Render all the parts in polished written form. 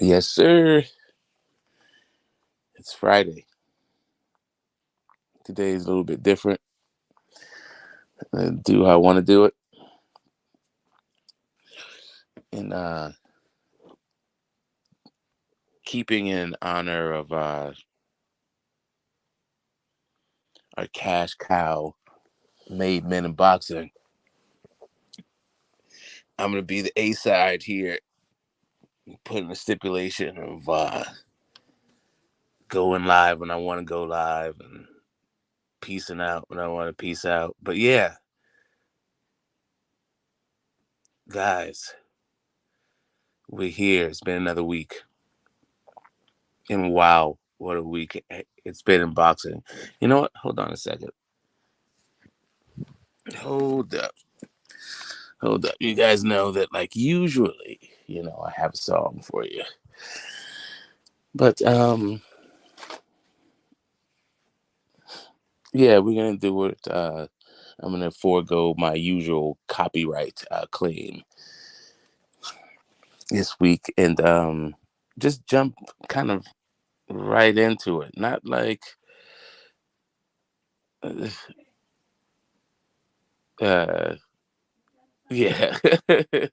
Yes, sir. It's Friday. Today is a little bit different. Do how I want to do it. And keeping in honor of our cash cow, made men in boxing, I'm going to be the A side here, putting a stipulation of going live when I want to go live and peacing out when I want to peace out. But yeah, guys, we're here. It's been another week. And wow, what a week it's been in boxing. You know what? Hold on a second. Hold up. Hold up. You guys know that, like, usually, I have a song for you. But, yeah, we're going to do it. I'm going to forego my usual copyright claim this week and just jump kind of right into it. Not like, uh, yeah.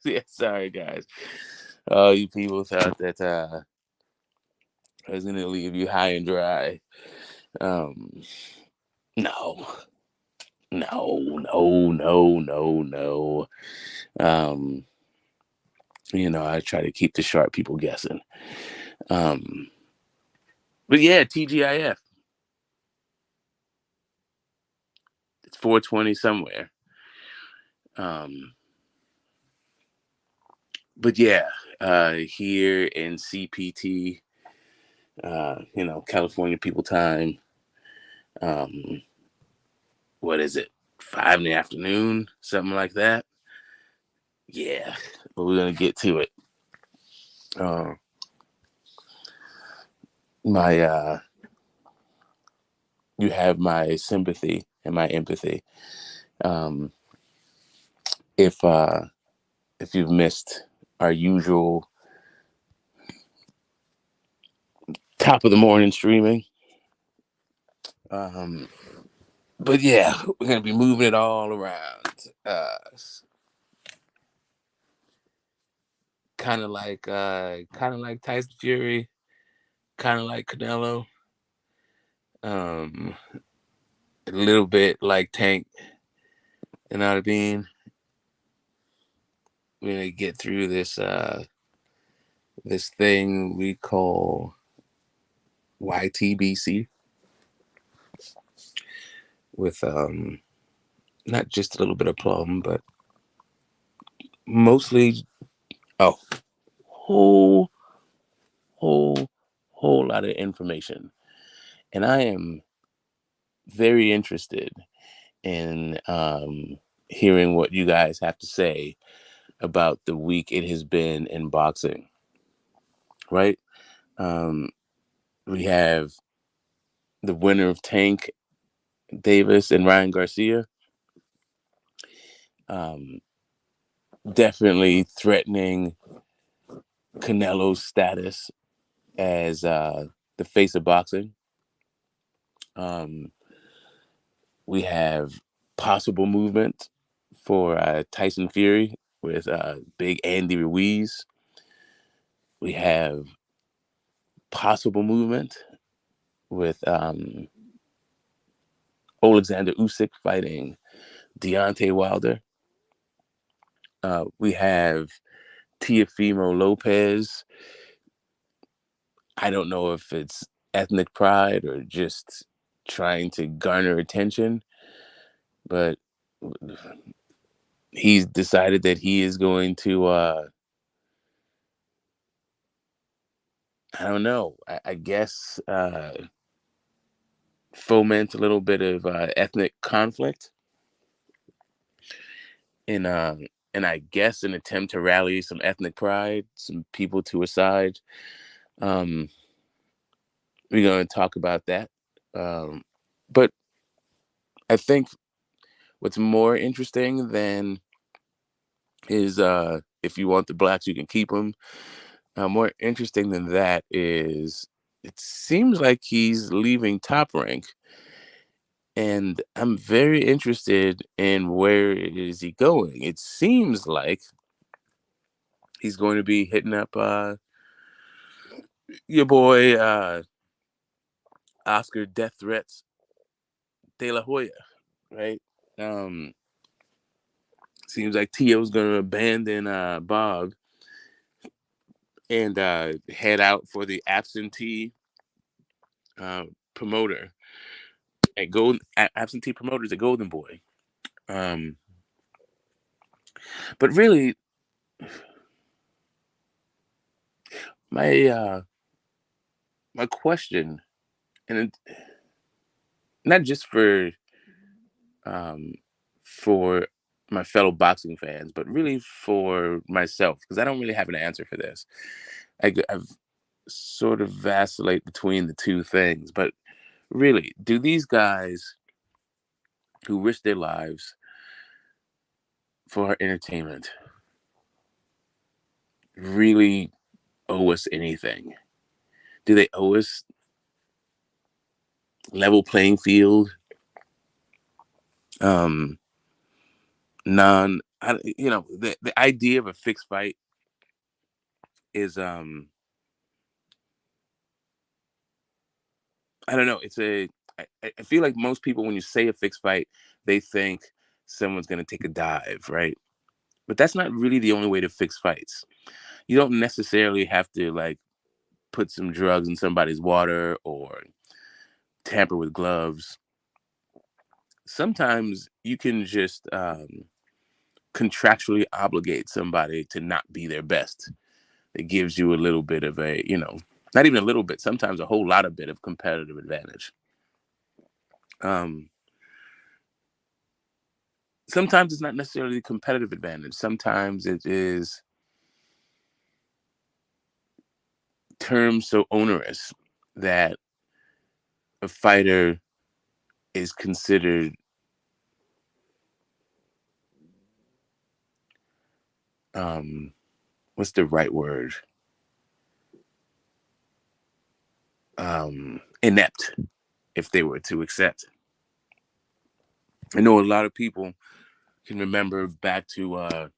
Yeah, sorry, guys. Oh, you people thought that I was going to leave you high and dry. Um, no, no. Um, I try to keep the sharp people guessing. Um, but yeah, TGIF. It's 420 somewhere. Um, but yeah, here in CPT, California People Time. Um, what is it? 5 in the afternoon, something like that. Yeah, but we're gonna get to it. Uh, my you have my sympathy and my empathy. Um, if if you've missed our usual top of the morning streaming, um, but yeah, we're gonna be moving it all around. Kind of like Tyson Fury, kind of like Canelo, um, a little bit like Tank. You know what I mean? We're gonna get through this thing we call YTBC with not just a little bit of plum, but mostly a whole whole whole lot of information. And I am very interested in hearing what you guys have to say about the week it has been in boxing. Right? Um, we have the winner of Tank Davis and Ryan Garcia. Um, Definitely threatening Canelo's status as the face of boxing. Um, we have possible movement for Tyson Fury with big Andy Ruiz. We have possible movement with Alexander Usyk fighting Deontay Wilder. We have Teofimo Lopez. I don't know if it's ethnic pride or just trying to garner attention, but he's decided that he is going to I don't know, I guess foment a little bit of ethnic conflict in and I guess an attempt to rally some ethnic pride, some people to a side. um we're going to talk about that, but I think what's more interesting than is if you want the blacks you can keep them. More interesting than that is it seems like he's leaving Top Rank, and I'm very interested in where is he going. It seems like he's going to be hitting up your boy Oscar Death Threats De La Hoya, right? Um, Seems like Tio's going to abandon Bob and head out for the absentee promoter at absentee promoters at Golden Boy. Um, but really, my my question, and not just um, for my fellow boxing fans, but really for myself, because I don't really have an answer for this. I've sort of vacillate between the two things, but really, do these guys who risk their lives for our entertainment really owe us anything? Do they owe us level playing field? Um, the idea of a fixed fight is I don't know. I feel like most people, when you say a fixed fight, they think someone's going to take a dive, right? But that's not really the only way to fix fights. You don't necessarily have to like put some drugs in somebody's water or tamper with gloves. Sometimes you can just contractually obligate somebody to not be their best. It gives you a little bit of not even a little bit, sometimes a whole lot of bit of competitive advantage. Um, Sometimes it's not necessarily a competitive advantage. Sometimes it is terms so onerous that a fighter is considered um what's the right word? Inept if they were to accept. I know a lot of people can remember back to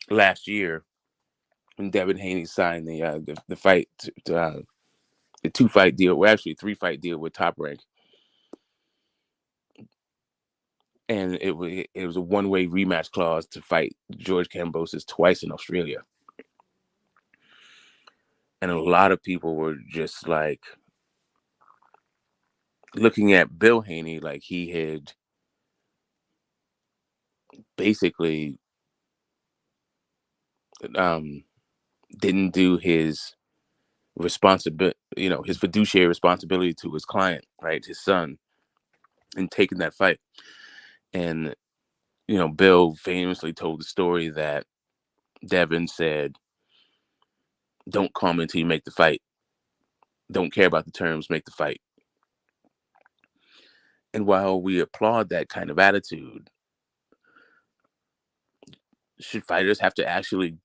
last year when Devin Haney signed the fight the 2-fight deal, well actually 3-fight deal with Top Rank, and it was a one-way rematch clause to fight George Kambosos twice in Australia, and a lot of people were just like looking at Bill Haney like he had basically um, didn't do his responsibility, his fiduciary responsibility to his client, right, his son, in taking that fight. And Bill famously told the story that Devin said, "Don't call me until you make the fight. Don't care about the terms. Make the fight." And while we applaud that kind of attitude, should fighters have to actually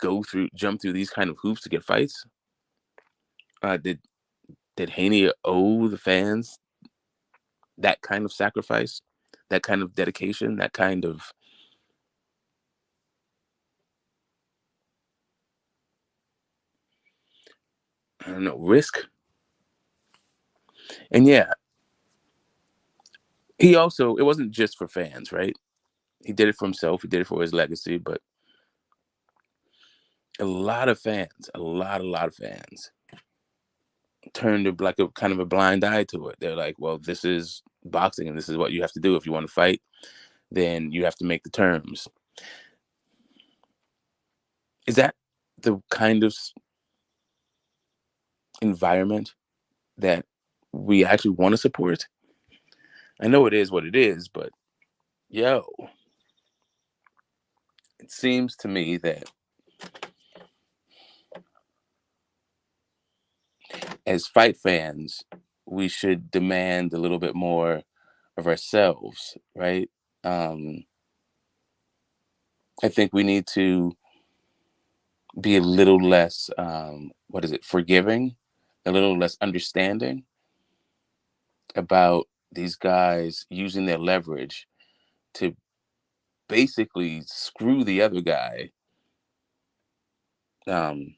jump through these kind of hoops to get fights? Did Haney owe the fans that kind of sacrifice, that kind of dedication, that kind of I don't know, risk? And yeah, it wasn't just for fans, right? He did it for himself, he did it for his legacy, but a lot of fans turned like a kind of a blind eye to it. They're like, well, this is boxing and this is what you have to do. If you want to fight, then you have to make the terms. Is that the kind of environment that we actually want to support? I know it is what it is, but yo, it seems to me that as fight fans, we should demand a little bit more of ourselves, right? Um, I think we need to be a little less, forgiving, a little less understanding about these guys using their leverage to basically screw the other guy, um,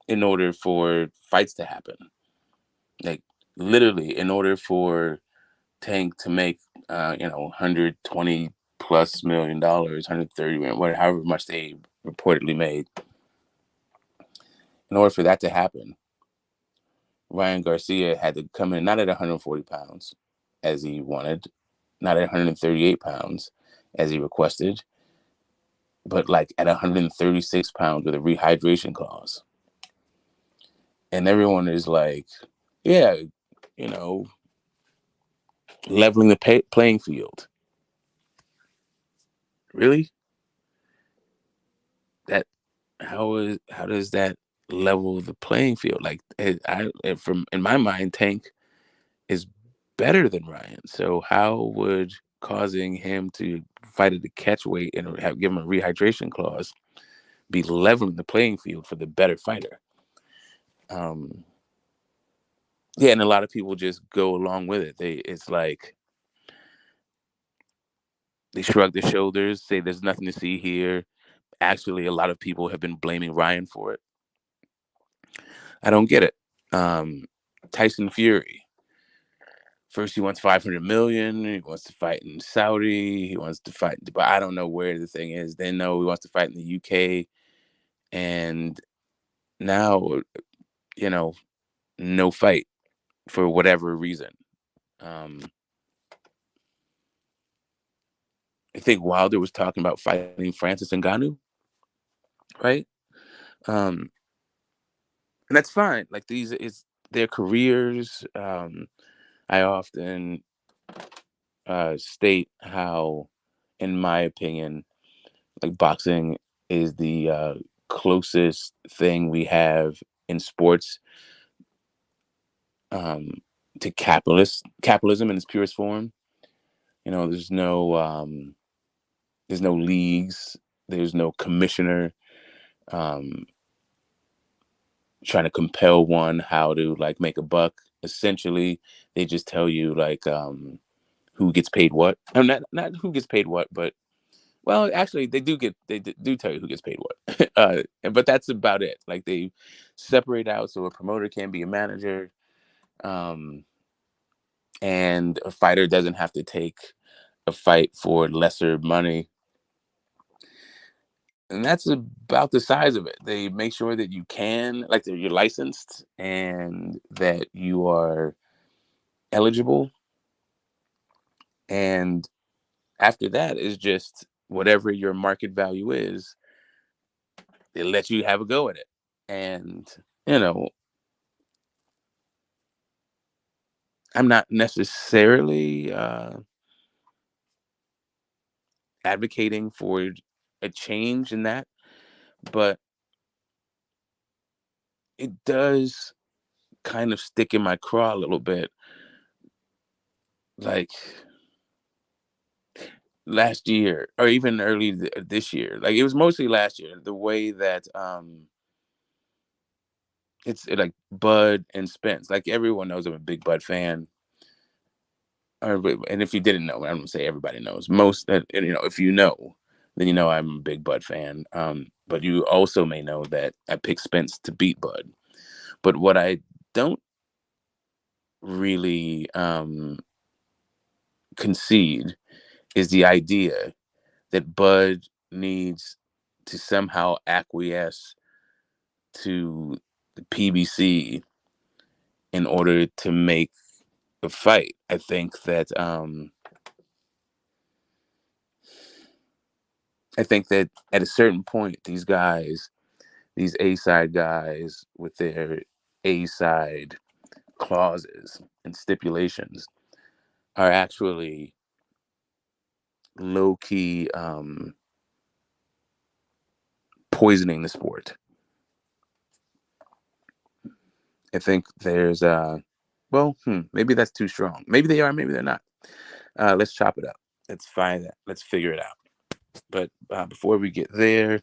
in order for fights to happen. Like literally, in order for Tank to make, 120 plus $1 million, 130 million, whatever, however much they reportedly made. In order for that to happen, Ryan Garcia had to come in not at 140 pounds as he wanted, not at 138 pounds as he requested, but like at 136 pounds with a rehydration clause. And everyone is like, yeah, you know, leveling the playing field. Really? That how does that level the playing field? Like from in my mind, Tank is better than Ryan. So how would causing him to fight at the catch weight and give him a rehydration clause be leveling the playing field for the better fighter? Um, yeah, and a lot of people just go along with it. It's like they shrug their shoulders, say there's nothing to see here. Actually, a lot of people have been blaming Ryan for it. I don't get it. Um, Tyson Fury. First, he wants 500 million. He wants to fight in Saudi. He wants to fight, but I don't know where the thing is. They know he wants to fight in the UK, and now, you know, no fight for whatever reason. Um, I think Wilder was talking about fighting Francis Ngannou, right? Um, and that's fine. Like these, it's their careers. I often state how, in my opinion, like boxing is the closest thing we have in sports, um, to capitalism in its purest form. You know, there's no leagues, there's no commissioner um, trying to compel one how to like make a buck. Essentially, they just tell you like who gets paid what. Not who gets paid what, but well, actually, they do tell you who gets paid what, but that's about it. Like they separate out so a promoter can be a manager, um, and a fighter doesn't have to take a fight for lesser money, and that's about the size of it. They make sure that you can, like, that you're licensed and that you are eligible, and after that is just whatever your market value is. They let you have a go at it, and you know I'm not necessarily advocating for a change in that, but it does kind of stick in my craw a little bit. Like last year, or even early this year, like it was mostly last year, the way that like Bud and Spence. Like everyone knows I'm a big Bud fan. And if you didn't know, I'm gonna say everybody knows. Most, and, if you know, then you know I'm a big Bud fan. But you also may know that I picked Spence to beat Bud. But what I don't really concede is the idea that Bud needs to somehow acquiesce to the PBC in order to make a fight. I think that at a certain point, these A side guys with their A side clauses and stipulations are actually low key poisoning the sport. I think there's maybe that's too strong. Maybe they are, maybe they're not. Let's chop it up. Let's find that. Let's figure it out. But before we get there,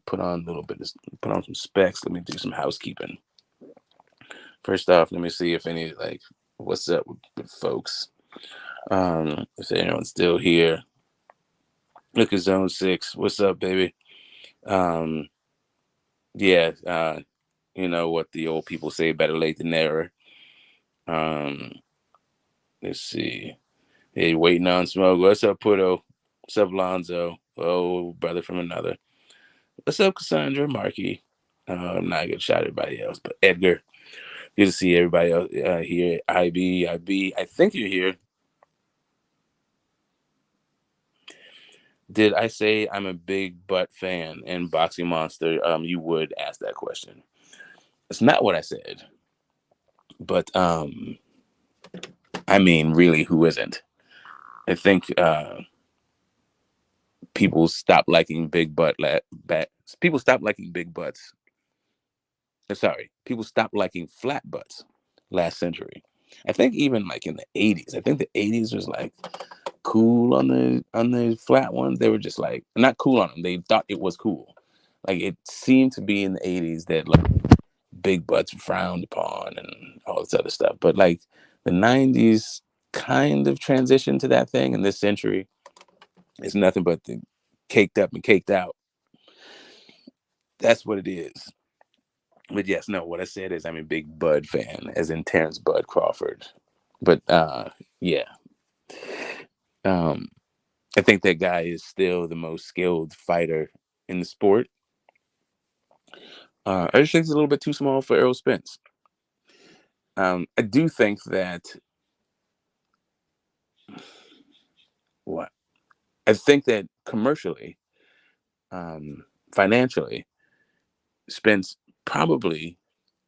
put on some specs. Let me do some housekeeping. First off, let me see if any what's up with folks. If anyone's still here. Look at Zone 6. What's up, baby? Yeah, you know what the old people say, better late than never. Let's see. Hey, waiting on smoke. What's up, Puto? What's up, Lonzo? Oh, brother from another. What's up, Cassandra, Marky? I'm not gonna shout everybody else, but Edgar. Good to see everybody else here. IB, I think you're here. Did I say I'm a big butt fan and Boxing Monster? You would ask that question. It's not what I said, but I mean, really, who isn't? I think people stop liking big butt. People stop liking big butts. Sorry, people stopped liking flat butts last century. I think even like in the 80s. I think the 80s was like cool on the flat ones. They were just like not cool on them. They thought it was cool. Like it seemed to be in the 80s that like big butts were frowned upon and all this other stuff. But like the 90s kind of transitioned to that thing, and this century is nothing but the caked up and caked out. That's what it is. But yes, no, what I said is I'm a big Bud fan, as in Terrence Bud Crawford. But yeah. I think that guy is still the most skilled fighter in the sport. I just think he's a little bit too small for Errol Spence. I do think that what I think that commercially, financially, Spence probably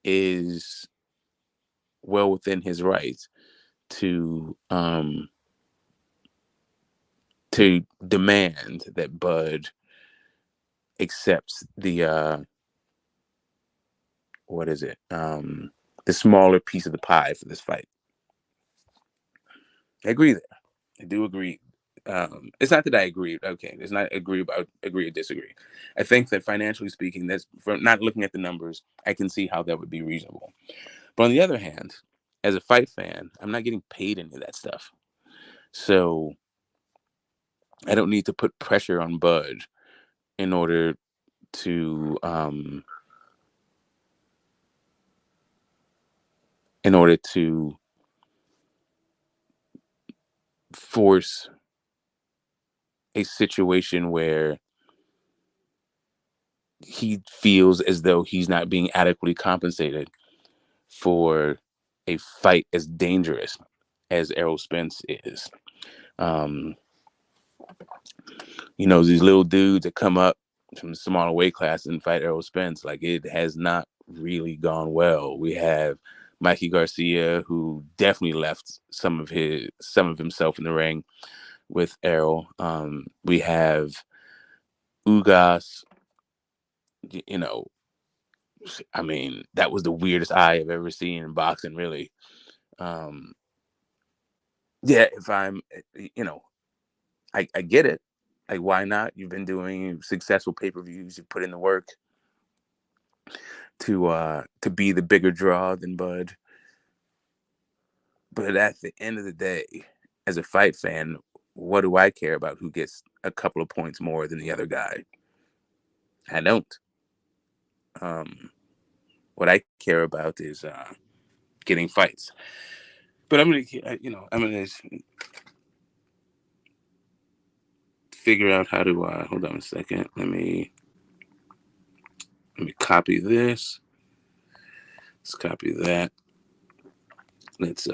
is well within his rights to demand that Bud accepts the what is it? The smaller piece of the pie for this fight. I agree there. I do agree. It's not that I agree. Okay, it's not agree or disagree. I think that financially speaking, that's from not looking at the numbers, I can see how that would be reasonable. But on the other hand, as a fight fan, I'm not getting paid any of that stuff, so I don't need to put pressure on Bud in order to force a situation where he feels as though he's not being adequately compensated for a fight as dangerous as Errol Spence is. These little dudes that come up from the smaller weight class and fight Errol Spence, like it has not really gone well. We have Mikey Garcia, who definitely left some of himself in the ring with Errol. We have Ugas. I mean, that was the weirdest eye I've ever seen in boxing, really. Yeah, if I'm, I get it. Like, why not? You've been doing successful pay-per-views. You put in the work to be the bigger draw than Bud. But at the end of the day, as a fight fan, what do I care about who gets a couple of points more than the other guy? I don't. What I care about is getting fights. But I'm gonna figure out how to. Hold on a second. Let me copy this. Let's copy that. Let's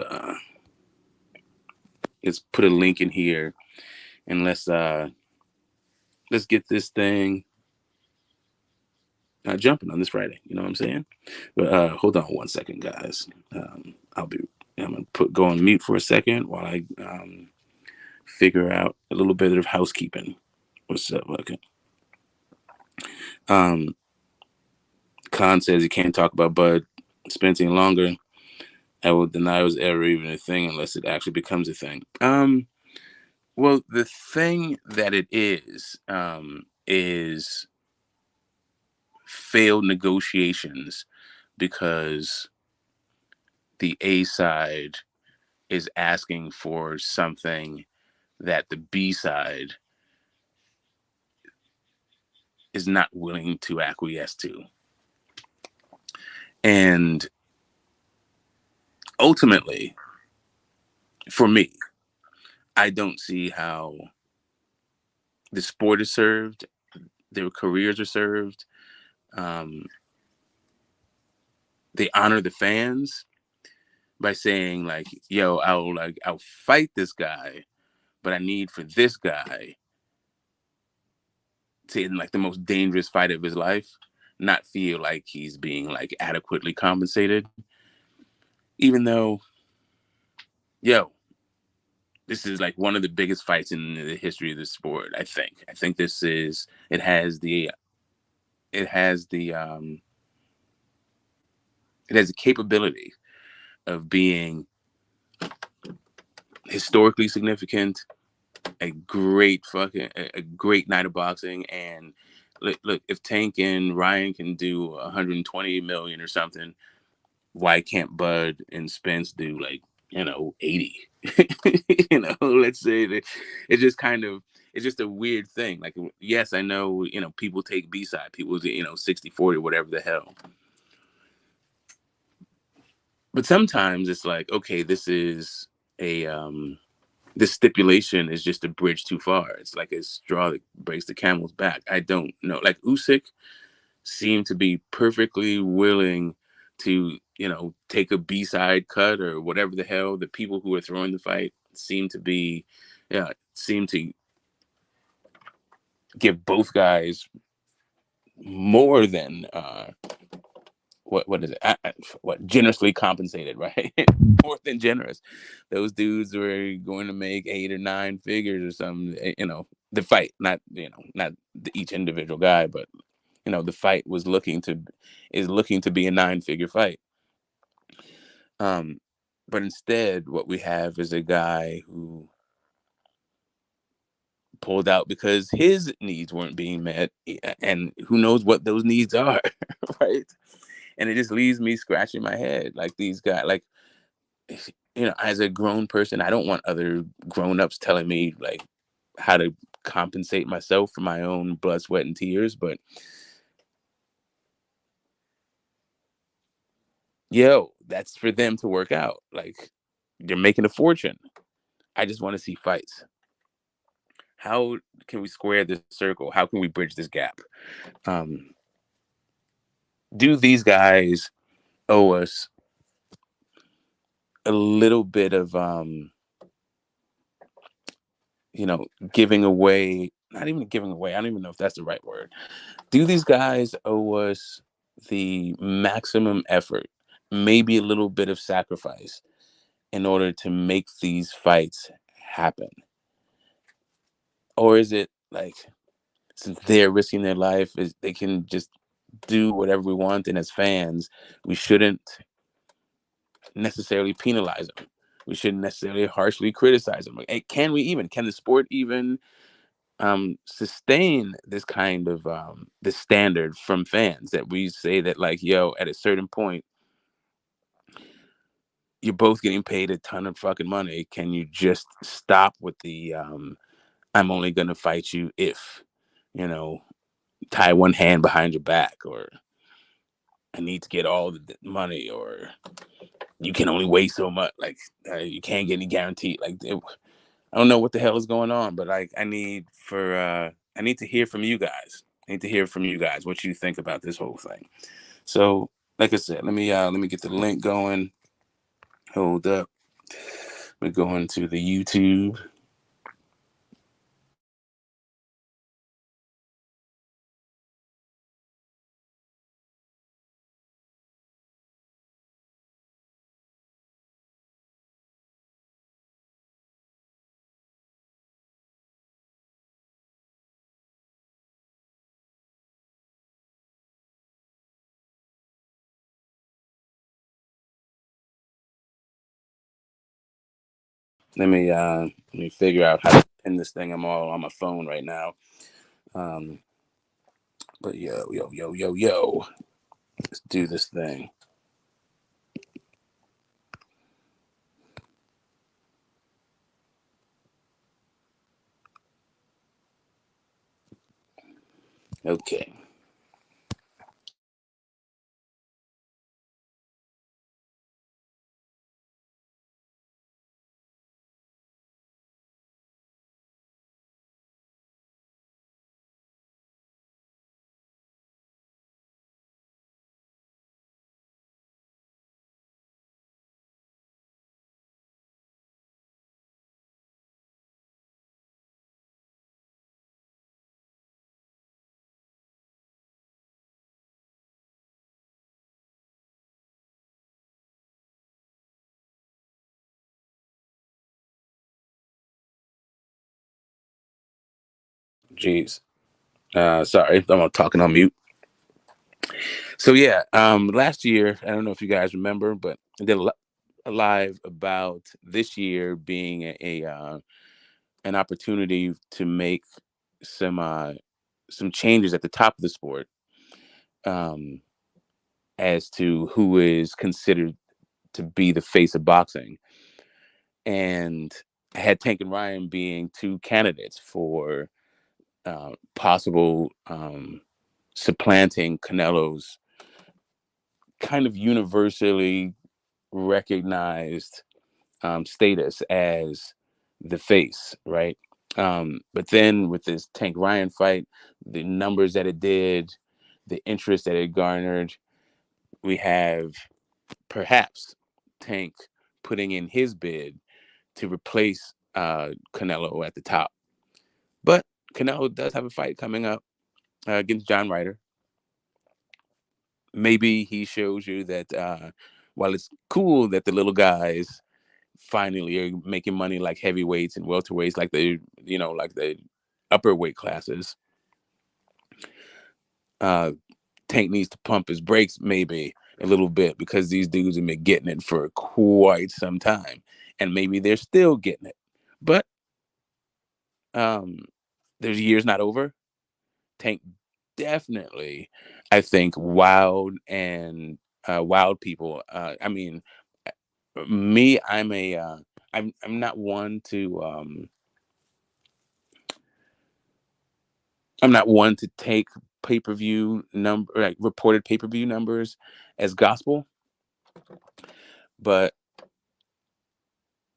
put a link in here, and let's get this thing jumping on this Friday. You know what I'm saying? But hold on one second, guys. I'm gonna go on mute for a second while I figure out a little bit of housekeeping. What's up? Okay. Khan says he can't talk about Bud Spence any longer. I will deny it was ever even a thing unless it actually becomes a thing. Well, the thing that it is failed negotiations because the A side is asking for something that the B side is not willing to acquiesce to. And ultimately, for me, I don't see how the sport is served, their careers are served. Um, they honor the fans by saying like, "Yo, I'll fight this guy, but I need for this guy to in like the most dangerous fight of his life, not feel like he's being like adequately compensated, even though, yo, this is like one of the biggest fights in the history of the sport. I think this is it has the it has the capability of being historically significant, a great night of boxing. And look, if Tank and Ryan can do 120 million or something, why can't Bud and Spence do like 80? Let's say that it's just kind of it's just a weird thing. Like, yes, I know people take B side, people 60-40, whatever the hell. But sometimes it's like, okay, this is a this stipulation is just a bridge too far. It's like a straw that breaks the camel's back. I don't know. Like Usyk seemed to be perfectly willing to, take a B-side cut or whatever the hell. The people who were throwing the fight seem to give both guys more than what is it? What generously compensated, right? More than generous. Those dudes were going to make 8 or 9 figures or something. The fight, not not each individual guy, but the fight is looking to be a 9-figure fight. But instead, what we have is a guy who pulled out because his needs weren't being met, and who knows what those needs are, right? And it just leaves me scratching my head. Like these guys, like as a grown person, I don't want other grown-ups telling me like how to compensate myself for my own blood, sweat, and tears. But yo, that's for them to work out. Like they're making a fortune. I just want to see fights. How can we square this circle? How can we bridge this gap? Um, do these guys owe us a little bit of giving away, not even giving away, I don't even know if that's the right word. Do these guys owe us the maximum effort, maybe a little bit of sacrifice in order to make these fights happen? Or is it like, since they're risking their life, is they can just do whatever we want, and as fans, we shouldn't necessarily penalize them. We shouldn't necessarily harshly criticize them. Can the sport even sustain this kind of this standard from fans that we say that like, yo, at a certain point, you're both getting paid a ton of fucking money. Can you just stop with the I'm only gonna fight you if, you know, tie one hand behind your back, or I need to get all the money, or you can only weigh so much. Like you can't get any guarantee. Like I don't know what the hell is going on, but like I need to hear from you guys. I need to hear from you guys what you think about this whole thing. So, like I said, let me get the link going. Hold up. We're going to the YouTube. Let me figure out how to pin this thing. I'm all on my phone right now. Um, But yo, let's do this thing. Okay. Jeez. Sorry, I'm talking on mute. So yeah, last year, I don't know if you guys remember, but I did a live about this year being an opportunity to make some uh, some changes at the top of the sport, um, as to who is considered to be the face of boxing, and I had Tank and Ryan being two candidates for possible supplanting Canelo's kind of universally recognized status as the face, right? But then with this Tank Ryan fight, the numbers that it did, the interest that it garnered, we have perhaps Tank putting in his bid to replace Canelo at the top. But Canelo does have a fight coming up against John Ryder. Maybe he shows you that while it's cool that the little guys finally are making money like heavyweights and welterweights, like like the upper weight classes, uh, Tank needs to pump his brakes maybe a little bit because these dudes have been getting it for quite some time, and maybe they're still getting it. But um, there's years not over. Tank definitely, I think, wild people. I mean, me, I'm not one to I'm not one to take pay-per-view number like reported pay-per-view numbers as gospel, but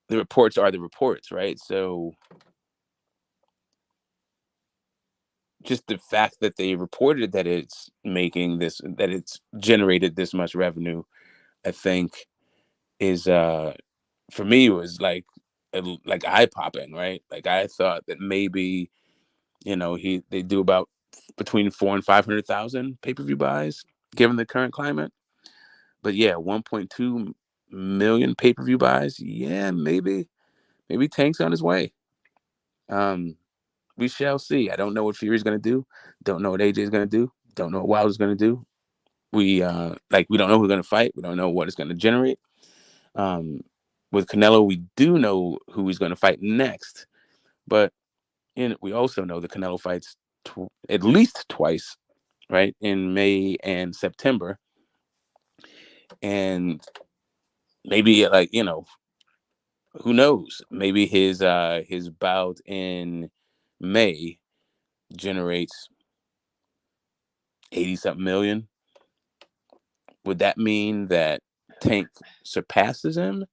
the reports are the reports, right? So just the fact that they reported that it's generated this much revenue, I think is for me was like eye popping, right? Like I thought that maybe they do about between 400 and 500,000 pay-per-view buys given the current climate. But yeah, 1.2 million pay-per-view buys. Yeah, maybe Tank's on his way. Um, we shall see. I don't know what Fury's gonna do. Don't know what AJ's gonna do. Don't know what Wilder's gonna do. We don't know who's gonna fight. We don't know what it's gonna generate. Um, with Canelo, we do know who he's gonna fight next, but we also know the Canelo fights at least twice, right, in May and September, and maybe who knows? Maybe his bout in May generates 80 something million. Would that mean that Tank surpasses him?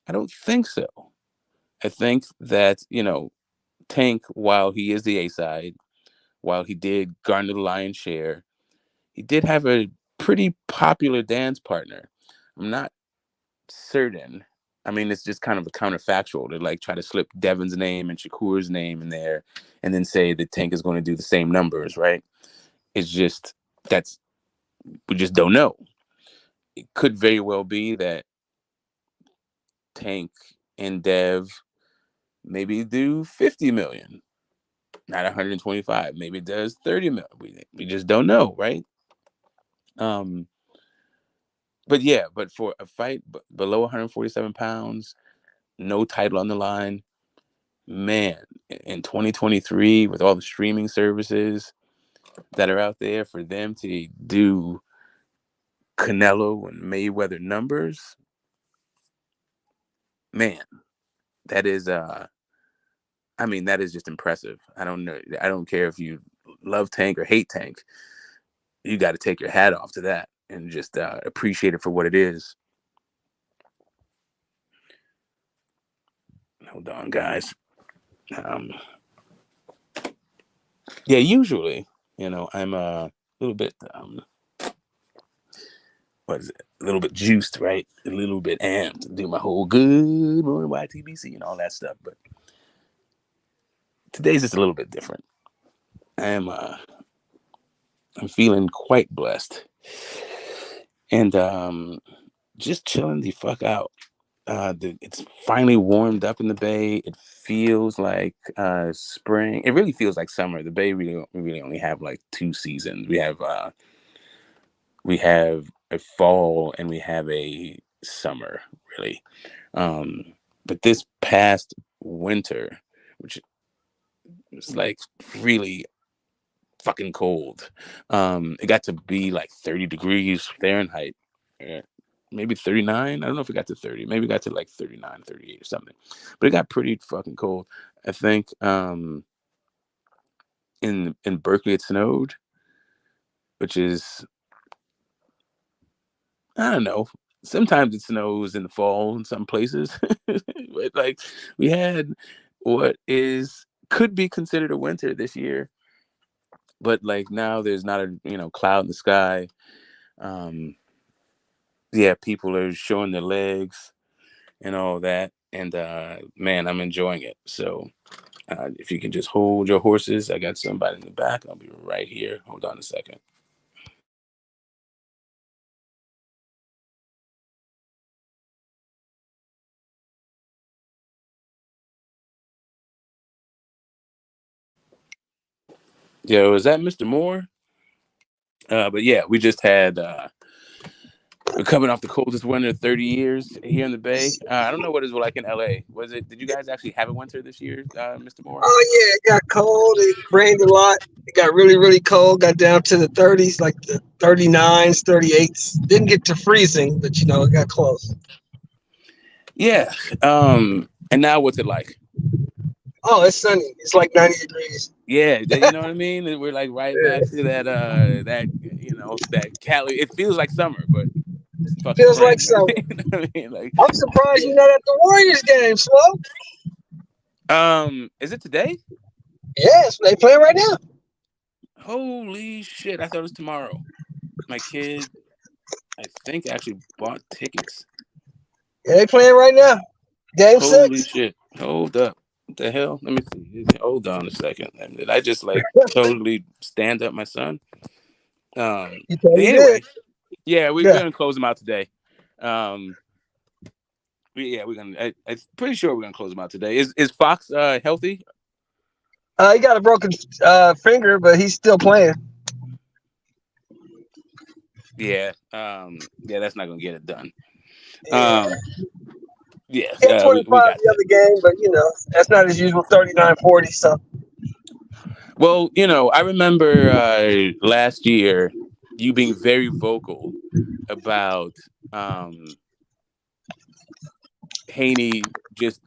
I don't think so. I think that, Tank, while he is the A side, while he did garner the lion's share, he did have a pretty popular dance partner. I'm not certain. I mean, it's just kind of a counterfactual to like try to slip Devin's name and Shakur's name in there and then say that Tank is going to do the same numbers, right? It's just that's we just don't know. It could very well be that Tank and Dev maybe do 50 million, not 125. Maybe it does 30 million. We just don't know, right? Um, but yeah, but for a fight below 147 pounds, no title on the line, man, in 2023 with all the streaming services, that are out there, for them to do Canelo and Mayweather numbers, man, that is I mean, that is just impressive. I don't know. I don't care if you love Tank or hate Tank. You got to take your hat off to that and just appreciate it for what it is. Hold on, guys. Um, yeah, usually, I'm a little bit, what is it? A little bit juiced, right? A little bit amped. Do my whole good morning YTBC and all that stuff. But today's just a little bit different. I'm feeling quite blessed, and just chilling the fuck out. It's finally warmed up in the Bay. It feels like spring. It really feels like summer. The Bay really only have like 2 seasons. We have a fall and we have a summer, really. But this past winter, which was like really fucking cold, it got to be like 30 degrees Fahrenheit. Maybe 39. I don't know if it got to 30. Maybe it got to like 39, 38 or something. But it got pretty fucking cold. I think in Berkeley it snowed, which is, I don't know. Sometimes it snows in the fall in some places. But like we had what could be considered a winter this year. But like now there's not a cloud in the sky. Yeah, people are showing their legs and all that. And man, I'm enjoying it. So if you can just hold your horses, I got somebody in the back. I'll be right here. Hold on a second. Yo, is that Mr. Moore? But yeah, we just had we're coming off the coldest winter in 30 years here in the Bay. I don't know what it was like in LA. Did you guys actually have a winter this year, Mr. Moore? Oh yeah, it got cold. It rained a lot. It got really, really cold. Got down to the 30s, like the 39s, 38s. Didn't get to freezing, but it got close. Yeah. And now what's it like? Oh, it's sunny. It's like 90 degrees. Yeah, you know what I mean? We're like right back to Yeah. that Cali. It feels like summer, but it's fucking Feels like spring. summer. I mean, like, I'm surprised yeah. you're not at the Warriors game, Slow. Is it today? Yes, they playing right now. Holy shit! I thought it was tomorrow. My kid, I think, actually bought tickets. Yeah, they playing right now. Game Holy 6. shit! Hold up. What the hell? Let me see. Hold on a second. Did I just like totally stand up my son? You totally did. Anyway, yeah, we're Yeah. gonna close them out today. Um, we're gonna. I'm pretty sure we're gonna close them out today. Is Fox healthy? He got a broken finger, but he's still playing. Yeah. Yeah, that's not gonna get it done. Yeah. Yes, Hit 25 we got the that. other game, but that's not his usual 39-40. So Well, I remember last year you being very vocal about Haney just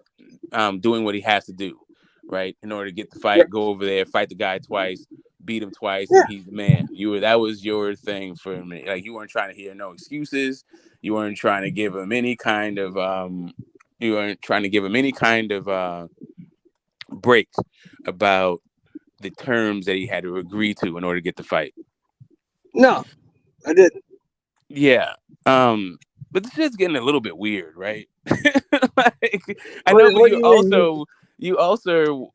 doing what he has to do, right, in order to get the yeah, fight, go over there, fight the guy twice, beat him twice, yeah, and he's the man. That was your thing for me. Like you weren't trying to hear no excuses. You weren't trying to give him any kind of break about the terms that he had to agree to in order to get the fight. no, I didn't. Yeah. But this shit's getting a little bit weird, right? Like, I know, but What do you you mean? also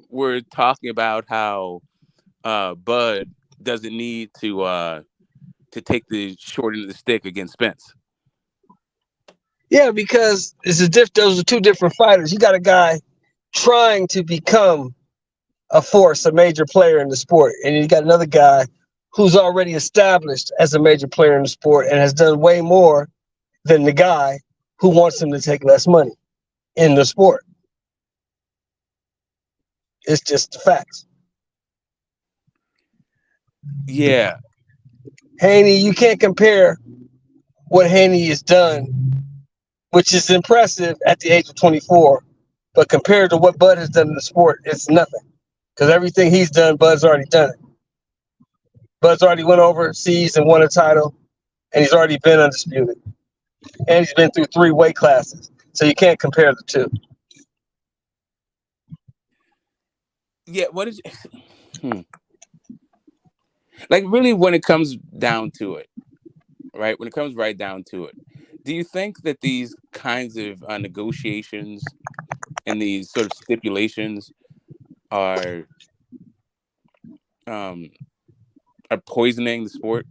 were talking about how Bud doesn't need to take the short end of the stick against Spence. Yeah, because those are two different fighters. You got a guy trying to become a force, a major player in the sport, and you got another guy who's already established as a major player in the sport and has done way more than the guy who wants him to take less money in the sport. It's just the facts. Yeah. Haney, you can't compare what Haney has done, which is impressive at the age of 24, but compared to what Bud has done in the sport, it's nothing. Because everything he's done, Bud's already done it. Bud's already went overseas and won a title, and he's already been undisputed. And he's been through 3 weight classes. So you can't compare the two. Yeah. What is like really when it comes down to it, right? When it comes right down to it, do you think that these kinds of negotiations and these sort of stipulations are um are poisoning the sport?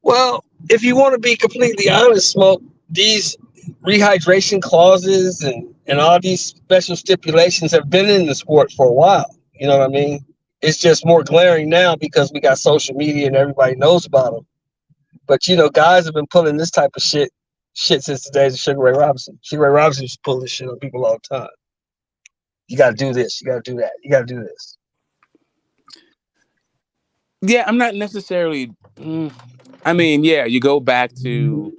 Well, if you want to be completely honest, Smoke, these rehydration clauses and all these special stipulations have been in the sport for a while. You know what I mean? It's just more glaring now because we got social media and everybody knows about them. But guys have been pulling this type of shit since the days of Sugar Ray Robinson. Sugar Ray Robinson used to pull this shit on people all the time. You got to do this. You got to do that. You got to do this. Yeah, I'm not necessarily. I mean, yeah, you go back to,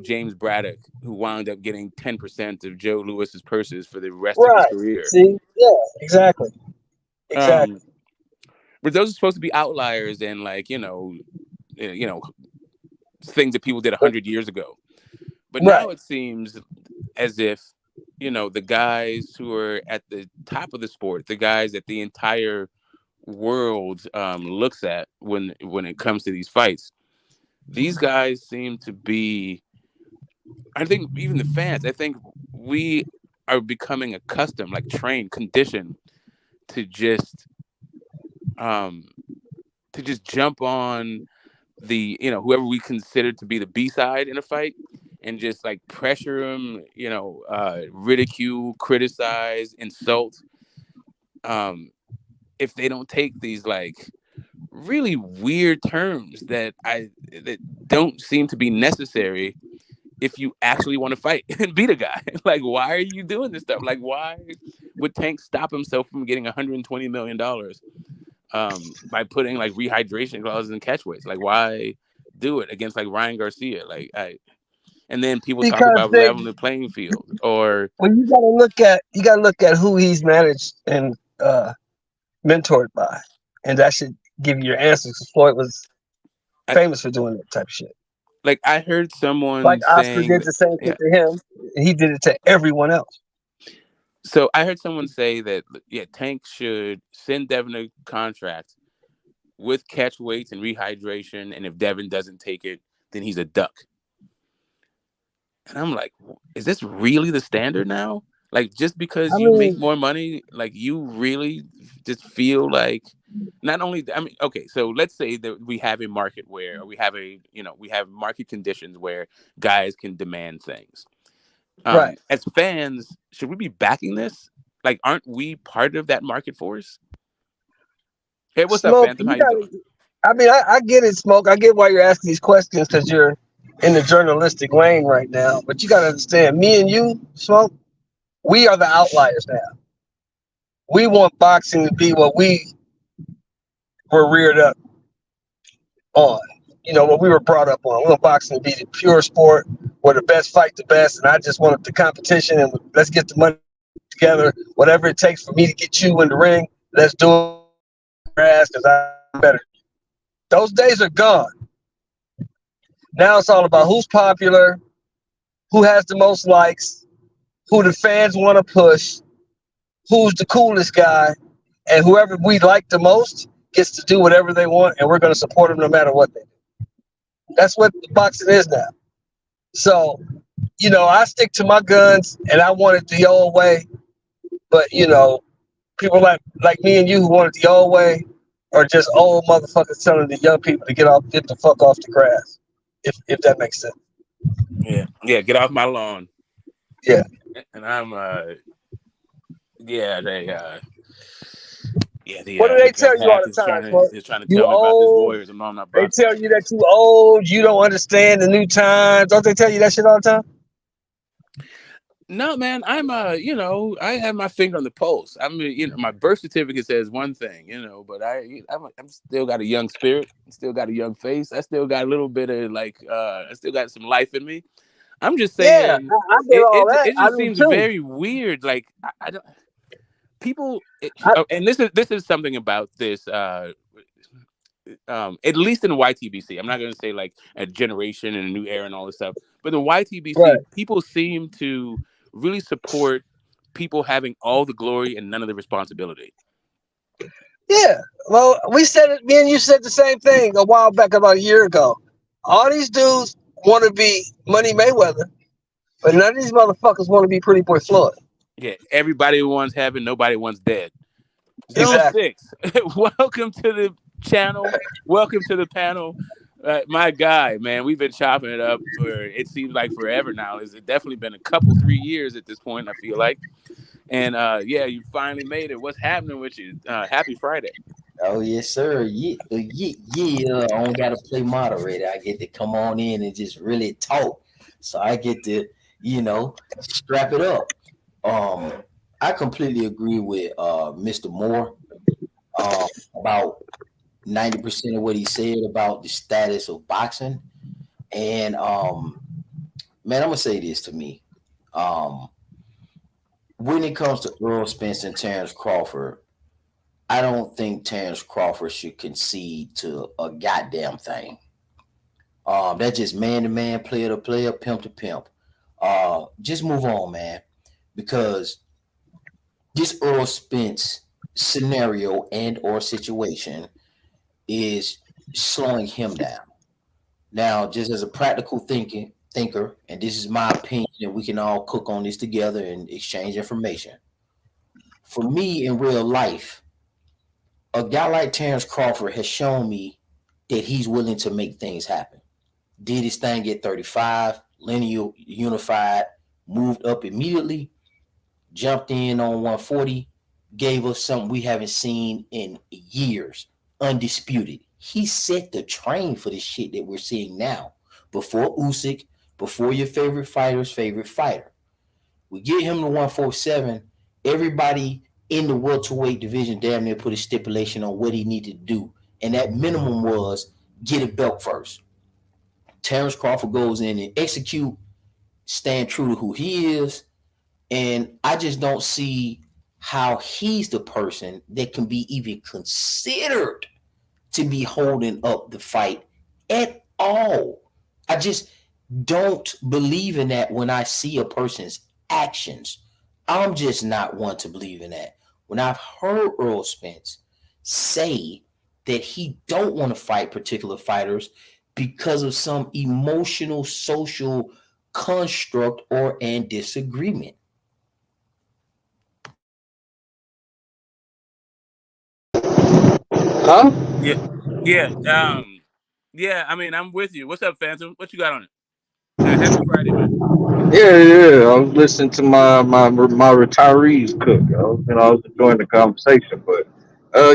James Braddock, who wound up getting 10% of Joe Lewis's purses for the rest of his Right. career. See? Yeah. Exactly. Um, Exactly. but those are supposed to be outliers and like things that people did 100 years ago. But now Right. it seems as if the guys who are at the top of the sport, the guys that the entire world looks at when it comes to these fights, these guys seem to be. I think even the fans. I think we are becoming accustomed, like trained, conditioned to um just jump on the whoever we consider to be the B side in a fight and just like pressure them, ridicule, criticize, insult. Um, if they don't take these like really weird terms that don't seem to be necessary if you actually want to fight and beat a guy. Like, why are you doing this stuff? Like, why would Tank stop himself from getting $120 million by putting like rehydration clauses and catchweights? Like, why do it against like Ryan Garcia? And then people talk Because about they leveling the playing field, or well, you gotta look at who he's managed and mentored by, and that should give you your answers. Because Floyd was I, famous for doing that type of shit. like I heard Like someone Oscar saying did that, the same thing yeah. to him, and he did it to everyone else. So I heard someone say that yeah, Tank should send Devin a contract with catch weights and rehydration, and if Devin doesn't take it, then he's a duck. And I'm like, is this really the standard now? Like, just I because you make mean, more money, like you really just feel like not only, I mean, okay, so let's say that we have a market where we have market conditions where guys can demand things. right. As fans, should we be backing this? Like, aren't we part of that market force? Hey, what's up, Smoke, Phantom? How you you gotta. doing? I mean, I get it, Smoke. I get why you're asking these questions because you're in the journalistic lane right now. But you gotta understand, me and you, Smoke, we are the outliers now. We want boxing to be what we were reared up on. What we were brought up on. We want boxing to be the pure sport where the best fight the best, and I just wanted the competition and let's get the money together. Whatever it takes for me to get you in the ring, let's do it grass because I'm better. Those days are gone. Now it's all about who's popular, who has the most likes, who the fans want to push, who's the coolest guy, and whoever we like the most gets to do whatever they want, and we're going to support them no matter what they do. That's what boxing is now. So, I stick to my guns, and I want it the old way. But people like me and you who want it the old way are just old motherfuckers telling the young people to get the fuck off the grass. If that makes sense. Yeah, yeah. Get off my lawn. Yeah. And I'm yeah, they yeah, What do the they tell pen you all hack the time, is trying to You tell me about this old. Warriors. I'm not They boxing tell right you now. that you old. You don't understand the new times. Don't they tell you that shit all the time? No, man, I'm I have my finger on the pulse. I mean, my birth certificate says one thing, but I'm still got a young spirit, still got a young face. I still got a little bit of I still got some life in me. I'm just Yeah, saying, I did all that. it I just do seems too. very weird. Like I don't people, I, and this is something about this. At least in the YTBC, I'm not going to say like a generation and a new era and all this stuff, but the right. YTBC people seem to really support people having all the glory and none of the responsibility. Yeah. Well, we said it. Me and you said the same thing a while back, about a year ago. All these dudes want to be Money Mayweather, but none of these motherfuckers want to be Pretty Boy Floyd. Yeah, everybody wants heaven, nobody wants dead. Zone Exactly. six. Welcome to the channel. Welcome to the panel. My guy, man, we've been chopping it up for it seems like forever now. It's definitely been a couple 3 years at this point. I feel like, and yeah, you finally made it. What's happening with you? Happy Friday. Oh yes, sir. Yeah, yeah, yeah. I don't gotta play moderator. I get to come on in and just really talk. So I get to, strap it up. Um, I completely agree with Mr. Moore about 90% of what he said about the status of boxing. And man, I'm gonna say this to me. Um, when it comes to Earl Spence and Terrence Crawford, I don't think Terrence Crawford should concede to a goddamn thing. That's just man to man, player to player, pimp to pimp. Just move on, man, because this Earl Spence scenario and or situation is slowing him down. Now, just as a practical thinker, and this is my opinion, and we can all cook on this together and exchange information. For me in real life, a guy like Terrence Crawford has shown me that he's willing to make things happen. Did his thing at 35, lineal unified, moved up immediately, jumped in on 140, gave us something we haven't seen in years. Undisputed. He set the train for the shit that we're seeing now. Before Usyk, before your favorite fighter's favorite fighter. We get him to 147. Everybody in the welterweight division damn near put a stipulation on what he needed to do. And that minimum was get a belt first. Terrence Crawford goes in and execute, stand true to who he is. And I just don't see how he's the person that can be even considered to be holding up the fight at all. I just don't believe in that when I see a person's actions. I'm just not one to believe in that. When I've heard Earl Spence say that he don't want to fight particular fighters because of some emotional social construct or an disagreement. Huh? Yeah, yeah, yeah. I mean, I'm with you. What's up, Phantom? What you got on it? Happy Friday, man. Yeah, yeah. I was listening to my retirees cook. I was enjoying the conversation, but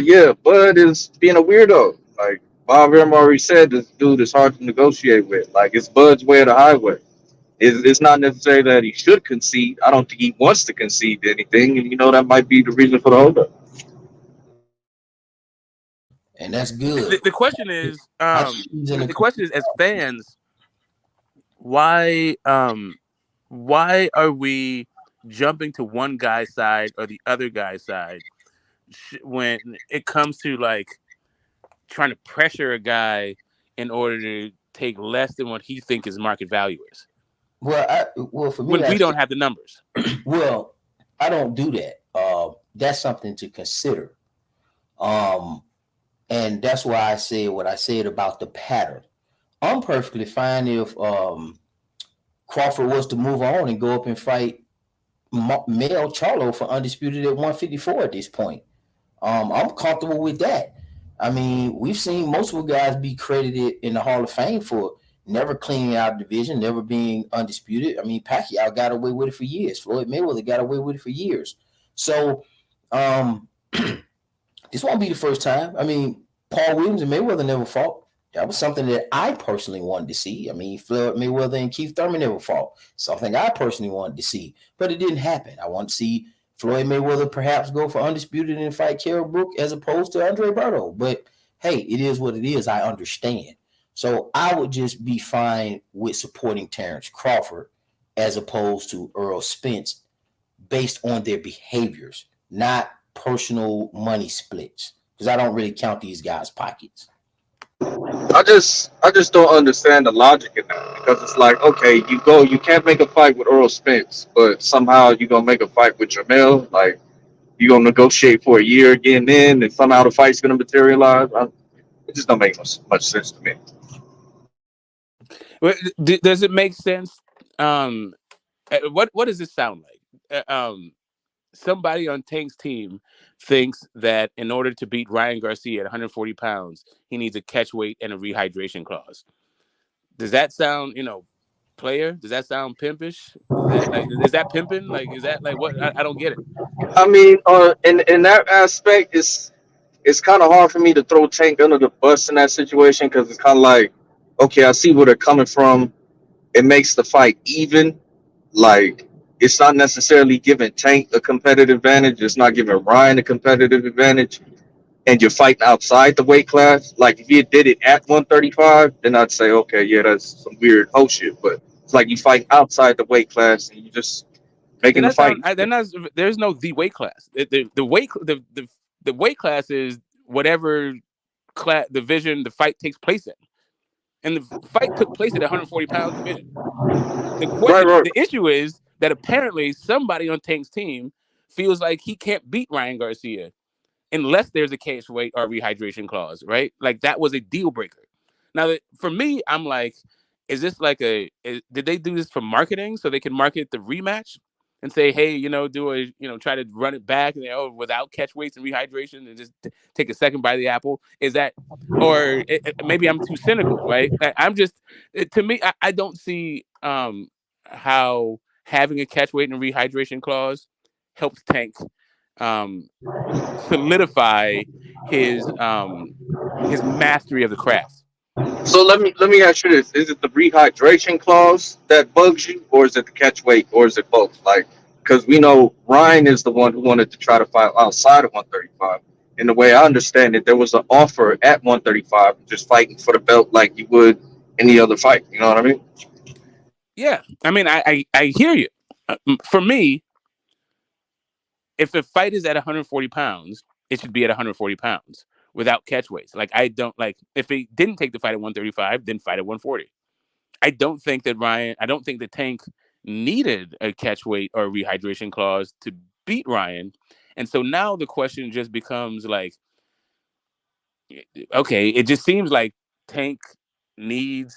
yeah, Bud is being a weirdo. Like Bob Rim already said, this dude is hard to negotiate with. Like it's Bud's way or the highway. It's not necessarily that he should concede. I don't think he wants to concede to anything, and that might be the reason for the holdup. And that's The, good. the, the question is, I think he's in the, a the question is, as fans, why, why are we jumping to one guy's side or the other guy's side when it comes to like trying to pressure a guy in order to take less than what he think his market value is well for me when we that's don't have the numbers. well, I don't do that. That's something to consider. Um, and that's why I said what I said about the pattern. I'm perfectly fine if Crawford was to move on and go up and fight Mel Charlo for undisputed at 154 at this point. I'm comfortable with that. I mean, we've seen multiple guys be credited in the Hall of Fame for never cleaning out the division, never being undisputed. I mean, Pacquiao got away with it for years. Floyd Mayweather got away with it for years. So, um, this won't be the first time. I mean, Paul Williams and Mayweather never fought. That was something that I personally wanted to see. I mean, Floyd Mayweather and Keith Thurman never fought. Something I personally wanted to see, but it didn't happen. I want to see Floyd Mayweather perhaps go for undisputed and fight Kell Brook as opposed to Andre Berto. But hey, it is what it is. I understand. So I would just be fine with supporting Terrence Crawford as opposed to Earl Spence based on their behaviors, not personal money splits. Because I don't really count these guys' pockets. I just don't understand the logic in that because it's like, okay, you can't make a fight with Earl Spence, but somehow you're gonna make a fight with Jamel. Like you're gonna negotiate for a year getting in, and somehow the fight's gonna materialize. It just don't make much sense to me. Does it make sense? Um, what does this sound like? Somebody on Tank's team thinks that in order to beat Ryan Garcia at 140 pounds, he needs a catch weight and a rehydration clause. Does that sound, player? Does that sound pimpish? Is that pimping? Like, is that like what? I don't get it. I mean, in that aspect, it's kind of hard for me to throw Tank under the bus in that situation because it's kind of like, okay, I see where they're coming from. It makes the fight even. Like it's not necessarily giving Tank a competitive advantage. It's not giving Ryan a competitive advantage. And you're fighting outside the weight class. Like if you did it at 135, then I'd say, okay, yeah, that's some weird whole shit. But it's like you fight outside the weight class and you just Then making the that fight. sound. Then that's there's no the weight class. The weight class is whatever class division the fight takes place in, and the fight took place at a 140-pound division. Right, right. The issue is that apparently somebody on Tank's team feels like he can't beat Ryan Garcia unless there's a cage weight or rehydration clause, right? Like that was a deal breaker. Now, for me, I'm like, is this like did they do this for marketing so they can market the rematch and say, hey, try to run it back and without catch weights and rehydration and just take a second bite of the apple? Is that, or maybe I'm too cynical, right? I'm just, to me, I don't see how having a catch weight and rehydration clause helps Tank um, solidify his mastery of the craft. So let me ask you this: is it the rehydration clause that bugs you, or is it the catch weight, or is it both? Like, because we know Ryan is the one who wanted to try to fight outside of 135. And the way I understand it, there was an offer at 135, just fighting for the belt like you would any other fight. You know what I mean? Yeah, I mean, I hear you. For me, if a fight is at 140 pounds, it should be at 140 pounds without catch weights. Like I don't like if he didn't take the fight at 135, then fight at 140. I don't think the Tank needed a catch weight or a rehydration clause to beat Ryan. And so now the question just becomes like, okay, it just seems like Tank needs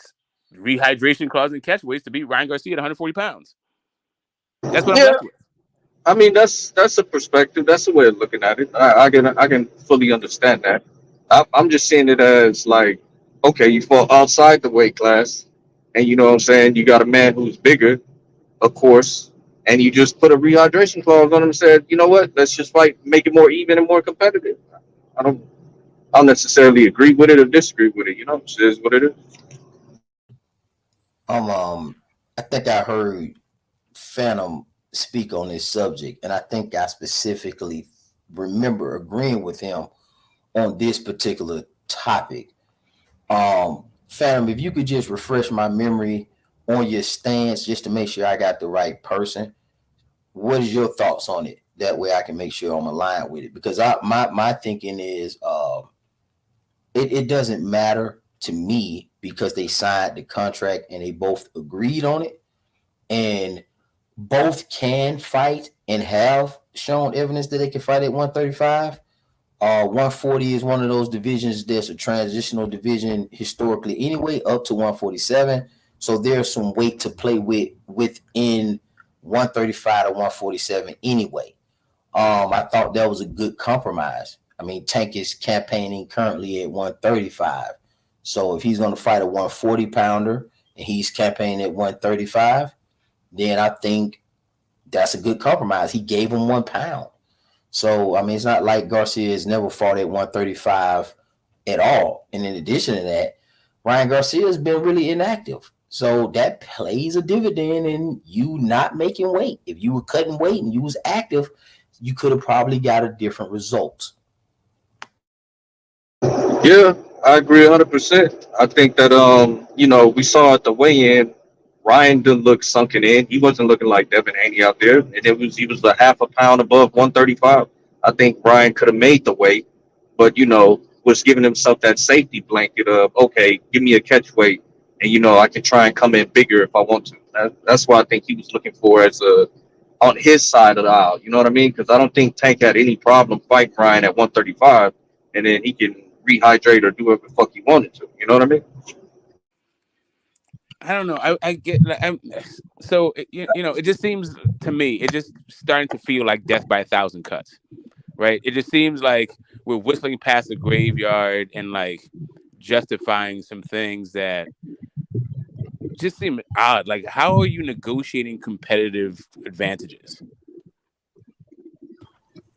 rehydration clause and catch weights to beat Ryan Garcia at 140 pounds. That's what I'm Yeah, left with. I mean that's a perspective. That's a way of looking at it. I can fully understand that. I'm just seeing it as like, okay, you fall outside the weight class, and you know what I'm saying. You got a man who's bigger, of course, and you just put a rehydration clause on him and said, you know what, let's just fight, make it more even and more competitive. I don't, I don't necessarily agree with it or disagree with it. You know, it is what it is. I think I heard Phantom speak on this subject, and I think I specifically remember agreeing with him on this particular topic. Phantom, if you could just refresh my memory on your stance, just to make sure I got the right person. What is your thoughts on it? That way, I can make sure I'm aligned with it. Because my thinking is, it doesn't matter to me because they signed the contract and they both agreed on it, and both can fight and have shown evidence that they can fight at 135. 140 is one of those divisions that's a transitional division historically anyway, up to 147. So there's some weight to play with within 135 to 147 anyway. I thought that was a good compromise. I mean, Tank is campaigning currently at 135. So if he's going to fight a 140 pounder and he's campaigning at 135, then I think that's a good compromise. He gave him 1 pound. So, I mean, it's not like Garcia has never fought at 135 at all. And in addition to that, Ryan Garcia has been really inactive. So that plays a dividend in you not making weight. If you were cutting weight and you was active, you could have probably got a different result. Yeah, I agree 100%. I think that we saw at the weigh-in, Ryan didn't look sunken in. He wasn't looking like Devin Haney out there, and he was a half a pound above 135. I think Ryan could have made the weight, but was giving himself that safety blanket of, okay, give me a catch weight, and I can try and come in bigger if I want to. That's what I think he was looking for as a on his side of the aisle. You know what I mean? Because I don't think Tank had any problem fighting Ryan at 135, and then he can rehydrate or do whatever the fuck he wanted to. You know what I mean? I don't know. I get like, so it just seems to me it just starting to feel like death by a thousand cuts, right? It just seems like we're whistling past the graveyard and like justifying some things that just seem odd. Like, how are you negotiating competitive advantages?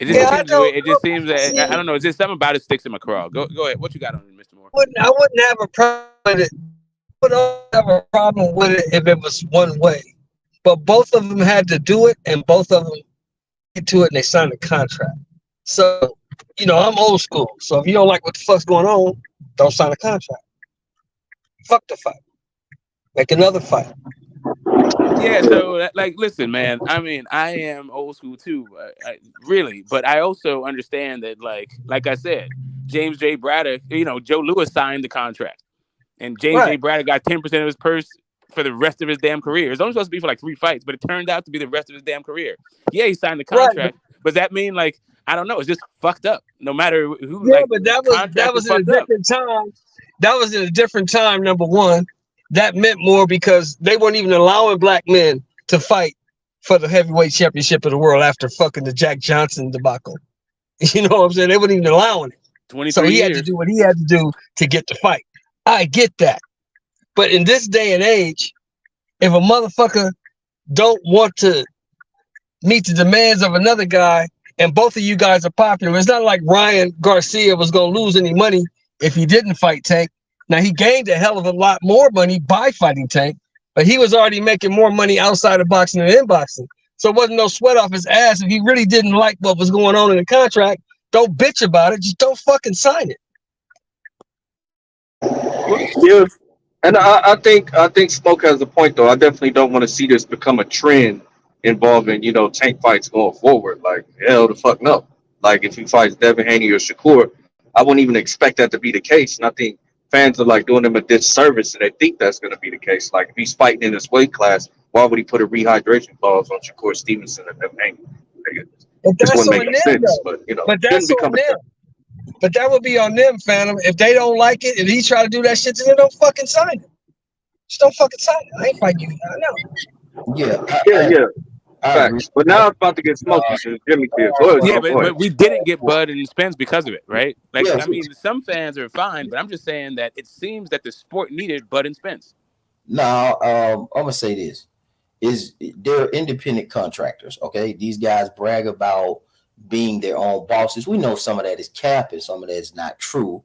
It just Yeah, I seems don't it just seems that see. I don't know. It's just something about it sticks in my craw. Go ahead. What you got on it, Mr. Moore? I wouldn't have a problem with it. I would have a problem with it if it was one way. But both of them had to do it, and both of them get to it, and they signed a contract. So, I'm old school. So if you don't like what the fuck's going on, don't sign a contract. Fuck the fight. Make another fight. Yeah, so like, listen, man. I mean, I am old school too, really. But I also understand that, like I said, James J. Braddock, Joe Louis signed the contract, and James J. Right. Braddock got 10% of his purse for the rest of his damn career. It's only supposed to be for like 3 fights, but it turned out to be the rest of his damn career. Yeah, he signed the Right. contract, but does that mean like I don't know? It's just fucked up. No matter who, Yeah, like but the that contract is was in a fucked up. different time. That was in a different time, number one. That meant more because they weren't even allowing black men to fight for the heavyweight championship of the world after fucking the Jack Johnson debacle. You know what I'm saying? They weren't even allowing it. So 23 he had to years. do what he had to do to get the fight. I get that. But in this day and age, if a motherfucker don't want to meet the demands of another guy, and both of you guys are popular, it's not like Ryan Garcia was going to lose any money if he didn't fight Tank. Now, he gained a hell of a lot more money by fighting Tank, but he was already making more money outside of boxing than in boxing. So it wasn't no sweat off his ass. If he really didn't like what was going on in the contract, don't bitch about it. Just don't fucking sign it. Well, Yeah. And I think Smoke has a point though. I definitely don't want to see this become a trend involving tank fights going forward. Like hell the fuck no. Like if he fights Devin Haney or Shakur, I wouldn't even expect that to be the case. And I think fans are like doing him a disservice, and they think that's going to be the case. Like if he's fighting in his weight class, why would he put a rehydration clause on Shakur Stevenson and Devin Haney? Like, But this that's wouldn't on make them, sense. though. But But it shouldn't that's on become a them. trend. But that would be on them, Phantom. If they don't like it, and he try to do that shit, then they don't fucking sign it. Just don't fucking sign it. I ain't fighting you. I know. Yeah, Yeah, yeah, I agree. facts. But now it's about to get smoky since Jimmy here. Go ahead, yeah, Smoke. Go but ahead. we didn't get Bud and Spence because of it, right? Like, Yeah, I mean, some fans are fine, but I'm just saying that it seems that the sport needed Bud and Spence. now I'm gonna say this: is they're independent contractors. Okay, these guys brag about being their own bosses. We know some of that is cap and some of that is not true,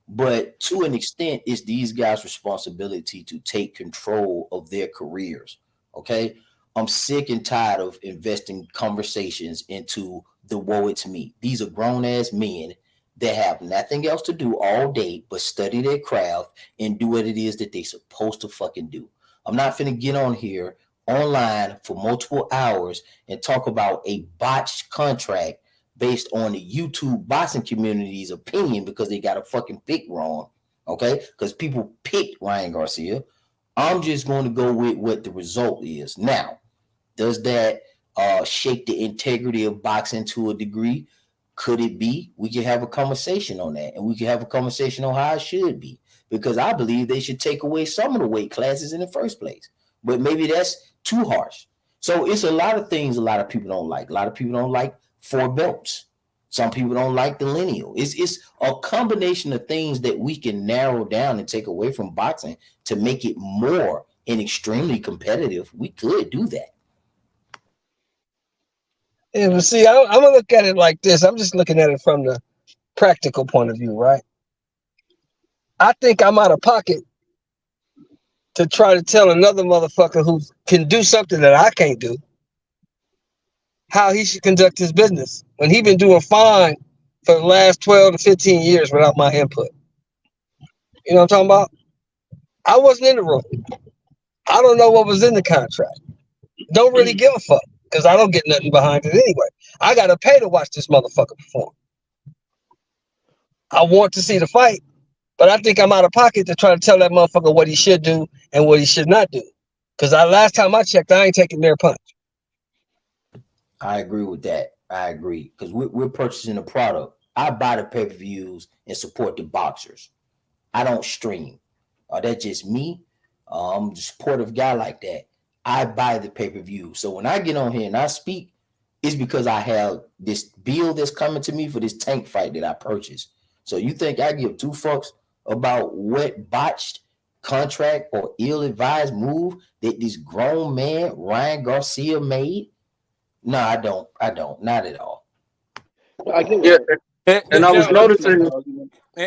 but to an extent, it's these guys' responsibility to take control of their careers. Okay, I'm sick and tired of investing conversations into the woe it's me. These are grown ass men that have nothing else to do all day but study their craft and do what it is that they supposed to fucking do. I'm not finna get on here online for multiple hours and talk about a botched contract based on the YouTube boxing community's opinion because they got a fucking pick wrong. Okay, because people picked Ryan Garcia. I'm just going to go with what the result is. Now, does that shake the integrity of boxing to a degree? Could it be? We can have a conversation on that, and we can have a conversation on how it should be. Because I believe they should take away some of the weight classes in the first place. But maybe that's too harsh. So it's a lot of things a lot of people don't like. A lot of people don't like 4 belts. Some people don't like the lineal. It's a combination of things that we can narrow down and take away from boxing to make it more and extremely competitive. We could do that. Yeah, but see, I'm gonna look at it like this. I'm just looking at it from the practical point of view, right? I think I'm out of pocket to try to tell another motherfucker who can do something that I can't do how he should conduct his business when he been doing fine for the last 12 to 15 years without my input. You know what I'm talking about? I wasn't in the room. I don't know what was in the contract. Don't really give a fuck because I don't get nothing behind it anyway. I got to pay to watch this motherfucker perform. I want to see the fight, but I think I'm out of pocket to try to tell that motherfucker what he should do and what he should not do. Because last time I checked, I ain't taking their punch. I agree with that. I agree because we're purchasing a product. I buy the pay-per-views and support the boxers. I don't stream. That's just me. I'm a supportive guy like that. I buy the pay-per-view. So when I get on here and I speak, it's because I have this bill that's coming to me for this tank fight that I purchased. So you think I give two fucks about what botched contract or ill-advised move that this grown man, Ryan Garcia, made? No, I don't. I don't. Not at all. I get yeah, and I was noticing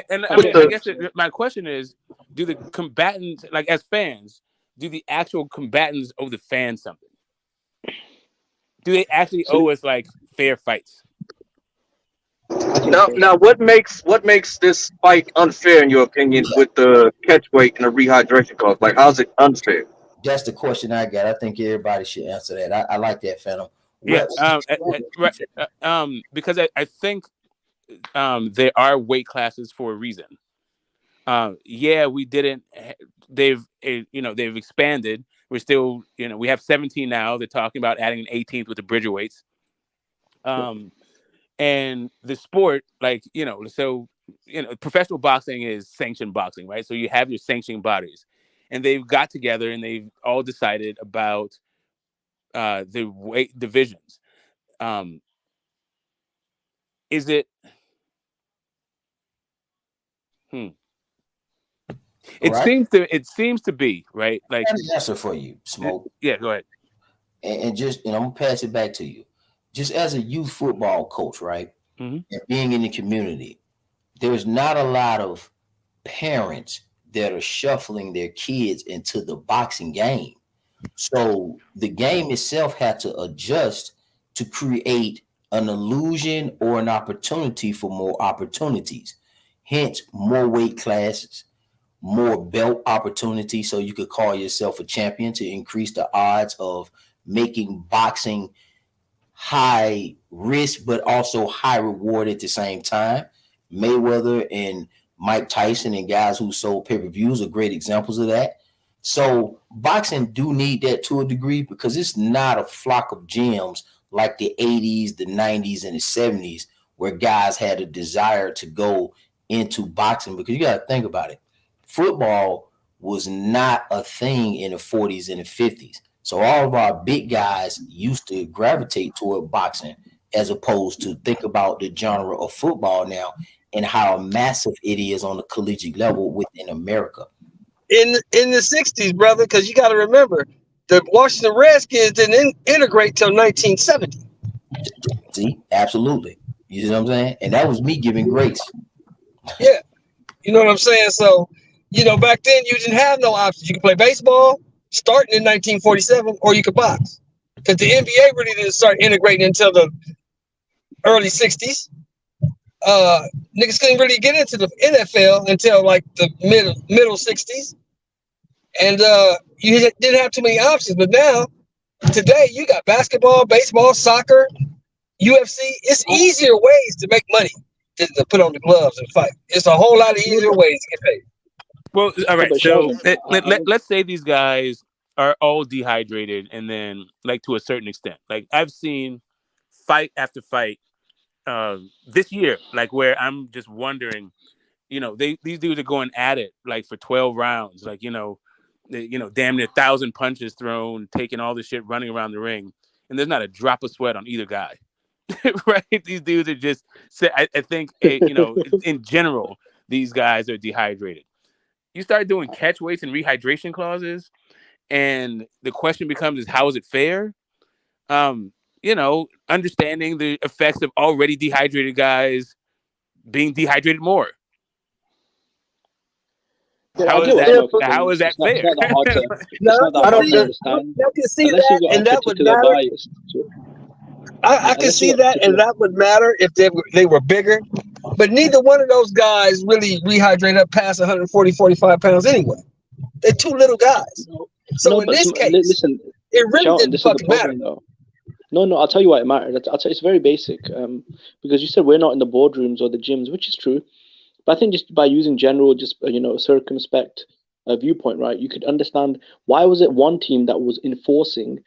and I with mean, I guess my question is, do the combatants, like as fans, do the actual combatants owe the fans something? Do they actually owe us like fair fights? now what makes this fight unfair in your opinion with the catch weight and the rehydration cost? Like, how's it unfair? That's the question I got. I think everybody should answer that. I like that, Phantom. Yeah, because I think there are weight classes for a reason. Yeah, we didn't. They've expanded. We're still, we have 17 now. They're talking about adding an 18th with the Bridgerweights. And the sport, so professional boxing is sanctioned boxing, right? So you have your sanctioning bodies, and they've got together and they've all decided about the weight divisions. Is it? It seems to be right. Like, I have an answer for you, Smoke. Yeah, go ahead. And just, I'm gonna pass it back to you. Just as a youth football coach, right? Mm-hmm. And being in the community, there's not a lot of parents that are shuffling their kids into the boxing game. So the game itself had to adjust to create an illusion or an opportunity for more opportunities. Hence, more weight classes, more belt opportunities, so you could call yourself a champion to increase the odds of making boxing high risk but also high reward at the same time. Mayweather and Mike Tyson and guys who sold pay-per-views are great examples of that. So boxing do need that to a degree because it's not a flock of gems like the 80s, the 90s, and the 70s where guys had a desire to go into boxing, because you got to think about it. Football was not a thing in the 40s and the 50s. So all of our big guys used to gravitate toward boxing as opposed to think about the genre of football now and how massive it is on the collegiate level within America. In the 60s, brother, because you got to remember, the Washington Redskins didn't integrate till 1970. See, absolutely. You see what I'm saying? And that was me giving grace. Yeah. You know what I'm saying? So, back then you didn't have no options. You could play baseball starting in 1947, or you could box. Because the NBA really didn't start integrating until the early 60s. Niggas couldn't really get into the NFL until like the middle 60s. And you didn't have too many options. But now, today, you got basketball, baseball, soccer, UFC. It's easier ways to make money than to put on the gloves and fight. It's a whole lot of easier ways to get paid. Well, all right. So let's say these guys are all dehydrated, and then, like, to a certain extent, like I've seen fight after fight this year, like, where I'm just wondering, these dudes are going at it like for 12 rounds, like, damn near 1,000 punches thrown, taking all this shit, running around the ring, and there's not a drop of sweat on either guy. Right? These dudes are just. I think in general, these guys are dehydrated. You start doing catch weights and rehydration clauses, and the question becomes: is how is it fair? Understanding the effects of already dehydrated guys being dehydrated more. I How is get what that? Smoke's How saying. is that It's fair? not that hard to. Now It's I not that can I don't. hard see, to I understand can see unless that, you've got a and that would particular matter. bias. I can Unless see you've got a that, and particular. that would matter if they were bigger. But neither one of those guys really rehydrate up past 140, 45 pounds anyway. They're two little guys. No, So in but this case, listen, it really Charlton, didn't this is the fucking matter. problem though. No, I'll tell you why it mattered. I'll tell you, it's very basic. Because you said we're not in the boardrooms or the gyms, which is true. But I think just by using general, just circumspect viewpoint, right? You could understand why was it one team that was enforcing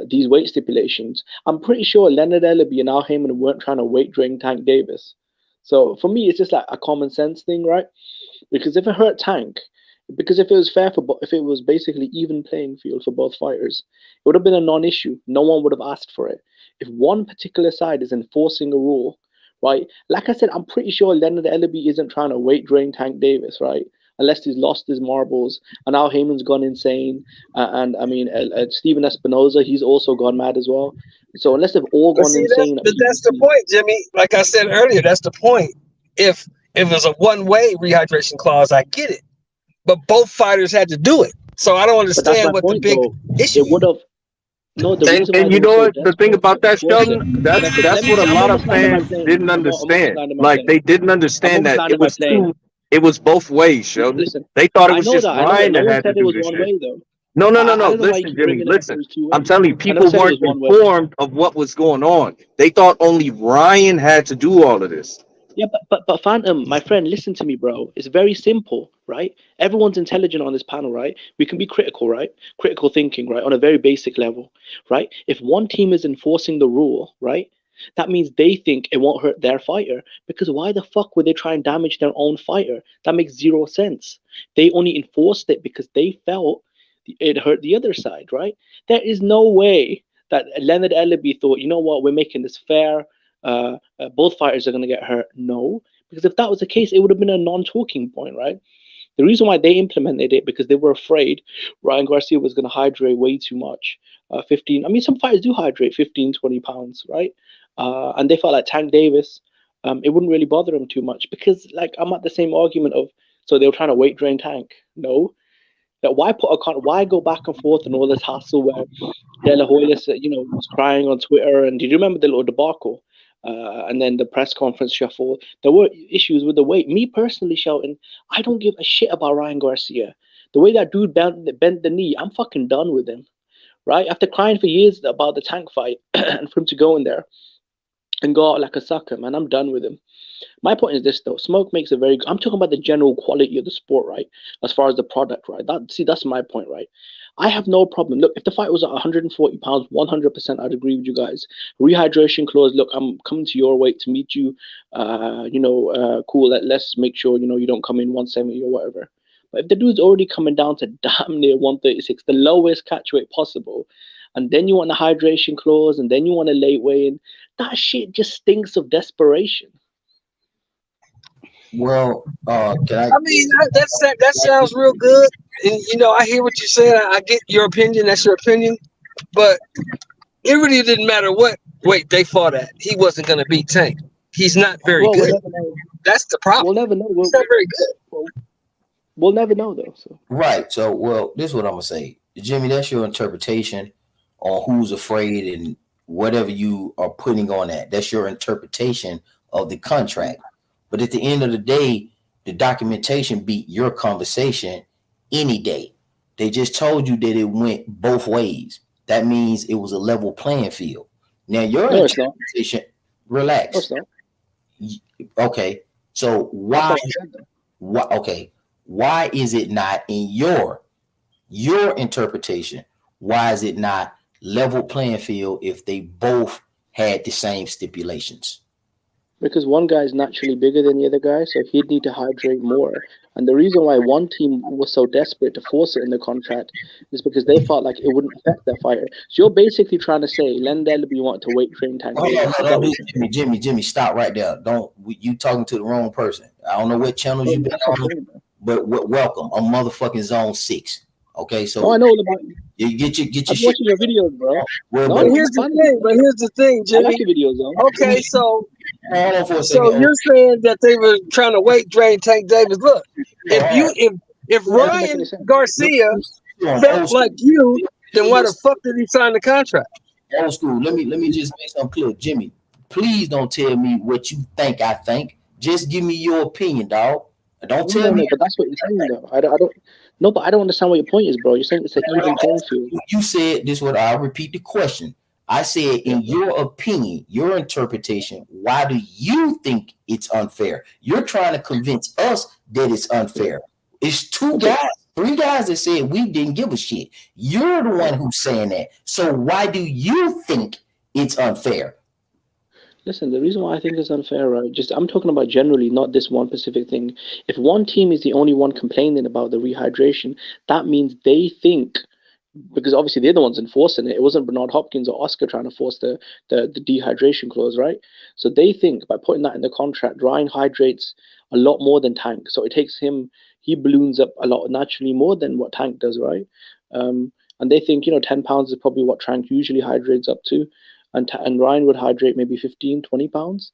these weight stipulations. I'm pretty sure Leonard Ellaby and Al Heyman weren't trying to weight drain Tank Davis. So for me, it's just like a common sense thing, right? Because if it hurt Tank, because if it was fair if it was basically even playing field for both fighters, it would have been a non-issue. No one would have asked for it. If one particular side is enforcing a rule, right? Like I said, I'm pretty sure Leonard Ellaby isn't trying to weight drain Tank Davis, right? Unless he's lost his marbles, and Al Heyman's gone insane, and I mean, Steven Espinoza, he's also gone mad as well. So unless they've all But gone see, insane, that's the point, Jimmy. Like I said earlier, that's the point. If it was a one-way rehydration clause, I get it. But both fighters had to do it. So I don't but that's understand my what the point, big though. issue It would is. have no. The reason why And they you were know so what? The thing desperate to about that, enforce it. Sheldon, that's Second, let that's me what see. a I'm lot almost of landing my fans plane. didn't I'm almost understand. landing my Like plane. they didn't I'm understand almost that landing it my was plane. two. It was both ways, Sheldon. Listen, They thought it I was know just that. I know that. Ryan No that one had to said it do was this one shit. way though. No, no, no, I no. don't know why you Listen, keep Jimmy, bringing it up. It listen. was two I'm way. telling you, I never people said it was weren't one way. informed of what was going on. They thought only Ryan had to do all of this. Yeah, but Phantom, my friend, listen to me, bro. It's very simple, right? Everyone's intelligent on this panel, right? We can be critical, right? Critical thinking, right? On a very basic level, right? If one team is enforcing the rule, right? That means they think it won't hurt their fighter. Because why the fuck would they try and damage their own fighter? That makes zero sense. They only enforced it because they felt it hurt the other side, right? There is no way that Leonard Ellaby thought, you know what, we're making this fair. Both fighters are going to get hurt. No, because if that was the case, it would have been a non-talking point, right? The reason why they implemented it because they were afraid Ryan Garcia was going to hydrate way too much. 15, I mean, some fighters do hydrate 15, 20 pounds, right? And they felt like Tank Davis, it wouldn't really bother him too much because, like, I'm at the same argument of, so they were trying to weight drain Tank. No, that why put a why go back and forth and all this hassle where De La Hoya said, was crying on Twitter, and did you remember the little debacle? And then the press conference shuffle. There were issues with the weight. Me personally, shouting, I don't give a shit about Ryan Garcia. The way that dude bent the knee, I'm fucking done with him. Right? After crying for years about the Tank fight, and for him to go in there and go out like a sucker, man, I'm done with him. My point is this though: Smoke makes a very. I'm talking about the general quality of the sport, right? As far as the product, right? That's my point, right? I have no problem. Look, if the fight was at 140 pounds, 100%, I'd agree with you guys. Rehydration clause. Look, I'm coming to your weight to meet you. Cool. Let's make sure you don't come in 170 or whatever. But if the dude's already coming down to damn near 136, the lowest catch weight possible, and then you want a hydration clause, and then you want a late weigh-in, that shit just stinks of desperation. Well, can I? I mean, that sounds real good. And I hear what you're saying. I get your opinion. That's your opinion. But it really didn't matter what weight they fought at. He wasn't going to beat Tank. He's not very Well, good. That's the problem. we'll never know. He's not very good. We'll never know though. So Right. So, well, this is what I'm gonna say, Jimmy. That's your interpretation on who's afraid and whatever you are putting on that. That's your interpretation of the contract. But at the end of the day, the documentation beat your conversation any day. They just told you that it went both ways. That means it was a level playing field. Now your no, it's not. interpretation, No, relax. it's not. Okay. So That's why? what I said, though. Okay. Why is it not in your interpretation? Why is it not level playing field if they both had the same stipulations? Because one guy is naturally bigger than the other guy, so he'd need to hydrate more. And the reason why one team was so desperate to force it in the contract is because they felt like it wouldn't affect their fighter. So you're basically trying to say Len Ellaby wanted to weight train Tank Hold Davis. on, hold on, Jimmy, stop right there. Don't you talking to the wrong person? I don't know what channels you've been on, but welcome. I'm motherfucking Zone 6. Okay, so no, I know all about you. You get your I'm shit. watching your videos, bro. Well, No, But here's the thing, I Jimmy. like your videos, though. Okay, so hold on for a so second. you're saying that they were trying to weight drain Tank Davis. Look, if If That doesn't make any Ryan sense. Garcia On felt old like school. you, then why the Listen, fuck did he sign the contract? old school. Let me just make something clear, Jimmy. Please don't tell me what you think I think. Just give me your opinion, dog. Don't tell me. No, but that's what you're saying though. I don't. No, but I don't understand what your point is, bro. You're saying it's an even playing field. You said this. What I'll repeat the question. I said, Yeah. in your opinion, your interpretation, why do you think it's unfair? You're trying to convince us that it's unfair. It's two Okay. guys, three guys that said we didn't give a shit. You're the one who's saying that. So why do you think it's unfair? Listen, the reason why I think it's unfair, right? Just I'm talking about generally, not this one specific thing. If one team is the only one complaining about the rehydration, that means they think, because obviously they're the ones enforcing it. It wasn't Bernard Hopkins or Oscar trying to force the dehydration clause, right? So they think by putting that in the contract, Ryan hydrates a lot more than Tank. So it takes him, he balloons up a lot naturally more than what Tank does, right? And they think, 10 pounds is probably what Tank usually hydrates up to. And Ryan would hydrate maybe 15, 20 pounds.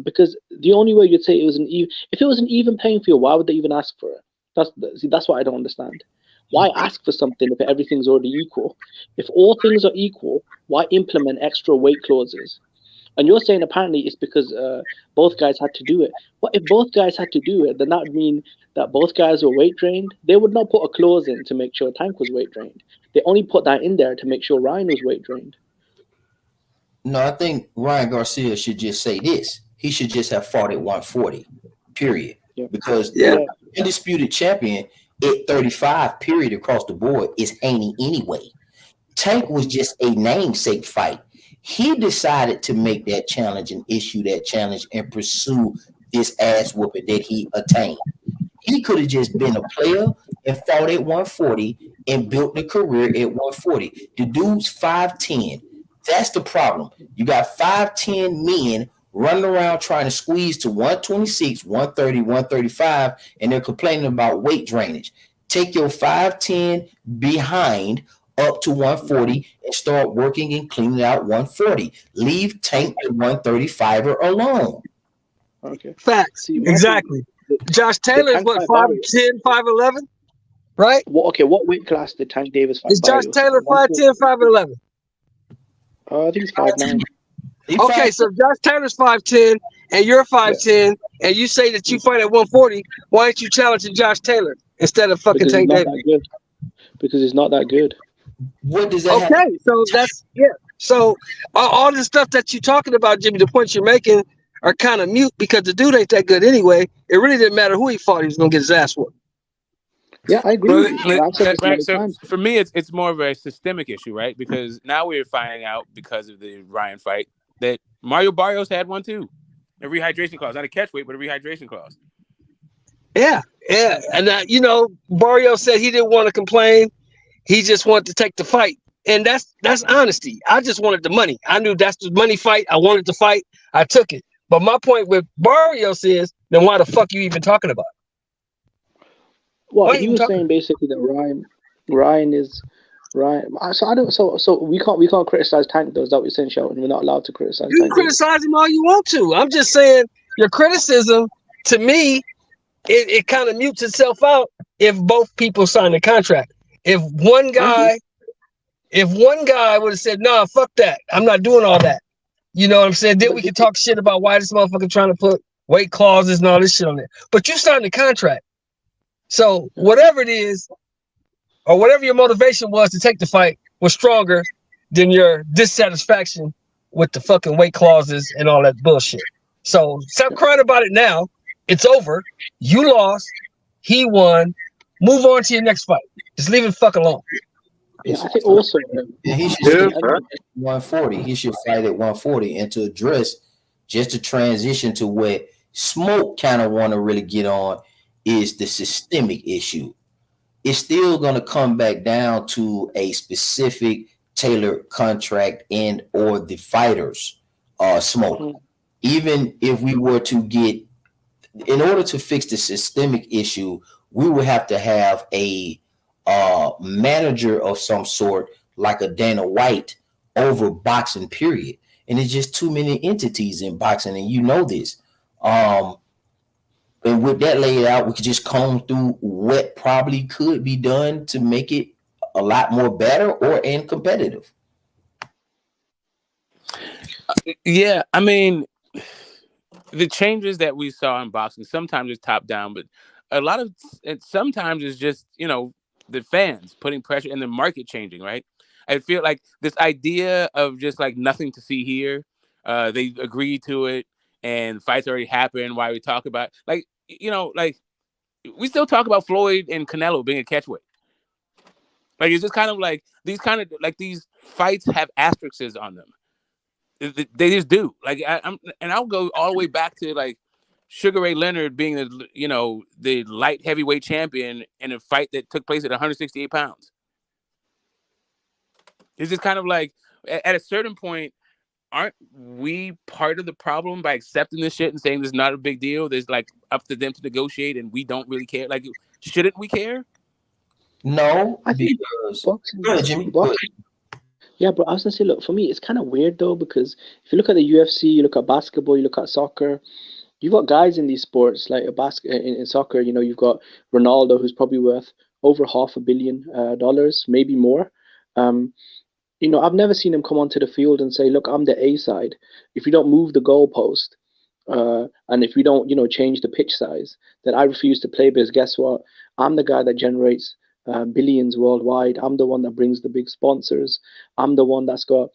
Because the only way you'd say it was if it was an even playing field, why would they even ask for it? That's what I don't understand. Why ask for something if everything's already equal? If all things are equal, why implement extra weight clauses? And you're saying apparently it's because both guys had to do it. What if both guys had to do it? Then that would mean that both guys were weight drained. They would not put a clause in to make sure Tank was weight drained. They only put that in there to make sure Ryan was weight drained. No, I think Ryan Garcia should just say this. He should just have fought at 140, period. Yeah. Because Yeah. the undisputed champion at 35, period, across the board is Haney anyway. Tank was just a namesake fight. He decided to make that challenge and issue that challenge and pursue this ass whooping that he attained. He could have just been a player and fought at 140 and built a career at 140. The dude's 5'10. That's the problem. You got 5'10 men running around trying to squeeze to 126, 130, 135, and they're complaining about weight drainage. Take your 5'10 behind up to 140 and start working and cleaning out 140. Leave Tank the 135er alone. Okay. Facts. See, Exactly. Josh Taylor is Tank what, fight Barry. 5'10", 5'11", right? What weight class did Tank Davis fight? Is Josh Barry? Taylor 5'10", 5'11"? I think he's 5'9". Okay, so if Josh Taylor's 5'10", and you're 5'10", and you say that you fight at 140, why aren't you challenging Josh Taylor instead of fucking Because he's Tank not Davis? that good. Because he's not that good. What does that have? Okay, so that's So all the stuff that you're talking about, Jimmy, the points you're making are kind of mute because the dude ain't that good anyway. It really didn't matter who he fought; he was gonna get his ass whooped. Yeah, I agree with you. I've said this many Right. So times. for me, it's more of a systemic issue, right? Because now we're finding out because of the Ryan fight that Mario Barrios had one too, a rehydration clause, not a catch weight, but a rehydration clause. Yeah, and Barrio said he didn't want to complain; he just wanted to take the fight, and that's honesty. I just wanted the money. I knew that's the money fight. I wanted to fight. I took it. But my point with Barrios is, then why the fuck you even talking about it? Well, Why he you was talking? saying basically that Ryan is Ryan. So I don't. So we can't criticize Tank though. Is that what you're saying, Shelton? We're not allowed to criticize You can Tank Davis. criticize him all you want to. I'm just saying your criticism, to me, it kind of mutes itself out if both people sign the contract. If one guy would have said, "Nah, fuck that. I'm not doing all that." You know what I'm saying? Then we can talk shit about why this motherfucker trying to put weight clauses and all this shit on there. But you signed the contract. So whatever it is, or whatever your motivation was to take the fight, was stronger than your dissatisfaction with the fucking weight clauses and all that bullshit. So stop crying about it now. It's over. You lost. He won. Move on to your next fight. Just leave it fuck alone. Yeah, I think also. He should Yeah, stick at 140. He should fight at 140 and to address just to transition to what Smoke kind of want to really get on is the systemic issue. It's still going to come back down to a specific tailored contract and or the fighters Smoke. Mhm. Even if we were to get, in order to fix the systemic issue, we would have to have a manager of some sort like a Dana White over boxing, period. And it's just too many entities in boxing, and you know this. And with that laid out, we could just comb through what probably could be done to make it a lot more better and competitive. Yeah, I mean, the changes that we saw in boxing sometimes it's top down, but a lot of it sometimes it's just the fans putting pressure and the market changing. Right? I feel like this idea of just like nothing to see here. They agreed to it, and fights already happened. Why we talk about like we still talk about Floyd and Canelo being a catchweight. Like it's just kind of like these fights have asterisks on them. They just do. Like I'll go all the way back to like Sugar Ray Leonard being the light heavyweight champion in a fight that took place at 168 pounds. It's just kind of like at a certain point, aren't we part of the problem by accepting this shit and saying there's not a big deal? There's like up to them to negotiate, and we don't really care. Like, shouldn't we care? No, I think because boxing, go ahead, Jimmy. Go ahead. yeah, bro. I was gonna say, look, for me, it's kind of weird though, because if you look at the UFC, you look at basketball, you look at soccer, you've got guys in these sports like in soccer. You've got Ronaldo, who's probably worth over $500 million, maybe more. Um, I've never seen him come onto the field and say, "Look, I'm the A side. If you don't move the goalpost, and if we don't, change the pitch size, then I refuse to play because guess what? I'm the guy that generates billions worldwide. I'm the one that brings the big sponsors. I'm the one that's got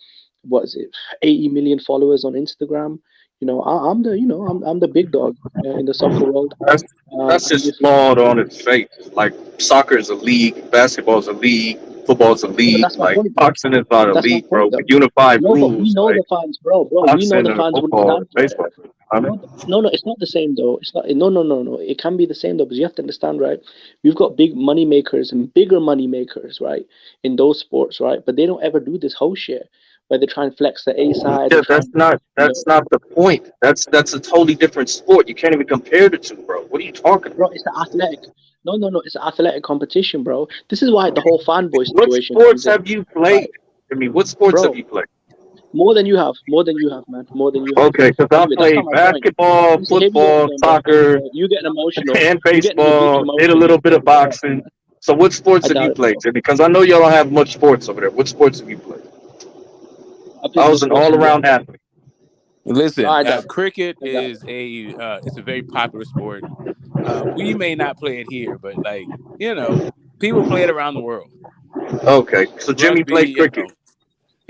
80 million followers on Instagram. I'm the big dog in the soccer world. That's just flawed on its face. Like soccer is a league, basketball is a league, football is a But league. that's my Like point, though. boxing is not a That's my league, bro. point, With though. unified No, but we rules, know like the fans, bro. We know boxing the and fans wouldn't football and stand for baseball. it. I mean, No, it's not the same though. It's not. No. It can be the same though, because you have to understand, right? We've got big money makers and bigger money makers, right, in those sports, right? But they don't ever do this whole shit where they try and flex the A side. They yeah, try and, that's not the point. That's a totally different sport. You can't even compare the two, bro. What are you talking bro, about? it's the athletic. No, it's an athletic competition, bro. This is why the whole fanboy What situation sports comes in, have you played? right, I mean, what sports have bro? you played? More than you have, man, more than you have. Okay, because I Anyway, that's not played my point. basketball, Listen, hear me out, football, then, bro. soccer, You getting emotional. and You getting your bitch baseball. Did a emotions. little bit of boxing. So, what sports I have you doubt it, played, bro. Jimmy? Because I know y'all don't have much sports over there. What sports have you played? I I played more was an sports than you. all-around athlete. No, Listen, I doubt it. cricket I doubt it. is it's a very popular sport. We may not play it here, but people play it around the world. Okay, so Jimmy Rugby, played cricket.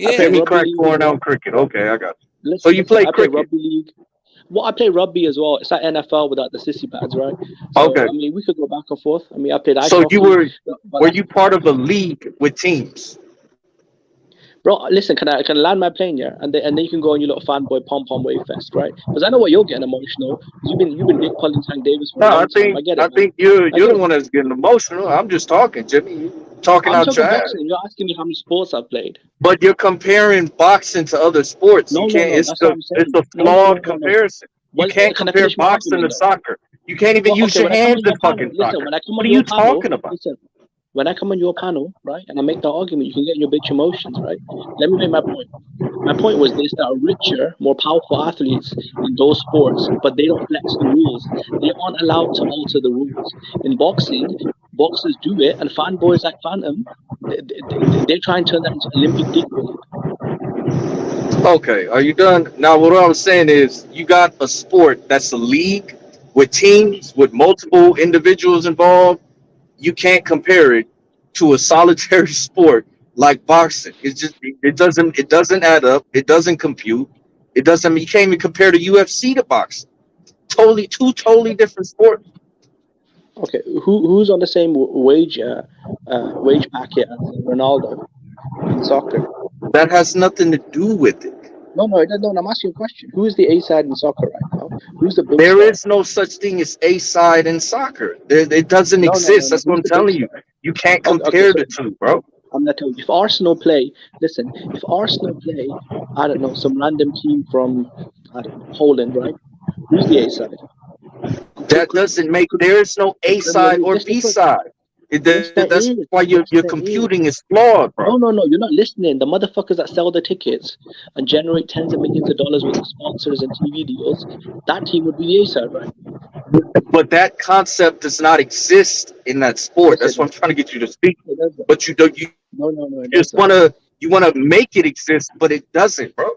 I play yeah. Jimmy rugby cracked league as corn well. out cricket. Okay, I got you. So Listen, you played I play cricket. rugby league. Well, I play rugby as well. It's like NFL without the sissy pads, right? So, Okay, I mean, we could go back and forth. I mean, I played ice so you hockey, but were that's, you part of a league with teams? bro, listen, can I land my plane, yeah? And then you can go on your little fanboy pom wave fest, right? Because I know what you're getting emotional. Because you've been dick pulling Tank Davis for a No, long time. I get I it, man. think you're I you're get the it. one that's getting emotional. I'm just talking, Jimmy. You talking I'm out talking your ass. boxing. You're asking me how many sports I've played. But you're comparing boxing to other sports. You can't. No. That's what I'm It's saying. a flawed No. comparison. You Well, can't can I compare finish my boxing argument to though? soccer. You can't even Well, use okay. your When I come hands on in your panel, fucking listen. soccer. When I come What on are your you panel, talking about? listen. When I come on your panel, right, and I make the argument, you can get your bitch emotions, right? Let me make my point. My point was this: there are richer, more powerful athletes in those sports, but they don't flex the rules. They aren't allowed to alter the rules. In boxing, boxers do it, and fanboys like Phantom, they try and turn that into Olympic dick bullet. Okay, are you done? Now, what I'm saying is, you got a sport that's a league with teams with multiple individuals involved. You can't compare it to a solitary sport like boxing. It doesn't add up. It doesn't compute. It doesn't. You can't even compare the UFC to boxing. Two totally different sports. Okay, who's on the same wage packet as Ronaldo in soccer? That has nothing to do with it. No, it doesn't. No, I'm asking you a question. Who is the A side in soccer right now? Who's the big There star? is no such thing as a side in soccer. It doesn't exist. No. That's what Who's I'm the big telling you. star? You can't Okay, compare so the two, bro. I'm gonna tell you. If Arsenal play, listen. If Arsenal play, I don't know, some random team from I don't know Poland, right? Who's the A side? That doesn't make. There is no A side or Yes, B side. yes, there That's is. why your Yes, there is. computing is flawed, bro. No. You're not listening. The motherfuckers that sell the tickets and generate tens of millions of dollars worth of sponsors and TV deals, that team would be the A side, right? But that concept does not exist in that sport. Yes, it That's what I'm does. trying to get you to speak. It does that. But you don't. You No, it does just that. wanna make it exist, but it doesn't, bro.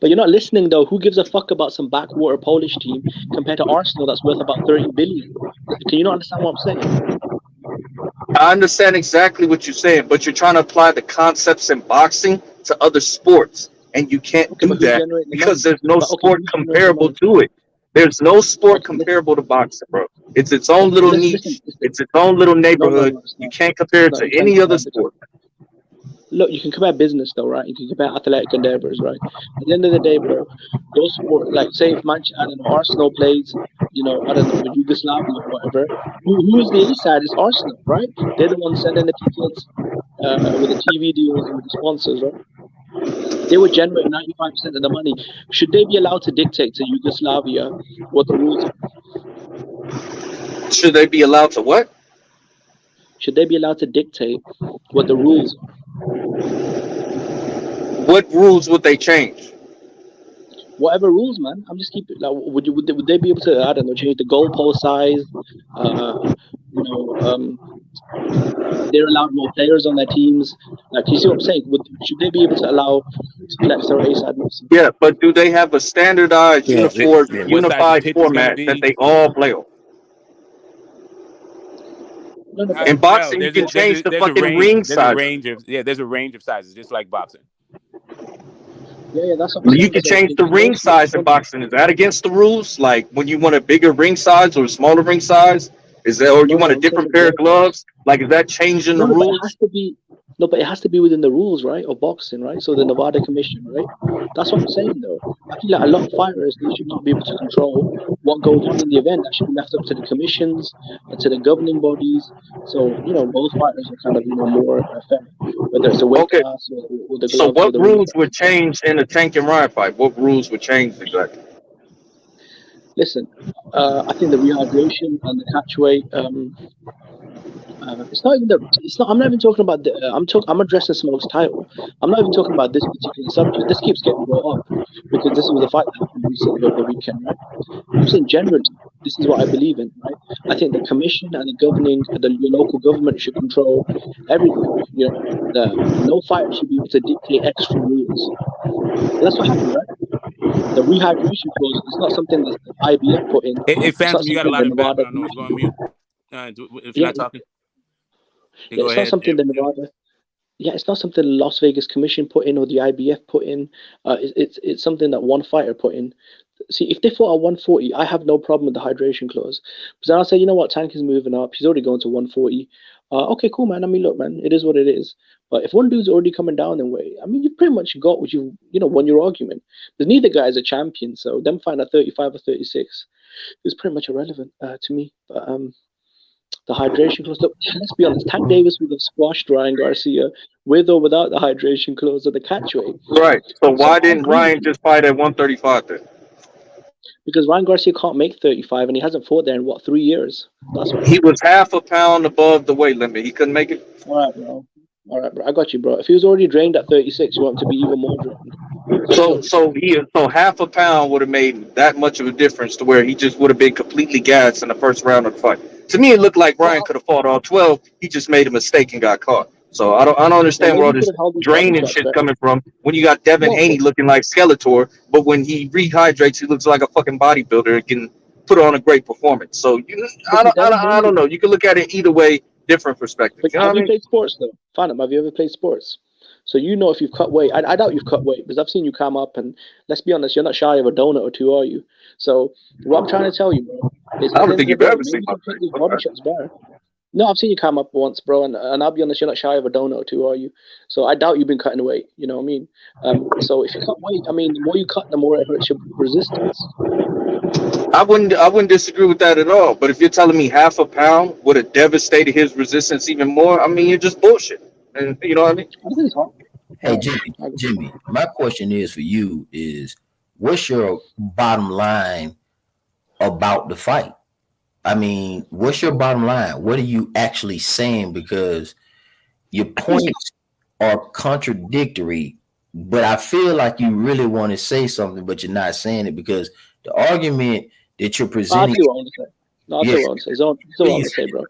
But you're not listening though. Who gives a fuck about some backwater Polish team compared to Arsenal that's worth about 30 billion? Can you not understand what I'm saying? I understand exactly what you're saying, but you're trying to apply the concepts in boxing to other sports, and you can't Okay, do but who's that generating the because money? there's no But okay, sport who's generating the comparable money? to it. There's no sport Okay, listen, comparable to boxing, bro. It's its own okay, little listen, niche. listen. It's its own little No, neighborhood. it's You not. can't compare It's it not. to You can't any other compare the sport. look, you can compare business though, right? You can compare athletic endeavors, right? At the end of the day, bro, those sport, like say if Manchester, I don't know, Arsenal plays, I don't know, Yugoslavia or whatever. Who's the A side? It's Arsenal, right? They're the ones sending the tickets, with the TV deals and with the sponsors, right? They would generate 95% of the money. Should they be allowed to dictate to Yugoslavia what the rules are? Should they be allowed to what? Should they be allowed to dictate what the rules are? What rules would they change? Whatever rules, man. I'm just keeping like, would they be able to, I don't know, change the goalpost size? Uh, you know, they're allowed more players on their teams. Like, you see what I'm saying? Should they be able to allow flex or A side mixing? Yeah, but do they have a standardized, Yeah, yeah. What size the unified pitch is gonna format that be? they all play on? No, but In No, boxing, you can change the there's a fucking range. ring sizes. There's a range of sizes, just like boxing. yeah, that's what I'm You saying. can So change the in ring those sports, you size in don't. boxing. Is that against the rules? Like when you want a bigger ring size or a smaller ring size? Is that, or you want No, a I'm saying different the pair of goalpost. gloves? Like is that changing the No, but it has rules? to be. No, but it has to be within the rules, right, of boxing, right? So the Nevada Commission, right? That's what I'm saying, though. I feel like a lot of fighters they should not be able to control what goes on in the event. That should be left up to the commissions, to the governing bodies. So both fighters are kind of more fair, whether it's the weight Okay, class or the so gloves or what the ring rules would size. change in a Tank and Ryan fight? What rules would change exactly? Listen, I think the rehydration and the catch weight. It's not even the. It's not. I'm not even talking about the. I'm addressing Smoke's title. I'm not even talking about this particular subject. This keeps getting brought up because this was a fight that happened recently over the weekend, right? I'm saying generally, this is what I believe in, right? I think the commission and the your local government should control everything. No fighter should be able to dictate extra rules. And that's what happened, right? The rehydration clause is not something that the IBF put in. Hey, It's not Phantom, you got a something lot the of Nevada background noise. Go on Commission. mute. If you're Yeah, not talking, okay, yeah. go It's not ahead. something the Nevada. Yeah, it's not something the Las Vegas Commission put in or the IBF put in. It's something that one fighter put in. See, if they fought at 140, I have no problem with the hydration clause. Because then I'll say, you know what, Tank is moving up. He's already going to 140. Okay, cool, man. I mean, look, man, it is what it is. But if one dude's already coming down in weight, I mean, you pretty much got what won your argument. Because neither guy is a champion, so them fighting at 35 or 36 is pretty much irrelevant to me. But the hydration clause. Look, let's be honest. Tank Davis would have squashed Ryan Garcia with or without the hydration clause or the catch weight. Right. So So why I didn't agree with Ryan you just fight at 135 then? because Ryan Garcia can't make 35 and he hasn't fought there in what 3 years. That's why. He was half a pound above the weight limit. He couldn't make it. All right, bro. All right, bro. I got you, bro. If he was already drained at 36, you want him to be even more drained. So So look, so he so half a pound would have made that much of a difference to where he just would have been completely gassed in the first round of the fight. To me, it looked like Ryan well, could have fought all 12. He just made a mistake and got caught. So I don't understand where maybe all he could this have held his body draining shots shit's better. coming from when you got Devin No, but Haney looking like Skeletor, but when he rehydrates, he looks like a fucking bodybuilder and can put on a great performance. So listen, Devin I don't Haney. know. You can look at it either way, different perspectives. But You know have what I you mean? played sports though? Phantom, have you ever played sports? So if you've cut weight. I doubt you've cut weight because I've seen you come up and let's be honest, you're not shy of a donut or two, are you? So what I'm trying to tell you, bro, is I at the don't end think of you've the day, ever maybe seen you my can take face. these body Okay. shots better. No, I've seen you come up once, bro, and I'll be honest, you're not shy of a donut or two, are you? So I doubt you've been cutting weight. You know what I mean? So if you cut weight, I mean, the more you cut, the more it hurts your resistance. I wouldn't disagree with that at all. But if you're telling me half a pound would have devastated his resistance even more, I mean you're just bullshit. And you know what I mean? I think it's hard. Hey All Jimmy, right, Jimmy, my question is for you is what's your bottom line about the fight? I mean, what's your bottom line? What are you actually saying? Because your points are contradictory, but I feel like you really want to say something, but you're not saying it because the argument that you're I'll presenting. tell you what I want to say. No, I'll tell you what I want to say. So what I want to say, bro.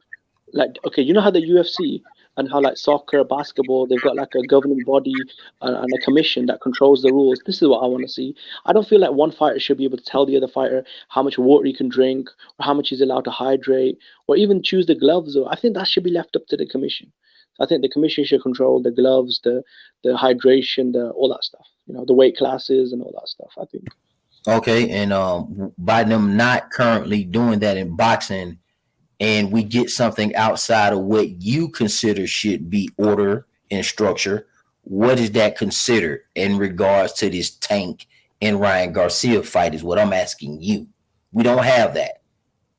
Like, okay, you know how the UFC and how like soccer, basketball, they've got like a governing body and a commission that controls the rules. This is what I want to see. I don't feel like one fighter should be able to tell the other fighter how much water he can drink or how much he's allowed to hydrate or even choose the gloves. Or I think that should be left up to the commission. I think the commission should control the gloves, the hydration, all that stuff. You know, the weight classes and all that stuff. I think. Okay, and by them not currently doing that in boxing, and we get something outside of what you consider should be order and structure, what is that considered in regards to this Tank and Ryan Garcia fight is what I'm asking you. We don't have that.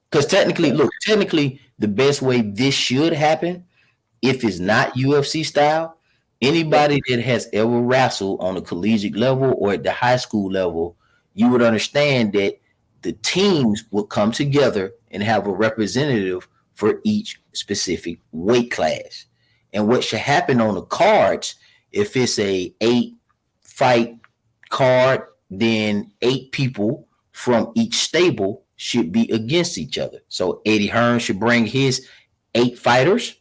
Because technically, the best way this should happen, if it's not UFC style, anybody that has ever wrestled on a collegiate level or at the high school level, you would understand that the teams will come together and have a representative for each specific weight class. And what should happen on the cards, if it's a 8-fight card, then 8 people from each stable should be against each other. So Eddie Hearn should bring his 8 fighters,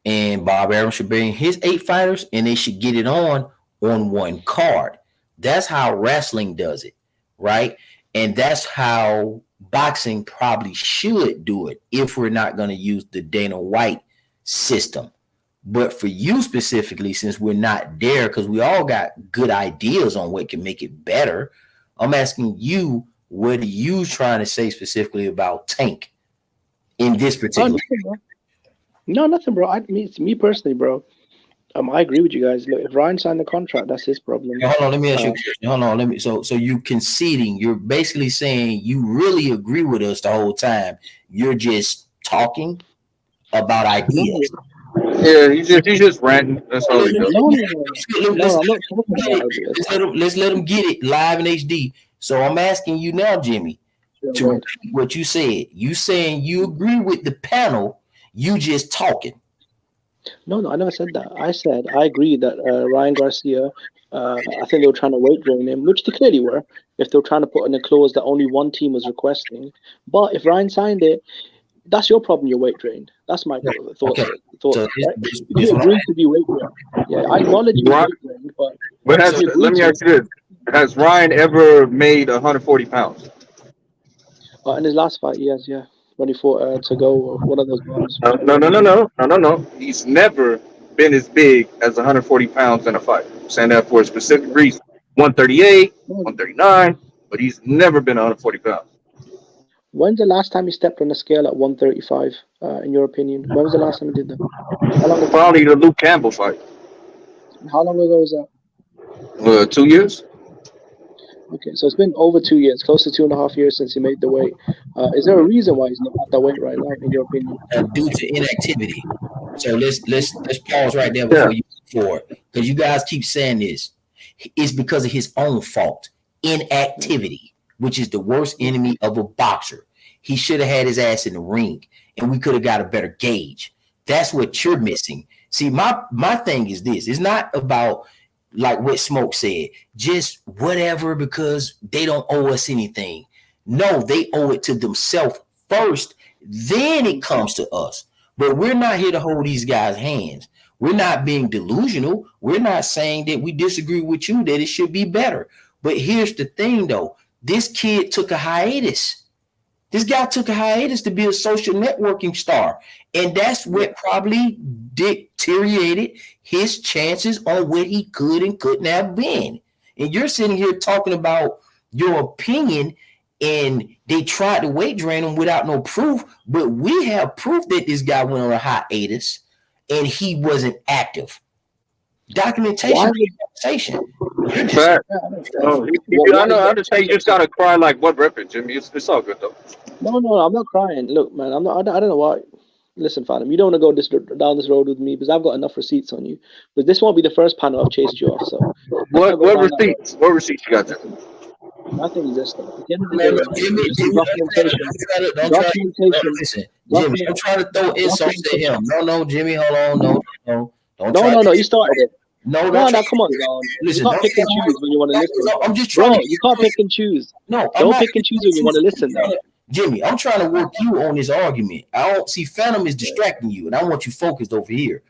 and Bob Arum should bring his 8 fighters, and they should get it on one card. That's how wrestling does it, right? And that's how boxing probably should do it if we're not going to use the Dana White system. But for you specifically, since we're not there, because we all got good ideas on what can make it better, I'm asking you, what are you trying to say specifically about Tank in this particular? No, nothing, bro. It's me personally, bro. I agree with you guys. Look, if Ryan signed the contract, that's his problem. Hold on, let me ask you a question. Hold on, so you conceding, you're basically saying you really agree with us the whole time. You're just talking about ideas. Yeah, he's just ranting. That's all he does. No, I'm not talking about ideas. Let's let him get it live in HD. So I'm asking you now, Jimmy, to repeat what you said. You saying you agree with the panel, you just talking. No, I never said that. I said I agree that Ryan Garcia, I think they were trying to weight drain him, which they clearly were, if they were trying to put in a clause that only one team was requesting. But if Ryan signed it, that's your problem, you're weight drained. That's my thought. Okay. So you agree to be weight drained. Yeah, I acknowledge you weight drained, but let me ask you this. Has Ryan ever made 140 pounds? In his last fight, yes, yeah. When he fought to go, or one of those ones. No. He's never been as big as 140 pounds in a fight. I'm saying that for a specific reason. 138, 139, but he's never been 140 pounds. When's the last time he stepped on a scale at 135, in your opinion? When was the last time he did that? How long ago? Probably the Luke Campbell fight. How long ago was that? 2 years. Okay, so it's been over 2 years, close to 2.5 years since he made the weight. Is there a reason why he's not at that weight right now, in your opinion? Due to inactivity. So let's pause right there before you move forward, because you guys keep saying this. It's because of his own fault. Inactivity, which is the worst enemy of a boxer. He should have had his ass in the ring, and we could have got a better gauge. That's what you're missing. See, my thing is this. It's not about, like what Smoke said, just whatever because they don't owe us anything. No, they owe it to themselves first, then it comes to us. But we're not here to hold these guys' hands. We're not being delusional. We're not saying that we disagree with you, that it should be better. But here's the thing, though. This kid took a hiatus. This guy took a hiatus to be a social networking star. And that's what probably deteriorated his chances on what he could and couldn't have been. And you're sitting here talking about your opinion, and they tried to weight drain him without no proof. But we have proof that this guy went on a hiatus and he wasn't active. Documentation. Conversation. I understand. You just gotta cry like what ripping, Jimmy. It's all good though. No, I'm not crying. Look, man, I'm not. I don't know why. Listen, Phantom, you don't want to go down this road with me because I've got enough receipts on you. But this won't be the first panel I've chased you off. So what receipts? What receipts you got there? Nothing. Just at the end of the day, documentation. Jimmy, I'm trying to throw insults to him. No, Jimmy, hold on. No. You started it. No, come on, Don. Listen, you can't pick and choose when you want to listen. I'm just trying. You can't pick and choose. No, don't pick and choose when you want to listen. Now. Jimmy, I'm trying to work you on this argument. I don't see Phantom is distracting you, and I want you focused over here.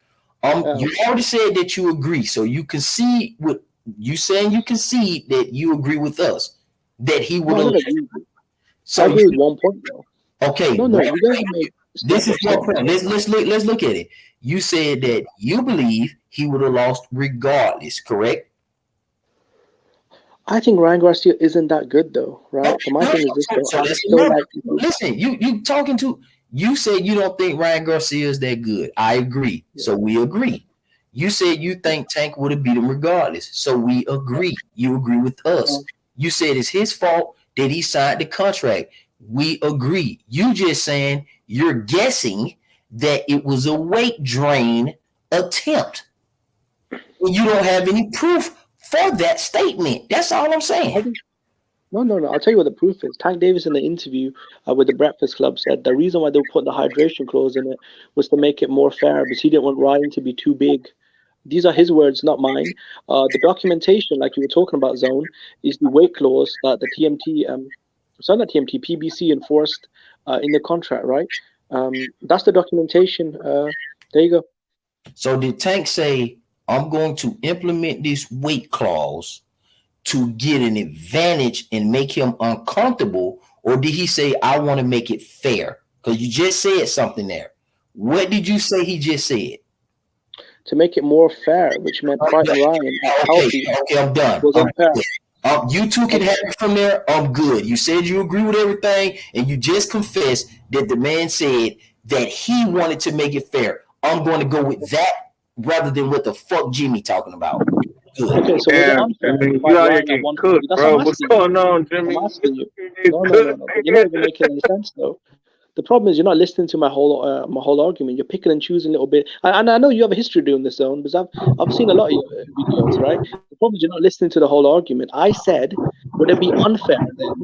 You already said that you agree, so you concede with you saying you concede that you agree with us that he would have. So I agree with one point though. Okay. No, you guys made. This is one point. Let's look at it. You said that you believe he would have lost regardless, correct? I think Ryan Garcia isn't that good though, right? So my thing is this though. Listen, you talking to you said you don't think Ryan Garcia is that good. I agree. Yeah. So we agree. You said you think Tank would have beat him regardless. So we agree. You agree with us. You said it's his fault that he signed the contract. We agree. You just saying you're guessing that it was a weight drain attempt. You don't have any proof for that statement. That's all I'm saying. No. I'll tell you what the proof is. Tank Davis in the interview with the Breakfast Club said the reason why they put the hydration clause in it was to make it more fair because he didn't want Ryan to be too big. These are his words, not mine. The documentation, like you were talking about, Zone, is the weight clause that the TMT, PBC enforced in the contract, right? That's the documentation. There you go. So did Tank say, I'm going to implement this weight clause to get an advantage and make him uncomfortable? Or did he say, I want to make it fair? Because you just said something there. What did you say he just said? To make it more fair, which meant fighting Ryan healthy. Okay, I'm done. You two can have it from there. I'm good. You said you agree with everything, and you just confessed that the man said that he wanted to make it fair. I'm going to go with that rather than what the fuck Jimmy talking about. Good. Okay, so you out here getting cooked, bro. What's going on, Jimmy? I'm asking you. No. You're not even making any sense, though. The problem is you're not listening to my whole argument. You're picking and choosing a little bit. And I know you have a history doing this, Zone, because I've seen a lot of your videos, right? The problem is you're not listening to the whole argument. I said, would it be unfair then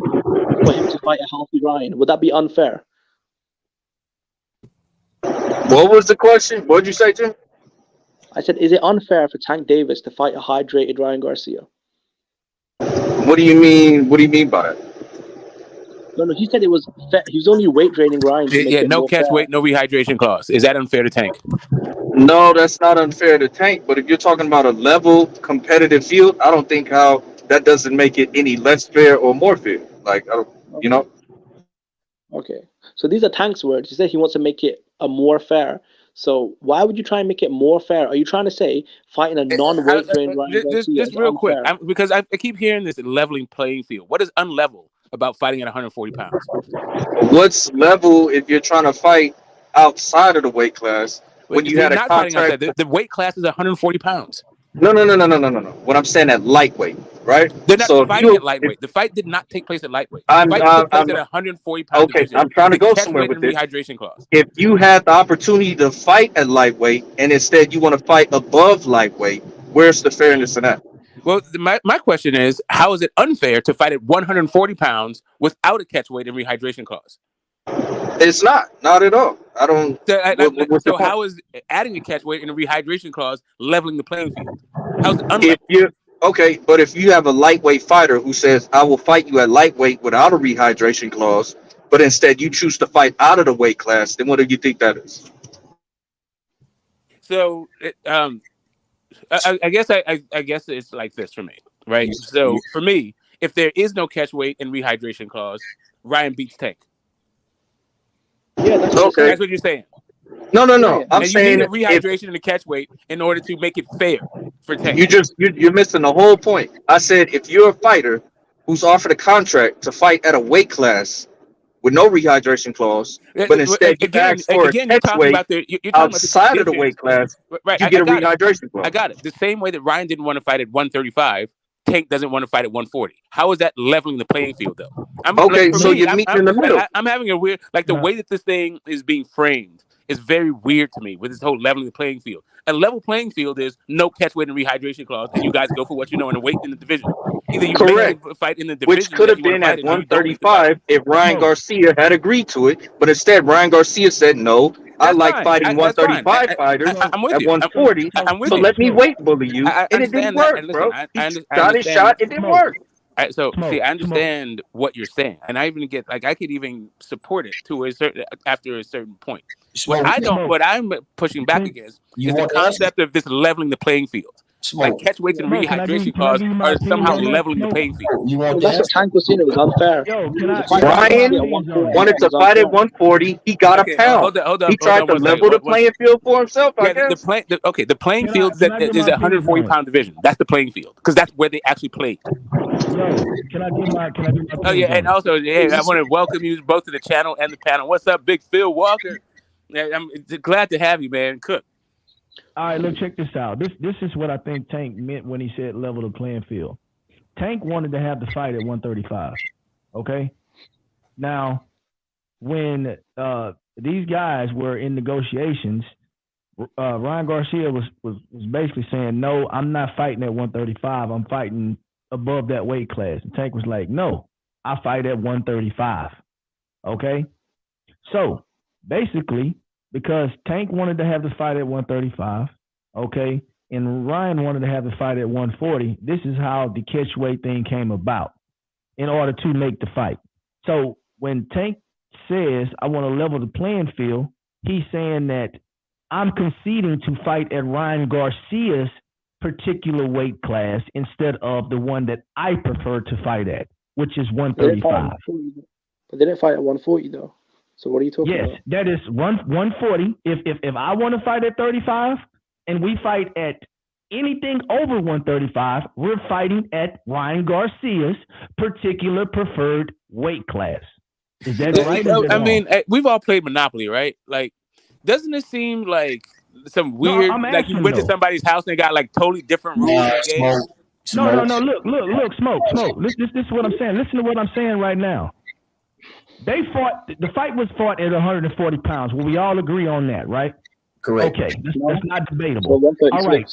for him to fight a healthy Ryan? Would that be unfair? What was the question? What did you say, Jim? I said, is it unfair for Tank Davis to fight a hydrated Ryan Garcia? What do you mean? What do you mean by it? No, he said it was fair. He was only weight draining Ryan. Yeah, no catch weight, no rehydration clause. Is that unfair to Tank? No, that's not unfair to Tank. But if you're talking about a level competitive field, I don't think how that doesn't make it any less fair or more fair. Like, I don't, you know. Okay, so these are Tank's words. He said he wants to make it a more fair. So why would you try and make it more fair? Are you trying to say fighting a non-weight drained Ryan Garcia just real quick, because I keep hearing this leveling playing field. What is unlevel about fighting at 140 pounds? What's level if you're trying to fight outside of the weight class? When you had a contract, the weight class is 140 pounds. No. What I'm saying at lightweight, right? They're not fighting at lightweight. The fight did not take place at lightweight. The fight took place at 140 pounds. Okay, I'm trying to go somewhere with this. Rehydration clause. If you had the opportunity to fight at lightweight and instead you want to fight above lightweight, where's the fairness in that? Well, my question is, how is it unfair to fight at 140 pounds without a catch weight and rehydration clause? It's not at all. I don't. So how is adding a catch weight and a rehydration clause leveling the playing field? How's it unlevel? But if you have a lightweight fighter who says, I will fight you at lightweight without a rehydration clause, but instead you choose to fight out of the weight class, then what do you think that is? So, I guess it's like this for me, right? So for me, if there is no catch weight and rehydration clause, Ryan beats Tank. Yeah, that's okay. That's what you're saying. No. I'm saying you need a rehydration and a catch weight in order to make it fair for Tank. You're missing the whole point. I said if you're a fighter who's offered a contract to fight at a weight class with no rehydration clause, but instead you ask for a catch weight outside of the weight class, right? You get a rehydration clause. I got it. The same way that Ryan didn't want to fight at 135, Tank doesn't want to fight at 140. How is that leveling the playing field, though? You're meeting in the middle. I'm having a weird, the way that this thing is being framed is very weird to me with this whole leveling the playing field. A level playing field is no catch weight and rehydration clause, and you guys go for what you know in the weight in the division. Either you fight in the division, which could have been at 135 if Ryan Garcia had agreed to it, but instead Ryan Garcia said no. I like fighting 135 fighters at 140. So let me weight bully you, and it didn't work, bro. Shot his shot, it didn't work. So see, I Smoke. understand what you're saying, and I even get like I could even support it to a certain after a certain point. What Smoke. I don't, Smoke. what I'm pushing back against You is the want to answer? concept of this leveling the playing field. Like Smoke. catch weights and Smoke, can I rehydration give clause you my are opinion somehow on that? leveling the Smoke. playing field. You want Well, to that's what answer? Tank was saying. It was unfair. Yo, can The I fight was supposed to be Ryan at 140. wanted It to was fight at unfair. 140. He got a Okay, pound. hold He up tried to one second. level the playing field for himself, I Yeah, the guess. the playing Can field I give is my a opinion 140 on it? pound division. That's the playing field because that's where they actually played. Yo, can I give my Oh yeah, opinions and on it? also yeah, I want to welcome you both to the channel and the panel. What's up, Big Phil Walker? Yeah, I'm glad to have you, man. Cook. All right, look, check this out. This is what I think Tank meant when he said level the playing field. Tank wanted to have the fight at 135. Okay. Now, when these guys were in negotiations, Ryan Garcia was basically saying, "No, I'm not fighting at 135. I'm fighting above that weight class." And Tank was like, "No, I fight at 135." Okay. So basically, because Tank wanted to have the fight at 135, okay, and Ryan wanted to have the fight at 140, this is how the catch weight thing came about in order to make the fight. So when Tank says, I want to level the playing field, he's saying that I'm conceding to fight at Ryan Garcia's particular weight class instead of the one that I prefer to fight at, which is 135. But they didn't fight at 140 though. So what are you talking about? Yes, that is 140. If I want to fight at 35 and we fight at anything over 135, we're fighting at Ryan Garcia's particular preferred weight class. Is that right? Or is that I wrong? mean, we've all played Monopoly, right? Like, doesn't it seem like some weird? I'm Like you asking, went to though. somebody's house and they got like totally different rules of the game. No. Look, smoke. This is what I'm saying. Listen to what I'm saying right now. They fought. The fight was fought at 140 pounds. Well, we all agree on that, right? Correct. Okay, that's not debatable. So 136. All right.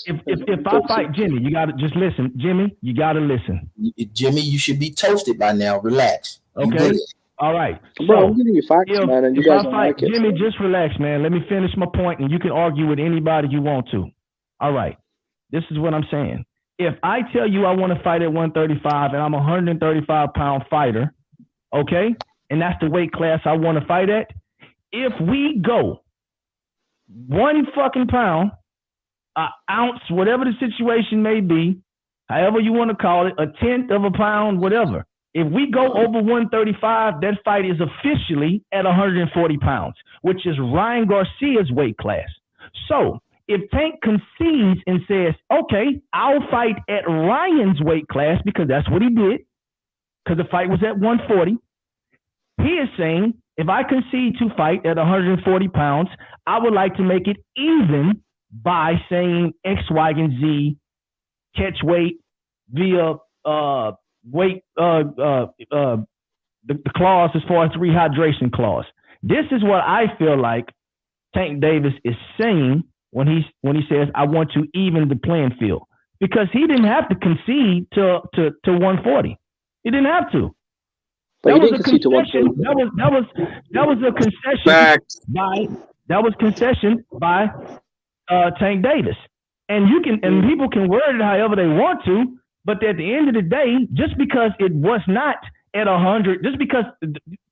If I fight Jimmy, you gotta just listen. Jimmy, you gotta listen. Jimmy, you should be toasted by now. Relax. Okay. All right. Bro, I'm giving you facts, man, and you guys don't like it. Jimmy, just relax, man. Let me finish my point, and you can argue with anybody you want to. All right. This is what I'm saying. If I tell you I want to fight at 135 and I'm a 135-pound fighter, okay, and that's the weight class I want to fight at, if we go 1 fucking pound, an ounce, whatever the situation may be, however you want to call it, a tenth of a pound, whatever. If we go over 135, that fight is officially at 140 pounds, which is Ryan Garcia's weight class. So if Tank concedes and says, okay, I'll fight at Ryan's weight class because that's what he did, because the fight was at 140, he is saying, if I concede to fight at 140 pounds, I would like to make it even by saying X, Y, and Z catch weight via weight the clause as far as the rehydration clause. This is what I feel like Tank Davis is saying when he says I want to even the playing field, because he didn't have to concede to 140. He didn't have to. But That he was didn't a concede to concession. 140. That was a concession Facts. by Tank Davis. And people can word it however they want to, but at the end of the day, just because it was not at 100, just because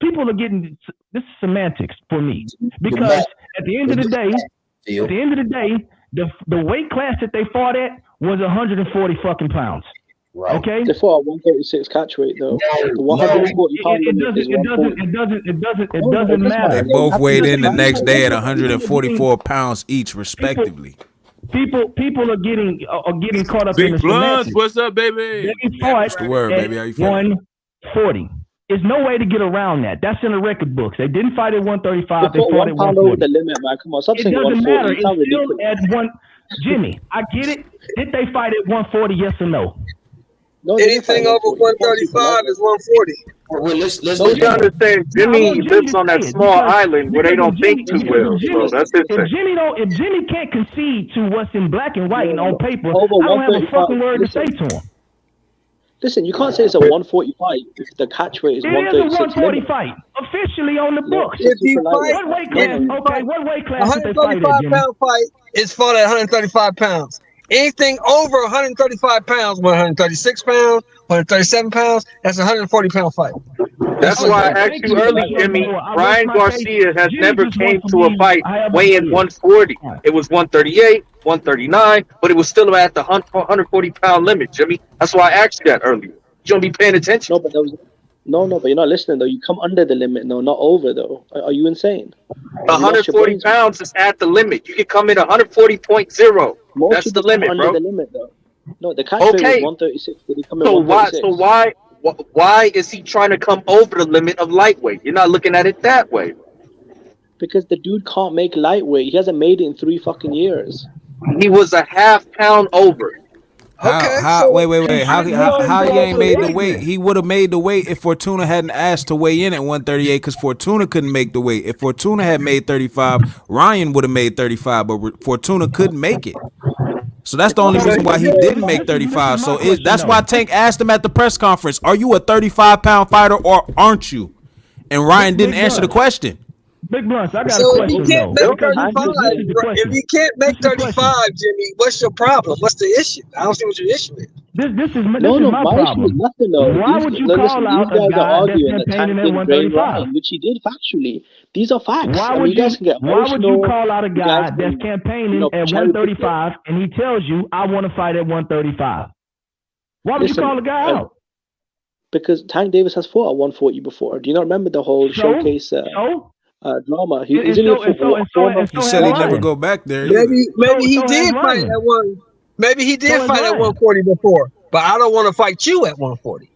people are getting this is semantics for me. Because at the end of the day, the weight class that they fought at was 140 fucking pounds. Right. Okay. They fought at 136 catch weight though. The 140 pound it doesn't matter. They both weighed in the next day at 144 pounds each, respectively. People are getting caught up in Big the Blunts, semantics. what's up, baby? They fought What's the word, baby? How you feeling? 140. There's no way to get around that. That's in the record books. They didn't fight at 135. They fought fought at 1 pound over 140. the limit, man. Come on, stop It saying doesn't 140. matter. You sound It's still ridiculous. at one. Jimmy, I get it. Did they fight at 140? Yes or no? No, they didn't Anything fight over 140. 135 is 140. Well, let's You understand, Jimmy lives on that small island where they don't think too well. So that's his thing. If Jimmy can't concede to what's in black and white and on paper, Over I don't have a 135. fucking word to say Listen. to him. Listen, you can't say it's a 140 fight if the catch weight is It is a 136 140 limit. fight officially on the books. If he What fight, weight class? Okay, what weight class did they fight at, 135 Jimmy? pound fight is fought at 135 pounds. Anything over 135 pounds, 136 pounds, 137 pounds. That's a 140-pound fight. That's Okay, why I so asked thank you you. early, So, Jimmy. I rest Ryan my case. Garcia has Jimmy never just came wants to to a leave fight however he weighing feels. 140. All right. It was 138, 139, but it was still at the 140-pound limit, Jimmy. That's why I asked you that earlier. You don't be paying attention. No, but there was but you're not listening though. You come under the limit, no, not over though. Are you insane? Have you lost your 140 brains? pounds is at the limit. You can come in 140.0. Most That's the people come limit, under bro. the limit though. No, the catch weight was Okay, 136. Did he come in so why 136? so why why is he trying to come over the limit of lightweight? You're not looking at it that way. Because the dude can't make lightweight. He hasn't made it in 3 fucking years. He was a half pound over. Okay, How? so Wait. I How? just How? want him How to he go ain't to the made the weight weight? then. He would have made the weight if Fortuna hadn't asked to weigh in at 138 because Fortuna couldn't make the weight. If Fortuna had made 35, Ryan would have made 35, but Fortuna couldn't make it. So that's the only So reason why he didn't make this is 35. my So question that's why though. Tank asked him at the press conference, "Are you a 35-pound fighter or aren't you?" And Ryan didn't Big answer the Blunt. question. Big Blunts, I got So a if he question can't though. make Bro, Because 35, Tank this is the if question. he can't This make is the question. 35, Jimmy, what's your problem? What's the issue? I don't see what your issue is. This is no, my my issue is problem. nothing though. Why would you Listen, call these out a guys are guy that's arguing that campaigning Tank at didn't drain 135? Ryan, which he did factually. These are facts. Why I mean, would you guys you can get why would you emotional. call out a You guys guy that's can, campaigning at cherry pick it. 135 and he tells you I want to fight at 135? Why would you Listen, call a guy out? because Tank Davis has fought at 140 before. Do you not remember the whole showcase drama? He's only fought four months. He so said has he'd never Ryan. go back there either. Maybe he So has did fight Ryan. at one. Maybe he So did has fight at Ryan. 140 before, but I don't want to fight you at 140.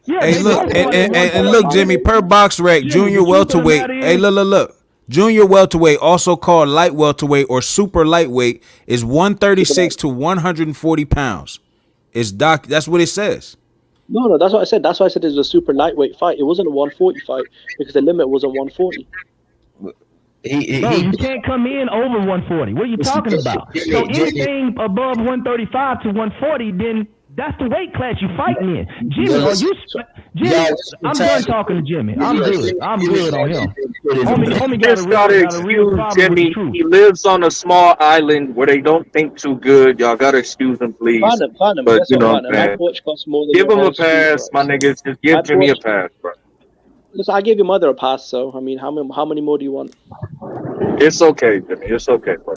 Yeah, Hey, they look, both and, fought at and 140. look, Jimmy, per box rec, Jimmy, junior the truth of the welterweight. matter Hey, is, look. Junior welterweight, also called light welterweight or super lightweight, is 136 to 140 pounds. That's what it says. No, that's what I said. That's why I said it was a super lightweight fight. It wasn't a 140 fight because the limit was a 140. bro, you can't come in over 140. What are you talking about? So anything above 135 to 140, then that's the weight class you fighting in. Jimmy, Jimmy, I'm done talking to Jimmy. I'm good. I'm good on him. Homie got Just gotta a real excuse problem with the Jimmy. truth. He lives on a small island where they don't think too good. Y'all gotta excuse him, please. Pardon, But guess you what, know what I'm My saying. porch costs more than Give your him a whole school, pass, bro. my So niggas. Just my give Jimmy a porch. pass, bro. Listen, I gave your mother a pass. So I mean, how many more do you want? It's okay, Jimmy. It's okay, bro.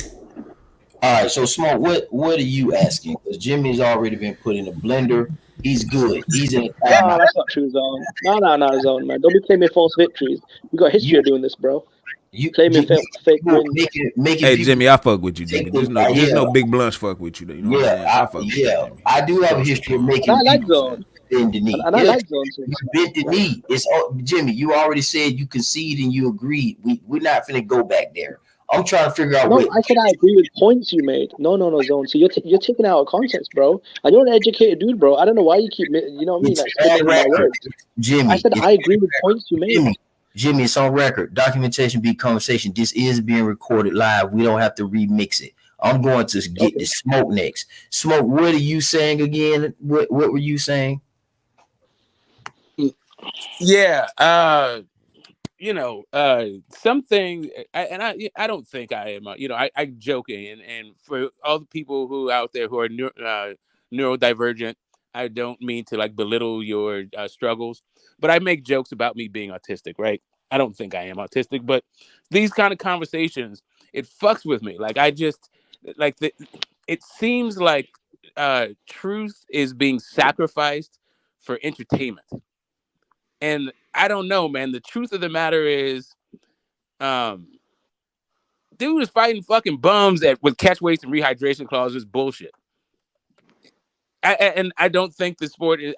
All right, so Smoke, what are you asking? Because Jimmy's already been put in a blender. He's good. He's in a No, timeout. that's not true, Zone. No, Zone, man. Don't be claiming false victories. You got history You of doing this, bro. you Claiming you fake wins. making Hey, people Jimmy, I fuck with you, Jimmy. take this. Just Yeah, no big blunts fuck with you. You know what I'm saying? I fuck with you, Jimmy. I do have a history of And I making like people Zone. bend the knee. And I Yeah, like Zone too. you bent the knee. It's Jimmy. You already said you conceded and you agreed. We're not finna go back there. I'm trying to figure out No, what I said I agree with points you made. No, Zone. So you're taking it out of context, bro. And you're an educated dude, bro. I don't know why you keep, you know what I mean, it's like on spinning my record. words. Jimmy, I said I agree with points you made. Jimmy, it's on record. Documentation be conversation. This is being recorded live. We don't have to remix it. I'm going to get the Smoke next. Smoke, what are you saying again? What were you saying? Yeah, something, I don't think I am, I'm joking, and for all the people who out there who are neurodivergent, I don't mean to like belittle your struggles, but I make jokes about me being autistic, right? I don't think I am autistic, but these kind of conversations, it fucks with me. Like I just it seems like truth is being sacrificed for entertainment. And I don't know, man. The truth of the matter is, dude is fighting fucking bums with catch weights and rehydration clauses. Bullshit. And I don't think the sport is.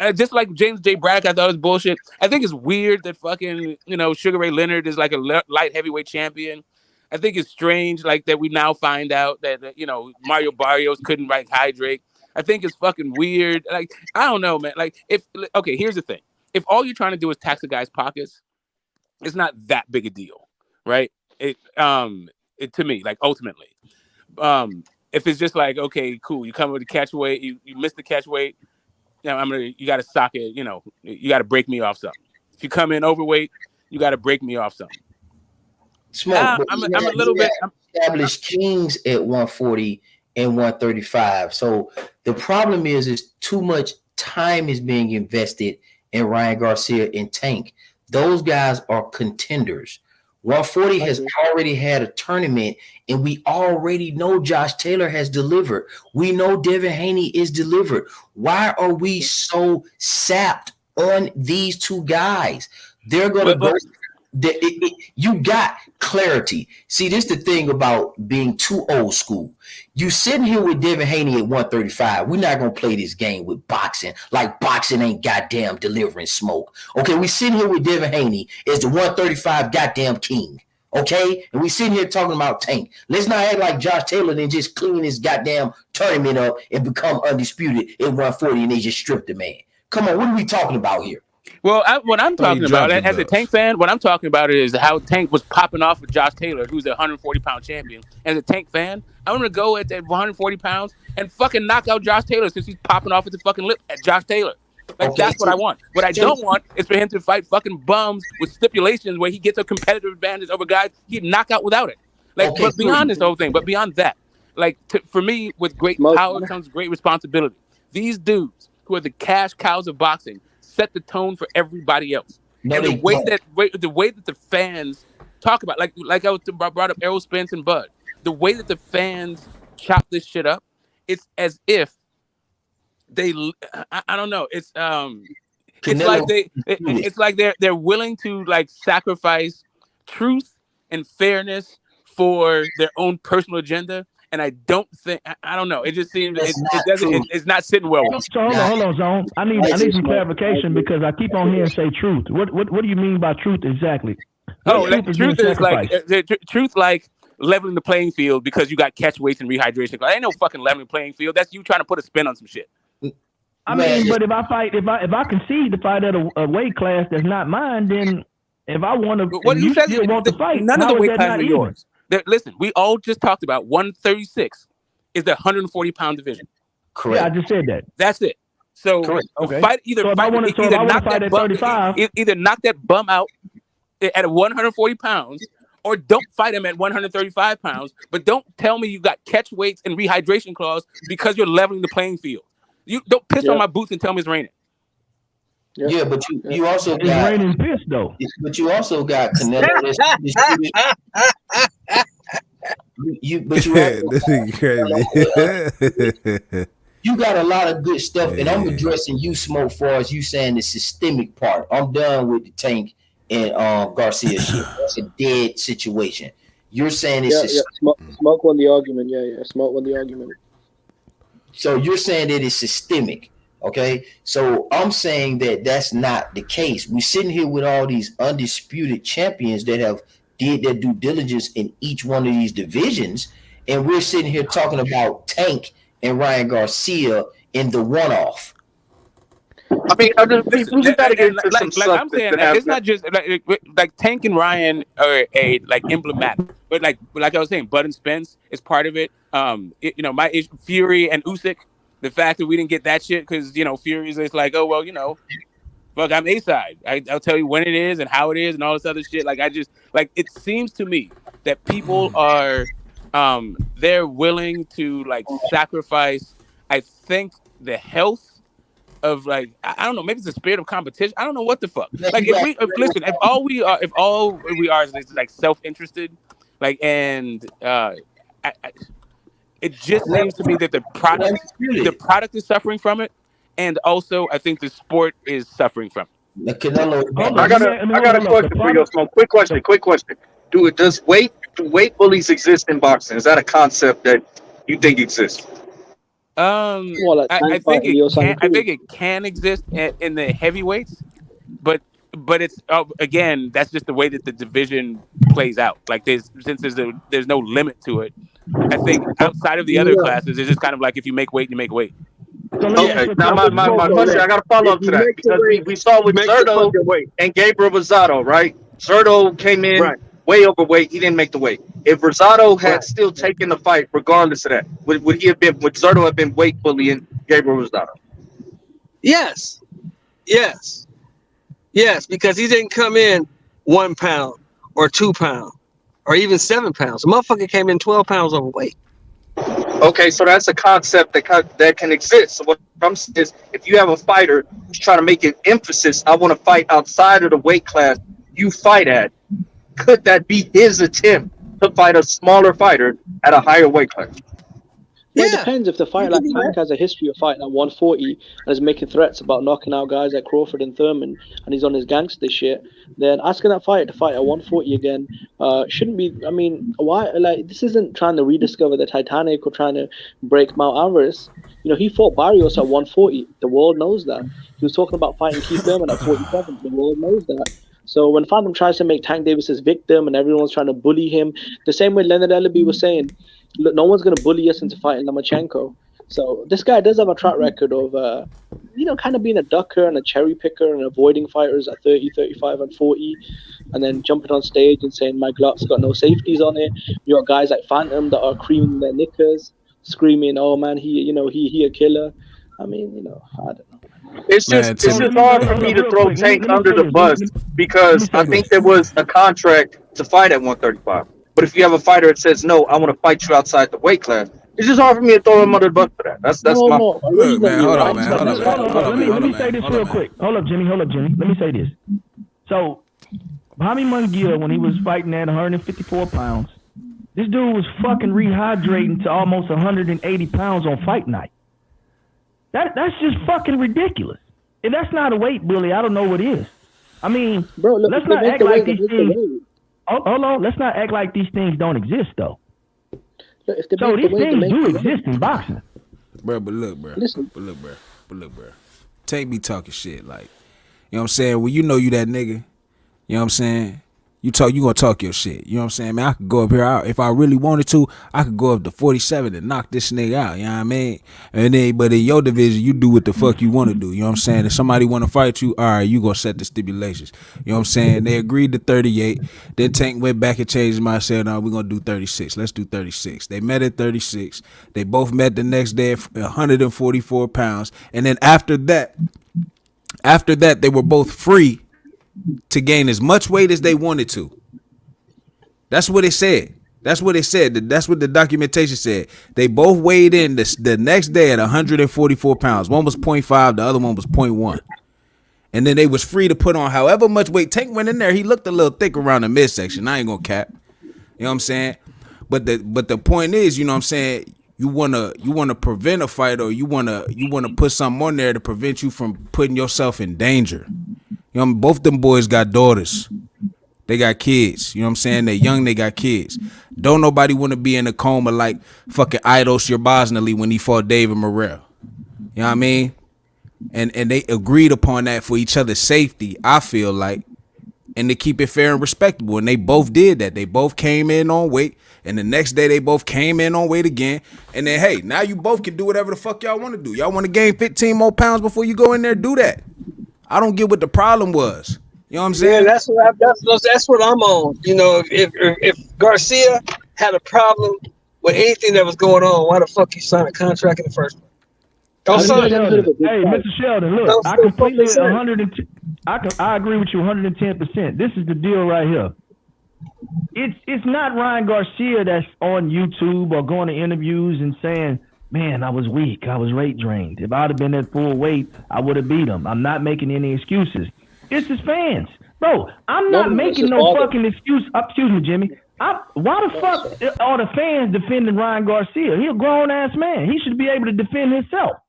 I just like James J. Braddock, I thought it was bullshit. I think it's weird that fucking Sugar Ray Leonard is like a light heavyweight champion. I think it's strange like that we now find out that Mario Barrios couldn't hydrate. I think it's fucking weird. Like I don't know, man. Like here's the thing. If all you're trying to do is tax a guy's pockets, it's not that big a deal, right? It to me, like ultimately, if it's just like, okay, cool, you come with the catch weight, you miss the catch weight, you got to sock it, you got to break me off something. If you come in overweight, you got to break me off something. Smoke. I'm a little bit established kings at 140 and 135. So the problem is too much time is being invested in Ryan Garcia and Tank. Those guys are contenders. 140 has already had a tournament, and we already know Josh Taylor has delivered. We know Devin Haney is delivered. Why are we so sapped on these two guys? They're going to go. You got clarity. See, this is the thing about being too old school. You sitting here with Devin Haney at 135. We're not going to play this game with boxing. Like boxing ain't goddamn delivering smoke. Okay, we sitting here with Devin Haney as the 135 goddamn king. Okay, and we sitting here talking about Tank. Let's not act like Josh Taylor then just clean his goddamn tournament up and become undisputed at 140 and they just stripped the man. Come on, what are we talking about here? Well, what I'm talking about as a Tank fan, what I'm talking about is how Tank was popping off with Josh Taylor, who's a 140-pound champion. As a Tank fan, I'm going to go at 140 pounds and fucking knock out Josh Taylor since he's popping off at the fucking lip at Josh Taylor. Like, okay, that's what I want. What I don't want is for him to fight fucking bums with stipulations where he gets a competitive advantage over guys he'd knock out without it. Like, okay, but beyond this whole thing, but beyond that, like, for me, with great power comes great responsibility. These dudes who are the cash cows of boxing set the tone for everybody else. No, and the way that the fans talk about, like I brought up Errol Spence and Bud, the way that the fans chop this shit up, it's as if they, I don't know, it's like they're willing to like sacrifice truth and fairness for their own personal agenda. And I don't think, I don't know. It just seems it's not sitting well. So hold on, Zone. I need some clarification because I keep on hearing say truth. What do you mean by truth exactly? Truth is like truth, like leveling the playing field because you got catch weights and rehydration. Ain't no fucking leveling the playing field. That's you trying to put a spin on some shit. I mean, but if I concede to fight at a weight class that's not mine, then if I want to, what you still want to fight, none of the weight classes are yours. Listen, we all just talked about 136 is the 140-pound division. Correct. Yeah, I just said that. That's it. So fight either knock that bum out at 140 pounds, or don't fight him at 135 pounds. But don't tell me you got catch weights and rehydration clause because you're leveling the playing field. You don't piss on my boots and tell me it's raining. Yeah, but you also it's got raining piss though. But you also got Canelo. This is crazy. You got a lot of good stuff, and I'm addressing you, Smoke, for as you saying the systemic part. I'm done with the Tank and Garcia shit. That's a dead situation. You're saying it's Smoke won the argument. Yeah. Smoke won the argument. So you're saying that it's systemic. Okay, so I'm saying that that's not the case. We're sitting here with all these undisputed champions that have did their due diligence in each one of these divisions, and we're sitting here talking about Tank and Ryan Garcia in the one-off. I mean, we got to get into some stuff. I'm saying it's not just like Tank and Ryan are emblematic, but like I was saying, Bud and Spence is part of it. My issue, Fury and Usyk. The fact that we didn't get that shit because, Fury is like, oh, well, fuck, I'm A-side. I'll tell you when it is and how it is and all this other shit. Like, it seems to me that people are, they're willing to, like, sacrifice, I think, the health of, like, I don't know, maybe it's the spirit of competition. I don't know what the fuck. Like, if all we are is, like, self-interested, like, and, it just seems to me that the product is suffering from it, and also I think the sport is suffering from it. I got a question for you, Smoke. Quick question. Do weight bullies exist in boxing? Is that a concept that you think exists? I think it can exist in the heavyweights, but it's again, that's just the way that the division plays out. Like there's no limit to it. I think outside of the other classes, it's just kind of like if you make weight, you make weight. Okay. Now my question, I got to follow up to that because we saw with Zerto and Gabriel Rosado, right? Zerto came in way overweight. He didn't make the weight. If Rosado had still taken the fight, regardless of that, would Zerto have been weight bullying Gabriel Rosado? Yes, because he didn't come in 1 pound or 2 pounds or even 7 pounds. The motherfucker came in 12 pounds overweight. Okay, so that's a concept that can exist. So what I'm saying is, if you have a fighter who's trying to make an emphasis, I want to fight outside of the weight class you fight at. Could that be his attempt to fight a smaller fighter at a higher weight class? Well, it Yeah, depends. If the you fighter can like do Tank that. has a history of fighting at 140 and is making threats about knocking out guys like Crawford and Thurman, and he's on his gangster shit, then asking that fighter to fight at 140 again shouldn't be. I mean, why? Like, this isn't trying to rediscover the Titanic or trying to break Mount Everest. You know, he fought Barrios at 140. The world knows that. He was talking about fighting Keith Thurman at 47. The world knows that. So when Phantom tries to make Tank Davis his victim and everyone's trying to bully him, the same way Leonard Ellaby was saying, look, no one's going to bully us into fighting Lomachenko. So this guy does have a track record of, kind of being a ducker and a cherry picker and avoiding fighters at 30, 35, and 40, and then jumping on stage and saying, my Glock's got no safeties on it. You got guys like Phantom that are creaming their knickers, screaming, oh man, he a killer. I mean, I don't know. It's Man, just to me, hard for me to throw Tank under the bus because I think there was a contract to fight at 135. But if you have a fighter that says no, I want to fight you outside the weight class, it's just hard for me to throw him under the bus for that. That's No, my no. Look, man, hold on, man, hold on, man, Hold hold on, on, man, let me hold say on, this man, real quick. Hold up, Jimmy. Let me say this. So, Bobby Munguia, when he was fighting at 154 pounds, this dude was fucking rehydrating to almost 180 pounds on fight night. That's just fucking ridiculous. If that's not a weight bully, I don't know what is. I mean, Bro, look, let's not act like these things. Hold on, let's not act like these things don't exist, though. Look, if they So make these the weight, things do exist in boxing. bro. But look, bro. Listen. But look, bro. Tank be talking shit like, you know what I'm saying? Well, you that nigga. You know what I'm saying? You gonna talk your shit. You know what I'm saying, man? I could go up here. If I really wanted to, I could go up to 47 and knock this nigga out. You know what I mean? And then, but in your division, you do what the fuck you want to do. You know what I'm saying? If somebody want to fight you, all right, you gonna set the stipulations. You know what I'm saying? They agreed to 38. Then Tank went back and changed his mind. Said, no, we're gonna do 36. Let's do 36. They met at 36. They both met the next day at 144 pounds. And then after that, they were both free to gain as much weight as they wanted to. That's what it said. That's what the documentation said. They both weighed in the next day at 144 pounds. One was 0.5, the other one was 0.1. And then they was free to put on however much weight. Tank went in there. He looked a little thick around the midsection. I ain't gonna cap. You know what I'm saying? But the point is, you know what I'm saying, you wanna prevent a fight, or you wanna put something on there to prevent you from putting yourself in danger. You know, both them boys got daughters. They got kids. You know what I'm saying? They're young, they got kids. Don't nobody want to be in a coma like fucking Idos Yerbosnally when he fought David Morrell. You know what I mean? And they agreed upon that for each other's safety, I feel like, and to keep it fair and respectable. And they both did that. They both came in on weight, and the next day they both came in on weight again. And then, hey, now you both can do whatever the fuck y'all want to do. Y'all want to gain 15 more pounds before you go in there, do that. I don't get what the problem was. You know what I'm saying? Yeah, that's what I'm on. You know, if Garcia had a problem with anything that was going on, why the fuck you sign a contract in the first place? Don't sign it. Hey, Mr. Sheldon, look, I completely 110. I agree with you 110%. This is the deal right here. It's not Ryan Garcia that's on YouTube or going to interviews and saying, man, I was weak. I was rate drained. If I'd have been at full weight, I would have beat him. I'm not making any excuses. It's his fans. Bro, I'm not making no fucking excuse. Excuse me, Jimmy. Why the fuck are the fans defending Ryan Garcia? He's a grown-ass man. He should be able to defend himself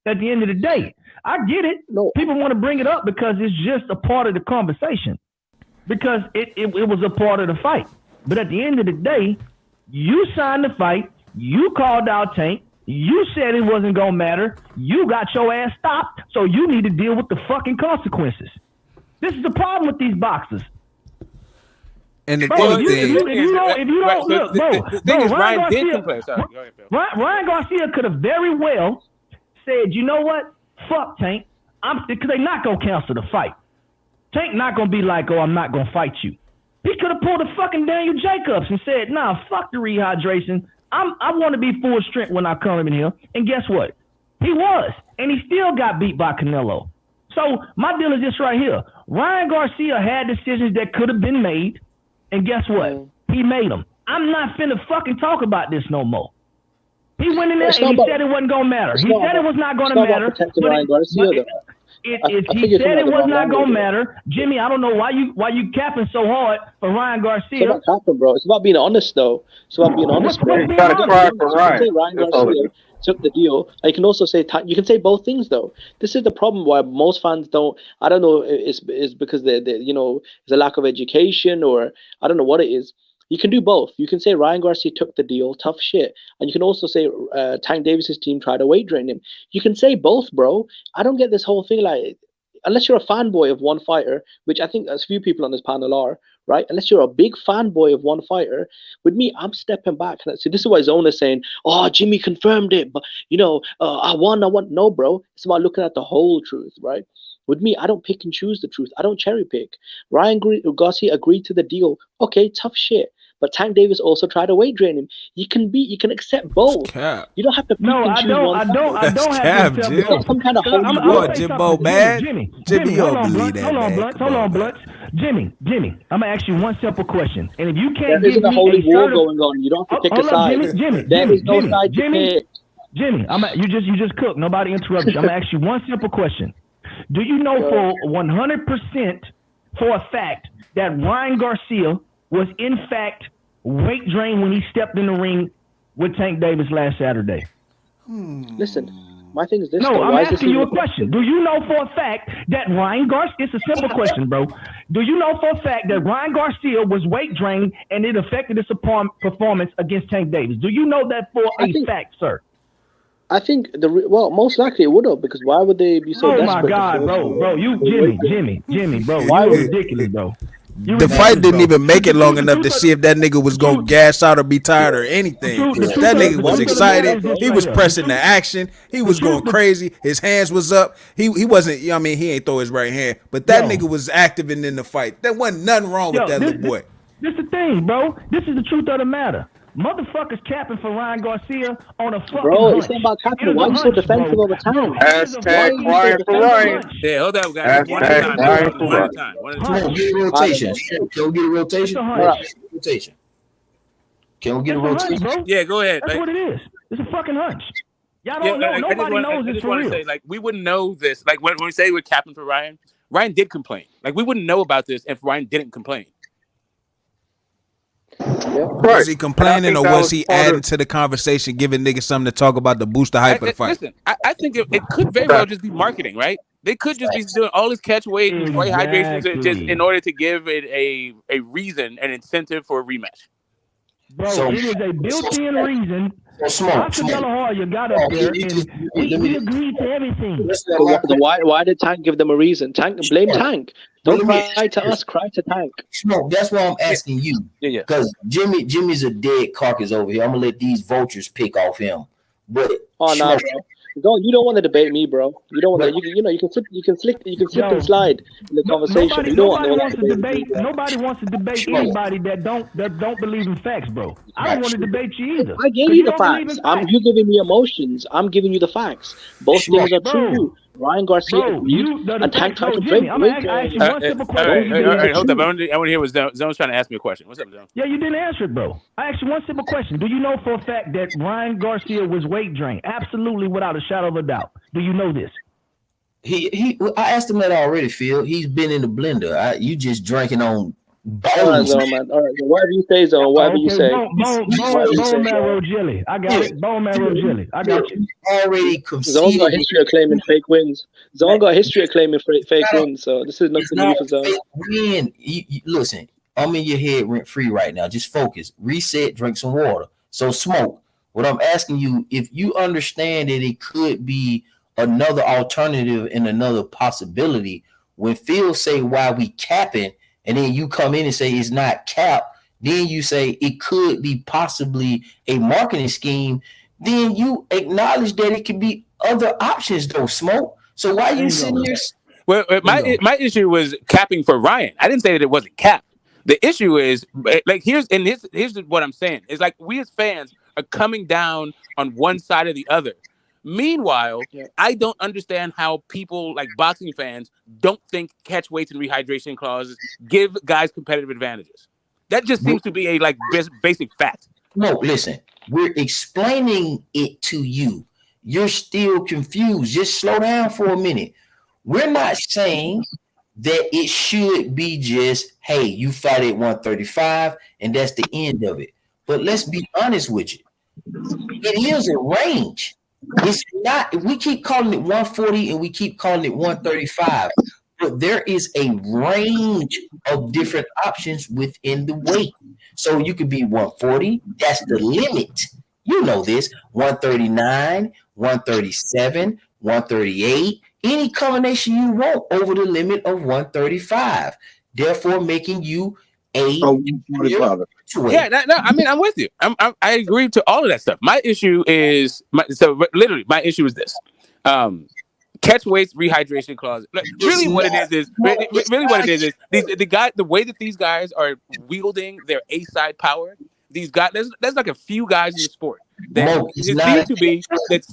at the end of the day. I get it. No. People want to bring it up because it's just a part of the conversation. Because it was a part of the fight. But at the end of the day, you signed the fight. You called out Tank. You said it wasn't going to matter. You got your ass stopped. So you need to deal with the fucking consequences. This is the problem with these boxers. And the Ryan Garcia could have very well said, you know what? Fuck Tank. Because they not going to cancel the fight. Tank not going to be like, oh, I'm not going to fight you. He could have pulled a fucking Daniel Jacobs and said, nah, fuck the rehydration. I want to be full strength when I come in here. And guess what? He was. And he still got beat by Canelo. So my deal is this right here. Ryan Garcia had decisions that could have been made. And guess what? He made them. I'm not finna fucking talk about this no more. He went in there It's and not he about- said it wasn't gonna matter. it's He not said it about- was not it's gonna not about matter. protecting But Ryan Garcia, though. I he think you're said coming it at the was wrong not angle, gonna though. matter. Jimmy, I don't know why you capping so hard for Ryan It's Garcia. about capping, bro. It's about being honest, though. It's about being honest, What's bro. being You gotta honest? cry for You can say Ryan. Ryan That's all it Garcia is. took the deal. And you can also say you can say both things, though. This is the problem why most fans don't. I don't know. It's because they there's a lack of education, or I don't know what it is. You can do both. You can say Ryan Garcia took the deal, tough shit, and you can also say Tank Davis's team tried to weight drain him. You can say both, bro. I don't get this whole thing like. Unless you're a fanboy of one fighter, which I think as few people on this panel are, right? Unless you're a big fanboy of one fighter, with me, I'm stepping back. And see, this is why Zone is saying, "Oh, Jimmy confirmed it," but I won. No, bro. It's about looking at the whole truth, right? With me, I don't pick and choose the truth. I don't cherry pick. Ryan Garcia agreed to the deal. Okay, tough shit. But Tank Davis also tried to weight drain him. You can accept both. Cap. You don't have to pick No, and I choose don't. one I side. don't. I don't That's have cap, to accept Jim. It's not some kind of holy I'm What, gonna say Jimbo, something. man? Jimmy, Jimmy, you hold don't on, believe Blunt. that, Hold on, man. Blunt. Come Hold on, on, man. Blunt. Jimmy, I'm gonna ask you one simple question. And if you There can't give isn't a me holy a war certain, going on. You don't have to pick a hold up, side. Jimmy, There is no side to pick. Jimmy, you just cooked. Nobody interrupted you. I'm gonna ask you one simple question. Do you know for 100% for a fact that Ryan Garcia was in fact weight drained when he stepped in the ring with Tank Davis last Saturday? Listen, my thing is this. No, though. I'm Why is this asking you a even question. Do you know for a fact that Ryan Garcia, it's a simple question, bro. Do you know for a fact that Ryan Garcia was weight drained and it affected his performance against Tank Davis? Do you know that for a fact, sir? I think most likely it would have, because why would they be so Oh desperate? my God, bro, you Jimmy, bro, Why you would- ridiculous, bro. You The ridiculous, fight didn't bro. even make it long The enough to truth see if that nigga was gonna gas out or be tired or anything. the truth That of- nigga the was truth of the matter excited. is this He right was here. pressing the action. He was going truth- crazy. His hands was up. He wasn't. I mean, he ain't throw his right hand, but that Yo. nigga was active and in the fight. There wasn't nothing wrong with that little boy. This the thing, bro. This is the truth of the matter. Motherfuckers capping for Ryan Garcia on a fucking Bro, hunch. it's not about capping. It is Why a are you so hunch, defensive bro. all the time? Bro, it is a Hashtag fucking Ryan for Ryan. hunch. Yeah, hold up, guys. One at a Hashtag time. Ryan One for at a Ryan. time. One at a Come on, time. get a rotation. Can we get a rotation? It's a hunch. All right. Rotation. Can we get a It's a hunch, rotation? bro. Yeah, go ahead. That's Like, what it is. It's a fucking hunch. Y'all yeah, don't know. I just Nobody want knows I it's just for want to real. say, like, we wouldn't know this. Like, when we say we're capping for Ryan, Ryan did complain. Like, we wouldn't know about this if Ryan didn't complain. Right. Was he complaining And I or think that was was he part adding of- to the conversation, giving niggas something to talk about to boost the hype of the fight? Listen, I think it could very well just be marketing, right? They could just be doing all this catch weight and fight hydrations just Exactly. in order to give it a reason, an incentive for a rematch. Bro, So- it is a built-in reason. So smoke. Oscar De La Hoya got up there and we agreed to everything. So why did Tank give them a reason? Blame Tank. Don't cry to us, cry to Tank. Smoke. That's why I'm asking you. Yeah. Because Jimmy's a dead carcass over here. I'm gonna let these vultures pick off him. But Oh no, bro. You don't want to debate me, bro. You don't want to. You can slip and slide in the conversation. You don't want Nobody to wants to debate. Nobody wants to debate anybody that don't believe in facts, bro. I don't want to debate you either. I gave 'Cause you the don't believe in facts. You giving me emotions. I'm giving you the facts. Both things are true. Ryan Garcia agreed, and Tank tried to break. Jimmy, I'm gonna ask you one simple question. All right, hold up. I want to hear what Zone's trying to ask me a question. What's up, Zone? Yeah, you didn't answer it, bro. I asked you one simple question. Do you know for a fact that Ryan Garcia was weight drained? Absolutely, without a shadow of a doubt. Do you know this? I asked him that already, Phil. He's been in the blender. You just drinking on All right, bones. Zone, man. All right, whatever you say, Zone. Whatever you say. Bone marrow jelly. I got it. Bone marrow jelly. I got you. Already Zone got conceded. history of claiming fake wins. Zone got history of claiming fake wins. So this is nothing new for Zone. Win. Listen, I'm in your head rent free right now. Just focus. Reset. Drink some water. So smoke. What I'm asking you, if you understand that it could be another alternative and another possibility, when Phil say why we capping, and then you come in and say it's not cap, then you say it could be possibly a marketing scheme, then you acknowledge that it could be other options though, smoke. So why you sitting here? Well, my issue was capping for Ryan. I didn't say that it wasn't cap. The issue is, like, here's what I'm saying. It's like we as fans are coming down on one side or the other. Meanwhile, I don't understand how people like boxing fans don't think catch weights and rehydration clauses give guys competitive advantages. That just seems to be a basic fact. No, listen. We're explaining it to you. You're still confused. Just slow down for a minute. We're not saying that it should be just, hey, you fight at 135 and that's the end of it. But let's be honest with you. It is a range. It's not, we keep calling it 140 and we keep calling it 135, but there is a range of different options within the weight. So you could be 140, that's the limit. You know this, 139, 137, 138, any combination you want over the limit of 135, therefore making you a yeah, no, I mean, I'm with you. I agree to all of that stuff. My issue is, literally, my issue is this. Catch weights, rehydration clause. Really, what it is the way that these guys are wielding their A-side power. These guys, there's like a few guys in the sport that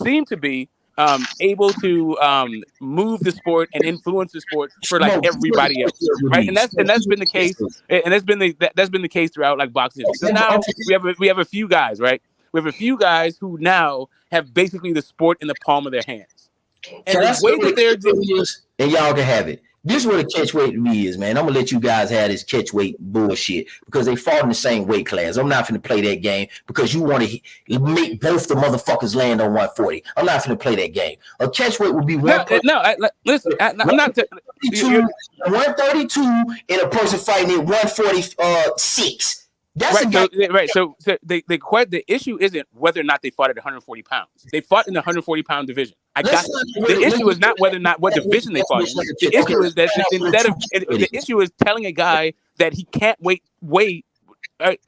seem to be able to move the sport and influence the sport for like everybody else, right? And that's been the case, and that's been the case throughout like boxing. So now we have a few guys, right? We have a few guys who now have basically the sport in the palm of their hands. And the way that they're doing, and y'all can have it. This is what a catch weight to me is, man. I'm gonna let you guys have this catch weight bullshit because they fall in the same weight class. I'm not gonna play that game because you want to make both the motherfuckers land on 140. I'm not gonna play that game. A catch weight would be listen. I'm not 132 and a person fighting at 146. That's right. So the issue isn't whether or not they fought at 140 pounds. They fought in the 140 pound division. The issue is not whether or not what division they fought in. The issue is that the issue is telling a guy that he can't wait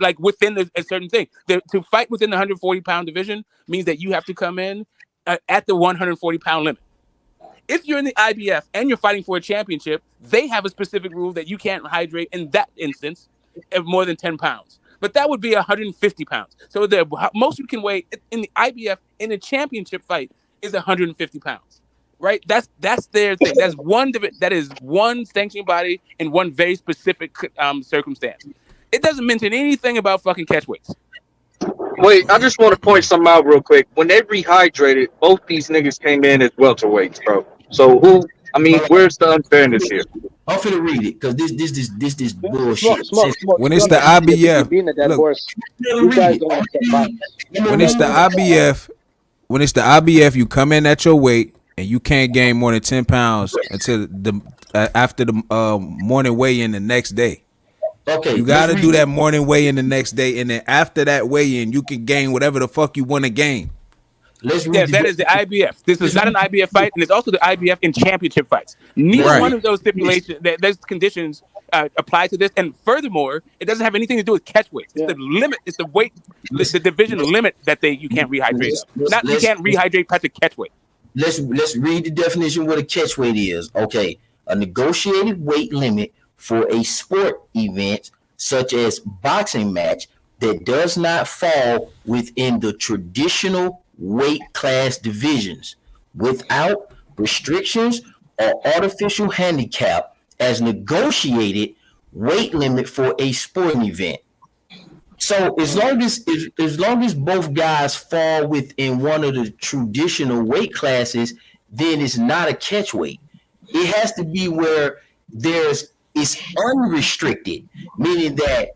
like within a certain thing. To fight within the 140 pound division means that you have to come in at the 140 pound limit. If you're in the IBF and you're fighting for a championship, they have a specific rule that you can't hydrate in that instance of more than 10 pounds. But that would be 150 pounds. So the most you can weigh in the IBF in a championship fight is 150 pounds, right? That's their thing. That is one sanctioning body in one very specific circumstance. It doesn't mention anything about fucking catch weights. Wait, I just want to point something out real quick. When they rehydrated, both these niggas came in as welterweights, bro. So where's the unfairness here? I'm finna read it because this bullshit. When it's the IBF, when it's the IBF, you come in at your weight and you can't gain more than 10 pounds until after the morning weigh-in the next day. Okay, you gotta do that morning weigh-in the next day, and then after that weigh-in, you can gain whatever the fuck you want to gain. That is the IBF. This is not an IBF fight, and it's also the IBF in championship fights. Neither one of those stipulations, those conditions apply to this. And furthermore, it doesn't have anything to do with catch weight. It's the limit. It's the weight, the division limit that you can't rehydrate. You can't rehydrate past the catch weight. Let's read the definition of what a catch weight is. Okay, a negotiated weight limit for a sport event such as boxing match that does not fall within the traditional weight class divisions without restrictions or artificial handicap as negotiated weight limit for a sporting event. So as long as both guys fall within one of the traditional weight classes, then it's not a catch weight. It has to be where it's unrestricted, meaning that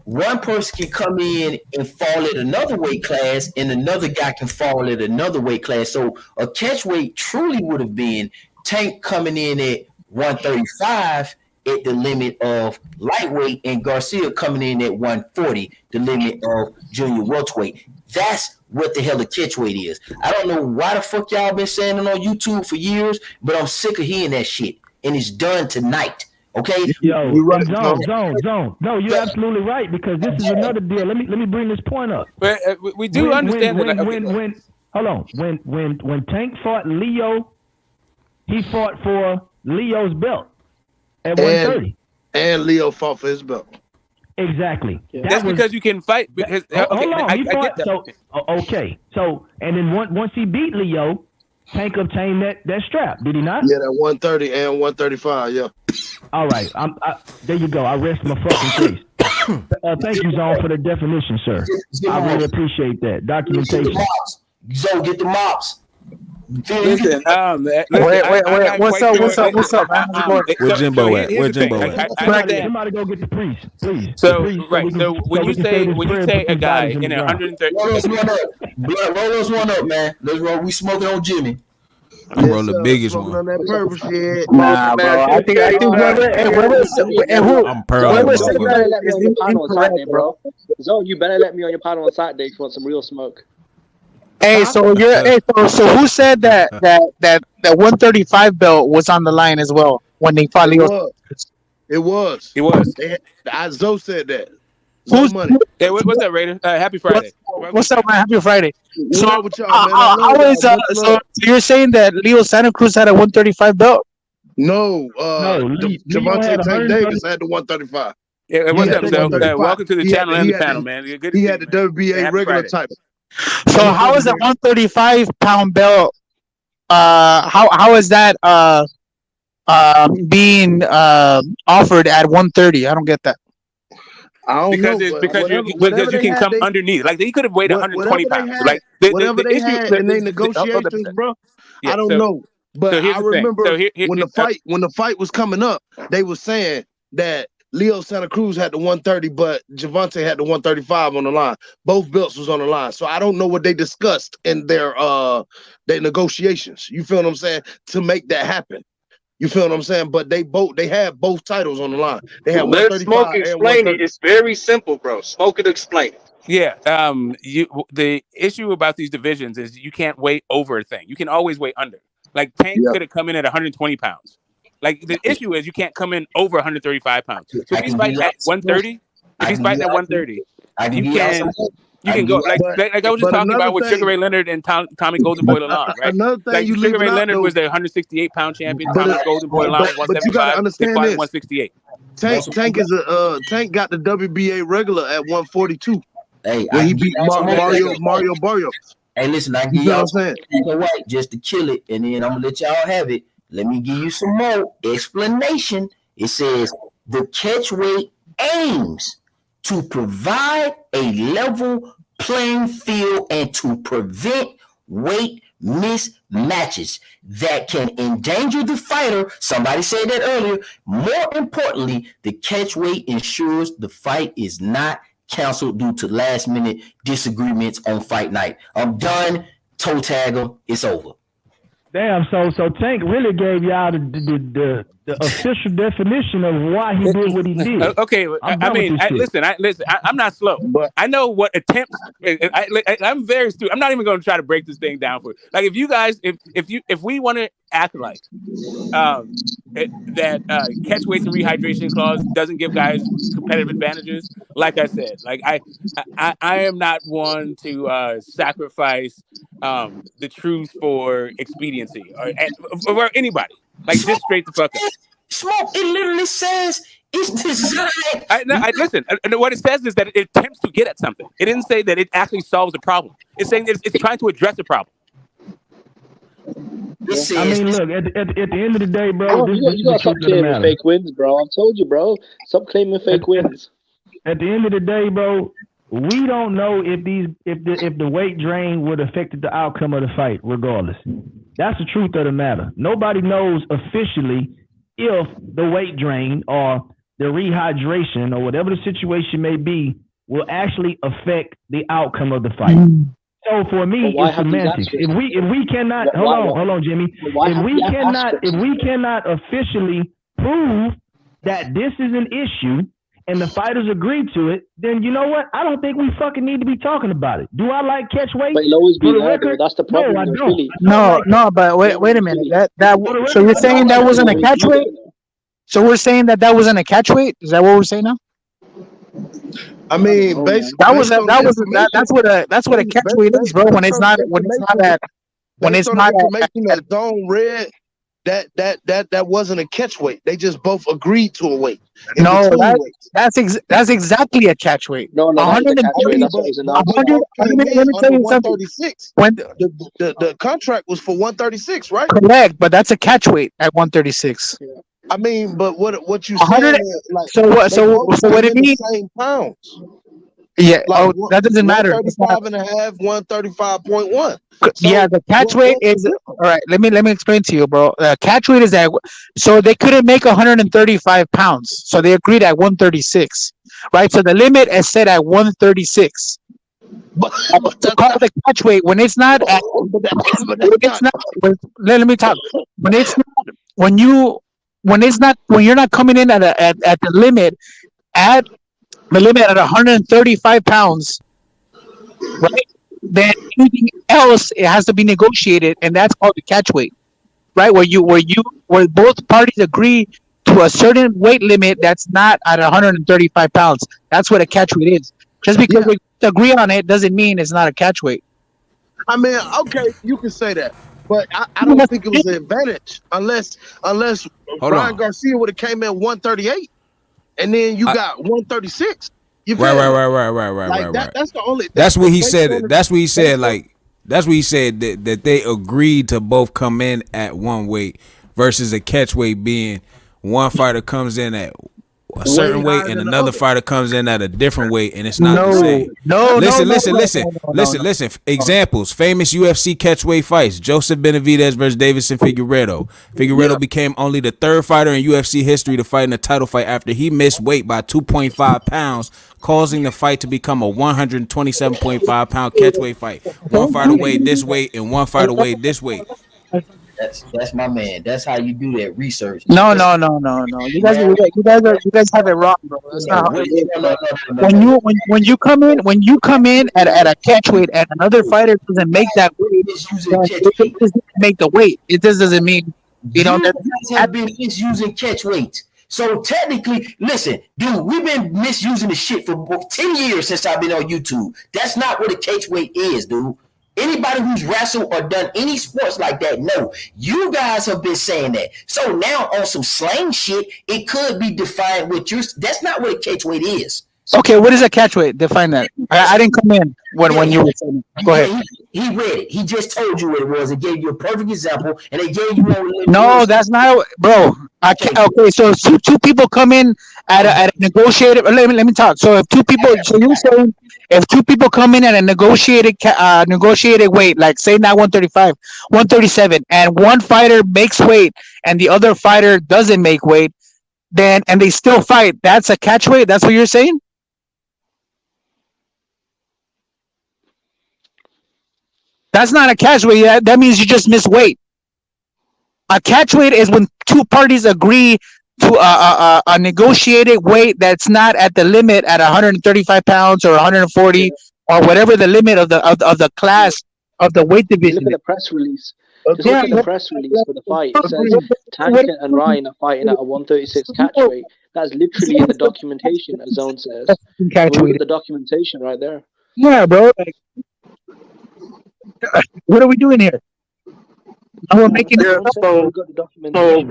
one person can come in and fall at another weight class and another guy can fall at another weight class. So a catch weight truly would have been Tank coming in at 135 at the limit of lightweight and Garcia coming in at 140, the limit of junior welterweight. That's what the hell a catch weight is. I don't know why the fuck y'all been saying it on YouTube for years, but I'm sick of hearing that shit. And it's done tonight. Okay. Yo, Zone. No, you're absolutely right because this is another deal. Let me bring this point up. But we do understand when Tank fought Leo, he fought for Leo's belt at 130, and Leo fought for his belt. Exactly. That's because you can fight. Because So and then once he beat Leo, Tank obtained that strap. Did he not? Yeah, that 130 and 135. Yeah. All right. There you go. I rest my fucking case. Thank you, Zone, for the definition, sir. I really appreciate that documentation. Zo, get the mops. Listen, Wait. I'm not What's quite up? sure. What's up, man? How's it going? Where Jimbo at? Here's Where the thing. Jimbo at? I understand. Somebody go get the priest, please. So The priest, right. So when you say a guy in 130, Roll us one up. Blood, roll us one up, man. Let's roll. We smoking on Jimmy. I'm roll the biggest smoking one. on that purple shit. Nah, bro. I think I'm pearl. whoever said You better let me is on your panel on incorrect, Saturday, bro. Zone, you better let me on your panel on Saturday if you want some real smoke. Hey, so who said that 135 belt was on the line as well when they fought Leo? It was. Zo said that. Who's money? Hey, what's up, Ryder? Happy Friday. What's up, man? Happy Friday. So, What up with y'all, man? how is so you're saying that Leo Santa Cruz had a 135 belt? No, Leo Javante had Tank Davis had the 135. Yeah, what's He up, had Zo? 135. Welcome to the He channel had- and he the had panel, the- man. Good to He see had you, the man. WBA Happy regular Friday. type. So how is that 135 pound belt? How is that being offered at 130? I don't get that. I don't Because know. it's but because whatever- you whatever they can had, come they- underneath. Like he could have weighed 120 whatever they pounds. had- Like whatever the they issue had in their negotiations, bro. Yeah, I don't so- know. But so here's I the thing. remember So here- when the fight was coming up, they were saying that Leo Santa Cruz had the 130, but Javante had the 135 on the line. Both belts was on the line. So I don't know what they discussed in their negotiations. You feel what I'm saying? To make that happen. You feel what I'm saying? But they had both titles on the line. They had Let 135 Smoke and explain 130. it. It's very simple, bro. Smoke it, explain it. Yeah. The issue about these divisions is you can't weigh over a thing. You can always weigh under. Like Tank could have come in at 120 pounds. Like the issue is you can't come in over 135 pounds. So if he's fighting at 130, you can go like I was just talking about with Sugar Ray Leonard and Tommy Golden Boy Lalonde, right? Another thing Like you Sugar Ray leaving out, Leonard though, was the 168 pound champion. But, Tommy Golden Boy Lalonde was but you gotta 175. They understand fought at this. 168. Tank got the WBA regular at 142. Hey, when he beat Mario Barrios. Hey, listen, I give y'all some white just to kill it, and then I'm gonna let y'all have it. Let me give you some more explanation. It says the catchweight aims to provide a level playing field and to prevent weight mismatches that can endanger the fighter. Somebody said that earlier. More importantly, the catchweight ensures the fight is not canceled due to last minute disagreements on fight night. I'm done. Toe tag him. It's over. Damn, so Tank really gave y'all the official definition of why he did what he did. Okay, I'm not slow. But I know what attempts. I'm very stupid. I'm not even going to try to break this thing down for you. Like if you guys, if we want to act like that catch weights and rehydration clause doesn't give guys competitive advantages, like I said, like I am not one to sacrifice the truth for expediency or anybody. Like just straight the fuck up. Smoke. It literally says it's designed. Listen. What it says is that it attempts to get at something. It didn't say that it actually solves the problem. It's saying that it's trying to address the problem. I mean, look. At the end of the day, bro, you gotta stop claiming fake wins, bro. I've told you, bro. Stop claiming fake wins. At the end of the day, bro, we don't know if the weight drain would have affected the outcome of the fight, regardless. That's the truth of the matter. Nobody knows officially if the weight drain or the rehydration or whatever the situation may be will actually affect the outcome of the fight. So for me, it's semantics. If we cannot hold on, Jimmy. If we cannot officially prove that this is an issue and the fighters agree to it, then you know what? I don't think we fucking need to be talking about it. Do I like catch weight? But it'll always be there, though. That's the problem. No, I don't. Really. No, but wait a minute. So you're saying that wasn't a catch weight? So we're saying that wasn't a catch weight? Is that what we're saying now? I mean, basically, that's what a catch weight is, bro. When it's not at zone red, that wasn't a catch weight. They just both agreed to a weight. No, that's exactly a catch weight. No, that's the catch weight. That's what was announced. Let me tell you something. When the contract was for 136, right? Correct, but that's a catch weight at 136. I mean, but what you 100. saying is like So what? they both So what came it in the means? same pounds. Yeah. Like Oh, that doesn't matter. That's not, 135 and a half, 135.1. yeah, So the catch weight what's the is difference? all right. Let me explain to you, bro. Catch weight is at so they couldn't make 135 pounds, so they agreed at 136, right? So the limit is set at 136. But but To that's call not the catch weight when it's not at but when that's it's not not let me talk when it's not when you when it's not when you're not coming in at the limit at the limit at 135 pounds, right? Then anything else it has to be negotiated, and that's called the catch weight, right? Where both parties agree to a certain weight limit that's not at 135 pounds. That's what a catch weight is. Just because yeah. we agree on it doesn't mean it's not a catch weight. I mean, okay, you can say that. But I No, don't that's think it it. was an advantage unless Hold Ryan on. Garcia would have came in 138 and then you I, got 136. You right, feel right, me? right, right, right, right, right, Like right. that's the only That's what he based on said. the That's what he said. based on Like that's what he said that they agreed to both come in at one weight versus a catch weight being one fighter comes in at a way certain weight higher and than the another other. fighter comes in at a different weight and it's not the No, same. no, no, Listen, no, listen, no, listen, no, no, no, listen, no. listen. Examples: famous UFC catchweight fights: Joseph Benavidez versus Davidson Figueiredo. Yeah. Figueiredo became only the third fighter in UFC history to fight in a title fight after he missed weight by 2.5 pounds, causing the fight to become a 127.5-pound catchweight fight. One fighter weighed this weight and one fighter weighed this weight. That's my man. That's how you do that research. No, That's no, no, no, no. man. You guys have it wrong, bro. That's not No, how it works, no, bro. no, no, no, no, no. When you come in at a catch weight and another fighter doesn't make that weight, Misusing then catch it weight. doesn't make the weight. It just doesn't mean You that. guys have been misusing catch weights. So technically, listen, dude, we've been misusing the shit for 10 years since I've been on YouTube. That's not what a catch weight is, dude. Anybody who's wrestled or done any sports like that, no. You guys have been saying that. So now on some slang shit, it could be defined with your. That's not what a catch weight is. Okay, what is a catch weight? Define that. I didn't come in when you were saying it. Go ahead. He read it. He just told you what it was and gave you a perfect example, and they gave you all the No, that's not, bro. Okay, so if two people come in at a negotiated. Let me talk. So if two people, so you're saying if two people come in at a negotiated weight, like say not 135, 137, and one fighter makes weight and the other fighter doesn't make weight, then and they still fight, that's a catch weight. That's what you're saying. That's not a catch weight. That means you just miss weight. A catch weight is when two parties agree to a negotiated weight that's not at the limit at 135 pounds or 140 or whatever the limit of the class of the weight If you look division at is. the press release, just Yeah, look at the press release for the fight. It says Tank and Ryan are fighting at a 136 catch weight. That's literally in the documentation, as Zone says. catch Go look weight. at the documentation right there. Yeah, bro. Like, what are we doing here? And we're making. Yeah, Zone says so we got the documentation.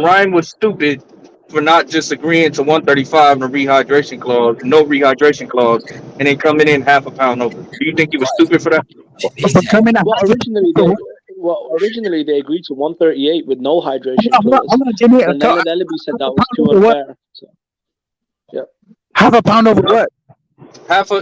Ryan was stupid for not just agreeing to 135 and a rehydration clause, no rehydration clause, and then coming in half a pound over. Do you think he was stupid for that? For coming out. Well, originally they agreed to 138 with no hydration Hold on, clause. Jimmy. Then Nelabi said that was too Over what? unfair. So, yeah. Half a pound over what?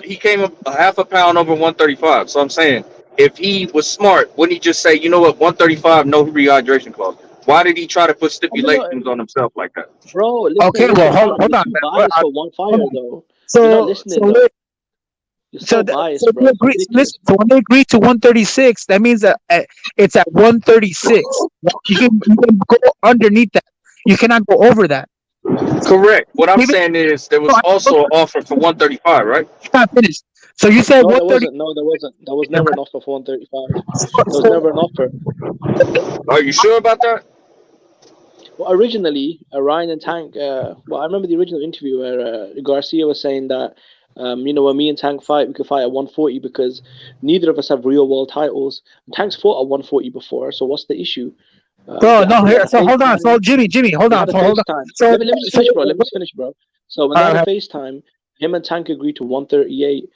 He came up a half a pound over 135. So I'm saying, if he was smart, wouldn't he just say, you know what, 135, no rehydration clause? Why did he try to put I mean, no, stipulations on himself like that? bro, Okay, well, hold you're on. too biased for one Hold fighter, on. though. You're not listening, though. You're so biased, so bro. It's ridiculous. listen, so when they agree to 136, that means that it's at 136. You can go underneath that. You cannot go over that. Correct. What I'm Even saying is there was also an offer for 135, right? it's not finished. So you said No, there 130. wasn't. No, there wasn't. There was never an offer for 135. There was never an offer. Are you sure about that? Well, originally, Ryan and Tank. Well, I remember the original interview where Garcia was saying that, when me and Tank fight, we could fight at 140 because neither of us have real world titles. Tank's fought at 140 before, so what's the issue? Bro, no, here. So hold on. So Jimmy, hold on. So hold on. So Let me just finish, bro. Let me just finish, bro. So when they had a FaceTime, him and Tank agreed to 138.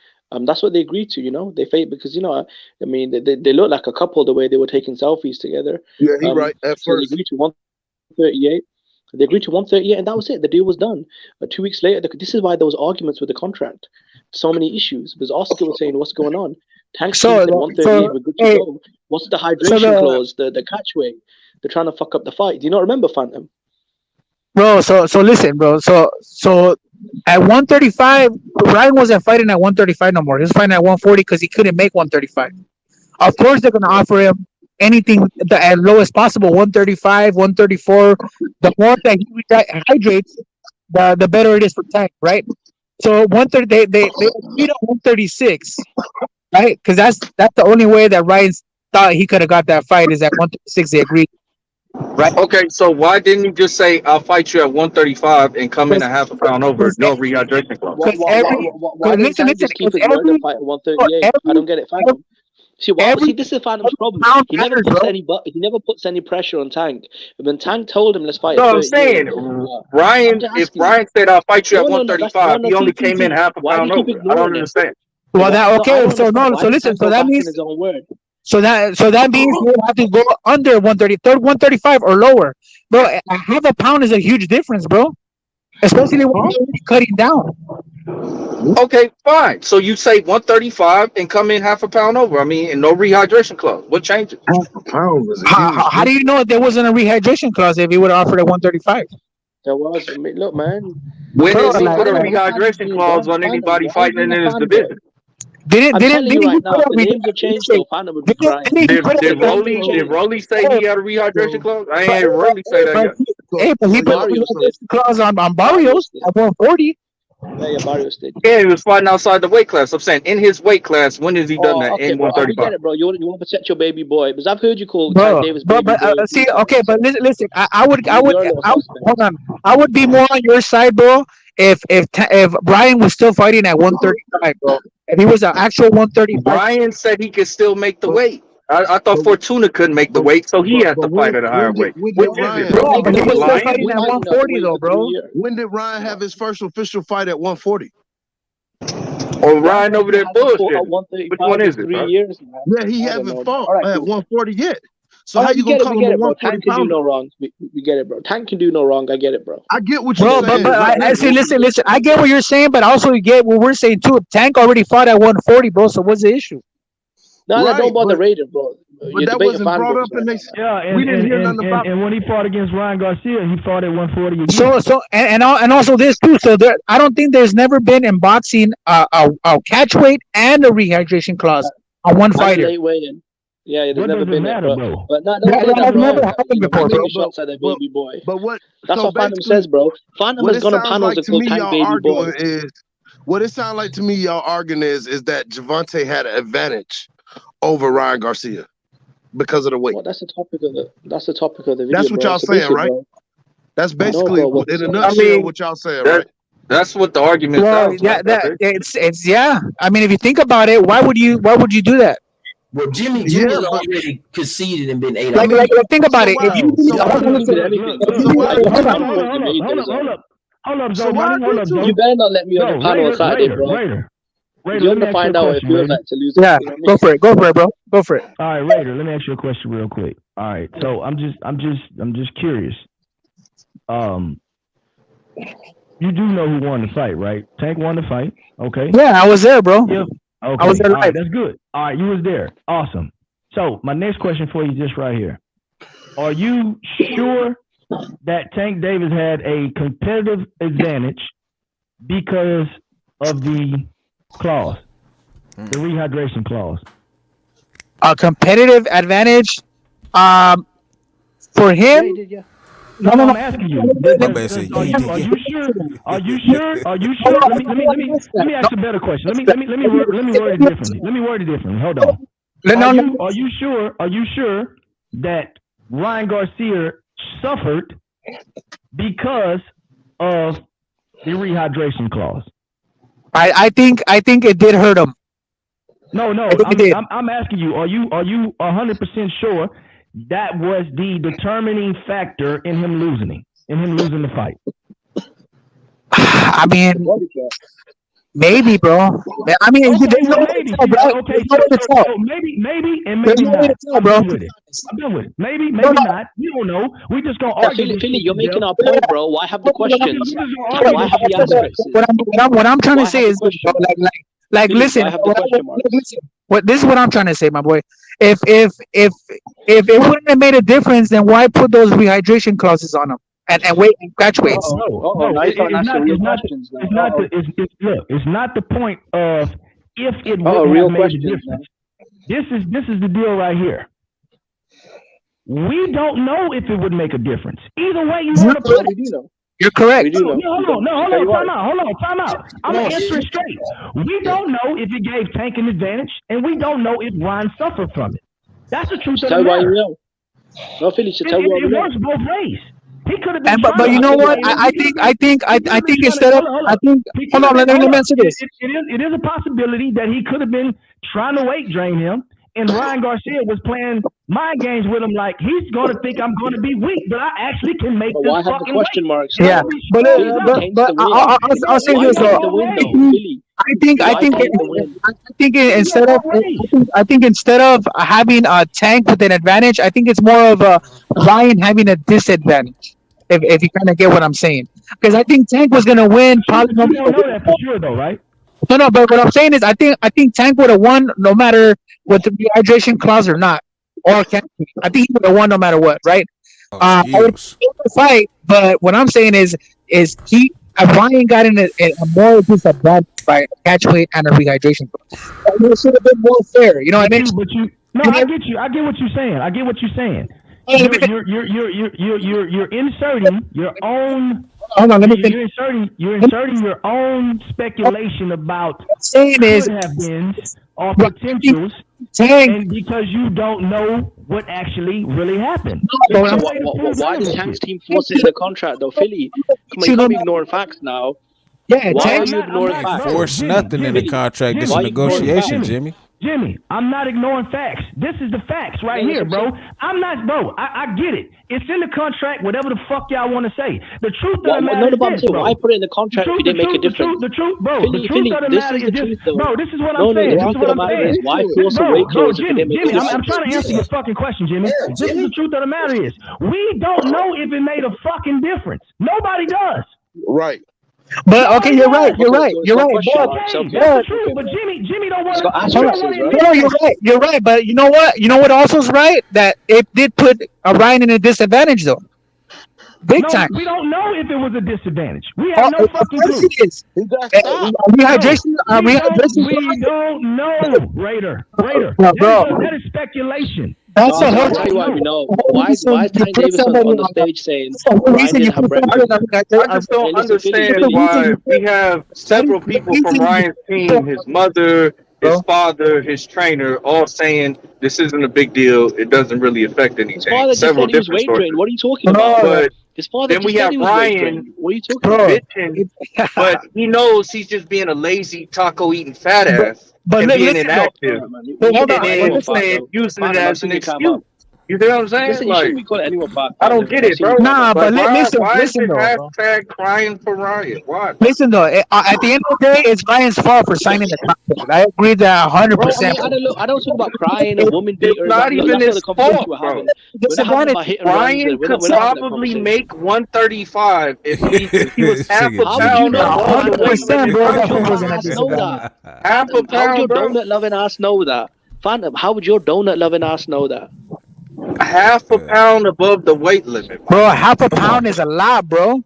That's what they agreed to, They fought because, I mean, they look like a couple the way they were taking selfies together. Yeah, he right at So they first. agreed to 138. They agreed to 138, and that was it. The deal was done. 2 weeks later, this is why there was arguments with the contract. So many issues because Oscar was saying, "What's going on?" Tank's team said 138, we're good to go. What's the hydration clause? The catch weight? They're trying to fuck up the fight. Do you not remember, Phantom? Bro, so listen, bro. So at 135, Ryan wasn't fighting at 135 no more. He was fighting at 140 because he couldn't make 135. Of course, they're gonna offer him anything as low as possible, 135, 134. The more that he hydrates, the better it is for Tank, right? So 130, they agreed on 136, right? Because that's the only way that Ryan thought he could have got that fight is at 136. They agreed, right? Okay, so why didn't you just say I'll fight you at 135 and come in a half a pound over? No rehydration clause. Why didn't Tank just keep his word and fight at 138? I don't get it, Phantom. See, this is Phantom's problem. He never puts any pressure on Tank. When Tank told him, "Let's fight," no, I'm saying Ryan. If Ryan said I'll fight you at 135, he only came in half a pound over. I don't understand. Well, so listen. So that means his own word. So that means you have to go under 130, 135 or lower, bro. A half a pound is a huge difference, bro. Especially when you're cutting down. Okay, fine. So you say 135 and come in half a pound over. I mean, and no rehydration clause. What changes? How do you know there wasn't a rehydration clause if he would have offered at 135? There was. I mean, look, man. When did he put a rehydration clause on anybody fighting in his division? Didn't the names have changed, so Phantom would be crying. Did Rolly say he had a rehydration clause? I ain't heard Rolly say that yet. Hey, but he put a rehydration clause on Barrios at 140. Yeah, Barrios did. Yeah, he was fighting outside the weight class. I'm saying in his weight class, when has he done that? Okay, in 135? I get it, bro. You want to protect your baby boy, because I've heard you call Tank Davis baby boy. But listen. I would hold on. I would be more on your side, bro. If Brian was still fighting at 135, bro. If he was an actual 135, Brian said he could still make the weight. I thought Fortuna couldn't make the weight, so he has to fight at a higher weight. But he was still fighting at 140 though, bro. When did Ryan have his first official fight at 140? Or Ryan over there bullshit. Which one is it? 3 years now. Yeah, he hasn't fought at 140 yet. So how you gonna call him a 140 Tank can do no wrong. We get it, bro. Tank can do no wrong. I get it, bro. I get what you're saying. But I see. Listen. I get what you're saying, but also you get what we're saying too. Tank already fought at 140, bro. So what's the issue? No, don't bother Ryder, bro. But that wasn't brought up, and we didn't hear nothing about. And when he fought against Ryan Garcia, he fought at 140 again. And also this too. So I don't think there's never been in boxing a catch weight and a rehydration clause on one fighter. Yeah, there's never been that, bro. But that never happened before, bro. Shots at that baby boy. But what? That's what Phantom says, bro. Phantom has gone on panels and called Tank baby boy. What it sounds like to me, y'all arguing is that Gervonta had an advantage over Ryan Garcia because of the weight. Well, that's the topic of the video. That's what y'all saying, right? That's basically in a nutshell what y'all saying, right? That's what the argument is. It's yeah. I mean, if you think about it, why would you do that? Well, Jimmy already conceded and been 8 like think about it. If you hold up, Joe. You better not let me on the panel on Saturday, bro. You're gonna find out what it feels like to lose. Yeah, go for it, bro. Go for it. All right, Ryder. Let me ask you a question real quick. All right, so I'm just curious. You do know who won the fight, right? Tank won the fight. Okay. Yeah, I was there, bro. Yeah. Okay. I was there live. Right, that's good. All right, you was there. Awesome. So my next question for you, just right here: are you sure that Tank Davis had a competitive advantage because of the clause, the rehydration clause? A competitive advantage, for him. Yeah. No, I'm asking you. Are you sure? Let me ask a better question. Let me word it differently. Hold on. Are you sure that Ryan Garcia suffered because of the rehydration clause? I think it did hurt him. No. I'm asking you. Are you 100% sure that was the determining factor in him losing the fight? I mean, maybe, bro. I mean, maybe, and maybe not. bro. I'm done with it. Maybe No, no. not. We don't know. We just gonna But argue. Philly, you're making our point, bro. Why have the questions? What Why have the asterisks? I'm trying Why to say have is, the question bro, marks? like, Philly, listen, why have the question marks? listen. What this is what I'm trying to say, my boy. If it wouldn't have made a difference, then why put those rehydration clauses on them and wait and catch weights? Oh, now you're starting to answer real questions now. Look, it's not the point of if it Oh, would real have made a questions difference. This is the deal right here. We don't know if it would make a difference. Either way, you want to put we it. do know. You're correct. We do know. Hold on, time out. I'm gonna answer it straight. We don't know if it gave Tank an advantage, and we don't know if Ryan suffered from it. That's the truth of the Tell why you matter. know. No, Philly, so tell why It you know. works both ways. He could have been. But you know what? I think instead of hold on, let me answer this. It is a possibility that he could have been trying to weight drain him, and Ryan Garcia was playing mind games with him, like he's going to think I'm going to be weak, but I actually can make But this why have the fucking question weight. marks? Yeah, but I'll say this though. I think instead of having a Tank with an advantage, I think it's more of a Ryan having a disadvantage. If you kind of get what I'm saying, because I think Tank was gonna win. Probably You don't know that for sure, though, right? No, but what I'm saying is, I think Tank would have won no matter what the dehydration clause or not, or can I think he would have won no matter what, right? I would fight, but what I'm saying is he Ryan got in a more disadvantage by catch weight and a rehydration clause. It should have been more fair, you know what I mean? I get you. I get what you're saying. You're inserting your own. Hold on, let me You're inserting your own speculation about could have been or potentials, and because you don't know what actually really happened. So why did Tank's team force it in the contract, though, Philly? Come on, you can't be ignoring facts now. Yeah, why are you ignoring facts? Force nothing in the contract. This is negotiation, Jimmy. Jimmy, I'm not ignoring facts. This is the facts right here, bro. I'm not, bro. I get it. It's in the contract, whatever the fuck y'all want to say. The truth of the matter is this, bro. Why put it in the contract if it didn't make a difference? The truth, bro. The truth of the matter is this, bro. This is what I'm saying. The truth of the matter is why force a weight clause if it didn't make a difference? I'm trying to answer your fucking question, Jimmy. This is the truth of the matter is we don't know if it made a fucking difference. Nobody does. Right. But okay, you're right. But Jimmy don't want to. No, you're right. But you know what? You know what also is right? That it did put Ryan in a disadvantage, though. Big time. We don't know if it was a disadvantage. We have no fucking clue. Rehydration. We don't know, Ryder. That is speculation. That's a I'll tell you why we know. Why is Tank Davis on the stage saying Ryan didn't have breakfast? I just don't understand why we have several people from Ryan's team, his mother, his father, his trainer, all saying this isn't a big deal. It doesn't really affect anything. His father just said he was weight trained. What are you talking about? But his father then we have Ryan. What are you talking about? Bitching, but he knows he's just being a lazy taco eating fat ass. But and being inactive, hold on, using it as an excuse. You know what I'm saying? Listen, you shouldn't be calling anyone back. I don't get it, bro. Nah, but listen, why is it though, hashtag crying for Ryan? Why? Listen though, at the end of the day, it's Ryan's fault for signing the contract. I agree that 100%. I don't talk about crying, a woman beat or not even his fault, bro. Ryan could probably make 135 if he was half a pound. 100%, bro. Half a pound. How would your donut loving ass know that? Phantom, how would your donut loving ass know that? Half a pound above the weight limit, bro. Half a pound is a lot, bro.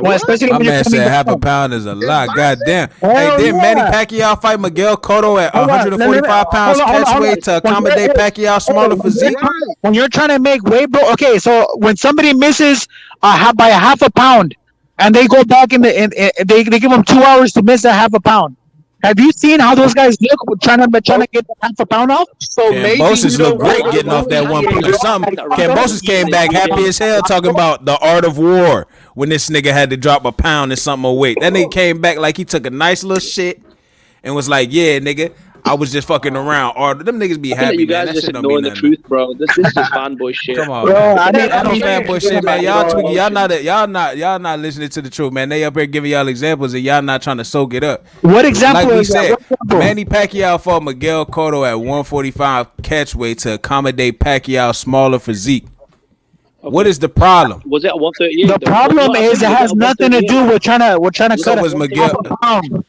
Well, especially my man said half a pound is a lot. Goddamn. Hey, didn't Manny Pacquiao fight Miguel Cotto at 145 pounds catch weight to accommodate Pacquiao's smaller physique? When you're trying to make weight, bro. Okay, so when somebody misses by a half a pound, and they go back they give them 2 hours to miss a half a pound. Have you seen how those guys look trying to get the half a pound off? So Cambosis looked great getting off that 1 point or something. Cambosis came back happy as hell talking about the art of war when this nigga had to drop a pound and something of weight. That nigga came back like he took a nice little shit and was like, yeah, nigga, I was just fucking around. Or them niggas be I feel like happy, you man. guys That just shit don't mean ignoring the nothing. truth, bro. This is just fanboy shit. Come on, Bro, man. I Ain't no mean, fanboy shit, man. Y'all tweaking. Y'all not listening to the truth, man. They up here giving y'all examples and y'all not trying to soak it up. what example Like we is that? said, What example? Manny Pacquiao fought Miguel Cotto at 145 catchweight to accommodate Pacquiao's smaller physique. Okay. What is the problem? Was it at 138? The problem is it has nothing to do with trying to So cut was a Miguel. pound.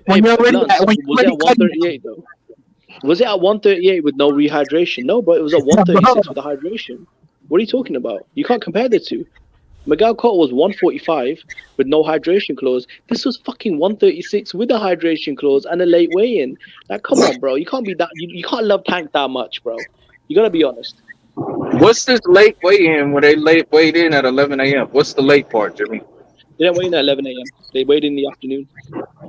When you're already Lance, when was you're it at already 138 though? Was it at 138 with no rehydration? No, but it was at 136 with the hydration. What are you talking about? You can't compare the two. Miguel Cotto was 145 with no hydration clause. This was fucking 136 with a hydration clause and a late weigh-in. Like, come on, bro. You can't be that. You can't love Tank that much, bro. You gotta be honest. What's this late weigh-in when they late weighed in at 11 a.m.? What's the late part, Jimmy? They didn't weigh in at 11 a.m. They weighed in the afternoon.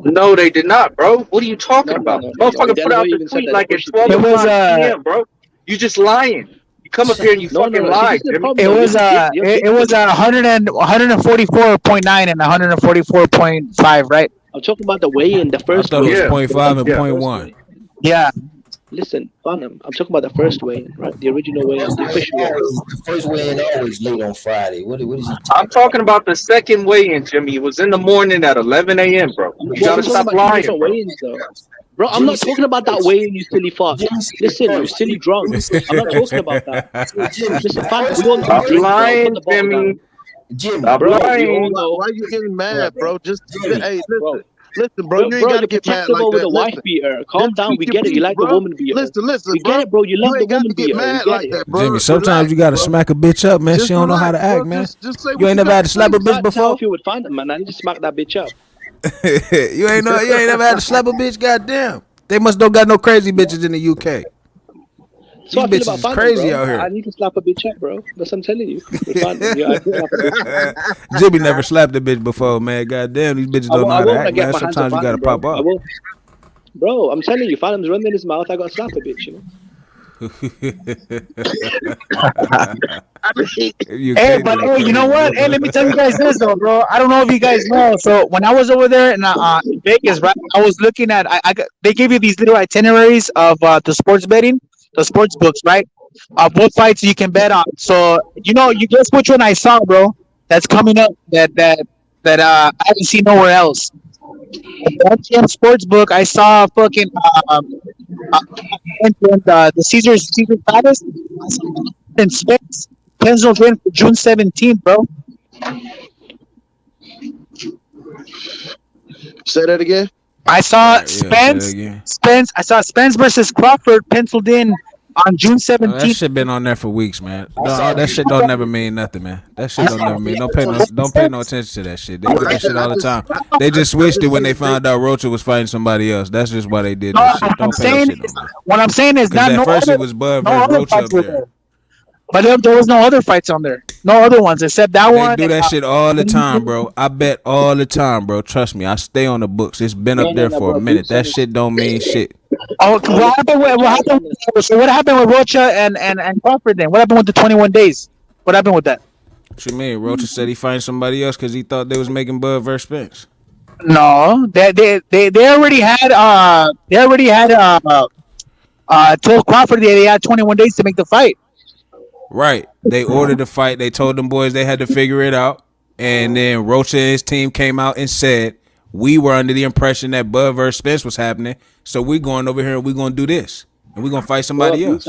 No, they did not, bro. What are you talking No. about? Motherfucker put out the tweet like it's 12 It was, o'clock p.m., bro. You just lying. You come up here and you fucking lie, Jimmy. It was it was 144.9 and 144.5, right? I'm talking about the weigh-in, the I first thought it was weigh-in. 0.5 and Yeah. 0.1. Yeah. Listen, Phantom, I'm talking about the first weigh-in, right? The original weigh-in, the official weigh-in. The first weigh-in always late on Friday. What is he I'm talking about the second weigh-in, Jimmy. It was in the morning at 11 a.m., bro. You Well, gotta I'm stop talking about two lying, different bro. weigh-ins, though. Bro, I'm not talking about that weigh-in, you silly fuck. Listen, you silly drunk. I'm not talking about that. Listen, Phantom, we all know Stop you drink, bro. lying, Put the bottle Jimmy. down. Jimmy, Stop Bro, we all lying. know. Why you getting mad, bro? Just hey, Bro. listen, bro. You ain't Bro, gotta you're get mad protective like over that. the wife Listen, beater. Calm just down. speak We your get it. You piece, like bro. the woman beater. Listen, We bro. get it, bro. You love You the ain't got woman to get beater. We mad get like it. that, bro. Jimmy, sometimes you gotta Relax, bro. smack a bitch up, man. Just She don't know how to relax, act, bro. man. Just say You what ain't you never had got to to slap a say. bitch Can't tell before? if you would find them, man. I need to smack that bitch up. you ain't never had to slap a bitch. Goddamn, they must don't got no crazy bitches in the UK. So These I feel bitches about is Phantom, crazy bro. out I here. need to slap a bitch up, bro. That's what I'm telling you. With Phantom, yeah, I do slap a bitch up. Jimmy never slapped a bitch before, man. Goddamn, these bitches don't know I how to won't when I act, get man. my hands on Sometimes you gotta Phantom, bro. pop I up. will. Bro, I'm telling you, Phantom's running in his mouth. I gotta slap a bitch, you know. Hey, but hey, you know what? Hey, let me tell you guys this though, bro. I don't know if you guys know. So when I was over there in Vegas, right, I was looking at. They give you these little itineraries of the sports betting, the sports books, right? Of what fights you can bet on. So you guess which one I saw, bro? That's coming up. That I haven't seen nowhere else. That same sports book, I saw fucking uh, the Caesar Palace in Spence, penciled in for June 17th, bro. Say that again. I saw Right, yeah, say that again. I saw Spence versus Crawford penciled in on June Oh, that 17th. shit been on there for weeks, man. saw That shit don't never mean nothing, man. That shit don't never mean. Don't pay no attention to that shit. They do that shit all the time. They just switched it when they found out Rocha was fighting somebody else. That's just why they did that shit. Don't pay that shit no more. What I'm saying is Because not at first it was Bud versus Rocha fights up were there. there. But there was no other fights on there. No other ones except that They one. do that shit all the time, bro. I bet all the time, bro. Trust me, I stay on the books. It's been up there for a minute. That shit don't mean shit. Oh, what happened? So what happened with Rocha and Crawford then? What happened with the 21 days? What happened with that? What you mean? Rocha said he find somebody else because he thought they was making Bud versus Spence. No, they already had told Crawford they had 21 days to make the fight. Right. They ordered the fight. They told them boys they had to figure it out. And then Rocha and his team came out and said, we were under the impression that Bud versus Spence was happening. So we going over here and we going to do this. And we going to fight somebody else.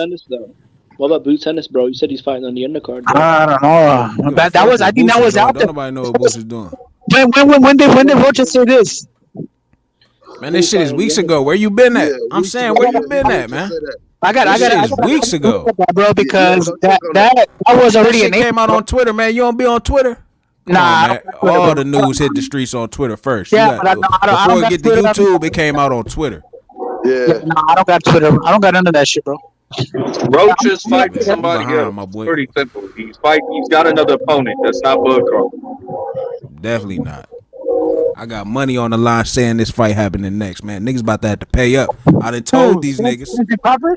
What about Boots Ennis, bro? You said he's fighting on the undercard, bro. I don't know. I think that was out Don't there. nobody know what Boots is doing. When did Rocha say this? Man, this shit is weeks ago. Where you been at? I'm saying, where you been at, man? I got weeks ago, bro, because that was already an came out on Twitter, man. You don't be on Twitter? Nah, man. All the news hit the streets on Twitter first. Yeah, but I don't before it get to YouTube, it came out on Twitter. Yeah. No, I don't got Twitter. I don't got none of that shit, bro. Roach is fighting somebody else. My boy. Pretty simple. He's got another opponent. That's not Bud Crawford. Definitely not. I got money on the line saying this fight happening next, man. Niggas about to have to pay up. I done told these niggas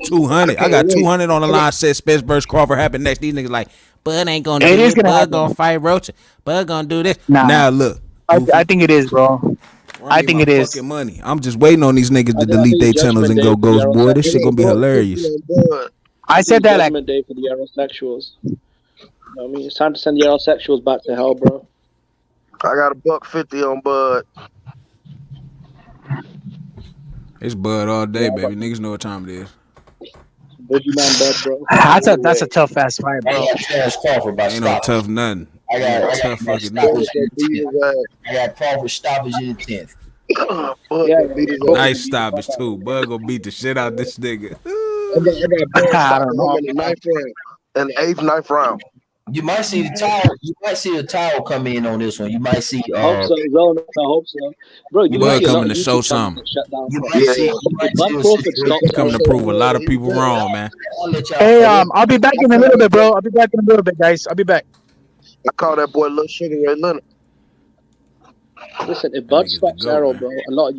200. I got 200 on the line. Said Spence versus Crawford happen next. These niggas like, Bud ain't gonna do it. Bud gonna fight Rocha. Bud gonna do this. Nah. Now look, I think it is, bro. I think it is. Fucking money. I'm just waiting on these niggas I to think delete their channels Judgment and Day go for the ghost. Boy, this shit gonna be Aerosexuals. hilarious. I said that like Judgment Day for the Aerosexuals. You know what I mean, it's time to send the Aerosexuals back to hell, bro. I got $1.50 on Bud. It's Bud all day, baby. Niggas know what time it is. Boogeyman Bud, bro. that's a tough ass fight, I bro. got Terrence Crawford by Ain't no stoppage. tough nothing. I got tough fucking stoppage niggas. in the 10th. I got Crawford stoppage in the 10th. Nice stoppage too. Bud gonna beat the shit out this nigga. I got Bud I don't know. in the 9th round. In the 8th, 9th round. You might see the towel. You might see the towel come in on this one. You might see. I hope so, Zone. I hope so, bro. You might Bud see a lot coming of to YouTube show channels something. get shut down. You might see. Mike Crawford stopped. He coming to prove a lot of people wrong, man. Hey, I'll be back in a little bit, bro. I'll be back in a little bit, guys. I'll be back. I call that boy Lil Sugar Ray Leonard. Listen, if Bud stops Arrow, bro, a lot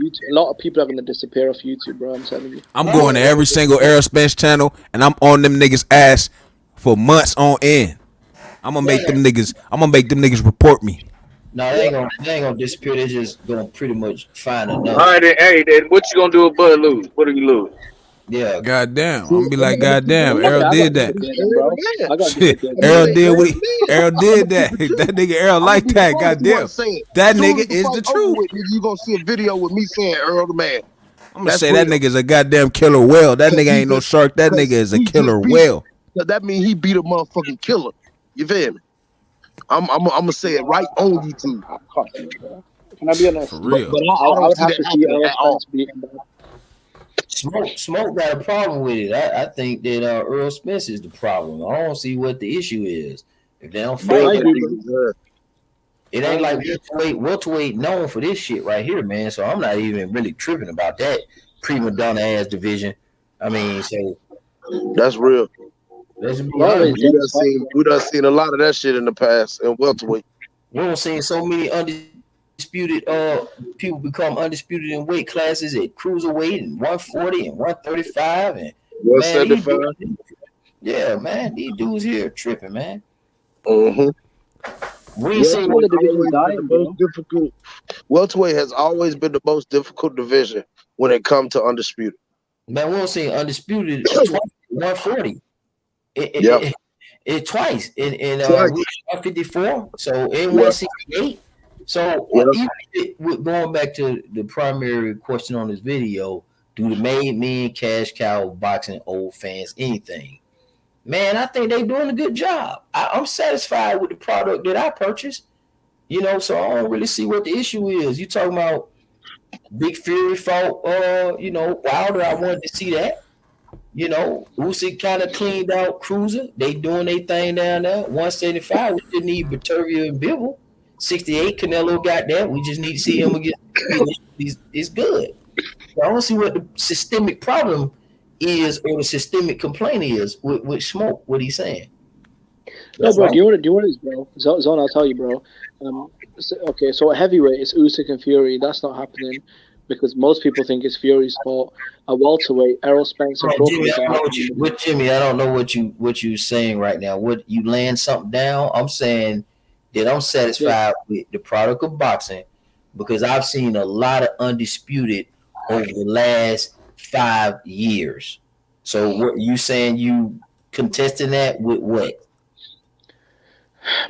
of people are gonna disappear off YouTube, bro. I'm telling you. I'm going to every single Aerospace channel and I'm on them niggas' ass for months on end. I'm gonna make them niggas report me. No, they ain't gonna disappear. They just gonna pretty much find All enough. right, then what you gonna do if Bud lose? What do you lose? Yeah. Goddamn. I'm gonna be like, goddamn, Errol did that. I got Shit, Errol did what Errol did that. That nigga Errol like that. Goddamn. That nigga is the truth. You gonna see a video with me saying Earl the man. I'm gonna say that nigga's a goddamn killer whale. That nigga ain't no shark. That nigga is a killer whale. That means he beat a motherfucking killer. You feel me? I'm gonna say it right on YouTube. Can I be honest? For real. But I would have to see Errol Spence beating Bud. Smoke got a problem with it. I think that Earl Spence is the problem. I don't see what the issue is. If they don't fight, it ain't like welterweight known for this shit right here, man. So I'm not even really tripping about that prima donna ass division. I mean, so that's real. Let's be honest. We done seen a lot of that shit in the past in welterweight. We done seen so many undisputed people become undisputed in weight classes at cruiserweight and 140 and 135 and 175. Yeah, man, these dudes here are tripping, man. Mm-hmm. We ain't seen the division dying, bro. Difficult. Welterweight has always been the most difficult division when it comes to undisputed. Man, we don't see undisputed twice, 140. It twice in 154. So in 168. So even going back to the primary question on this video, do the made men, cash cow, boxing, old fans, anything? Man, I think they're doing a good job. I'm satisfied with the product that I purchased. You know, so I don't really see what the issue is. You talking about Big Fury fought Wilder. I wanted to see that. You know, Usyk kind of cleaned out Cruiser. They doing their thing down there. 175, we didn't need Bateria and Bivol. 68, Canelo got that. We just need to see him again. It's good. So I don't see what the systemic problem is or the systemic complaint is with Smoke, what he's saying. No, bro, do you want this, bro? Zone, I'll tell you, bro. So a heavyweight is Usyk and Fury. That's not happening because most people think it's Fury's fault. A welterweight, Errol Spence and Crawford. Jimmy, I don't know what you saying right now. What you laying something down? I'm saying that I'm satisfied with the product of boxing because I've seen a lot of undisputed over the last 5 years. So what you saying? You contesting that with what?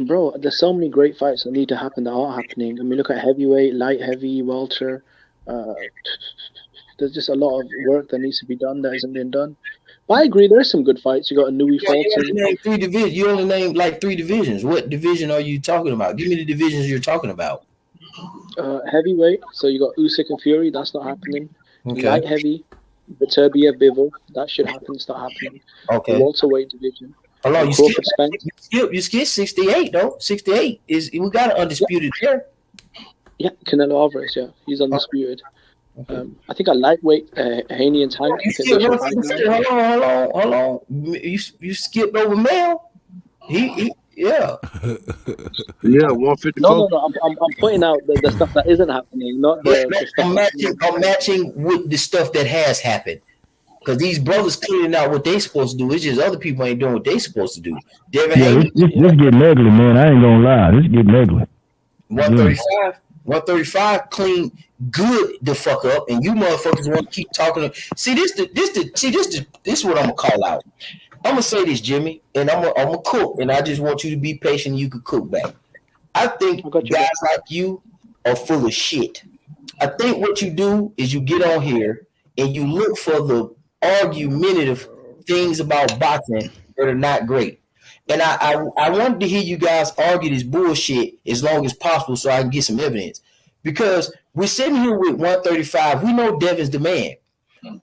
Bro, there's so many great fights that need to happen that aren't happening. I mean, look at heavyweight, light heavy, welter. There's just a lot of work that needs to be done that isn't being done. But I agree, there's some good fights. You got a Nui Fulton. You only named like 3 divisions. What division are you talking about? Give me the divisions you're talking about. Heavyweight, so you got Usyk and Fury. That's not happening. Okay. Light heavy, Bateria, Bivol. That should happen. It's not happening. Okay. The welterweight division. Hello, you skip 68 though. 68 is we got an undisputed there. Yeah, Canelo Alvarez. Yeah, he's undisputed. I think a lightweight, Haney and Tank. Hold on. You skipped over Mel. He yeah. Yeah, 154. No. I'm pointing out the stuff that isn't happening, not the stuff. I'm matching with the stuff that has happened. Because these brothers cleaning out what they supposed to do. It's just other people ain't doing what they supposed to do. This getting ugly, man. I ain't gonna lie. This getting ugly. 135. 135 clean good the fuck up, and you motherfuckers want to keep talking. See this what I'm gonna call out. I'm gonna say this, Jimmy, and I'm gonna cook, and I just want you to be patient. You can cook back. I think guys like you are full of shit. I think what you do is you get on here and you look for the argumentative things about boxing that are not great. And I wanted to hear you guys argue this bullshit as long as possible so I can get some evidence. Because we're sitting here with 135. We know Devin's the man.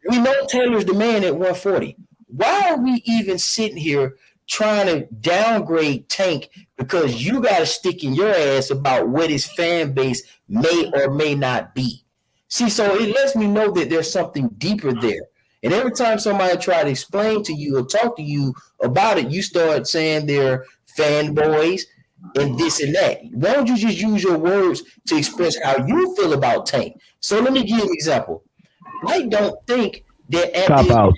We know Taylor's the man at 140. Why are we even sitting here trying to downgrade Tank because you got to stick in your ass about what his fan base may or may not be? See, so it lets me know that there's something deeper there. And every time somebody try to explain to you or talk to you about it, you start saying they're fanboys and this and that. Why don't you just use your words to express how you feel about Tank? So let me give you an example. I don't think that Andy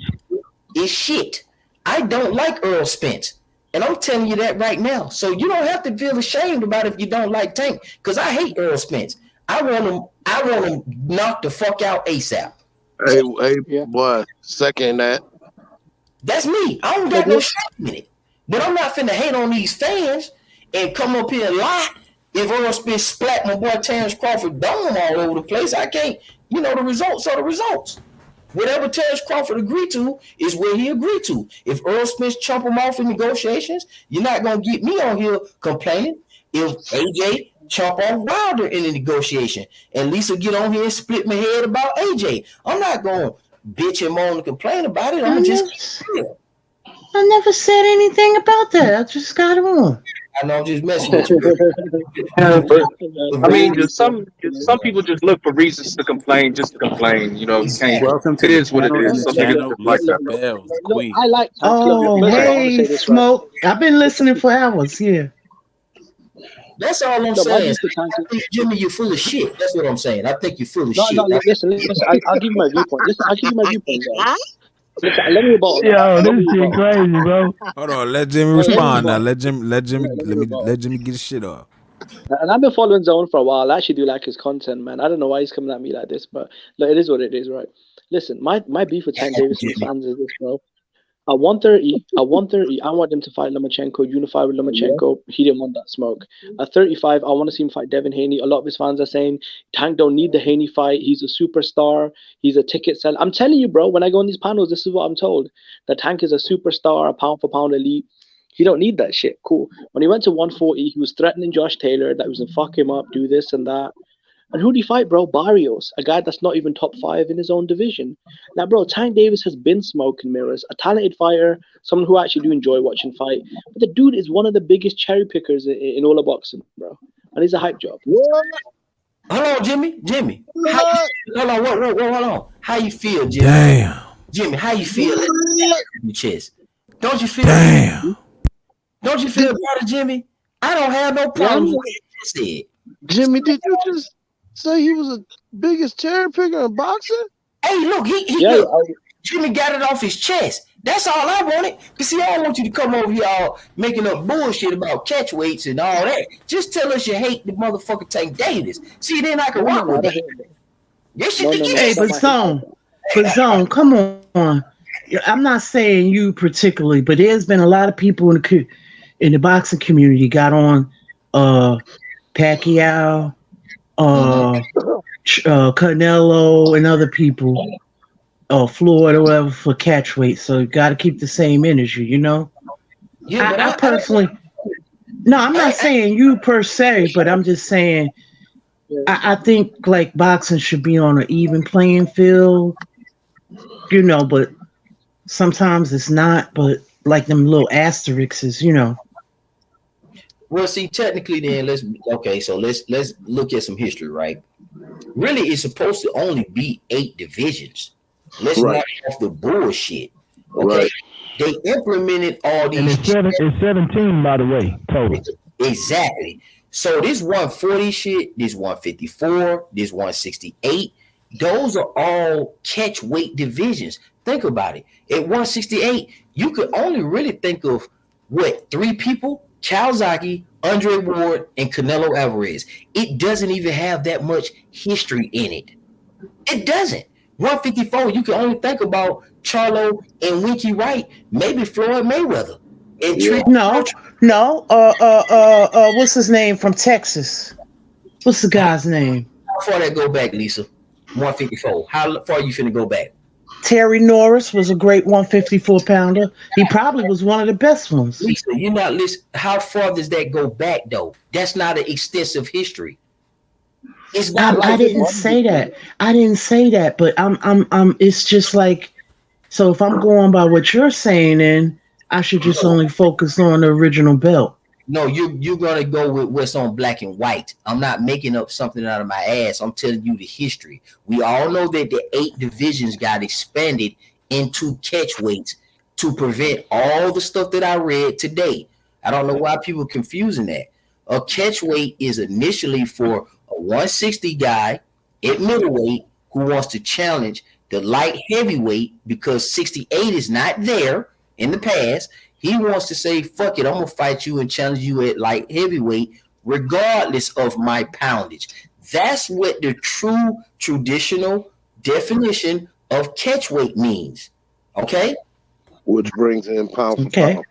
is shit. I don't like Earl Spence. And I'm telling you that right now. So you don't have to feel ashamed about it if you don't like Tank, because I hate Earl Spence. I want him knocked the fuck out ASAP. Hey, boy, second that. That's me. I don't got no shame in it. But I'm not finna hate on these fans and come up here and lie. If Earl Spence splat my boy Terrence Crawford dome all over the place, I can't. You know, the results are the results. Whatever Terrence Crawford agreed to is where he agreed to. If Earl Spence chump him off in negotiations, you're not going to get me on here complaining. If AJ chump off Wilder in the negotiation, and Lisa get on here and split my head about AJ, I'm not going to bitch and moan and complain about it. I'm just I never said anything about that. I just got on. I know I'm just messing with you. I mean, some people just look for reasons to complain, just to complain. You know, you can't. Welcome to It is what it the is. Some channel, niggas like that. Bells, Queen. I like. Oh, hey, Smoke. I've been listening for hours. Yeah. That's all I'm saying. I think, Jimmy, you're full of shit. That's what I'm saying. I think you're full of shit. No, listen. I'll give you my viewpoint. I'll give you my viewpoint, guys. Listen, let me about. Yo, this shit crazy, bro. Hold on, let Jimmy respond now. Let Jimmy get his shit off. And I've been following Zone for a while. I actually do like his content, man. I don't know why he's coming at me like this, but look, it is what it is, right? Listen, my beef with Tank Davis and fans is this, bro. At 130, I want him to fight Lomachenko, unify with Lomachenko. He didn't want that smoke. At 35, I want to see him fight Devin Haney. A lot of his fans are saying Tank don't need the Haney fight. He's a superstar. He's a ticket seller. I'm telling you, bro, when I go on these panels, this is what I'm told. That Tank is a superstar, a pound-for-pound elite. He don't need that shit. Cool. When he went to 140, he was threatening Josh Taylor that he was going to fuck him up, do this and that. And who did he fight, bro? Barrios, a guy that's not even top 5 in his own division. Now, bro, Tank Davis has been smoke and mirrors, a talented fighter, someone who I actually do enjoy watching fight. But the dude is one of the biggest cherry pickers in all of boxing, bro. And he's a hype job. What? Hold on, Jimmy. Hold on. How you feel, Jimmy? Damn. Jimmy, how you feel in your chest? Don't you feel? Damn. Don't you feel better, Jimmy? I don't have no problem with what you just said. Jimmy, did you just say he was the biggest cherry picker in boxing? Hey, look, Jimmy got it off his chest. That's all I wanted. But see, I don't want you to come over here all making up bullshit about catch weights and all that. Just tell us you hate the motherfucker Tank Davis. See, then I can rock with that. Hey, but Zone, come on. I'm not saying you particularly, but there's been a lot of people in the boxing community got on Pacquiao, Canelo, and other people, Floyd or whatever, for catch weight. So you got to keep the same energy, you know. Yeah, I personally, I'm not saying you per se, but I'm just saying I think like boxing should be on an even playing field, you know. But sometimes it's not. But like them little asterisks, you know. Well, see, technically, then let's look at some history, right? Really, it's supposed to only be 8 divisions. Let's knock off the bullshit. Okay, right. They implemented all these. And it's 17, by the way, total. Exactly. So this 140 shit, this 154, this 168, those are all catch weight divisions. Think about it. At 168, you could only really think of 3 people: Calzaghe, Andre Ward, and Canelo Alvarez. It doesn't even have that much history in it. It doesn't. 154, you can only think about Charlo and Winky Wright, maybe Floyd Mayweather. And Yeah. No. What's his name from Texas? What's the guy's name? How far that go back, Lisa? 154. How far you finna go back? Terry Norris was a great 154 pounder. He probably was one of the best ones. Lisa, you're not listening. How far does that go back, though? That's not an extensive history. It's not. I didn't say that. I didn't say that. But I'm. It's just like. So if I'm going by what you're saying, then I should just only focus on the original belt. No, you're gonna go with what's on black and white. I'm not making up something out of my ass. I'm telling you the history. We all know that the 8 divisions got expanded into catchweights to prevent all the stuff that I read today. I don't know why people are confusing that. A catchweight is initially for a 160 guy at middleweight who wants to challenge the light heavyweight because 68 is not there in the past. He wants to say, fuck it, I'm going to fight you and challenge you at light heavyweight regardless of my poundage. That's what the true traditional definition of catchweight means. Okay? Which brings in pound for pound.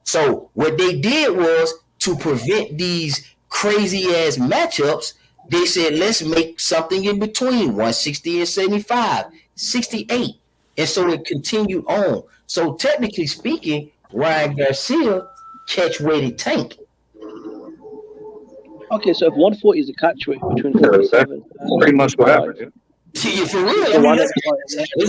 So what they did was to prevent these crazy ass matchups, they said, let's make something in between 160 and 75, 68. And so it continued on. So technically speaking, Ryan Garcia catch-weighted tank. Okay, so if 140 is a catchweight between 47, pretty much what happened. See, for real, let's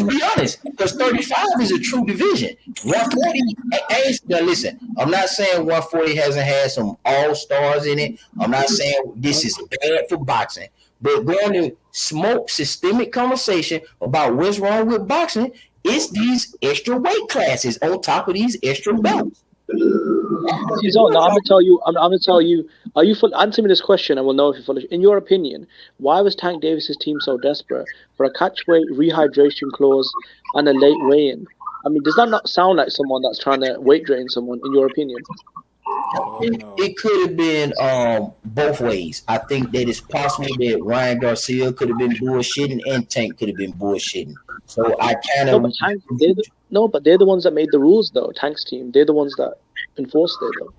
be honest, because 35 is a true division. 140, now listen, I'm not saying 140 hasn't had some all-stars in it. I'm not saying this is bad for boxing. But going to smoke systemic conversation about what's wrong with boxing, it's these extra weight classes on top of these extra belts. So now I'm gonna tell you. Are you full? Answer me this question, and we'll know if you're foolish. In your opinion, why was Tank Davis's team so desperate for a catchweight rehydration clause and a late weigh-in? I mean, does that not sound like someone that's trying to weight drain someone? In your opinion? It could have been both ways. I think that it's possible that Ryan Garcia could have been bullshitting and Tank could have been bullshitting. So I kind of but they're the ones that made the rules, though. Tank's team, they're the ones that enforced it, though.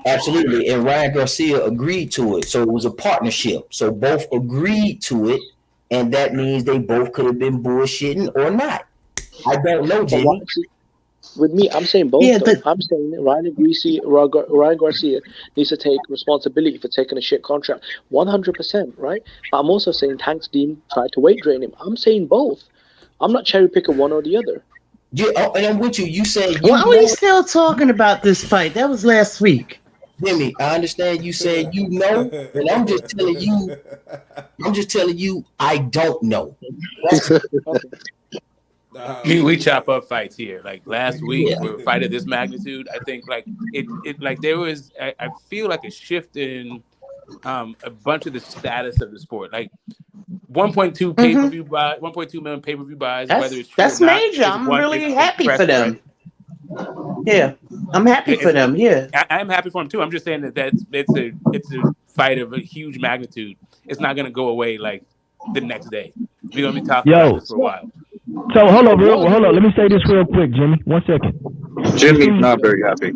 Absolutely, and Ryan Garcia agreed to it, so it was a partnership. So both agreed to it, and that means they both could have been bullshitting or not. I don't know, Jimmy. With me, I'm saying both. Yeah, I'm saying Ryan Garcia needs to take responsibility for taking a shit contract, 100%, right? But I'm also saying Tank's team tried to weight drain him. I'm saying both. I'm not cherry picking one or the other. Yeah, and I'm with you. You said why are we still talking about this fight? That was last week. Jimmy, I understand you said you know, and I'm just telling you I don't know. We chop up fights here. Like last week, for a fight of this magnitude, I think like it like there was I feel like a shift in a bunch of the status of the sport. Like 1.2 pay-per-view buy, 1.2 million pay-per-view buys. Whether it's true that's or not, major. I'm really happy for them. Yeah, I'm happy for them. Yeah, I'm happy for them too. I'm just saying that it's a fight of a huge magnitude. It's not going to go away like the next day. We're going to be talking about this for a while. So hold on. Let me say this real quick, Jimmy. 1 second. Jimmy's not very happy.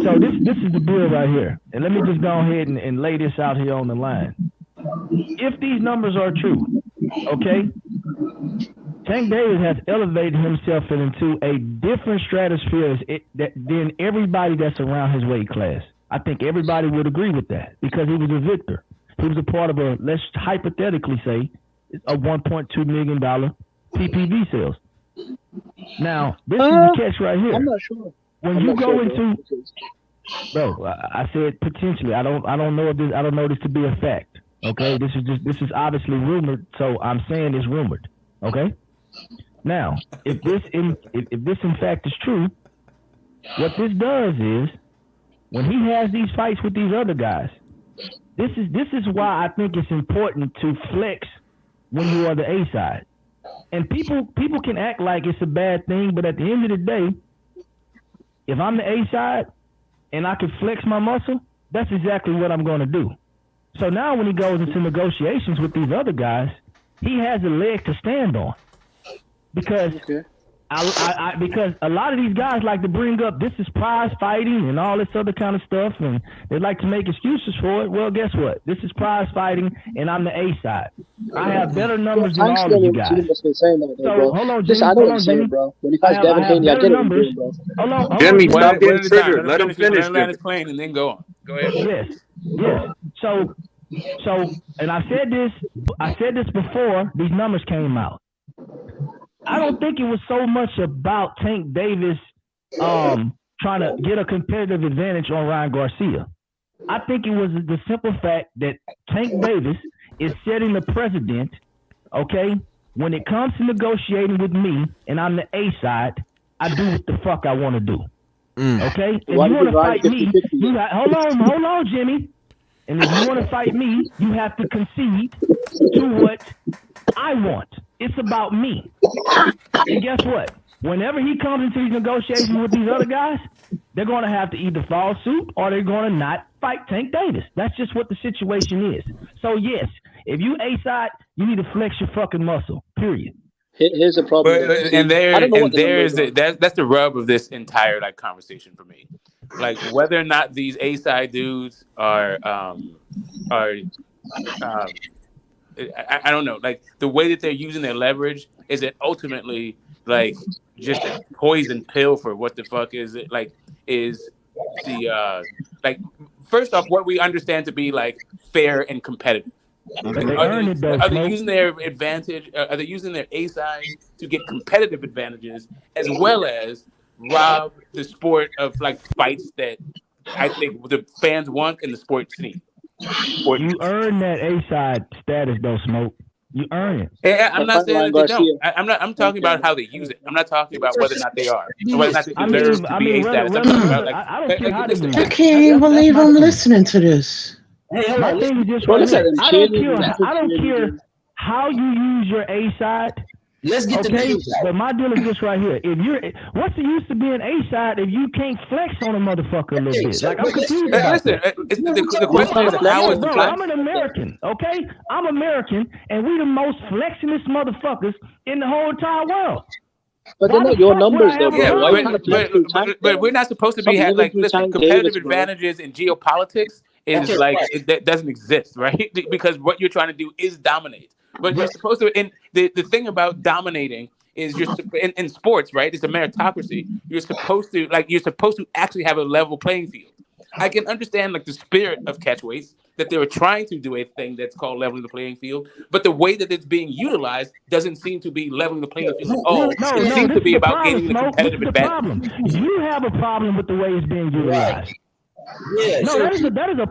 So this is the deal right here, and let me just go ahead and lay this out here on the line. If these numbers are true, okay, Tank Davis has elevated himself into a different stratosphere than everybody that's around his weight class. I think everybody would agree with that because he was a victor. He was a part of let's hypothetically say, a $1.2 million PPV sales. Now, this is the catch right here. I'm not sure. When you go into, bro, I said potentially. I don't know this. I don't know this to be a fact. Okay, this is obviously rumored. So I'm saying it's rumored. Okay. Now, if this in fact is true, what this does is when he has these fights with these other guys, this is why I think it's important to flex when you are the A side. And people can act like it's a bad thing, but at the end of the day, if I'm the A side and I can flex my muscle, that's exactly what I'm going to do. So now when he goes into negotiations with these other guys, he has a leg to stand on. Because because a lot of these guys like to bring up this is prize fighting and all this other kind of stuff, and they like to make excuses for it. Well, guess what? This is prize fighting, and I'm the A side. I have better numbers than all of you guys. So hold on, Jimmy. Hold on, Jimmy. When he fights Devin Haney, I get numbers. Hold on, Jimmy, stop one getting at a time. triggered. Let him finish. Let his plane and then go on. Go ahead. Yes. So, and I said this before these numbers came out. I don't think it was so much about Tank Davis trying to get a competitive advantage on Ryan Garcia. I think it was the simple fact that Tank Davis is setting the precedent, okay? When it comes to negotiating with me and I'm the A side, I do what the fuck I want to do. Okay? If you want to fight me, hold on, Jimmy. And if you want to fight me, you have to concede to what I want. It's about me. And guess what? Whenever he comes into these negotiations with these other guys, they're going to have to either follow suit or they're going to not fight Tank Davis. That's just what the situation is. So, yes, if you A-side, you need to flex your fucking muscle, period. Here's the problem. That's the rub of this entire like conversation for me. Like whether or not these A-side dudes are I don't know. Like the way that they're using their leverage is it ultimately like just a poison pill for what the fuck is it like is the like first off what we understand to be like fair and competitive. Like, are they using their advantage? Are they using their A side to get competitive advantages as well as rob the sport of like fights that I think the fans want and the sports need? You earn that A side status though, Smoke. You earn it. Yeah, I'm not saying that they don't. I'm talking about how they use it. I'm not talking about whether or not they are. Whether or not they deserve to be A status. I'm talking about like I can't even believe I'm listening to this. My thing is just I don't care how you use your A side. Let's get the but my deal is this right here. What's the use of being A side if you can't flex on a motherfucker a little bit? Like I'm confused about that. The question is how is the flex? I'm an American, okay? I'm American, and we the most flexingest motherfuckers in the whole entire world. But they're not your numbers, though, bro. But we're not supposed to be like listen. Competitive advantages in geopolitics is like that doesn't exist, right? Because what you're trying to do is dominate. But you're supposed to. And the thing about dominating is you're in sports, right? It's a meritocracy. You're supposed to actually have a level playing field. I can understand like the spirit of catchweights that they were trying to do a thing that's called leveling the playing field, but the way that it's being utilized doesn't seem to be leveling the playing field at all. It seems to be about gaining the competitive advantage. You have a problem with the way it's being utilized. Yeah, no, that is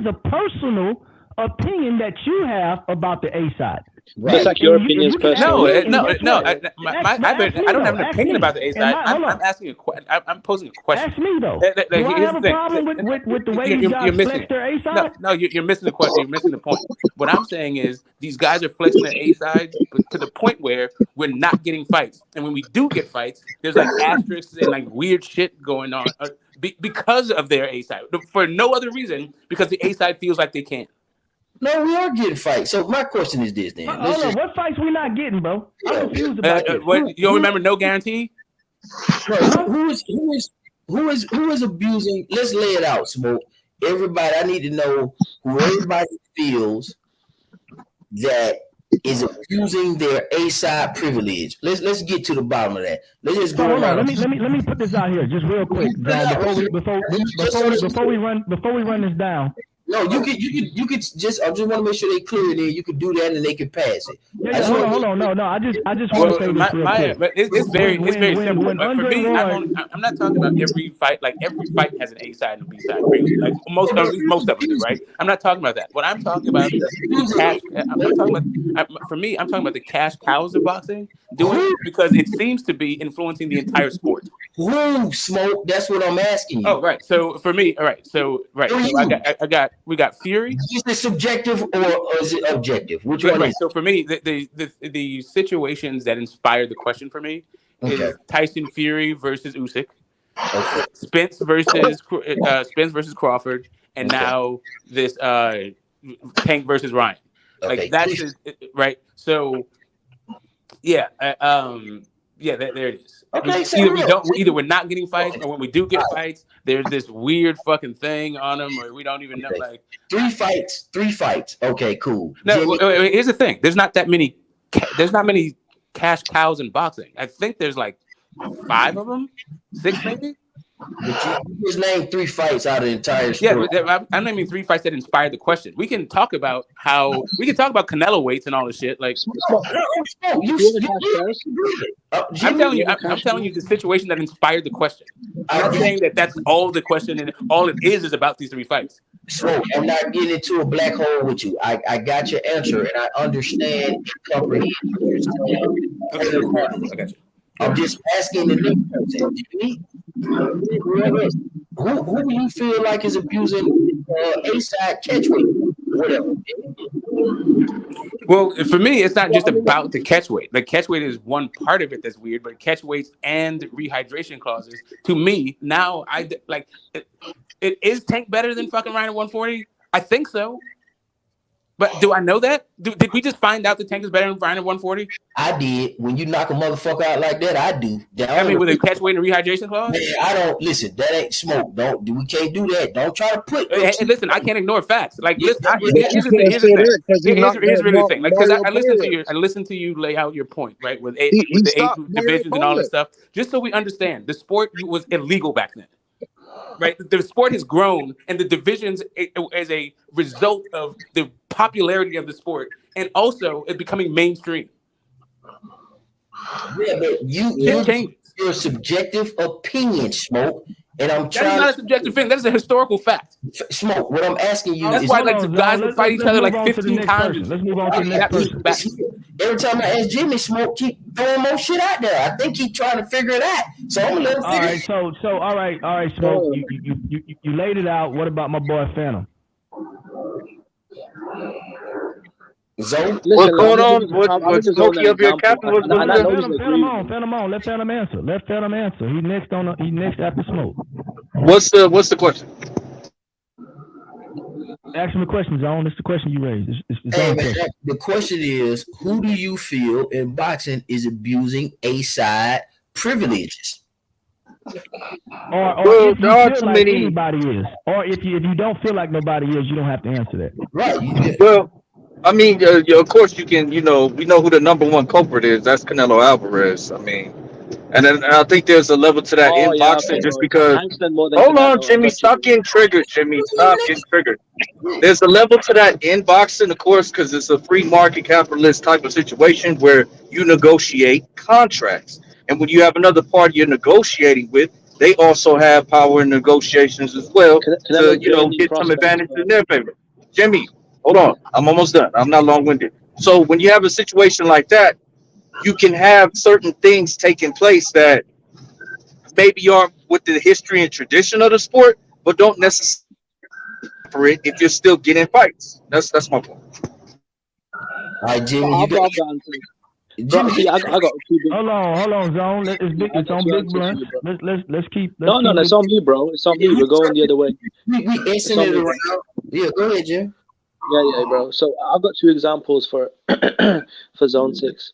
a personal opinion that you have about the A side. Right. It's like your opinions personal. No. I don't have an opinion about the A side. I'm asking I'm posing a question. Ask me though. Do I have a problem with the way you guys flex their A side? No, you're missing the question. You're missing the point. What I'm saying is these guys are flexing their A sides to the point where we're not getting fights, and when we do get fights, there's like asterisks and like weird shit going on because of their A side. For no other reation, because the A side feels like they can. No, we are getting fights. So my question is this, then. What fights we not getting, bro? I'm confused about this. You don't remember no guarantee? Who is abusing? Let's lay it out, Smoke. Everybody, I need to know who everybody feels that is abusing their A side privilege. Let's get to the bottom of that. Let's just go around. Let me put this out here just real quick, before we run this down. No, you could just. I just want to make sure they clear it. You could do that, and they can pass it. Yeah, hold on. No. I just want to say this real quick. It's very simple. But for me, I'm not talking about every fight. Like every fight has an A side and a B side. Really. Like most of them do, right? I'm not talking about that. What I'm talking about is the cash. For me, I'm talking about the cash cows of boxing doing it because it seems to be influencing the entire sport. Who, Smoke? That's what I'm asking you. Oh, right. So for me, all right. So we got Fury. Is it subjective or is it objective? Which one is it? So for me, the situations that inspired the question for me is Tyson Fury versus Usyk, Spence versus Crawford, and now this Tank versus Ryan. Like that's right. So yeah, yeah, there it is. Okay, Either we're not getting fights, or when we do get fights, there's this weird fucking thing on them, or we don't even know. Like three fights. Okay, cool. No, here's the thing. There's not many cash cows in boxing. I think there's like 5 of them, 6 maybe. But you just named 3 fights out of the entire sport. Yeah, but I'm naming 3 fights that inspired the question. We can talk about Canelo weights and all this shit. Like, I'm telling you the situation that inspired the question. I'm not saying that that's all the question, and all it is about these 3 fights. So I'm not getting into a black hole with you. I got your answer, and I understand and comprehend what you're saying. I got you. I'm just asking the next person, Jimmy, who do you feel like is abusing A-side catchweight? Whatever. Well, for me, it's not just about the catch weight. The catch weight is one part of it that's weird, but catch weights and rehydration clauses, to me, now it is Tank better than fucking Ryder 140? I think so. But do I know that? Did we just find out that Tank is better than Ryder 140? I did. When you knock a motherfucker out like that, I do. With a catch weight and rehydration clause? Man, I don't listen. That ain't smoke. We can't do that. Don't try to put. Hey, listen, I can't ignore facts. Like, listen, here's the thing. Like, because I listened to you lay out your point, right, with the age divisions and all that stuff. Just so we understand, the sport was illegal back then. Right, the sport has grown, and the divisions as a result of the popularity of the sport, and also it becoming mainstream. Yeah, but your subjective opinion, Smoke, and I'm trying. That's not a subjective thing. That is a historical fact. Smoke. What I'm asking you is why guys would fight each other like 15 times. Let's move on to the next person. Every time I ask Jimmy, Smoke keep throwing more shit out there. I think he's trying to figure it out. So I'm gonna let him figure it out. So all right, Smoke. You laid it out. What about my boy Phantom? Zone? What's going on? What's Smokey up here, Captain? Phantom on. Let Phantom answer. He's next after Smoke. What's the question? Ask him a question, Zone. It's the question you raised. The question is, who do you feel in boxing is abusing A-side privileges? Or if you feel like anybody is. Or if you don't feel like nobody is, you don't have to answer that. Right. Well, I mean, of course you can, we know who the number 1 culprit is. That's Canelo Alvarez. I mean, and then I think there's a level to that in boxing just because. Hold on, Jimmy. Stop getting triggered, Jimmy. Stop getting triggered. There's a level to that in boxing, of course, because it's a free market capitalist type of situation where you negotiate contracts. And when you have another party you're negotiating with, they also have power in negotiations as well to, get some advantage in their favor. Jimmy, hold on. I'm almost done. I'm not long-winded. So when you have a situation like that, you can have certain things taking place that maybe aren't with the history and tradition of the sport, but don't necessarily for it if you're still getting fights. That's my point. All right, Jimmy. I got Hold on, Zone. It's on Big Blunt. Let's keep. No, it's on me, bro. It's on me. We're going the other way. We it around. Yeah, go ahead, Jim. Yeah, bro. So I've got 2 examples for Zone 6.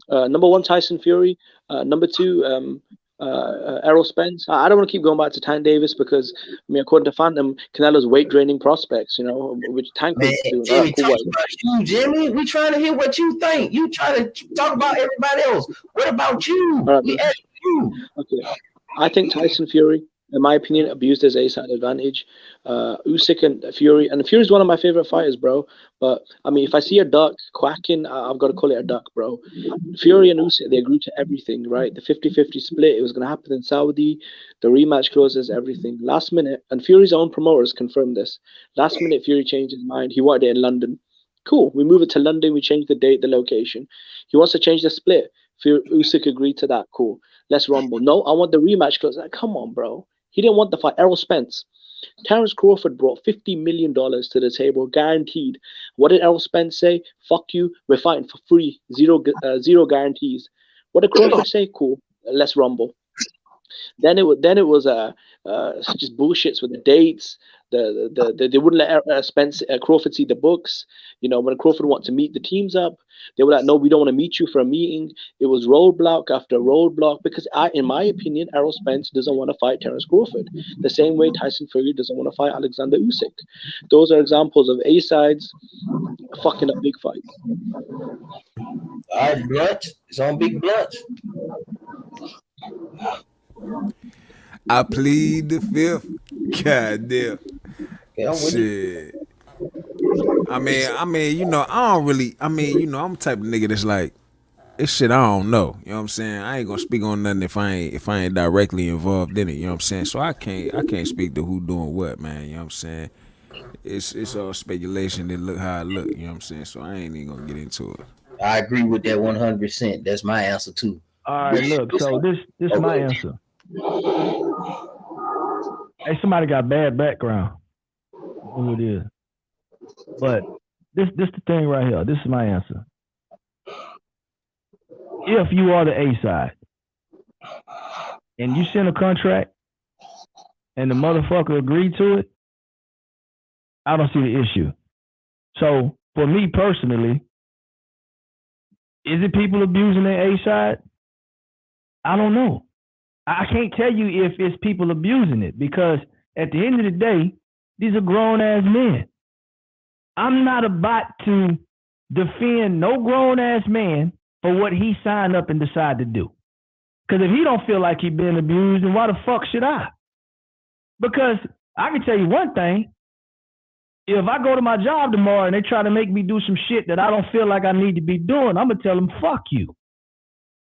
Number 1, Tyson Fury. Number 2, Errol Spence. I don't want to keep going back to Tank Davis because, according to Phantom, Canelo's weight draining prospects, which Tank was doing. Jimmy, Jimmy, we trying to hear what you think. You trying to talk about everybody else. What about you? Right, we asked you. Okay. I think Tyson Fury, in my opinion, abused his A-side advantage. Usyk and Fury, and Fury's one of my favorite fighters, bro. But if I see a duck quacking, I've got to call it a duck, bro. Fury and Usyk, they agreed to everything, right? The 50-50 split, it was going to happen in Saudi. The rematch clauses, everything. Last minute, and Fury's own promoters confirmed this. Last minute, Fury changed his mind. He wanted it in London. Cool. We move it to London. We change the date, the location. He wants to change the split. Usyk agreed to that. Cool. Let's rumble. No, I want the rematch clause. Like, come on, bro. He didn't want the fight. Errol Spence. Terence Crawford brought $50 million to the table, guaranteed. What did Errol Spence say? Fuck you. We're fighting for free. Zero guarantees. What did Crawford say? Cool. Let's rumble. Then it was just bullshits with the dates. They wouldn't let Spence Crawford see the books. You know, when Crawford wanted to meet the teams up, they were like, "No, we don't want to meet you for a meeting." It was roadblock after roadblock because in my opinion, Errol Spence doesn't want to fight Terence Crawford the same way Tyson Fury doesn't want to fight Alexander Usyk. Those are examples of A sides fucking up big fights. All right, Blunt. It's on Big Blunt. I plead the fifth. God damn. Okay, I'm with you. Shit. I mean, you know, I don't really. I mean, you know, I'm the type of nigga that's like, this shit I don't know. You know what I'm saying? I ain't gonna speak on nothing if I ain't directly involved in it. You know what I'm saying? So I can't speak to who doing what, man. You know what I'm saying? It's all speculation. It look how it look. You know what I'm saying? So I ain't even gonna get into it. I agree with that 100%. That's my answer too. All right, look. So this is my answer. Hey, somebody got bad background. Who it is? But this the thing right here. This is my answer. If you are the A side and you send a contract and the motherfucker agreed to it, I don't see the issue. So for me personally, is it people abusing their A side? I don't know. I can't tell you if it's people abusing it because at the end of the day, these are grown ass men. I'm not about to defend no grown ass man for what he signed up and decided to do. Because if he don't feel like he been abused, then why the fuck should I? Because I can tell you one thing. If I go to my job tomorrow and they try to make me do some shit that I don't feel like I need to be doing, I'm going to tell them, fuck you.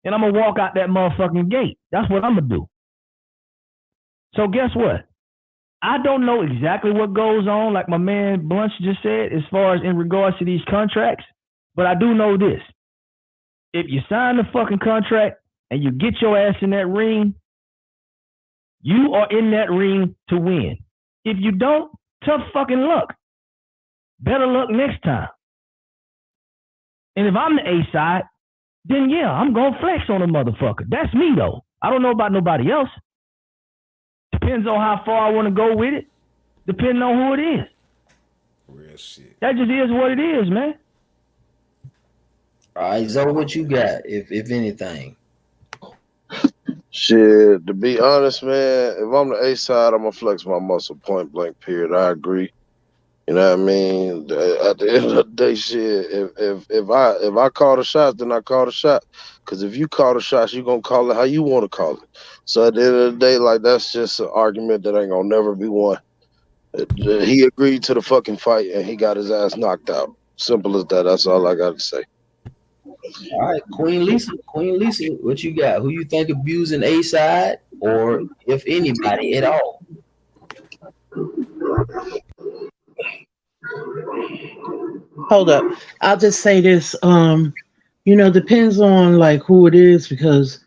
And I'm going to walk out that motherfucking gate. That's what I'm going to do. So guess what? I don't know exactly what goes on, like my man Blunt just said, as far as in regards to these contracts. But I do know this. If you sign the fucking contract and you get your ass in that ring, you are in that ring to win. If you don't, tough fucking luck. Better luck next time. And if I'm the A side, then yeah, I'm going to flex on a motherfucker. That's me, though. I don't know about nobody else. Depends on how far I want to go with it. Depending on who it is. Real shit. That just is what it is, man. All right, Zoe, what you got, if anything? Shit, to be honest, man, if I'm the A side, I'm gonna flex my muscle point blank, period. I agree. You know what I mean? At the end of the day, shit, if I call the shots, then I call the shot. Because if you call the shots, you're gonna call it how you want to call it. So at the end of the day, like, that's just an argument that ain't gonna never be won. He agreed to the fucking fight and he got his ass knocked out. Simple as that. That's all I got to say. All right, Queen Lisa, what you got? Who you think abusing A side, or if anybody at all? Hold up. I'll just say this. You know, depends on like who it is because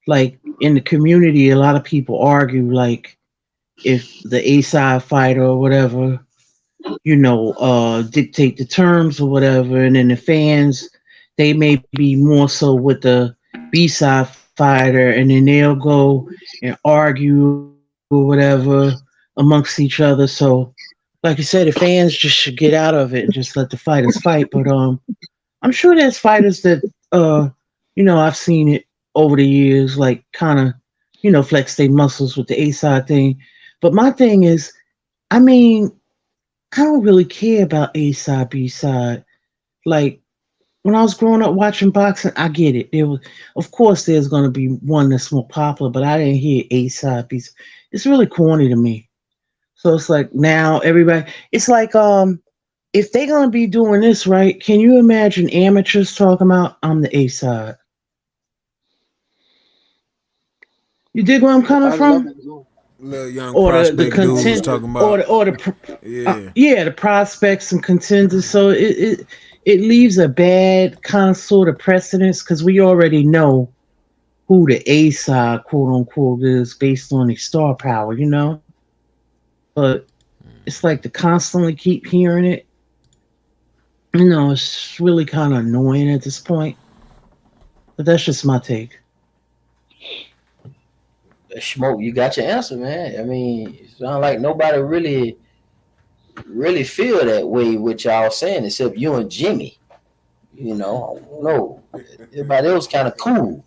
like in the community, a lot of people argue like if the A side fighter or whatever, you know, dictate the terms or whatever, and then the fans, they may be more so with the B side fighter, and then they'll go and argue or whatever amongst each other. So, like you said, the fans just should get out of it and just let the fighters fight. But I'm sure there's fighters that you know, I've seen it over the years, like kind of, you know, flex their muscles with the A side thing. But my thing is, I mean, I don't really care about A side, B side. Like when I was growing up watching boxing, I get it. There was, of course, there's going to be one that's more popular, but I didn't hear A side, B side. It's really corny to me. So it's like now everybody. It's like if they're going to be doing this right, can you imagine amateurs talking about I'm the A side? You dig where I'm coming from? Little young Or the prospect dudes content, talking about the prospects and contenders. So it leaves a bad kind of sort of precedence because we already know who the A side, quote unquote, is based on the star power, you know. But it's like to constantly keep hearing it. You know, it's really kind of annoying at this point. But that's just my take. Smoke, you got your answer, man. I mean, it sounds like nobody really feel that way what y'all saying except you and Jimmy. You know, I don't know. Everybody else kind of cool.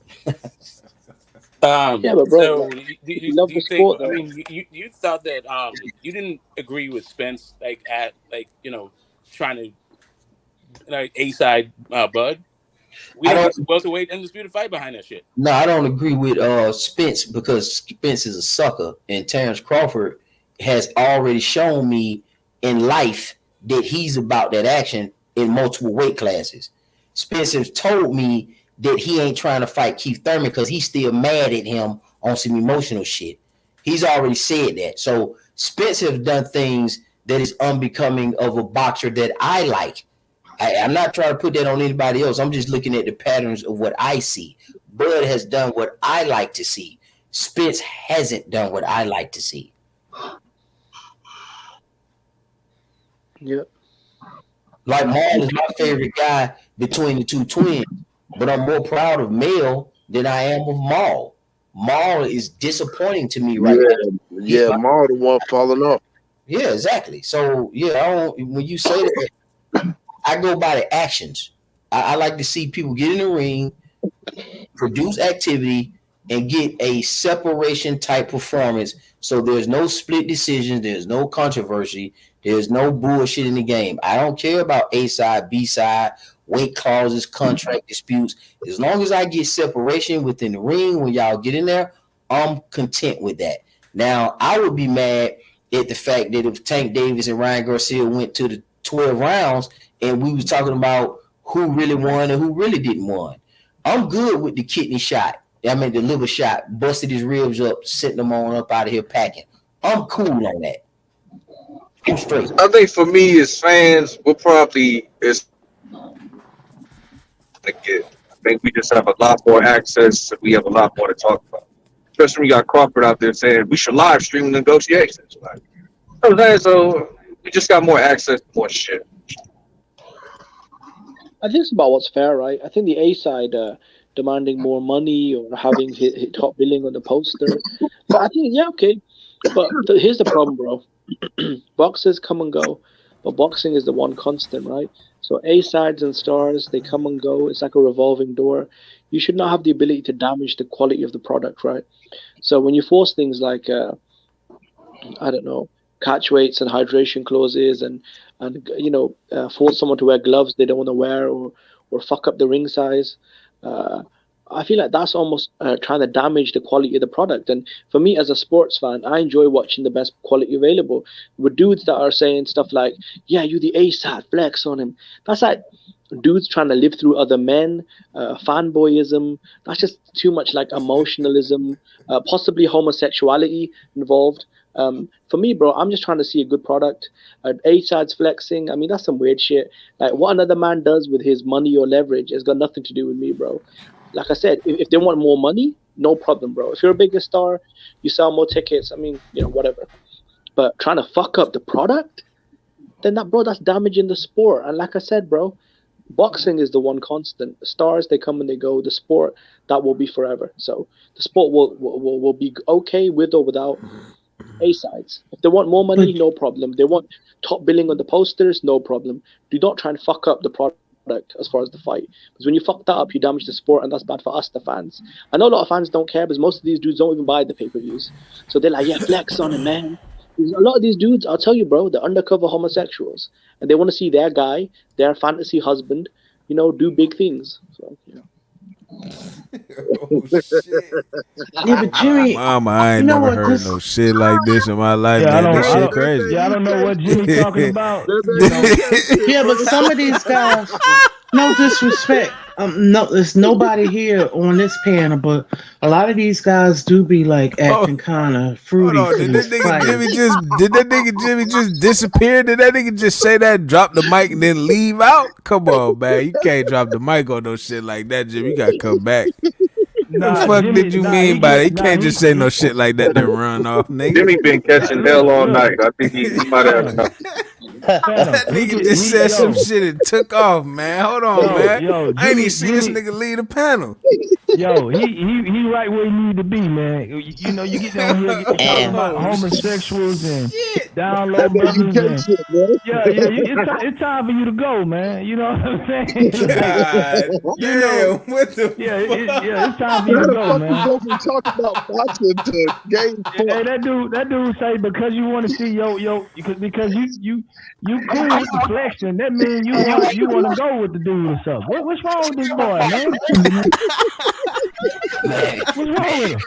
Yeah, but bro, So like, if you love do the you think? sport, I though, mean, you thought that you didn't agree with Spence like at like trying to like A side Bud. We I didn't don't. get the welterweight undisputed fight behind that shit. No, I don't agree with Spence because Spence is a sucker, and Terrence Crawford has already shown me in life that he's about that action in multiple weight classes. Spence has told me that he ain't trying to fight Keith Thurman because he's still mad at him on some emotional shit. He's already said that. So Spence has done things that is unbecoming of a boxer that I like. I'm not trying to put that on anybody else. I'm just looking at the patterns of what I see. Bud has done what I like to see. Spence hasn't done what I like to see. yeah. Like Maul is my favorite guy between the two twins, but I'm more proud of Mel than I am of Maul. Maul is disappointing to me right now. He's Yeah, my, Maul the one falling off. yeah, exactly. So yeah, when you say that, I go by the actions. I like to see people get in the ring, produce activity, and get a separation type performance. So there's no split decisions, there's no controversy, there's no bullshit in the game. I don't care about A side, B side, weight clauses, contract disputes. As long as I get separation within the ring when y'all get in there, I'm content with that. Now, I would be mad at the fact that if Tank Davis and Ryan Garcia went to the 12 rounds and we was talking about who really won and who really didn't win. I'm good with the kidney shot. I mean, the liver shot, busted his ribs up, sent them on up out of here packing. I'm cool on that. I'm straight. I think for me as fans, we'll probably it's again. I think we just have a lot more access. We have a lot more to talk about. Especially when you got Crawford out there saying we should live stream negotiations. Like, okay, so we just got more access to more shit. I think it's about what's fair, right? I think the A side demanding more money or having hit top billing on the poster. But I think, yeah, okay. But here's the problem, bro. Boxers come and go, but boxing is the one constant, right? So A sides and stars, they come and go. It's like a revolving door. You should not have the ability to damage the quality of the product, right? So when you force things like, I don't know, catch weights and hydration clauses and force someone to wear gloves they don't want to wear or fuck up the ring size. I feel like that's almost trying to damage the quality of the product. And for me as a sports fan, I enjoy watching the best quality available. With dudes that are saying stuff like, yeah, you the ASAT, flex on him. That's like dudes trying to live through other men, fanboyism. That's just too much like emotionalism, possibly homosexuality involved. For me, bro, I'm just trying to see a good product. A-sides flexing, I mean, that's some weird shit. Like, what another man does with his money or leverage has got nothing to do with me, bro. Like I said, if they want more money, no problem, bro. If you're a bigger star, you sell more tickets, I mean, whatever. But trying to fuck up the product, then that's damaging the sport. And like I said, bro, boxing is the one constant. The stars, they come and they go. The sport, that will be forever. So the sport will be okay with or without A-sides. If they want more money, no problem. They want top billing on the posters, no problem. Do not try and fuck up the product as far as the fight. Because when you fuck that up, you damage the sport, and that's bad for us, the fans. I know a lot of fans don't care, because most of these dudes don't even buy the pay-per-views. So they're like, yeah, flex on it, man. A lot of these dudes, I'll tell you, bro, they're undercover homosexuals. And they want to see their guy, their fantasy husband, do big things. So, Oh shit! Yeah, but Jimmy, Mama, I ain't you know never what? heard no shit like this in my life, Yeah, man. This shit crazy. Yeah, I don't know what Jimmy talking about. Yeah, but some of these guys, no disrespect. No, there's nobody here on this panel, but a lot of these guys do be like acting kind of fruity Hold on, to did that these nigga Jimmy just disappear? Did that nigga just say that, drop the mic, and then leave out? Come on, man, you can't drop the mic on no shit like that, Jimmy. You gotta come back. What the fuck did you mean by that? You can't just say no shit like that then run off, nigga. Jimmy been catching hell all night. I think he might have enough. That nigga just said some shit and took off, man. Hold on, man. I ain't even see this nigga leave the panel. Yo, he right where he need to be, man. You know, you get down here, you talking about homosexuals and down low brothers, and it's time for you to go, man. You know what I'm saying? God damn, what the fuck? It's time for you to go, man. Talk about boxing to game sport. Hey, that dude say because you want to see because you cool with the flexing, that means you want to go with the dude or something. What's wrong with this boy, man? Man, what's wrong with him?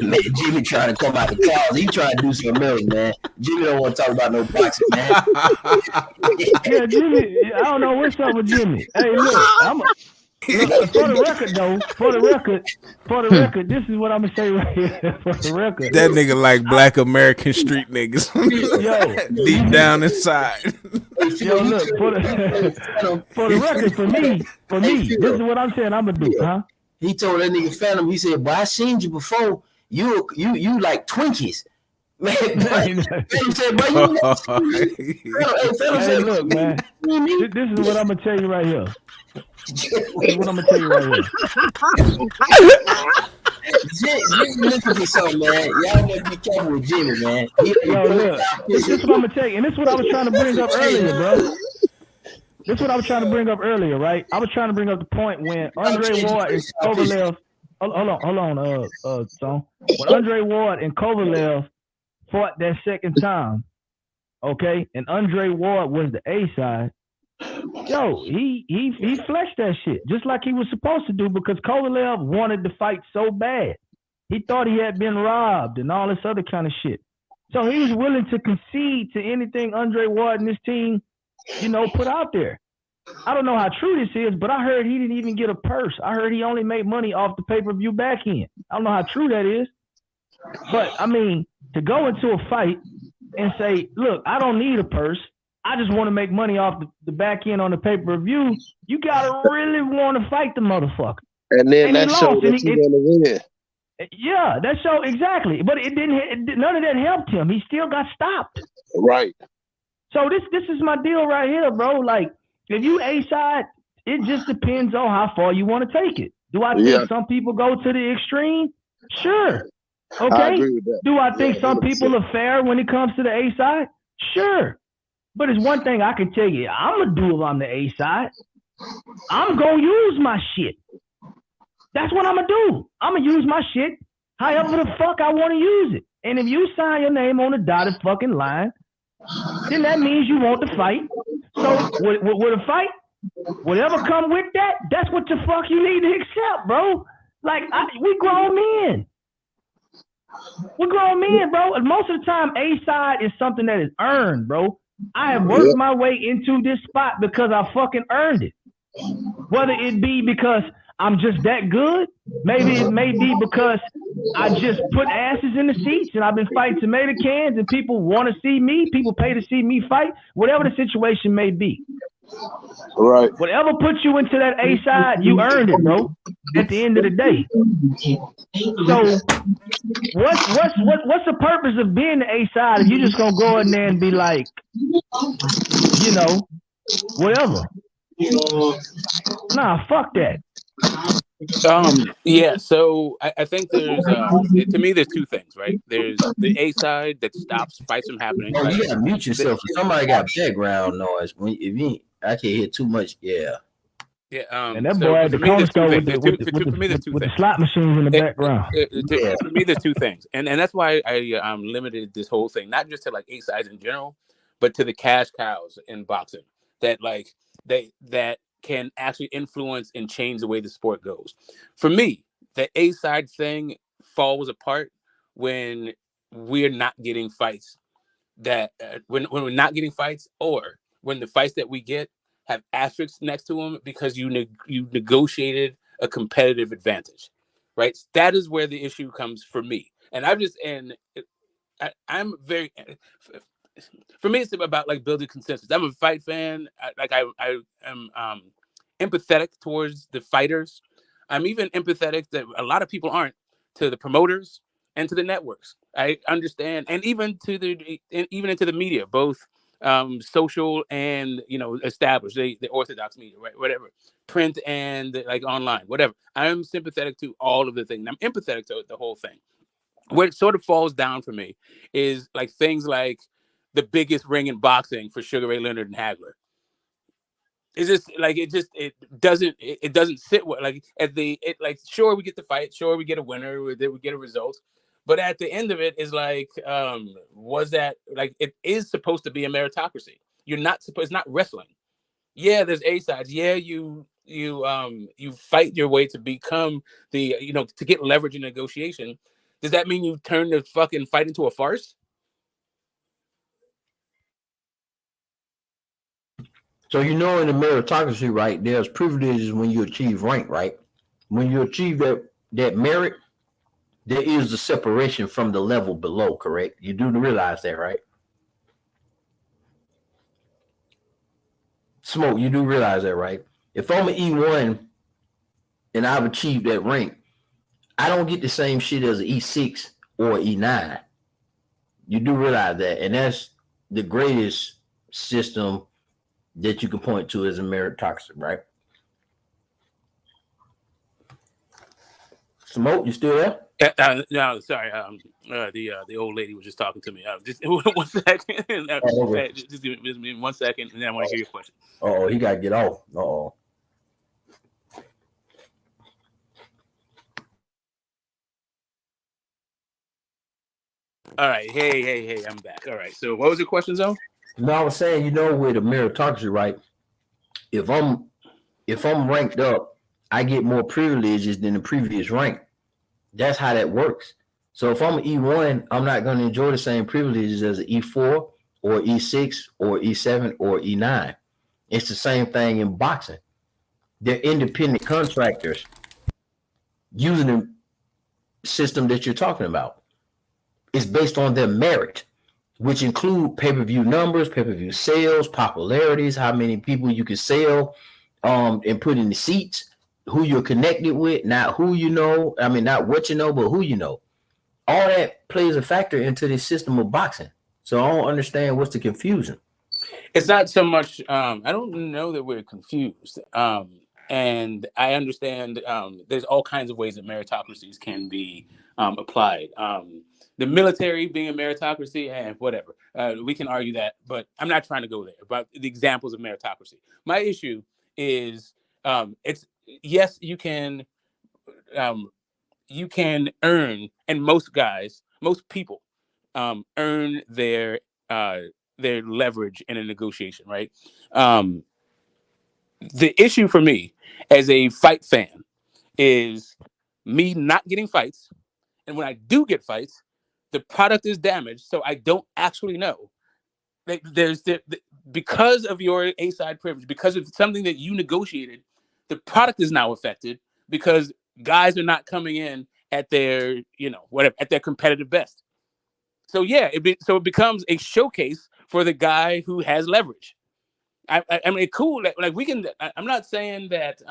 Man, Jimmy trying to come out the closet. He trying to do something else, man. Jimmy don't want to talk about no boxing, man. Yeah, Jimmy, I don't know what's up with Jimmy. Hey, look, for the record, this is what I'm gonna say right here. For the record, that nigga like black American street niggas. Yo, deep down inside. Yo, look, for the record, for me, this is what I'm saying. I'm gonna do, huh? He told that nigga Phantom. He said, "Boy, I seen you before. You like Twinkies." Man, Phantom said, "Boy, you." Hey, look, man. This is what I'm gonna tell you right here. Jimmy looking for something, man. Y'all gotta be careful with Jimmy, man. Yo, look, this is what I'm gonna tell you, and this is what I was trying to bring up earlier, bro. This is what I was trying to bring up earlier, right? I was trying to bring up the point when Andre Ward and Kovalev. Hold on, son. When Andre Ward and Kovalev fought that second time, okay, and Andre Ward was the A side. Yo, he flexed that shit just like he was supposed to do because Kovalev wanted to fight so bad. He thought he had been robbed and all this other kind of shit. So he was willing to concede to anything Andre Ward and his team, put out there. I don't know how true this is, but I heard he didn't even get a purse. I heard he only made money off the pay-per-view back end. I don't know how true that is. But, I mean, to go into a fight and say, look, I don't need a purse. I just want to make money off the back end on the pay-per-view. You got to really want to fight the motherfucker. And then that showed that you're going to win. Yeah, that showed exactly. But none of that helped him. He still got stopped. Right. So this is my deal right here, bro. Like, if you A-side, it just depends on how far you want to take it. Do I think some people go to the extreme? Sure. Okay. I agree with that. Do I think some people are fair when it comes to the A-side? Sure. But it's one thing I can tell you, I'm going to do if I'm the A-side. I'm going to use my shit. That's what I'm going to do. I'm going to use my shit however the fuck I want to use it. And if you sign your name on the dotted fucking line, then that means you want to fight. So with a fight, whatever come with that, that's what the fuck you need to accept, bro. Like, we grown men. We're grown men, bro. And most of the time, A-side is something that is earned, bro. I have worked my way into this spot because I fucking earned it. Whether it be because I'm just that good, maybe it may be because I just put asses in the seats and I've been fighting tomato cans and people want to see me, people pay to see me fight, whatever the situation may be. Right. Whatever puts you into that A side, you earned it, bro. At the end of the day. So what's the purpose of being the A side if you just gonna go in there and be like, whatever. Nah, fuck that. Yeah, so I think there's to me there's two things, right? There's the A side that stops fights from happening. Oh, right? you gotta mute yourself. Somebody got background noise. I can't hear too much. Yeah. Yeah, and that boy at the corner store with the slot machines in the background. For me, there's two things, and that's why I limited this whole thing, not just to like A sides in general, but to the cash cows in boxing that that can actually influence and change the way the sport goes. For me, the A side thing falls apart when we're not getting fights. When we're not getting fights, or when the fights that we get have asterisks next to them because you negotiated a competitive advantage, right? That is where the issue comes for me. And I'm very, for me, it's about like building consensus. I'm a fight fan. I am empathetic towards the fighters. I'm even empathetic that a lot of people aren't to the promoters and to the networks. I understand, and even into the media, both social and established, the orthodox media, right, whatever, print and like online, whatever. I'm sympathetic to all of the things. I'm empathetic to the whole thing. Where it sort of falls down for me is like things like the biggest ring in boxing for Sugar Ray Leonard and Hagler. It's just like it doesn't sit well. Like sure, we get the fight, sure, we get a winner, we get a result, but at the end of it is like, was that like, it is supposed to be a meritocracy. You're not supposed. It's not wrestling. Yeah, there's A sides. Yeah, you fight your way to become to get leverage in negotiation. Does that mean you turn the fucking fight into a farce? So in the meritocracy, right, there's privileges when you achieve rank, right? When you achieve that merit, there is a separation from the level below, correct? You do realize that, right? Smoke, you do realize that, right? If I'm an E1 and I've achieved that rank, I don't get the same shit as an E6 or E9. You do realize that, and that's the greatest system that you can point to as a meritocracy, right? Smoke, you still there? No, sorry. The old lady was just talking to me. Just 1 second. Okay. Just give me 1 second, and then I want to hear your question. Oh, he got to get off. Oh. All right. Hey, I'm back. All right. So what was your question, Zone? No, I was saying, with the meritocracy, right? If I'm ranked up, I get more privileges than the previous rank. That's how that works. So if I'm an E1, I'm not going to enjoy the same privileges as an E4 or E6 or E7 or E9. It's the same thing in boxing. They're independent contractors using the system that you're talking about. It's based on their merit, which include pay-per-view numbers, pay-per-view sales, popularities, how many people you can sell, and put in the seats, who you're connected with, not who you know. I mean, not what you know, but who you know. All that plays a factor into this system of boxing. So I don't understand what's the confusion. It's not so much. I don't know that we're confused. And I understand there's all kinds of ways that meritocracies can be applied. The military being a meritocracy, and whatever. We can argue that, but I'm not trying to go there. About the examples of meritocracy. My issue is, it's yes, you can earn, and most people earn their leverage in a negotiation, right? The issue for me as a fight fan is me not getting fights, and when I do get fights, the product is damaged, so I don't actually know. Like, because of your A-side privilege, because of something that you negotiated, the product is now affected because guys are not coming in at their, at their competitive best. So yeah, it becomes a showcase for the guy who has leverage. I mean, cool. Like we can. I'm not saying that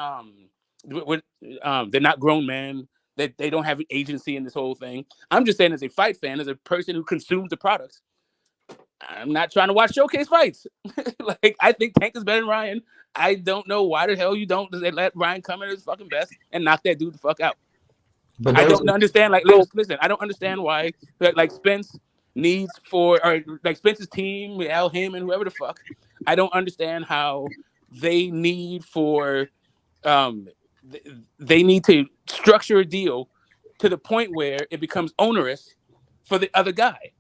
they're not grown men, that they don't have agency in this whole thing. I'm just saying, as a fight fan, as a person who consumes the products, I'm not trying to watch showcase fights. Like, I think Tank is better than Ryan. I don't know why the hell you don't let Ryan come in at his fucking best and knock that dude the fuck out. But I don't understand. Like, listen, I don't understand why like Spence needs or like Spence's team, Al Heyman, whoever the fuck. I don't understand how they need they need to structure a deal to the point where it becomes onerous for the other guy.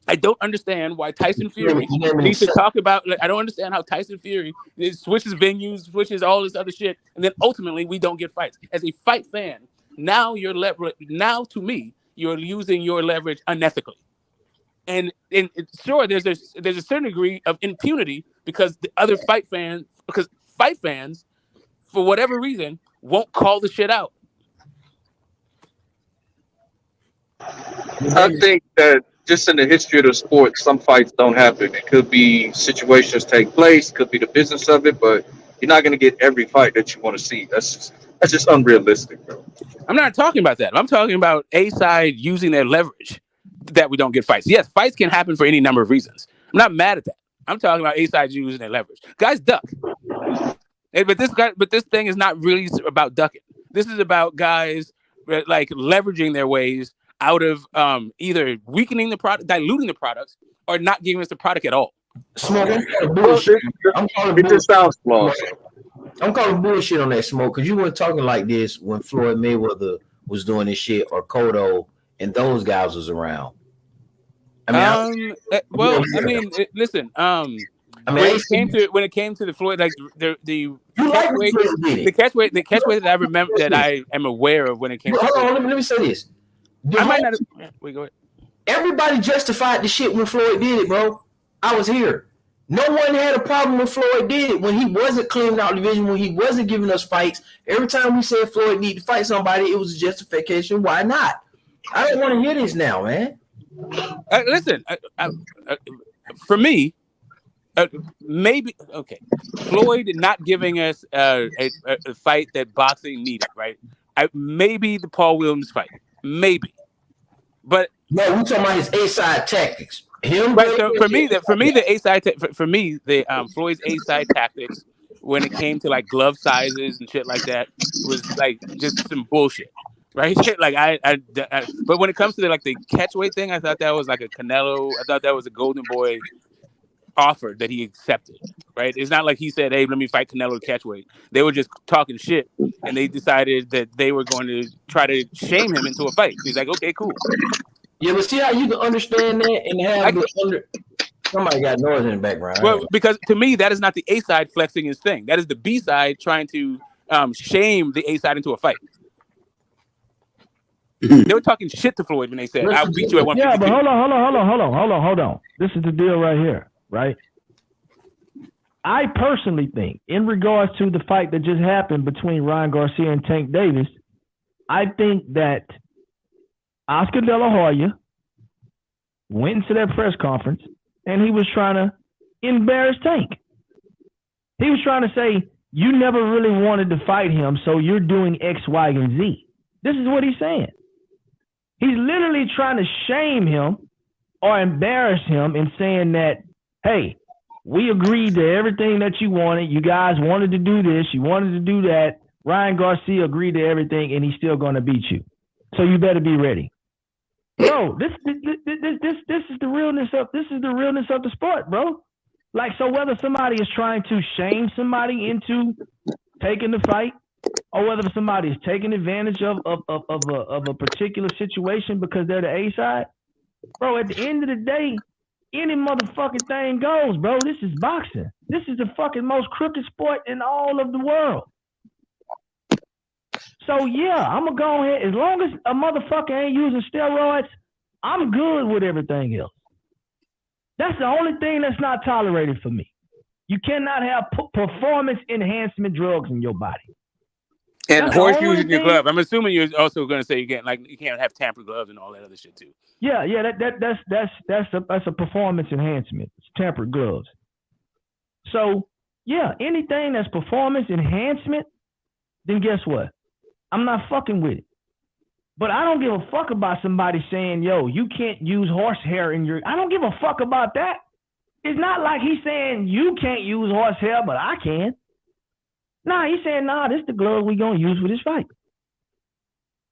I don't understand why Tyson Fury needs to talk about. Like, I don't understand how Tyson Fury switches venues, switches all this other shit, and then ultimately we don't get fights. As a fight fan, now now to me, you're using your leverage unethically. And sure, there's a certain degree of impunity because fight fans, for whatever reason, won't call the shit out. I think that just in the history of the sport, some fights don't happen. It could be situations take place, could be the business of it, but you're not going to get every fight that you want to see. That's just unrealistic, bro. I'm not talking about that. I'm talking about A-side using their leverage that we don't get fights. Yes, fights can happen for any number of reasons. I'm not mad at that. I'm talking about A-side using their leverage. Guys duck. But this thing is not really about ducking. This is about guys like leveraging their ways out of either weakening the product, diluting the products, or not giving us the product at all. Smoke. I'm calling It just sounds flawed. I'm calling bullshit on that, Smoke, because you weren't talking like this when Floyd Mayweather was doing this shit, or Cotto and those guys was around. Listen. I mean, when it came to the Floyd, like the catchweight that I remember, that I am aware of when it came. Hold on, let me say this. I might not. Wait, go ahead. Everybody justified the shit when Floyd did it, bro. I was here. No one had a problem when Floyd did it, when he wasn't cleaning out the division, when he wasn't giving us fights. Every time we said Floyd need to fight somebody, it was a justification. Why not? I don't want to hear this now, man. Listen, for me, maybe okay. Floyd not giving us a fight that boxing needed, right? Maybe the Paul Williams fight, maybe, but no, we're talking about his A-side tactics. Right. So for me, the A-side Floyd's A-side tactics when it came to like glove sizes and shit like that was like just some bullshit, right? Like but when it comes to the catchweight thing, I thought that was like a Canelo. I thought that was a Golden Boy offer that he accepted, right? It's not like he said, "Hey, let me fight Canelo catchweight." They were just talking shit, and they decided that they were going to try to shame him into a fight. He's like, "Okay, cool." Yeah, but see how you can understand that and have somebody got noise in the background. Well, because to me, that is not the A side flexing his thing. That is the B side trying to shame the A side into a fight. They were talking shit to Floyd when they said, "I'll beat you at 152." Yeah, but hold on. This is the deal right here, right? I personally think, in regards to the fight that just happened between Ryan Garcia and Tank Davis, I think that Oscar De La Hoya went into that press conference and he was trying to embarrass Tank. He was trying to say, you never really wanted to fight him, so you're doing X, Y, and Z. This is what he's saying. He's literally trying to shame him or embarrass him in saying that, hey, we agreed to everything that you wanted. You guys wanted to do this. You wanted to do that. Ryan Garcia agreed to everything, and he's still going to beat you. So you better be ready. Bro, this is the realness of the sport, bro. Like, so whether somebody is trying to shame somebody into taking the fight, or whether somebody is taking advantage of a particular situation because they're the A side, bro, at the end of the day, any motherfucking thing goes, bro. This is boxing. This is the fucking most crooked sport in all of the world. So yeah, I'm gonna go ahead. As long as a motherfucker ain't using steroids, I'm good with everything else. That's the only thing that's not tolerated for me. You cannot have performance enhancement drugs in your body. And horseshoes in your glove. I'm assuming you're also going to say you can't have tampered gloves and all that other shit too. Yeah, that's a performance enhancement. It's tampered gloves. So yeah, anything that's performance enhancement, then guess what? I'm not fucking with it. But I don't give a fuck about somebody saying, yo, you can't use horsehair in your... I don't give a fuck about that. It's not like he's saying you can't use horsehair, but I can. Nah, he's saying, nah, this is the glove we gonna use for this fight.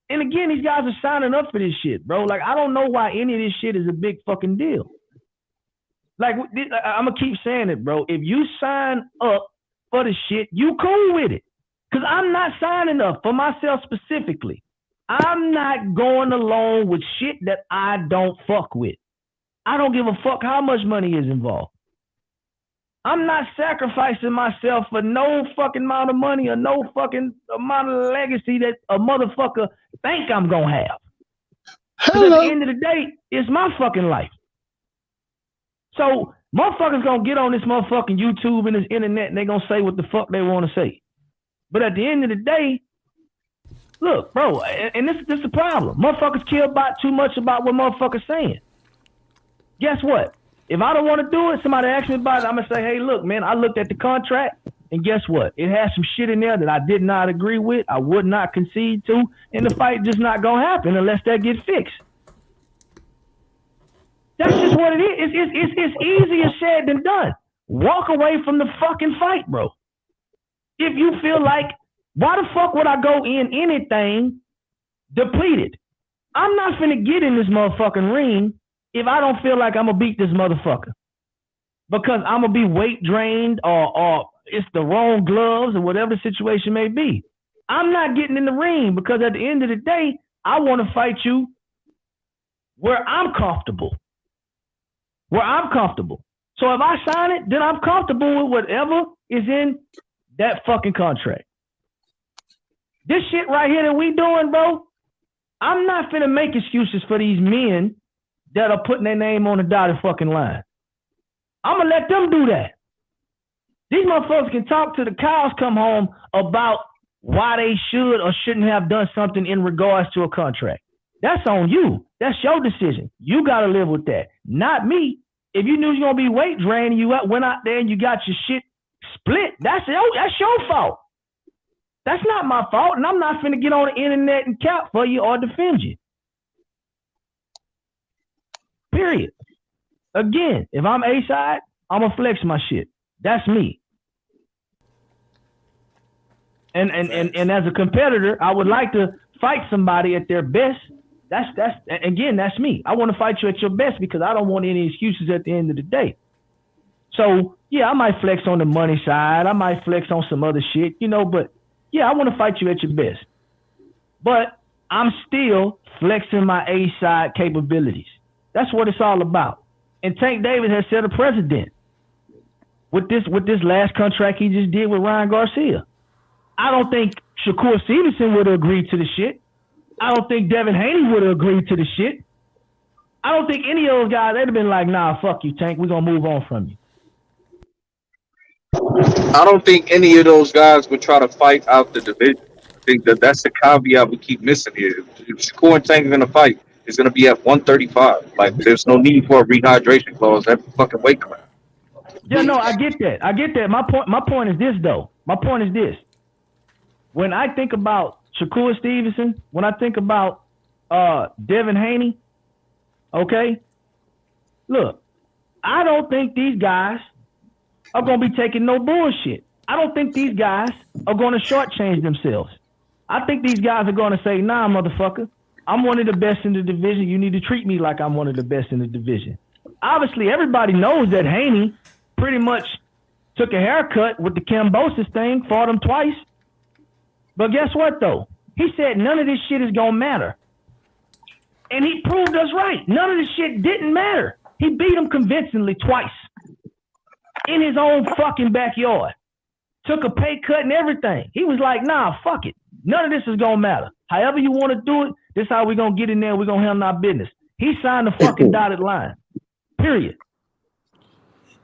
And again, these guys are signing up for this shit, bro. Like, I don't know why any of this shit is a big fucking deal. Like, I'm gonna keep saying it, bro. If you sign up for the shit, you cool with it. Because I'm not signing up for myself specifically. I'm not going along with shit that I don't fuck with. I don't give a fuck how much money is involved. I'm not sacrificing myself for no fucking amount of money or no fucking amount of legacy that a motherfucker think I'm going to have. Because at the end of the day, it's my fucking life. So motherfuckers going to get on this motherfucking YouTube and this internet and they going to say what the fuck they want to say. But at the end of the day, look, bro, and this is the problem. Motherfuckers care about too much about what motherfuckers saying. Guess what? If I don't want to do it, somebody asks me about it, I'm going to say, hey, look, man, I looked at the contract, and guess what? It has some shit in there that I did not agree with, I would not concede to, and the fight just not going to happen unless that gets fixed. That's just what it is. It's easier said than done. Walk away from the fucking fight, bro. If you feel like, why the fuck would I go in anything depleted? I'm not finna get in this motherfucking ring if I don't feel like I'm gonna beat this motherfucker. Because I'm gonna be weight drained or it's the wrong gloves or whatever the situation may be. I'm not getting in the ring because at the end of the day, I want to fight you where I'm comfortable. Where I'm comfortable. So if I sign it, then I'm comfortable with whatever is in that fucking contract. This shit right here that we doing, bro, I'm not finna make excuses for these men that are putting their name on the dotted fucking line. I'm gonna let them do that. These motherfuckers can talk to the cows come home about why they should or shouldn't have done something in regards to a contract. That's on you. That's your decision. You got to live with that. Not me. If you knew you were going to be weight drained and you went out there and you got your shit split, that's your fault. That's not my fault, and I'm not finna get on the internet and cap for you or defend you. Period. Again, if I'm A-side, I'm going to flex my shit. That's me. And as a competitor, I would like to fight somebody at their best. That's me. I want to fight you at your best because I don't want any excuses at the end of the day. So yeah, I might flex on the money side. I might flex on some other shit, but yeah, I want to fight you at your best. But I'm still flexing my A side capabilities. That's what it's all about. And Tank Davis has set a precedent with this last contract he just did with Ryan Garcia. I don't think Shakur Stevenson would have agreed to the shit. I don't think Devin Haney would have agreed to the shit. I don't think any of those guys, they'd have been like, nah, fuck you, Tank. We're going to move on from you. I don't think any of those guys would try to fight out the division. I think that's the caveat we keep missing here. If Shakur and Tank are going to fight, it's going to be at 135. Like, there's no need for a rehydration clause at fucking weight class. Yeah, no, I get that. My point is this, though. My point is this. When I think about Shakur Stevenson, when I think about Devin Haney, okay, look, I don't think these guys are going to be taking no bullshit. I don't think these guys are going to shortchange themselves. I think these guys are going to say, nah, motherfucker, I'm one of the best in the division. You need to treat me like I'm one of the best in the division. Obviously, everybody knows that Haney pretty much took a haircut with the Kambosos thing, fought him twice. But guess what, though? He said none of this shit is going to matter. And he proved us right. None of this shit didn't matter. He beat him convincingly twice in his own fucking backyard. Took a pay cut and everything. He was like, nah, fuck it. None of this is going to matter. However you want to do it, this is how we're going to get in there. We're going to handle our business. He signed the fucking dotted line. Period.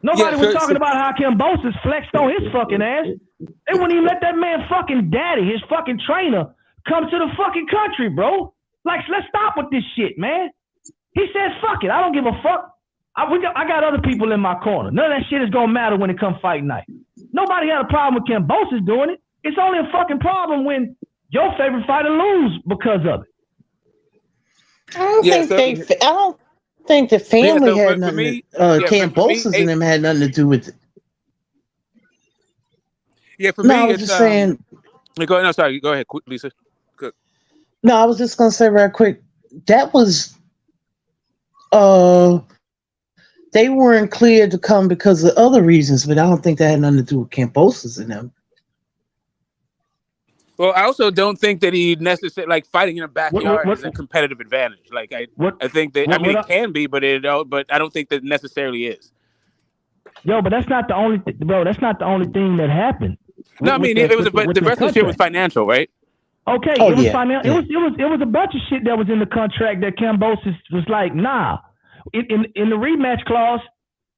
Nobody was talking about how Kambosos flexed on his fucking ass. They wouldn't even let that man fucking daddy, his fucking trainer, come to the fucking country, bro. Like, let's stop with this shit, man. He said, fuck it. I don't give a fuck. I got other people in my corner. None of that shit is going to matter when it comes fight night. Nobody had a problem with Kambosos doing it. It's only a fucking problem when your favorite fighter lose because of it. I don't think the family had nothing. Kambosos and them had nothing to do with it. Yeah, for me, I was just saying. Go ahead, quick, Lisa. Good. No, I was just gonna say right quick. That was, they weren't cleared to come because of other reasons, but I don't think that had nothing to do with Kambosos and them. Well, I also don't think that he necessarily like fighting in a backyard is a competitive advantage. Like I think that it can be, but I don't think that necessarily is. Yo, but that's not the only That's not the only thing that happened. No, the rest of the shit was financial, right? Okay, it was financial. It was a bunch of shit that was in the contract that Kambosos was like, nah. In the rematch clause,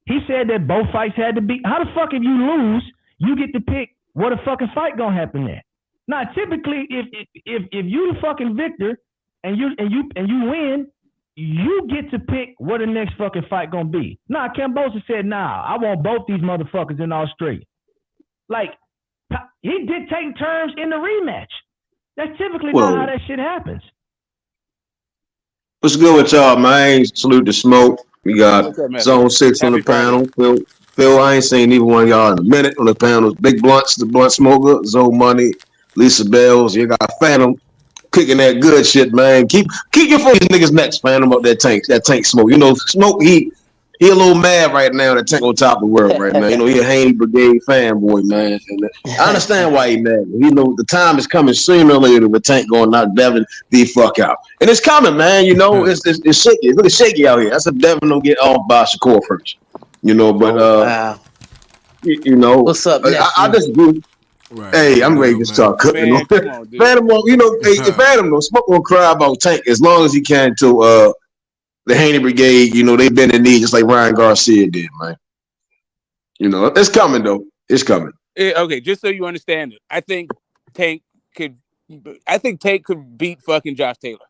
he said that both fights had to be. How the fuck if you lose, you get to pick what a fucking fight gonna happen there? Now, typically, if you the fucking victor and you win, you get to pick what the next fucking fight gonna be. Nah, Kambosos said, nah, I want both these motherfuckers in Australia. Like, he dictating terms in the rematch. That's typically not how that shit happens. What's good with y'all, man? Salute to Smoke. We got What's that message? Zone 6 on the Happy Friday. panel. Phil, I ain't seen either one of y'all in a minute on the panels. Big Blunts, the Blunt Smoker, Zoe Money, Lisa Bells. You got Phantom kicking that good shit, man. Keep your foot these niggas necks, Phantom, up that tank smoke. You know, Smoke, he a little mad right now that Tank on top of the world right now. You know, he a Haney Brigade fanboy, man. And I understand why he mad. You know, the time is coming sooner or later with Tank going knock Devin the fuck out. And it's coming, man. You know, it's shaky. It's really shaky out here. That's if Devin don't get off by Shakur first. You know, but wow. you know, What's up, I just do. Right, Hey, I'm ready to start cooking. Man, come on, dude. Phantom, you know, hey, Phantom, no Smoke will cry about Tank as long as he can to the Haney Brigade. You know, they bend the knee just like Ryan Garcia did, man. You know, it's coming though. It's coming. Okay, just so you understand it, I think Tank could beat fucking Josh Taylor.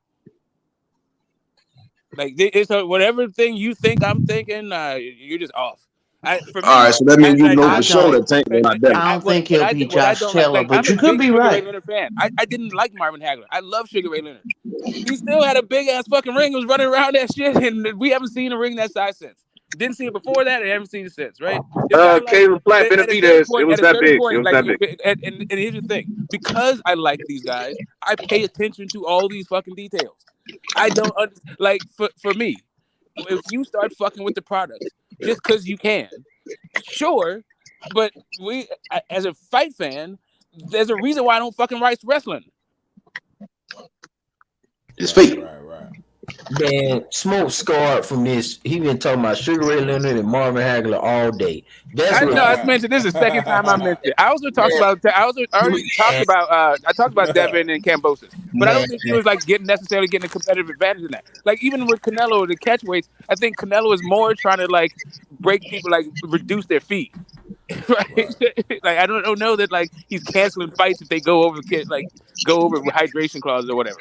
Like, it's whatever thing you think I'm thinking, you're just off. For me, all right, so that means you know I for sure don't. that Tank will not Devin. I don't think he'll be Josh Taylor, but I'm a you could big be Sugar Ray right. Leonard fan. I didn't like Marvin Hagler. I love Sugar Ray Leonard. He still had a big ass fucking ring. Was running around that shit, and we haven't seen a ring that size since. Didn't see it before that, and haven't seen it since. Right? It's kind of like Caleb Plant at a certain Benavidez, it point. was At a that certain big. point, It was like, that big. and here's the thing: because I like these guys, I pay attention to all these fucking details. I don't like for me. If you start fucking with the products just because you can, sure, but we, as a fight fan, there's a reason why I don't fucking watch wrestling. It's fake. Right. Man, Smoke scarred from this. He been talking about Sugar Ray Leonard and Marvin Hagler all day. That's I what know I mentioned this is the second time I mentioned it. I also talked about. I talked about Devin and Cambosis, but I man. don't think he was like necessarily getting a competitive advantage in that. Like even with Canelo, the catch weights, I think Canelo is more trying to like break people, like reduce their fee. Right? Like I don't know that like he's canceling fights if they go over hydration clauses or whatever.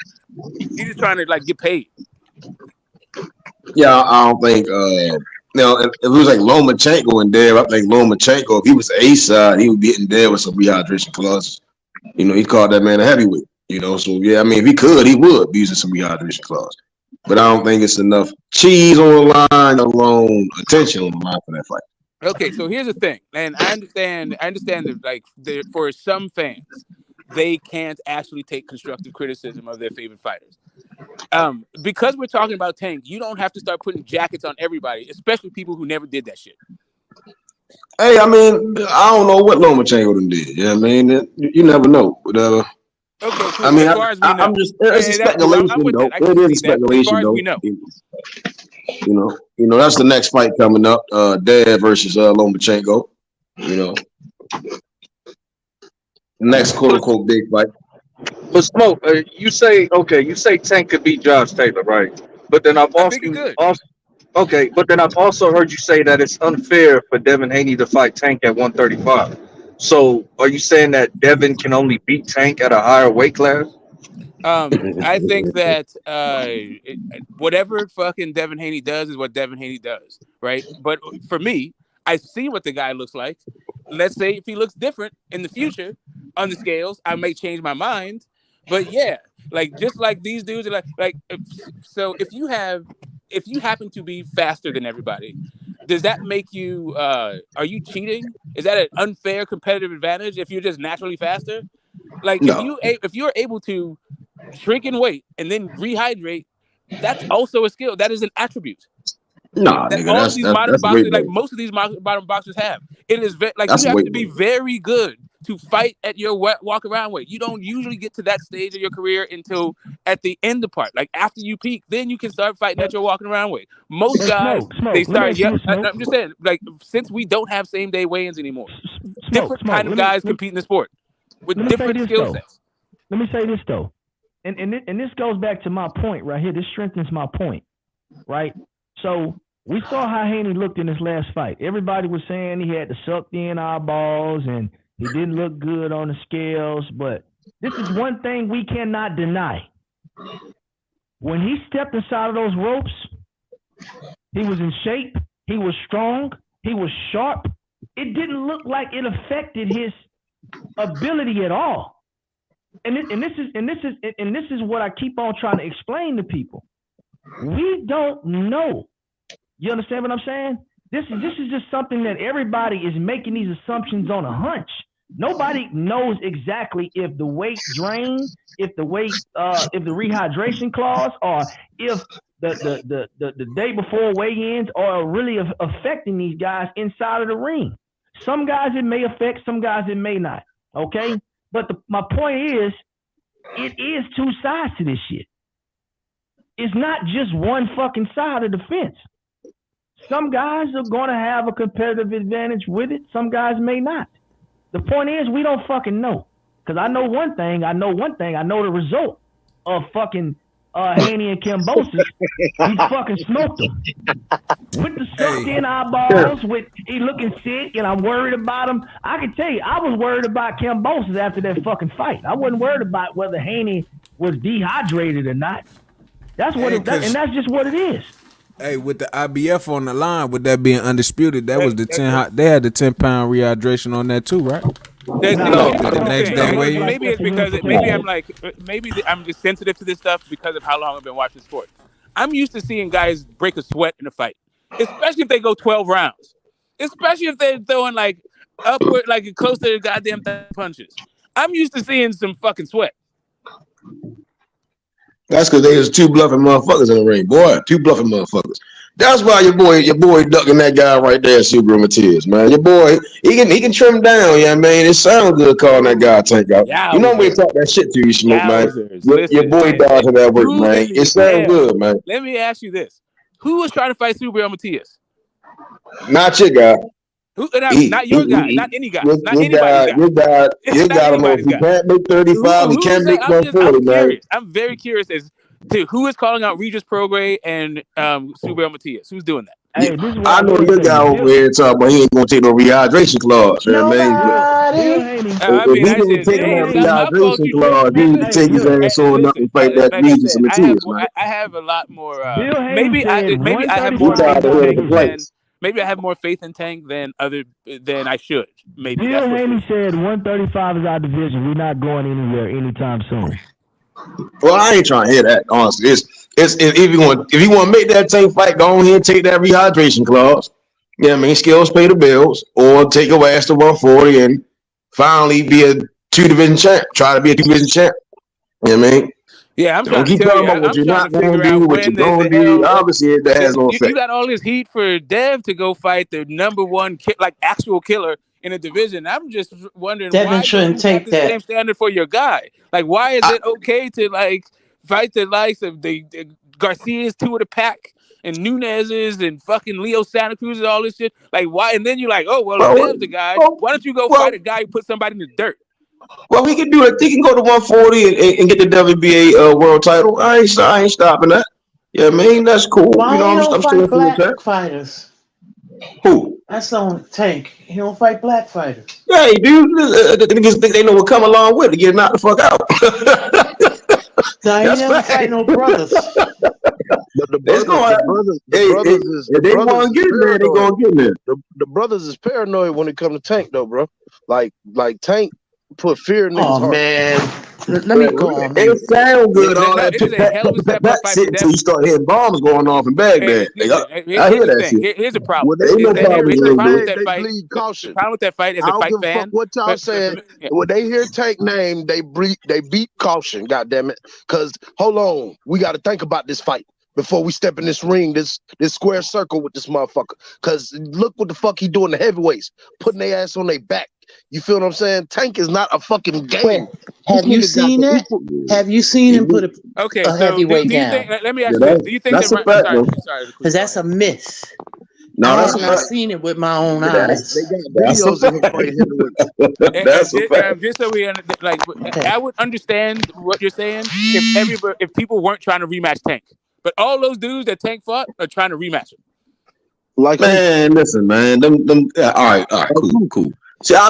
He's just trying to like get paid. Yeah, I don't think. Now, if it was like Lomachenko and Dev, I think Lomachenko, if he was A side, he would be getting Dev with some rehydration clauses. You know, he called that man a heavyweight. You know, so yeah, I mean, if he could, he would be using some rehydration clause. But I don't think it's enough cheese on the line alone, attention on the line for that fight. Okay, so here's the thing, and I understand that like for some fans, they can't actually take constructive criticism of their favorite fighters. Because we're talking about Tank, you don't have to start putting jackets on everybody, especially people who never did that shit. Hey, I mean, I don't know what Lomachenko done did. You know what I mean? You never know. But okay, cool. I mean, as far as we know, I'm just it's a speculation, speculation, though. It is a speculation, though. As far as we know. You know, that's the next fight coming up. Dev versus Lomachenko. You know, next quote unquote big fight. But Smoke, you say Tank could beat Josh Taylor, right? But then I've also heard you say that it's unfair for Devin Haney to fight Tank at 135. So are you saying that Devin can only beat Tank at a higher weight class? I think that whatever fucking Devin Haney does is what Devin Haney does, right? But for me, I see what the guy looks like. Let's say if he looks different in the future on the scales, I may change my mind. But yeah, like just like these dudes are so if you happen to be faster than everybody, does that make you are you cheating? Is that an unfair competitive advantage if you're just naturally faster? Like No. if you're able to shrink in weight and then rehydrate, that's also a skill. That is an attribute. Nah, That nigga, all of these modern that's boxers, weight like load. most of these modern boxers have. It is like That's you have weight to be load. very good to fight at your walk around weight. You don't usually get to that stage of your career until at the end of part. Like after you peak, then you can start fighting at your walking around weight. Most guys, they start. Yeah, I'm just saying. Like since we don't have same day weigh-ins anymore, different kind of guys compete in the sport with different skill sets. Let me say this though, and this goes back to my point right here. This strengthens my point, right? So we saw how Haney looked in his last fight. Everybody was saying he had the sucked in eyeballs and he didn't look good on the scales. But this is one thing we cannot deny. When he stepped inside of those ropes, he was in shape. He was strong. He was sharp. It didn't look like it affected his ability at all. And this is what I keep on trying to explain to people. We don't know You understand what I'm saying? This is just something that everybody is making these assumptions on a hunch. Nobody knows exactly if the weight drain, if the rehydration clause, or if the day before weigh-ins are really affecting these guys inside of the ring. Some guys it may affect, some guys it may not. Okay, but my point is, it is two sides to this shit. It's not just one fucking side of the fence. Some guys are going to have a competitive advantage with it. Some guys may not. The point is, we don't fucking know. Because I know one thing. I know the result of fucking Haney and Kambosos. He fucking smoked them. With the sucked in eyeballs, with he looking sick, and I'm worried about him. I can tell you, I was worried about Kambosos after that fucking fight. I wasn't worried about whether Haney was dehydrated or not. That's what and that's just what it is. Hey, with the IBF on the line, with that being undisputed, that was the 10. They had the 10-pound rehydration on that too, right? The next day, maybe it's because maybe I'm just sensitive to this stuff because of how long I've been watching sports. I'm used to seeing guys break a sweat in a fight, especially if they go 12 rounds, especially if they're throwing like upward, like close to the goddamn punches. I'm used to seeing some fucking sweat. That's because there's two bluffing motherfuckers in the ring, boy. Two bluffing motherfuckers. That's why your boy ducking that guy right there, Subaru Matias, man. Your boy, he can trim down, yeah, man. It sounds good calling that guy Tank out. You know when we talk that shit to you, Smoke, man. Your boy dodging that work, man. It sounds good, man. Let me ask you this: who was trying to fight Subaru Matias? Not your guy. Not your guy, not any guy, not anybody's guy. Your guy, he can't make 35, he can't make 140, man. I'm very curious as to who is calling out Regis Prograis and Subaru Matias. Who's doing that? Hey, I know your guy over here talking about he ain't gonna take no rehydration clause. You know what I mean? If he didn't take no rehydration clause, he need to take his ass on up and fight that Regis and Matias, man. I have a lot more. Maybe I have more faith in Tank maybe I have more faith in Tank than I should. Maybe. Bill Haney said 135 is our division. We're not going anywhere anytime soon. Well, I ain't trying to hear that. Honestly, if you want to make that Tank fight, go on here and take that rehydration clause. Yeah, I mean, skills pay the bills, or take your ass to 140 and finally be a 2-division champ. Try to be a 2-division champ. You know what I mean? Yeah, I'm trying to tell you. What you're not going to do, what you're going to do. Obviously, that has no effect. You got all this heat for Dev to go fight the number one actual killer in a division. I'm just wondering why shouldn't take the same standard for your guy. Like, why is it okay to fight the likes of the Garcia's, two of the pack, and Nunez's and fucking Leo Santa Cruz and all this shit? Like, why? And then you're like, oh well, Dev's the guy. Why don't you go fight a guy who put somebody in the dirt? Well, he can do it. He can go to 140 and get the WBA world title. I ain't stopping that. Yeah, man, that's cool. Why I'm still black fighters? Who? That's on Tank. He don't fight black fighters. Yeah, dude. Niggas think they know what come along with to get knocked the fuck out. Nah, he never fight no brothers. But the brothers The brothers is paranoid when it comes to Tank, though, bro. Like Tank put fear in niggas' heart. Oh man, let me go on. It sound good all that shit until you start hearing bombs going off in Baghdad. I hear that shit. Here's a problem. Well, Here's a problem with that they fight. bleed caution. The problem with that fight is I a don't fight give a fan. fuck what y'all saying. When they hear Tank name, they beat caution. God damn it! Because hold on, we got to think about this fight before we step in this ring, this square circle with this motherfucker. Because look what the fuck he doing the heavyweights, putting their ass on their back. You feel what I'm saying? Tank is not a fucking game. Have you seen that? Have you seen him put a heavyweight down? Let me ask you this. Do you think that's a fact, because that's a myth. No, I have not seen it with my own eyes. That's a fact. Just so we I would understand what you're saying if people weren't trying to rematch Tank. But all those dudes that Tank fought are trying to rematch him. Like, man, listen, man. All right, cool. See, I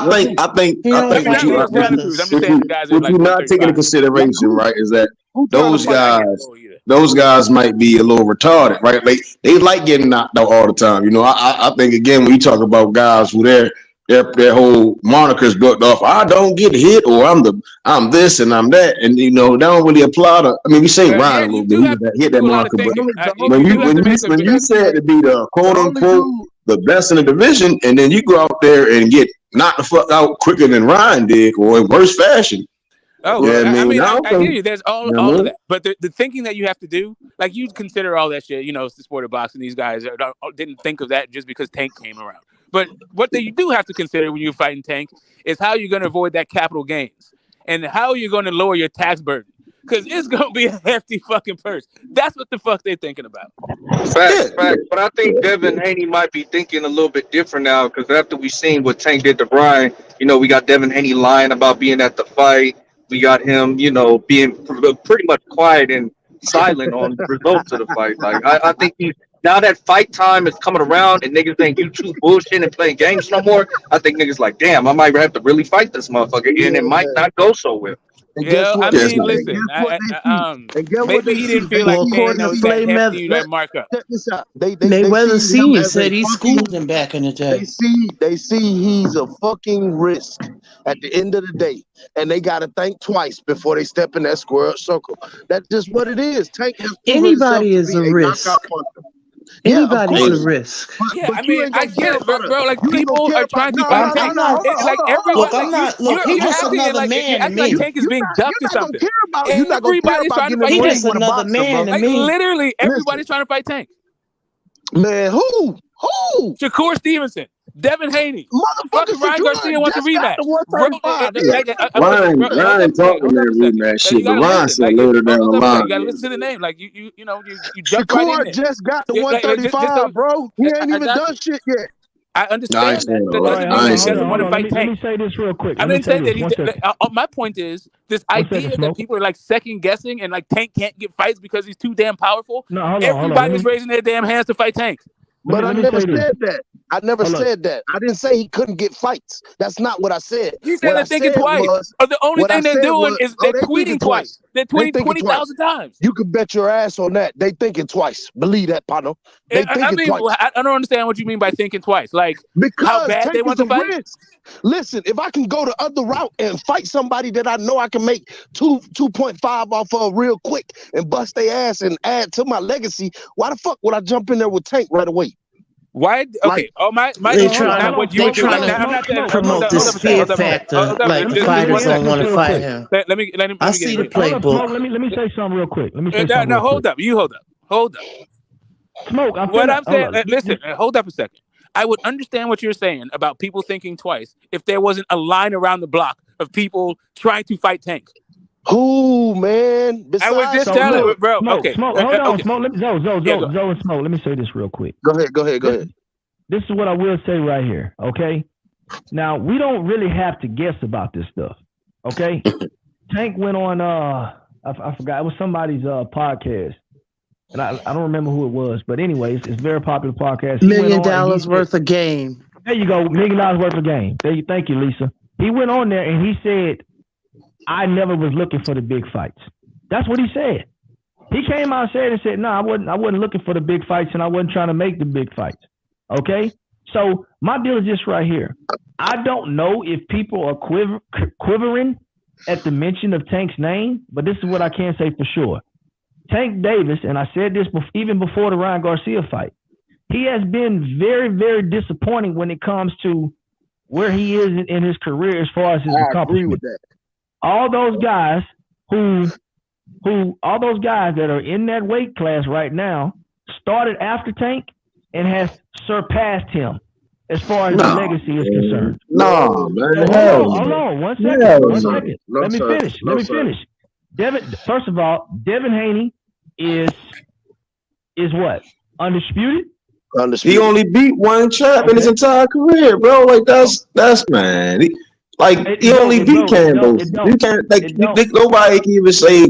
think what you're not taking into consideration, right, is that those guys might be a little retarded, right? They like getting knocked out all the time. You know, I think again when you talk about guys who they're their whole moniker's built off. I don't get hit, or I'm this and I'm that, and they don't really apply to. I mean, we say Ryan Yeah, a you little bit. do He have to hit that do a lot of moniker, but thinking. when You you do have to make a. when you said to be the quote The only unquote dude, the best in the division, and then you go out there and get knocked the fuck out quicker than Ryan did, or in worse fashion. Oh, Yeah, well, I mean, I I don't hear think. you. There's You know all what I of mean? that, but the thinking that you have to do, like you consider all that shit. It's the sport of boxing. These guys didn't think of that just because Tank came around. But what you do have to consider when you're fighting Tank is how you're going to avoid that capital gains and how you're going to lower your tax burden because it's going to be a hefty fucking purse. That's what the fuck they're thinking about. Facts, Yeah, facts. But I think Devin Haney might be thinking a little bit different now because after we seen what Tank did to Brian, we got Devin Haney lying about being at the fight. We got him, being pretty much quiet and silent on the results of the fight. Like I think now that fight time is coming around and niggas ain't you too bullshit and playing games no more. I think niggas like, damn, I might have to really fight this motherfucker, and it might yeah. not go so well. And guess what? yeah, it's And not. Listen, guess what they see? And guess what maybe they he see? didn't They feel Well, like see paying according him to that as Mayweather, hefty markup. check this out. They Mayweather see him Senior as a said he fucking schooled him back in the they day. see he's a fucking risk at the end of the day. And they gotta think twice before they step in that square circle. That's just what it is. Tank has proven himself Anybody to is be a a knockout risk. puncher. Yeah, of Anybody's a course. risk. Yeah, But you ain't I gonna get care it, about bro. Like you ain't gonna people care are about trying to no, fight no, no, I'm Tank, no, not. hold on, hold like on, hold on, Look, everybody, hold I'm like on. not. Look, he you're just acting another like man you're to acting like me. Tank is being ducked or You're not gonna something. care about Everybody's trying to getting in fight the He ring just Tank. with a another boxer, man bro. to Like me. literally, Listen, everybody's trying to fight Tank. man, who? Shakur Stevenson, Devin Haney, Motherfucker fucking Ryan Shakur Garcia wants a just got rematch. the 135. Nigga, Yeah. you better watch Okay, your bro, mouth. hold Ryan up a second. talking Hold up that a second. rematch You shit, but gotta Ryan listen. said Like, later down the hold up a second. You line. gotta Yeah. listen to the name. Like you jumped right in Shakur there. just got the Just so 135, bro. He ain't I even got done you. shit yet. I I ain't understand that. saying That all All that. right, doesn't hold mean I he ain't on, hold saying on, doesn't all want hold to on. that. Let fight me let Tank. me say this real quick. I Let me didn't say say this. that One second. my point is this One second, idea that smoke. people are like second guessing and like Tank can't get fights because he's too damn powerful. No, hold on, hold on. Everybody was raising their damn hands to fight Tank. But I Let me never say this. said that. I never Hold up. said that. I didn't say he couldn't get fights. That's not what I said. You said What I they're thinking said twice. was, Or the only what I thing they're said doing was, is oh, they're they thinking tweeting twice. twice. They're They tweeting thinking twice. 20,000 times. You can bet your ass on that. They thinking twice. Believe that, partner. They I thinking mean, twice. I don't understand what you mean by thinking twice. Like how Because bad they Tank want is to a fight. risk. Listen, if I can go the other route and fight somebody that I know I can make 2.5 off of real quick and bust their ass and add to my legacy, why the fuck would I jump in there with Tank right away? Why? Like, Okay. Oh, my They No, hold issue is on, trying not to hold on, what you they would smoke, do. trying smoke, to I'm smoke, not saying. smoke, Hold smoke, up. promote Hold this up smoke, a second. fear Hold smoke. up a second. factor Hold up. like the Let me fighters one don't second want to real fight quick. him. Let me I get see in the here. Hold up, playbook. smoke. Let me say something real quick. Let me say something No, real quick. hold up. You hold up. Hold up. Smoke. I'm What finna I'm hold saying. up. Listen. Hold up a second. I would understand what you're saying about people thinking twice if there wasn't a line around the block of people trying to fight Tank. who, man? I was Besides just So telling, look, Shakur. bro. smoke, Okay. smoke. Hold on, Okay. smoke. Let me, Zoe, Yeah. Go ahead. Zoe, and smoke. Let me say this real quick. Go ahead, go ahead, go This, ahead. this is what I will say right here. Okay. Now we don't really have to guess about this stuff. Okay. Tank went on. I forgot. It was somebody's podcast, and I don't remember who it was. But anyways, it's a very popular podcast. He $1 went million on and he said, worth of game. "There you go, $1 million worth of game." Thank you, Lisa. He went on there and he said, "I never was looking for the big fights." That's what he said. He came out and said, "No, I wasn't looking for the big fights, and I wasn't trying to make the big fights." Okay, so my deal is this right here. I don't know if people are quivering at the mention of Tank's name, but this is what I can say for sure. Tank Davis, and I said this even before the Ryan Garcia fight, he has been very, very disappointing when it comes to where he is in his career as far as his I agree accomplishments. with that. All those guys all those guys that are in that weight class right now started after Tank and has surpassed him as far as the legacy is concerned. No, man. So hold on, 1 second. Hell 1 no. second. No, Let me sir. finish. No, Let me sir. finish. First of all, Devin Haney is what? Undisputed? He only beat one champ in his entire career, bro. Like that's man. He only beat Canelo. You can't nobody can even say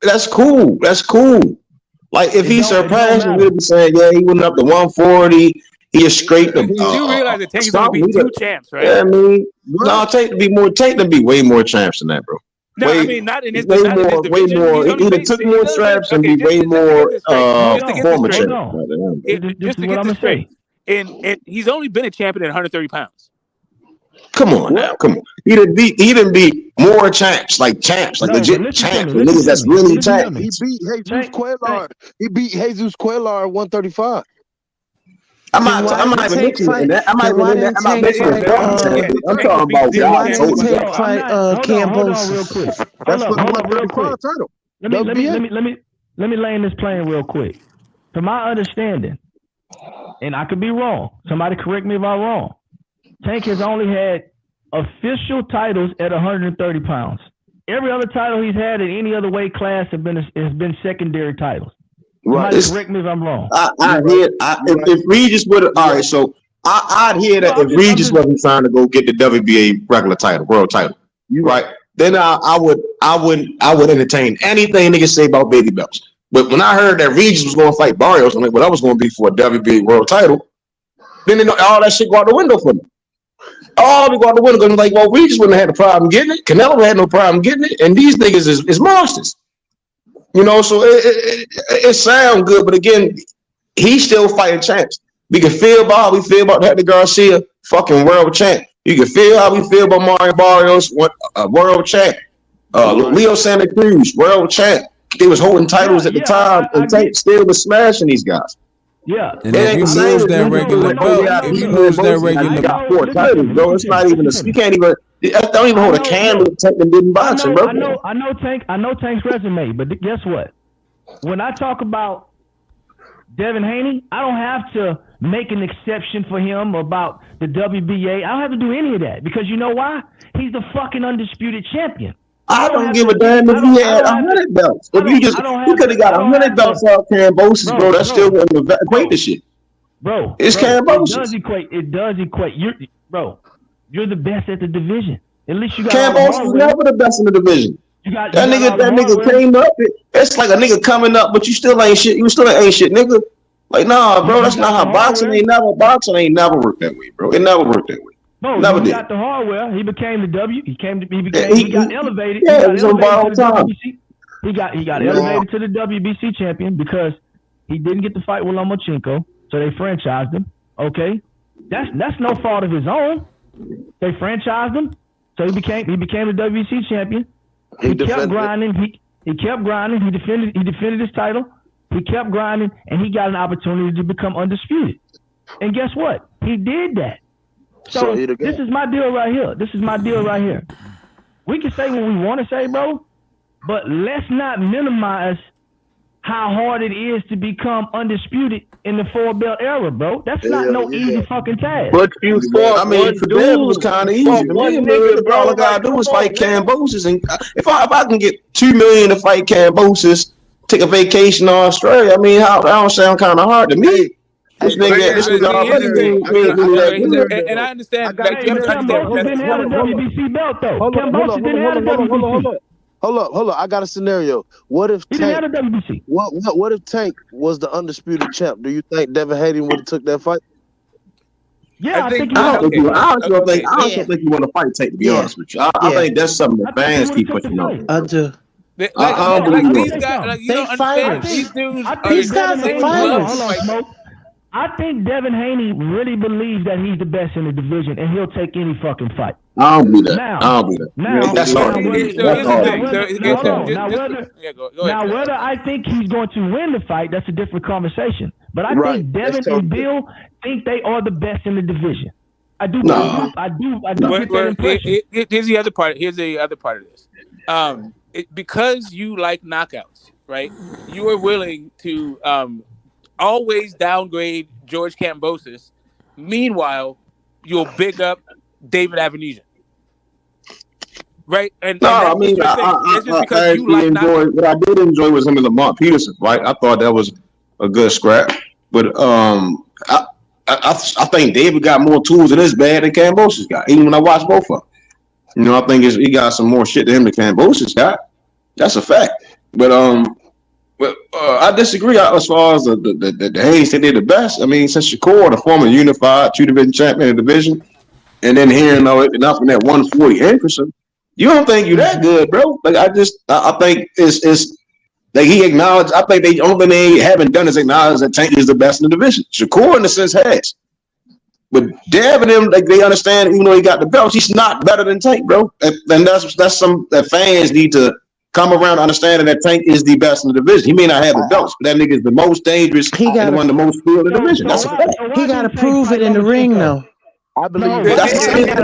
that's cool. That's cool. Like if he surpassed, we'll be saying, yeah, he went up to 140. He has scraped You do realize that Tank has only beat 2 champs, right? Yeah, I mean, no, Tank to be way more champs than that, bro. No, I mean not in his way division. more. He's only He took more straps and be way just to more get this straight. former champ. This is what I'm gonna say. And he's only been a champion at 130 pounds. Come on now, come on. He didn't beat more champs, like legit champs, niggas that's really champions. He beat Jesus Cuellar. He beat Jesus Cuellar at 135. I'm not even mentioning that. I'm not mentioning that. I'm talking about guys. Hold on real quick. That's for the hold up real 135 quick. title. Let me lay in this plane real quick. To my understanding, and I could be wrong. Somebody correct me if I'm wrong. Tank has only had official titles at 130 pounds. Every other title he's had in any other weight class has been secondary titles. Somebody correct me if I'm wrong. If Regis would have, all right, so I'd hear that if Regis wasn't trying to go get the WBA regular title, world title, right? Then I would entertain anything niggas say about baby belts. But when I heard that Regis was going to fight Barrios, I'm like, well, I was going to be for a WBA world title. Then all that shit go out the window for me. All we go out the window because I'm like, well, Regis wouldn't have had a problem getting it. Canelo had no problem getting it, and these niggas is monsters. You know, so it sounds good, but again, he's still fighting champs. We can feel about how we feel about Hector Garcia, fucking world champ. You can feel how we feel about Mario Barrios, world champ. Leo Santa Cruz, world champ. They was holding titles at the time, and Tank still was smashing these guys. Yeah, and if you lose that regular belt, if you lose that regular got 4 titles, bro. It's not even you can't even. Don't even hold a candle to Tank and didn't boxing, bro. I know Tank's resume, but guess what? When I talk about Devin Haney, I don't have to make an exception for him about the WBA. I don't have to do any of that because you know why? He's the fucking undisputed champion. I don't give a damn if he had 100 belts. If he could have got 100 belts out Cambosis, bro. That still wouldn't equate to shit. Bro, it's Cambosis. It does equate. You're the best at the division. At least you got Cambosis is never the best in the division. That nigga came up. It's like a nigga coming up, but you still ain't shit. You still ain't shit, nigga. Like, nah, bro, that's not how boxing ain't never worked that way, bro. It never worked that way. No, he got the hardware. He became the W. He got elevated. Yeah, he was on borrowed time. He got elevated to the WBC champion because he didn't get to fight with Lomachenko, so they franchised him. Okay, that's no fault of his own. They franchised him, so he became the WBC champion. He kept grinding. He kept grinding. He defended his title. He kept grinding, and he got an opportunity to become undisputed. And guess what? He did that. So this is my deal right here. We can say what we want to say, bro, but let's not minimize how hard it is to become undisputed in the 4-belt era, bro. That's not no easy fucking task. But you fought for them, it was kind of easy. All I gotta do is fight Cambosis, and if I can get $2 million to fight Cambosis, take a vacation to Australia, I mean, that don't sound kind of hard to me. This nigga and I understand. Cambosis didn't have a WBC belt though. Cambosis didn't have a WBC. Hold up. I got a scenario. What if he didn't have a WBC? What if Tank was the undisputed champ? Do you think Devin Haney would have took that fight? Yeah, I think I don't think you want to fight Tank, to be honest with you. I think that's something the fans keep pushing on. I do. Like these guys, you don't understand. These dudes I think Devin Haney really believes that he's the best in the division, and he'll take any fucking fight. I don't believe that. That's hard. Now, whether I think he's going to win the fight, that's a different conversation. But I think Devin and Bill think they are the best in the division. I do. I do get that impression. Here's the other part. Here's the other part of this. Because you like knockouts, right? You are willing to always downgrade George Kambosos. Meanwhile, you'll big up David Avenesian. Right? And I mean, what I did enjoy was him and Lamont Peterson, right? I thought that was a good scrap. But I think David got more tools in his bag than Kambosos got, even when I watched both of them. You know, I think he got some more shit to him than Kambosos got. That's a fact. But I disagree as far as the Hayes said they're the best. I mean, since Shakur, the former unified 2-division champion of the division, and then hearing enough in that 140 Hankerson, you don't think you're that good, bro? Like I think it's like he acknowledged. I think the only thing they haven't done is acknowledge that Tank is the best in the division. Shakur, in a sense, has. But Dev and them, like they understand, even though he got the belts, he's not better than Tank, bro. And that's some that fans need to come around understanding that Tank is the best in the division. He may not have the belts, but that nigga is the most dangerous and one of the most skilled in the division. That's a fact. He got to prove it in the ring, though. I believe That's the same thing.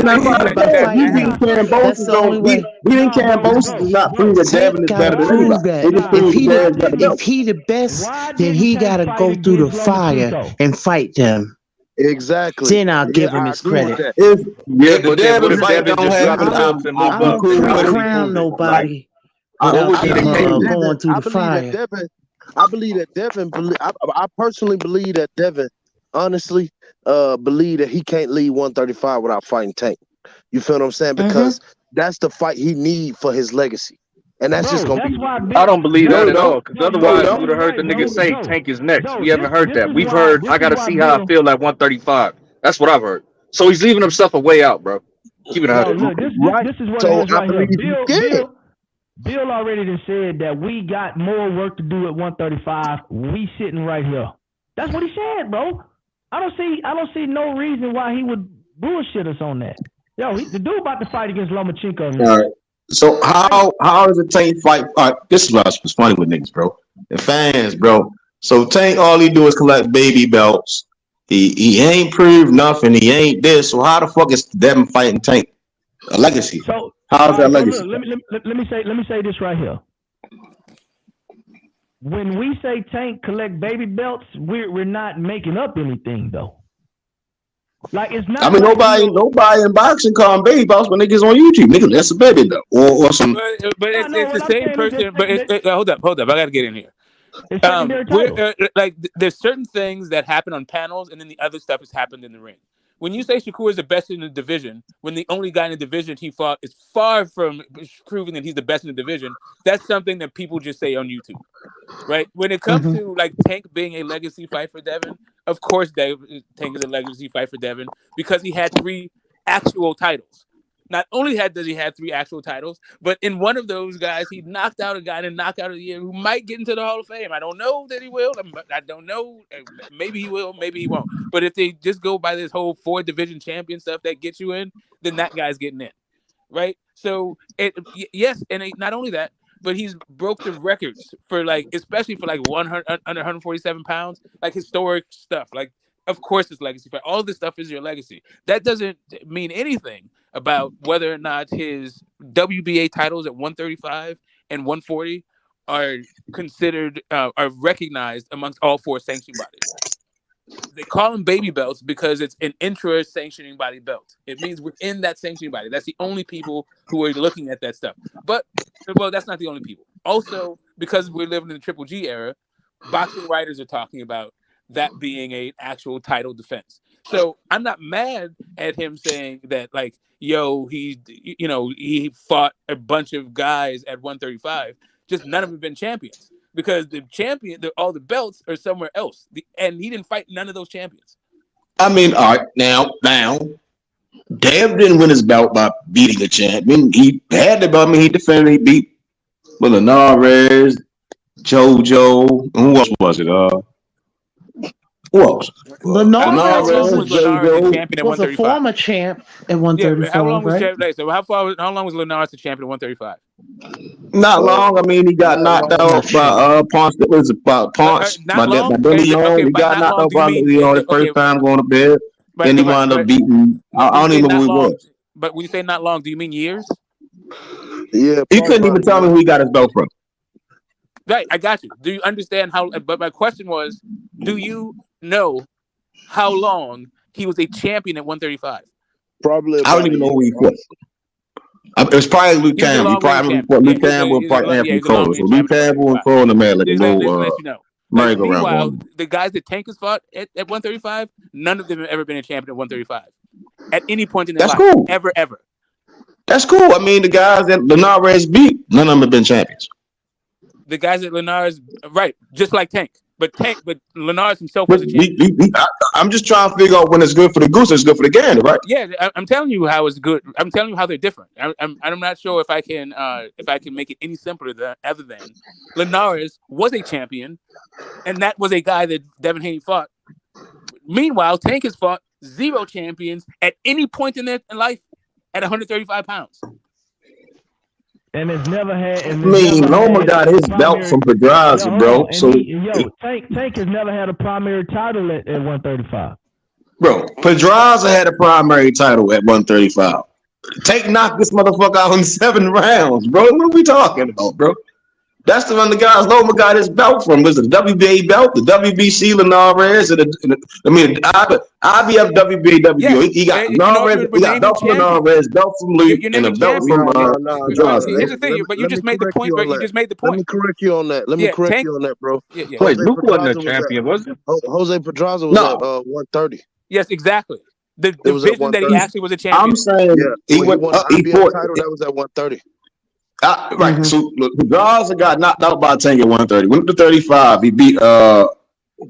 We beating Cambosis on beating Cambosis does not prove that Devin is better than anybody. It just proves Devin got the belt. If he the best, then he got to go through the fire and fight them. Exactly. Then I'll give him his credit. But Devin fight don't have I don't crown nobody without going through the fire. I believe that Devin. I personally believe that Devin. Honestly, believe that he can't leave 135 without fighting Tank. You feel what I'm saying? Because that's the fight he need for his legacy. And that's just gonna be. I don't believe that at all. Because otherwise, we would have heard the nigga say Tank is next. We haven't heard that. We've heard I gotta see how I feel at 135. That's what I've heard. So he's leaving himself a way out, bro. Keep it out. This is what it is right here. Bill already done said that we got more work to do at 135. We sitting right here. That's what he said, bro. I don't see no reason why he would bullshit us on that. Yo, the dude about to fight against Lomachenko. All right. So how does a Tank fight? This is what's funny with niggas, bro. The fans, bro. So Tank, all he do is collect baby belts. He ain't proved nothing. He ain't this. So how the fuck is Devin fighting Tank? A legacy. So how's that legacy? So let me say this right here. When we say Tank collect baby belts, we're not making up anything though. Like it's not. I mean, nobody in boxing call them baby belts when niggas on YouTube. Nigga, that's a baby belt or some. But it's the same person. But hold up. I gotta get in here. There's certain things that happen on panels, and then the other stuff has happened in the ring. When you say Shakur is the best in the division, when the only guy in the division he fought is far from proving that he's the best in the division, that's something that people just say on YouTube, right? When it comes to like Tank being a legacy fight for Devin, of course Tank is a legacy fight for Devin because he had 3 actual titles. Not only does he have 3 actual titles, but in one of those guys, he knocked out a guy in Knockout of the Year who might get into the Hall of Fame. I don't know that he will. I don't know. Maybe he will. Maybe he won't. But if they just go by this whole 4 division champion stuff that gets you in, then that guy's getting in, right? So yes, and not only that, but he's broke the records for especially for 100 under 147 pounds, like historic stuff. Like, of course, it's legacy fight. All this stuff is your legacy. That doesn't mean anything about whether or not his WBA titles at 135 and 140 are considered are recognized amongst all 4 sanctioning bodies. They call them baby belts because it's an intra-sanctioning body belt. It means within that sanctioning body. That's the only people who are looking at that stuff. But that's not the only people. Also, because we're living in the Triple G era, boxing writers are talking about that being an actual title defense. So I'm not mad at him saying that, he fought a bunch of guys at 135. Just none of them have been champions because all the belts are somewhere else. And he didn't fight none of those champions. I mean, all right, now, Dev didn't win his belt by beating a champion. He had the belt. I mean, he defended. He beat Linares, JoJo. Who else was it? Who else? Linares was a former champ at 135. How long was right? So how long was Linares the champion at 135? Not long. I mean, he got knocked out by Ponce. It was about Ponce. He got knocked out by the first time going to bed. Then he wound up beating. I don't even know who he was. But when you say not long, do you mean years? Yeah. He couldn't even tell me who he got his belt from. Right, I got you. Do you understand how? But my question was, do you know how long he was a champion at 135? Probably. I don't even know who he was. It was probably Luke Campbell. Luke Campbell and probably Anthony Cole. So Luke Campbell and Cole in the man, meanwhile, the guys that Tank has fought at 135, none of them have ever been a champion at 135 at any point in their life. Cool. Ever. That's cool. I mean, the guys that Linares beat, none of them have been champions. The guys at Linares, right, just like Tank. But Linares himself was a champion. I'm just trying to figure out when it's good for the goose, it's good for the gander, right? Yeah, I'm telling you how it's good. I'm telling you how they're different. I'm not sure if I can make it any simpler other than Linares was a champion, and that was a guy that Devin Haney fought. Meanwhile, Tank has fought 0 champions at any point in their life at 135 pounds. And it's never had. I mean, Loma got his belt from Pedraza, bro. So Tank has never had a primary title at 135. Bro, Pedraza had a primary title at 135. Tank knocked this motherfucker out in 7 rounds, bro. What are we talking about, bro? That's the one the guys Loma got his belt from. Was the WBA belt, the WBC Linares, and the IBF WBA. Yeah. He got Linares, he got belt from Linares, belt from Luke, and a belt from Pedraza. Here's the thing, but you just made the point. You just made the point. Let me correct you on that. Bro. Wait, Luke wasn't a champion, was it? Jose Pedraza was at 130. Yes, exactly. The division that he actually was a champion. I'm saying he won IBF title that was at 130. Right. So Pedraza got knocked out by Tank at 130. Went to 35. He beat the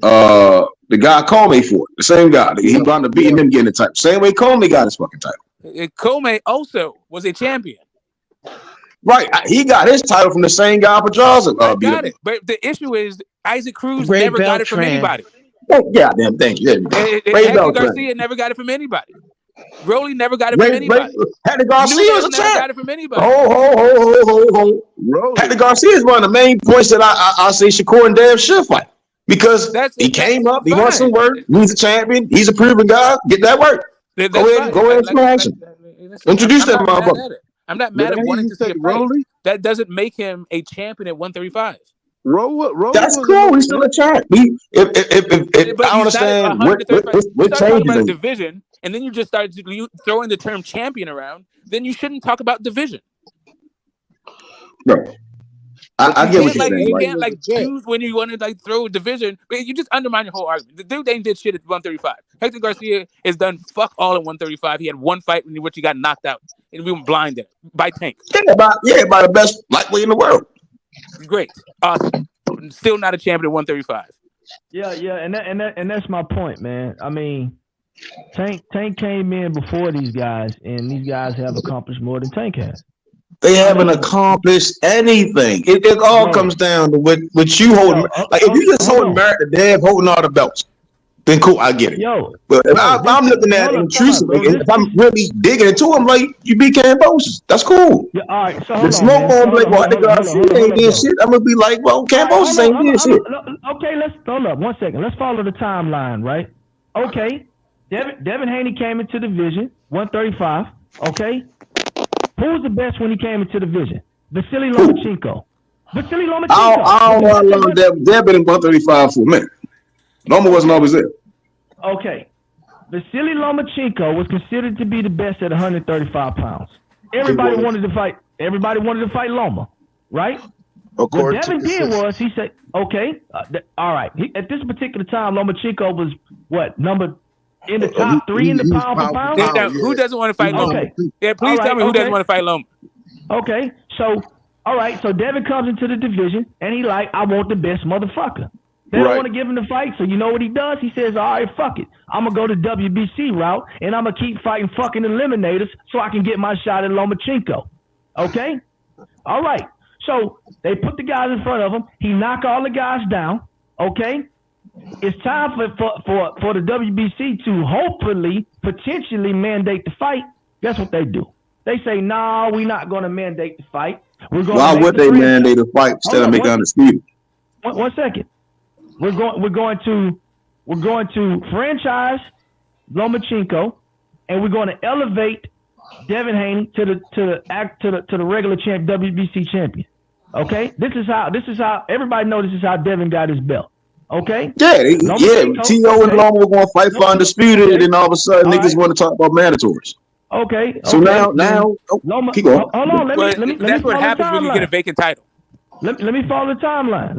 guy Comey for it. The same guy. He wound up beating him getting the title. Same way Comey got his fucking title. Comey also was a champion. Right. He got his title from the same guy Pedraza. Got it. But the issue is Isaac Cruz never got it from anybody. Oh, goddamn, thank you. Hector Garcia never got it from anybody. Rolly never got it from anybody. Hector Garcia was a champ. Got it from anybody. Hector Garcia is one of the main points that I say Shakur and Dev should fight. Because he came up, he won some work, he's a champion, he's a proven guy. Get that work. Go ahead and smash him. Introduce that motherfucker. I'm not mad at wanting to see a fight. That doesn't make him a champion at 135. That's cool. He's still a champ. If I understand what talking about a division, and then you just started throwing the term champion around, then you shouldn't talk about division. No, I get what you're saying. You can't choose when you want to throw a division. You just undermine your whole argument. The dude ain't did shit at 135. Hector Garcia has done fuck all at 135. He had one fight in which he got knocked out, and we were blinded by Tank. By the best lightweight in the world. Great, awesome. Still not a champion at 135. Yeah, and that's my point, man. I mean, Tank came in before these guys, and these guys have accomplished more than Tank has. They haven't accomplished anything. It all comes down to what you holding. If you just holding Merritt to Dev holding all the belts, then cool, I get it. But if I'm looking at it intrusively, if I'm really digging into him, like you beat Cambosis, that's cool. Yeah, all right. So the smoke on like, well, ain't did shit. I'm gonna be like, well, Cambosis ain't did shit. Okay, let's hold up 1 second. Let's follow the timeline, right? Okay, Devin Haney came into the division 135. Okay, who was the best when he came into the division? Vasily Lomachenko. I don't know how long Dev been in 135 for a minute. Loma wasn't always there. Okay. Vasily Lomachenko was considered to be the best at 135 pounds. Everybody wanted to fight Loma, right? What Devin did was he said, okay, all right. At this particular time, Lomachenko was what, number in the top 3 in the pound for pound? Who doesn't want to fight Loma? Okay. Yeah, please tell me who doesn't want to fight Loma. Okay, so all right, so Devin comes into the division and he like, I want the best motherfucker. They don't want to give him the fight, so you know what he does? He says, all right, fuck it. I'm going to go the WBC route, and I'm going to keep fighting fucking eliminators so I can get my shot at Lomachenko. Okay? All right. So they put the guys in front of him. He knocked all the guys down. Okay? It's time for the WBC to hopefully, potentially mandate the fight. Guess what they do? They say, no, we're not going to mandate the fight. Why would they mandate a fight instead of make undisputed? 1 second. We're going to franchise Lomachenko, and we're going to elevate Devin Haney to the regular champ WBC champion. Okay, this is how everybody knows this is how Devin got his belt. Okay. Yeah. T.O. and Loma were going to fight for undisputed, and then all of a sudden niggas want to talk about mandatories. Okay. So now, Loma, keep going. Hold on. Let me. That's what happens when you get a vacant title. Let me follow the timeline.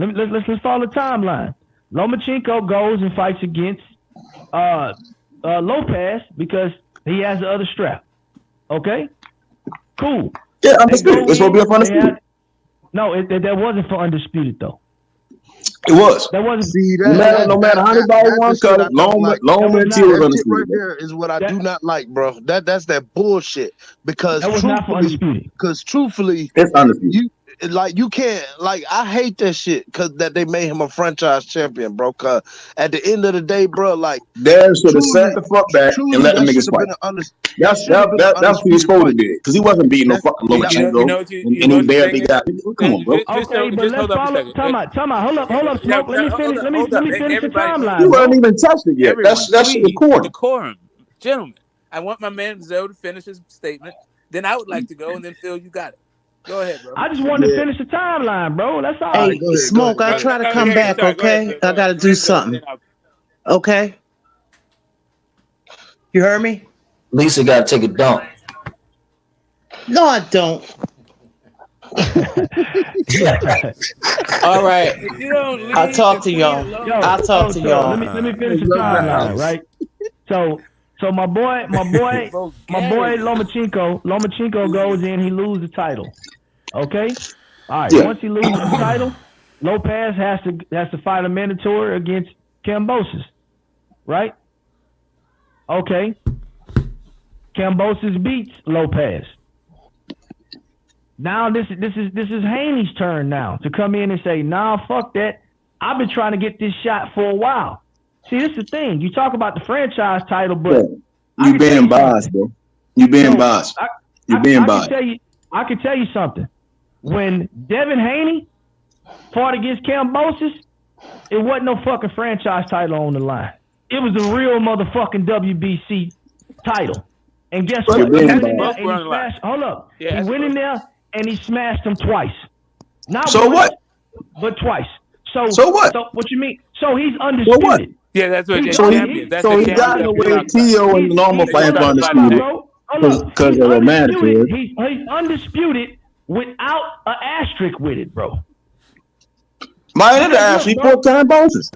Let's follow the timeline. Lomachenko goes and fights against Lopez because he has the other strap. Okay? Cool. Yeah, undisputed. It's supposed to be for undisputed. No, that wasn't for undisputed, though. It was. That wasn't. See, no matter how anybody wants to cut it, Loma and T was undisputed. Right there is what I do not like, bro. That's that bullshit. Because that was not for undisputed. Because truthfully, it's undisputed. like you can't like I hate that shit because that they made him a franchise champion, bro. Cause at the end of the day, bro, like Dad should have sat truly, the fuck back and truly let them that should niggas have fight. been an That's what he's undisputed supposed to fight. do because he wasn't beating no That fucking that Lomachenko, and You know he what the barely thing is? got. Come on, bro. Okay, but Just let's hold up a follow. second. Time out. Hold up, Smoke. Let me finish. Let Hold me up. finish the Everybody, He timeline, wasn't bro. even touched it yet. everyone, That's please, decorum. decorum. Gentlemen, I want my man Zoe to finish his statement. Then I would like to go, and then Phil, you got it. Go ahead, bro. I just wanted to finish the timeline, bro. That's all. Hey, go ahead, Smoke, I try to come back, Sorry, go ahead, okay? Phil. I Go ahead. gotta Go do ahead, Zoe, something. then Okay? You heard me? Lisa got to take a dump. No, I don't. All right. If you don't leave I'll talk the to queen y'all. alone, I'll talk to y'all. Let me finish the timeline, right? So my boy vulgarity. Lomachenko goes in, he loses the title. Okay? All right. Yeah. Once he loses the title, Lopez has to fight a mandatory against Kambosos. Right? Okay. Kambosos beats Lopez. Now this is Haney's turn now to come in and say, nah, fuck that. I've been trying to get this shot for a while. See, this is the thing. You talk about the franchise title, but You being biased, bro. You being biased. You being biased. I can tell you something. When Devin Haney fought against Kambosos, it wasn't no fucking franchise title on the line. It was a real motherfucking WBC title. And guess what? He went in there and he smashed. Hold up. He went in there and he smashed him twice. Not so once, what? But twice. So what? So what you mean? So he's undisputed. So what? Yeah, that's what He's champion. That's so the he got in the way of champion. Tio and the normal fight for undisputed because of romantic. He's undisputed without an asterisk with it, bro. My other ass, he put Kambosos.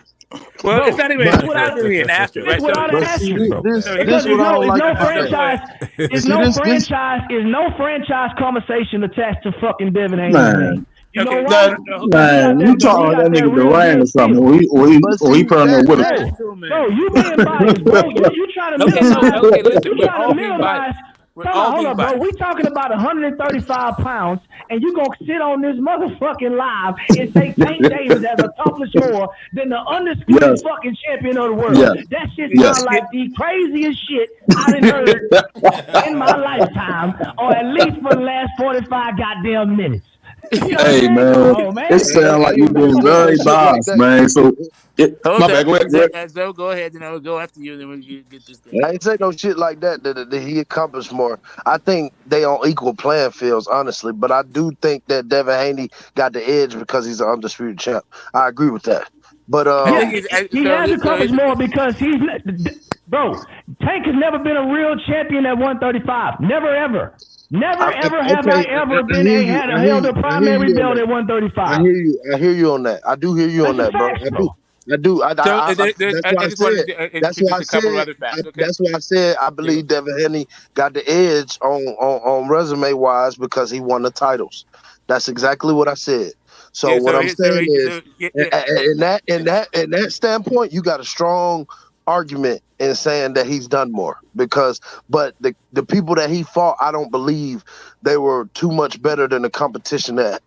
Well, it's not even really an asterisk, right? Without an asterisk, bro. This Because what I don't like no about franchise. There's no franchise conversation attached to fucking Devin Haney. Man. You know why? Man, you talking that nigga Durant or something, or he putting up with it. Bro, you being biased, bro. You trying to minimize. Okay, listen, You we're trying all to being minimize. biased. Hold up, bro. We talking about 135 pounds, and you gonna sit on this motherfucking live and say Tank Davis has accomplished more than the undisputed fucking champion of the world. That shit sounds like the craziest shit I done heard in my lifetime, or at least for the last 45 goddamn minutes. You know Hey man, it sounds like you being very biased, man. So my bad. Go ahead. So go ahead, go after you, then we get this thing. I ain't say no shit like that he accomplished more. I think they on equal playing fields, honestly. But I do think that Devin Haney got the edge because he's an undisputed champ. I agree with that. But he has accomplished more because he's bro. Tank has never been a real champion at 135. Never ever. Never ever have I ever been held a primary belt at 135. I hear you on that. I do hear you on that, bro. I do. That's why I said I believe Devin Haney got the edge on resume wise because he won the titles. That's exactly what I said. So what I'm saying is, in that standpoint, you got a strong argument in saying that he's done more but the people that he fought, I don't believe they were too much better than the competition that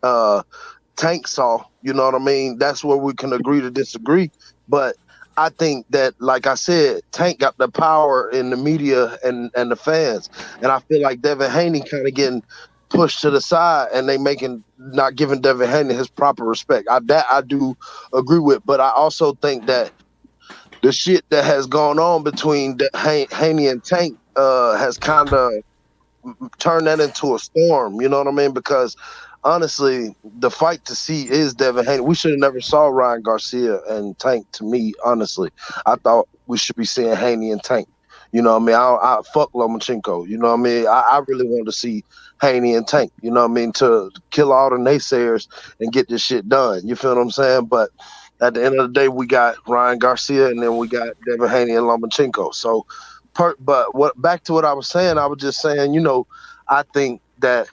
Tank saw. You know what I mean? That's where we can agree to disagree. But I think that, like I said, Tank got the power in the media and the fans, and I feel like Devin Haney kind of getting pushed to the side, and they not giving Devin Haney his proper respect. That I do agree with, but I also think that the shit that has gone on between Haney and Tank has kind of turned that into a storm. You know what I mean? Because honestly, the fight to see is Devin Haney. We should have never saw Ryan Garcia and Tank. To me, honestly, I thought we should be seeing Haney and Tank. You know what I mean? I fuck Lomachenko. You know what I mean? I really want to see Haney and Tank. You know what I mean? To kill all the naysayers and get this shit done. You feel what I'm saying? But at the end of the day, we got Ryan Garcia and then we got Devin Haney and Lomachenko. So, back to what I was saying, I was just saying, I think that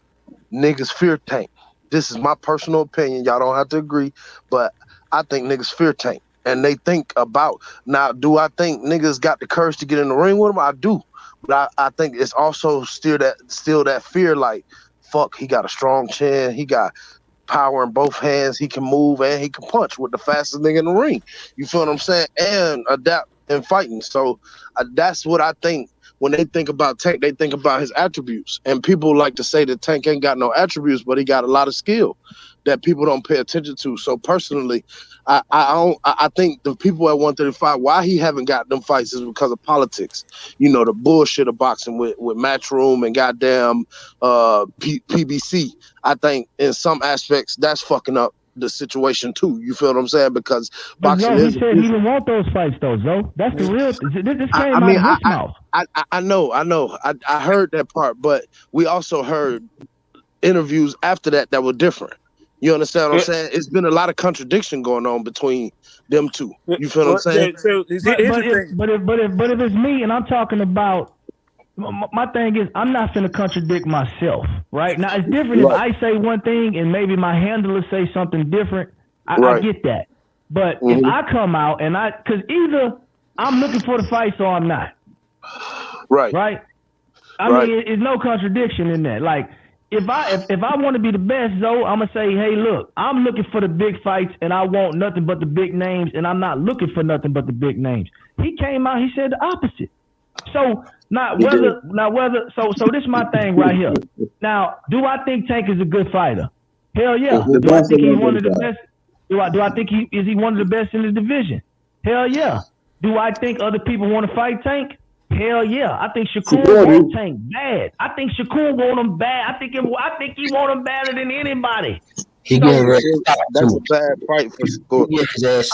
niggas fear Tank. This is my personal opinion. Y'all don't have to agree, but I think niggas fear Tank. And they think about, now, do I think niggas got the courage to get in the ring with him? I do. But I think it's also still that fear, like, fuck, he got a strong chin. He got power in both hands. He can move and he can punch with the fastest nigga in the ring. You feel what I'm saying? And adapt in fighting. So that's what I think. When they think about Tank, they think about his attributes. And people like to say that Tank ain't got no attributes, but he got a lot of skill that people don't pay attention to. So personally, I think the people at 135, why he haven't got them fights is because of politics. You know, the bullshit of boxing with Matchroom and goddamn PBC. I think in some aspects that's fucking up the situation too. You feel what I'm saying? Because boxing Zoe, is. he said he didn't want those fights though, Zoe. That's the real. This came out of his mouth. I know. I heard that part, but we also heard interviews after that were different. You understand what I'm saying? It's been a lot of contradiction going on between them two. You feel what I'm saying? But if it's me and I'm talking about, my thing is I'm not finna contradict myself, right? Now it's different if I say one thing and maybe my handler say something different. I get that. But if I come out and because either I'm looking for the fight or I'm not. Right. I mean, it's no contradiction in that. Like, if I want to be the best, though, I'm gonna say, hey, look, I'm looking for the big fights, and I want nothing but the big names, and I'm not looking for nothing but the big names. He came out, he said the opposite. So so this is my thing right here. Now, do I think Tank is a good fighter? Hell yeah. Do I think he's one of the best? Do I think is he one of the best in the division? Hell yeah. Do I think other people want to fight Tank? Hell yeah. I think Shakur wants Tank bad. I think Shakur want him bad. I think he want him better than anybody. That's a bad fight for Shakur.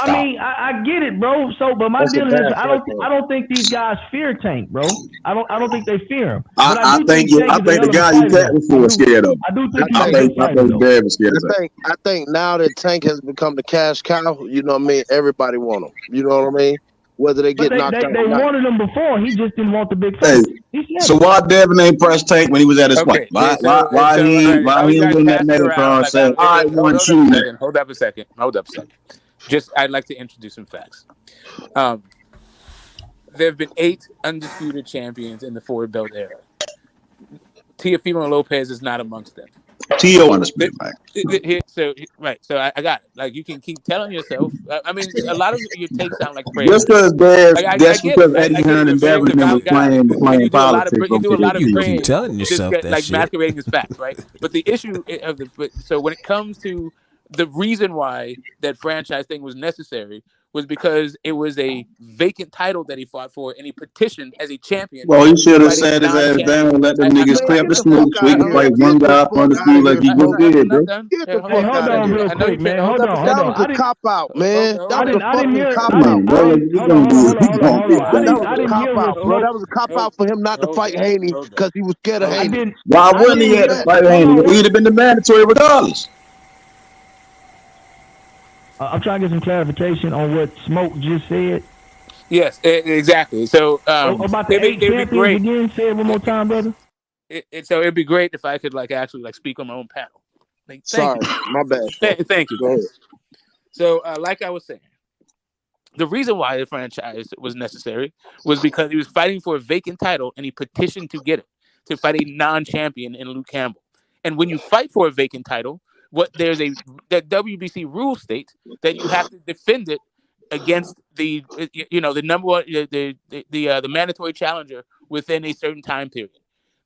I mean, I get it, bro. So, but my deal is, I don't think these guys fear Tank, bro. I don't think they fear him. I think the guy you catching for is scared of. I do think I think very scared of. I think now that Tank has become the cash cow, you know what I mean. Everybody want him. You know what I mean. Whether they get knocked out. They wanted him before. He just didn't want the big fight. So why Devin ain't press Tank when he was at his fight? Why he doing that Megatron saying, I want you? Hold up a second. Just, I'd like to introduce some facts. There have been 8 undisputed champions in the 4-belt era. Teofimo Lopez is not amongst them. Tio undisputed, So I got it. Like, you can keep telling yourself. I mean, a lot of your takes sound like praise. Just because because Eddie Hearn and Devin were playing politics. You do a lot of praise. You keep telling yourself that like shit. masquerading as facts, right? But the issue so when it comes to the reason why that franchise thing was necessary was because it was a vacant title that he fought for, and he petitioned as a champion. Well, he should have sat his ass down and let them niggas clear up the smoke so he can fight one guy up on the street like he just did, bro. Hold on real quick, man. Hold on. That was a cop out, man. That was a fucking cop out. That was a cop out for him not to fight Haney because he was scared of Haney. Why wouldn't he have to fight Haney? He'd have been the mandatory regardless. I'm trying to get some clarification on what Smoke just said. Yes, exactly. So about the 8 champions again. Say it one more time, brother. So it'd be great if I could actually speak on my own panel. Sorry, my bad. Thank you. Go ahead. So like I was saying, the reason why the franchise was necessary was because he was fighting for a vacant title, and he petitioned to get it, to fight a non-champion in Luke Campbell. And when you fight for a vacant title, the WBC rule states that you have to defend it against the number one, the mandatory challenger within a certain time period.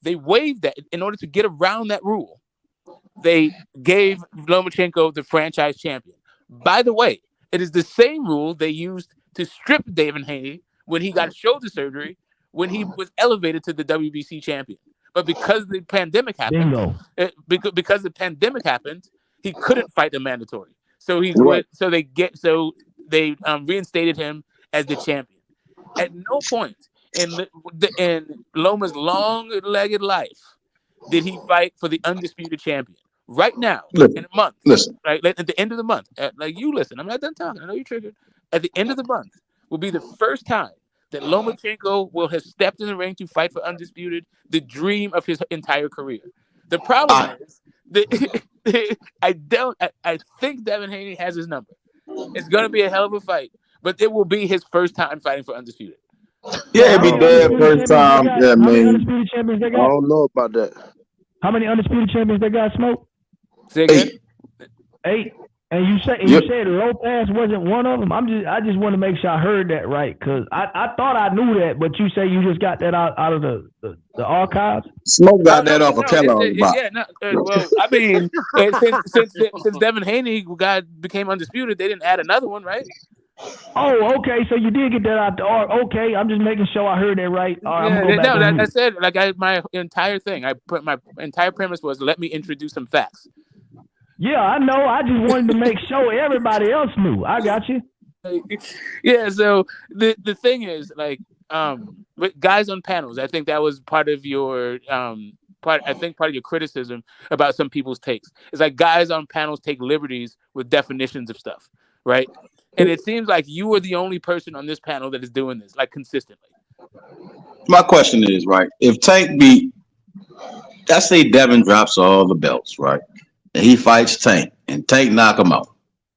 They waived that in order to get around that rule. They gave Lomachenko the franchise champion. By the way, it is the same rule they used to strip David Haney when he got shoulder surgery when he was elevated to the WBC champion. But because the pandemic happened, he couldn't fight the mandatory. So they reinstated him as the champion. At no point in Loma's long-legged life did he fight for the undisputed champion. Right now, in a month, right at the end of the month, listen. I'm not done talking. I know you're triggered. At the end of the month will be the first time that Lomachenko will have stepped in the ring to fight for undisputed, the dream of his entire career. The problem is that I think Devin Haney has his number. It's going to be a hell of a fight, but it will be his first time fighting for undisputed. Yeah, it'd be dead first time. Yeah, man. I don't know about that. How many undisputed champions they got, Smoke? Say again? Hey, and you said Lopez wasn't one of them. I just want to make sure I heard that right, because I thought I knew that, but you say you just got that out of the archives. Smoke got that No, off of Kellogg's box. yeah. No, well, I mean, since Devin Haney became undisputed, they didn't add another one, right? Oh, okay. So you did get that out the arc. Okay, I'm just making sure I heard that right. All right, I'm gonna go back on mute. I said, like, my entire thing. My entire premise was let me introduce some facts. Yeah, I know. I just wanted to make sure everybody else knew. I got you. Yeah. So the thing is, like, with guys on panels, I think that was part of your part of your criticism about some people's takes. It's like guys on panels take liberties with definitions of stuff, right? And it seems like you are the only person on this panel that is doing this, like, consistently. My question is, right, if Tank beat, let's say Devin drops all the belts, right, and he fights Tank, and Tank knock him out.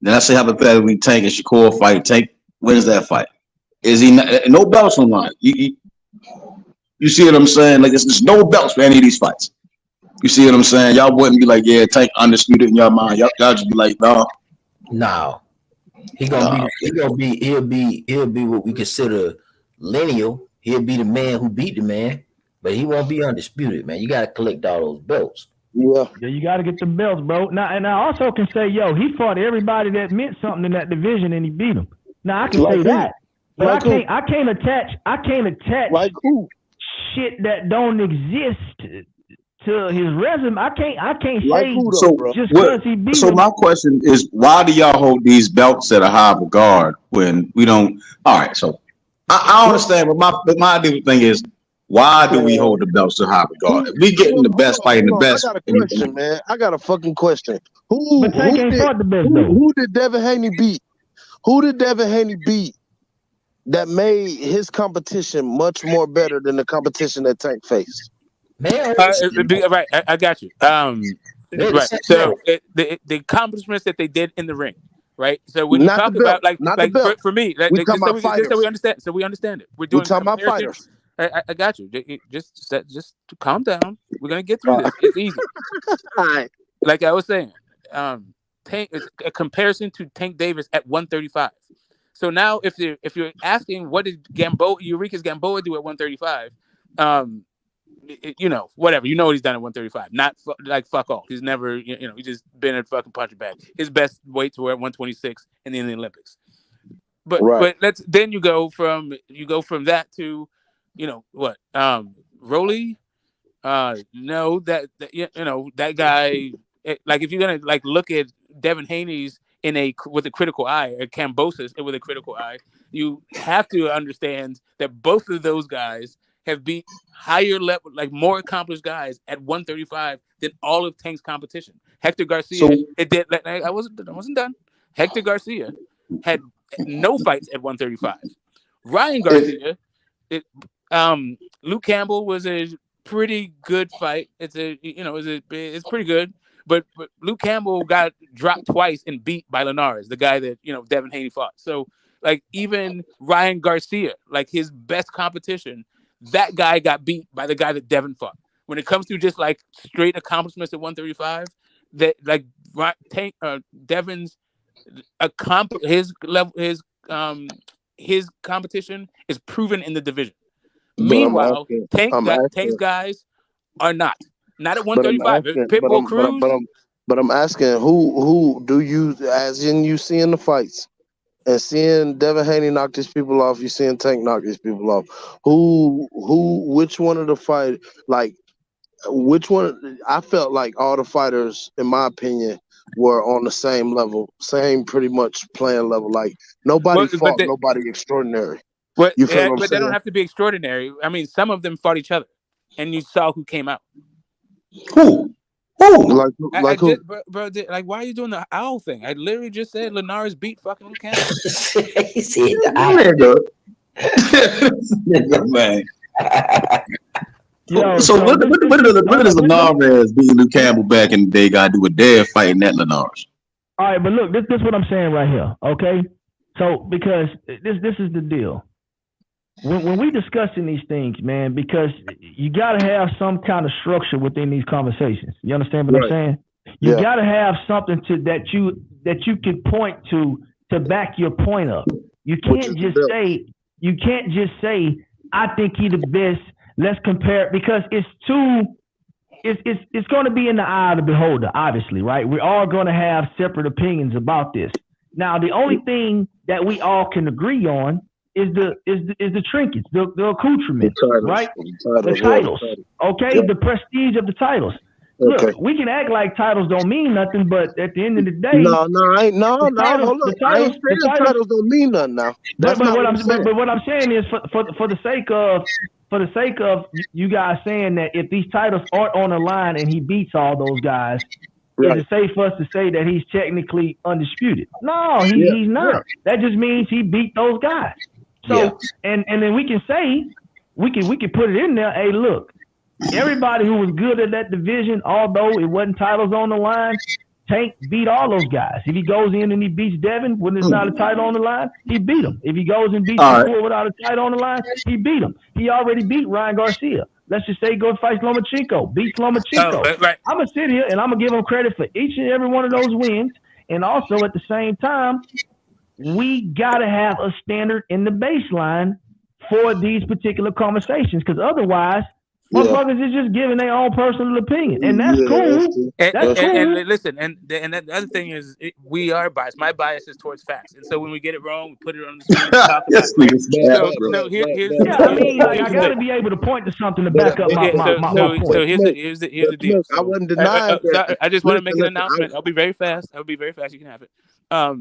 Then I say hypothetically Tank and Shakur fight. Tank wins that fight. Is he not, no belts on line? You see what I'm saying? Like, there's no belts for any of these fights. You see what I'm saying? Y'all wouldn't be like, yeah, Tank undisputed in your mind. Y'all just be like, no. No. He'll be what we consider lineal. He'll be the man who beat the man, but he won't be undisputed, man. You gotta collect all those belts. Yeah, you got to get the belts, bro. Now, and I also can say, he fought everybody that meant something in that division, and he beat them. Now I can say that, but I can't attach like who? shit that don't exist to his resume. I can't Like say who, So, just because he beat so him. my question is, why do y'all hold these belts at a high regard when we don't? All right, so I understand, but my thing is, why do we hold the belts to high regard? If we getting the best fighting the best. I got a question, man. I got a fucking question. Who But Tank ain't fought the best though. who did Devin Haney beat? Who did Devin Haney beat that made his competition much more better than the competition that Tank faced? Man, Right, I got you. Right. So the accomplishments that they did in the ring, right? So when Not you talk the belt, about not like the belt. for me, We talking about just fighters. so we understand. So we understand it. We're doing talking about comparison. fighters. I got you. Just calm down. We're gonna get through this. It's easy. All right. Like I was saying, Tank is a comparison to Tank Davis at 135. So now, if you're asking what did Eureka's Gamboa do at 135, whatever, what he's done at 135. Not like fuck all. He's never, he's just been a fucking punching bag. His best weights were at 126 in the Olympics. But then you go from that to, what? Rolly. No, that guy. Like, if you're gonna like look at Devin Haney's with a critical eye, or Kambosos with a critical eye, you have to understand that both of those guys have beat higher level, like more accomplished guys at 135 than all of Tank's competition. Hector Garcia, I wasn't done. Hector Garcia had no fights at 135. Ryan Garcia, Luke Campbell was a pretty good fight. It's pretty good. But Luke Campbell got dropped twice and beat by Linares, the guy that Devin Haney fought. So, like, even Ryan Garcia, like his best competition, that guy got beat by the guy that Devin fought. When it comes to just like straight accomplishments at 135, that like Devin's his competition is proven in the division. Meanwhile, Tank's guys are not at 135. Pitbull Cruz. But I'm asking, who do you, as in you seeing the fights and seeing Devin Haney knock these people off, you seeing Tank knock these people off? Which one of the fight, like, which one? I felt like all the fighters, in my opinion, were on the same level, same pretty much playing level. Like, nobody fought nobody extraordinary. But they don't have to be extraordinary. I mean, some of them fought each other, and you saw who came out. Who? Like who? Bro, like, why are you doing the owl thing? I literally just said Linares beat fucking Luke Campbell. He said the man. Yo, so what does Linares beating Luke Campbell back in the day got to do with their fighting at Linares? All right, but look, this is what I'm saying right here, okay? So, because this is the deal. When we discussing these things, man, because you got to have some kind of structure within these conversations. You understand what I'm saying? You got to have something that you can point to back your point up. You can't just say I think he's the best. Let's compare it, because it's going to be in the eye of the beholder, obviously, right? We're all going to have separate opinions about this. Now, the only thing that we all can agree on is the trinkets, the accoutrements, right? The titles, okay? Yep. The prestige of the titles. Okay. Look, we can act like titles don't mean nothing, but at the end of the day, hold on. I ain't saying titles don't mean nothing now. But what I'm saying is, for the sake of you guys saying that if these titles aren't on the line and he beats all those guys, right, is it safe for us to say that he's technically undisputed? No, he's not. Yeah. That just means he beat those guys. So and then we can say we can put it in there. Hey, look, everybody who was good at that division, although it wasn't titles on the line, Tank beat all those guys. If he goes in and he beats Devin when there's not a title on the line, he beat him. If he goes and beats Shakur without a title on the line, he beat him. He already beat Ryan Garcia. Let's just say go fight Lomachenko, beats Lomachenko. Right. I'm going to sit here and I'm going to give him credit for each and every one of those wins. And also at the same time, we got to have a standard in the baseline for these particular conversations, because otherwise, motherfuckers is just giving their own personal opinion, and that's cool. That's cool. And listen, and the other thing is, we are biased. My bias is towards facts, and so when we get it wrong, we put it on the screen and talk about it. I mean, like, I got to be able to point to something to back up my point. So here's the deal. I wouldn't deny that. I just want to make an announcement. I'll be very fast. You can have it.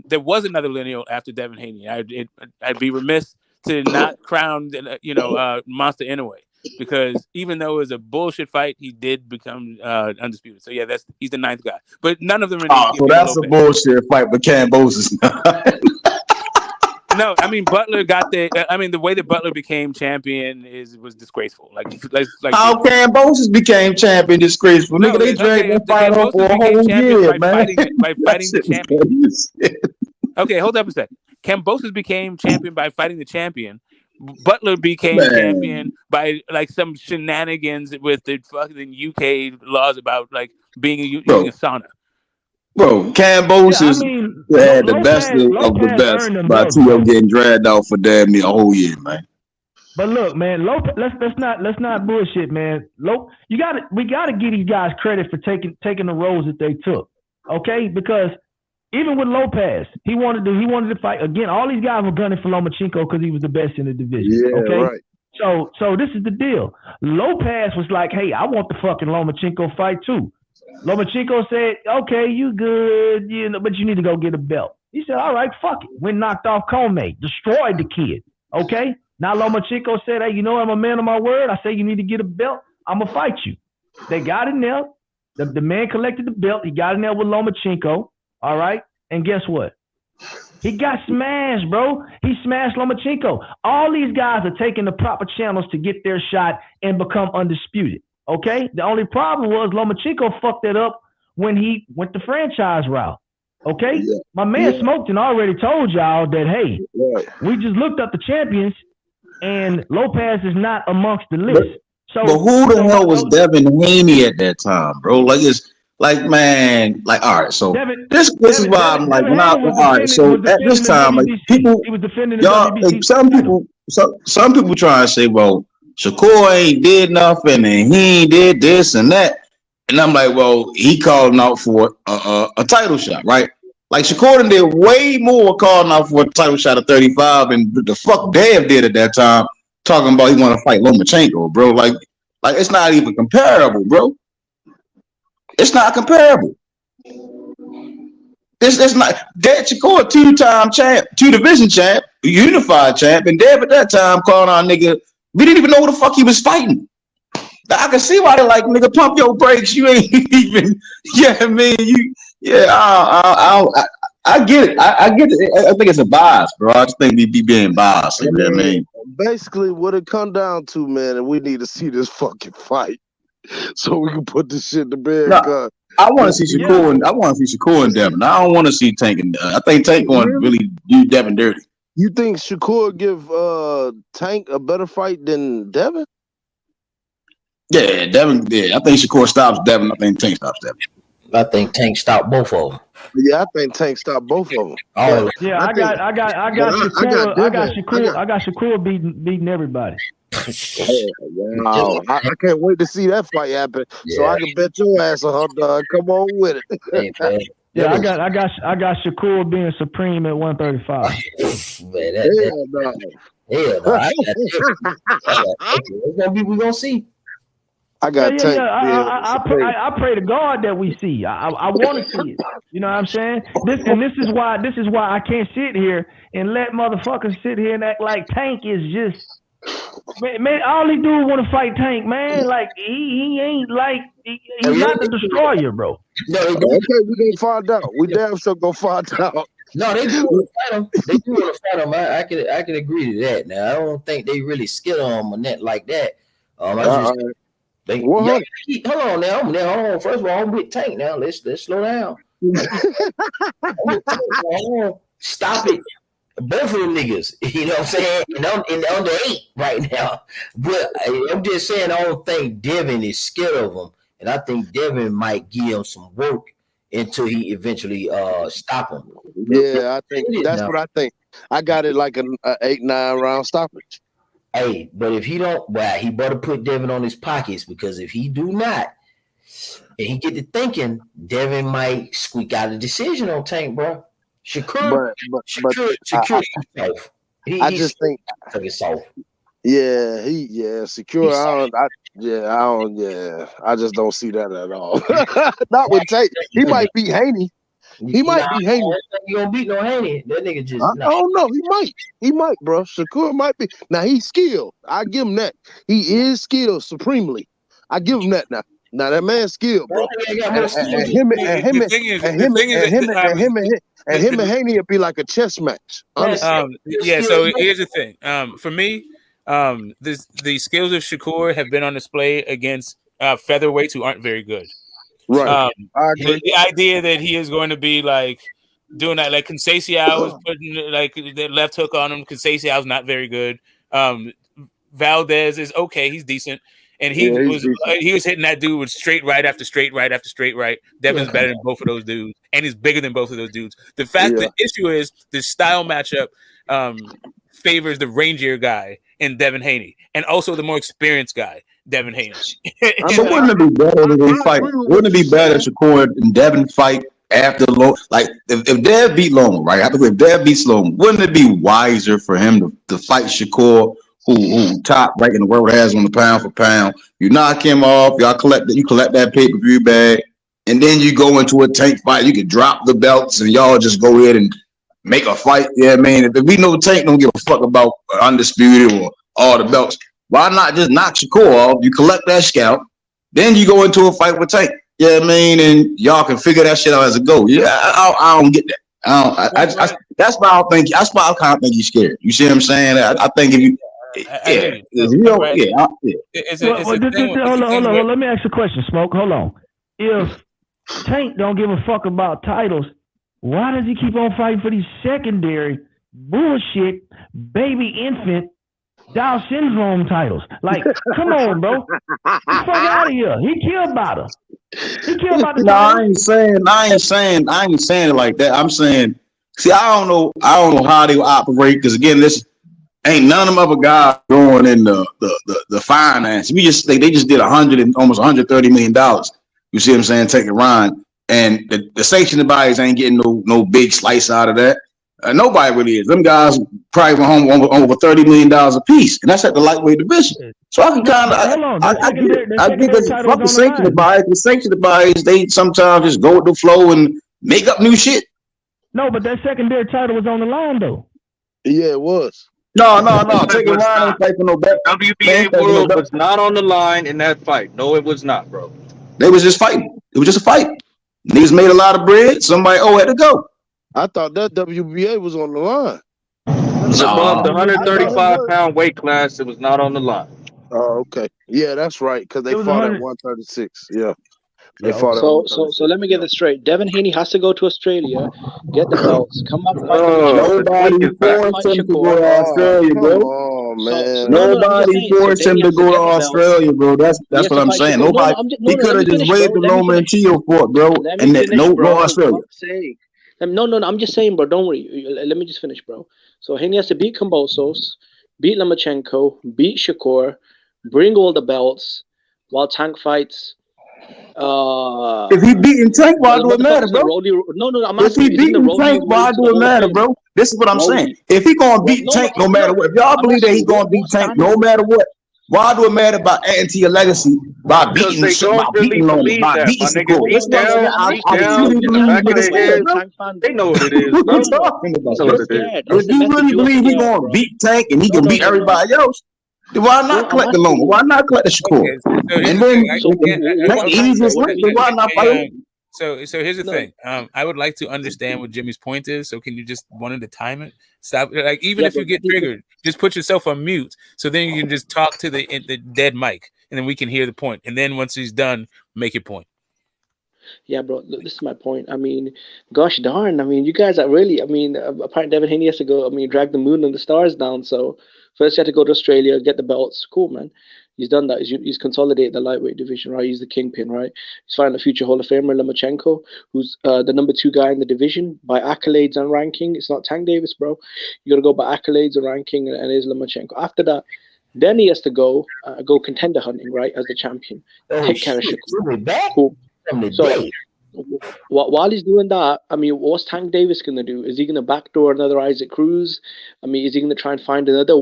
There was another lineal after Devin Haney. I'd be remiss to not crown, Monster Inoue. Because even though it was a bullshit fight, he did become undisputed. So he's the ninth guy. But none of them. So that's a bullshit fight, but Cambos is not. No, I mean Butler got the way that Butler became champion was disgraceful. Like how Cambos became champion disgraceful? Nigga, they dragged that fight on for a whole year, man. By fighting the champion. Okay, hold up a second. Kambosos became champion by fighting the champion. Butler became champion by like some shenanigans with the fucking UK laws about like being using a sauna. Bro, Kambosos had the best of the best by T.O. getting dragged out for damn near a whole year, man. But look, man, let's not bullshit, man. We gotta give these guys credit for taking the roles that they took, okay? Because even with Lopez, he wanted to fight again. All these guys were gunning for Lomachenko because he was the best in the division. Yeah, okay? Right. So this is the deal. Lopez was like, "Hey, I want the fucking Lomachenko fight too." Lomachenko said, "Okay, you good, but you need to go get a belt." He said, "All right, fuck it." Went knocked off Comey, destroyed the kid. Okay. Now Lomachenko said, "Hey, I'm a man of my word. I say you need to get a belt. I'm gonna fight you." They got in there. The man collected the belt. He got in there with Lomachenko. All right. And guess what? He got smashed, bro. He smashed Lomachenko. All these guys are taking the proper channels to get their shot and become undisputed. Okay? The only problem was Lomachenko fucked it up when he went the franchise route. Okay? Yeah. My man Smoked and already told y'all that, hey, we just looked up the champions and Lopez is not amongst the list. But who the hell was Devin Haney at that time, bro? All right, so this is why I'm like, so at this time, like people, y'all, like some people try and say, well, Shakur ain't did nothing and he ain't did this and that, and I'm like, well, he calling out for a title shot, right? Like Shakur did way more calling out for a title shot at 35, and the fuck Dave did at that time, talking about he want to fight Lomachenko, bro. Like it's not even comparable, bro. It's not comparable. It's not. Dad Shakur, 2-time champ, 2-division champ, unified champ, and Dad at that time calling our nigga. We didn't even know who the fuck he was fighting. I can see why they're like, nigga, pump your brakes. You ain't even. Yeah, I mean, I get it. I get it. I think it's a bias, bro. I just think we be being biased. You know what I mean? Basically, what it come down to, man, and we need to see this fucking fight so we can put this shit to bed. No, I want to see Shakur and I want to see Shakur and Devin. I don't want to see Tank and I think Tank going to really do Devin dirty. You think Shakur give Tank a better fight than Devin? Yeah, Devin. Yeah, I think Shakur stops Devin. I think Tank stops Devin. I think Tank stopped both of them. Yeah, I think Tank stopped both of them. All of Yeah, I got Shakur beating everybody. Oh, wow. I can't wait to see that fight happen. So I can bet your ass a hot dog. Come on with it. Hey, man. Yeah, I got Shakur being supreme at 135. Man, Hell no. Hell no. We're gonna see. I got Tank. I pray to God that we see. I want to see it. You know what I'm saying? This is why I can't sit here and let motherfuckers sit here and act like Tank is just man. All he do is want to fight Tank, man. Like he ain't like he's not the destroyer, bro. No, okay, we gonna find out. We damn sure gonna find out. No, they do want to fight him. They do want to fight him. I can agree to that. Now I don't think they really skid on him net like that. Hold on now. First of all, I'm with Tank now. Let's slow down. Stop it. Both of them niggas, you know what I'm saying? And I'm under 8 right now. But I'm just saying I don't think Devin is scared of him. And I think Devin might give him some work until he eventually stop him. Yeah, I think that's what I think. I got it like an 8-9 round stoppage. Hey, but if he don't, well, he better put Devin on his pockets, because if he do not, and he get to thinking, Devin might squeak out a decision on Tank, bro. Shakur, I just think it's soft. Yeah, Secure. I just don't see that at all. Not with Tank. He might beat Haney. He might beat Haney. You gonna beat no Haney? That nigga just. I don't know. He might, bro. Shakur might be. Now he's skilled. I give him that. He is skilled supremely. I give him that now. Now that man's skilled, bro. And him and Haney would be like a chess match. Yeah. So here's the thing. For me, the skills of Shakur have been on display against featherweights who aren't very good. Right. The idea that he is going to be like doing that, like Conceição was putting like the left hook on him. Conceição's not very good. Valdez is okay. He's decent. And he was hitting that dude with straight right after straight right after straight right. Devin's better than both of those dudes, and he's bigger than both of those dudes. The issue is the style matchup favors the rangier guy in Devin Haney, and also the more experienced guy, Devin Haney. So wouldn't it be better if they fight? Wouldn't it be better if Shakur and Devin fight after Loma? Like if Dev beat Loma, right? If Dev beats Loma, wouldn't it be wiser for him to fight Shakur? Who top ranking the world has on the pound for pound? You knock him off. You collect that pay-per-view bag, and then you go into a Tank fight. You can drop the belts, and y'all just go ahead and make a fight. Yeah, man. If we know Tank don't give a fuck about undisputed or all the belts, why not just knock Shakur off? You collect that scalp, then you go into a fight with Tank. Yeah, I mean, and y'all can figure that shit out as it goes. Yeah, I don't get that. That's why I think. That's why I kind of think he's scared. You see what I'm saying? I think if you. Hold on. Let me ask you a question, Smoke. Hold on. If Tank don't give a fuck about titles, why does he keep on fighting for these secondary bullshit baby infant Down syndrome titles? Like, come on, bro. Get the fuck out of here. He care about her. He care about the I ain't saying it like that. I'm saying, see, I don't know how they operate, because again, this ain't none of them other guys going in the finance. They just did almost $130 million. You see what I'm saying? Take a run, and the sanctioned bodies ain't getting no big slice out of that. Nobody really is. Them guys probably went home over $30 million a piece, and that's at the lightweight division. So I can kind of I get that fuck the sanctioned bodies. The sanctioned bodies, they sometimes just go with the flow and make up new shit. No, but that secondary title was on the line though. Yeah, it was. No. Take a run and fight for no bet. WBA world was not on the line in that fight. No, it was not, bro. They was just fighting. It was just a fight. Niggas made a lot of bread. Somebody had to go. I thought that WBA was on the line. It's above the 135-pound weight class. It was not on the line. Oh, okay. Yeah, that's right. Because they fought at 136. Yeah. So let me get this straight. Devin Haney has to go to Australia, get the belts, come up. Nobody forced him to go to Australia, bro. man. I'm just Nobody saying. So forced then him he to has to go to get the belt. Australia, bro. That's He has what to I'm fight saying. Shakur. Nobody. No, He no. could Let have me just finish, bro. waived the Let me Loma and finish. Tio for it, bro. Let me And finish, bro. no For Australia. fuck's sake. No. I'm just saying, bro. Don't worry. Let me just finish, bro. So Haney has to beat Kambosos, beat Lomachenko, beat Shakur, bring all the belts, while Tank fights. If he beating Tank, why Those do it matter, motherfuckers in the bro? Rolly. No. I'm If asking he you, is he in the beating Rolly Tank, way why to the do it Hall of matter, Fame? bro? This is what I'm saying. Rolly. If he gonna Well, beat Tank no matter what, if y'all I'm believe that asking he you, gonna beat what Tank standard? no matter what, why do it matter about adding to your legacy by Because beating they don't really Loma, believe by that, beating my nigga. Shakur? This is what I'm saying. Deep I down, truly in the believe back he of get a their scared, heads, You're a bro. Tank fan, they bro. know what it is, What you bro. talking They about? know You're what it is. scared. If It's the you method. really You're believe he scared, gonna bro. beat Tank and he can beat No. everybody else, then why Bro, not I'm collect the asking Loma? you. Why not collect the Shakur? Okay, so here's And the thing. then So make the what time, bro? easiest What do way, you then mean? why not fight him? So here's the No. thing. I would like to understand what Jimmy's point is. So can you just wanted to time it? Stop. Like even Yeah, if you but get triggered, just put yourself on mute. So then you can just talk to the dead mic, and then we can hear the point. And then once he's done, make your point. yeah, bro. This is my point. I mean, gosh darn. I mean, you guys are really. I mean, apparently Devin Haney has to go. I mean, drag the moon and the stars down. So first, you have to go to Australia, get the belts. Cool, man. He's done that. He's consolidated the lightweight division, right? He's the kingpin, right? He's finding a future Hall of Famer, Lomachenko, who's the number 2 guy in the division by accolades and ranking. It's not Tank Davis, bro. You got to go by accolades and ranking, and it is Lomachenko. After that, then he has to go contender hunting, right, as the champion. Oh Take care of shit! Shakur. Really back Cool. from the So day. while he's doing that, I mean, what's Tank Davis gonna do? Is he gonna backdoor another Isaac Cruz? I mean, is he gonna try and find another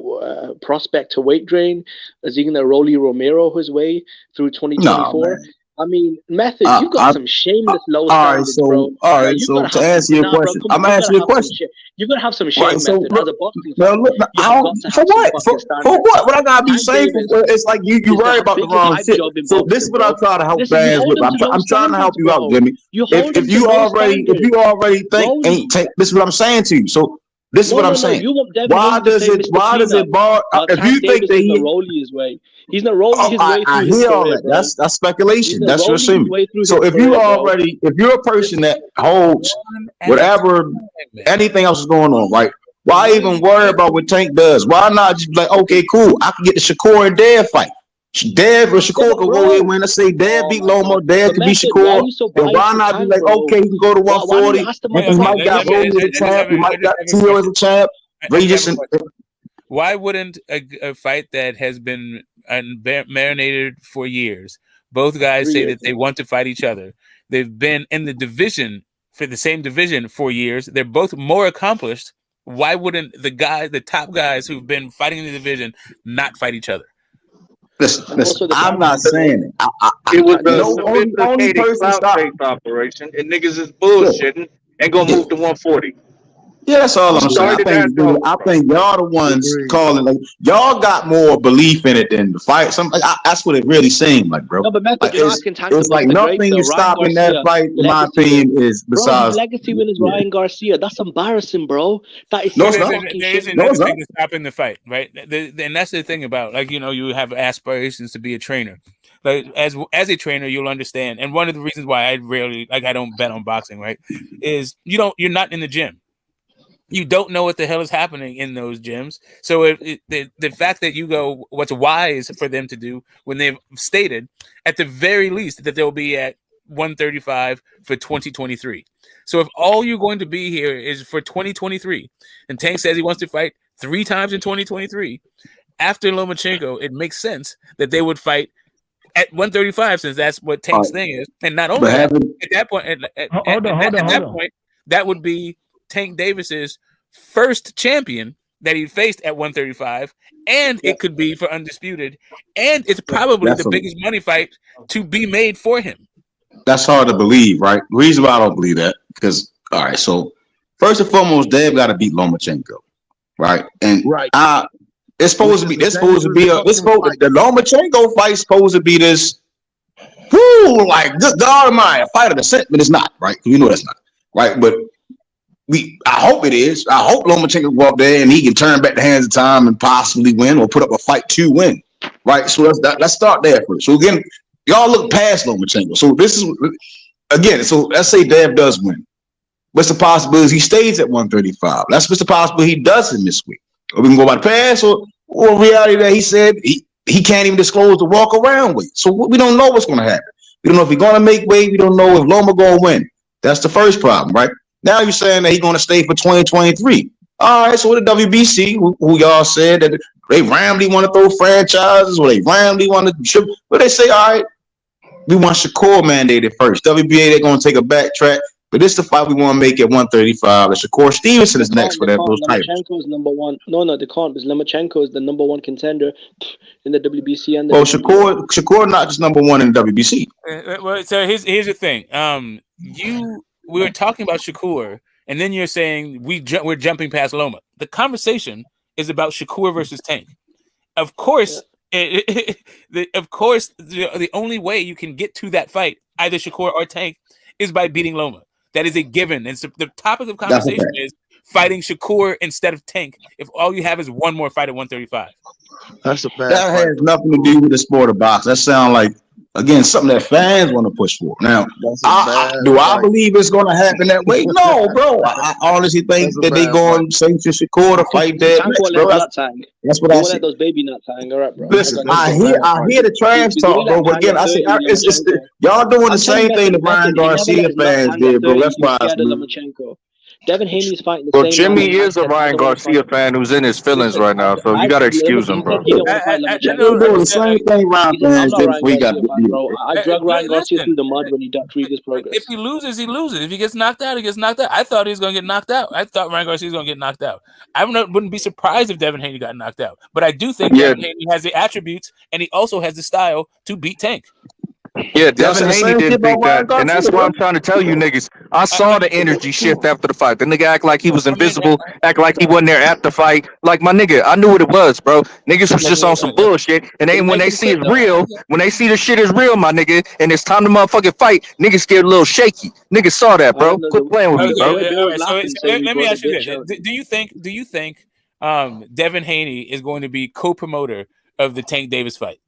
prospect to weight drain? Is he gonna Rolly Romero his way through No, 2024? man. I mean, Method, you got some shameless low All right, standards, bro. all Like right. you So gotta to have some. answer your Nah, bro, question, come I'm on, gonna ask you a question. You gotta have some Right. shame, So, Method. As a boxing well, fan, look, you I have don't, got to for have some what? fucking For standards. what? What I gotta be Tank shameful Davis for? It's like you is worry the about the biggest wrong hype shit. job in So this is boxing, what I bro. try to help Listen, you fans hold with. him to low I'm trying to help standards, you out, bro. Jimmy. You hold him If to you low already standards. think Rolly. ain't take this is what I'm saying to you. So this is what I'm No. saying. You want Devin Haney to say Mr. Why does Cleanup it bar while if you Tank think Davis that is not he rolling his way. He's not rolling oh, his way I through his hear all career, that. bro. That's He's speculation. not That's your rolling his assuming. way through So his if career, bro. you're a person that holds One at a whatever time, man. anything else is going on, right? Why What are even you worry saying? about what Tank does? Why not just be like, okay, cool, I can get the Shakur and Dev fight. Dev or Yeah, Shakur but could go in bro. and win. Let's say Dev Oh beat my Loma, god. Dev But could beat Method, why are Shakur. you so Then biased why to not be Tank, like, bro? okay, he can go to Why don't you 140 ask the and he Okay, motherfucker might who got beat him? Rolly as a champ, he might got Tio as a champ, I Regis just have and a question. Why wouldn't a fight that has been marinated for years? Both guys 3 say years. that they want to fight each other. They've been in the division for the same division for years. They're both more accomplished. Why wouldn't the top guys who've been fighting in the division, not fight each other? And also the I'm not champions, bro. saying it. It was a No, only sophisticated person clout stop. chase operation, and niggas is Yeah, bullshitting and gonna yeah. move to 140. Yeah, that's all Who I'm saying. started that? Over, I bro. think y'all the ones Agreed. calling like y'all got more belief in it than the fight. That's what it really seemed like, bro. No, but Method, Like you're not asking Tank it's to bust like the grape nothing though. is Ryan stopping that Garcia, fight, in my legacy win. opinion, is Bro, his besides. legacy win is Yeah. Ryan Garcia. That's embarrassing, bro. That is No, so it's not. fucking There is shameful. No, another it's not. thing that's stopping the fight, right? And that's the thing about, like, you have aspirations to be a trainer. Like as a trainer, you'll understand. And one of the reasons why I don't bet on boxing, right, is you're not in the gym. You don't know what the hell is happening in those gyms. So the fact that you go, what's wise for them to do when they've stated at the very least that they'll be at 135 for 2023. So if all you're going to be here is for 2023, and Tank says he wants to fight 3 times in 2023, after Lomachenko, it makes sense that they would fight at 135 since that's what Tank's thing is. And not only But that, having at that point, Hold on. point, that would be Tank Davis's first champion that he faced at 135, and it could be for undisputed, and it's probably the biggest money fight to be made for him. that's hard to believe, right? The reason why I don't believe that because all right, so first and foremost, Dev got to beat Lomachenko, right? And Right. it's supposed to be. It's supposed to be the Lomachenko fight supposed to be this. Whoo, like good God Almighty, a fight of the set, but it's not, right? We know that's not, right? But I hope it is. I hope Lomachenko go up there and he can turn back the hands of time and possibly win or put up a fight to win, right? So let's start there first. So again, y'all look past Lomachenko. So this is again. So let's say Dev does win. What's the possibility he stays at 135? What's the possibility he doesn't this week? Or we can go by the pass, or Or reality that he said he can't even disclose the walk around weight. So we don't know what's going to happen. We don't know if he's going to make weight. We don't know if Loma going to win. That's the first problem, right? Now you're saying that he's going to stay for 2023. All right, so with the WBC, who y'all said that they randomly want to throw franchises, or they randomly want to trip, but they say, all right, we want Shakur mandated first. WBA, they're going to take a backtrack, but this is the fight we want to make at 135. And Shakur Stevenson is next for that. Those titles. Lomachenko is number one. No, they can't, because Lomachenko is the number one contender in the WBC and the Shakur not just number one in the WBC. Well, so here's the thing. We were talking about Shakur, and then you're saying we're jumping past Loma. The conversation is about Shakur versus Tank. Of course, the only way you can get to that fight, either Shakur or Tank, is by beating Loma. That is a given. And so the topic of conversation is fighting Shakur instead of Tank if all you have is one more fight at 135. That's a bad. That has nothing to do with the sport of boxing. That sounds like, again, something that fans want to push for. Now, do I believe it's going to happen that way? No, bro. I honestly think that they're going to sanction Shakur to fight that. That's what I said. Let those baby nuts hang. All right, bro. Listen, I hear the trash talk, bro. But again, I say y'all doing the same thing the Ryan Garcia fans did, bro. That's why I Devin Haney's fighting the Well, same Jimmy is a Ryan Garcia fan who's in his feelings right now, so you got to excuse him, bro. They're doing the same thing Ryan fans did. We got I drug Ryan Garcia through the mud when he ducked Rodriguez progress. If he loses, he loses. If he gets knocked out, he gets knocked out. I thought he was going to get knocked out. I thought Ryan Garcia was going to get knocked out. I wouldn't be surprised if Devin Haney got knocked out. But I do think Devin Haney has the attributes, and he also has the style to beat Tank. Yeah, Devin Haney didn't beat that, and that's why I'm trying to tell you niggas. I saw the energy shift after the fight. The nigga act like he was invisible, act like he wasn't there at the fight. Like, my nigga, I knew what it was, bro. Niggas was just on some bullshit, and then when they see it's real, when they see the shit is real, my nigga, and it's time to motherfucking fight, niggas get a little shaky. Niggas saw that, bro. Quit playing with me, bro. So let me ask you this: Do you think Devin Haney is going to be co-promoter of the Tank Davis fight?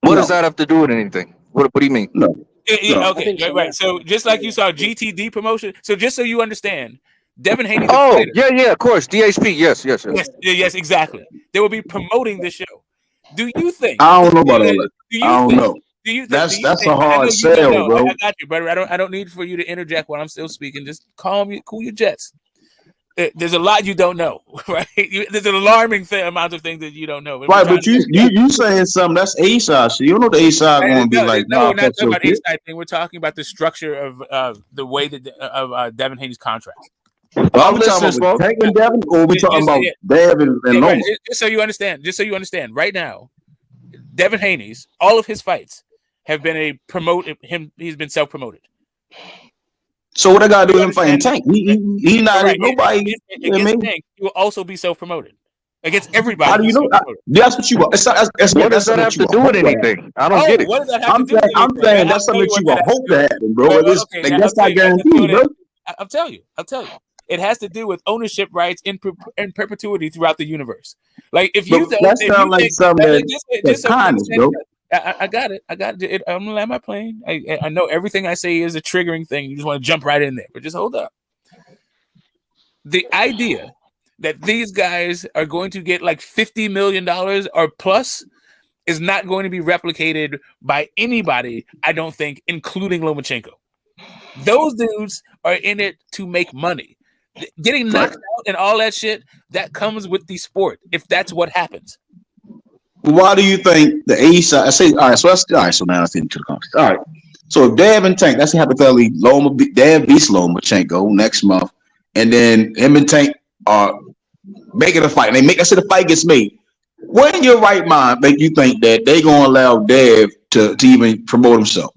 What does that have to do with anything? What do you mean? No. Okay, right. So just like you saw GTD promotion. So just so you understand, Devin Haney. Oh, yeah, of course. DHP, yes, exactly. They will be promoting this show. Do you think? I don't know about all that. I don't know. Do you think? That's a hard sell, bro. I got you, brother. I don't need for you to interject while I'm still speaking. Just cool your jets. There's a lot you don't know, right? There's an alarming amount of things that you don't know. Right, but you saying something that's A-side shit. You don't know the A-side going to be like. No, we're not talking about A-side thing. We're talking about the structure of the way that of Devin Haney's contract. Are we talking about Tank and Devin, or are we talking about Devin and Loma? Just so you understand, right now, Devin Haney's all of his fights have been he's been self-promoted. So what I gotta do with him fighting Tank? He not nobody. Against Tank, he will also be self-promoted against everybody. How do you know? That's what you want. What does that have to do with anything? I don't get it. What does that have to do with anything? I'm saying that's something that you would hope to happen, bro. That's not guaranteed, bro. I'll tell you. It has to do with ownership rights in perpetuity throughout the universe. Like if you that sounds like something that's kindness, bro. I got it. I'm gonna land my plane. I know everything I say is a triggering thing. You just want to jump right in there, but just hold up. The idea that these guys are going to get like $50 million or plus is not going to be replicated by anybody, I don't think, including Lomachenko. Those dudes are in it to make money. Getting knocked out and all that shit, that comes with the sport, if that's what happens. Why do you think the A-side? I say, all right, so now I see into the conference. All right. So if Dev and Tank, that's hypothetically Dev beats Lomachenko next month, and then him and Tank are making a fight. And let's say the fight gets made. What in your right mind make you think that they're gonna allow Dev to even promote himself?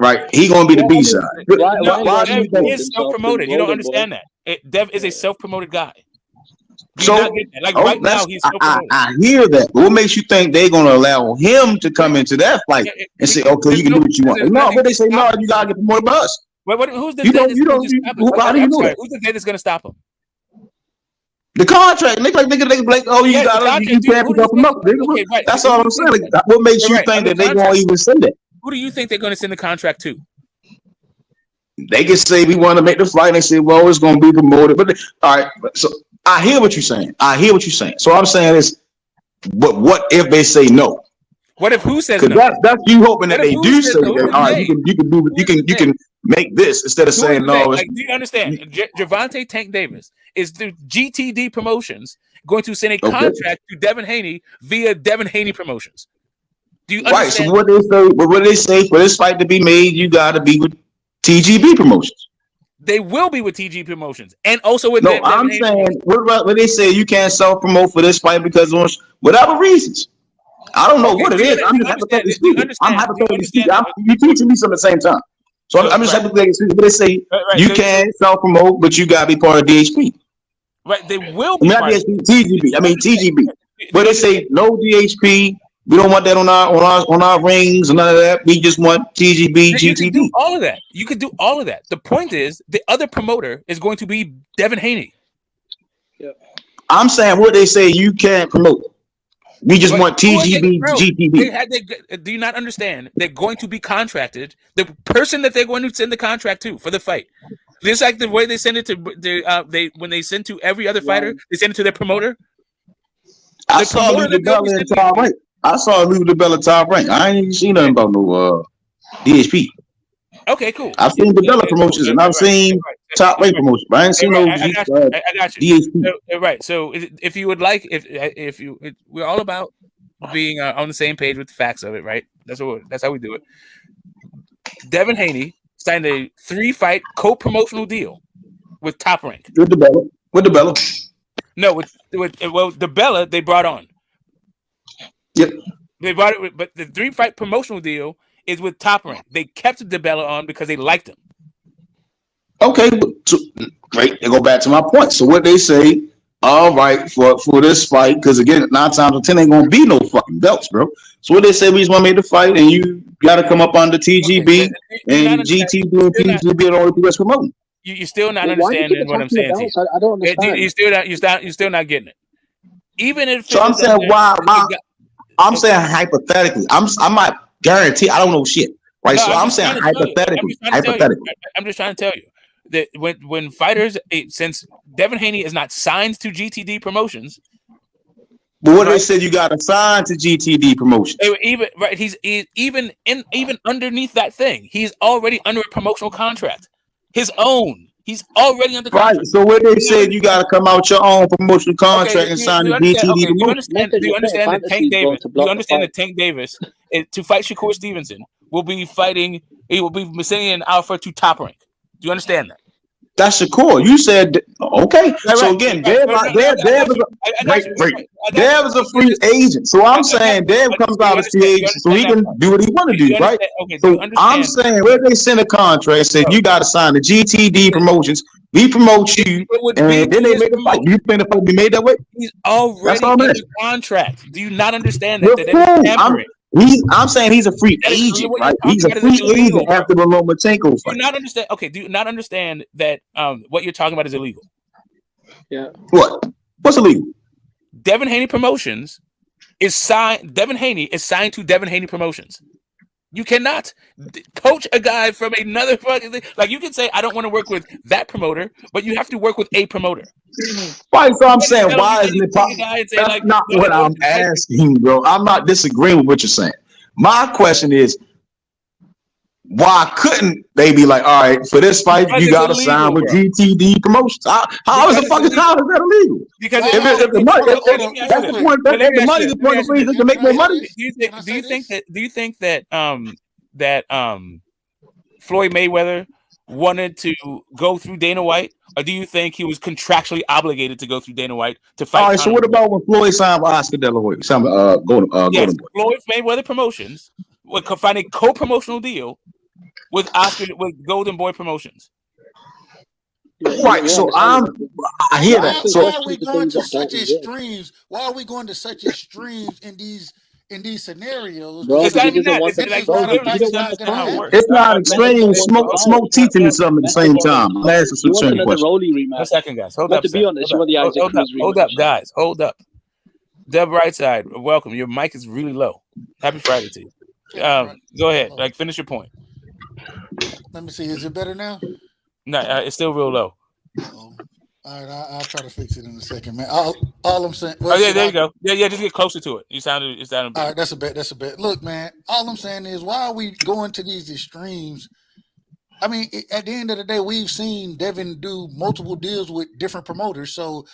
Right? He gonna be the B-side. Why do you think he is self-promoted? You don't understand that. Dev is a self-promoted guy. Right now, he's I hear that. What makes you think they're gonna allow him to come into that fight and say, "Okay, you can do what you want"? No, but they say, "No, you gotta get promoted by us." Who's the how do you know that? Who's the guy that's gonna stop him? The contract. They like, "Oh, you can't pick up him up." That's all I'm saying. What makes you think that they're gonna even send it? Who do you think they're gonna send the contract to? They can say we want to make the fight. And they say, well, it's going to be promoted. But all right, so I hear what you're saying. So I'm saying is, but what if they say no? What if who says Because no? that's you hoping that they do say, no? all right, you can make this instead of saying no. Like, do you understand? Gervonta Tank Davis is the GTD Promotions going to send a contract to Devin Haney via Devin Haney Promotions. Do you understand? Right. So what they say for this fight to be made, you got to be with TGB Promotions. They will be with TG Promotions and also with. No, I'm saying what they say you can't self promote for this fight because of whatever reasons. I don't know what it is. I'm just hypothetically speaking. You're teaching me something at the same time. So I'm just hypothetically speaking. But they say you can't self promote, but you got to be part of DHP. Right. They will be not TGB. I mean TGB. But they say no DHP. We don't want that on our rings and none of that. We just want TGB, GTD. You can do all of that. You can do all of that. The point is, the other promoter is going to be Devin Haney. Yeah. I'm saying what they say you can't promote. We just want TGB, GTD. Do you not understand? They're going to be contracted. The person that they're going to send the contract to for the fight, just like the way they send it to when they send to every other fighter, they send it to their promoter. I saw Lou DeBella in top rank. I saw Lou DeBella top rank. I ain't seen nothing about no DHP. Okay, cool. I've seen DeBella promotions and I've seen top rank promotions, but I ain't seen no DHP. Right. So if you would like, if we're all about being on the same page with the facts of it, right? That's how we do it. Devin Haney signed a 3-fight co-promotional deal with Top Rank. With DeBella. No, with DeBella they brought on. Yep. They brought it, but the 3-fight promotional deal is with Top Rank. They kept DeBella on because they liked him. Okay, so, right. They go back to my point. So what they say, all right, for this fight, because again, 9 times out of 10 ain't gonna be no fucking belts, bro. So what they say, we just want to make the fight, and you got to come up under TGB and GTB and PGB and all the people that's promoting. You're still not understanding what I'm saying to you. I don't understand. You're still not getting it. Even if so I'm saying I'm saying hypothetically. I'm not guaranteed. I don't know shit. Right. No, so I'm saying hypothetically. I'm just trying to tell you that when fighters, since Devin Haney is not signed to GTD Promotions. But what they said, you got to sign to GTD Promotions. He's even underneath that thing. He's already under a promotional contract. His own. He's already under contract. Right. So what they said, you got to come out your own promotional contract and sign the GTD. Do you understand that Tank Davis? Do you understand that Tank Davis to fight Shakur Stevenson will be fighting? He will be sending an offer to Top Rank. Do you understand that? That's Shakur. You said okay. So again, Dev is a free agent. So I'm saying Dev comes out as free agent, so he can do what he want to do, right? So I'm saying where they send a contract, said you got to sign the GTD Promotions. We promote you, and then they make a fight. You think the fight be made that way? He's already in the contract. Do you not understand that? I'm saying he's a free agent, right? He's a free agent after the Lomachenko fight. Do you not understand? Okay, do you not understand that what you're talking about is illegal? Yeah. What? What's illegal? Devin Haney Promotions is signed. Devin Haney is signed to Devin Haney Promotions. You cannot coach a guy from another fucking thing. Like you can say, I don't want to work with that promoter, but you have to work with a promoter. Right, so I'm saying, why isn't it possible? That's not what I'm asking, bro. I'm not disagreeing with what you're saying. My question is, why couldn't they be like, all right, for this fight, you got to sign with GTD Promotions? How is that illegal? Because if the money is the point of reason to make more money. Do you think that Floyd Mayweather wanted to go through Dana White, or do you think he was contractually obligated to go through Dana White to fight? All right, so what about when Floyd signed with Oscar De La Hoya? Golden Boy. Floyd Mayweather Promotions would find a co-promotional deal with Golden Boy Promotions. Right, so I hear that. So why are we going to such extremes? Why are we going to such extrees in these scenarios? Bro, it's not extreme. Smoke teaching me something at the same time. One second, guys. Hold up, guys. Hold up. Deb Brightside, welcome. Your mic is really low. Happy Friday to you. Go ahead. Finish your point. Let me see. Is it better now? No, it's still real low. All right, I'll try to fix it in a second, man. All I'm saying. Well, yeah, there you go. Yeah, just get closer to it. You sounded. It sounded. All right, that's a bet. That's a bet. Look, man. All I'm saying is, why are we going to these extremes? I mean, at the end of the day, we've seen Devin do multiple deals with different promoters. So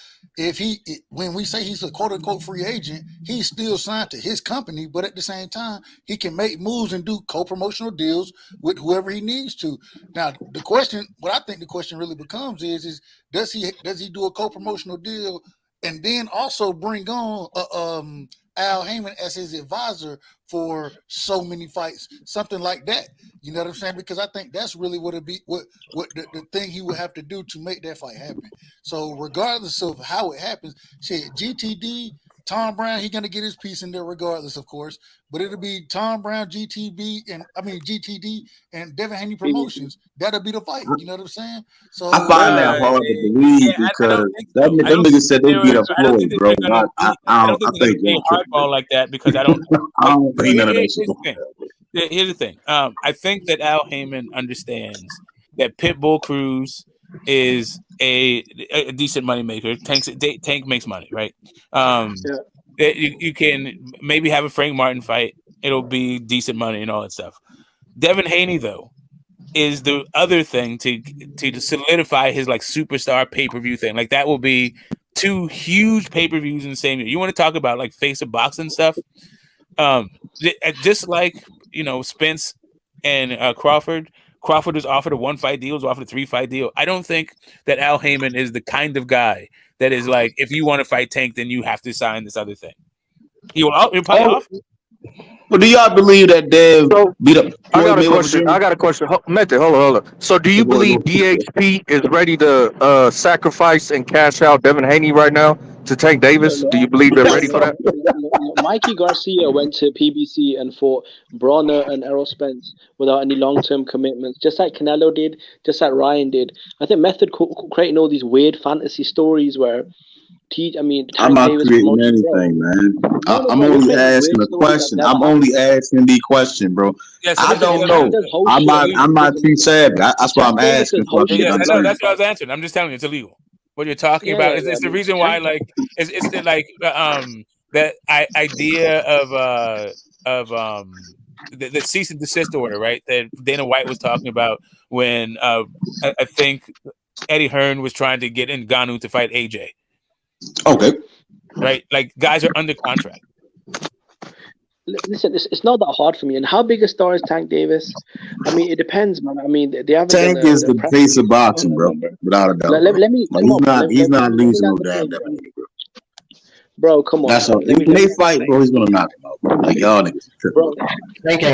when we say he's a quote unquote free agent, he's still signed to his company, but at the same time, he can make moves and do co-promotional deals with whoever he needs to. Now, what I think the question really becomes is does he do a co-promotional deal and then also bring on Al Heyman as his advisor for so many fights, something like that. You know what I'm saying? Because I think that's really what the thing he would have to do to make that fight happen. So regardless of how it happens, shit, GTD, Tom Brown, he's gonna get his piece in there regardless, of course. But it'll be Tom Brown, GTD, and Devin Haney Promotions. That'll be the fight. You know what I'm saying? So I find that hard to believe because that nigga said they beat up Floyd, bro. I think hardball like that because I don't. I don't think none of that shit. Here's the thing. I think that Al Heyman understands that Pitbull Cruz is a decent money maker. Tank makes money, right? You can maybe have a Frank Martin fight. It'll be decent money and all that stuff. Devin Haney, though, is the other thing to solidify his like superstar pay-per-view thing. Like that will be 2 huge pay-per-views in the same year. You want to talk about like face of boxing stuff? Just like Spence and Crawford. Crawford was offered a 1-fight deal, was offered a 3-fight deal. I don't think that Al Heyman is the kind of guy that is like, if you want to fight Tank, then you have to sign this other thing. He'll probably offer. Well, do y'all believe that Dev beat up? I got a question. Method, hold on. So, do you believe DHP is ready to sacrifice and cash out Devin Haney right now to Tank Davis? Do you believe they're ready for that? Mikey Garcia went to PBC and fought Bronner and Errol Spence without any long-term commitments, just like Canelo did, just like Ryan did. I think Method creating all these weird fantasy stories where I'm not creating anything, man. I'm only asking a question. I'm only asking the question, bro. Yeah, so I don't know. I'm not too savvy. That's why I'm asking. I know, that's what I was answering. I'm just telling you, it's illegal. What you're talking about is the reason why, like, it's the, like that idea of the cease and desist order, right? That Dana White was talking about when I think Eddie Hearn was trying to get Ngannou to fight AJ. Okay. Right? Like, guys are under contract. Listen, it's not that hard for me. And how big a star is Tank Davis? I mean, it depends, man. I mean, they haven't. Tank is the face of boxing, bro. Without a doubt. He's not losing no damn Devin. Bro, come on. That's all. When they fight, bro, he's gonna knock him out, bro. Like y'all niggas. Bro,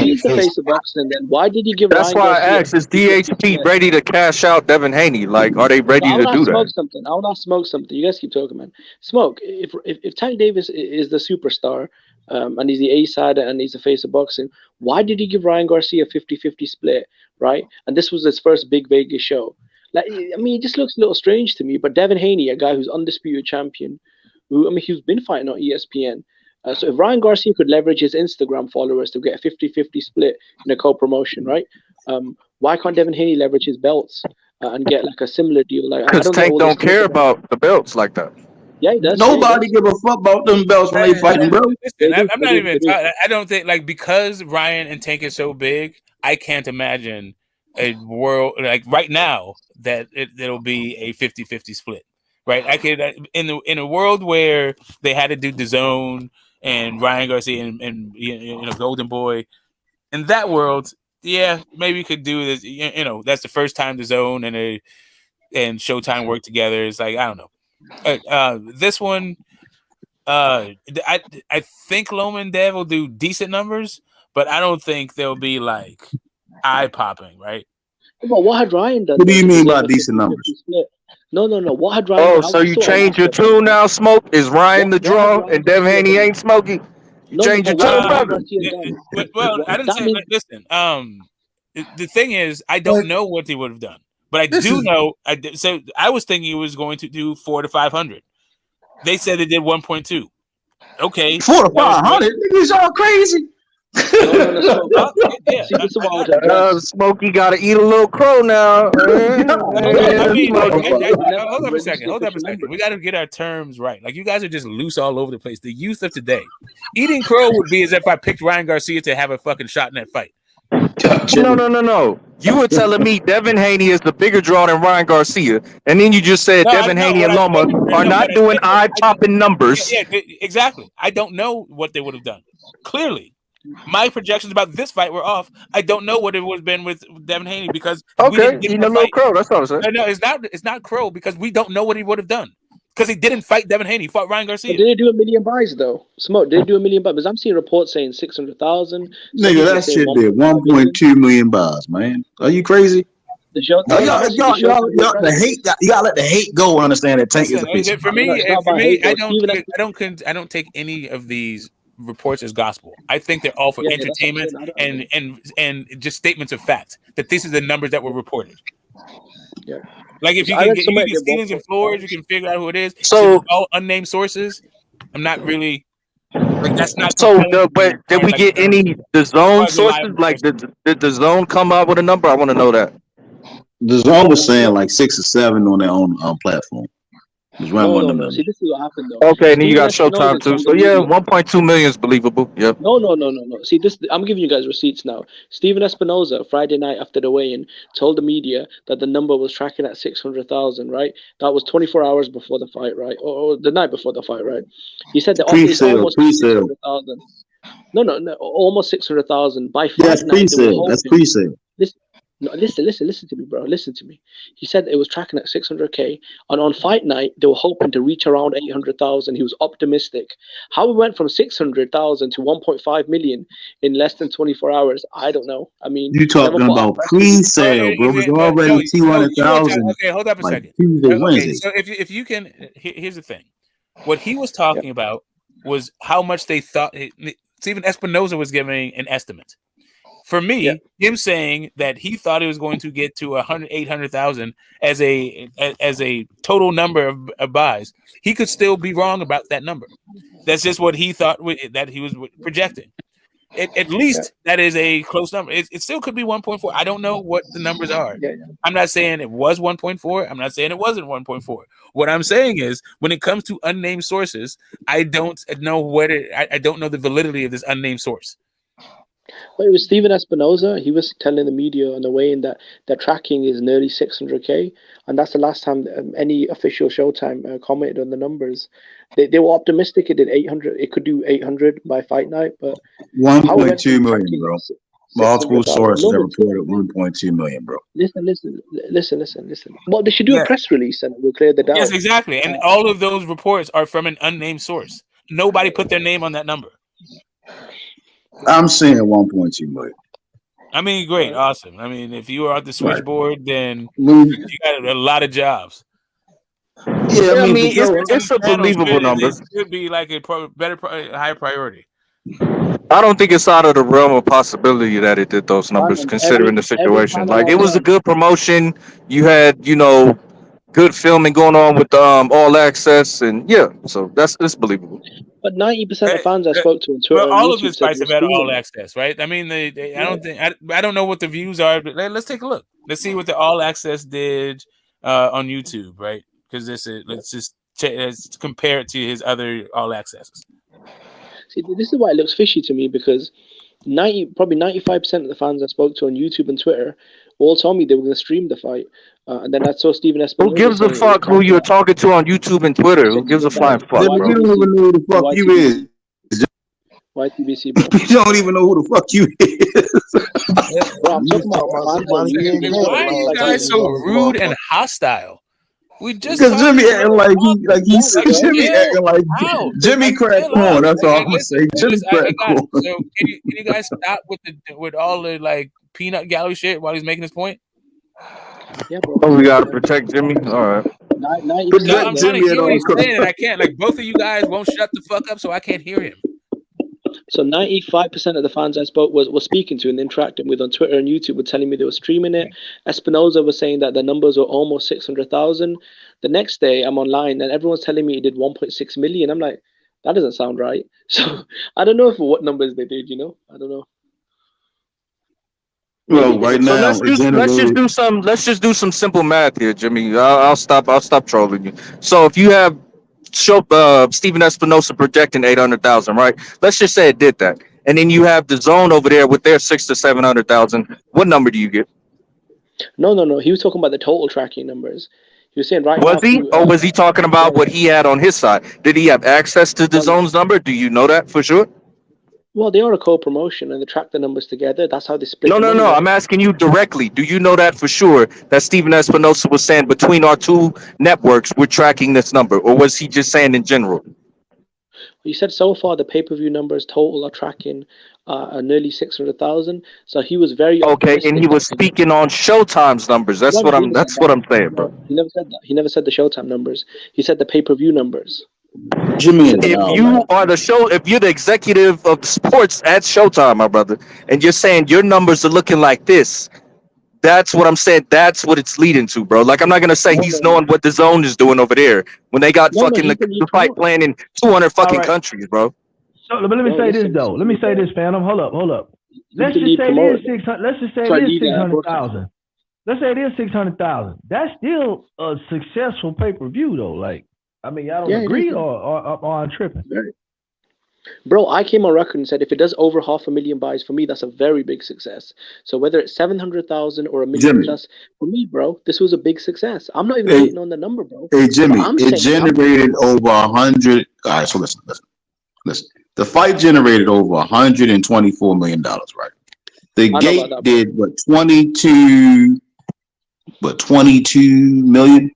he's the face of boxing. Then why did you give? That's Ryan why I asked: is DHP ready to cash out Devin Haney? Like, are they ready to do that? I want to smoke something. You guys keep talking, man. Smoke. If Tank Davis is the superstar, and he's the A-side and he's the face of boxing, why did he give Ryan Garcia a 50-50 split, right? And this was his first big Vegas show. Like, I mean, it just looks a little strange to me. But Devin Haney, a guy who's undisputed champion, he's been fighting on ESPN. So if Ryan Garcia could leverage his Instagram followers to get a 50-50 split in a co-promotion, right? Why can't Devin Haney leverage his belts and get like a similar deal? Like, because Tank don't care about the belts like that. Yeah, he does. Nobody give a fuck about them belts when they fighting, bro. Listen, I'm not even. I don't think, like, because Ryan and Tank is so big, I can't imagine a world like right now that it'll be a 50-50 split. Right, I could in a world where they had to do DAZN and Ryan Garcia and Golden Boy. In that world, yeah, maybe you could do this. That's the first time DAZN and Showtime work together. It's like, I don't know. This one, I think Loma and Dev will do decent numbers, but I don't think they'll be like eye popping, right? But what had Ryan done? What do you mean by decent numbers? No. What had Ryan? Oh, so you change your tune now, Smoke? Is Ryan the draw and Devin Haney ain't Smokey? Change your tune, brother. Well, I didn't say that. Listen, the thing is, I don't know what they would have done, but I do know. So I was thinking he was going to do 400 to 500. They said they did 1.2. Okay, 400 to 500. Niggas all crazy. No, Smoke. Yeah, See, this is what I would advise. Smokey got to eat a little crow now. I mean, Remember, hold up a remember, second. Hold up a second. remember. We got to get our terms right. Like, you guys are just loose all over the place. The youth of today, eating crow would be as if I picked Ryan Garcia to have a fucking shot in that fight. No. You were telling me Devin Haney is the bigger draw than Ryan Garcia, and then you just said Devin Haney and Loma are not doing eye-popping numbers. Yeah, exactly. I don't know what they would have done. Clearly, my projections about this fight were off. I don't know what it would have been with Devin Haney because we didn't get eating a little crow. That's all I'm saying. No, it's not crow because we don't know what he would have done. Because he didn't fight Devin Haney, he fought Ryan Garcia. But did they do 1 million buys though? Smoke, did they do 1 million buys? Because I'm seeing reports saying 600,000. Nigga, that shit did 1.2 million buys, man. Are you crazy? Y'all, the hate. You gotta let the hate go. Understand that Tank is a piece. For me, I don't take any of these reports as gospel. I think they're all for entertainment and just statements of fact that this is the numbers that were reported. Yeah. Like if you can get ceilings and floors, you can figure out who it is. So all unnamed sources. I'm not really like that's not. So, but did we get any the zone sources? Like did the zone come out with a number? I want to know that. The zone was saying like 6 or 7 on their own platform. No. See, this is what happened though. Okay, and then you got Showtime too. So yeah, 1.2 million is believable. Yeah. No. See, this I'm giving you guys receipts now. Steven Espinoza, Friday night after the weigh-in, told the media that the number was tracking at 600,000. Right, that was 24 hours before the fight, right, or the night before the fight, right? He said the offer is almost 600,000. No, almost 600,000 by fight night. Pre-sale. That's pre-sale. No, listen to me, bro. Listen to me. He said it was tracking at 600K, and on fight night they were hoping to reach around 800,000. He was optimistic. How we went from 600,000 to 1.5 million in less than 24 hours, I don't know. I mean, you talking about pre-sale, bro? It's already 200,000. Okay, hold up a second. So if you can, here's the thing. What he was talking about was how much they thought. Steven Espinoza was giving an estimate. For me, him saying that he thought it was going to get to 800,000 as a total number of buys, he could still be wrong about that number. That's just what he thought that he was projecting. At least that is a close number. It still could be 1.4. I don't know what the numbers are. I'm not saying it was 1.4. I'm not saying it wasn't 1.4. What I'm saying is, when it comes to unnamed sources, I don't know I don't know the validity of this unnamed source. Well, it was Steven Espinoza. He was telling the media on the way in that their tracking is nearly 600K, and that's the last time any official Showtime commented on the numbers. They were optimistic it did 800. It could do 800 by fight night, but 1.2 million, bro. Multiple sources have reported 1.2 million, bro. Listen. Well, they should do a press release and we'll clear the doubt. Yes, exactly. And all of those reports are from an unnamed source. Nobody put their name on that number. I'm saying 1.2 million. I mean, great, awesome. I mean, if you are at the switchboard, then you got a lot of jobs. Yeah, I mean, it's a believable number. It should be like a higher priority. I don't think it's out of the realm of possibility that it did those numbers, considering the situation. Like, it was a good promotion. You had, good filming going on with All Access, and so it's believable. But 90% of fans I spoke to on Twitter, all of his fights have had All Access, right? I mean, I don't know what the views are, but let's take a look. Let's see what the All Access did on YouTube, right? Because let's compare it to his other All Accesses. See, this is why it looks fishy to me, because probably 95% of the fans I spoke to on YouTube and Twitter all told me they were going to stream the fight. And then I saw Steven Espinoza. Who gives a fuck who you're talking to on YouTube and Twitter? Who gives a flying fuck, bro? You don't even know who the fuck you is. YTBC, bro. You don't even know who the fuck you is. Bro, I'm talking about why are you guys so rude and hostile? We just because Jimmy acting like Jimmy acting like Jimmy crack corn. That's all I'm gonna say. Jimmy crack corn. So can you guys stop with all the like peanut gallery shit while he's making his point? Yeah, bro. Oh, we gotta protect Jimmy. All right. I'm trying to hear what he's saying, and I can't. Like, both of you guys won't shut the fuck up, so I can't hear him. So 95% of the fans I spoke was speaking to and interacting with on Twitter and YouTube were telling me they were streaming it. Espinoza was saying that the numbers were almost 600,000. The next day I'm online and everyone's telling me it did 1.6 million. I'm like, That doesn't sound right. So I don't know what numbers they did. I don't know. Well, right So now it generated. let's just do some simple math here, Jimmy. I'll stop trolling you. So if you have Steven Espinosa projecting 800,000, right? Let's just say it did that, and then you have the zone over there with their 600,000 to 700,000. What number do you get? No. He was talking about the total tracking numbers. He was saying right now. Was he, or was he talking about what he had on his side? Did he have access to the zone's number? Do you know that for sure? Well, they are a co-promotion and they track the numbers together. That's how they split. No. I'm asking you directly. Do you know that for sure that Steven Espinosa was saying between our two networks we're tracking this number, or was he just saying in general? You said so far the pay-per-view numbers total are tracking nearly 600,000. So he was very okay, and he was speaking on Showtime's numbers. That's what I'm saying, bro. He never said that. He never said the Showtime numbers. He said the pay-per-view numbers. Jimmy, if you're the executive of sports at Showtime, my brother, and you're saying your numbers are looking like this, that's what I'm saying. That's what it's leading to, bro. Like, I'm not gonna say he's knowing what the zone is doing over there when they got the fight playing in 200 fucking countries, bro. So, but let me say this though. Let me say this, Phantom. Hold up. Let's just say it is 600. Let's just say it is 600,000. Let's say it is 600,000. That's still a successful pay-per-view though. Like, I mean, I don't agree or I'm tripping. Bro, I came on record and said if it does over 500,000 buys, for me, that's a very big success. So whether it's 700,000 or a million plus, for me, bro, this was a big success. I'm not even hating on the number, bro. Hey, Jimmy, it generated over 100. All right, so listen. The fight generated over $124 million, right? The gate did what 22 million.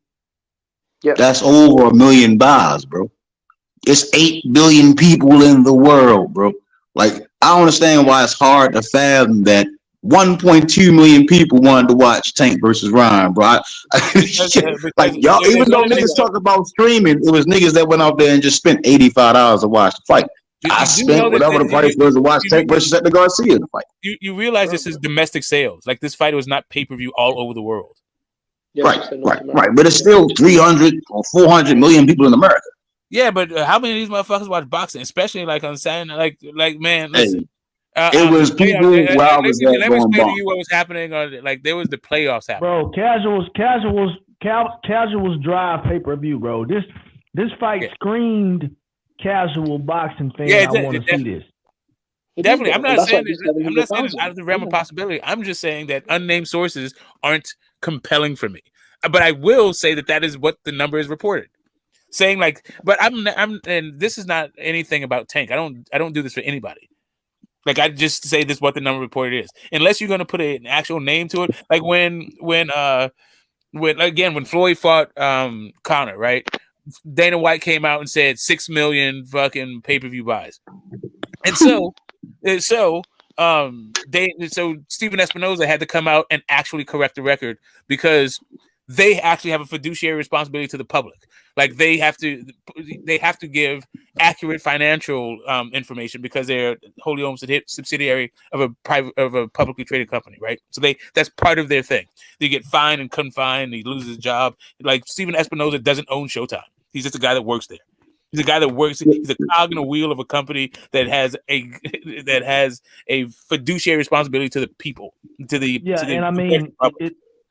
Yeah, that's over 1 million buys, bro. It's 8 billion people in the world, bro. Like, I don't understand why it's hard to fathom that 1.2 million people wanted to watch Tank versus Ryan, bro. Like, y'all, even though niggas talk about streaming, it was niggas that went out there and just spent $85 to watch the fight. I spent whatever the price was to watch Tank versus Hector Garcia in the fight. You realize this is domestic sales. Like, this fight was not pay-per-view all over the world. Yeah, right. But it's still 300 or 400 million people in America. Yeah, but how many of these motherfuckers watch boxing, especially like on Saturday? Like man, listen. It was people where I was at let me explain to you what was happening. Like, there was the playoffs happening. Bro, casuals drive pay-per-view, bro. This fight screamed casual boxing fan. I want to see this. Definitely, I'm not saying this out of the realm of possibility. I'm just saying that unnamed sources aren't compelling for me. But I will say that is what the number is reported. Saying like, but I'm, and this is not anything about Tank. I don't do this for anybody. Like, I just say this is what the number reported is. Unless you're gonna put an actual name to it, like when Floyd fought Conor, right? Dana White came out and said 6 million fucking pay-per-view buys, and so Steven Espinosa had to come out and actually correct the record because they actually have a fiduciary responsibility to the public. Like, they have to give accurate financial information because they're wholly owned subsidiary of a publicly traded company, right? So that's part of their thing. They get fined and confined. He loses his job. Like, Steven Espinosa doesn't own Showtime. He's just a guy that works there. He's a guy that works. He's a cog in a wheel of a company that has a fiduciary responsibility to the people.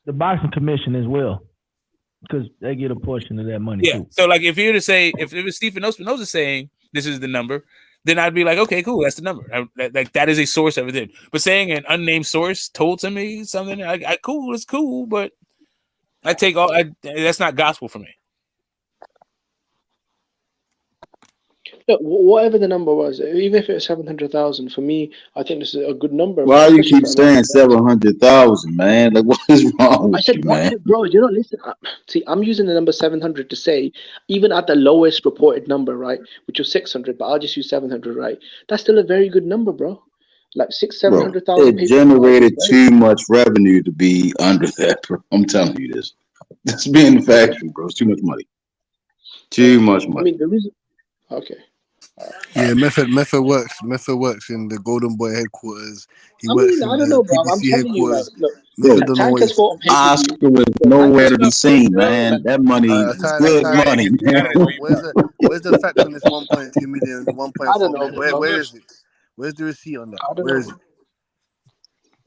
The boxing commission as well, because they get a portion of that money too. So, like, if you were to say, if it was Steven Espinosa saying this is the number, then I'd be like, okay, cool, that's the number. That is a source of it. But saying an unnamed source told to me something, cool, it's cool, but I take all. That's not gospel for me. Look, whatever the number was, even if it's 700,000, for me, I think this is a good number. Why you keep saying 700,000, man? Like, what is wrong with you, man? Bro, you know, listen. See, I'm using the number 700 to say, even at the lowest reported number, right, which was 600, but I'll just use 700, right? That's still a very good number, bro. Like 700,000. It generated too much revenue to be under that, bro. I'm telling you this. It's being factual, bro. It's too much money. Too much money. I mean, the reason. Okay. Yeah, method works. Method works in the Golden Boy headquarters. He I works mean, in I don't the know, bro. I'm PBC telling you, headquarters. like, look, Bro, Method don't know Tank what has he's. fought on pay per view. Oscar was Tank nowhere has to be fought on pay seen, per view. man. That money is good Tyler, money, man. Where's the facts on this 1.2 I million, don't 1.4 know, million? bro. Where is it? Where's the receipt on that? I don't Where know. is it?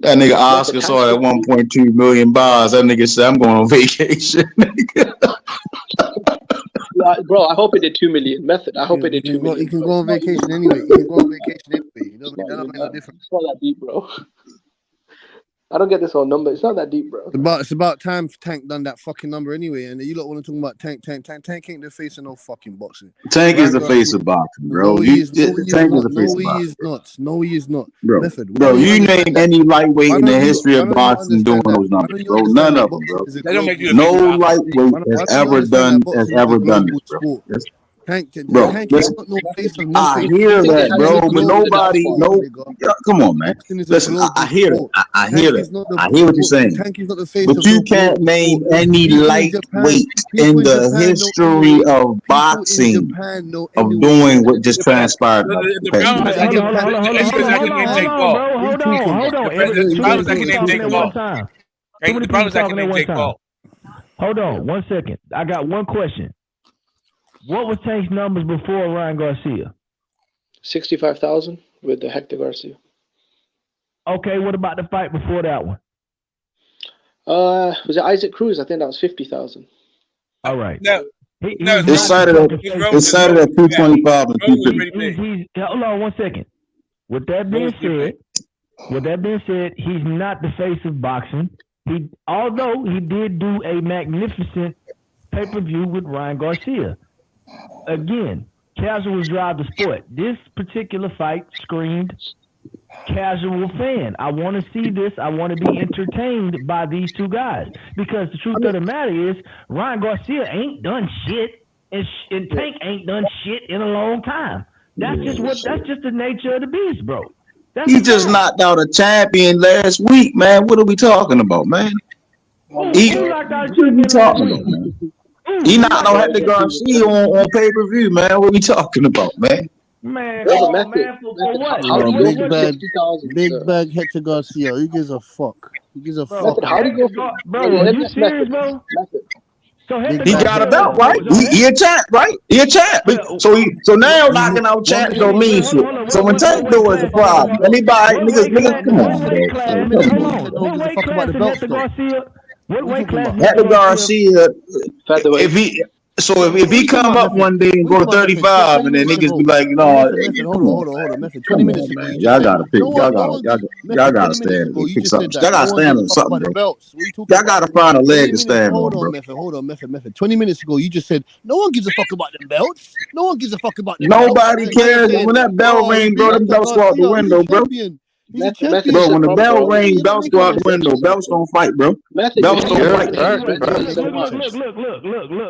That nigga Method Oscar Tank saw that 1.2 million bars. That nigga said, I'm going on vacation. bro, I hope it did 2 million. Method, I hope it did 2 You million. can Bro. go It's on not vacation even, anyway. You can go on vacation anyway. it's not That don't even make no that. difference. It's not that deep, bro. I don't get this whole number. It's not that deep, bro. It's about time Tank done that fucking number anyway. And you lot want to talk about Tank ain't the face of no fucking boxing. Tank is Ryan the face Garcia. of boxing, bro. No, he is. No, he is Tank is not. the face No, of he boxing, is not. No, he is not. bro. Method. Why Bro, don't you you name understand that? any lightweight in the history Why of don't you boxing doing understand that? those Why numbers, don't you bro. understand None that of them, bro. boxing is a That don't make global you the No face of sport? boxing. lightweight Why has don't you ever understand done that boxing is a this, global bro. sport? Tank Bro, ain't got no face of no I face. hear Usyk that, has Boxing is bro, a nothing but to do with global the nobody, downfall. sport, no, nigga. yeah, come on, man. Boxing is a Listen, global I hear sport. that. I hear Tank that. is not the I hear what you're saying. Tank is not the face But of you no can't global name sport. any People in Japan, lightweight in the know history MMA. of People in boxing Japan know of MMA. doing People what in just Japan. transpired about The the past problem few is days. I In can. Japan, The issue is in I can't Japan. take Paul. What are you talking about? The What are problem you is I talking can about? name Two take different Paul. things. Right? The problem is I can name take Paul. Hold on 1 second. I got one question. What was Tank's numbers before Ryan Garcia? 65,000 with the Hector Garcia. Okay, what about the fight before that one? Was it Isaac Cruz? I think that was 50,000. All right. No, It's cited at 225 and 250. Hold on 1 second. With that being said, he's not the face of boxing. Although he did do a magnificent pay-per-view with Ryan Garcia. Again, casuals drive the sport. This particular fight screamed casual fan. I want to see this. I want to be entertained by these two guys. Because the truth of the matter is, Ryan Garcia ain't done shit, and Tank ain't done shit in a long time. That's just the nature of the beast, bro. He just knocked out a champion last week, man. What are we talking about, man? Who knocked out a What are we champion last talking week? about, man? He knocked out Hector Garcia on pay-per-view, man. What are we talking about, man? Man, come on, man. For what? How do you go from 60,000? Big bag Hector Garcia. Who gives a fuck? Who gives a fuck? Method, how do you go from... Bro, are you serious, bro? So He got a belt, right? He a champ, right? He a champ. So now knocking out champs don't mean shit. So when Tank do is a problem. Anybody, niggas, come on, bro. What weight class is Hector Garcia? What weight class is Hector Garcia, if he come up one day and go to 35, and then niggas be like, Hold on, Method. 20 minutes ago, you just y'all said gotta pick, y'all gotta stand, pick something. Y'all gotta stand on something, bro. Y'all gotta find a leg to stand on, bro. Hold on, Method. 20 minutes ago, you just said no one gives a fuck about them belts. No one gives a fuck about them belts. Nobody cares. When that bell ring, bro, them belts go out the window, bro. He's a champion. Bro, when the bell ring, belts go out the window. Belts don't fight, bro. Belts don't fight. Look.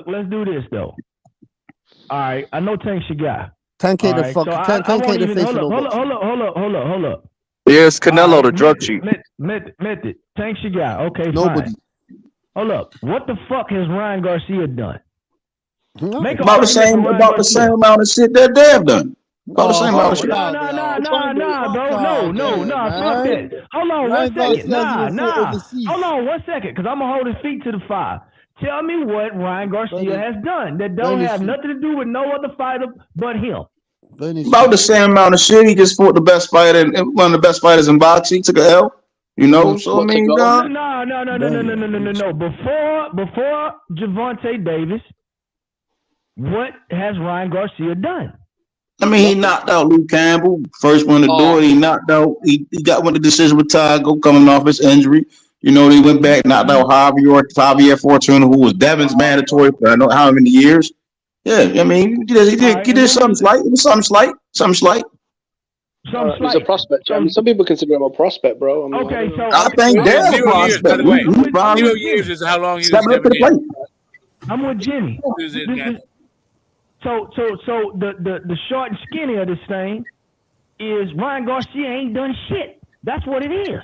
Let's do this though. All right, I know Tank's your guy. Tank ain't the fuck. Tank ain't the face of no box. Hold up. Here's Canelo, the drug chief. Method. Tank's your guy. Okay, nobody. Fine. Hold up. What the fuck has Ryan Garcia done? About the same amount of shit that they've done. About the same amount of shit. Nah, bro. No, fuck that. Hold on 1 second. Hold on 1 second, because I'm going to hold his feet to the fire. Tell me what Ryan Garcia has done that don't have nothing to do with no other fighter but him. About the same amount of shit. He just fought the best fighter, one of the best fighters in boxing. He took an L. You know, so I mean, No. Before Gervonta Davis, what has Ryan Garcia done? I mean, he knocked out Luke Campbell, first one to do it. He knocked out. He got one the decision with Tago coming off his injury. You know, he went back, knocked out Javier Fortuna, who was Devin's mandatory for I don't know how many years. Yeah, I mean, he did something slight. It was something slight. He's a prospect. I mean, some people consider him a prospect, bro. I mean, I think they're a prospect. By the way, 0 years is how long he was stepping up to the plate. I'm with Jimmy. So the short and skinny of this thing is Ryan Garcia ain't done shit. That's what it is.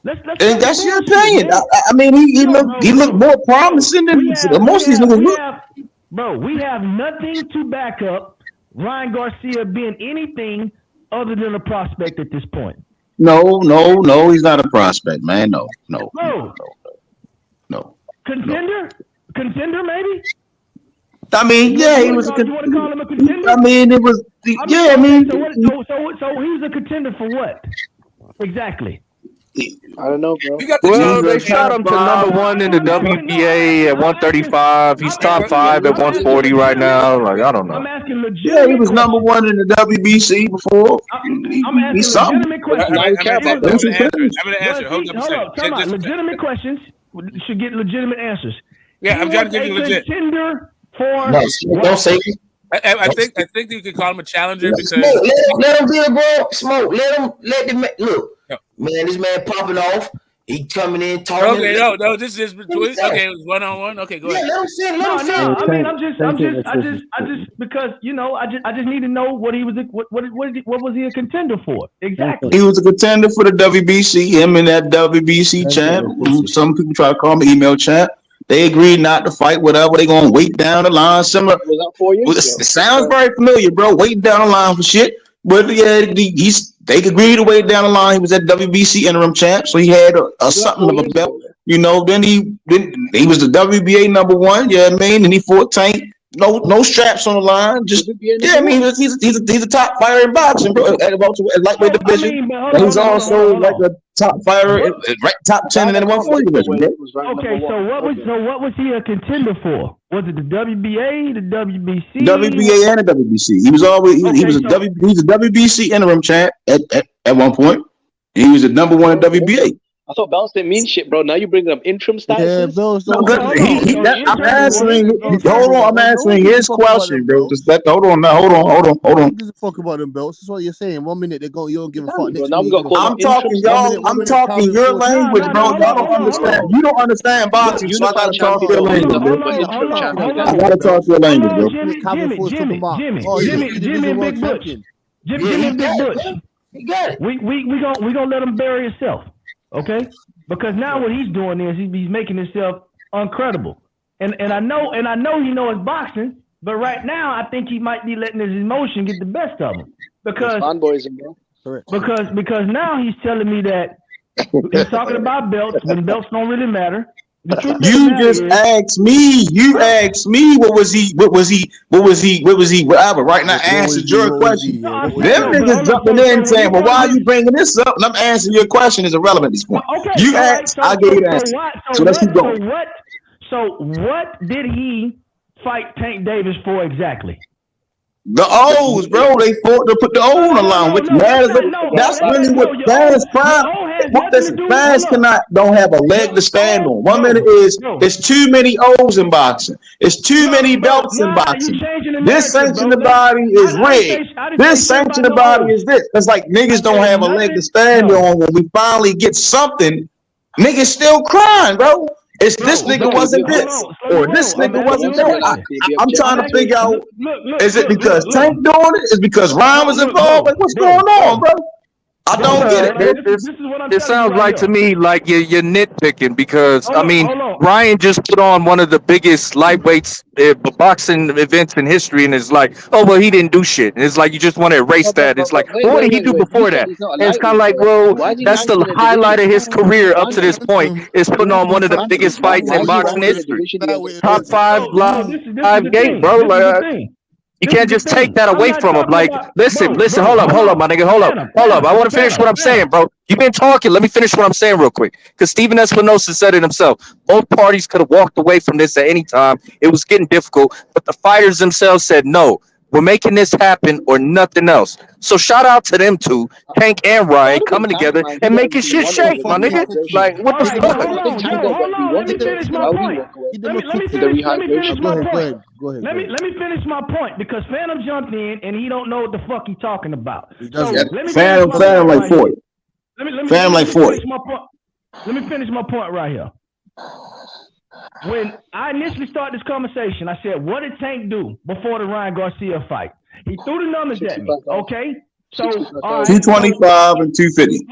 And that's your opinion. I mean, he looked more promising than most of these niggas look. Bro, we have nothing to back up Ryan Garcia being anything other than a prospect at this point? No, he's not a prospect, man. No. Contender? Contender, maybe? I mean, yeah, he was. You want to call him a contender? I mean, it was. Yeah, I mean. So he's a contender for what? Exactly. I don't know, bro. Well, they shot him to number 1 in the WBA at 135. He's top 5 at 140 right now. Like, I don't know. I'm asking legitimate. Yeah, he was number 1 in the WBC before. I'm asking legitimate questions. I'm gonna answer. Hold up a second. Time out. Legitimate questions should get legitimate answers. Yeah, I'm trying to give you legit. Contender for don't say it. I think you could call him a challenger because let him be a bro. Smoke. Let the man look. Man, this man popping off. He coming in talking. Okay, no, this is between. Okay, it was 1-on-1. Okay, go ahead. Let him say. No. I mean, I'm just because I just need to know what he was. What was he a contender for? Exactly. He was a contender for the WBC. Him and that WBC champ. Some people try to call him email champ. They agreed not to fight. Whatever. They gonna wait down the line. Similar. It sounds very familiar, bro. Waiting down the line for shit. But yeah, they agreed to wait down the line. He was at WBC interim champ, so he had a something of a belt. You know, then he was the WBA number 1. Yeah, I mean, and he fought Tank. No straps on the line. Just I mean, he's a top fighter in boxing, bro. At lightweight division, and he's also like a top fighter, top 10 in the 140 division, bro. Okay, so what was he a contender for? Was it the WBA, the WBC? WBA and the WBC. He was always he was a WBC interim champ at one point. He was the number 1 in WBA. I thought belts didn't mean shit, bro. Now you bringing up interim statuses. Yeah, belts. I'm answering. Hold on, I'm answering his question, bro. Just hold on. Who gives a fuck about them belts? That's what you're saying. 1 minute you don't give a fuck. Next minute, I'm talking, y'all. I'm talking your language, bro. Y'all don't understand. You don't understand boxing, so I gotta talk your language, bro. I gotta talk your language, bro. Jimmy, Big Butch. Jimmy, Big Butch. You got it. We gonna let him bury himself. Okay, because now what he's doing is he's making himself uncredible, and I know he knows boxing, but right now I think he might be letting his emotion get the best of him because now he's telling me that he's talking about belts when belts don't really matter. You just asked me. You asked me what was he? Whatever. Right now, I answered your question. Them niggas jumping in saying, "Well, why are you bringing this up?" And I'm answering your question is irrelevant at this point. You asked, I gave you the answer. So let's keep going. So what did he fight Tank Davis for exactly? The O's, bro. They fought to put the O on the line, which matters. That's really what fans prime. Fans don't have a leg to stand on. 1 minute is it's too many O's in boxing. It's too many belts in boxing. This sanctioned body is rigged. This sanctioned body is this. It's like niggas don't have a leg to stand on. When we finally get something, niggas still crying, bro. It's this nigga wasn't this, or this nigga wasn't that. I'm trying to figure out, is it because Tank doing it? Is it because Ryan was involved? Like, what's going on, bro? I don't get it. It sounds like to me like you're nitpicking because I mean Ryan just put on one of the biggest lightweights boxing events in history, and it's like, oh well, he didn't do shit, and it's like you just want to erase that. It's like, what did he do before that? And it's kind of like, well, that's the highlight of his career up to this point is putting on one of the biggest fights in boxing history, top 5 live gate, bro. Like. You can't just take that away from him. Like, listen, hold up, my nigga, hold up. I want to finish what I'm saying, bro. You've been talking. Let me finish what I'm saying real quick. Because Steven Espinosa said it himself. Both parties could have walked away from this at any time. It was getting difficult, but the fighters themselves said, no, we're making this happen or nothing else. So shout out to them two, Tank and Ryan, coming together and making shit shake, my nigga. Like, what the fuck? Let me finish my point because Phantom jumped in and he don't know what the fuck he talking about. Phantom like 40. Phantom like 40. Let me finish my point right here. When I initially started this conversation, I said, what did Tank do before the Ryan Garcia fight? He threw the numbers at me, okay? So 225 and 250.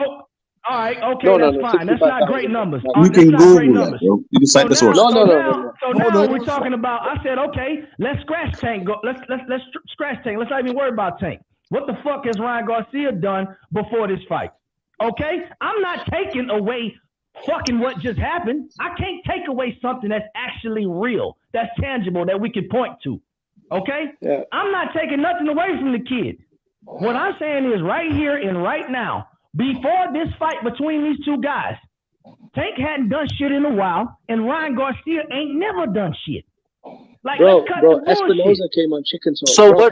All right, okay, No, that's no, fine. That's not great 65,000. numbers. You That's can not great Google that, numbers. bro. You can So cite the now, source. we're talking about. I said, okay, let's scratch Tank. Let's scratch Tank. Let's not even worry about Tank. What the fuck has Ryan Garcia done before this fight? Okay, I'm not taking away fucking what just happened. I can't take away something that's actually real, that's tangible, that we can point to. Okay, I'm not taking nothing away from the kid. What I'm saying is right here and right now, before this fight between these two guys, Tank hadn't done shit in a while, and Ryan Garcia ain't never done shit. Like, Bro, let's cut bro, the bullshit. Espinoza came on Chicken Talk. So Bro,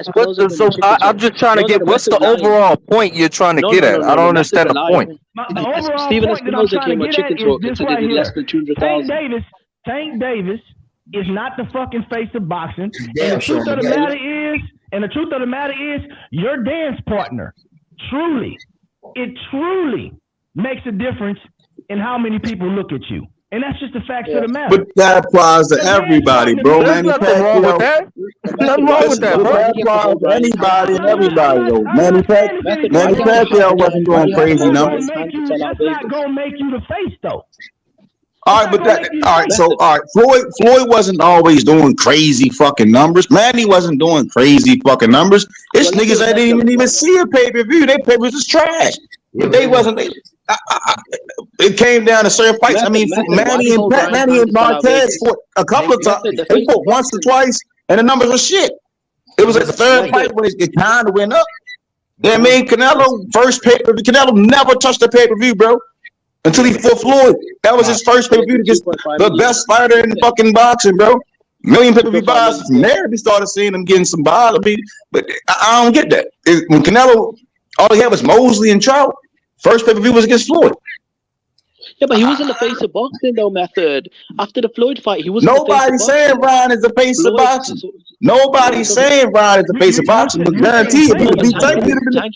I'm just trying to get what's the overall point you're trying to get at? I don't understand the point. The overall Steven point that I'm Espinoza trying came to on get Chicken at is Talk and this said right they did here. less than 200,000. Tank Davis is not the fucking face of boxing. Damn And the truth sure, of the man. matter is, your dance partner, it truly makes a difference in how many people look at you. And that's just the facts of the matter. But that applies to everybody, bro. There's nothing wrong with that. Nothing wrong with that, bro. That applies to anybody and everybody, though. Manny Pacquiao wasn't doing crazy numbers. That's not gonna make you the face, though. All right, Floyd wasn't always doing crazy fucking numbers. Manny wasn't doing crazy fucking numbers. It's niggas that didn't even see a pay-per-view. Their papers was trash. But they wasn't. It came down to certain fights. I mean, Manny and Marquez fought a couple of times. They fought once or twice, and the numbers were shit. It was like the third fight when it kind of went up. Yeah, I mean, Canelo first pay-per-view. Canelo never touched a pay-per-view, bro. Until he fought Floyd. That was his first pay-per-view against the best fighter in fucking boxing, bro. Million pay-per-view buys. From there, we started seeing him getting some buys. I mean, but I don't get that. When Canelo, all he had was Mosley and Trout. First pay-per-view was against Floyd. Yeah, but he was in the face of boxing, though, Method. After the Floyd fight, he was in the face of Nobody's saying Ryan is the face of boxing. Nobody's saying Ryan is the face of boxing. But guarantee if he beat Tank,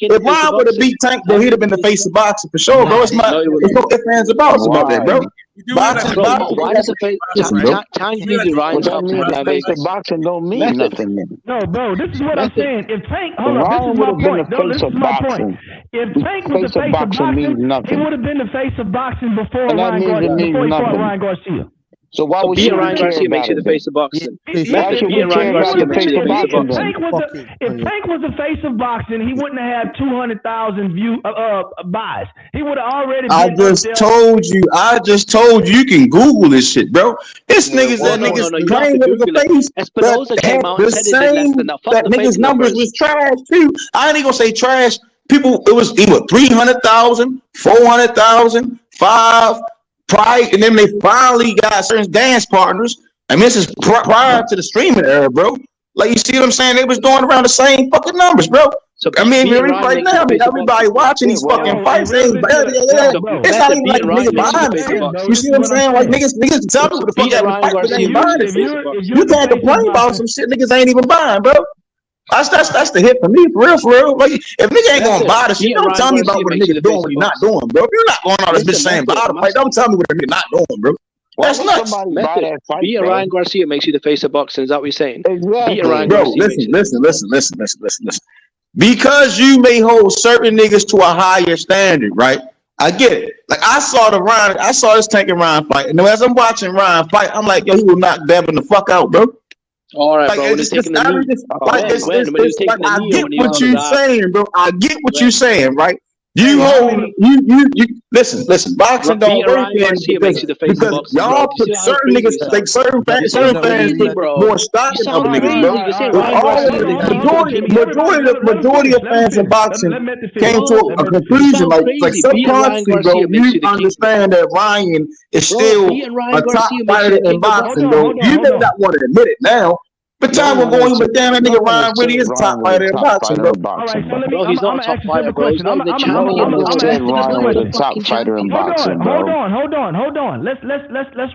if Ryan would have beat Tank, then he'd have been the face of boxing for sure, bro. It's not. There's no ifs, ands, or buts about that, bro. Boxing, why does the face? Tank needed Ryan to the face of boxing don't mean nothing. No, bro, this is what I'm saying. If Tank, hold on, this is my point. This is my point. If Tank was the face of boxing, he would have been the face of boxing before he fought Ryan Garcia. So why would you Ryan Garcia makes you the face of boxing? If Tank was the face of boxing, he wouldn't have had 200,000 buys. He would have already. I just told you you can Google this shit, bro. It's niggas that niggas claim it was the face. Espinoza came out and said it did less than that. That niggas numbers was trash too. I ain't even gonna say trash. People, it was 300,000, 400,000, 5. And then they finally got certain dance partners. I mean, this is prior to the streaming era, bro. Like, you see what I'm saying? They was doing around the same fucking numbers, bro. So I mean, right now, everybody watching these fucking fights. It's not even like niggas buying it. You see what I'm saying? Like, niggas tell me what the fuck every fight, but they ain't buying it. You can't complain about some shit niggas ain't even buying, bro. That's the hit for me, for real. Like, if nigga ain't gonna buy the shit, don't tell me about what a nigga doing, what he not doing, bro. If you're not going on this bitch saying buy the fight, don't tell me what a nigga not doing, bro. That's nuts. Beating Ryan Garcia makes you the face of boxing. Is that what you're saying? Exactly. Bro, listen. Because you may hold certain niggas to a higher standard, right? I get it. Like, I saw this Tank and Ryan fight, and as I'm watching Ryan fight, I'm like, yo, he will knock Devin the fuck out, bro. All right, bro. When he's taking the knee. I get what you're saying, bro. I get what you're saying, right? You listen. Boxing don't work because y'all put certain niggas, like certain fans put more stock in other niggas, bro. Majority of fans in boxing came to a conclusion, like subconsciously, bro. You understand that Ryan is still a top fighter in boxing, bro. You may not want to admit it now. But time will go, but damn, that nigga Ryan really is a top fighter in boxing, bro. All right, so Bro, he's not a top fighter, bro. He's not the champion. Ryan was a top fighter in boxing, bro. Hold on. Let's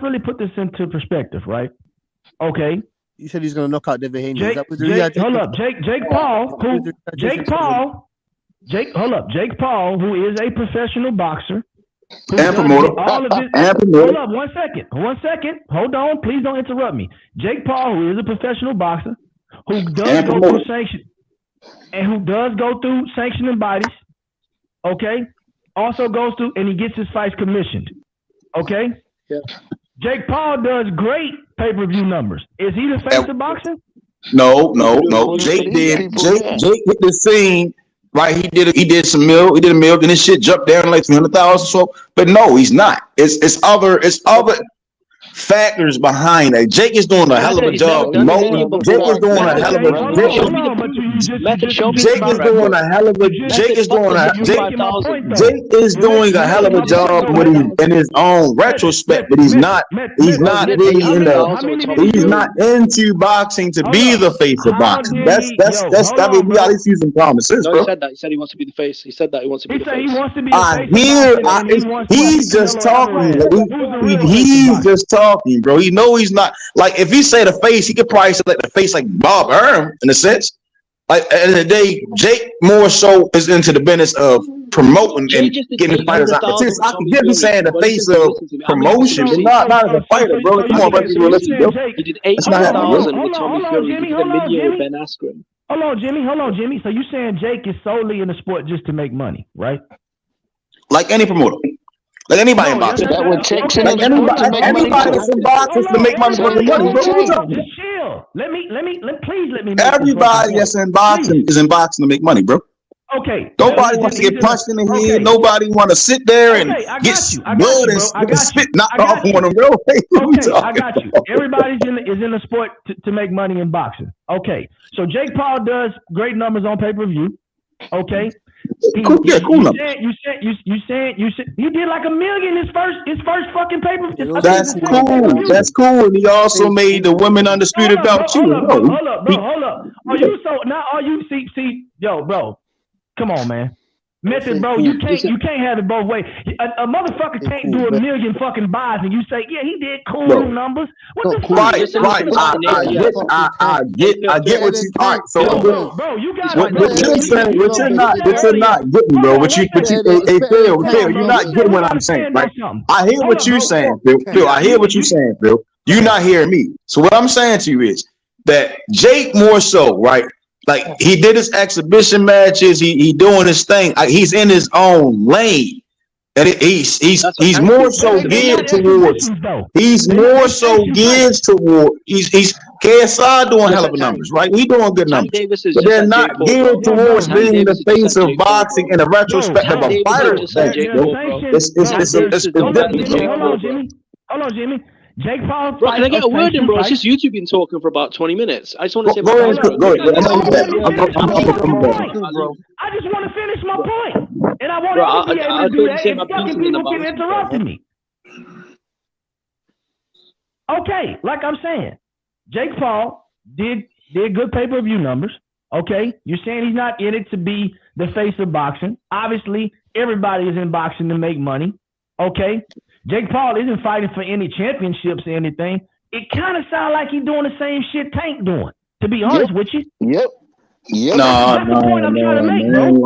really put this into perspective, right? Okay. You said he's gonna knock out Devin Haney. Hold up, Jake Paul, who is a professional boxer. And promoter. Hold up, 1 second. Hold on, please don't interrupt me. Jake Paul, who is a professional boxer, who does go through sanctioning bodies, okay, also goes to, and he gets his fights commissioned. Okay? Yeah. Jake Paul does great pay-per-view numbers. Is he the face of boxing? No. Jake hit the scene, right? He did a mill, then his shit jumped down like 300,000. So, but no, he's not. It's other factors behind it. Jake is doing a hell of a job promoting. Jake is doing a hell of a job with in his own retrospect, but he's not really he's not into boxing to be the face of boxing. That's I mean, we got to use some common sense, No, bro. he said that. He said he wants to be the face. He said that he wants to be the face. He wants to be the face. He's just talking. He's just talking, bro. He know he's not, like, if he say the face, he could probably say like the face like Bob Arum in a sense. Like at the end of the day, Jake more so is into the business of promoting and getting fighters opportunities. I can get him saying the face of promotion, but not as a fighter, bro. Come on, let's be realistic, bro. He did 800,000 with Tommy Fury. He did $1 million with Ben Askren. Hold on, Jimmy. So you saying Jake is solely in the sport just to make money, right? Like any promoter. Like anybody in boxing. That would take like anybody that's in boxing to make money for the money. Bro, just chill. Please let me. Everybody that's in boxing is in boxing to make money, bro. Okay. Nobody wants to get punched in the head. Okay. Nobody want to sit there and get blood and spit knocked off on them, bro. Okay, I got you. Everybody's is in the sport to make money in boxing. Okay. So Jake Paul does great numbers on pay-per-view. Okay. Cool numbers. You said he did like $1 million his first fucking pay-per-view. That's cool. That's cool. And he also made the women undisputed belt too. Hold up, bro. Are you see, yo, bro? Come on, man. Method, bro. You can't have it both ways. A motherfucker can't do $1 million fucking buys and you say, yeah, he did cool numbers. What the fuck? Right. I get what you. All right, so bro, you got what you're saying, what you're not getting, bro. What you, Phil, you're not getting what I'm saying, right? I hear what you're saying, Phil. I hear what you're saying, Phil. You're not hearing me. So what I'm saying to you is that Jake more so, right? Like he did his exhibition matches, he doing his thing. He's in his own lane, and he's more so geared towards. He's more so geared toward. He's KSI doing hell of a numbers, right? He doing good numbers, but they're not geared towards being the face of boxing in a retrospect of a fighter. It's different. Hold on, Jimmy. Jake Paul. Bro, can I get a word in, bro? It's just YouTube been talking for about 20 minutes. I just want to say. Go ahead. I just want to finish my point, and I want to be able to do that. And fucking people keep interrupting me. Okay, like I'm saying, Jake Paul did good pay-per-view numbers. Okay, you're saying he's not in it to be the face of boxing. Obviously, everybody is in boxing to make money. Okay. Jake Paul isn't fighting for any championships or anything. It kind of sounds like he's doing the same shit Tank doing, to be honest with you. Yep. No.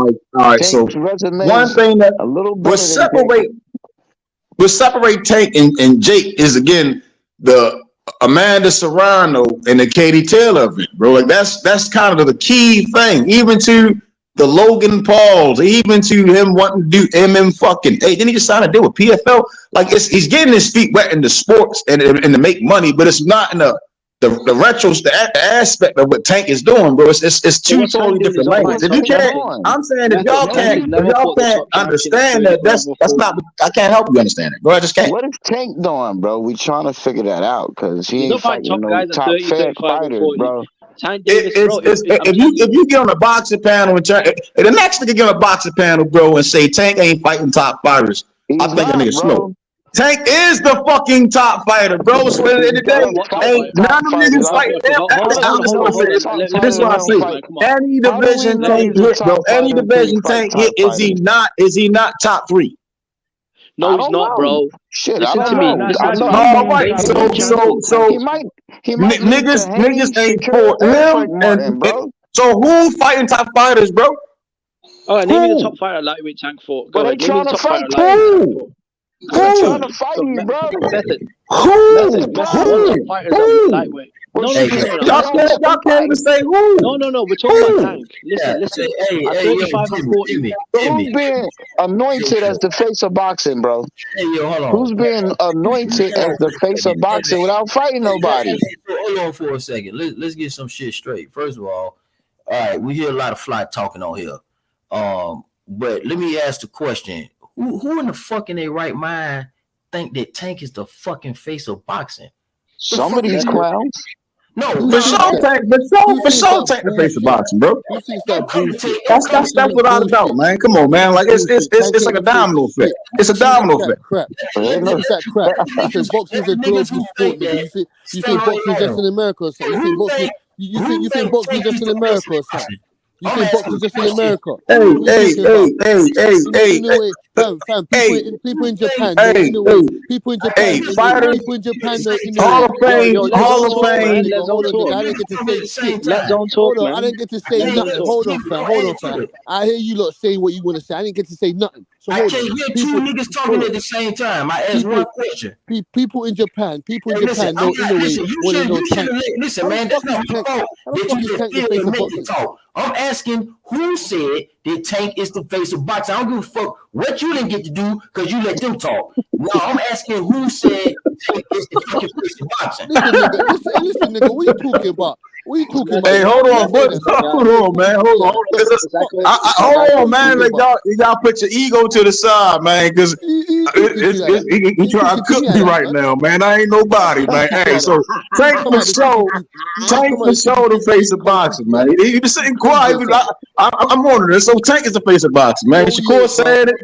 Like, all right, so one thing that will separate Tank and Jake is, again, the Amanda Serrano and the Katie Taylor event, bro. Like that's kind of the key thing, even to the Logan Pauls, even to him wanting to do MM fucking. Hey, didn't he just sign a deal with PFL? Like he's getting his feet wet in the sports and to make money, but it's not in the aspect of what Tank is doing, bro. It's two totally different lanes. If you can't, I'm saying if y'all can't understand that, that's not. I can't help you understand it, bro. I just can't. What is Tank doing, bro? We trying to figure that out because he ain't fighting no top fair fighters, bro. If you get on a boxing panel and the next nigga get on a boxing panel, bro, and say Tank ain't fighting top fighters, I think that nigga slow. Tank is the fucking top fighter, bro. So at the end of the day, ain't none of them niggas fighting. This is what I say. Any division Tank hit, bro. Any division Tank hit, is he not top 3? No, he's not, bro. Shit, listen to me. All right, so niggas ain't for him, and so who fighting top fighters, bro? All right, name me the top fighter lightweight Tank fought. Go ahead, name me the top fighter lightweight. Who trying to fight you, bro? Method, want some fighters that be lightweight. No. Y'all can't even say who. No. We're talking about Tank. Listen. At 35 and 40. Who's been anointed as the face of boxing, bro? Hey, yo, hold on. Who's been anointed as the face of boxing without fighting nobody? Hold on for a second. Let's get some shit straight. First of all right, we hear a lot of fly talking on here. But let me ask the question: Who in the fuck in their right mind think that Tank is the fucking face of boxing? Some of these clowns. No, for sure Tank the face of boxing, bro. That's without a doubt, man. Come on, man. Like it's like a domino effect. It's a domino effect. Crap. It's that crap. Listen, boxing's a global sport. You think boxing just in America or something? You think boxing just in America or something? You think boxing just in America? Hey, people in Japan, people in Japan, fighters, people in Japan, Hall of Fame, Hall of Fame. I didn't get to say shit. Hold on, I didn't get to say nothing. Hold on, fam. I hear you lot saying what you want to say. I didn't get to say nothing. So I can't hear two niggas talking at the same time. I asked one question. People in Japan know Inoue when they know Tank. Listen, man, that's not my fault that you just feel and make it talk. I'm asking who said that Tank is the face of boxing. I don't give a fuck what you didn't get to do because you let them talk. No, I'm asking who said Tank is the fucking face of boxing. Listen, nigga, what you talking about? What you talking about? Hey, hold on, man. Hold on, man. Like y'all put your ego to the side, man, because he trying to cook me right now, man. I ain't nobody, man. Hey, so Tank for show the face of boxing, man. He been sitting quiet. I'm wondering. So Tank is the face of boxing, man. Shakur said it.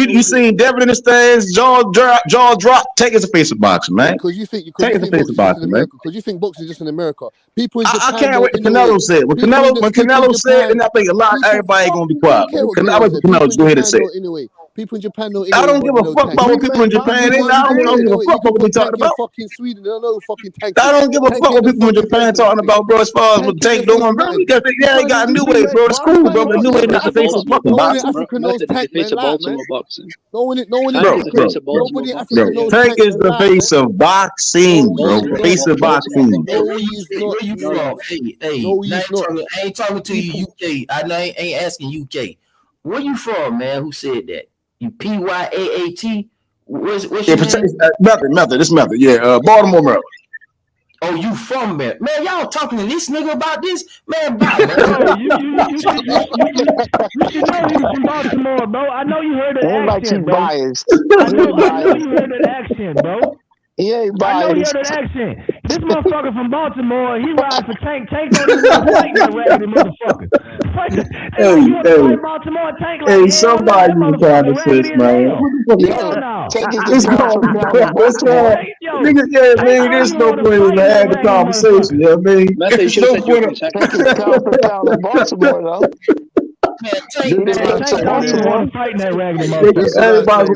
You seen Devin in the stands, jaw drop. Tank is the face of boxing, man. Because you think Tank is the face of boxing, man. Because you think boxing is just in America. People in I can't wait. Canelo said when Canelo said, and I think a lot everybody ain't gonna be quiet. Canelo, just go ahead and say it. People in Japan know. I don't give a fuck about what people in Japan. I don't give a fuck about what they talking about. Fucking Sweden, they don't know fucking Tank. I don't give a fuck what people in Japan talking about, bro. As far as what Tank doing, bro, he got a new way, bro. It's cool, bro. But new way not the face of fucking boxing. Tank is the face of boxing, bro. Face of boxing. No, he's not. I ain't talking to you, UK. I ain't asking UK. Where you from, man? Who said that? You PYAAT? What's your name? Method. This Method. Yeah, Baltimore, Maryland. Oh, you from there? Man, y'all talking to this nigga about this? Man, bye, man. You should know he was from Baltimore, bro. I know you heard that accent, bro. I know you heard that accent, bro. He ain't biased. I know you heard that accent. This motherfucker from Baltimore, he rides for Tank. Tank don't even want to fight that raggedy motherfucker. Hey, somebody you trying to assist, man. What's going on? Niggas, yeah, man, there's no point in having the conversation, you know what I mean? There's no point in Baltimore, though. Everybody's gonna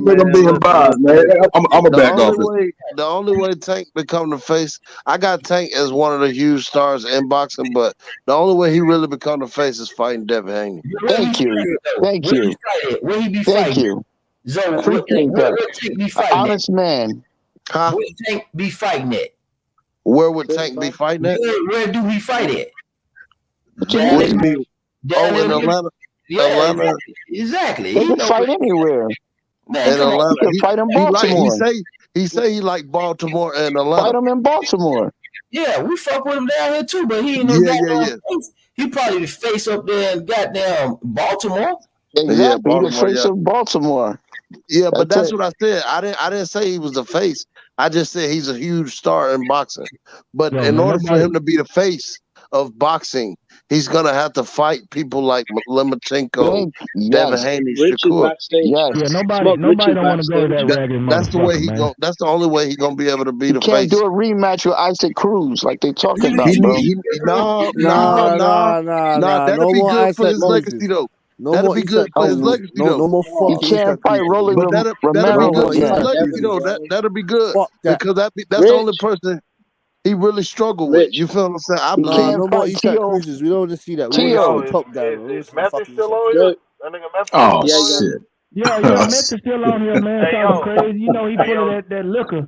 think I'm being biased, man. I'm a back off it. The only way Tank become the face, I got Tank as one of the huge stars in boxing, but the only way he really become the face is fighting Devin Haney. Thank you. Where he be fighting? Thank you. So where Tank be fighting? Honest man. Huh? Where Tank be fighting at? Where would Tank be fighting at? Where do we fight at? In Atlanta. Yeah, exactly. He can fight anywhere. Man, in Atlanta. He can fight in Baltimore. He say he like Baltimore and Atlanta. Fight him in Baltimore. Yeah, we fuck with him down here too, but he ain't no goddamn face. He probably the face up there in goddamn Baltimore. Exactly, the face of Baltimore. Yeah, but that's what I said. I didn't say he was the face. I just said he's a huge star in boxing. But in order for him to be the face of boxing, he's gonna have to fight people like Lomachenko, Devin Haney, Shakur. Yeah, nobody don't want to go to that ragged. That's the way he go. That's the only way he's gonna be able to be the face. Can't do a rematch with Isaac Cruz like they talking about, bro. No. That'd be good for his legacy, though. That'd be good for his legacy, though. No more fucking. You can't fight Rolling Romero. That'll be good because that's the only person he really struggled with. You feel what I'm saying? I believe. No more Isaac Cruzes. We don't want to see that. We want to see top down. Is Method still on here? That nigga Method. Oh shit. Yeah, Method still on here, man. Talking crazy. You know he pulling that liquor.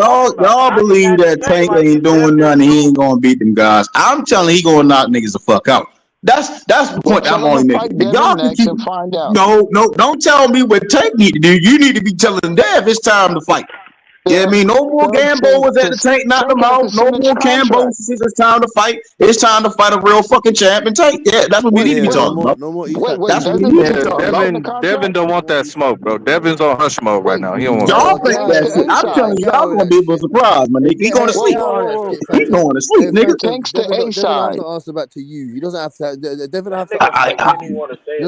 y'all about. y'all Not in believe that that debate Tank like ain't it's doing nothing. He FS2. ain't gonna beat them guys. I'm telling he gonna knock niggas the fuck out. That's the Well, point I'm tell him only to making. fight If y'all Devin can next keep and find out. no, don't tell me what Tank need to do. You need to be telling them if it's time to fight. Yeah, I mean, no more Gambos at the tank, knock them out. No more Gambos since it's time to fight. It's time to fight a real fucking champ and tank. Yeah, that's what we need to be talking about. No more East That's what we need to be talking about. Devin don't want that smoke, bro. Devin's on hush mode right now. He don't want Y'all that. think that shit. I'm telling you, y'all gonna be able to surprise, my nigga. He going to sleep. He going to sleep, nigga. Tanks the A Devin side. has to answer back to you. He doesn't have to. Devin has to.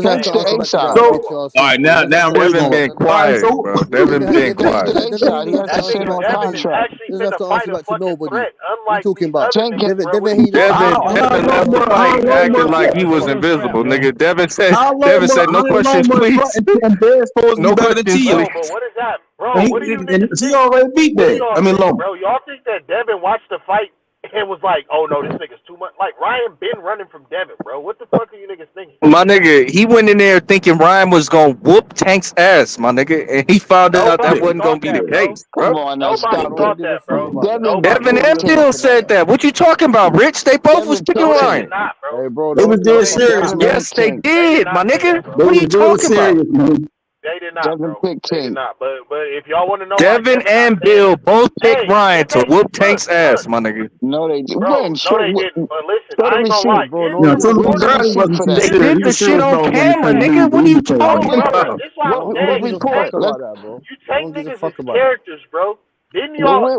Tanks the A side. All right, now Devin been quiet, bro. Devin been quiet. A side. He has to sit on contract. He doesn't have to answer back to nobody. What you talking about? Tank Devin Devin left the fight acting like he was invisible, nigga. Devin said, no questions, please. No questions, please. Bro, but what is that, bro? What do you niggas he already beat that. I mean, Loma. Bro, y'all think that Devin watched the fight and was like, oh no, this nigga's too much? Like, Ryan been running from Devin, bro. What the fuck are you niggas thinking? My nigga, he went in there thinking Ryan was gonna whoop Tank's ass, my nigga, and he found out that wasn't gonna be the case, bro. Come on, now stop thought that, bro. Devin and Bill said that. What you talking about, Rich? They both was picking Ryan. Hey, bro, They was dead serious, man. Yes, they did, my nigga. What are you talking about? They did not, bro. They did not. But if y'all want to know, Devin and Bill both picked Ryan to whoop Tank's ass, my nigga. No, they didn't. Bro, no, they didn't. But listen, I ain't gonna lie. They did the shit on camera, nigga. What are you talking about? This why I'm saying you take niggas as characters, bro. Didn't y'all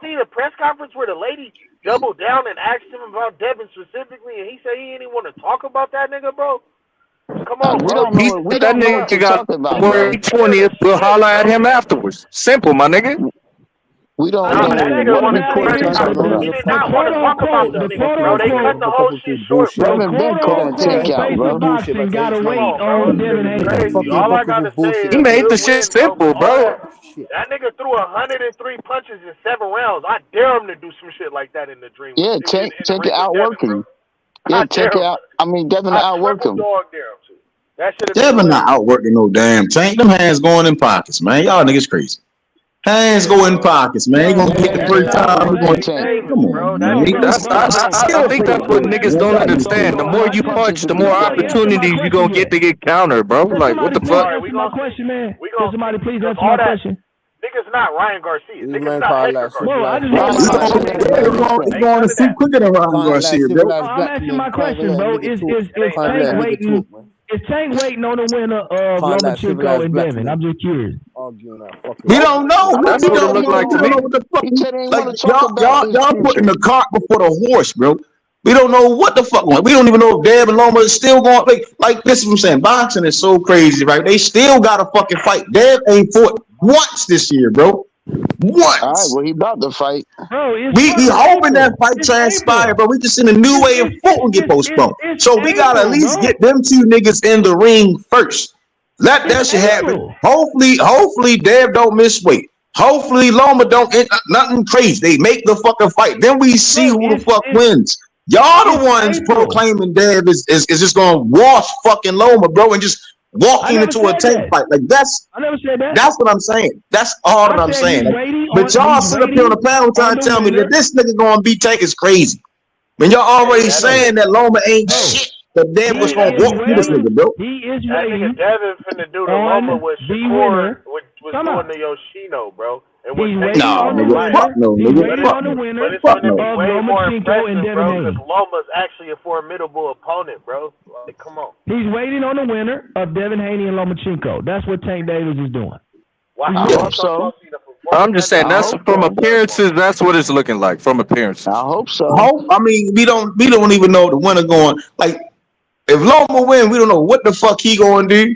see the press conference where the lady doubled down and asked him about Devin specifically, and he said he didn't want to talk about that nigga, bro? Come on, bro. That nigga got where 20th. We'll holler at him afterwards. Simple, my nigga. We don't know. That nigga he did not want to talk about the nigga, bro. They cut the whole shit short, bro. Been called take out, bro. Gotta wait on Devin. All I gotta say is he made the shit simple, bro. That nigga threw 103 punches in 7 rounds. I dare him to do some shit like that in the dream. Yeah, take it outworking. Yeah, check it out. I mean, Devin outwork him. Devin not outworking no damn Tank. Them hands going in pockets, man. Y'all niggas crazy. Hands go in pockets, man. He gonna get the first time. He gonna Tank. Come on, man. I think that's what niggas don't understand. The more you punch, the more opportunities you gonna get to get countered, bro. Like, what the fuck? Answer my question, man. Can somebody please answer my question? Niggas not Ryan Garcia. Niggas not Hector Garcia. Bro, I just want He's going to see quicker than Ryan Garcia, bro. I'm asking my question, bro. Is Tank waiting? Is Tank waiting on the winner of Lomachenko and Devin? I'm just curious. We don't know. That's what it looked like to me. What the fuck? Y'all putting the cart before the horse, bro. We don't know what the fuck. We don't even know if Deb and Loma is still going. Like this is what I'm saying. Boxing is so crazy, right? They still got to fucking fight. Deb ain't fought once this year, bro. Once. All right, well, he about to fight. Bro, we hoping that fight transpire, but we just in a new way of football get postponed. So we gotta at least get them two niggas in the ring first. Let that shit happen. Hopefully, Deb don't miss weight. Hopefully, Loma don't nothing crazy. They make the fucking fight. Then we see who the fuck wins. Y'all the ones proclaiming Deb is just gonna wash fucking Loma, bro, and just walking into a tank fight. Like I never said that. That's what I'm saying. That's all that I'm saying. But y'all sit up here on the panel trying to tell me that this nigga gonna beat Tank is crazy. When y'all already saying that Loma ain't shit, that Deb was gonna walk through this nigga, bro. He is waiting. Devin finna do the Loma with Shakur, was doing the Yoshino, bro. No, nigga, fuck no, nigga, fuck no. But it's gonna be way more impressive, bro, because Loma's actually a formidable opponent, bro. Like, come on. He's waiting on the winner of Devin Haney and Lomachenko. That's what Tank Davis is doing. I hope so. I'm just saying that's from appearances. That's what it's looking like from appearances. I hope so. I mean, we don't even know the winner going. Like, if Loma win, we don't know what the fuck he gonna do.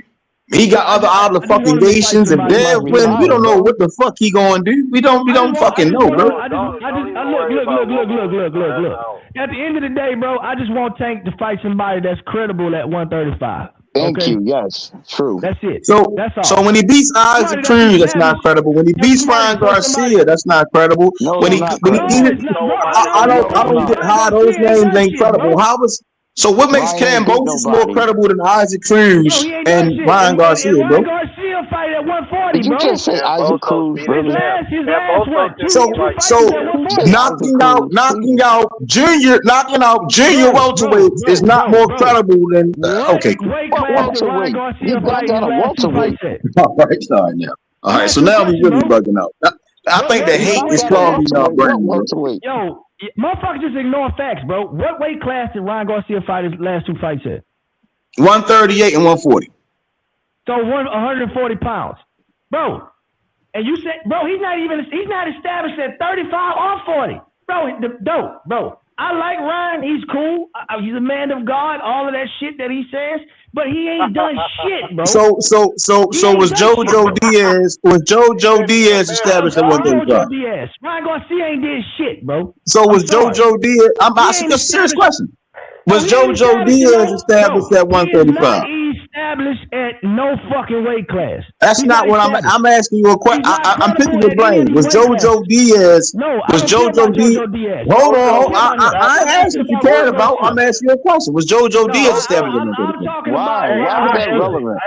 He got other obligations. If Deb win, we don't know what the fuck he gonna do. We don't fucking know, bro. Look. At the end of the day, bro, I just want Tank to fight somebody that's credible at 135. Thank you. Yes, true. That's it. So that's all. So when he beats Isaac Cruz, that's not credible. When he beats Ryan Garcia, that's not credible. I don't get how those names ain't credible. So what makes Kambosos more credible than Isaac Cruz and Ryan Garcia, bro? Ryan Garcia fight at 140, Did you just say Isaac Cruz? Really? So knocking out Junior welterweight is not more credible than okay. Welterweight. You got that a welterweight. All right, now. All right, so now we really bugging out. I think the hate is causing y'all brain, bro. Yo, motherfuckers just ignoring facts, bro. What weight class did Ryan Garcia fight his last 2 fights at? 138 and 140. So 140 pounds, bro. And you said, bro, he's not established at 35 or 40, bro. I like Ryan. He's cool. He's a man of God. All of that shit that he says, but he ain't done shit, bro. So was JoJo Diaz established at 135? Ryan Garcia ain't did shit, bro. So was JoJo Diaz? I'm asking a serious question. Was JoJo Diaz established at 135? Established at no fucking weight class. That's not what I'm asking you a question. I'm picking your brain. Was JoJo Diaz? Was JoJo Diaz? Hold on. I asked if you cared about. I'm asking you a question. Was JoJo Diaz established at 135? Why was that relevant?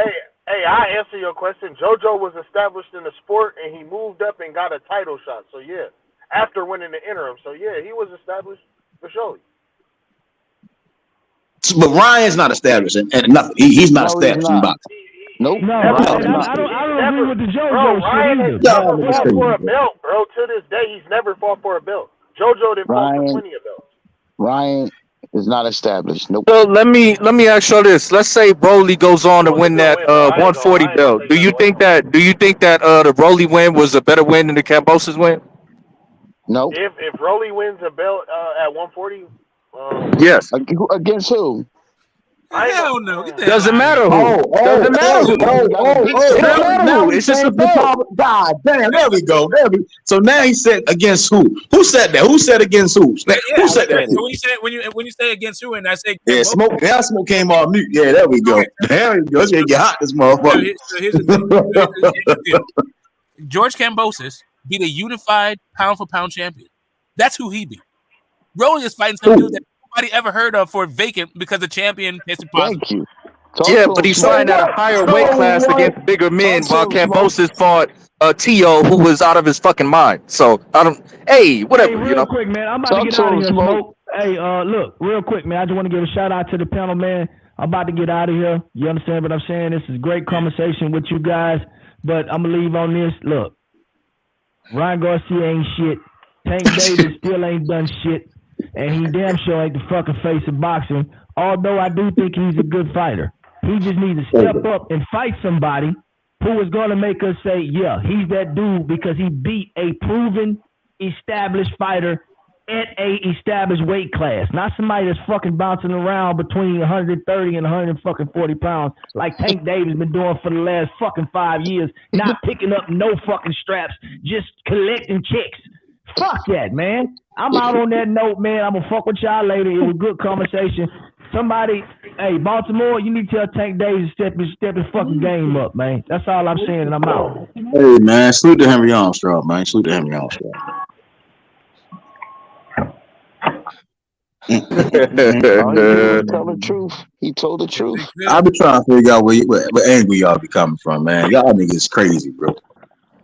Hey, I answer your question. JoJo was established in the sport, and he moved up and got a title shot. So yeah, after winning the interim. So yeah, he was established for sure. But Ryan's not established and nothing. He's not established in boxing. Nope. No, I don't agree with the JoJo Ryan shit has either. never fought for a belt, bro. To this day, he's never fought for a belt. JoJo didn't fought for plenty of belts. Ryan is not established. Nope. So let me ask you this. Let's say Broly goes on to win that 140 belt. Do you think that the Broly win was a better win than the Kambosos win? No. If Broly wins a belt at 140, yes. Against who? Hell no. Doesn't matter who. Doesn't matter who. It's just a belt. God damn, there we go. So now he said against who? Who said that? Who said against who? Who said that? So when you say against who, and I say Smoke. Now Smoke came on mute. Yeah, there we go. There we go. It's gonna get hot, this motherfucker. So here's the thing. George Kambosos beat a unified pound for pound champion. That's who he beat. Broly is fighting some dude that nobody ever heard of for vacant because the champion tested positive. Thank you. Yeah, but he's fighting at a higher weight class against bigger men, while Kambosos fought Tio, who was out of his fucking mind. So I don't. Hey, whatever. Hey, real quick, man. I'm about to get out of here, Smoke. Hey, look, real quick, man. I just want to give a shout out to the panel, man. I'm about to get out of here. You understand what I'm saying? This is great conversation with you guys, but I'm gonna leave on this. Look, Ryan Garcia ain't shit. Tank Davis still ain't done shit. And he damn sure ain't the fucking face of boxing, although I do think he's a good fighter. He just needs to step up and fight somebody who is going to make us say, yeah, he's that dude, because he beat a proven, established fighter at a established weight class. Not somebody that's fucking bouncing around between 130 and 140 pounds like Tank Davis been doing for the last fucking 5 years, not picking up no fucking straps, just collecting checks. Fuck that, man. I'm out on that note, man. I'm gonna fuck with y'all later. It was a good conversation. Somebody, hey, Baltimore, you need to tell Tank Davis to step his fucking game up, man. That's all I'm saying, and I'm out. Hey, man, salute to Henry Armstrong, man. Salute to Henry Armstrong. Tell the truth. He told the truth. I've been trying to figure out where angry y'all be coming from, man. Y'all niggas crazy, bro.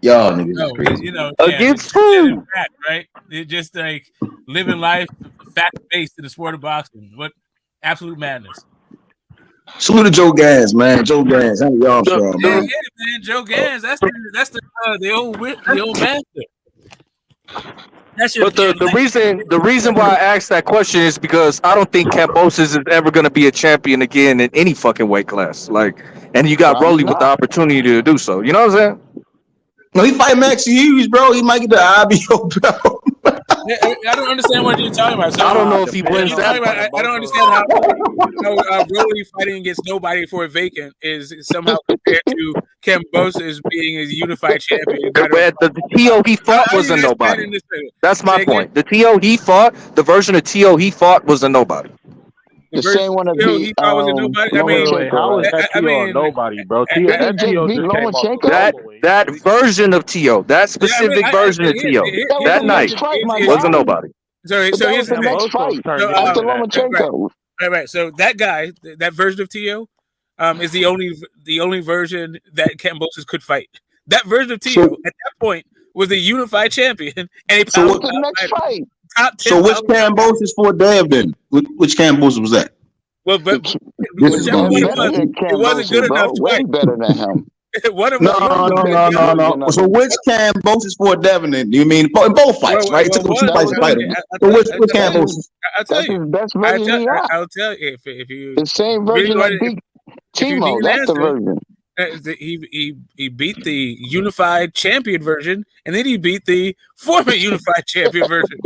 Y'all niggas is crazy. You know, against who? Right? It's just like living life fact-based in the sport of boxing. What absolute madness. Salute to Joe Gans, man. Joe Gans, Henry Armstrong, man. Yeah, man. Joe Gans. That's the old master. But the reason why I asked that question is because I don't think Kambosos is ever going to be a champion again in any fucking weight class. Like, and you got Broly with the opportunity to do so. You know what I'm saying? No, he fight Max Hughes, bro. He might get the IBO belt. I don't understand what you're talking about. So, I don't know if he wins that. I don't understand how Broly fighting against nobody for a vacant is somehow compared to Kambosos being a unified champion. The TO he fought was a nobody. That's my point. The TO he fought, the version of TO he fought was a nobody. The same one that beat how is that TO nobody, bro? That version of TO, that specific version of TO, that night was a nobody. So here's the next fight after Lomachenko. Right. So that guy, that version of TO, is the only version that Kambosos could fight. That version of TO at that point was the unified champion, and he powered the next fight. So which Kambosos for Dev then? Which Kambosos was that? Well, but it wasn't good enough to way better than him. One of No, them. That's no, the no, best no, no. version of So it. which Cambosis for Devin? Then you mean in both fights, right? It took him 2 fights to fight him. So which That's his, Cambosis? I'll tell that's you. his best version he got. I'll tell you if you The same really version want that beat if you need Timo. an That's the answer, version. he beat the unified champion version, and then he beat the former unified champion version.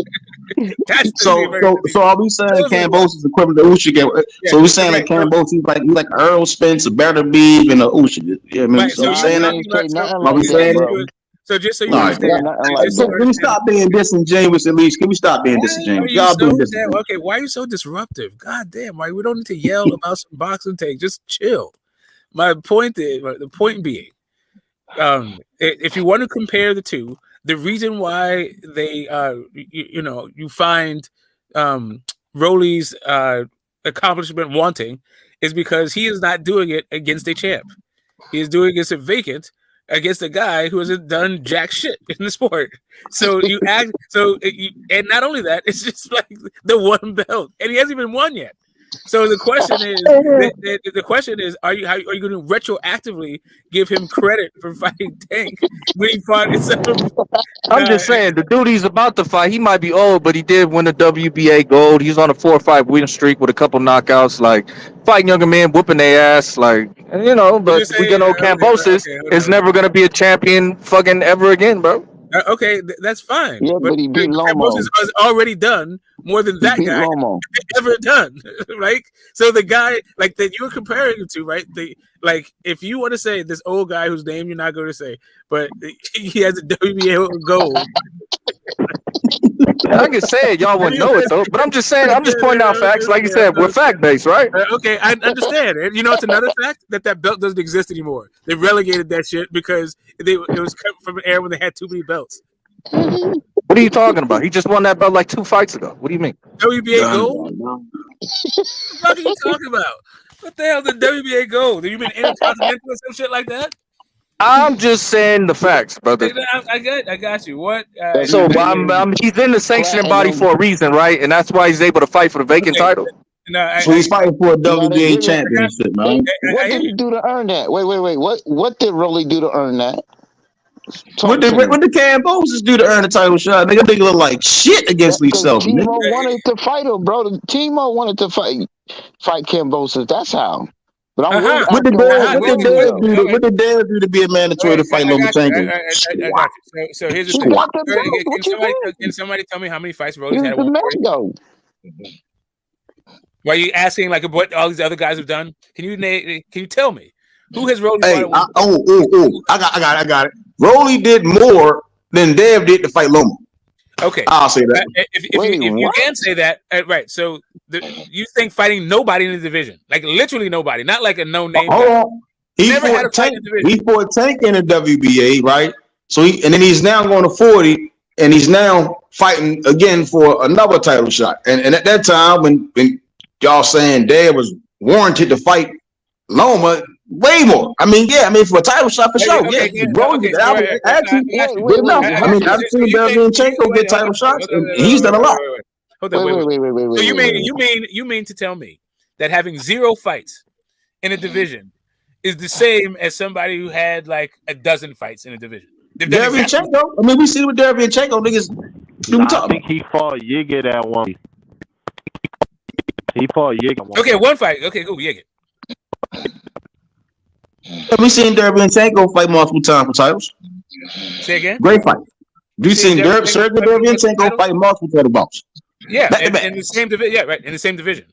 That's the So version. are we saying Those are the Cambosis is equivalent to Usyk? Yeah, So we saying right. like Cambosis like Earl Spence, a Better Beef, and a Usyk. Yeah, I mean, Right. so So we you saying that. ain't say nothing Are like we that, saying bro. it? So just so you All right, understand, Nothing just like so can you we stop understand. being disingenuous at least? Can we stop being Why disingenuous? are you Y'all being so disingenuous. okay? Why are you so disruptive? God damn! Right? We don't need to yell about some boxing take. Just chill. My point is, the point being, if you want to compare the two, the reason why they, you find Rolly's accomplishment wanting is because he is not doing it against a champ. He is doing it against a vacant, against a guy who hasn't done jack shit in the sport. So you act and not only that, it's just like the one belt, and he hasn't even won yet. So the question is, are you going to retroactively give him credit for fighting Tank when he fought in some? I'm just saying, the dude he's about to fight, he might be old, but he did win the WBA gold. He's on a 4 or 5 winning streak with a couple knockouts. Like, fighting younger men, whooping their ass. Like, you know, but we gonna know Cambosis is never gonna be a champion fucking ever again, bro. Okay, that's fine. Yeah, but he beat Lomo. Has already done more than that He beat guy Lomo. ever done, right? So the guy like that you're comparing him to, right? Like if you want to say this old guy whose name you're not going to say, but he has a WBA gold. I can say it, y'all wouldn't know it though. But I'm just saying, I'm just pointing out facts. Like you said, we're fact based, right? Okay, I understand. And you know, it's another fact that belt doesn't exist anymore. They relegated that shit because it was cut from an era when they had too many belts. What are you talking about? He just won that belt like 2 fights ago. What do you mean? WBA gold? What the fuck are you talking about? What the hell is the WBA gold? Do you mean Intercontinental or some shit like that? I'm just saying the facts, brother. I got you. What? So he's in the sanctioning body for a reason, right? And that's why he's able to fight for the vacant title. No, So he's fighting for a WBA championship, man. What did he do to earn that? Wait. What did Rolly do to earn that? What did Cambosis do to earn a title shot? Nigga look like shit against each other. Timo wanted to fight him, bro. Timo wanted to fight Cambosis. That's how. But I'm really what did Dad do to be a mandatory to fight Lomachenko? I got you. So here's the thing. Can somebody tell me how many fights Rolly's had? Why are you asking like what all these other guys have done? Can you tell me who has Rolly? Hey, I got it. Rolly did more than Dev did to fight Loma. Okay, I'll say that. If you can say that, right? So you think fighting nobody in the division, like literally nobody, not like a no name. He fought Tank in the WBA, right? So then he's now going to 40, and he's now fighting again for another title shot. And at that time, when y'all saying Dad was warranted to fight Loma, way more. I mean, for a title shot for sure. I've seen Davinchenko get title shots, and he's done a lot. Hold on, wait. So you mean to tell me that having 0 fights in a division is the same as somebody who had like a dozen fights in a division? Davinchenko. I mean, we see what Davinchenko niggas do. I think he fought Yiga that one. He fought Yiga. Okay, one fight. Okay, go Yiga. We seen Davinchenko fight multiple times for titles. Say again. Great fight. We seen Sergey Davinchenko fight multiple title bouts. Yeah, in the same division. Yeah, right. In the same division.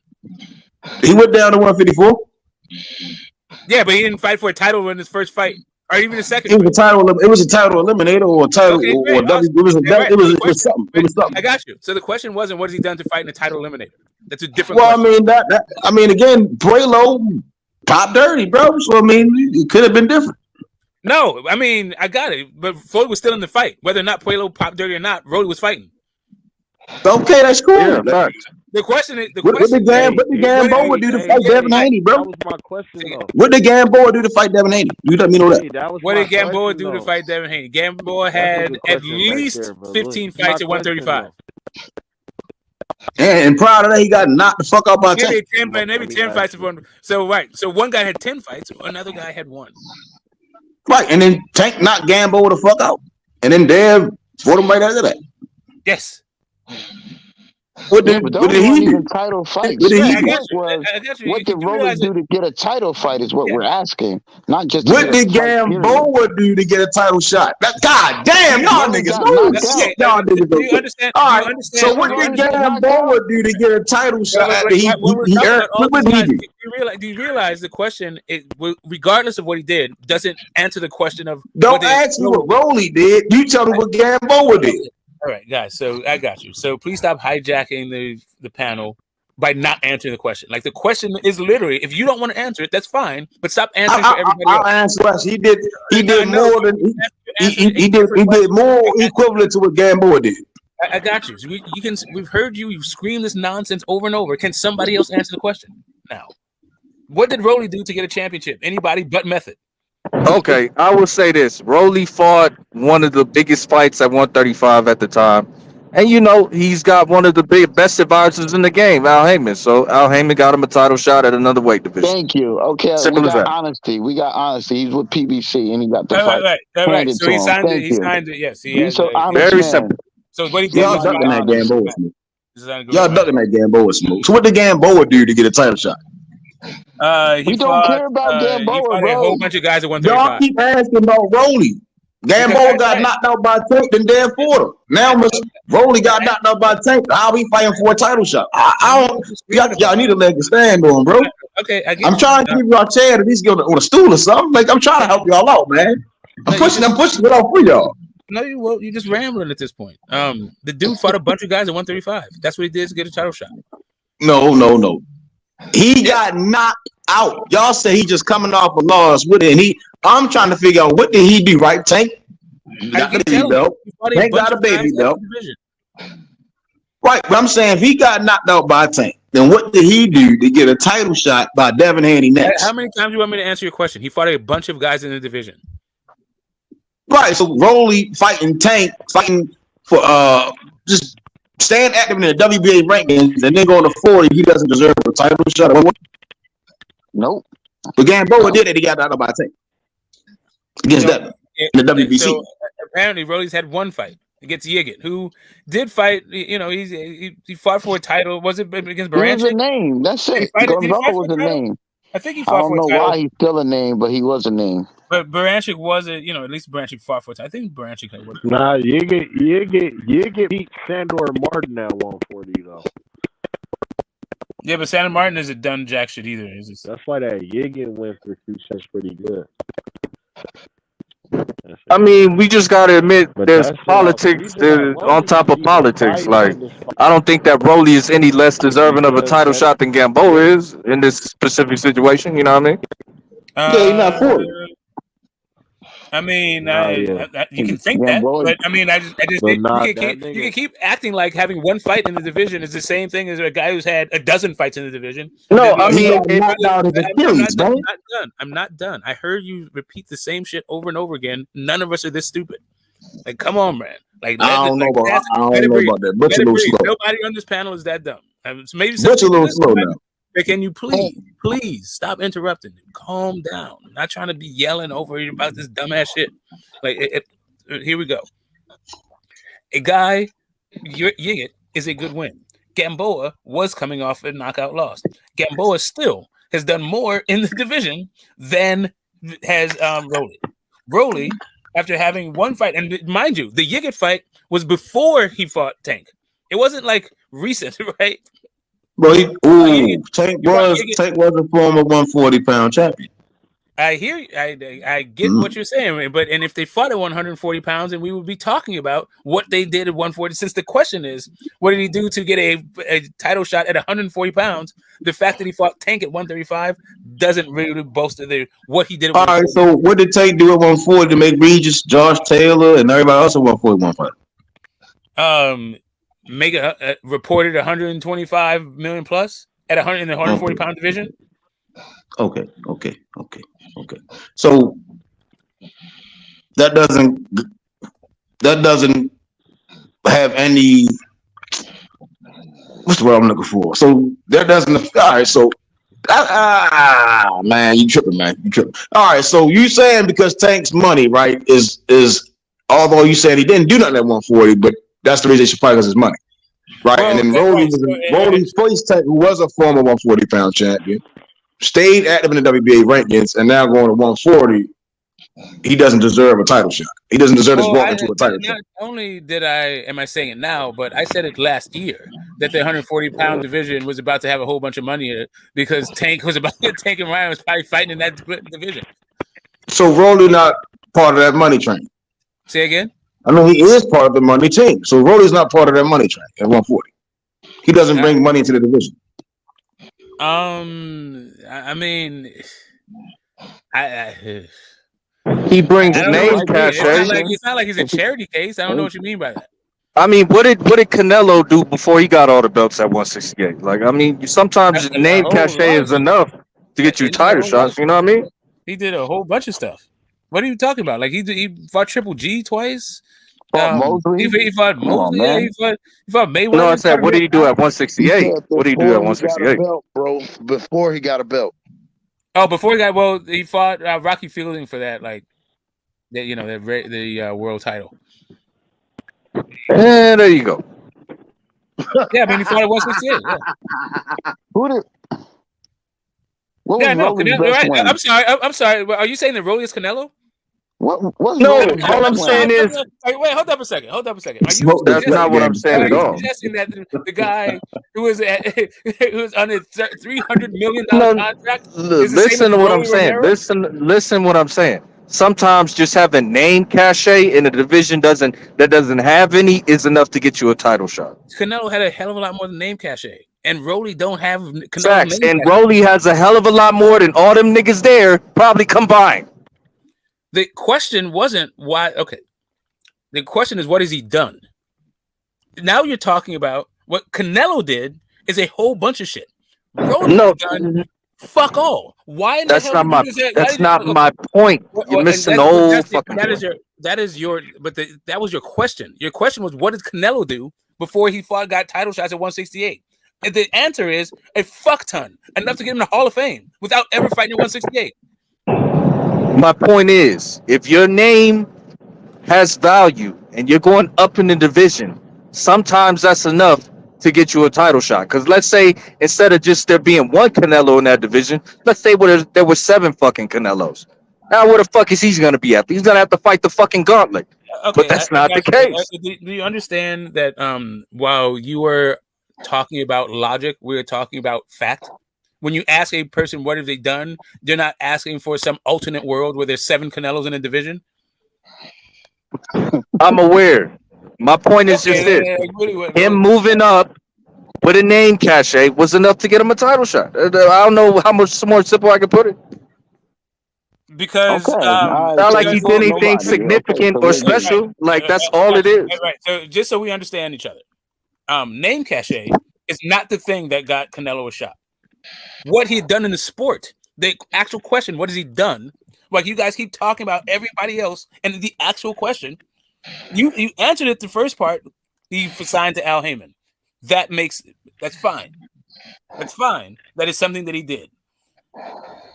He went down to 154. Yeah, but he didn't fight for a title in his first fight, or even the second. It was a title eliminator or a title or awesome. It was something. It was something. I got you. So the question wasn't what has he done to fight in a title eliminator. That's a different. Well, question. I mean, again, Puelo pop dirty, bro. So I mean, it could have been different. No, I mean, I got it, but Floyd was still in the fight, whether or not Puelo popped dirty or not. Rolly was fighting. Okay, that's cool. Yeah, the question is, what did Gamboa do to fight Devin Haney, bro? That was my question, though. What did Gamboa do to fight Devin Haney? You let me know that. What did Gamboa do to fight Devin Haney? Gamboa had at least 15 fights at 135. And prior to that, he got knocked the fuck out by maybe 10 fights. So one guy had 10 fights, another guy had 1. Right, and then Tank knocked Gamboa the fuck out, and then Dev fought him right after that. Yes. What Yeah, did but what those did he weren't do? even title fights. What did he The I do? got point you. was, I got you. what did You Rolly realize, do to get a title fight is what yeah. we're asking, not just to get What a did fight, period. Gamboa do to get a title shot? God damn, y'all Rolly niggas got move. knocked Okay. out. Y'all Do niggas you don't. understand? All Do you right. understand? So Didn't what Do you did Rolly get knocked Gamboa out? do to get a title shot Like, after he when we're he talking earned? about all What these did he guys, do? do you realize the question, regardless of what he did, doesn't answer the question of what Don't did ask me Rolly what do? Rolly did. You tell me what Gamboa did. Okay. All right, guys. So I got you. So please stop hijacking the panel by not answering the question. Like the question is literally, if you don't want to answer it, that's fine. But stop answering for everybody I'll else. answer us. He did No, more than he did more equivalent to what Gamboa did. I got you. So we've heard you scream this nonsense over and over. Can somebody else answer the question now? What did Rolly do to get a championship? Anybody but Method. Okay, I will say this: Rolly fought one of the biggest fights at 135 at the time, and he's got one of the best advisors in the game, Al Heyman. So Al Heyman got him a title shot at another weight division. Thank you. Okay, we Simple as got that. honesty. We got honesty. He's with PBC, and he got the All fight right. handed So to he him. signed it. Thank He you. signed it. Yes, he He's has. an honest Very man. simple. So what he did Y'all was ducking that Gamboa smoke. Y'all ducking that Gamboa smoke. So what did Gamboa do to get a title shot? We don't care about He Gamboa, fought a bro. whole bunch of guys at Y'all 135. keep asking about Rolly. Gamboa got knocked out by Tank, then Dan fought him. Now Rolly got knocked out by Tank. How we fighting for a title shot? I don't. Y'all need a leg to stand on, bro. Okay, I get I'm trying to give y'all a chair at least get on a stool or something. Like I'm trying to help y'all out, man. I'm pushing it out for y'all. No, you're just rambling at this point. The dude fought a bunch of guys at 135. That's what he did to get a title shot. No. He got knocked out. Y'all say he just coming off a loss with it, and I'm trying to figure out what did he do, right? Tank got the baby belt. Tank got a baby belt. Right, but I'm saying if he got knocked out by Tank, then what did he do to get a title shot by Devin Haney next? How many times do you want me to answer your question? He fought a bunch of guys in the division. Right, so Rolly fighting Tank, fighting for just staying active in the WBA rankings, and then going to 40, he doesn't deserve a title shot. Nope. But Gamboa did it. He got knocked out by Tank against Devin in the WBC. So apparently, Rolly's had one fight against Yigit, who did fight. He fought for a title. Was it against Baranchik? He was a name. That's it. Gonzalo was a name. I think he I fought don't for a know title. why he's still a name, but he was a name. But Baranchik was at least Baranchik fought for a title. I think Baranchik had one. Nah, Yigit beat Sandor Martin at 140 though. Yeah, but Sandor Martin isn't done jack shit either. That's why that Yigit win for Crusade's pretty good. I mean, we just gotta admit there's politics on top of politics. Like, I don't think that Rolly is any less deserving of a title shot than Gamboa is in this specific situation. You know what I mean? Yeah, he's not 40. I mean, you can think that, but I mean, I just you can keep acting like having one fight in the division is the same thing as a guy who's had a dozen fights in the division. No, I mean, I'm not done. I heard you repeat the same shit over and over again. None of us are this stupid. Like, come on, man. Like, I don't know about that. Butcher a little slow. Nobody on this panel is that dumb. So maybe Butcher a little slow now. Can you please stop interrupting? Calm down. I'm not trying to be yelling over you about this dumbass shit. Like, here we go. A guy, Yigit, is a good win. Gamboa was coming off a knockout loss. Gamboa still has done more in the division than has Rolly. Rolly, after having one fight, and mind you, the Yigit fight was before he fought Tank. It wasn't like recent, right? Bro, Tank was a former 140-pound champion. I hear you. I get what you're saying, but if they fought at 140 pounds, and we would be talking about what they did at 140. Since the question is, what did he do to get a title shot at 140 pounds? The fact that he fought Tank at 135 doesn't really boast of what he did. All right, so what did Tank do at 140 to make Regis, Josh Taylor, and everybody else at 141 fight? Make a reported 125 million plus at 100 in the 140 pound division. Okay. So that doesn't have any. What's the word I'm looking for? So that doesn't. All right. So Man, you tripping, man. You tripping. All right, so you saying because Tank's money, right, is although you said he didn't do nothing at 140, but that's the reason he should fight because his money. Right. Well, And then Rolly faced Tank, who was a former 140-pound champion, stayed active in the WBA rankings, and now going to 140. He doesn't deserve a title shot. He doesn't deserve to walk into a title shot. Not only am I saying it now, but I said it last year that the 140-pound division was about to have a whole bunch of money in it because Tank and Ryan was probably fighting in that division. So Rolly not part of that money train. Say again? I mean, he is part of the money team. So Rolly's not part of that money train at 140. He doesn't bring money into the division. I mean, he brings name cash. It's not like he's a charity case. I don't know what you mean by that. I mean, what did Canelo do before he got all the belts at 168? Like, I mean, sometimes name cachet is enough to get you title shots. You know what I mean? He did a whole bunch of stuff. What are you talking about? Like he fought Triple G twice. Mosley. He fought Mosley. Yeah, he fought Mayweather. No, I said, what did he do at 168? What did he do at 168? Bro, before he got a belt. Oh, before he got he fought Rocky Fielding for that, like that, the world title. And there you go. Yeah, I mean he fought at 168. Yeah. Who did? What was Rolly's best win? I'm sorry. Are you saying that Rolly is Canelo? No, all I'm saying is. Wait, hold up a second. That's not what I'm saying at all. Suggesting that the guy who was on a $300 million contract. Listen to what I'm saying. Listen what I'm saying. Sometimes just having name cachet in a division that doesn't have any is enough to get you a title shot. Canelo had a hell of a lot more than name cachet, and Rolly don't have Canelo. Facts. And Rolly has a hell of a lot more than all them niggas there probably combined. The question wasn't why. Okay, the question is what has he done? Now you're talking about what Canelo did is a whole bunch of shit. Rolly done fuck all. Why in that's the hell not my that's not my point. You're missing the whole fucking that was your question. Your question was what did Canelo do before he got title shots at 168? And the answer is a fuck ton, enough to get him to the Hall of Fame without ever fighting at 168. My point is, if your name has value and you're going up in the division, sometimes that's enough to get you a title shot. Because let's say instead of just there being one Canelo in that division, let's say there were 7 fucking Canelos. Now where the fuck is he going to be at? He's going to have to fight the fucking gauntlet. Okay, but that's not the case. Do you understand that while you were talking about logic, we were talking about fact? When you ask a person what have they done, they're not asking for some alternate world where there's 7 Canelos in a division. I'm aware. My point is just this: him moving up with a name cachet was enough to get him a title shot. I don't know how much more simple I can put it. Because not like he did anything significant or special. Like that's all it is. Right. So just so we understand each other, name cachet is not the thing that got Canelo a shot. What he had done in the sport, the actual question, what has he done? Like you guys keep talking about everybody else, and the actual question, you answered it the first part. He signed to Al Heyman. That's fine. That's fine. That is something that he did.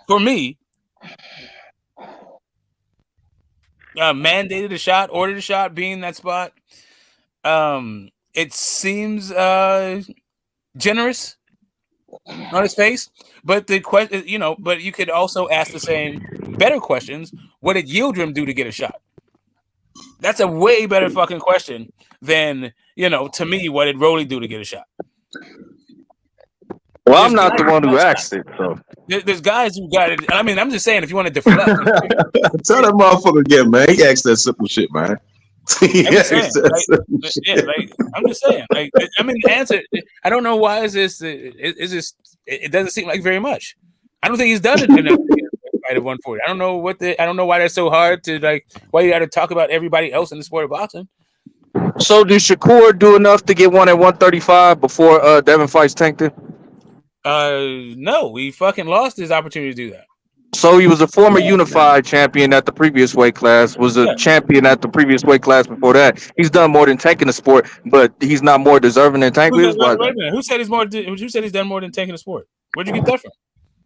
For me, mandated a shot, ordered a shot, being in that spot. It seems generous on his face, but the question, but you could also ask the same better questions. What did Yildirim do to get a shot? That's a way better fucking question than, to me, what did Rolly do to get a shot? Well, I'm not the one who asked it, so. There's guys who got it. I mean, I'm just saying, if you want to deflect. Tell that motherfucker again, man. He asked that simple shit, man. I'm just saying, the answer, I don't know why is this, it doesn't seem like very much. I don't think he's done it enough to fight at 140. I don't know why that's so hard to, why you got to talk about everybody else in the sport of boxing. So did Shakur do enough to get one at 135 before Devin fights Tank then? No, he fucking lost his opportunity to do that. So he was a former unified champion at the previous weight class, was a champion at the previous weight class before that. He's done more than Tank in the sport, but he's not more deserving than Tank is. Wait a minute. Who said he's done more than Tank in the sport? Where'd you get that from?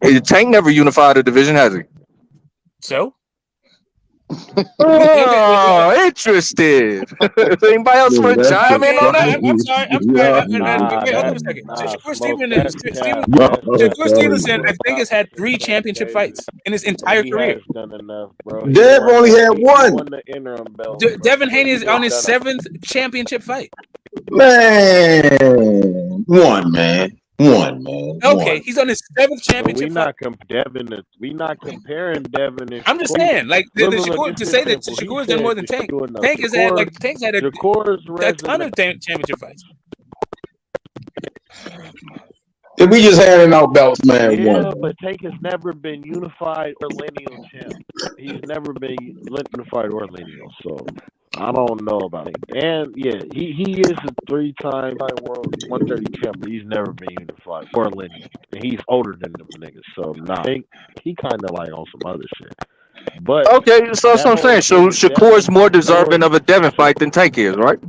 Tank never unified a division, has he? So. Oh, interested. Anybody else want to chime in on that? I'm sorry. Wait, hold on a second. Shakur Stevenson, I think, has had 3 championship fights in his entire career. Done enough, bro. Dev only had one. Won the interim belt. Devin Haney is on his 7th championship fight. Man, one man. Okay, he's on his 7th championship. We not comparing Devin. And I'm just saying, like Shakur, to say that Shakur's done more than Tank. Tank has had Tank's had a ton of championship fights. If we just handing out belts, man, Yeah, one. but Tank has never been unified or lineal champ. He's never been unified or lineal, so I don't know about it. And yeah, he is a 3-time world 130 champ, but he's never been unified or lineal. And he's older than them niggas, so nah, he kind of like on some other shit. But okay, so that's what I'm saying. So Shakur's more deserving of a Devin fight than Tank is, right?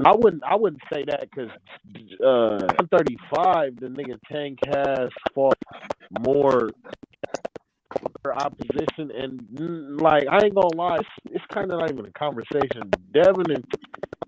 I wouldn't say that because 135, the nigga Tank has fought more opposition, and like I ain't gonna lie, it's kind of not even a conversation. Devin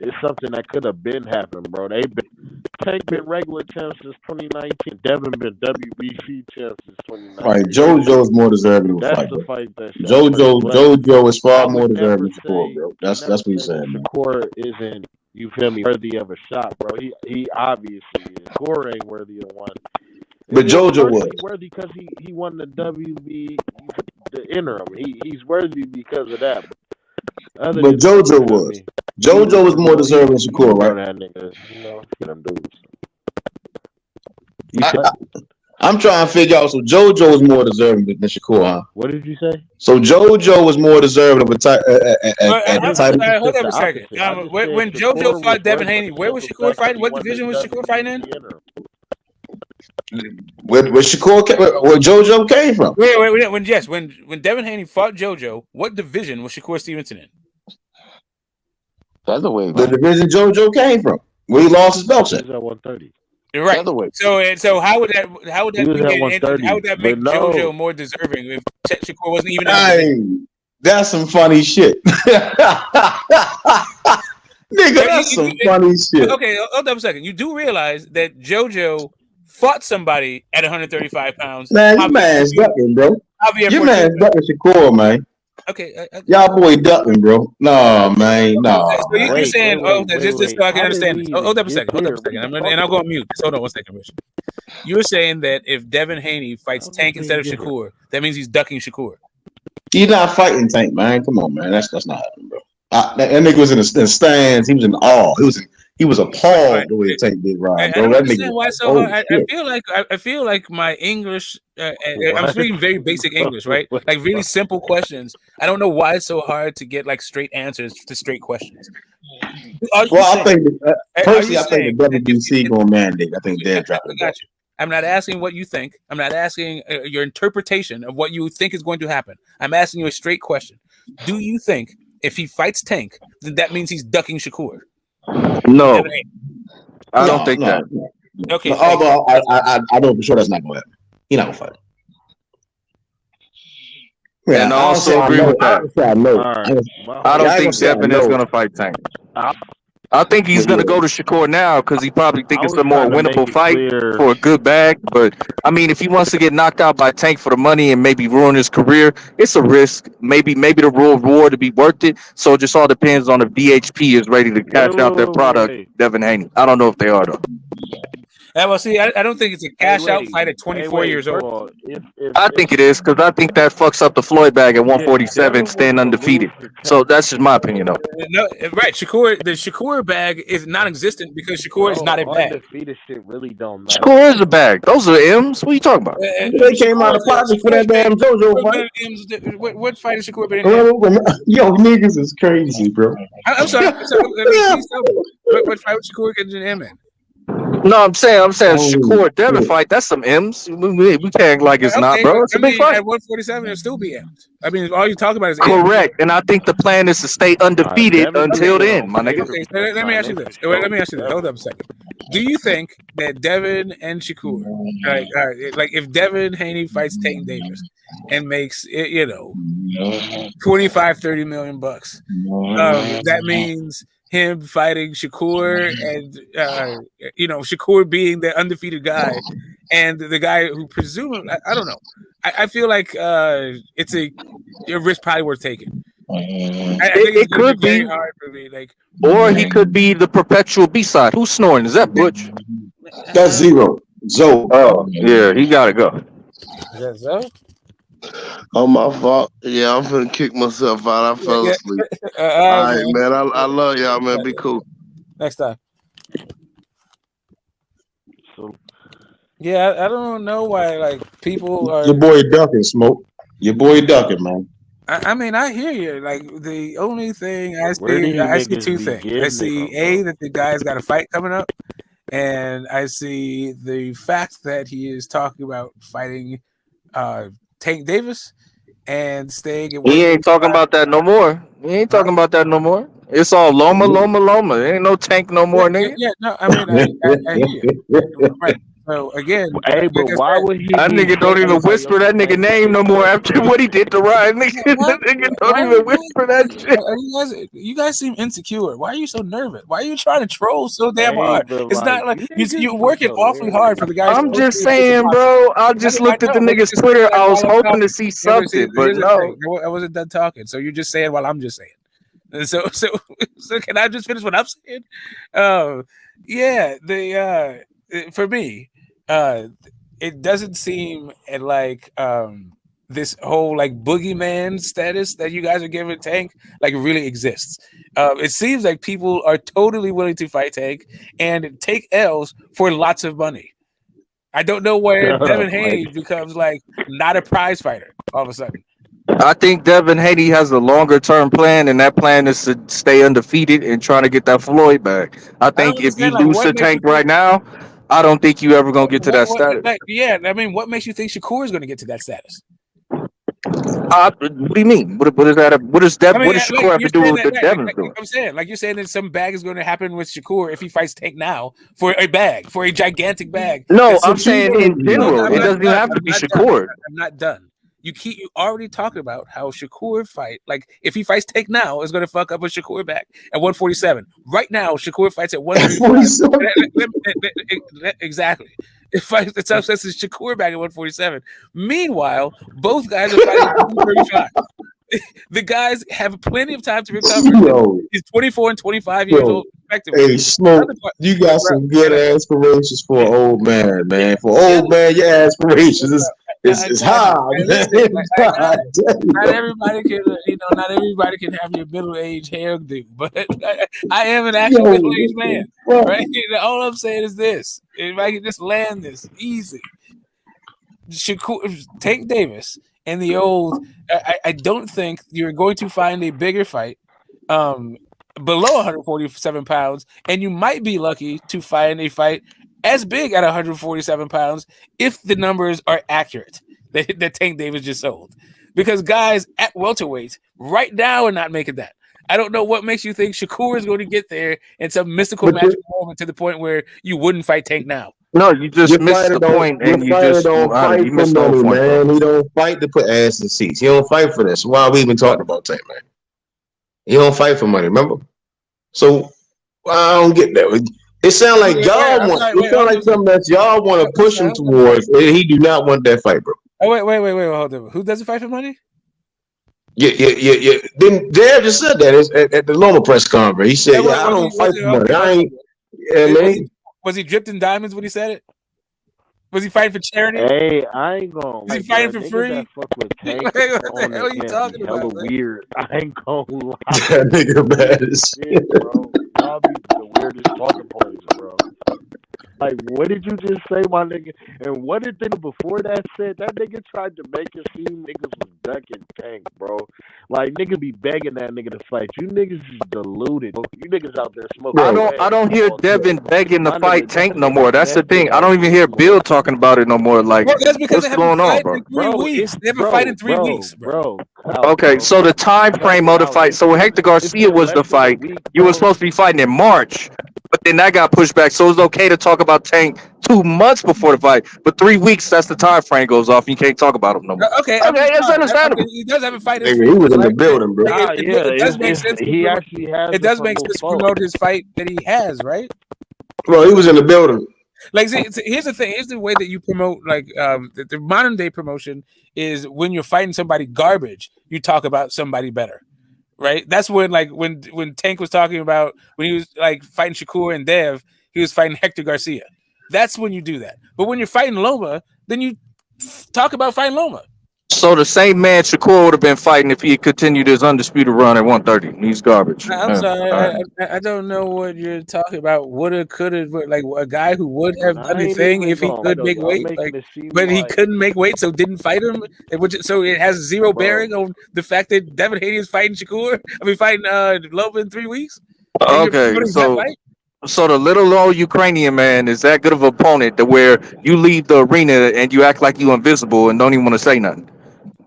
is something that could have been happening, bro. Tank been regular champs since 2019. Devin been WBC champs since 2019. Right, JoJo's more deserving of a fight. The fight that JoJo is far more deserving of Shakur, bro. That's what he's saying, man. Shakur isn't, you feel me, worthy of a shot, bro. He obviously is. Shakur ain't worthy of one. But JoJo was worthy because he won the WB, the interim. He's worthy because of that. But JoJo was. JoJo was more deserving than Shakur, right? That nigga, you know, them dudes. I'm trying to figure out. So JoJo was more deserving than Shakur, huh? What did you say? So JoJo was more deserving of a title. Hold up a second. When JoJo fought Devin Haney, where was Shakur fighting? What division was Shakur fighting in? Where JoJo came from? Wait. When Devin Haney fought JoJo, what division was Shakur Stevenson in? Featherweight. The division JoJo came from, where he lost his belt at. 130. You're right. So how would that make JoJo more deserving if Shakur wasn't even? That's some funny shit. Nigga, that's some funny shit. Okay, hold up a second. You do realize that JoJo fought somebody at 135 pounds. Man, your man's ducking, bro. Your man's ducking Shakur, man. Okay. Y'all boy ducking, bro. No, man. No. So you're saying, just so I can understand this. Hold up a second. And I'll go on mute. Just hold on one second, Rich. You're saying that if Devin Haney fights Tank instead of Shakur, that means he's ducking Shakur. He's not fighting Tank, man. Come on, man. That's not happening, bro. That nigga was in the stands. He was in awe. He was appalled the way Tank did Ryder. I don't understand why so hard. I feel like my English. I'm speaking very basic English, right? Like really simple questions. I don't know why it's so hard to get like straight answers to straight questions. Well, I think personally, I think the WBC going mandate. I think they're dropping. I got you. I'm not asking what you think. I'm not asking your interpretation of what you think is going to happen. I'm asking you a straight question. Do you think if he fights Tank, then that means he's ducking Shakur? No, I don't think that. Okay. No, although I know for sure that's not going to happen. He's not going to fight. Yeah, and I also agree with that. I don't think Devin is going to fight Tank. I think he's going to go to Shakur now because he probably thinks it's a more winnable fight for a good bag. But, I mean, if he wants to get knocked out by Tank for the money and maybe ruin his career, it's a risk. Maybe the reward to be worth it. So it just all depends on if DHP is ready to cash out their product, Devin Haney. I don't know if they are, though. Well, see, I don't think it's a cash out fight at 24 years old. I think it is because I think that fucks up the Floyd bag at 147, staying undefeated. So that's just my opinion, though. No, right. The Shakur bag is non-existent because Shakur is not a bag. Undefeated shit really don't matter. Shakur is a bag. Those are M's. What are you talking about? They came out of pocket for that damn JoJo fight. What fight is Shakur been in? Yo, niggas is crazy, bro. I'm sorry. What fight was Shakur getting in, man? No, I'm saying Holy Shakur Devin shit. fight. That's some M's. We can't act like it's not, Okay, bro. It's I a big mean, fight. at 147, it'll still be M's. I mean, all you talk about is M's. Correct, and I think the plan is to stay undefeated Devin Okay, until Haney then, on my nigga. paper okay. So for let me ask you finals this. for Wait, sure. let me ask you this. Hold up a second. Do you think that Devin and Shakur, like if Devin Haney fights Tank Davis and makes it, 25, 30 million bucks, that means him fighting Shakur and Shakur being the undefeated guy and the guy who presumably I don't know. I feel like it's a risk probably worth taking. I think it's It going to could be very be, hard for me. Like, or he could be the perpetual B-side. Who's snoring? Is that Butch? That's zero. Zoe. Oh, yeah, he gotta go. Is that so? Oh, my fault. Yeah, I'm finna kick myself out. I fell Yeah. asleep. All All right, right, man. I love y'all, man. Be cool. Next time. So Yeah, I don't know why like people Your are. boy ducking, Smoke. Your boy ducking, man. I mean, I hear you. Like the only thing I where do see, you I see niggas two be things. I getting it see from, bro? that the guy's got a fight coming up, and I see the fact that he is talking about fighting Tank Davis and staying at He ain't talking 135. about that no more. He ain't Huh? talking about that no more. It's all Loma. There ain't no Tank no more, nigga. Yeah. No, I mean, I hear you. Right. So again, Hey, like but I why said, would he That need nigga don't Tank even to fight whisper that nigga Tank to name get no more better, after bro? what he did to Ryan. Nigga, what? that nigga don't Why? even whisper that shit. You guys seem insecure. Why are you so nervous? Why are you trying to troll so damn Hey, hard? but It's like not like you you're niggas is working awfully hard for hilarious, the guy's I'm first bro. just win against saying, boxing. bro. I just I looked at the know, but you're nigga's just saying Twitter. that I was while I'm hoping to talking. see Yeah, but see, something, but here's the no. thing. I wasn't done talking, so you're just saying while I'm just saying. And so can I just finish what I'm saying? Yeah, for me, it doesn't seem like this whole like boogeyman status that you guys are giving Tank like really exists. It seems like people are totally willing to fight Tank and take L's for lots of money. I don't know where Shut Devin up, Haney Mike. becomes like not a prize fighter all of a sudden. I think Devin Haney has a longer term plan, and that plan is to stay undefeated and trying to get that Floyd back. I I don't think if you understand like lose what to makes you Tank think right now, I don't think you ever gonna get to that status. yeah, I mean what makes you think Shakur is going to get to that status? What do you mean? What is that? What does I mean, like Shakur have you're to do saying with that, what Devin's doing? I'm saying, like you're saying that some bag is going to happen with Shakur if he fights Tank now for a bag, for a gigantic bag. No, That's I'm what saying in no, general. I'm It not doesn't even done. have to I'm be not done. Shakur. I'm not done. You already talking about how Shakur fight. Like if he fights Tank now, it's going to fuck up a Shakur back at 147. Right now, Shakur fights at 135. Exactly. It's upsets his Shakur back at 147. Meanwhile, both guys are fighting at 135. The guys have plenty of time to recover. Yo, He's 24 and 25 years old, respectively. hey, Smoke, you got some good aspirations for an old man, man. For an old man, your aspirations is high, man. Listen, God not damn. everybody can, not everybody can have your middle-aged hairdo, but I am an actual Yo, middle-aged man, what right? All I'm saying is this: if I can just land this easy, Tank Davis and the old. I don't think you're going to find a bigger fight below 147 pounds, and you might be lucky to find a fight as big at 147 pounds if the numbers are accurate that Tank Davis just sold. Because guys at welterweight right now are not making that. I don't know what makes you think Shakur is going to get there in some mystical magical moment to the point where you wouldn't fight Tank now. No, you just missed the point, and you just fight you for missed the whole money, point, bro. man. He don't fight to put ass in seats. He don't fight for this. Why are we even talking about Tank, man? He don't fight for money, remember? So I don't get that. It sounds like y'all want. It sounds like something that y'all want to push him towards. And he do not want that fight, bro. Oh wait, hold on. Who doesn't fight for money? Yeah. Then Dad just said that at the Loma press conference. He said, "Yeah, I don't fight for money. I ain't." Yeah, man. Was he dripped in diamonds when he said it? Was he fighting for charity? Hey, I ain't gonna. Was he fighting for free? That fuck with Tank What the on hell are you talking hella about? weird. I ain't gonna lie. That nigga bad as shit, bro. Y'all be the weirdest talking points, bro. Like, what did you just say, my nigga? And what did they before that said? That nigga tried to make it seem niggas was ducking Tank, bro. Like, niggas be begging that nigga to fight. You niggas is deluded, bro. You niggas out there smoking. I don't hear Devin begging to My fight nigga, Tank that no more. nigga That's the begging thing. I that don't even shit, hear bro. Bill talking about it no more. Like, Well, that's because they what's haven't going on, fight bro? in 3 weeks. They haven't fight in 3 weeks, bro. Okay, so the time frame of the fight. So when Hector Garcia was the fight, you were supposed to be fighting in March, but then that got pushed back. So it's okay to talk about Tank 2 months before the fight, but 3 weeks, that's the time frame goes off. You can't talk about him no more. Okay, I mean, Okay, it's fine. Okay, understandable. he does have a fight in Nigga, 3 he was weeks. in the Like, building, bro. it does make sense. He actually has It does make sense to promote his fight that he has, right? Bro, he was in the building. Like, see, here's the thing. Here's the way that you promote, like, the modern day promotion is when you're fighting somebody garbage, you talk about somebody better, right? That's when, like, when Tank was talking about when he was like fighting Shakur and Dev, he was fighting Hector Garcia. That's when you do that. But when you're fighting Loma, then you talk about fighting Loma. So the same man Shakur would have been fighting if he had continued his undisputed run at 130. He's garbage. I'm sorry, all right. I don't know what you're talking about. Woulda, coulda, like a guy who would have done I the ain't thing even if he gonna could lie, make though. I'm weight, making like, it seem but he like- couldn't make weight, so didn't fight him. So it has zero bearing on the fact that Devin Haney is fighting Shakur. I mean, fighting Loma in 3 weeks. And you're Okay, promoting that so fight? so the little old Ukrainian man is that good of an opponent to where you leave the arena and you act like you invisible and don't even want to say nothing.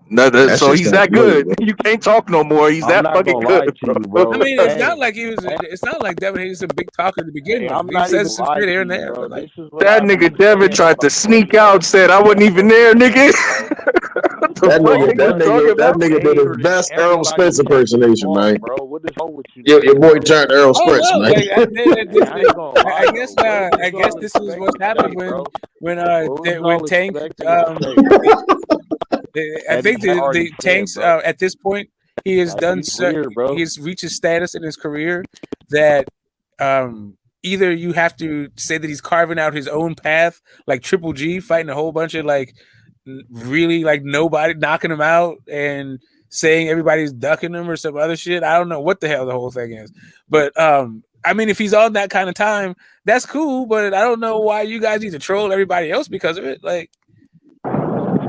That So shit he's sound that crazy, good. bro. You can't talk no more. He's I'm that not fucking gonna lie good, to you, bro. I mean, it's Hey, not like he was. It's not like Devin Haney's a big talker to begin with. I'm He not even says some lying shit to here and you, there, bro. but like, This is what That I be nigga Devin saying tried to about sneak out, said I wasn't even there, nigga. That What nigga, you talking that about? nigga did his best Earl Spence impersonation, man. bro. What is wrong with you? Your boy turned Earl I don't Spence, know. man. Like, I ain't gonna lie, I guess, though. What I was guess all this this is what happened say, bro? when What was when all Tank. expecting to say, I that think he had already the said, Tank's bro? at this point he has done. He's weird, bro. He's reached a status in his career that either you have to say that he's carving out his own path, like Triple G fighting a whole bunch of like really like nobody, knocking him out and saying everybody's ducking him or some other shit. I don't know what the hell the whole thing is, but I mean, if he's on that kind of time, that's cool. But I don't know why you guys need to troll everybody else because of it. Like,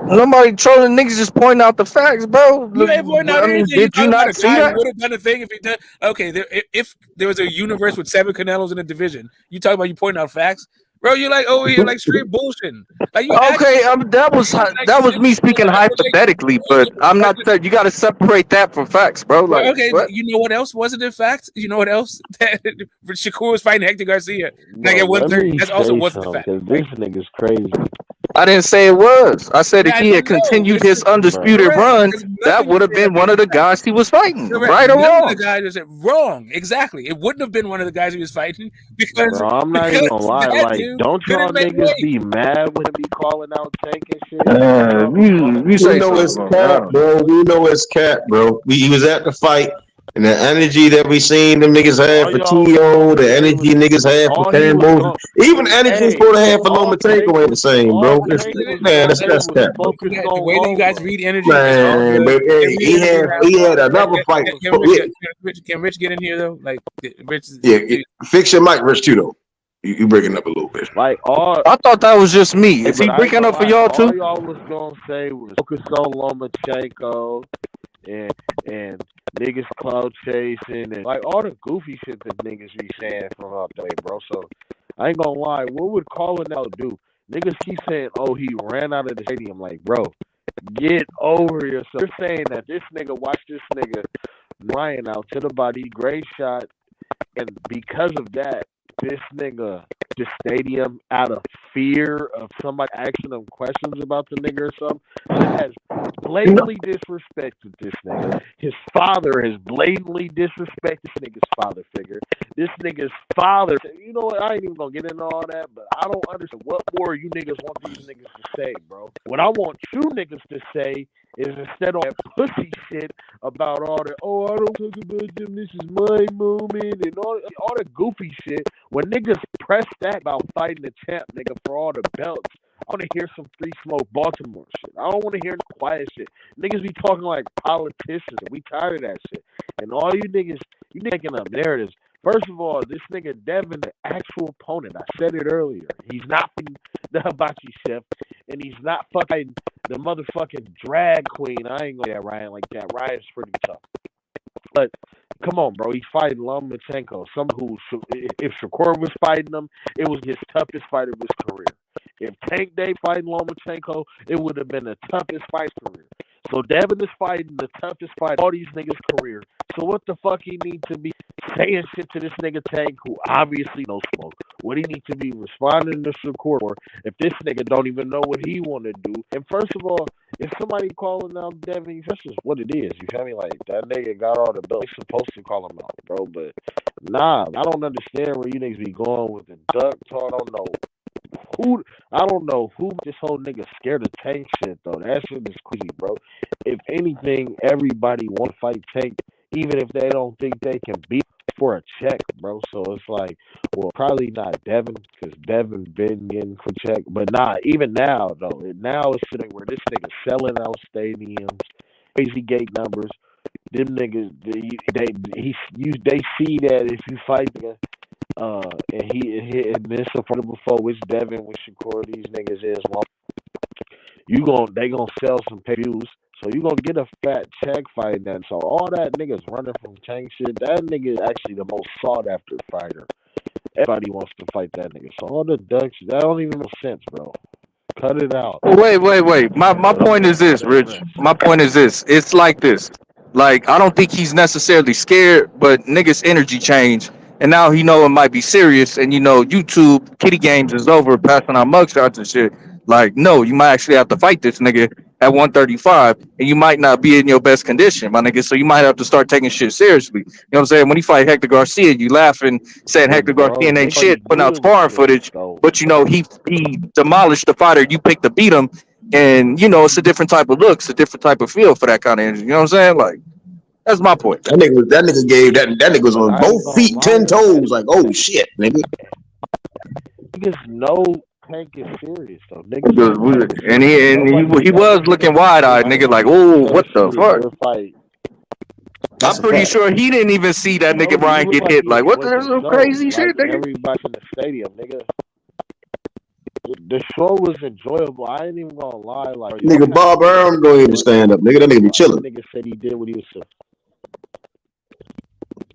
Nobody trolling, niggas just pointing out the facts, bro. you ain't pointing out I mean, anything. You did you talking about not a see guy that? who would have done a thing if he done. Okay, if there was a universe with 7 Canelos in a division, you talking about you pointing out facts, bro? You're like over here like straight bullshitting. Like you Okay, that was me speaking hypothetically, but I'm not. You got to separate that from facts, bro. Well, Like, okay, what? you know what else wasn't in fact? You know what else? That Shakur was fighting Hector Garcia like Bro, at let 130. me That's also say wasn't the something, fact. because this nigga's crazy. I didn't say it was. I said if Yeah, he had continued his undisputed run, that would have been one of the guys he was fighting, Correct. right or None wrong. of the guys said wrong. Exactly. It wouldn't have been one of the guys he was fighting because, Bro, I'm not even gonna lie. that Like, dude don't y'all couldn't make niggas weight. be mad when he calling out Tank and shit? You We say know it's something, cat, bro. We know it's cat, bro. He was at the fight, and the energy that we seen them niggas had for T.O., the energy niggas had for Campbell, even the energy he's supposed to have for Lomachenko ain't the same, bro. Man, that's cat, bro. The way that you guys read energy Man, but hey, he had another fight. Can Rich get in here though? Like Rich, Fix your mic, Rich, too, though. You breaking up a little bit. Like all, I thought that was just me. Hey, Is he but I ain't breaking gonna up for lie, y'all all too? y'all was gonna say was focus on Lomachenko and niggas cloud chasing and like all the goofy shit that niggas be saying from out there, bro. So I ain't gonna lie, what would calling out do? Niggas keep saying, oh, he ran out of the stadium. Like, bro, get over yourself. You're saying that this nigga, watch this nigga Ryan out to the body, great shot, and because of that, this nigga, the stadium, out of fear of somebody asking him questions about the nigga or something, has blatantly disrespected this nigga. His father has blatantly disrespected this nigga's father figure. This nigga's father, you know what? I ain't even gonna get into all that, but I don't understand what more you niggas want these niggas to say, bro. What I want you niggas to say is instead of that pussy shit about all the, oh, I don't talk about them, this is my moment, and all the goofy shit. When niggas press that about fighting the champ, nigga, for all the belts, I want to hear some Free Smoke Baltimore shit. I don't want to hear the quiet shit. Niggas be talking like politicians, and we tired of that shit. And all you niggas, you making up narratives. First of all, this nigga Devin, the actual opponent, I said it earlier. He's not the hibachi chef, and he's not fucking the motherfucking drag queen. I ain't gonna Ryan like that. Ryan's pretty tough. But come on, bro. He's fighting Lomachenko. If Shakur was fighting him, it was his toughest fight of his career. If Tank Day fighting Lomachenko, it would have been the toughest fight of his career. So Devin is fighting the toughest fight of all these niggas' career. So what the fuck he need to be saying shit to this nigga Tank, who obviously knows smoke? What he need to be responding to Shakur for if this nigga don't even know what he want to do? And first of all, if somebody calling out Devin, that's just what it is. You feel me? Like, that nigga got all the belts. They supposed to call him out, bro. But nah, I don't understand where you niggas be going with the duck talk. I don't know who this whole nigga scared of Tank shit though. That shit is crazy, bro. If anything, everybody want to fight Tank, even if they don't think they can beat for a check, bro. So it's like, well, probably not Devin, because Devin been getting for check. But nah, even now though, now it's sitting where this nigga selling out stadiums, crazy gate numbers. Them niggas, they see that if you fight the and this affordable before which Devin, which Shakur, these niggas is, well, they gonna sell some pay-views, so you gonna get a fat check fighting that. So all that niggas running from Tank shit, that nigga is actually the most sought after fighter. Everybody wants to fight that nigga. So all the ducks, that don't even make sense, bro. Cut it out. Wait. My point is this, Rich. My point is this. It's like this. Like, I don't think he's necessarily scared, but niggas energy change. And now he know it might be serious. And YouTube, Kitty Games is over, passing out mugshots and shit. Like, no, you might actually have to fight this nigga at 135, and you might not be in your best condition, my nigga. So you might have to start taking shit seriously. You know what I'm saying? When he fight Hector Garcia, you laughing, saying Hector Garcia ain't shit, putting out sparring footage, but he demolished the fighter you picked to beat him, and it's a different type of look, it's a different type of feel for that kind of energy. You know what I'm saying? Like, that's my point. That nigga gave that nigga was on both feet, 10 toes, like, oh shit, nigga. Niggas know Tank is serious though. Niggas And he was looking wide eyed, nigga, like, oh, what the fuck? I'm pretty sure he didn't even see that nigga Ryan get hit. Like, what the crazy shit, nigga? Everybody in the stadium, nigga. The show was enjoyable. I ain't even gonna lie. Like, nigga, Bob Arum go ahead and stand up, nigga. That nigga be chilling. Nigga said he did what he was supposed.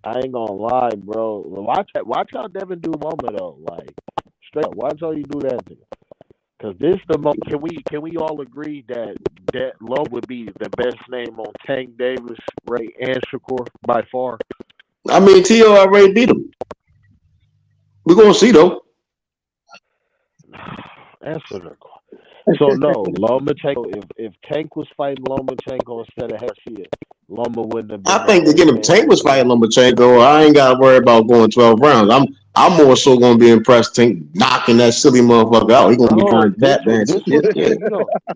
I ain't gonna lie, bro. Watch how Devin do Loma though. Like, straight up, watch how you do that thing. Cause this the moment. Can we all agree that Loma would be the best name on Tank Davis, Ray, and Shakur by far? I mean, T.O. already beat him. We're gonna see though. Answer the question. So no, Lomachenko. If Tank was fighting Lomachenko instead of Garcia, Loma wouldn't have been. I think again, if Tank was fighting Lomachenko, I ain't gotta worry about going 12 rounds. I'm more so gonna be impressed Tank knocking that silly motherfucker out. He gonna be trying to tap dance. You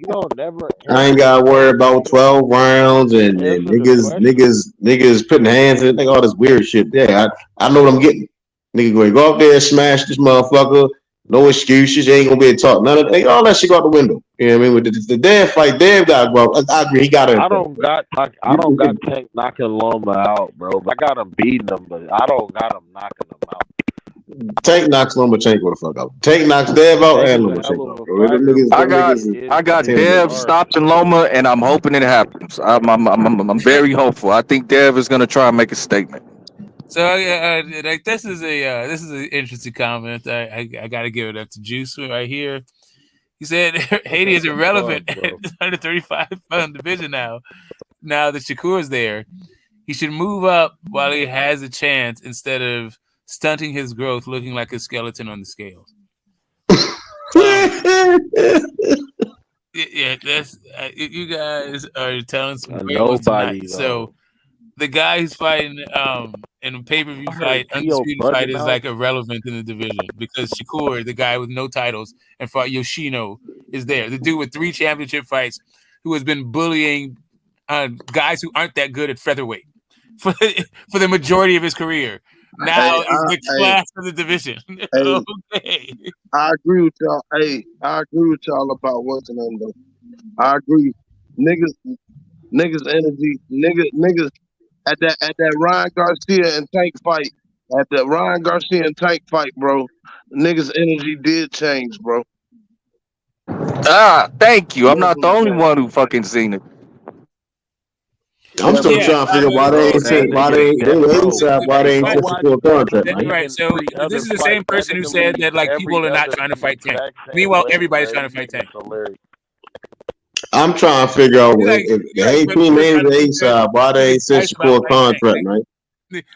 don't never. I ain't gotta worry about 12 rounds and niggas putting hands in, like all this weird shit. Yeah, I know what I'm getting. Nigga gonna go out there and smash this motherfucker. No excuses. You ain't gonna be able to talk. None of all that shit go out the window. You know what I mean? With the Dev fight, Dev got to go out. I agree. He got to. I don't got Tank knocking Loma out, bro. I got him beating him, but I don't got him knocking him out. Tank knocks Lomachenko the fuck out. Tank knocks Dev out and Lomachenko out, bro. I got Dev stopping Loma, and I'm hoping it happens. I'm very hopeful. I think Dev is gonna try and make a statement. So like this is an interesting comment. I got to give it up to Juice right here. He said Haiti is irrelevant at 135-pound division now. Now that Shakur is there, he should move up while he has a chance instead of stunting his growth, looking like a skeleton on the scales. Yeah, that's you guys are telling some great ones tonight. So the guy who's fighting in a pay-per-view fight, undisputed fight, is like irrelevant in the division because Shakur, the guy with no titles, and fought Yoshino, is there. The dude with 3 championship fights who has been bullying guys who aren't that good at featherweight for the majority of his career. Now is the class of the division. Okay. I agree with y'all. I agree with y'all about what's in them. I agree. Niggas energy. Niggas at that Ryan Garcia and Tank fight. At the Ryan Garcia and Tank fight, bro, niggas' energy did change, bro. Thank you. I'm not the Definitely only changed. one who fucking seen it. I'm still Yeah, trying to I figure out mean, why they ain't see, sent why they ain't sent to a contract, man. right. So this is the same person who said that like people are not trying to fight Tank. Meanwhile, everybody's trying to fight Tank. I'm trying to figure out if the Like, hate but team people are ain't trying to the A think that side, why they ain't sent nice you about for a fighting Tank. contract, man?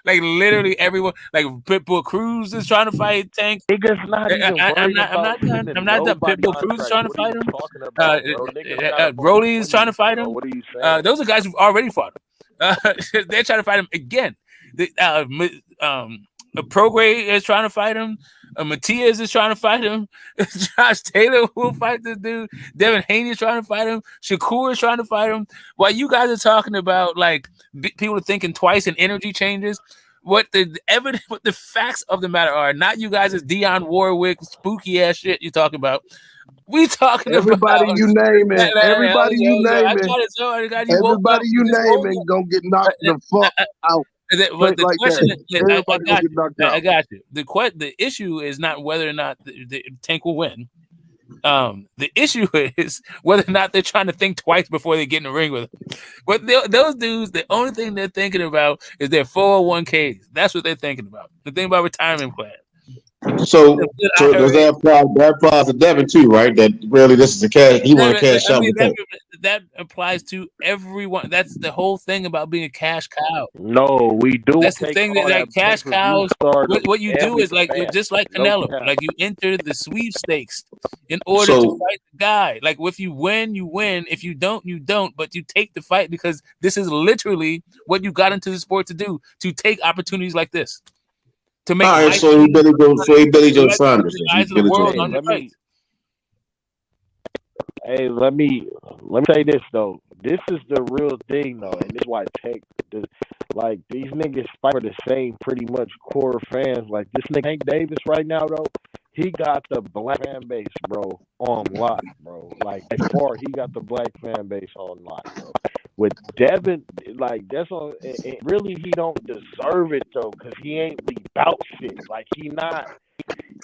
Like literally everyone, like Pitbull Cruz is trying to fight Tank. Niggas not even I'm worried not about done. sending I'm not done. nobody Pitbull Cruz is contract. trying to What are fight you him. talking about, bro? Niggas gotta Broly is trying to fight bro. him. What are you saying? Those are guys who've already fought him. They're trying to fight him again. Prograis is trying to fight him. Matias is trying to fight him. Josh Taylor will fight this dude. Devin Haney is trying to fight him. Shakur is trying to fight him. While you guys are talking about like people are thinking twice and energy changes, what the evidence, what the facts of the matter are, not you guys as Dionne Warwick spooky ass shit you talking about. We talking Everybody about you naming, everybody you I naming, got it. So I got you woke up. everybody you Just woke naming gonna get knocked the fuck out. But Straight the like question that. is, Everybody gonna get knocked I out. got you. The issue is not whether or not the Tank will win. The issue is whether or not they're trying to think twice before they get in the ring with him. But those dudes, the only thing they're thinking about is their 401ks. That's what they're thinking about. The thing about retirement plan. So does that apply to Devin too, right? That really this is a cash he want to cash out the Tank. That applies to everyone. That's the whole thing about being a cash cow. No, we do. That's the thing that like cash cows. What you do is like just like Canelo, like you enter the sweepstakes in order to fight the guy. Like if you win, you win. If you don't, you don't. But you take the fight because this is literally what you got into the sport to do, to take opportunities like this. To make all right, so he Billy Joe Saunders. Let me say this though. This is the real thing though, and this is why like these niggas fight for the same pretty much core fans. Like this nigga Hank Davis right now though, he got the black fan base, bro, on lock, bro. Like as far he got the black fan base on lock, bro. With Devin, like that's on. Really, he don't deserve it though, cause he ain't really about shit. Like he not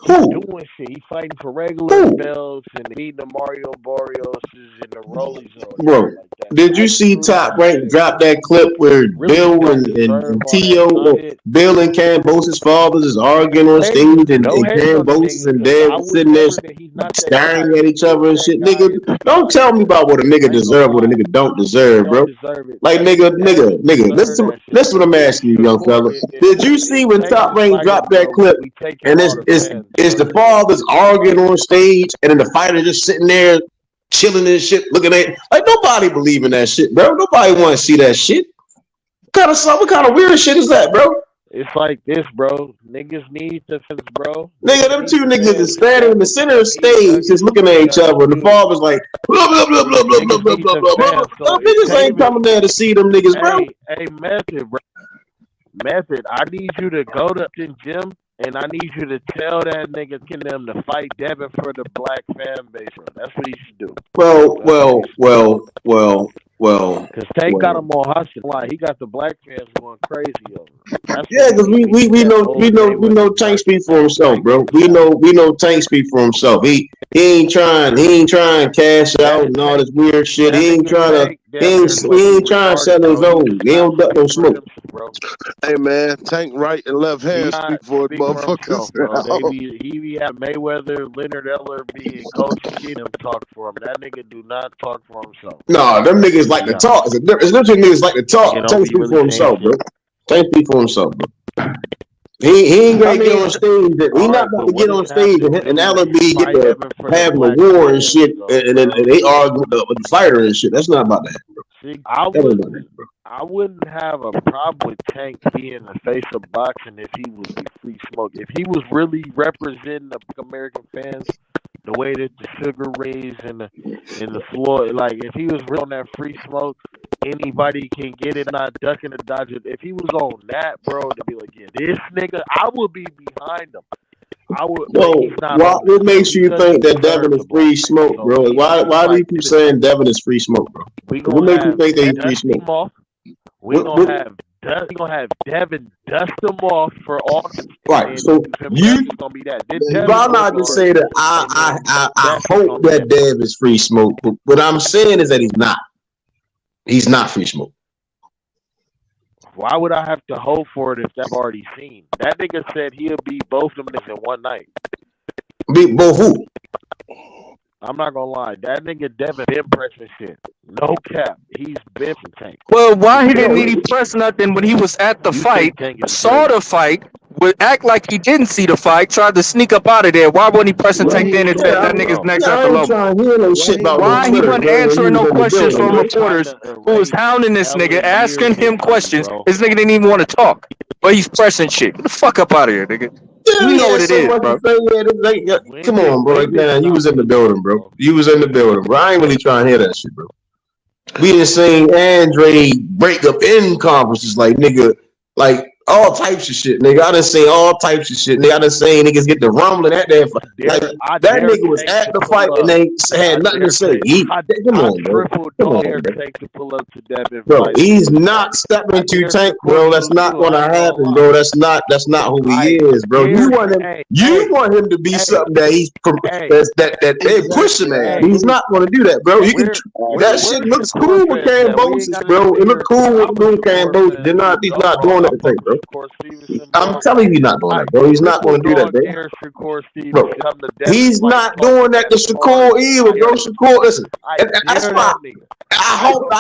doing shit. He fighting for regular belts and beating the Mario Barrioses and the Rollies. Bro, like that. did you see Top Rank drop that clip where Bill and T.O. Bill and Cambosis' fathers is arguing on stage and Cambosis and Dad sitting there staring at each other and shit? Nigga, don't tell me about what a nigga deserve, what a nigga don't deserve, bro. Like nigga, listen to what I'm asking you, young fella. Did you see when Top Rank dropped that clip and it's the fathers arguing on stage and then the fighter just sitting there chilling and shit, looking at like nobody believe in that shit, bro. Nobody want to see that shit. What kind of weird shit is that, bro? It's like this, bro. Niggas need to fence, bro. Nigga, them two niggas is standing in the center of stage just looking at each other and the father's like blah blah blah blah blah blah blah blah blah blah. Niggas ain't coming there to see them niggas, bro. Hey, Method, bro. Method, I need you to go to the gym and I need you to tell that nigga them to fight Devin for the black fan base, bro. That's what he should do. Well. Because Tank got him on hustling. Like he got the black fans going crazy over. Yeah, because we know Tank speak for himself, bro. We know Tank speak for himself. He ain't trying to cash out and all this weird shit. He ain't trying to sell his own. He don't duck no smoke. Hey man, Tank right and left hand speak for it, motherfuckers. He be have Mayweather, Leonard Ellerby, and Coach Keenum talk for him. That nigga do not talk for himself. Nah, them niggas like to talk. It's literally niggas like to talk. Tank speak for himself, bro. Tank speak for himself, bro. He ain't gonna get on stage. He not about to get on stage and Ellerby get to having a war and shit, and then they argue with the fighter and shit. That's not about that, bro. See, I wouldn't have a problem with Tank being the face of boxing if he was free smoke. If he was really representing the American fans the way that the Sugar Rays and the floor, like if he was real on that free smoke, anybody can get it, not ducking and dodging. If he was on that, bro, to be like, yeah, this nigga, I would be behind him. I would. What makes you think that Devin is free smoke, bro? Why do you keep saying Devin is free smoke, bro? What makes you think that he's free smoke? We gonna have Devin dust him off for all the Right. So you, it's gonna be that. Then but Devin I'm not go just saying that I hope that Dev is free smoke. But what I'm saying is that he's not. He's not free smoke. Why would I have to hope for it if I've already seen? That nigga said he'll beat both of them niggas in one night. Beat both who? I'm not gonna lie. That nigga Devin been pressing shit. No cap. He's been from Tank. Well, why he didn't need to press nothing when he was at the fight, saw the fight, would act like he didn't see the fight, tried to sneak up out of there. Why wasn't he pressing Tank then and said that nigga's next at the low? Why he wasn't answering no questions from reporters who was hounding this nigga, asking him questions? This nigga didn't even want to talk, but he's pressing shit. Get the fuck up out of here, nigga. We know what it is, bro. Come on, bro. Man, you was in the building, bro. You was in the building, bro. I ain't really trying to hear that shit, bro. We done seen Andre break up in conferences like nigga, like all types of shit, nigga. I done seen all types of shit, nigga. I done seen niggas get the rumbling at that fight. Like, that nigga was at the fight and they had nothing to say. Come on, bro. Come on, bro. He's not stepping to Tank, bro. That's not gonna happen, bro. That's not who he is, bro. You want him to be something that he's that they pushing at. He's not gonna do that, bro. You can that shit looks cool with Cambosis, bro. It look cool with doing Cambosis. He's not doing that thing, bro. I'm telling you, he's not doing that, bro. He's not going to do that, bro. He's not doing that to Shakur either, bro. Shakur, listen. That's why I hope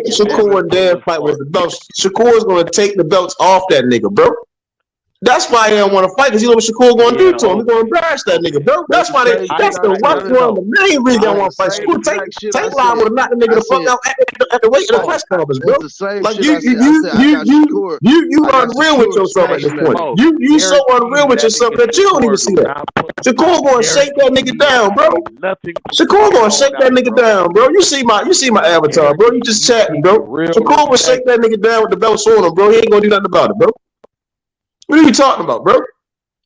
Shakur and Dan fight with the belts. Shakur is going to take the belts off that nigga, bro. That's why he don't want to fight, because you know what Shakur going to do to him. He's going to embarrass that nigga, bro. That's why that's the main reason I want to fight Shakur. Tank liable to knock the nigga the fuck out at the weight of the press conference, bro. Like you unreal with yourself at this point. You so unreal with yourself that you don't even see that. Shakur going to shake that nigga down, bro. Shakur going to shake that nigga down, bro. You see my avatar, bro. You just chatting, bro. Shakur will shake that nigga down with the belts on him, bro. He ain't gonna do nothing about it, bro. What are you talking about, bro?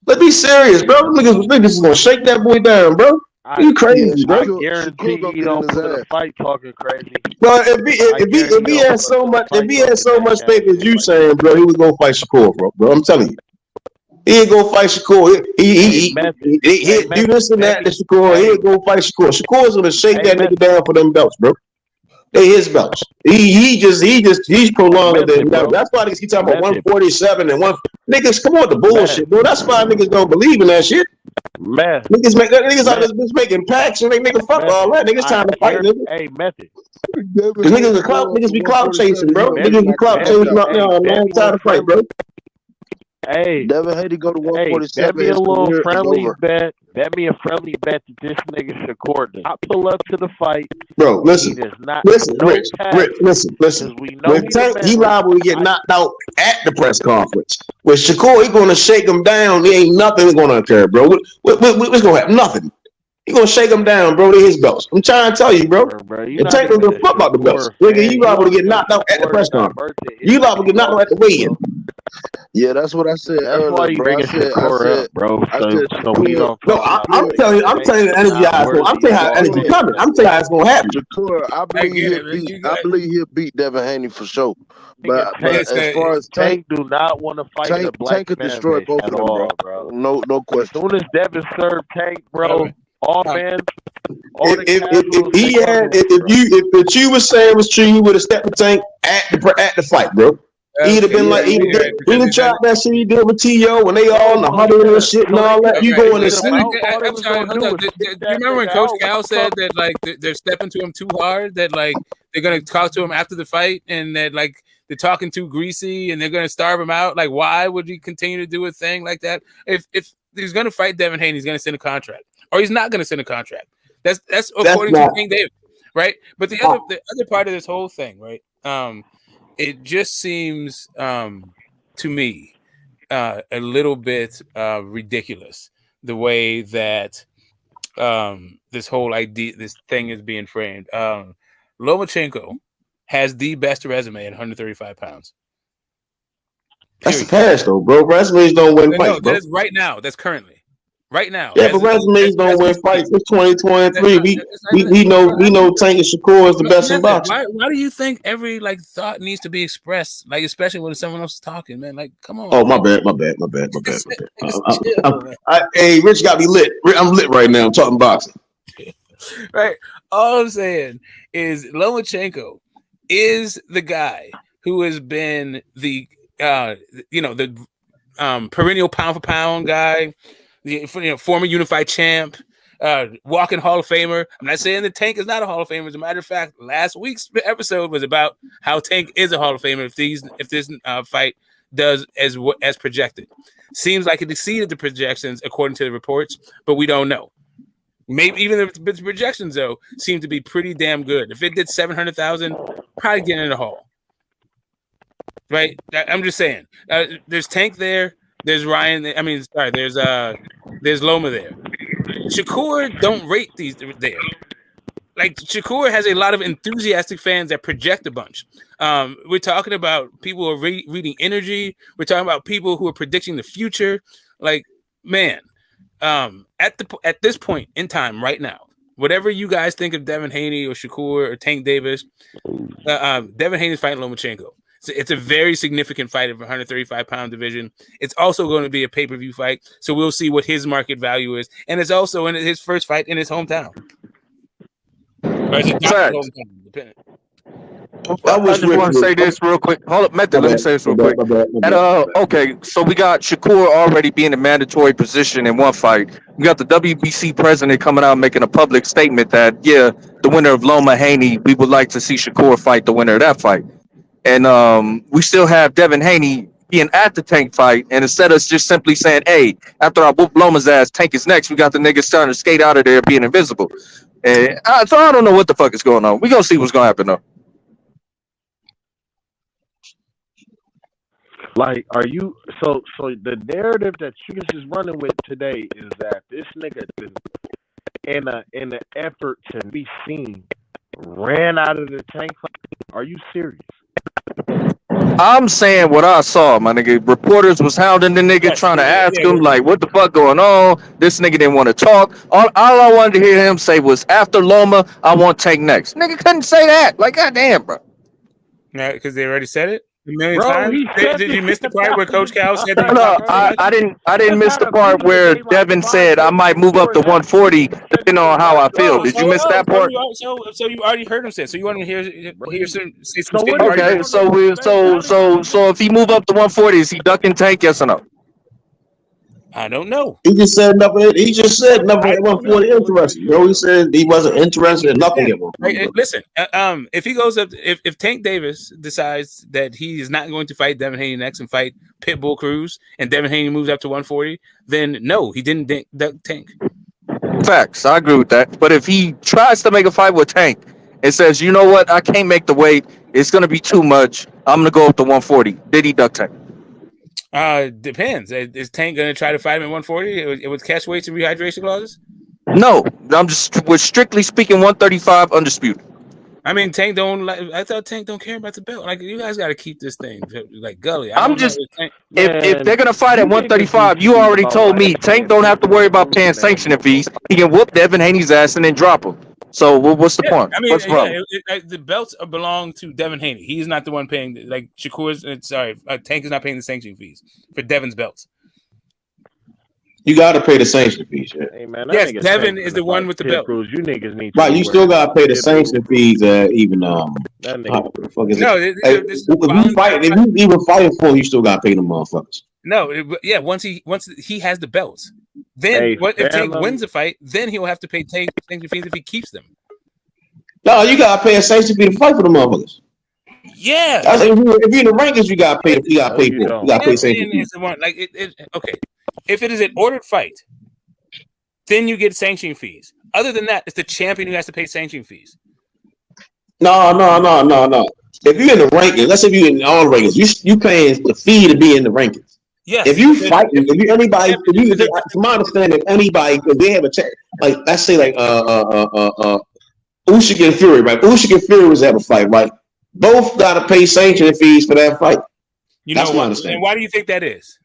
Let's be serious, bro. Niggas is gonna shake that boy down, bro. You crazy, bro? I guarantee you don't put a fight talking crazy. Bro, if he had so much faith as you saying, bro, he was gonna fight Shakur, bro. I'm telling you, he ain't gonna fight Shakur. He do this and that to Shakur. He ain't gonna fight Shakur. Shakur's gonna shake that nigga down for them belts, bro. They his belts. He's prolonging them. That's why niggas keep talking about 147 and one. Niggas, come on, the bullshit, bro. That's why niggas don't believe in that shit. Man, niggas out there making packs and they nigga fuck all that. Niggas time to fight, nigga. Hey, Method. Cause niggas be clout chasing, bro. Niggas be clout chasing up there, man. Time to fight, bro. Hey, Devin had to go to 147. Bet me a little friendly bet. Bet me a friendly bet that this nigga Shakur does not pull up to the fight. Bro, listen, Rich, listen. With Tank, he liable to get knocked out at the press conference. With Shakur, he gonna shake him down. There ain't nothing gonna occur, bro. What's gonna happen? Nothing. He gonna shake him down, bro. To his belts. I'm trying to tell you, bro. And Tank don't give a fuck about the belts. Nigga, you liable to get knocked out at the press conference. You liable to get knocked out at the weigh-in. Yeah, that's what I said. That's why you bring Shakur up, bro. So we don't. No, I'm telling you the energy. I'm telling you how energy coming. I'm telling you how it's gonna happen. Shakur, I believe he'll beat Devin Haney for sure. But as far as Tank do not want to fight the black Tank could destroy both of them, bro. No question. As soon as Devin served Tank, bro. All fans. If you were saying was true, you would have stepped the Tank at the fight, bro. He'd have been like, he tried that shit he did with T.O. when they all in the huddle and shit and all that. You go in and sleep. I'm sorry, hold up. Do you remember when Coach Cal said that like they're stepping to him too hard? That like they're gonna talk to him after the fight, and that like they're talking too greasy, and they're gonna starve him out. Like, why would he continue to do a thing like that? If he's gonna fight Devin Haney, he's gonna send a contract, or he's not gonna send a contract. That's according to King David, right? But the other part of this whole thing, right? It just seems to me a little bit ridiculous the way that this whole idea, this thing is being framed. Lomachenko has the best resume at 135 pounds. That's the past, though, bro. Resumes don't win fights, bro. That's right now. That's currently. right now. Yeah, but resumes don't win fights. It's 2023. We know Tank and Shakur is the best in boxing. Why do you think every thought needs to be expressed? Especially when someone else is talking, man. Come on. Oh, my bad. Hey, Rich got me lit. I'm lit right now. I'm talking boxing. Right. All I'm saying is Lomachenko is the guy who has been the perennial pound for pound guy, the former unified champ, walking Hall of Famer. I'm not saying the Tank is not a Hall of Famer. As a matter of fact, last week's episode was about how Tank is a Hall of Famer if this fight does as projected. Seems like it exceeded the projections according to the reports, but we don't know. Maybe even the projections though seem to be pretty damn good. If it did 700,000, probably get in the Hall. Right? I'm just saying. There's Tank there. There's Ryan. There's Loma there. Shakur don't rate these there. Shakur has a lot of enthusiastic fans that project a bunch. We're talking about people who are reading energy. We're talking about people who are predicting the future. At this point in time right now, whatever you guys think of Devin Haney or Shakur or Tank Davis, Devin Haney's fighting Lomachenko. It's a very significant fight of 135-pound division. It's also going to be a pay-per-view fight, so we'll see what his market value is. And it's also in his first fight in his hometown. I just want to say this real quick. Hold up, Method. Let me say this real quick. Okay, so we got Shakur already being in mandatory position in one fight. We got the WBC president coming out making a public statement that, the winner of Loma Haney, we would like to see Shakur fight the winner of that fight. And we still have Devin Haney being at the Tank fight. And instead of just simply saying, hey, after I whoop Loma's ass, Tank is next, we got the niggas starting to skate out of there being invisible. So I don't know what the fuck is going on. We're going to see what's going to happen, though. Are you so the narrative that you is running with today is that this nigga is in an effort to be seen ran out of the Tank fight? Are you serious? I'm saying what I saw, my nigga. Reporters was hounding the nigga, trying to ask him, what the fuck going on? This nigga didn't want to talk. All I wanted to hear him say was, after Loma, I want Tank next. Nigga couldn't say that. Goddamn, bro. Yeah, because they already said it a million times. Did you miss the part where Coach Cal said that? No, I didn't miss the part where Devin said I might move up to 140 depending on how I feel. Did you miss that part? So you already heard him say. So you want to hear some okay, so if he move up to 140, is he ducking Tank? Yes or no? I don't know. He just said nothing. He just said nothing at 140 interested. Bro, he said he wasn't interested in nothing at 140. Listen, if he goes up, if Tank Davis decides that he is not going to fight Devin Haney next and fight Pitbull Cruz, and Devin Haney moves up to 140, then no, he didn't duck Tank. Facts, I agree with that. But if he tries to make a fight with Tank and says, you know what, I can't make the weight, it's going to be too much, I'm going to go up to 140. Did he duck Tank? Depends. Is Tank going to try to fight him at 140 with catch weights and rehydration clauses? No, we're strictly speaking 135 undisputed. I mean, Tank don't. I thought Tank don't care about the belt. You guys got to keep this thing gully. If they're gonna fight at 135, you already told me Tank don't have to worry about paying sanctioning fees. He can whoop Devin Haney's ass and then drop him. So what's the point? I mean, what's the problem? The belts belong to Devin Haney. He's not the one paying. Shakur's. Tank is not paying the sanction fees for Devin's belts. You got to pay the sanction fees. Yeah. Hey man, yes, Devin is the one with the belt. Cruz, you niggas need. Right, you still got to pay the sanction fees. Even That fuck is it? If you even fighting for, you still got to pay them motherfuckers. No, once he has the belts. Then if Tank wins the fight, then he'll have to pay Tank sanction fees if he keeps them. No, you gotta pay a sanction fee to fight for the motherfuckers. Yeah. If you're in the rankings, you gotta pay. You gotta pay for. You gotta pay sanction fees. Okay. If it is an ordered fight, then you get sanction fees. Other than that, it's the champion who has to pay sanction fees. No. If you're in the rankings, let's say you're in all rankings, you paying the fee to be in the rankings. Yes. If you fight, from my understanding, anybody, because they have a check, let's say Usyk and Fury, right? Usyk and Fury was have a fight, right? Both got to pay sanction fees for that fight. That's my understanding. And why do you think that is?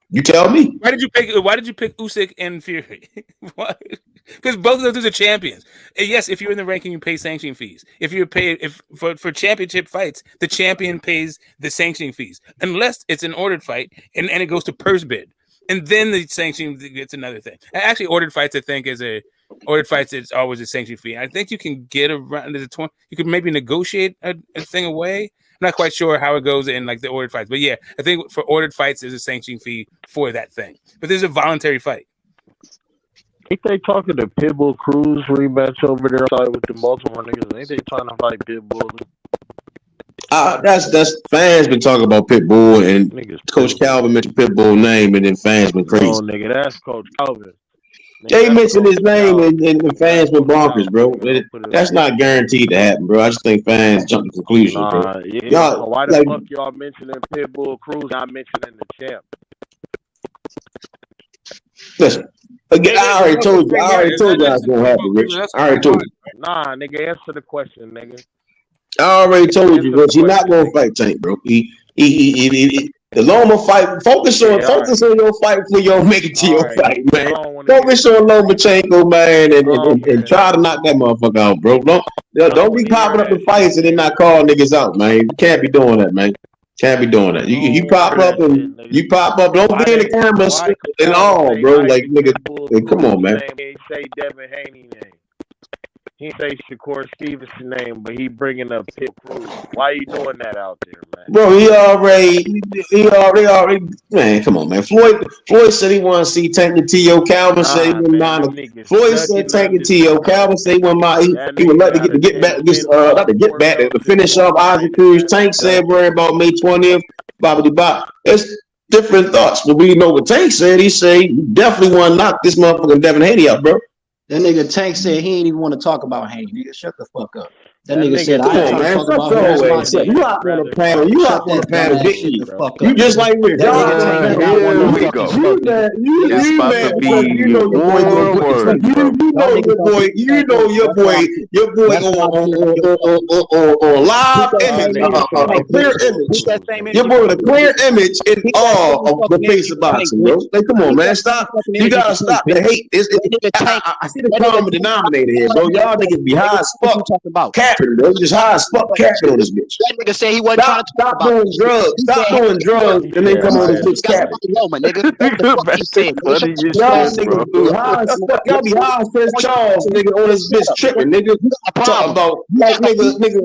You tell me. Why did you pick Usyk and Fury? Because both of those are champions. And yes, if you're in the ranking, you pay sanctioning fees. If you're paid for championship fights, the champion pays the sanctioning fees, unless it's an ordered fight and it goes to purse bid, and then the sanctioning gets another thing. Actually, ordered fights, I think, it's always a sanctioning fee. I think you can get around the 20. You could maybe negotiate a thing away. I'm not quite sure how it goes in like the ordered fights, but yeah, I think for ordered fights, there's a sanctioning fee for that thing. But there's a voluntary fight. Ain't they talking to Pitbull Cruz rematch over there outside with the Baltimore niggas? Ain't they trying to fight Pitbull? That's fans been talking about Pitbull, and niggas, Coach Calvin mentioned Pitbull name, and then fans been crazy. Oh, nigga, that's Coach Calvin. They mentioned his name, and the fans been bonkers, bro. That's not guaranteed to happen, bro. I just think fans jump to conclusions, bro. Yeah. Why the fuck y'all mentioning Pitbull Cruz, not mentioning the champ? Listen, again, I already told you that's gonna happen, Rich. I already told you. Nah, nigga, answer the question, nigga. I already told you, Rich. He's not gonna fight Tank, bro. He the Loma fight. Focus on your fight before you make it to your fight, man. Focus on Lomachenko, man, and try to knock that motherfucker out, bro. Don't be popping up the fights and then not call niggas out, man. You can't be doing that, man. Can't be doing that. You pop up. Don't be in the camera and all, bro. Like nigga, come on, man. He say Devin Haney name. He say Shakur Stevenson name, but he bringing up Pit Cruz. Why you doing that out there, man? Bro, he already. Man, come on, man. Floyd said he want to see Tank and T.O. Calvin say he wouldn't. Floyd said Tank and T.O. Calvin say he wouldn't mind. He would like to get back, to finish off Isaac Cruz. Tank said worry about May 20th. Bobbity bop. It's different thoughts, but we know what Tank said. He said he definitely want to knock this motherfucking Devin Haney out, bro. That nigga Tank said he ain't even want to talk about Haney. Nigga, shut the fuck up. That nigga said, I ain't trying to talk about Haney. You out on the panel. You out on the panel. You just like Rick. Here we go. It's about to be you know your boy on live image, a clear image. Your boy with a clear image in all of the face of boxing, bro. Like, come on, man. Stop. You gotta stop the hate. I see the common denominator here, bro. Y'all niggas be high as fuck. Capping, bro. Just high as fuck capping on this bitch. That nigga said he wasn't trying to talk about doing drugs. Stop doing drugs, and then come on this bitch capping. Y'all be high as Prince Charles, nigga, on this bitch tripping, nigga. Talking about like nigga.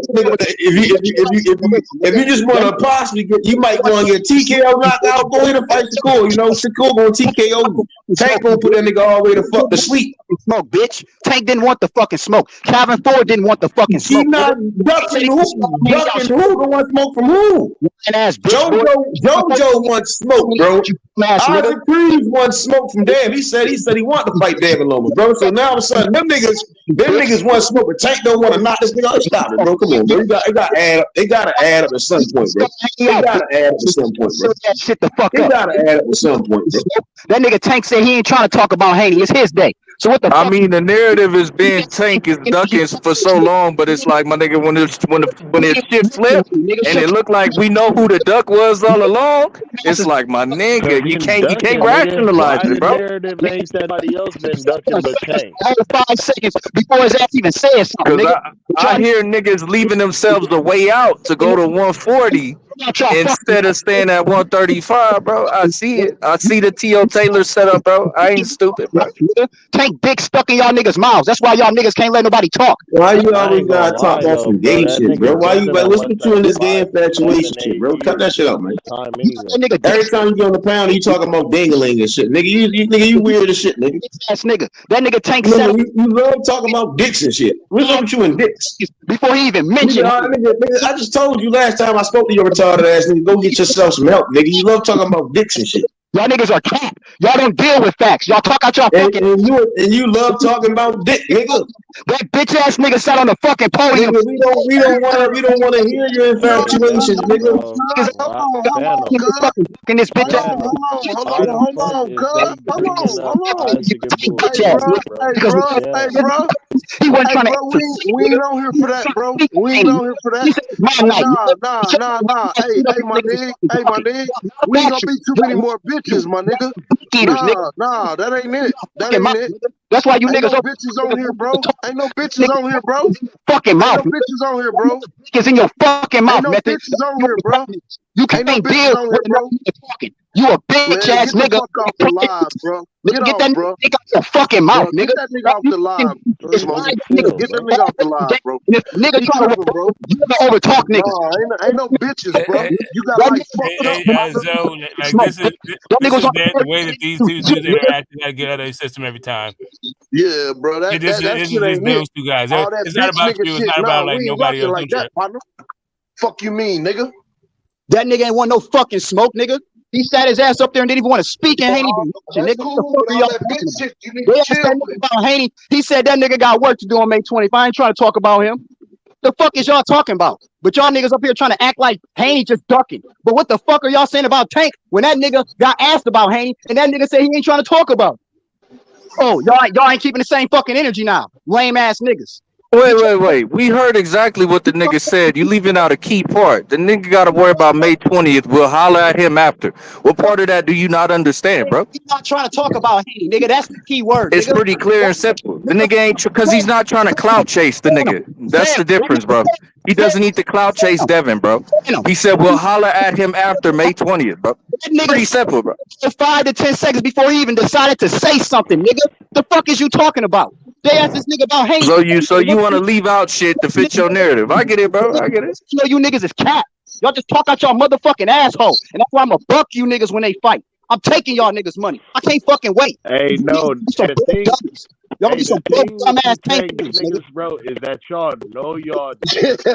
If you just want to possibly get, you might want to get TKO knocked out. Go ahead and fight Shakur. You know, Shakur gonna TKO. Tank gonna put that nigga all the way to fuck to sleep. Smoke, bitch. Tank didn't want the fucking smoke. Calvin Ford didn't want the fucking smoke. He not ducking who? Ducking who? Don't want smoke from who? JoJo wants smoke, bro. Isaac Cruz wants smoke from Dam. He said he wanted to fight David Loma, bro. So now all of a sudden, them niggas want smoke, but Tank don't want to knock this nigga out. Stop it, bro. Come on, bro. It gotta add up at some point, bro. It gotta add up at some point, bro. Shit the fuck up. It gotta add up at some point, bro. That nigga Tank said he ain't trying to talk about Haney. It's his day. So what the fuck? I mean, the narrative is being Tank is ducking for so long, but it's like, my nigga, when the shit flipped and it looked like we know who the duck was all along, it's like, my nigga, you can't rationalize it, bro. The narrative ain't somebody else been ducking but Tank. 5 seconds before his ass even says something. I hear niggas leaving themselves the way out to go to 140 instead of staying at 135, bro. I see it. I see the T.O. Taylor setup, bro. I ain't stupid, bro. Tank dick stuck in y'all niggas' mouths. That's why y'all niggas can't let nobody talk. Why you always gotta talk about some gay shit, bro? Why you what's with you in this gay infatuation shit, bro? Cut that shit out, man. Every time you get on the pound, you talking about dingling and shit, nigga. You weird as shit, nigga. Ass nigga. That nigga Tank said you love talking about dicks and shit. What's up with you and dicks? Before he even mentioned it. I just told you last time I spoke to your retarded ass nigga, go get yourself some help, nigga. You love talking about dicks and shit. Y'all niggas are cap. Y'all don't deal with facts. Y'all talk out y'all fucking. And you love talking about dick, nigga. That bitch ass nigga sat on the fucking podium. Nigga, we don't wanna hear your infatuations, nigga. Fucking this bitch ass. Why the fuck is they bringing up Isaac and Bitch bullshit, ass. bro? Hey, bro. He wasn't Hey, trying bro, to. we ain't on here for that, bro. We ain't on here for that. Nah. Hey, my nigga. We ain't gonna be too many more bitches, my nigga. Nah, that ain't it. That ain't it. That's why you ain't niggas no bitches on here, bro. Ain't no bitches on here, bro. Fucking mouth. Ain't no bitches on here, bro. It's in your fucking mouth, ain't no method. bitches on here, bro. You Ain't no can't bitches deal on with here, bro. talking. You a bitch Man, ass get the nigga. fuck off the live, bro. Get Get off, that bro. nigga out your fucking mouth, Bro, nigga. get that nigga off the live. It's Smoke. live Get niggas. that nigga off the live, bro. If nigga He trying to tripping, bro. you never overtalk niggas. No, ain't no bitches, bro. You got like fucked up. So like this is the way that these two dudes interact. They gotta get out of their system every time. Yeah, bro. That This shit is just ain't it. those two guys. All that It's not bitch about nigga you. It's shit. not Nah, about like we ain't nobody rocking else. like that, partner. Fuck you mean, nigga? That nigga ain't want no fucking smoke, nigga. He sat his ass up there and didn't even want to speak and ain't even watching, That's nigga. cool, What but the fuck all are that y'all bitch talking shit, you need about? They to asked chill that with. nigga about Haney. He said that nigga got work to do on May 20th. I ain't trying to talk about him. The fuck is y'all talking about? But y'all niggas up here trying to act like Haney just ducking. But what the fuck are y'all saying about Tank when that nigga got asked about Haney and that nigga said he ain't trying to talk about it? Oh, y'all ain't keeping the same fucking energy now. Lame ass niggas. Wait. We heard exactly what the nigga said. You leaving out a key part. The nigga got to worry about May 20th. We'll holler at him after. What part of that do you not understand, bro? He's not trying to talk about Haney, nigga. That's the key word, It's nigga. pretty clear and simple. The nigga ain't because he's not trying to clout chase the nigga. That's the difference, bro. He doesn't need to clout chase Devin, bro. He said we'll holler at him after May 20th, bro. Pretty simple, bro. 5 to 10 seconds before he even decided to say something, nigga. The fuck is you talking about? They asked this nigga about Haney. So you want to leave out shit to fit your narrative. I get it, bro. I get it. You know you niggas is cat. Y'all just talk out y'all motherfucking asshole. And that's why I'm gonna buck you niggas when they fight. I'm taking y'all niggas money. I can't fucking wait. Hey, no, the thing, y'all be some dumbass tank niggas, bro, is that y'all know y'all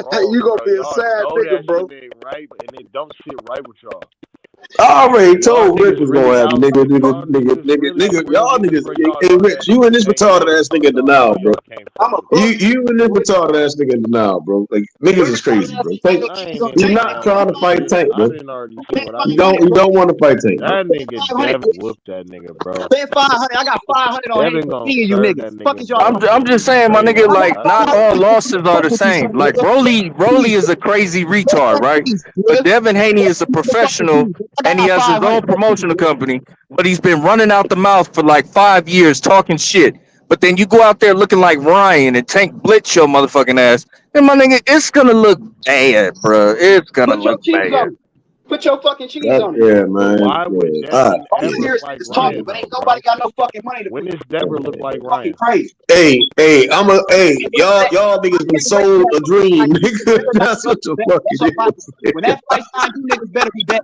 wrong, You gonna bro. be a Y'all sad know nigga, that bro. shit ain't right, and it don't sit right with y'all. I already Y'all told Rich niggas was really gonna have out. nigga. Really real Y'all niggas, niggas. bro. Y'all Hey, know Rich, that you and shit this ain't right. retarded ass nigga in denial, bro. I'm a You and this retarded ass nigga in denial, bro. Like niggas is crazy, bro. Tank, I ain't in you're not denial trying of to fight shit. Tank, I bro. didn't already say what I You said. don't want to fight Tank, bro. That nigga Devin whooped that nigga, bro. Bet 500. I got 500 on Haney Devin for gonna seeing you serve niggas. that Fuck nigga is y'all belt I'm till just he saying, my say nigga, what like I not said. all losses are the same. Like Broly is a crazy retard, right? But Devin Haney is a professional and he has his own promotional company, but he's been running out the mouth for like 5 years talking shit. But then you go out there looking like Ryan and Tank blitz your motherfucking ass. And my nigga, it's gonna look bad, bro. It's gonna Put your look cheese bad. on it. Put your fucking cheese on it. Yeah, But man. why would Yeah. All right. Devin All ever serious like niggas talking, Ryan but ain't though, nobody bro? got no fucking money to When put. does Devin look like Fucking Ryan? crazy. Hey, y'all niggas been sold a dream, nigga. That's what the fuck it is. When that fight time, you niggas better be dead.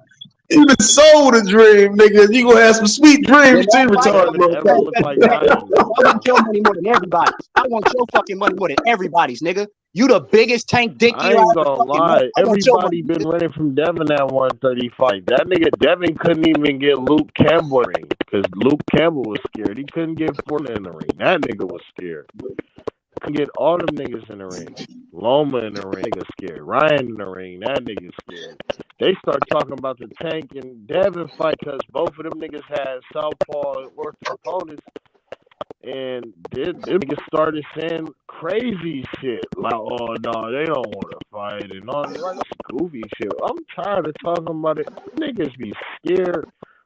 You been sold a dream, nigga. You gonna have some sweet dreams When too, that fight retarded Devin time, ever motherfucker. look like Ryan though, I want bro? your money more than everybody's. I want your fucking money more than everybody's, nigga. You the biggest tank dick I you ain't ever gonna fucking met. lie. I want your Everybody money. been running from Devin at 135. That nigga Devin couldn't even get Luke Campbell in the ring because Luke Campbell was scared. He couldn't get Foreman in the ring. That nigga was scared. Couldn't get all them niggas in the ring. Loma in the ring, nigga scared. Ryan in the ring, that nigga scared. They start talking about the Tank and Devin fight because both of them niggas had southpaw ortho opponents. And them niggas started saying crazy shit like, "Oh no, they don't want to fight," and all like goofy shit. I'm tired of talking about it. Niggas be scared.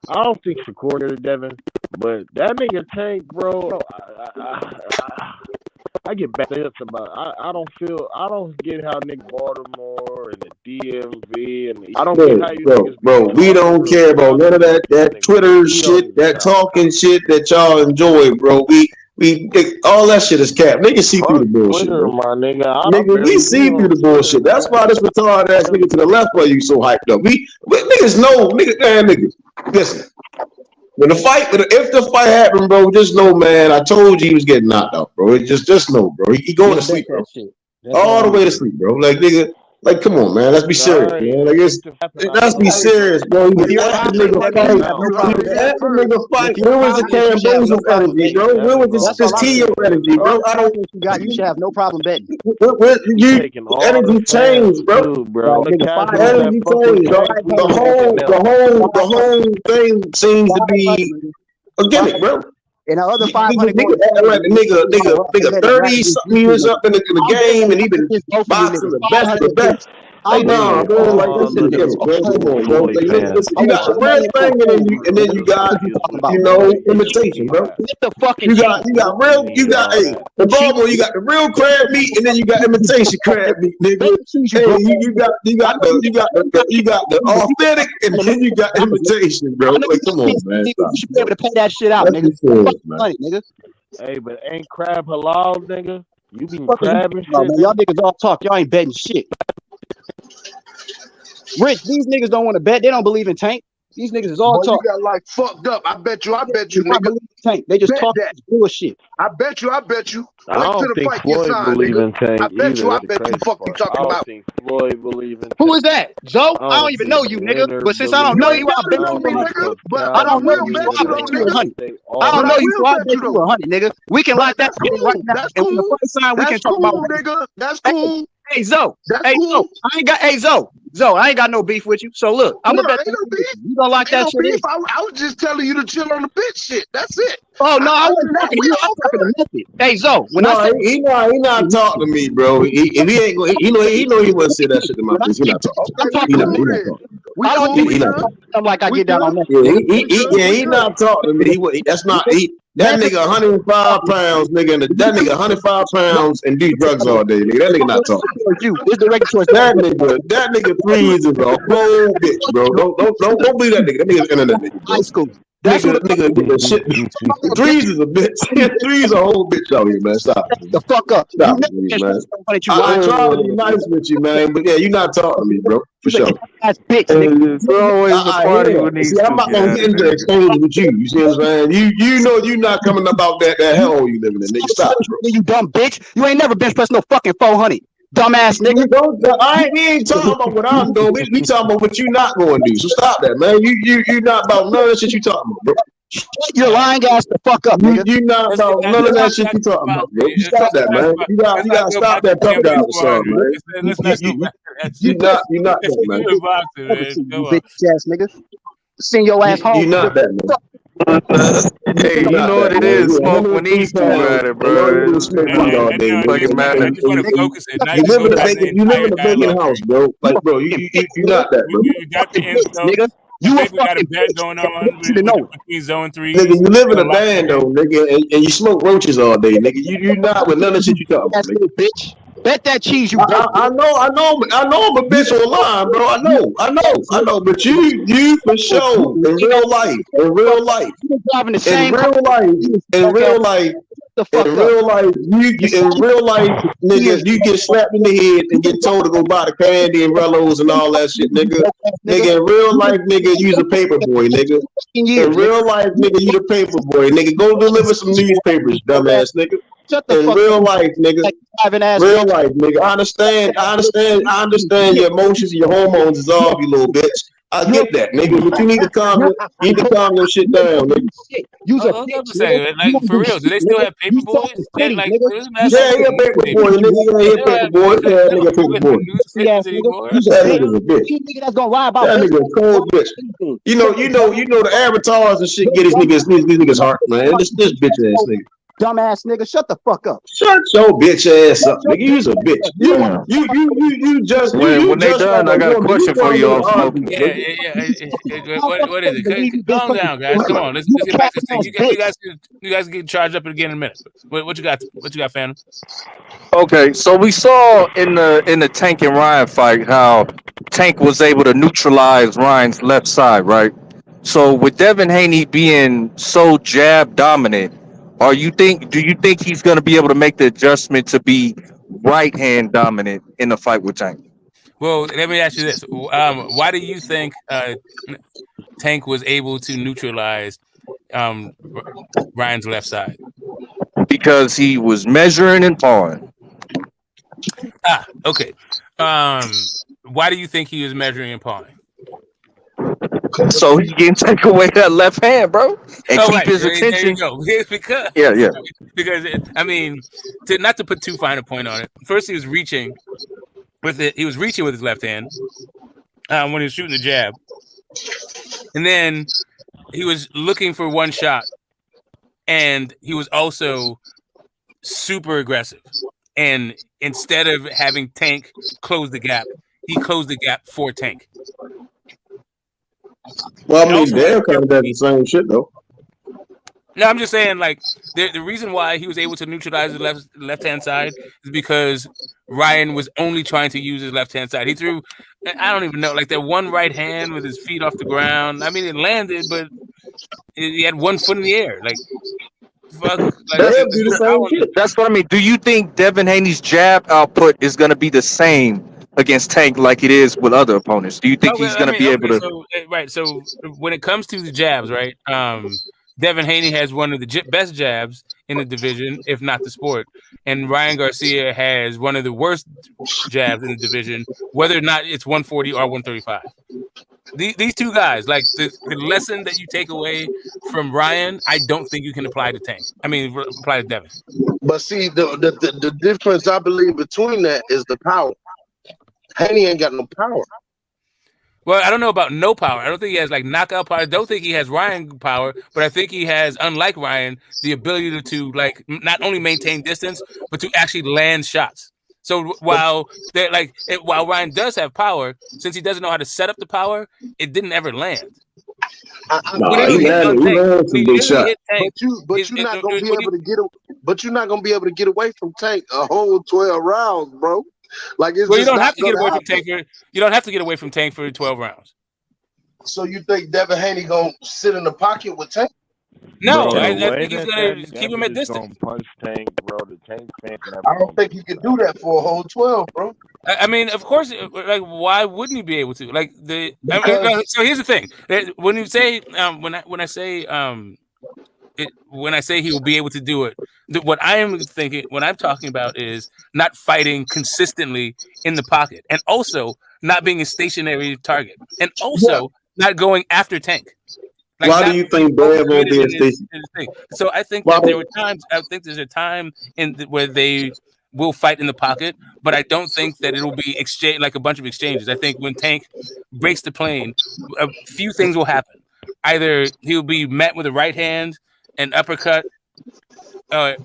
I don't think Shakur to Devin, but that nigga Tank, bro. I get back to about. I don't get how Nick Baltimore and the DMV and I don't get how you niggas be Bro, we talking don't real care shit. about Y'all none of niggas that these niggas Twitter cheat on shit, that yourself. talking shit that y'all enjoy, bro. We all that shit is cap. Niggas see through the Fuck bullshit, Twitter, bro. my nigga. I Nigga, we barely be see through on the Twitter, bullshit. That's man. why this retarded ass nigga to the left of you so hyped up. We niggas know, nigga. Listen, if the fight happened, bro, just know, man. I told you he was getting knocked out, bro. Just know, bro. He going Yeah, to bet sleep, bro. that shit. That's All all the I'm way to gonna say. sleep, bro. Like nigga, Like, come on, man. Let's be serious, man. Like, let's be serious, bro. He was at the nigga fight. He was at the nigga fight. Where was the Cambosos energy, bro? Where was this Keo energy, bro? I don't. You should have no problem betting. You energy changed, bro. Energy changed. The whole thing seems to be a gimmick, bro. And the other 500 nigga 30 something years up in the game, and he been boxing the best of the best. Like, no, bro, like this shit gimmick, bro. Come on, bro. Like, listen, you got the real thing, and then you got, imitation, bro. You got real, hey, the Baltimore, you got the real crab meat, and then you got imitation crab meat, nigga. Hey, you got the authentic, and then you got imitation, bro. Like, come on, man. You should be able to pay that shit out, nigga. Money, nigga. Hey, but ain't crab halal, nigga? You be crab and shit. Man, y'all niggas all talk. Y'all ain't betting shit. Rich, these niggas don't want to bet. They don't believe in Tank. These niggas is all talk. You got like fucked up. I bet you, nigga. Tank. They just talk that bullshit. I bet you. I don't think Floyd believe in Tank. I bet you. The Fuck you talking about? I don't think Floyd believe in Tank. Who is that? Zoe? I don't even know you, nigga. But since I don't know you, I'll bet you But I don't know you, so I'll bet you 100. I don't know you, so I'll bet you 100, nigga. We can lock that shit right now. That's cool. And the first time we can talk about nigga. That's cool. Hey Zoe, Zoe, I ain't got Zoe, I ain't got no beef with you. So look, I'm gonna bet you gonna lock that shit in. I was just telling you to chill on the bitch shit. That's it. Oh no, I wasn't talking to you. I'm talking to method. Hey Zoe, he not talking to me, bro. If he ain't going, he know he wouldn't say that shit to my face. He not talking. I don't think I'm like I get down on that. Yeah, he not talking to me. That's not he. That nigga 105 pounds, nigga, and that nigga 105 pounds and do drugs all day, nigga. That nigga not talking. It's the regular choice. That nigga Freeze is a whole bitch, bro. Don't believe that nigga. That nigga's internet nigga. High school. Nigga, shit. Threes is a bitch. Threes a whole bitch out here, man. Stop. The fuck up. Stop, man. I'm trying to be nice with you, man, but yeah, you not talking to me, bro. For sure. That's bitch, nigga. It's always a party when See, I'm not gonna get into exchange with you. You see what I'm saying? You know you not coming about that hellhole you living in, nigga. Stop, bro. You dumb bitch. You ain't never bench pressed no fucking 400. Dumbass nigga. We ain't talking about what I'm doing. We talking about what you not going to do. So stop that, man. You not about none of that shit you talking about, bro. You're lying ass the fuck up, nigga. You not about none of that shit you talking about, bro. Stop that, man. You gotta stop that pump down the song, man. You not that, man. Bitch ass nigga. Send your ass home. You not that, man. Hey, you know what it is, Smoke, when these two at it, bro. Fucking matter. You live in a vacant house, bro. Like, bro, you not that, bro. You got the info. You got a bet going on between zone 3. Nigga, you live in a band though, nigga, and you smoke roaches all day, nigga. You not with none of the shit you talking about, nigga. Bitch. Bet that cheese, you. I know. I'm a bitch online, bro. I know. But you for sure in real life, niggas, you get slapped in the head and get told to go buy the candy and Rellos and all that shit, nigga. Nigga, in real life, nigga, you's a paper boy, nigga. In real life, nigga, you the paper boy, nigga. Go deliver some newspapers, dumbass, nigga. In real life, nigga. Real life, nigga. I understand your emotions and your hormones is off, you little bitch. I get that, nigga, but you need to calm your shit down, nigga. Like, for real, do they still have paper boys? Yeah, he a paper boy, nigga. He a paper boy. Yeah, nigga, paper boy. That nigga's a bitch. Nigga that's gonna lie about that nigga a cold bitch. You know the avatars and shit get these niggas heart, man. This bitch ass nigga. Dumbass nigga, shut the fuck up. Shut your bitch ass up, nigga. You's a bitch. You just when they done, I got a question for you all. What is it? Calm down, guys. Come on, let's get back to this thing. You guys get charged up again in a minute. What you got? What you got, Phantom? Okay, so we saw in the Tank and Ryan fight how Tank was able to neutralize Ryan's left side, right? So with Devin Haney being so jab dominant, do you think he's going to be able to make the adjustment to be right hand dominant in the fight with Tank? Well, let me ask you this: why do you think Tank was able to neutralize Ryan's left side? Because he was measuring and pawing. Okay. Why do you think he was measuring and pawing? So he can take away that left hand, bro, and keep his There attention. you go. Because Yeah. I mean, not to put too fine a point on it. First, he was reaching with it. He was reaching with his left hand when he was shooting the jab, and then he was looking for one shot, and he was also super aggressive. And instead of having Tank close the gap, he closed the gap for Tank. Well, I mean, Dale kind of does the same shit though. No, I'm just saying, like, the reason why he was able to neutralize the left hand side is because Ryan was only trying to use his left hand side. He threw, I don't even know, like that one right hand with his feet off the ground. I mean, it landed, but he had one foot in the air. Like, fuck. Like, That's what I mean. Do you think Devin Haney's jab output is going to be the same against Tank like it is with other opponents? Do you think he's going to be able to? So when it comes to the jabs, right? Devin Haney has one of the best jabs in the division, if not the sport, and Ryan Garcia has one of the worst jabs in the division, whether or not it's 140 or 135. These two guys, like the lesson that you take away from Ryan, I don't think you can apply to Tank. I mean, apply to Devin. But see, the difference I believe between that is the power. Haney ain't got no power. Well, I don't know about no power. I don't think he has like knockout power. I don't think he has Ryan power, but I think he has, unlike Ryan, the ability to like not only maintain distance, but to actually land shots. So while Ryan does have power, since he doesn't know how to set up the power, it didn't ever land. He landed some big shot. But you're not gonna be able to get. But you're not gonna be able to get away from Tank a whole 12 rounds, bro. Like, it's you don't have to get away from Tank. You don't have to get away from Tank for 12 rounds. So you think Devin Haney gonna sit in the pocket with Tank? No, Bro, I think he's gonna keep him at distance. Gonna punch Tank, bro. The Tank fans. I don't think he could do that for a whole 12, bro. I mean, of course, like, why wouldn't he be able to? Like so here's the thing: when you say when I say he will be able to do it, what I am thinking, what I'm talking about is not fighting consistently in the pocket, and also not being a stationary target, and also not going after Tank. Like, why do you think Brad won't be a station? So I think that there were times. I think there's a time where they will fight in the pocket, but I don't think that it'll be exchange like a bunch of exchanges. I think when Tank breaks the plane, a few things will happen. Either he'll be met with a right hand, an uppercut,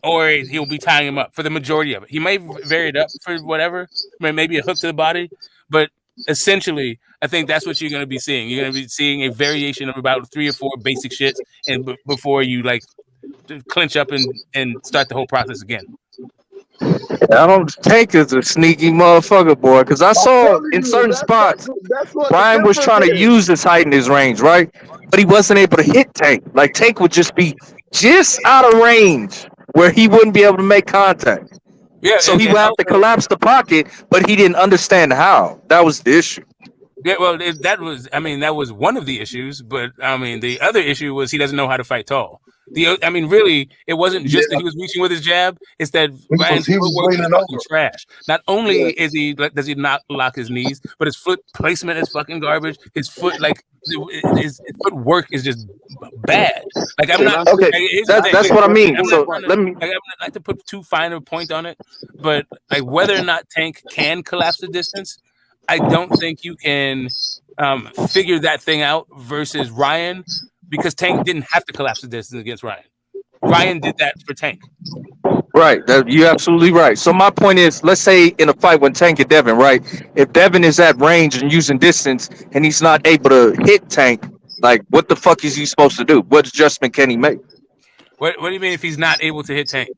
or he'll be tying him up for the majority of it. He may vary it up for whatever, maybe a hook to the body, but essentially, I think that's what you're going to be seeing. You're going to be seeing a variation of about 3 or 4 basic shits, and before you like clinch up and start the whole process again. Tank is a sneaky motherfucker, boy. Because I saw in certain spots, Ryan was trying to use his height in his range, right? But he wasn't able to hit Tank. Like, Tank would just be just out of range where he wouldn't be able to make contact. Yeah, so he would have to collapse the pocket, but he didn't understand how. That was the issue. Yeah, well, that was one of the issues, but I mean, the other issue was he doesn't know how to fight tall. Really, it wasn't just that he was reaching with his jab; it's that Ryan's footwork is fucking trash. Not only does he not lock his knees, but his foot placement is fucking garbage. His foot, his footwork is just bad. Like, I'm not okay. That's what I mean. So let me. I'm not to put too fine a point on it, but like whether or not Tank can collapse the distance, I don't think you can figure that thing out versus Ryan, because Tank didn't have to collapse the distance against Ryan. Ryan did that for Tank. Right. You're absolutely right. So my point is, let's say in a fight when Tank and Devin, right? If Devin is at range and using distance and he's not able to hit Tank, like, what the fuck is he supposed to do? What adjustment can he make? What do you mean if he's not able to hit Tank?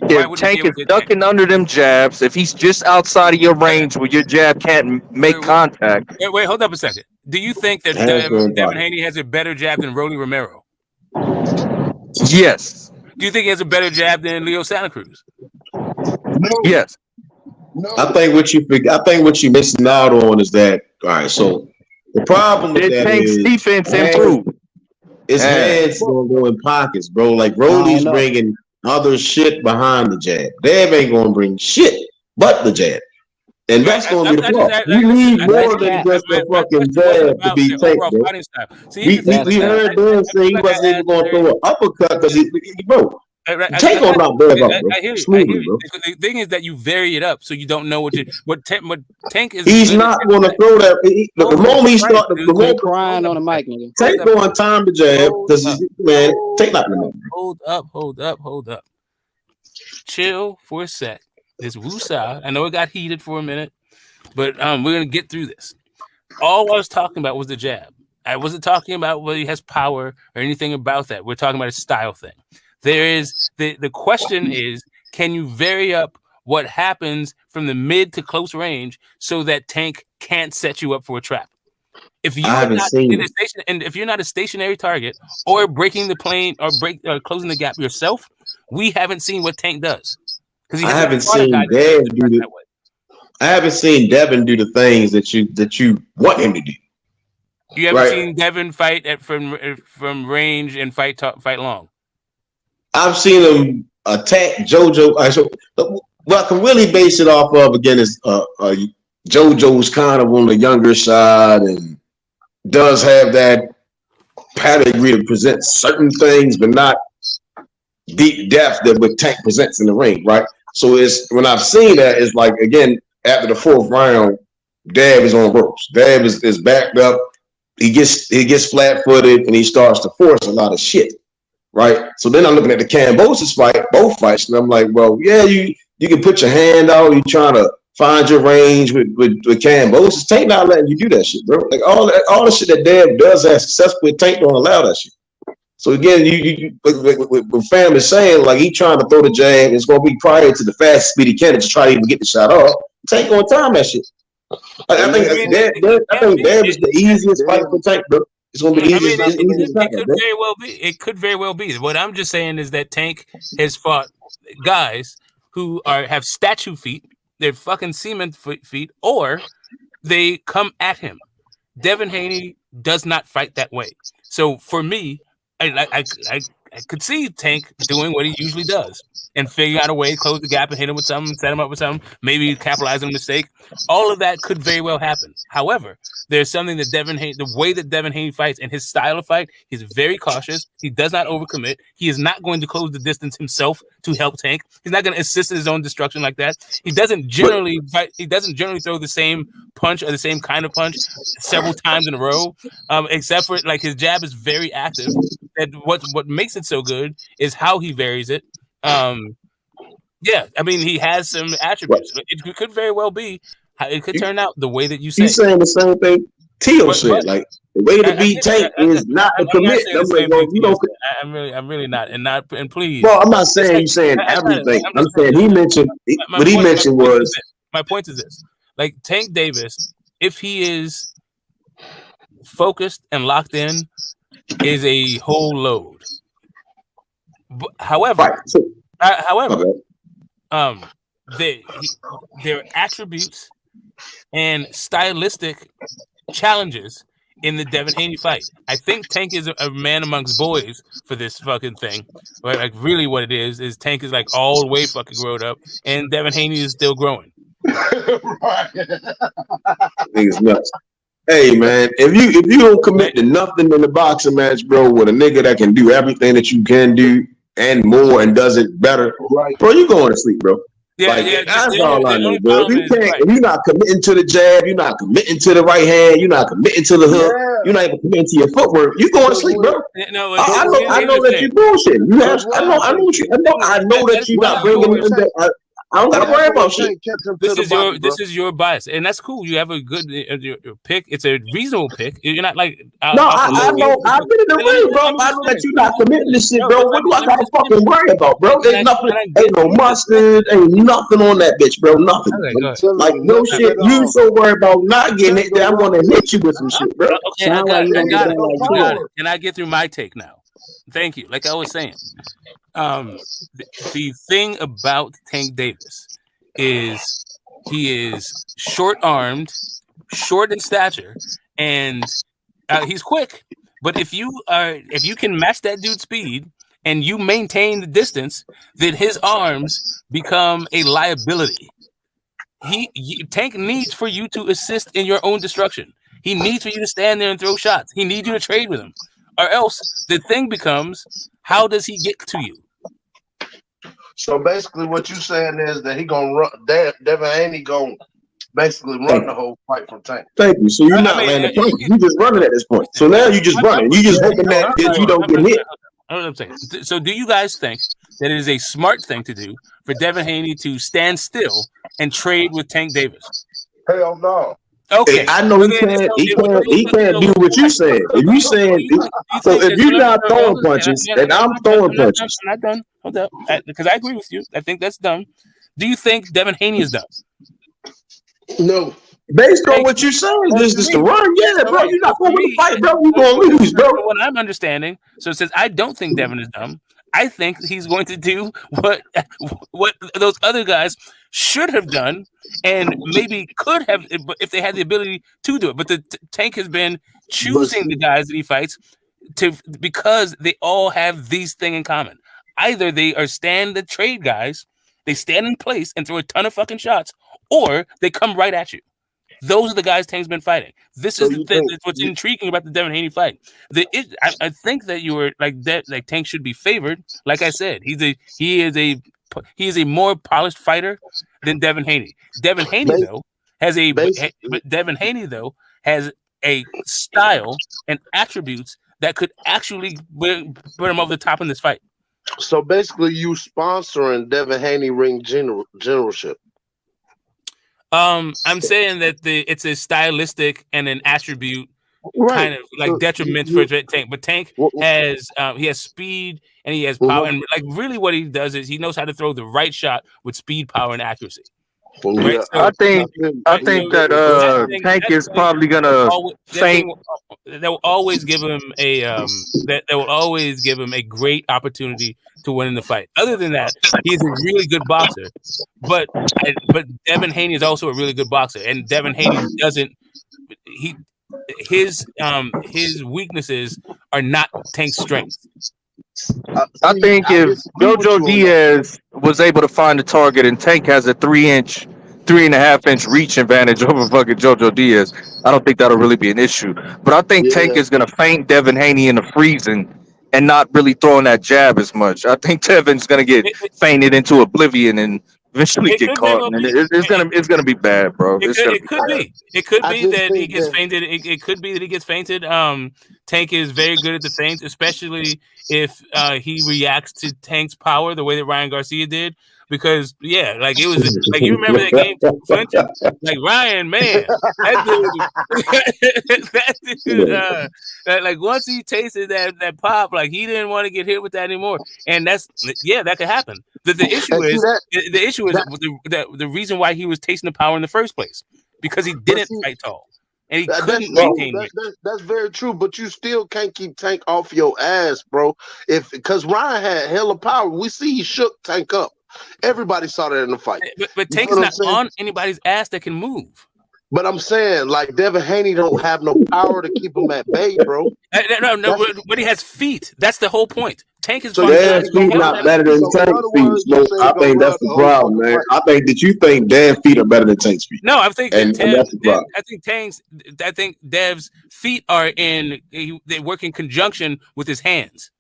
If Tank is ducking under them jabs, if he's just outside of your range where your jab can't make contact. Wait, hold up a second. Do you think that Devin Haney has a better jab than Rolly Romero? Yes. Do you think he has a better jab than Leo Santa Cruz? No. Yes. No. I think what you're missing out on is that. All right, so the problem with that Tank's is defense improved. His hands gonna go in pockets, bro. Like, Rolly's bringing other shit behind the jab. Dev ain't gonna bring shit but the jab. And that's going to be the flaw. We need more than just a fucking jab to be Tank, bro. We heard Dan say he wasn't even going to throw an uppercut because bro. Tank on knock Bev out, bro. I hear you. Smoothly, bro. The thing is that you vary it up, so you don't know what Tank is. He's not going to throw that. The moment he start, the moment crying on the mic, nigga. Tank going time to jab because man, Tank not going to. Hold up. Chill for a sec. This Wusa. I know it got heated for a minute, but we're gonna get through this. All I was talking about was the jab. I wasn't talking about whether he has power or anything about that. We're talking about a style thing. There is the question is, can you vary up what happens from the mid to close range so that Tank can't set you up for a trap? If you are not in a station, and if you're not a stationary target or breaking the plane or closing the gap yourself, we haven't seen what Tank does. Because I haven't seen Devin do the things that you want him to do. You haven't seen Devin fight from range and fight long. I've seen him attack JoJo. What I can really base it off of again is JoJo's kind of on the younger side and does have that pedigree to present certain things, but not deep depth that what Tank presents in the ring, right? So it's when I've seen that, it's like again after the fourth round, Dab is on ropes. Dab is backed up. He gets flat-footed and he starts to force a lot of shit, right? So then I'm looking at the Kambosos fight, both fights, and I'm like, well, yeah, you can put your hand out. You trying to find your range with Kambosos. Tank not letting you do that shit, bro. Like all the shit that Dab does have success with, Tank don't allow that shit. So again, what Fam is saying, like he trying to throw the jab, it's gonna be prior to the fast speedy cannon to try to even get the shot off. Tank gonna time that shit. I think Dab is the easiest fight for Tank, bro. It's gonna be easiest. It could very well be. What I'm just saying is that Tank has fought guys who have statue feet. They're fucking cement feet, or they come at him. Devin Haney does not fight that way. So for me, I could see Tank doing what he usually does and figure out a way to close the gap and hit him with something, set him up with something, maybe capitalize on a mistake. All of that could very well happen. However, there's something that the way that Devin Haney fights and his style of fight, he's very cautious. He does not overcommit. He is not going to close the distance himself to help Tank. He's not going to assist in his own destruction like that. He doesn't generally fight. He doesn't generally throw the same punch or the same kind of punch several times in a row, except for like his jab is very active. And what makes it so good is how he varies it. Yeah, I mean he has some attributes. It could very well be. It could turn out the way that you say. He's saying the same thing Tio said. Like the way to beat Tank is not to commit. I'm really not, and please. Well, I'm not saying you're saying everything. I'm saying he mentioned what he mentioned was. My point is this: like Tank Davis, if he is focused and locked in, is a whole load. But, however, their attributes and stylistic challenges in the Devin Haney fight. I think Tank is a man amongst boys for this fucking thing. Right? Like really what it is Tank is like all the way fucking grown up and Devin Haney is still growing. Niggas nuts. Hey man, if you don't commit to nothing in the boxing match, bro, with a nigga that can do everything that you can do and more and does it better, bro, you going to sleep, bro. That's all I know, bro. If you're not committing to the jab, you're not committing to the right hand, you're not committing to the hook, you're not even committing to your footwork, you going to sleep, bro. I know that you're bullshit. I know that you're not bringing it. I don't gotta worry about shit. This is your bias, and that's cool. You have a good your pick. It's a reasonable pick. You're not like I know. I've been in the ring, bro. I know that you're not committing to shit, bro. What do I gotta fucking worry about, bro? There's nothing. Ain't no mustard. Ain't nothing on that bitch, bro. Nothing. Like no shit. You so worried about not getting it that I'm gonna hit you with some shit, bro. Okay, I got it. Can I get through my take now? Thank you. Like I was saying. The thing about Tank Davis is he is short-armed, short in stature, and he's quick. But if you can match that dude's speed and you maintain the distance, then his arms become a liability. Tank needs for you to assist in your own destruction. He needs for you to stand there and throw shots. He needs you to trade with him, or else the thing becomes, how does he get to you? So basically, what you're saying is that he gonna run. Devin Haney gonna basically run the whole fight from Tank. Thank you. So you're not landing punches. You just running at this point. So now you just running. You just hoping that you don't get hit. What I'm saying. So do you guys think that it is a smart thing to do for Devin Haney to stand still and trade with Tank Davis? Hell no. Okay, I know he can't. He can't do what you said. If you saying so, if you're not throwing punches, then I'm throwing punches. I'm not done. Hold up, because I agree with you. I think that's dumb. Do you think Devin Haney is dumb? No. Based on what you're saying, this is the run. Yeah, bro. You're not going to fight, bro. You're going to lose, bro. What I'm understanding. So it says I don't think Devin is dumb. I think he's going to do what those other guys should have done and maybe could have if they had the ability to do it. But the Tank has been choosing the guys that he fights because they all have these things in common. Either they are the trade guys, they stand in place and throw a ton of fucking shots, or they come right at you. Those are the guys Tank's been fighting. This is the thing that's what's intriguing about the Devin Haney fight. I think that you were like that. Like Tank should be favored. Like I said, he is a more polished fighter than Devin Haney. Devin Haney has a style and attributes that could actually put him over the top in this fight. So basically, you sponsoring Devin Haney ring generalship. I'm saying that it's a stylistic and an attribute kind of like detriment for Tank. But Tank has he has speed and he has power, and like really what he does is he knows how to throw the right shot with speed, power, and accuracy. Right? Yeah, I think that Tank is probably gonna faint. That will always give him a that will always give him a great opportunity to win in the fight. Other than that, he's a really good boxer. But Devin Haney is also a really good boxer, and Devin Haney his weaknesses are not Tank's strengths. I think if Jojo Diaz was able to find the target and Tank has a 3.5 inch reach advantage over fucking Jojo Diaz, I don't think that'll really be an issue. But I think Tank is gonna feint Devin Haney in the freezing and not really throwing that jab as much. I think Devin's gonna get feinted into oblivion and eventually get caught. And it's gonna be bad, bro. It could be that he gets fainted. It could be that he gets fainted. Tank is very good at the feints, especially if he reacts to Tank's power the way that Ryan Garcia did. Because like it was like you remember that game Clinton? Like Ryan, man, that dude, like once he tasted that pop, like he didn't want to get hit with that anymore. And that could happen. The issue is the reason why he was tasting the power in the first place, because he didn't fight tall. And he couldn't maintain it. That's very true, but you still can't keep Tank off your ass, bro. Because Ryan had hella power. We see he shook Tank up. Everybody saw that in the fight. But Tank's not on anybody's ass that can move. But I'm saying, like, Devin Haney don't have no power to keep him at bay, bro. No, but he has feet. That's the whole point. Tank is Dad's feet not better than Tank's feet. No, I think that's the problem, man. I think that you think Dad's feet are better than Tank's feet. No, I think and that's the problem. I think Dev's feet are they work in conjunction with his hands,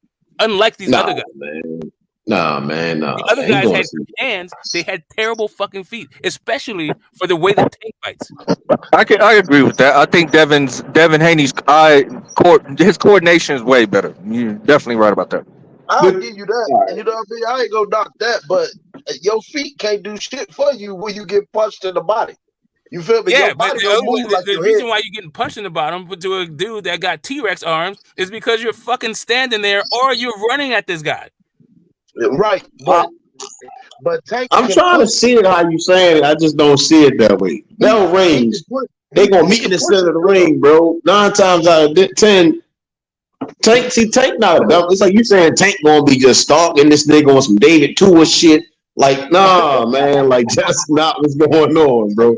unlike these other guys. Man. The other guys had hands; they had terrible fucking feet, especially for the way that Tank fights. I agree with that. I think Devin Haney's his coordination is way better. You're definitely right about that. I'll give you that. You know what I mean? I ain't gonna knock that, but your feet can't do shit for you when you get punched in the body. You feel me? Yeah, but the reason why you're getting punched in the bottom to a dude that got T-Rex arms is because you're fucking standing there or you're running at this guy. Right, but Tank. I'm trying to see it how you saying it. I just don't see it that way. Bell rings. They gonna meet in the center of the ring, bro. 9 times out of 10, Tank not. It's like you saying Tank gonna be just stalking this nigga on some David Tua shit. Like, nah, man. Like that's not what's going on, bro.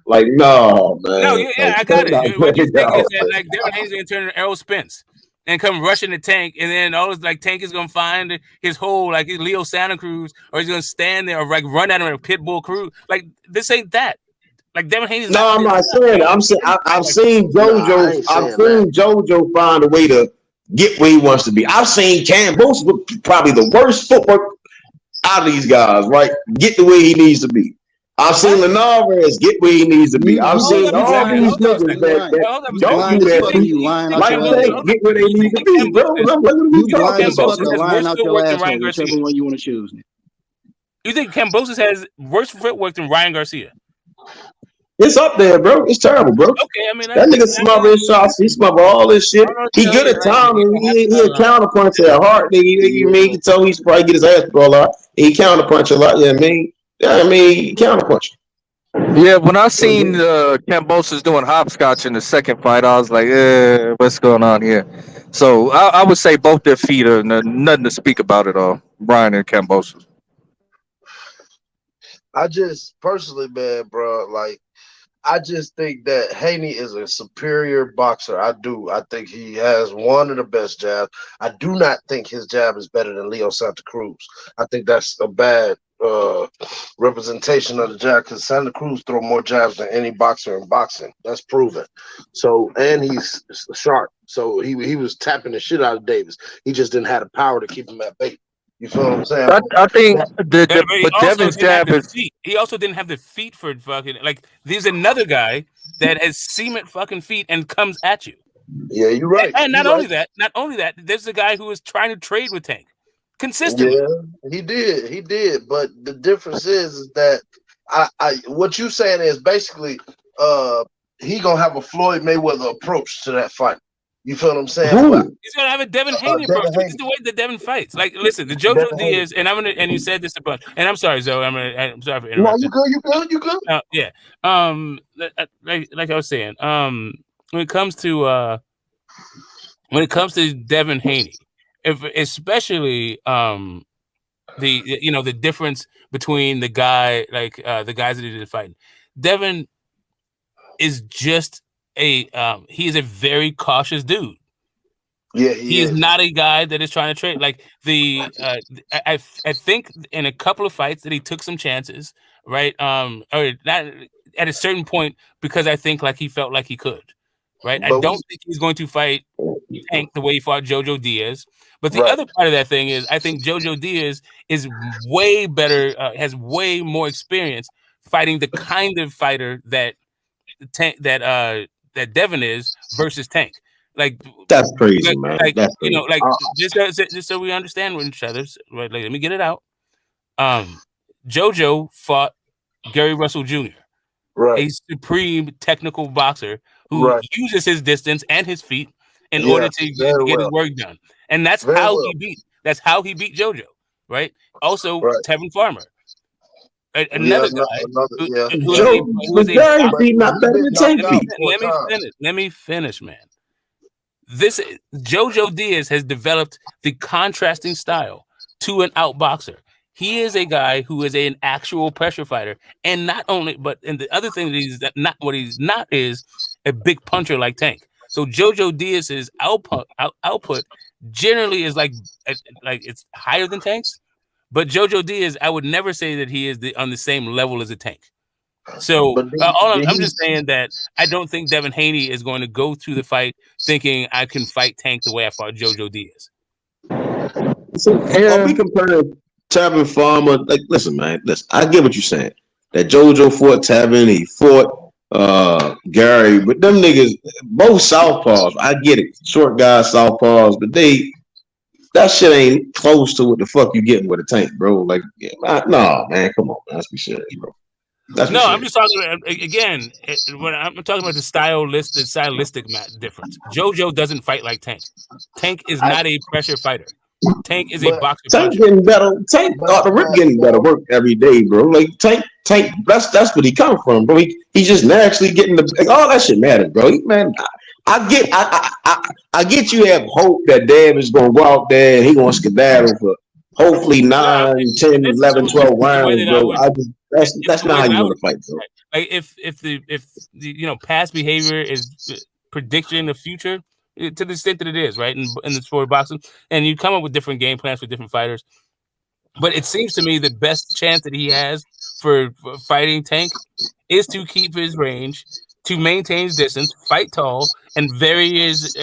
Like, nah, man. No, yeah, I got it. What you think is that like Devin Haney's gonna turn into Errol Spence and come rushing the Tank, and then all this like Tank is gonna find his whole like Leo Santa Cruz, or he's gonna stand there or like run at him in a pit bull crew. Like this ain't that. Like Devin Haney's No, I'm not saying. I've seen JoJo. I've seen JoJo find a way to get where he wants to be. I've seen Cam Bosa with probably the worst footwork out of these guys. Right, get to where he needs to be. I've seen Linares get where he needs to be. I've seen all these niggas that don't do that shit. Like Tank get where they need to be, bro. What are we talking about? Line out your asshole, whichever one you want to choose. You think Kambosos has worse footwork than Ryan Garcia? It's up there, bro. It's terrible, bro. Okay, I mean that nigga smother his shots. He smother all this shit. He good at timing. He a counterpunch at heart. Nigga, you mean? You can tell he's probably get his ass beat a lot. He counterpunch a lot. Yeah, I mean, counterpunch. Yeah, when I seen Kambosos doing hopscotch in the second fight, I was like, what's going on here? So I would say both their feet are nothing to speak about at all. Brian and Kambosos. I just personally, man, bro, like, I just think that Haney is a superior boxer. I do. I think he has one of the best jabs. I do not think his jab is better than Leo Santa Cruz. I think that's a bad representation of the jab because Santa Cruz throw more jabs than any boxer in boxing. That's proven. So, and he's sharp. So he was tapping the shit out of Davis. He just didn't have the power to keep him at bay. You feel what I'm saying? I think but Devin's jab is. He also didn't have the feet for fucking like. There's another guy that has cement fucking feet and comes at you. Yeah, you're right. And not only that, there's a guy who was trying to trade with Tank consistently. Yeah, he did. But the difference is that I what you saying is basically he gonna have a Floyd Mayweather approach to that fight. You feel what I'm saying? He's gonna have a Devin Haney approach. This is the way that Devin fights. Like, listen, the JoJo Diaz, and you said this a bunch. And I'm sorry, Zoe. I'm sorry for interrupting. No, you good. Yeah. Like I was saying, when it comes to Devin Haney, especially the difference between the guy the guys that he did fighting, Devin is just he is a very cautious dude. Yeah, he is not a guy that is trying to trade. Like I think in a couple of fights that he took some chances, right? Or not at a certain point because I think like he felt like he could, right? I don't think he's going to fight Tank the way he fought JoJo Diaz. But the other part of that thing is I think JoJo Diaz is way better, has way more experience fighting the kind of fighter that Tank that Devin is versus Tank. Like that's crazy, man. Like that's crazy. Just so we understand with each other. Right, let me get it out. JoJo fought Gary Russell Jr., a supreme technical boxer who uses his distance and his feet in order to get his work done, and that's how he beat. That's how he beat JoJo, right? Also, Tevin Farmer. Another guy. Let me finish, man. This JoJo Diaz has developed the contrasting style to an outboxer. He is a guy who is an actual pressure fighter, and not only, but and the other thing that he's not is a big puncher like Tank. So JoJo Diaz's output generally is like it's higher than Tank's. But JoJo Diaz, I would never say that he is on the same level as a Tank. So I'm just saying that I don't think Devin Haney is going to go through the fight thinking I can fight Tank the way I fought JoJo Diaz. So, are we comparing Tevin Farmer? Like, listen, man. Listen, I get what you're saying. That JoJo fought Tevin, he fought Gary, but them niggas, both southpaws. I get it, short guys, southpaws, but that shit ain't close to what the fuck you getting with a Tank, bro. Like, no, man, come on, man. Let's be serious, bro. I'm just talking about, again, when I'm talking about the stylistic difference. JoJo doesn't fight like Tank. Tank is not a pressure fighter. Tank is a boxer. Tank getting better. Tank the rip getting better work every day, bro. Like Tank. That's what he come from, bro. He just naturally getting all that shit matters, bro. Man, I get you have hope that Dave is gonna go out there and he gonna skedaddle for hopefully 9, 10, 11, 12 rounds, bro. That's not how you want to fight, bro. Like if the past behavior is prediction of future, to the extent that it is, right, in the sport of boxing, and you come up with different game plans for different fighters. But it seems to me the best chance that he has for fighting Tank is to keep his range, to maintain his distance, fight tall, and vary his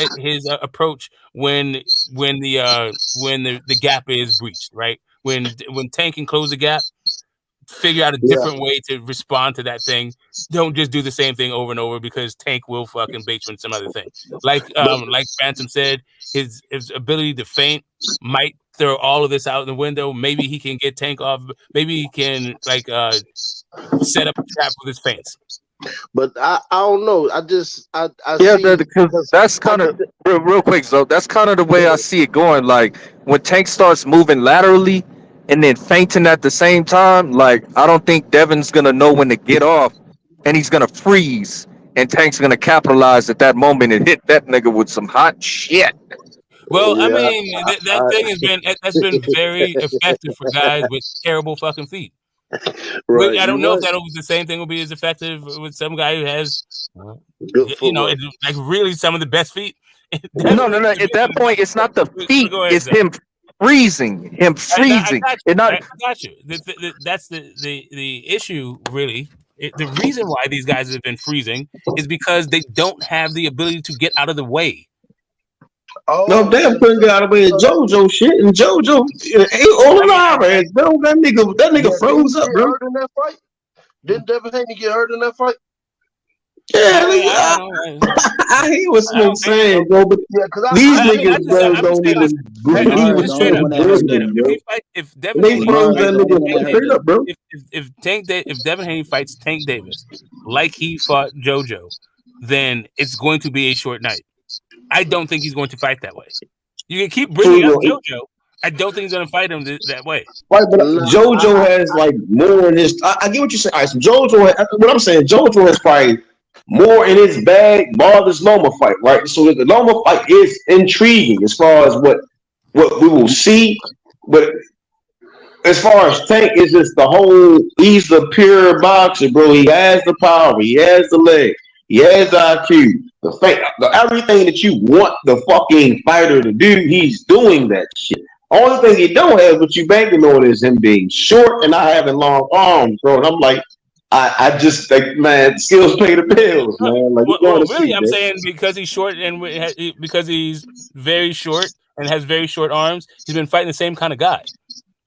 approach when the gap is breached. Right, when Tank can close the gap, figure out a different way to respond to that thing. Don't just do the same thing over and over, because Tank will fucking bait you in some other thing. Like Phantom said, his ability to feint might throw all of this out the window. Maybe he can get Tank off. Maybe he can set up a trap with his feints. But I don't know. I Yeah, see because that's kind of real quick. So that's kind of the way I see it going. Like when Tank starts moving laterally and then fainting at the same time, like I don't think Devin's gonna know when to get off, and he's gonna freeze, and Tank's gonna capitalize at that moment and hit that nigga with some hot shit. Well, I mean, that thing that's been very effective for guys with terrible fucking feet. Right, I don't know right. if that'll be the same thing will be as effective with some guy who has, good footwork. like really some of the best feet. No. At that point, it's not the feet; it's him freezing. I got you. That's the issue, really. The reason why these guys have been freezing is because they don't have the ability to get out of the way. No, Dev couldn't get out of the way of JoJo shit, and JoJo ain't all alive, man. Bro, that nigga froze up, bro. Hurt in that fight? Didn't Devin Haney get hurt in that fight? Yeah, I hear what Smoke's saying, bro, but these niggas, bro, don't even if Devin Haney froze that nigga straight up, bro. If Devin Haney fights Tank Davis like he fought JoJo, then it's going to be a short night. I don't think he's going to fight that way. You can keep bringing up JoJo. I don't think he's going to fight him that way. Right, but JoJo has like more in his. I get what you're saying. All right, so what I'm saying, JoJo has probably more in his bag, bar this Loma fight, right? So the Loma fight is intriguing as far as what we will see, but as far as Tank, it's just he's the pure boxer, bro. He has the power, he has the leg, he has the IQ, everything that you want the fucking fighter to do, he's doing that shit. Only thing he don't have, what you banking on, is him being short and not having long arms, bro. And I'm like, I just think, man, skills pay the bills, man. Like, I'm saying because he's short and because he's very short and has very short arms, he's been fighting the same kind of guy.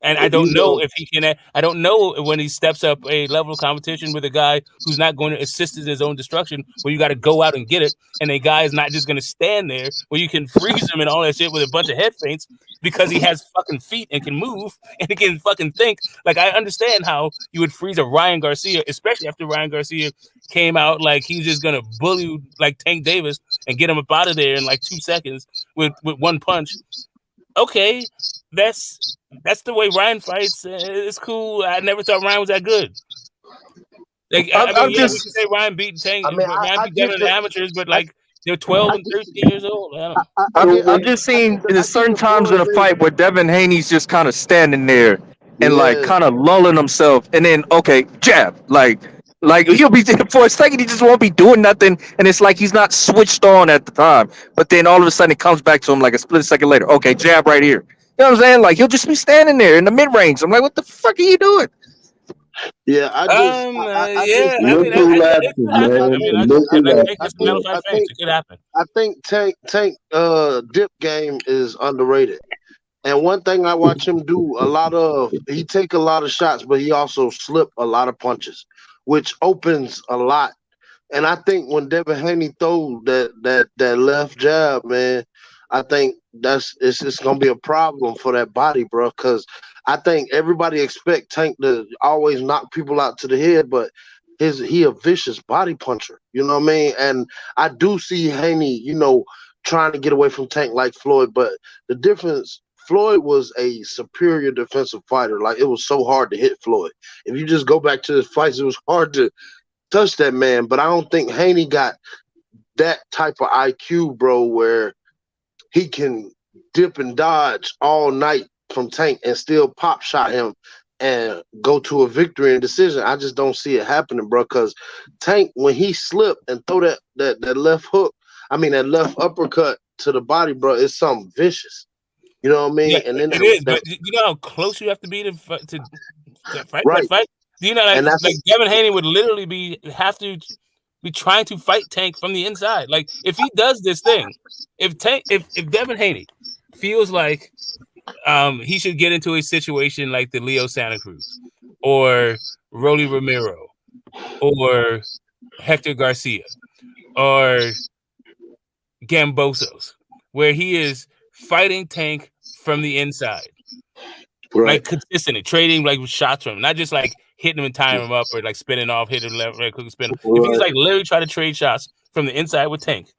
And I don't know if he can. I don't know when he steps up a level of competition with a guy who's not going to assist in his own destruction, where you got to go out and get it, and a guy is not just going to stand there where you can freeze him and all that shit with a bunch of head feints because he has fucking feet and can move and he can fucking think. Like, I understand how you would freeze a Ryan Garcia, especially after Ryan Garcia came out like he's just going to bully like Tank Davis and get him up out of there in like 2 seconds with one punch. Okay, that's the way Ryan fights. It's cool. I never thought Ryan was that good. Like, we can say Ryan beat Tank. Ryan beat Devin in the amateurs, but like they're 12 and 13 years old. I'm just seeing there's certain times in a fight where Devin Haney's just kind of standing there and like kind of lulling himself, and then jab, like he'll be for a second, he just won't be doing nothing, and it's like he's not switched on at the time, but then all of a sudden it comes back to him like a split second later. Okay, jab right here. You know what I'm saying? Like, he'll just be standing there in the mid range. I'm like, what the fuck are you doing? Yeah, I think Tank dip game is underrated. And one thing I watch him do he take a lot of shots, but he also slip a lot of punches, which opens a lot. And I think when Devin Haney throws that left jab, man, I think it's gonna be a problem for that body, bro. Because I think everybody expect Tank to always knock people out to the head, but he a vicious body puncher. You know what I mean? And I do see Haney, trying to get away from Tank like Floyd, but the difference, Floyd was a superior defensive fighter. Like, it was so hard to hit Floyd. If you just go back to his fights, it was hard to touch that man. But I don't think Haney got that type of IQ, bro, where he can dip and dodge all night from Tank and still pop shot him and go to a victory and decision. I just don't see it happening, bro, because Tank, when he slip and throw that left hook, that left uppercut to the body, bro, it's something vicious. You know what I mean? Yeah, and then it is, but you know how close you have to be to fight? Right. Fight? You know, like, And that's like Devin Haney would literally have to be trying to fight Tank from the inside. Like, if he does this thing, if Devin Haney feels like he should get into a situation like the Leo Santa Cruz or Rolly Romero or Hector Garcia or Gambosos, where he is fighting Tank from the inside, like consistently trading like shots from him, not just like hitting him and tying him up or like spinning off, hitting him left, right, quick spin. If he's like literally trying to trade shots from the inside with Tank,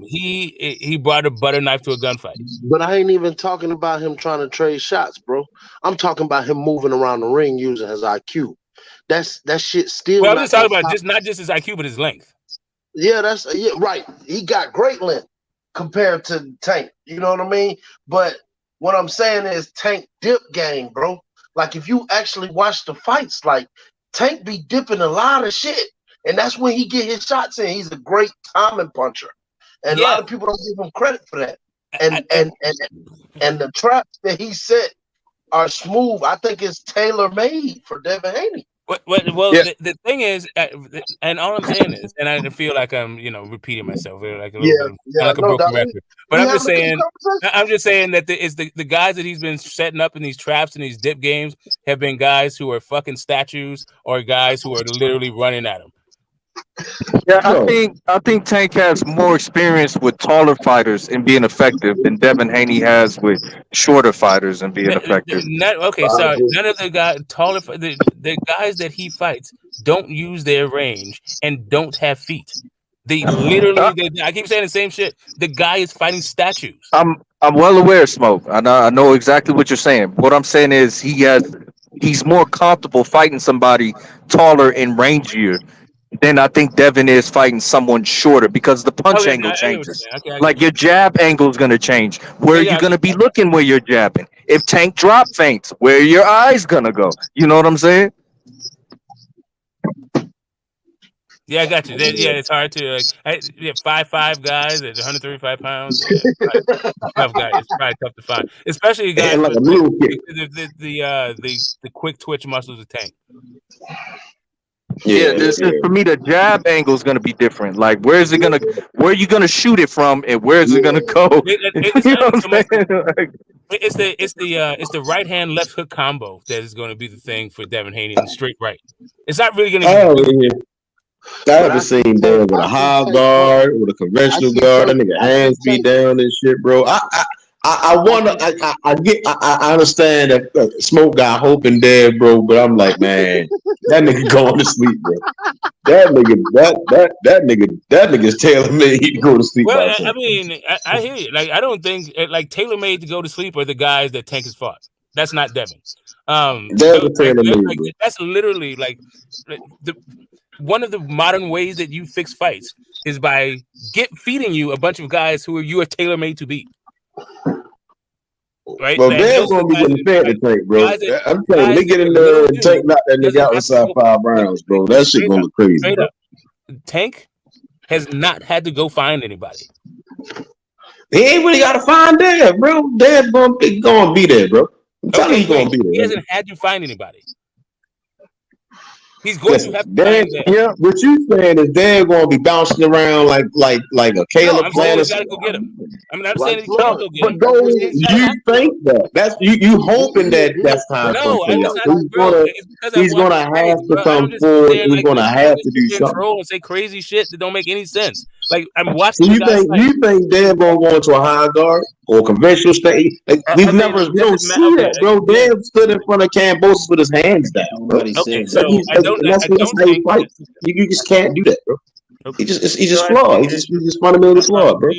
he brought a butter knife to a gunfight. But I ain't even talking about him trying to trade shots, bro. I'm talking about him moving around the ring using his IQ. That shit still. Well, I'm just talking about not just his IQ, but his length. Yeah, right. He got great length compared to Tank. You know what I mean? But what I'm saying is Tank dip game, bro. Like if you actually watch the fights, like Tank be dipping a lot of shit, and that's when he get his shots in. He's a great timing puncher, and a lot of people don't give him credit for that. And the traps that he set are smooth. I think it's tailor made for Devin Haney. Well, the thing is, and all I'm saying is, and I feel like I'm, repeating myself, like a little bit, like a broken record. But I'm just saying that the guys that he's been setting up in these traps and these dip games have been guys who are fucking statues or guys who are literally running at him. Yeah, I think Tank has more experience with taller fighters and being effective than Devin Haney has with shorter fighters and being effective. None of the guys taller, the guys that he fights don't use their range and don't have feet. They literally, I keep saying the same shit. The guy is fighting statues. I'm well aware, Smoke. I know exactly what you're saying. What I'm saying is he's more comfortable fighting somebody taller and rangier than I think Devin is fighting someone shorter because the punch angle changes. Like your jab angle is going to change. Where you're going to be looking where you're jabbing. If Tank drop feints, where your eyes going to go. You know what I'm saying? Yeah, I got you. Yeah, it's hard to 5'5" guys at 135 pounds. Yeah, tough guy. It's probably tough to find, especially guys with the quick twitch muscles of Tank. For me, the jab angle is going to be different. Like, where are you going to shoot it from, and where is it going to go? It's the right hand left hook combo that is going to be the thing for Devin Haney in the straight right. It's not really going to be. I haven't seen Devin with a high guard, with a conventional guard. That nigga hands be down and shit, bro. I wonder. I understand that Smoke got hope in Dev, bro. But I'm like, man, that nigga going to sleep, bro. That nigga's tailor made to go to sleep. Well, I mean, I hear you. Like, I don't think like tailor made to go to sleep are the guys that Tank has fought. That's not Devin. That's literally like one of the modern ways that you fix fights is by feeding you a bunch of guys who you are tailor made to beat. Right? Well, Dev's gonna be getting fed to Tank, bro. I'm telling you, they get in there and Tank knock that nigga out inside 5 rounds, bro. That shit gonna look crazy. Tank has not had to go find anybody. He ain't really got to find Dev, bro. Dev gonna be there, bro. I'm telling you, he's gonna be there. He hasn't had to find anybody. He's going to have to find that. Yeah, what you saying is they're going to be bouncing around like a Caleb Plant. Got to go get him. I mean, I'm saying he can't go get him. But you think that? That's you hoping that that's time. No, he's going to have to come forward. He's going to have to do something. And say crazy shit that don't make any sense. Like I'm watching. So you think they're going to go into a high guard or conventional state? Like, we don't see that, bro. Dev stood in front of Cambosos with his hands down. Okay, so I don't think you just can't do that, bro. Okay. He's just flawed. He's just fundamentally flawed, bro.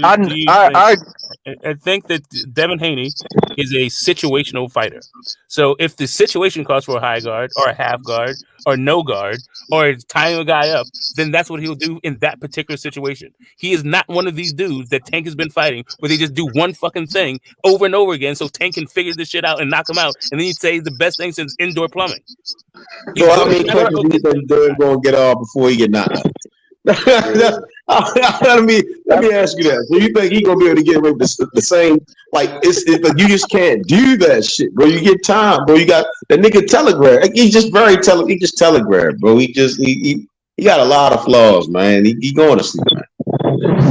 I think that Devin Haney is a situational fighter. So if the situation calls for a high guard or a half guard or no guard or tying a guy up, then that's what he'll do in that particular situation. He is not one of these dudes that Tank has been fighting where they just do one fucking thing over and over again so Tank can figure this shit out and knock him out. And then you say the best thing since indoor plumbing. So how many punches do you think Devin's going to get off before he get knocked out? let me ask you that. So you think he gonna be able to get away with the same? Like but you just can't do that shit, bro. You get time, bro. You got the nigga Telegraph. He's just he just Telegraph, bro. He got a lot of flaws, man. He going to sleep, man.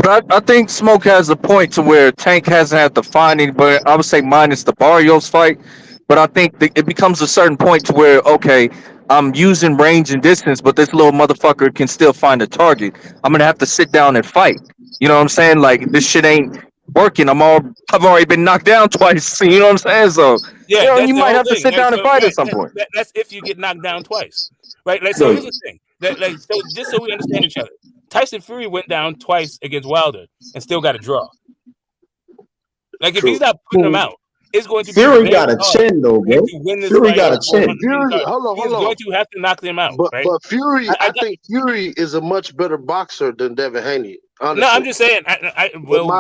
But I think Smoke has a point to where Tank hasn't had to find anybody. I would say minus the Barrios fight, but I think it becomes a certain point to where okay, I'm using range and distance, but this little motherfucker can still find a target. I'm gonna have to sit down and fight. You know what I'm saying? Like this shit ain't working. I've already been knocked down twice. You know what I'm saying? So Yeah, you know, that's you the might whole have to thing. sit down and fight at some point. That's if you get knocked down twice, right? Like, so here's the thing. So just so we understand each other, Tyson Fury went down twice against Wilder and still got a draw. Like if he's not putting them out, it's going to be Fury got a chin though, bro. to win this Fury fight. got a chin. Fury, hold He's on. going to have to knock them out, right? But Fury, I think Fury is a much better boxer than Devin Haney. Honestly. No, I'm just saying. My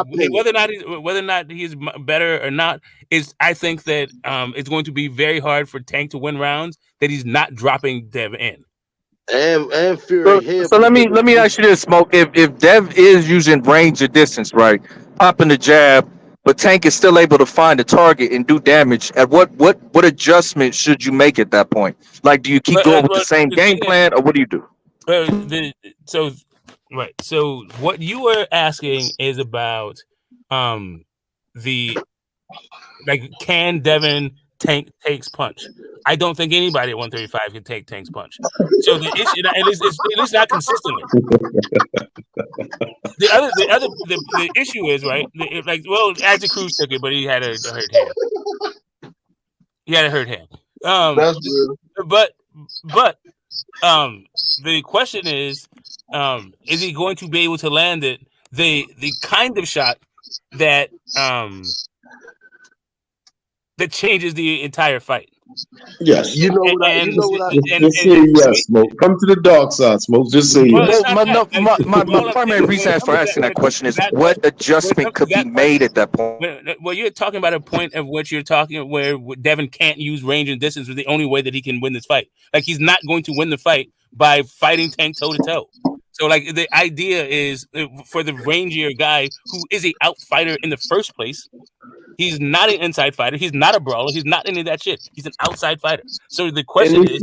opinion. Whether or not he's better or not is, I think that it's going to be very hard for Tank to win rounds that he's not dropping Dev in. And Fury. So let me ask you this, Smoke. If Dev is using range or distance, right, popping the jab, but Tank is still able to find a target and do damage, at what adjustment should you make at that point? Like, do you keep going with the same game plan, or what do you do? So what you were asking is about can Devin Tank takes punch? I don't think anybody at 135 can take Tank's punch. So the issue, at least not consistently. The issue is right. As the Cruz took it, but he had a hurt hand. He had a hurt hand. But the question is he going to be able to land it? The kind of shot that that changes the entire fight. Yes. You know what I just say yes, Smoke. Come to the dark side, Smoke. Just say yes. My primary reason for asking that question is what adjustment could be made at that point? Well, you're talking about a point of what you're talking where Devin can't use range and distance was the only way that he can win this fight. Like he's not going to win the fight by fighting Tank toe to toe. So like the idea is for the rangier guy who is a out fighter in the first place. He's not an inside fighter. He's not a brawler. He's not any of that shit. He's an outside fighter. So the question is,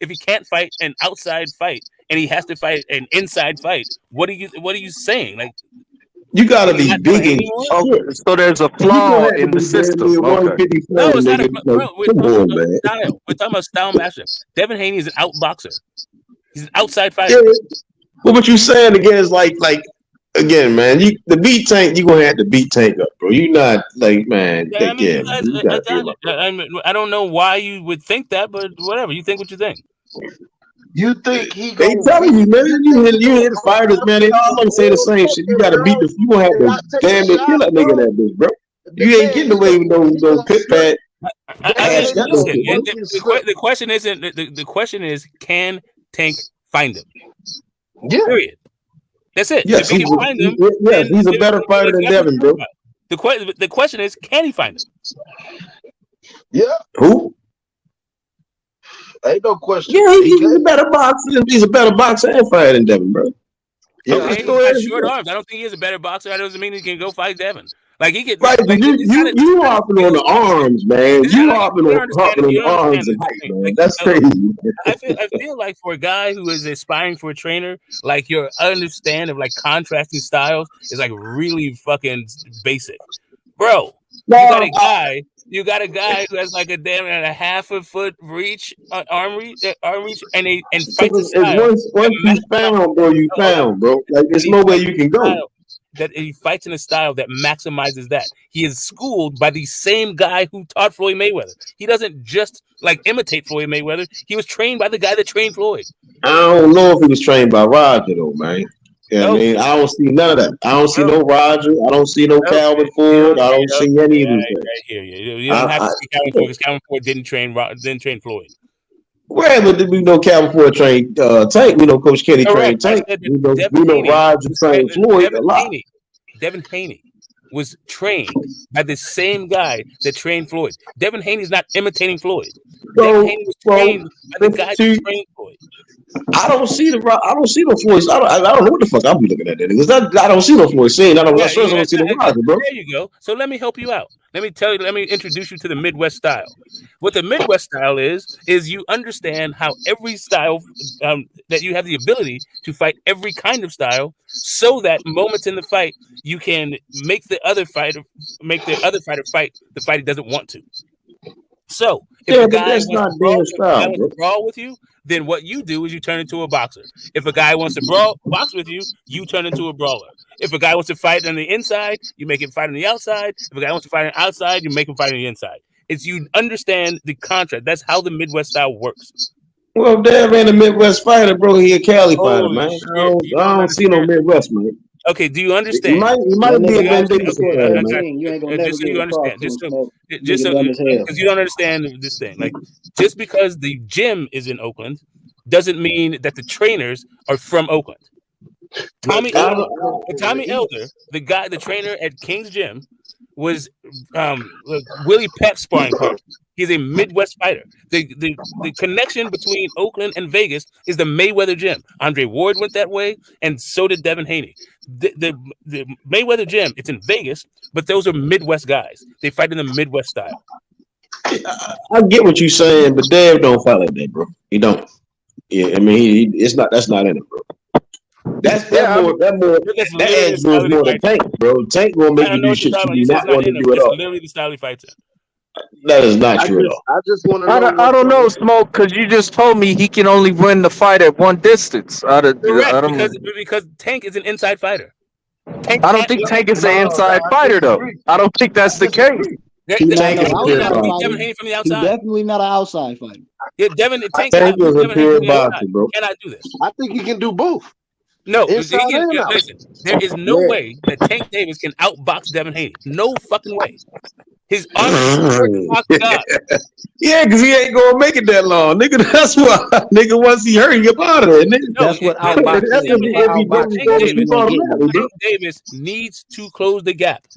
if he can't fight an outside fight and he has to fight an inside fight, what are you saying? Like you gotta be big and so there's a flaw in the system. Okay. No, it's not a style. We're talking about style matchup. Devin Haney is an out boxer. He's an outside fighter. Yeah. Well, what you saying again is like again, man, the beat Tank, you gonna have to beat Tank up, bro. You not like, man. I don't know why you would think that, but whatever. You think what you think. You think he? They telling you, man. You hit fighters, man. They all gonna say the same shit. You gotta beat you gonna have to damn near kill that nigga in that bitch, bro. You ain't getting away with no pit pad. The question isn't. The question is, can Tank find him? Yeah. Period. That's it. Yes, if he can find him, yes, he's a better fighter than Devin, bro. The question is, can he find him? Yeah. Who? Ain't no question. Yeah, he's a better boxer. He's a better boxer and fighter than Devin, bro. Yeah, okay, he's got short arms. I don't think he is a better boxer. That doesn't mean he can go fight Devin. Like he could. Right, but you hopping on the arms, man. You hopping on the arms and height, man. That's crazy. I feel like for a guy who is aspiring for a trainer, like your understand of like contrasting styles is like really fucking basic, bro. You got a guy who has like a damn and a half a foot reach, arm reach, and fights a style. Once you found, bro, you found, bro. Like there's no way you can go. That he fights in a style that maximizes that. He is schooled by the same guy who taught Floyd Mayweather. He doesn't just like imitate Floyd Mayweather. He was trained by the guy that trained Floyd. I don't know if he was trained by Roger though, man. Yeah, I mean, I don't see none of that. I don't see no Roger. I don't see no Calvin Ford. I don't see any of these things. I hear you. You don't have to see Calvin Ford because Calvin Ford didn't train Floyd. Well, but we know Calvin Ford trained Tank. We know Coach Kenny trained Tank. We know Roger trained Floyd a lot. Devin Haney was trained by the same guy that trained Floyd. Devin Haney's not imitating Floyd. Devin Haney was trained by the guy that trained Floyd. I don't see no Floyd. I don't know what the fuck I'm looking at. I don't see no Floyd saying. I don't see no Ryder, bro. There you go. So let me help you out. Let me introduce you to the Midwest style. What the Midwest style is you understand how every style that you have the ability to fight every kind of style, so that moments in the fight you can make the other fighter fight the fight he doesn't want to. So if a guy wants to brawl with you, then what you do is you turn into a boxer. If a guy wants to box with you, you turn into a brawler. If a guy wants to fight on the inside, you make him fight on the outside. If a guy wants to fight on the outside, you make him fight on the inside. It's you understand the contract. That's how the Midwest style works. Well, Dad ain't a Midwest fighter, bro. He a Cali fighter, man. I don't see no Midwest, man. Okay, do you understand? He might be a Ben Davis fan, man. You ain't gonna never Just so get you across understand, to just dumb as hell. because you don't understand this thing. Like, just because the gym is in Oakland doesn't mean that the trainers are from Oakland. Tommy Elder, the trainer at King's Gym, was Willie Peck's sparring partner. He's a Midwest fighter. The connection between Oakland and Vegas is the Mayweather Gym. Andre Ward went that way, and so did Devin Haney. The Mayweather Gym, it's in Vegas, but those are Midwest guys. They fight in the Midwest style. I get what you're saying, but Dave don't fight like that, bro. He don't. Yeah, I mean, that's not in it, bro. That adds more than Tank, bro. Tank gonna make you do shit you do not want to do at all. Literally the style he fights in. That is not true at all. I just want to know. I don't know, Smoke, because you just told me he can only win the fight at one distance. Correct, because Tank is an inside fighter. I don't think Tank is an inside fighter, though. I don't think that's the case. He's definitely not an outside fighter. Yeah, Tank is a pure boxer, bro. Can I do this? I think he can do both. No, listen, there is no way that Tank Davis can outbox Devin Haney. No fucking way. His arm is God. Yeah, because he ain't gonna make it that long, nigga. That's why, nigga. Once he hurt, he get out of there, nigga. That's what outboxing is. Tank Davis needs to close the gap.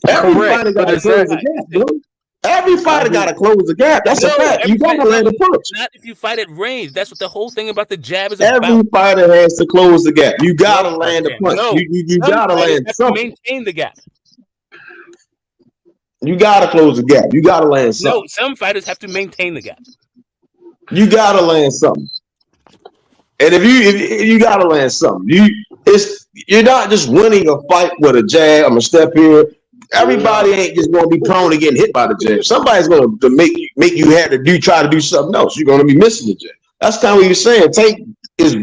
Everybody got to close the gap, bro. Every fighter got to close the gap. That's a fact. You got to land a punch. Not if you fight at range. That's what the whole thing about the jab is about. Every fighter has to close the gap. You got to land a punch. You got to land something. Maintain the gap. You got to close the gap. You got to land something. No, some fighters have to maintain the gap. You got to land something. And if you got to land something, you're not just winning a fight with a jab. I'm a step here. Everybody ain't just gonna be prone to getting hit by the jab. Somebody's gonna make you have to try to do something else. You're gonna be missing the jab. That's kind of what you're saying. Tank he's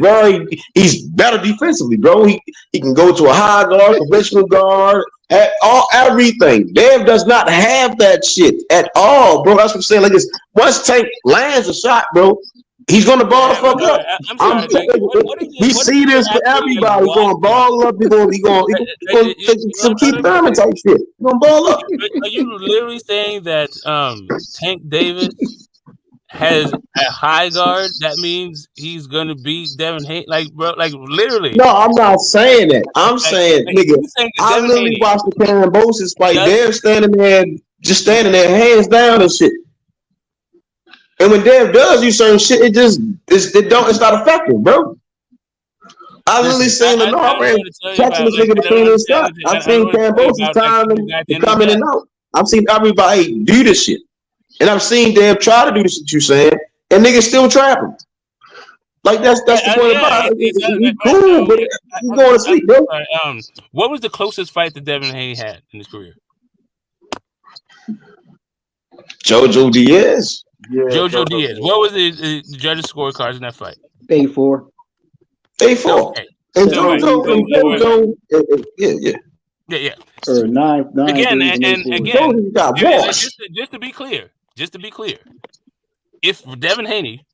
better defensively, bro. He can go to a high guard, conventional guard, everything. Dev does not have that shit at all, bro. That's what I'm saying. Like this, once Tank lands a shot, bro, he's gonna ball the fuck up. We see this for everybody. He's gonna ball up. He's gonna take some Keith Thurman type shit. He's gonna ball up. Are you literally saying that Tank Davis has a high guard? That means he's gonna beat Devin Haney, like, bro, like literally. No, I'm not saying that. I'm saying, nigga, I literally watched the Cambosis fight. They're standing there, hands down and shit. And when Dev does you certain shit, it's not effective, bro. I literally seen the man catching this nigga between his stuff. I've seen Cambosis time and come in and out. I've seen everybody do this shit. And I've seen Dev try to do this shit you're saying, and niggas still trapping. Like that's the point about it. He's cool, but he's going to sleep, bro. What was the closest fight that Devin Haney had in his career? Jojo Diaz. Yeah, Jojo Diaz. What was the judges' scorecards in that fight? 8-4. 8-4. Okay. And Jojo, yeah. Or 9. Again, and again, just to be clear, if Devin Haney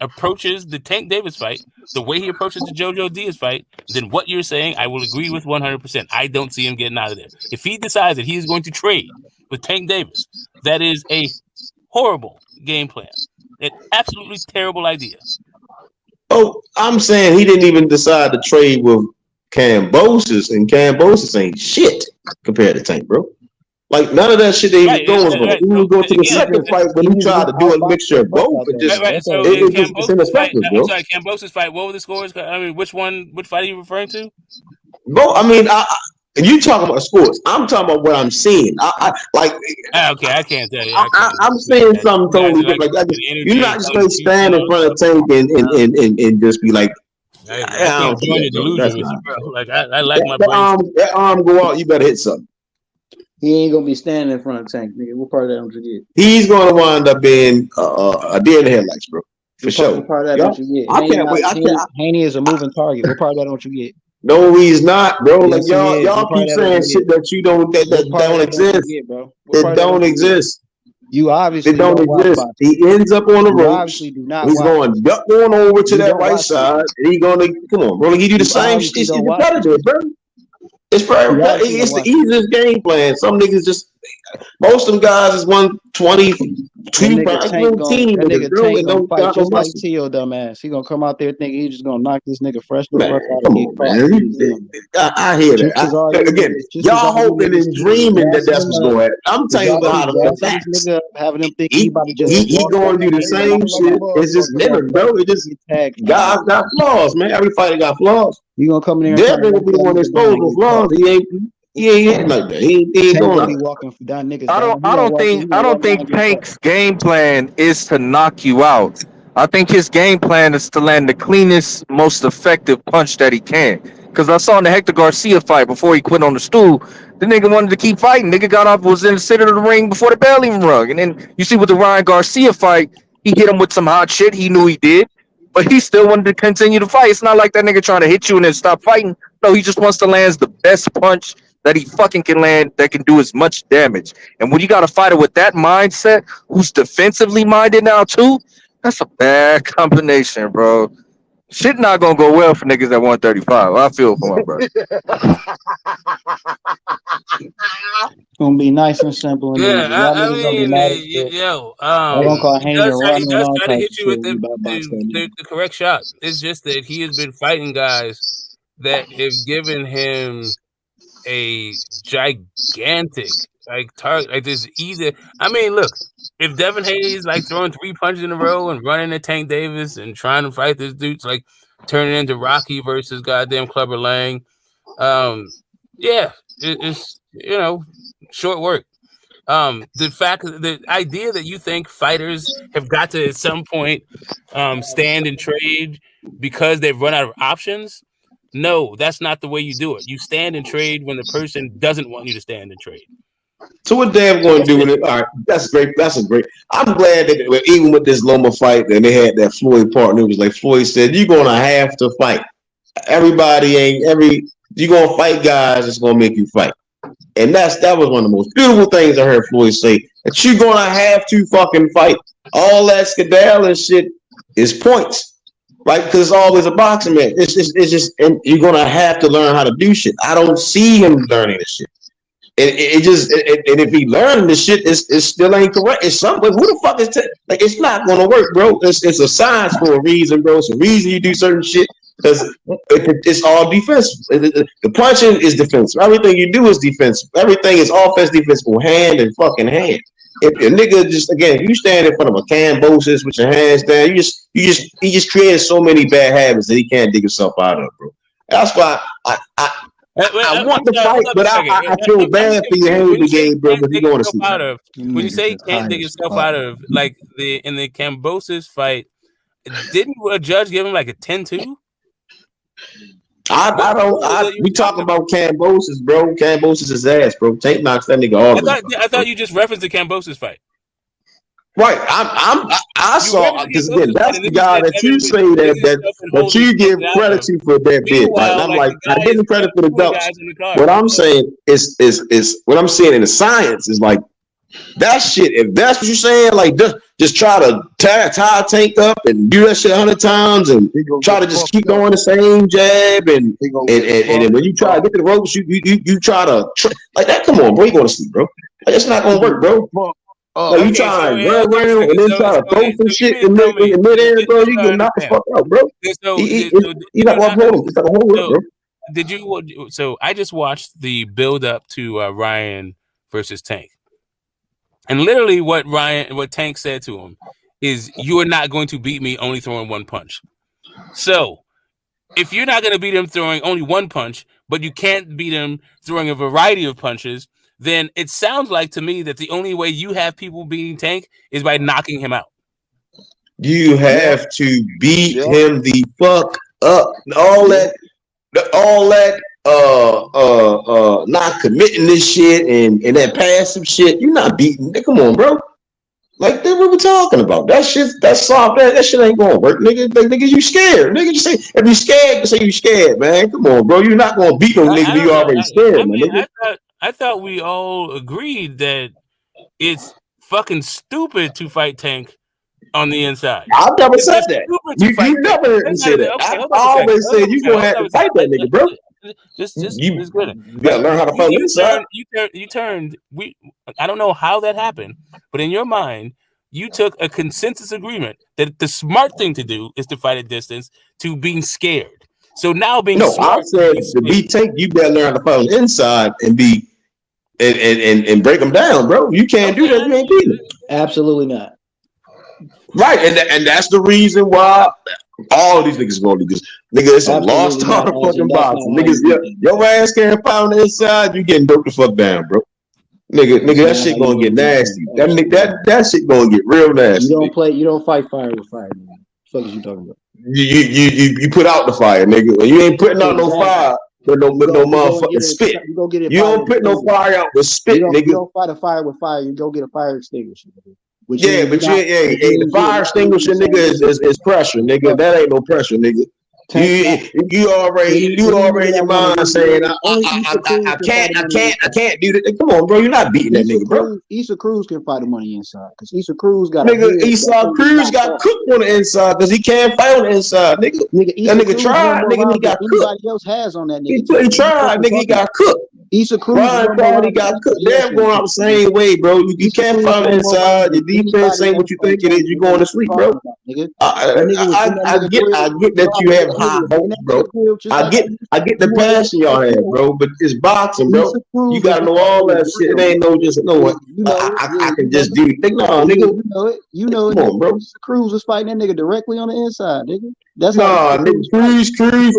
approaches the Tank Davis fight the way he approaches the Jojo Diaz fight, then what you're saying, I will agree with 100%. I don't see him getting out of there. If he decides that he is going to trade with Tank Davis, that is a horrible game plan. An absolutely terrible idea. Oh, I'm saying he didn't even decide to trade with Cambosis, and Cambosis ain't shit compared to Tank, bro. Like none of that shit they was going on. He was going to the second fight when he tried to do a mixture of both, and just So in it's Cambosis fight, ineffective, bro. I'm sorry, Cambosis fight. What were the scores? I mean, which fight are you referring to? Bro, I mean, you talking about sports. I'm talking about what I'm seeing. Okay, I can't tell you. I'm seeing something totally different. Like, you're not just going to stand in front of Tank and just be like, I can't join your delusion with you, bro. Like I like my brain. That arm go out, you better hit something. He ain't gonna be standing in front of Tank, nigga. What part of that don't you get? He's going to wind up being a deer in the headlights, bro. For sure. What part of that don't you get? I can't wait. Haney is a moving target. What part of that don't you get? No, he's not, bro. Like Yes, y'all keep saying shit that you don't that don't exist. It don't exist. You obviously it don't exist. He ends up on the ropes. Obviously do not. He's going over to that right side, and he's going to come on, bro. He do the same shit. It's repetitive, bro. It's probably it's the easiest game plan. Some niggas just most of them guys is 122 pounds. That nigga Tank gonna fight just like T.O. dumbass. He gonna come out there thinking he's just gonna knock this nigga fresh the fuck out of here. I hear that. Again, y'all hoping and dreaming that that's what's going on. I'm telling you how to facts. Having them think he about to just he going to do the same shit. It's just different, bro. It just guys got flaws, man. Every fighter got flaws. You gonna come in there? They're gonna be the one exposed with flaws. He ain't hitting like that. He ain't doing that. Walking down niggas. I don't think Tank's game plan is to knock you out. I think his game plan is to land the cleanest, most effective punch that he can. Because I saw in the Hector Garcia fight before he quit on the stool, the nigga wanted to keep fighting. Nigga got off, was in the center of the ring before the bell even rung. And then you see with the Ryan Garcia fight, he hit him with some hot shit. He knew he did. But he still wanted to continue to fight. It's not like that nigga trying to hit you and then stop fighting. No, he just wants to land the best punch that he fucking can land that can do as much damage. And when you got a fighter with that mindset, who's defensively minded now too, that's a bad combination, bro. Shit not gonna go well for niggas at 135. I feel for him, bro. It's gonna be nice and simple. And I mean, don't call Haney he does try to hit you with the correct shot. It's just that he has been fighting guys that have given him a gigantic target. Like this easy. I mean, look, if Devin Haney's like throwing 3 punches in a row and running at Tank Davis and trying to fight this dude's like turning into Rocky versus goddamn Clubber Lang, it's short work. The idea that you think fighters have got to at some point stand and trade because they've run out of options. No, that's not the way you do it. You stand and trade when the person doesn't want you to stand and trade. So what Dave going to do with it? All right, that's great. I'm glad that even with this Loma fight, and they had that Floyd partner. It was like Floyd said, "You're going to have to fight. You're going to fight guys that's going to make you fight." And that was one of the most beautiful things I heard Floyd say. That you're going to have to fucking fight. All that skedaddle and shit is points. Right, because it's always a boxing man. It's just, and you're gonna have to learn how to do shit. I don't see him learning this shit. And and if he learning this shit, it still ain't correct. It's something. Who the fuck is like? It's not gonna work, bro. It's a science for a reason, bro. It's a reason you do certain shit because it's all defensive. The punching is defensive. Everything you do is defensive. Everything is offense, defensive, hand and fucking hand. If a nigga you stand in front of a Cambosis with your hands down, he just created so many bad habits that he can't dig himself out of, bro. That's why I want to fight, but I feel bad for your hand brigade, bro. But you're going to see. When you say he can't dig himself out of, like in the Cambosis fight, didn't a judge give him like a 10-2? We talking about Cambosis, bro. Cambosis is ass, bro. Tank knocks that nigga off. I thought you just referenced the Cambosis fight. Right. I saw because again, that's the guy that you say that you give credit to for that bit. Right? And I'm like, I give him credit for the ducks. What I'm saying is what I'm saying in the science is like that shit. If that's what you're saying, like just try to tie Tank up and do that shit 100 times and try to just keep going the same jab and then when you try to get to the ropes, you try to like that. Come on, bro, you going to sleep, bro. Like, it's not gonna work, bro. Like you try to run around and then try to throw some shit in midair, bro. You get knocked the fuck out, bro. You're not gonna hold him. It's not gonna hold him, bro. did you? So I just watched the build up to Ryan versus Tank, and literally what Tank said to him is, "You are not going to beat me only throwing one punch." So if you're not going to beat him throwing only one punch, but you can't beat him throwing a variety of punches, then it sounds like to me that the only way you have people beating Tank is by knocking him out. You have to beat him the fuck up. All that not committing this shit and that passive shit. You're not beating. Come on, bro. Like that's what we're talking about. That shit, soft. That shit ain't gonna work, nigga. Like, nigga, you scared, nigga. Just say if you scared, just say you scared, man. Come on, bro. You're not gonna beat no nigga. You already scared, man. Nigga. I thought we all agreed that it's fucking stupid to fight Tank on the inside. I've never said that. You never heard me say that. I always said you gonna have to fight that nigga, bro. Just you good. gotta learn how to fight inside. You turned. I don't know how that happened, but in your mind, you took a consensus agreement that the smart thing to do is to fight at distance to being scared. So now being I said to beat Tank, you better learn how to fight on the inside and be and break them down, bro. You can't do that. You ain't beating them. Absolutely not. Right, and that's the reason why all these niggas going to do this. Nigga, it's a lost art of fucking boxing. Niggas, your ass can't fight on the inside, you getting broke the fuck down, bro. Nigga, that shit gonna get nasty. That shit gonna get real nasty. You don't fight fire with fire, man. What the fuck is you talking about? You put out the fire, nigga. You ain't putting out no fire with no motherfucking spit. You don't put no fire out with spit, nigga. You don't fight a fire with fire. You go get a fire extinguisher. The fire extinguisher, nigga, is pressure, nigga. That ain't no pressure, nigga. You already in your mind saying I can't do that. Come on, bro. You're not beating that nigga, bro. Issa Cruz can fight him on the inside because Issa Cruz got Issa Cruz got cooked on the inside because he can't fight on the inside, nigga. That nigga tried, nigga. He got cooked. Anybody else has on that nigga. He tried, nigga. He got cooked. Issa Cruz probably got cooked. They're going out the same way, bro. You can't fight on the inside. Your defense ain't what you think it is. You're going to sleep, bro. I get that you have high hopes, bro. I get the passion y'all have, bro. But it's boxing, bro. You gotta know all that shit. It ain't no just know what I can just do. No, nigga. You know it. Come on, bro. Cruz was fighting that nigga directly on the inside, nigga. Nigga.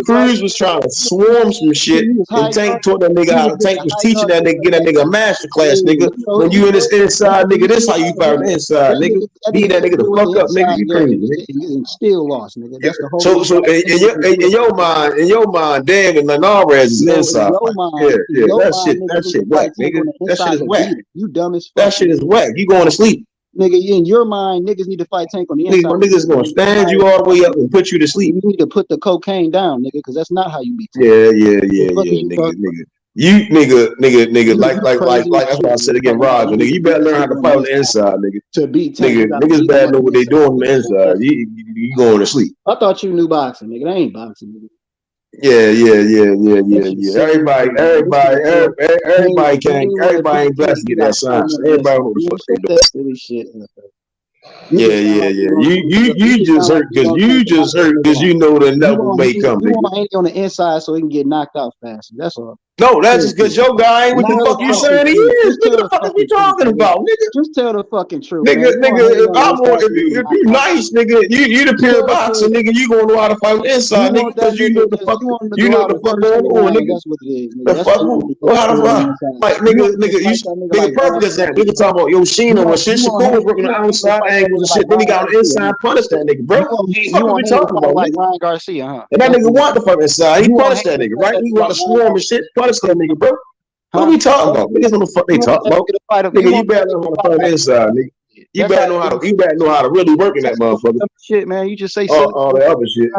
Cruz was trying to swarm some shit. And Tank taught that nigga how to. Tank was teaching that nigga, get that nigga a master class, nigga. When you in this inside, nigga, this how you fight on the inside, nigga. Beat that nigga the fuck up, nigga. You crazy, still lost, nigga. That's the whole. So in your mind, Dan and Narez is inside. That shit whack, nigga. That shit is whack. You dumb as fuck. That shit is whack. You going to sleep. Nigga, in your mind, niggas need to fight Tank on the inside. Niggas gonna stand you all the way up and put you to sleep. You need to put the cocaine down, nigga, because that's not how you beat Tank. Nigga. You nigga, like that's what I said again, Roger. Nigga, you better learn how to fight on the inside, nigga. To beat Tank, niggas better know what they doing on the inside. You going to sleep. I thought you knew boxing, nigga. That ain't boxing, nigga. Yeah. Everybody ain't blessed to get that science. Everybody know what the fuck they doing. Yeah. You just hurt because you know the level may come. You want Andy on the inside so he can get knocked out faster. That's all. No, that's just because your guy ain't what the fuck you saying he is. What the fuck are you talking about, nigga? Just tell the fucking truth, nigga. If you nice, nigga, you the pure boxer, nigga. You gonna know how to fight inside, nigga, because you know the fuck going on, nigga. That's what it is. The fuck, how the fuck, like nigga, perfect example. We can talk about Yoshino when shit Shakur was working the outside angles and shit. Then he got on the inside, punished that nigga, bro. What we talking about, like Ryan Garcia, huh? And that nigga want the fuck inside. He punished that nigga, right? He want to swarm and shit. That nigga, bro. What are we talking about? Niggas know the fuck they talking about. Nigga, you better know how to fight inside, nigga. You better know how to really work in that motherfucker. Shit, man. You just say all that other shit.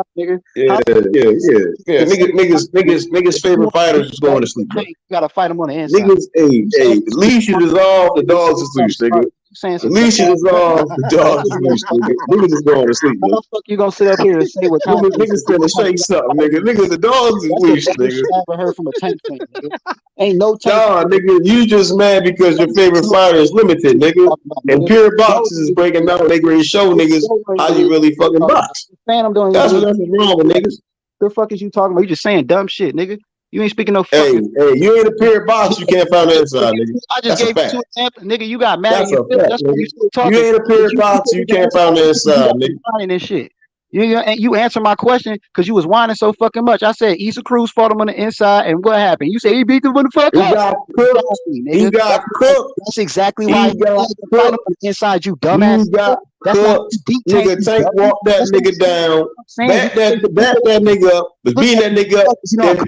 Yeah. Niggas favorite fighters is going to sleep. You gotta fight them on the inside. Niggas, at least you dissolve the dogs is loose, nigga. At least you dissolve the dogs is loose, nigga. Niggas is going to sleep, nigga. How the fuck you gonna sit up here and say what niggas finna say something, nigga. Niggas, the dogs is loose, nigga. I ever heard from a tank, nigga. Ain't no tank. Nah, nigga, you just mad because your favorite fighter is limited, nigga. And pure boxes is breaking down. They gonna show niggas how you really fucking box. That's what's wrong with niggas. The fuck is you talking about? You just saying dumb shit, nigga. You ain't speaking no Hey, fucking. you ain't a pure box. You can't find the inside, nigga. I just That's a gave you fact. 2 examples, nigga. You got mad That's at your a feelings. fact, That's why nigga. you still You talking. ain't a pure box. You can't find the inside, nigga. Whining and shit. You answer my question because you was whining so fucking much. I said Issa Cruz fought him on the inside, and what happened? You said he beat the motherfucker. He got cooked. He got cooked. That's exactly why He got you fight him on the inside. You He dumbass. got That's not cooked. deep Nigga, Tank walked that nigga down, back that nigga up, was beating that nigga up,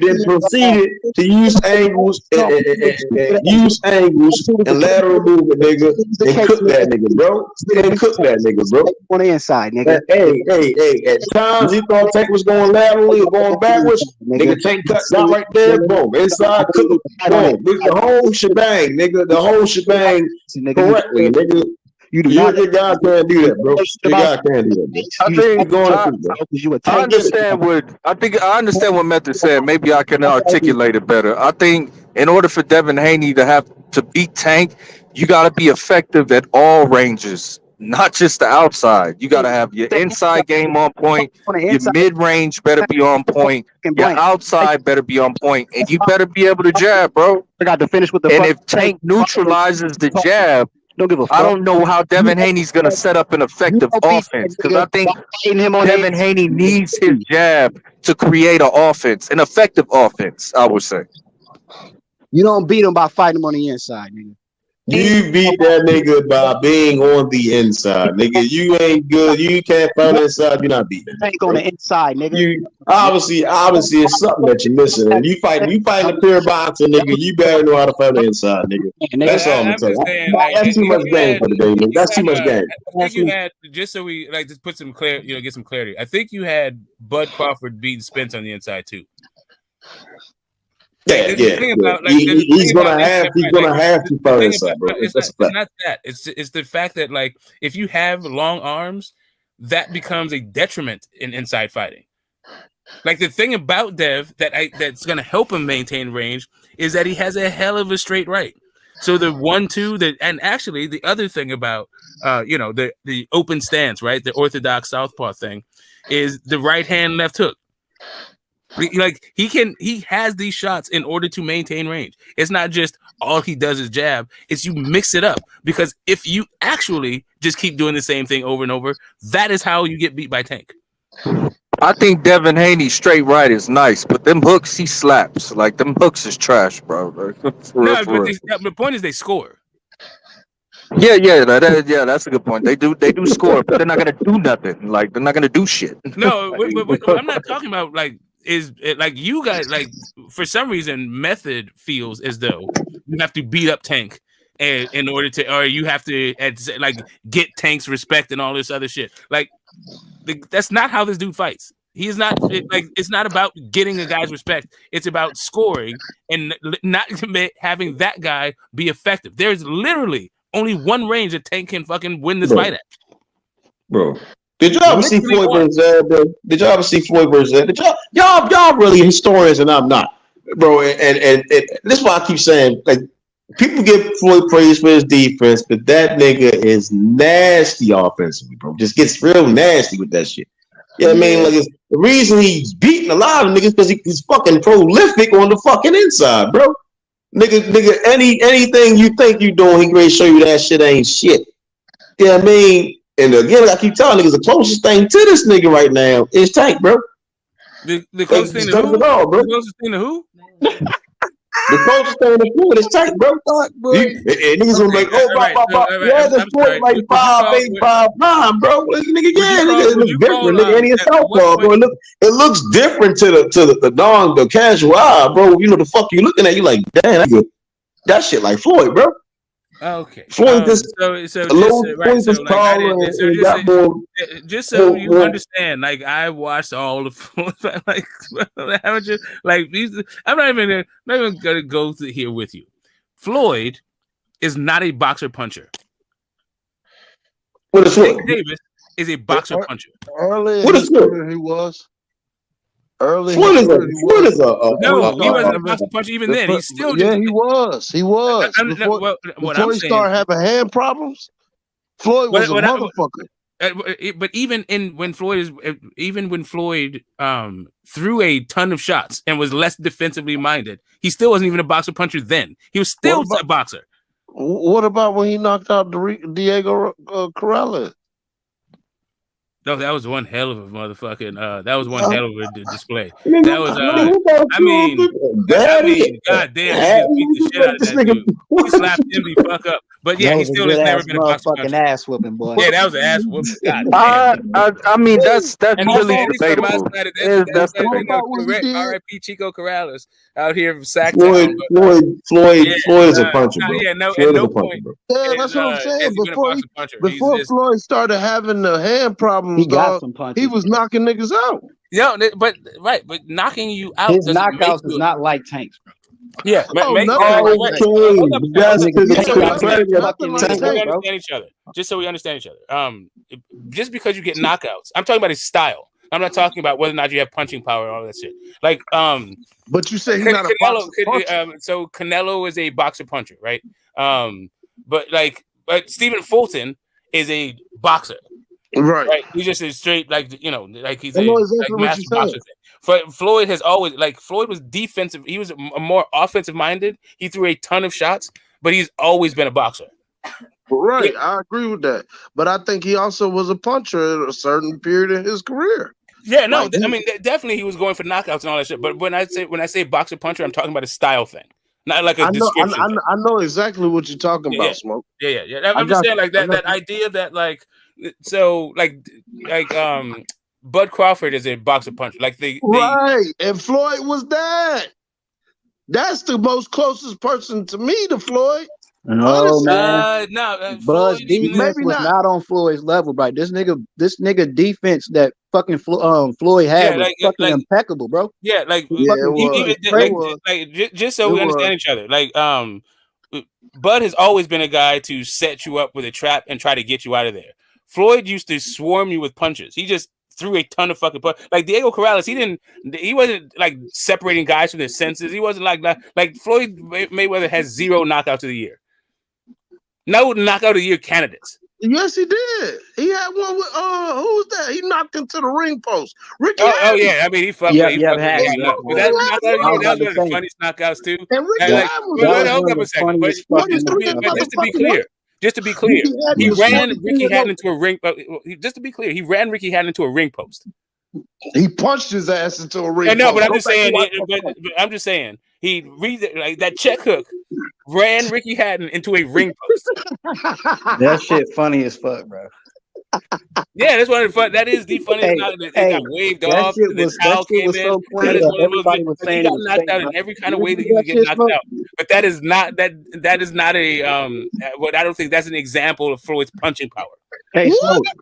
then proceeded to use angles and lateral movement, nigga, and cook that nigga, bro. And cook that nigga, bro. On the inside, nigga. Hey, at times he thought Tank was going laterally or going backwards. Nigga, Tank cut down right there, boom. Inside, cook, boom. The whole shebang, nigga. The whole shebang correctly, nigga. Your guy can't do that, bro. Your guy can't do that, bro. I understand what Method said. Maybe I can articulate it better. I think in order for Devin Haney to beat Tank, you got to be effective at all ranges, not just the outside. You got to have your inside game on point. Your mid range better be on point. Your outside better be on point, and you better be able to jab, bro. I got to finish with the. And if Tank neutralizes the jab, I don't know how Devin Haney's going to set up an effective offense, because I think Devin Haney needs his jab to create an offense, an effective offense, I would say. You don't beat him by fighting him on the inside, nigga. You beat that nigga by being on the inside, nigga. You ain't good. You can't find the inside. You're not beating. Tank on the inside, nigga. You obviously it's something that you're missing. And you fighting a pure boxer, nigga. You better know how to fight the inside, nigga. That's all I'm telling you. That's too much game for the day, nigga. That's too much game. I think you had, just so we just put some get some clarity. I think you had Bud Crawford beating Spence on the inside too. He's gonna have to fight inside, bro. It's not that. It's the fact that, like, if you have long arms, that becomes a detriment in inside fighting. Like, the thing about Dev that's gonna help him maintain range is that he has a hell of a straight right. So the 1-2 and actually the other thing about the open stance, right? The orthodox southpaw thing is the right hand left hook. Like, he has these shots in order to maintain range. It's not just all he does is jab. It's you mix it up, because if you actually just keep doing the same thing over and over, that is how you get beat by Tank. I think Devin Haney's straight right is nice, but them hooks he slaps. Like, them hooks is trash, bro. The point is they score. Yeah, that's a good point. They do score, but they're not gonna do nothing. Like, they're not gonna do shit. No, but I'm not talking about, like, is it like you guys, like, for some reason Method feels as though you have to beat up Tank and in order to, or you have to like get Tank's respect and all this other shit. Like, that's not how this dude fights. He is not it's not about getting a guy's respect. It's about scoring and not having that guy be effective. There's literally only one range that Tank can fucking win this fight at. Bro. Did y'all ever see Floyd versus Zed, bro? Did y'all ever see Floyd versus Zed? Y'all really historians and I'm not, bro. And this is why I keep saying, like, people give Floyd praise for his defense, but that nigga is nasty offensively, bro. Just gets real nasty with that shit. You know what I mean? Like, it's the reason he's beating a lot of niggas because he's fucking prolific on the fucking inside, bro. Nigga, anything you think you doing, he ready to show you that shit ain't shit. You know what I mean? And again, I keep telling niggas, the closest thing to this nigga right now is Tank, bro. The closest thing to who? The closest thing to who? The closest thing to Floyd is Tank, bro. And niggas gonna be like, the Floyd like 5'8", 5'9", bro. Nigga, it looks different, nigga. And he's southpaw, bro. It looks different to the casual eye, bro. You know the fuck you looking at, you like, damn, that shit like Floyd, bro. Okay. Floyd just just so you understand, like, I watched all the like I'm not even gonna go through here with you. Floyd is not a boxer puncher. What is Floyd? Davis is a boxer puncher. Early what is Floyd? He was. Early Floyd is a he wasn't a boxer puncher even then. He's still he was. Before he started having hand problems, Floyd was a motherfucker. But even when Floyd threw a ton of shots and was less defensively minded, he still wasn't even a boxer puncher then. He was still a boxer. What about when he knocked out Diego Corrales? No, that was one hell of a motherfucking. That was one hell of a display. That was. I mean, goddamn, he just beat the shit out of that dude. He slapped him the fuck up. But yeah, he still has never been a boxer puncher. Ass whooping, boy. Yeah, that was an ass whooping. I mean, that's really debatable. R.I.P. Chico Corrales out here from Floyd is a puncher, bro. Yeah, no, Floyd at no is a puncher, point. bro. Yeah, that's what I'm saying. Before Floyd started having the hand problems, he was knocking niggas out. Yeah, but knocking you out. His knockouts is not like Tank's, bro. Yeah, just so we understand each other. Just because you get knockouts, I'm talking about his style. I'm not talking about whether or not you have punching power and all that shit. Like, but you say he's not a boxer. So Canelo is a boxer puncher, right? But Stephen Fulton is a boxer. Right. He's just a straight, he's a master boxer. Floyd has always Floyd was defensive. He was a more offensive minded. He threw a ton of shots, but he's always been a boxer. Right, I agree with that. But I think he also was a puncher at a certain period in his career. Yeah, no, I mean definitely he was going for knockouts and all that shit. But when I say boxer puncher, I'm talking about a style thing, not like a description. I know exactly what you're talking about, Smoke. Yeah. I'm just saying that idea that Bud Crawford is a boxer puncher. Right, and Floyd was that. That's the most closest person to me to Floyd. No, man. Bud's defense was not on Floyd's level, bro. This nigga defense that fucking Floyd had was fucking impeccable, bro. Yeah, just so we understand each other. Bud has always been a guy to set you up with a trap and try to get you out of there. Floyd used to swarm you with punches. He just threw a ton of fucking punches. Like Diego Corrales, he wasn't like separating guys from their senses. He wasn't like Floyd Mayweather has 0 knockouts of the year. No knockout of the year candidates. Yes, he did. He had one with who was that? He knocked into the ring post. Ricky. Oh yeah, I mean he fucked. That was one of the funniest knockouts too. And Ricky hold up a second. But just to be clear, he ran Ricky Hatton into a ring. Just to be clear, he ran Ricky Hatton into a ring post. He punched his ass into a ring. I know, but I'm just saying. I'm just saying he that check hook ran Ricky Hatton into a ring post. That shit funny as fuck, bro. Yeah, that's one of the fun. That is the funniest. It got waved off. The towel came in. So everybody was saying he got knocked out in every kind of way that you can get knocked out. But that is not a what I don't think that's an example of Floyd's punching power. Hey,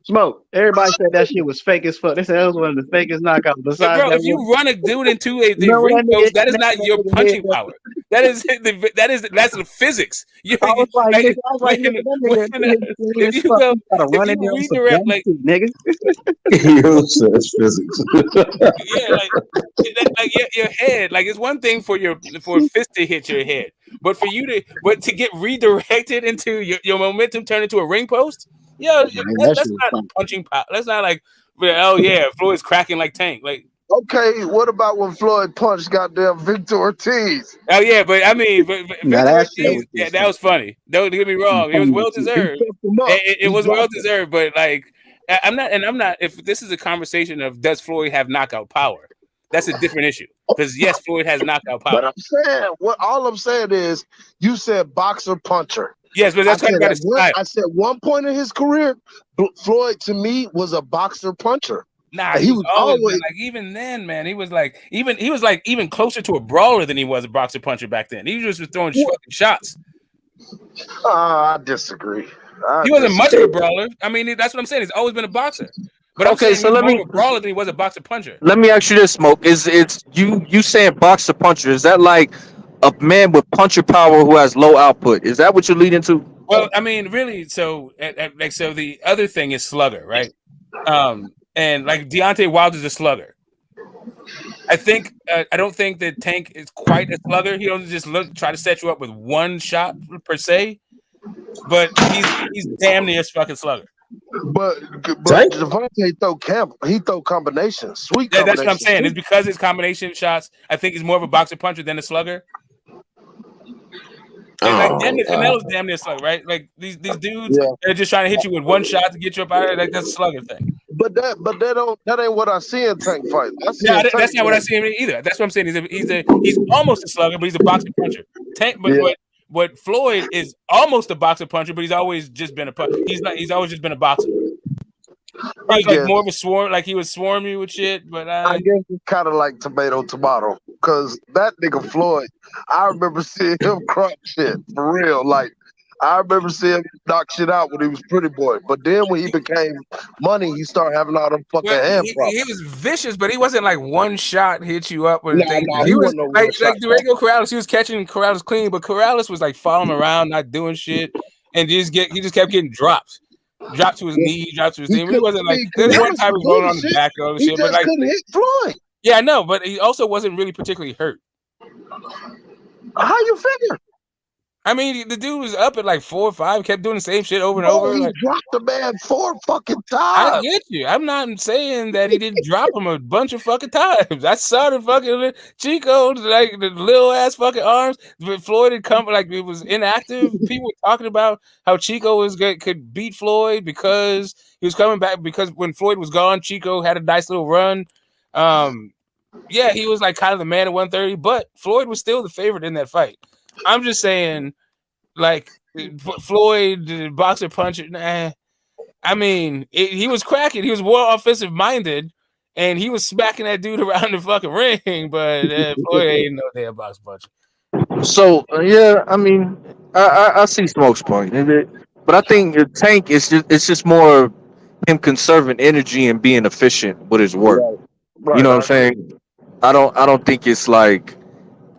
Smoke. Everybody said that shit was fake as fuck. They said that was one of the fakest knockouts. Besides, bro, if you run a dude into a ring post, that is not your punching power. That's the physics. If you go run into redirect, nigga. That's physics. Your head. It's one thing for a fist to hit your head, but to get redirected into your momentum turn into a ring post. Yeah, that's not punching power. That's not like, oh yeah, Floyd's cracking like Tank. Okay, what about when Floyd punched goddamn Victor Ortiz? Oh yeah, but I mean, Victor Ortiz, that was funny. Don't get me wrong, it was well deserved. It was well deserved, but I'm not. If this is a conversation of does Floyd have knockout power, that's a different issue. Because yes, Floyd has knockout power. But I'm saying, all I'm saying is, you said boxer puncher. Yes, but that's about his style. I said one point in his career, Floyd to me was a boxer puncher. Nah, he was always even then, man. He was even closer to a brawler than he was a boxer puncher back then. He was just throwing fucking shots. I disagree. He wasn't much of a brawler. I mean, that's what I'm saying. He's always been a boxer. But okay, so let me. A brawler than he was a boxer puncher. Let me ask you this, Smoke. It's you saying boxer puncher? Is that like a man with puncher power who has low output? Is that what you're leading to? Well, I mean, really. So the other thing is slugger, right? And Deontay Wilder's a slugger. I don't think that Tank is quite a slugger. He doesn't just try to set you up with one shot per se, but he's damn near a fucking slugger. But Tank? Javante he throw combinations, sweet Yeah, that's combinations. what I'm saying. It's because his combination shots. I think he's more of a boxer puncher than a slugger. Like damn near Canelo's damn near slugger, right? Like these dudes they're just trying to hit you with one shot to get you up out of there. Like that's a slugger thing. But that ain't what I see in Tank fight. That's not what I see him either. That's what I'm saying. He's almost a slugger, but he's a boxer puncher. Tank, but Floyd is almost a boxer puncher, but he's always just been a puncher. He's always just been a boxer. He was like more of a swarm, like he would swarm you with shit. But I guess it's kind of like tomato, because that nigga Floyd, I remember seeing him crush shit for real. Like I remember seeing him knock shit out when he was pretty boy, but then when he became money, he started having all them fucking hand problems. He was vicious, but he wasn't like one shot hit you up. He he was wasn't no like one-shot Corrales. He was catching Corrales clean, but Corrales was like following him around, not doing shit, and he just kept getting dropped. Dropped to his knee, dropped to his knee. He wasn't like there's one time he was rolling on his back and all this shit, but like couldn't hit Floyd. Yeah, I know, but he also wasn't really particularly hurt. How you figure? I mean, the dude was up at like 4 or 5, kept doing the same shit over and over. He like, dropped the man 4 fucking times. I get you. I'm not saying that he didn't drop him a bunch of fucking times. I saw the fucking Chico, like the little ass fucking arms. But Floyd had come, like it was inactive. People were talking about how Chico could beat Floyd because he was coming back. Because when Floyd was gone, Chico had a nice little run. Yeah, he was like kind of the man at 130, but Floyd was still the favorite in that fight. I'm just saying, like Floyd, boxer puncher. Nah, I mean, he was cracking. He was more offensive minded, and he was smacking that dude around the fucking ring. But Floyd ain't no damn boxer puncher. So yeah, I mean, I see Smoke's point, but I think your Tank is just more him conserving energy and being efficient with his work. You know what I'm saying? I don't think it's like.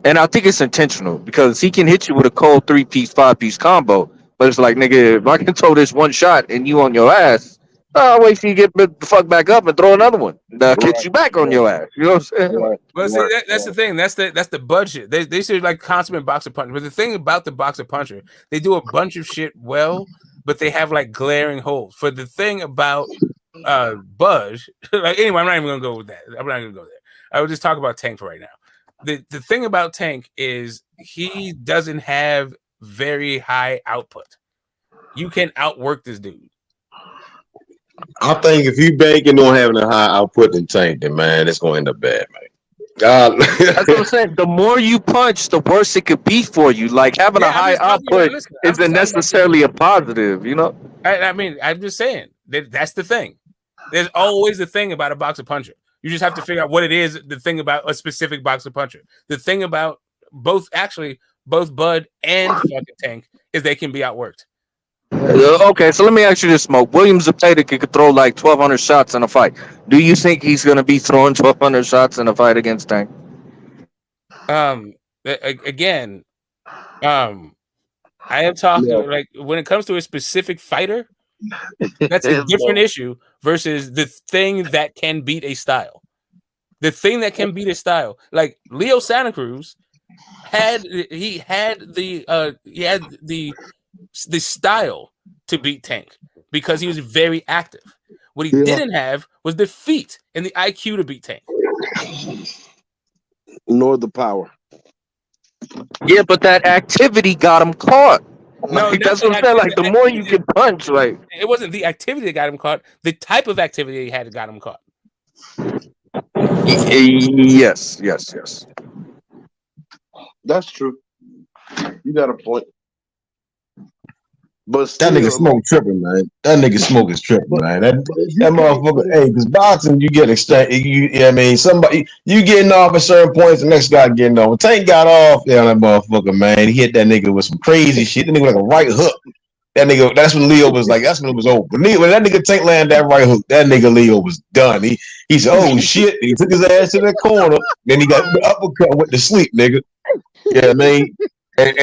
And I think it's intentional because he can hit you with a cold 3-piece, 5-piece combo. But it's like, nigga, if I can throw this one shot and you on your ass, I'll wait till you get the fuck back up and throw another one. Get you back on your ass. You know what I'm saying? Well, see, that's the thing. That's the budget. They say like consummate boxer puncher. But the thing about the boxer puncher, they do a bunch of shit well, but they have like glaring holes. For the thing about Bud, like anyway, I'm not even gonna go with that. I'm not gonna go there. I will just talk about Tank for right now. The thing about Tank is he doesn't have very high output. You can outwork this dude. I think if you banking on having a high output in Tank, then man, it's gonna end up bad, man. God, that's what I'm saying. The more you punch, the worse it could be for you. Like having a high output isn't necessarily a positive, you know. I mean, I'm just saying that's the thing. There's always a thing about a boxer puncher. You just have to figure out what it is. The thing about a specific boxer puncher. The thing about both Bud and fucking Tank is they can be outworked. Okay, so let me ask you this, Smoke. William Zepeda could throw like 1,200 shots in a fight. Do you think he's going to be throwing 1,200 shots in a fight against Tank? Again, I am talking like when it comes to a specific fighter, that's a different issue versus the thing that can beat a style. The thing that can beat a style, like Leo Santa Cruz had the style to beat Tank because he was very active. What he didn't have was the feet and the IQ to beat Tank. Nor the power. Yeah, but that activity got him caught. No, that's what I'm saying. Like the more you can punch, like it wasn't the activity that got him caught. The type of activity he had got him caught. Yes. That's true. You got a point. But that nigga Smoke tripping, man. That nigga Smoke is tripping, man. That motherfucker. Hey, because boxing, you get I mean, somebody you getting off at certain points, the next guy getting off. When Tank got off, that motherfucker, man. He hit that nigga with some crazy shit. That nigga like a right hook. That nigga. That's when Leo was like. That's when it was over. When that nigga Tank landed that right hook, that nigga Leo was done. He said, "Oh shit!" He took his ass to the corner. Then he got the uppercut with the sleep, nigga. Yeah, I mean. And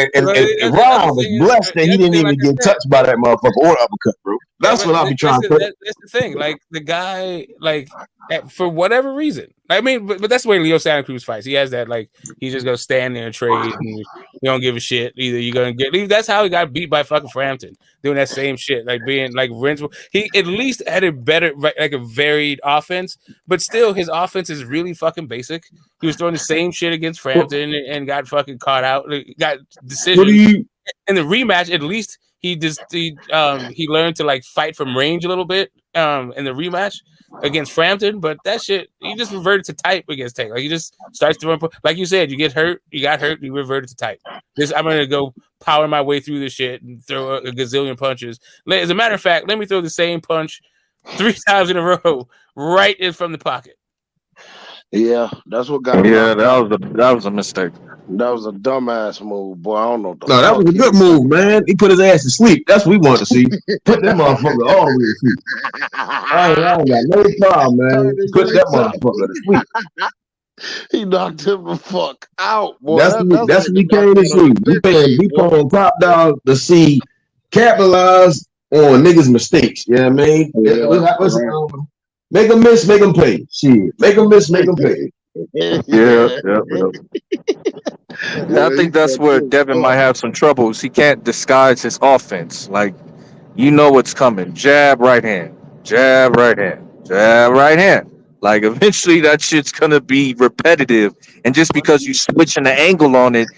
Ron was blessed that he didn't even get touched by that motherfucker or uppercut, bro. That's what I'll be trying to say. That's the thing. Like the guy, like for whatever reason. I mean, but that's the way Leo Santa Cruz fights. He has that like he's just gonna stand there and trade, and you don't give a shit. Either you're gonna get. That's how he got beat by fucking Frampton, doing that same shit, like being like Renz. He at least had a better, like a varied offense, but still his offense is really fucking basic. He was throwing the same shit against Frampton and got fucking caught out. Got decisions in the rematch. At least he learned to like fight from range a little bit in the rematch against Frampton, but that shit he just reverted to type against Tank. Like he just starts throwing, like you said, you got hurt, you reverted to type. I'm gonna go power my way through this shit and throw a gazillion punches. As a matter of fact, let me throw the same punch 3 times in a row right in from the pocket. Yeah, that's what got him. Yeah, that was a mistake. That was a dumbass move, boy. I don't know. No, that was a good move, man. He put his ass to sleep. That's what we wanted to see. Put that motherfucker all the way to sleep. I ain't got no problem, man. Put that motherfucker to sleep. He knocked him the fuck out, boy. That's what we came to see. We playing top dog to see capitalize on niggas' mistakes. You know what I mean? Yeah, make them miss, make them pay. Shit. Make them miss, make them pay. Yeah. I think that's where Devin might have some troubles. He can't disguise his offense. Like, you know what's coming. Jab, right hand. Jab, right hand. Jab, right hand. Like, eventually that shit's gonna be repetitive. And just because you switching the angle on it,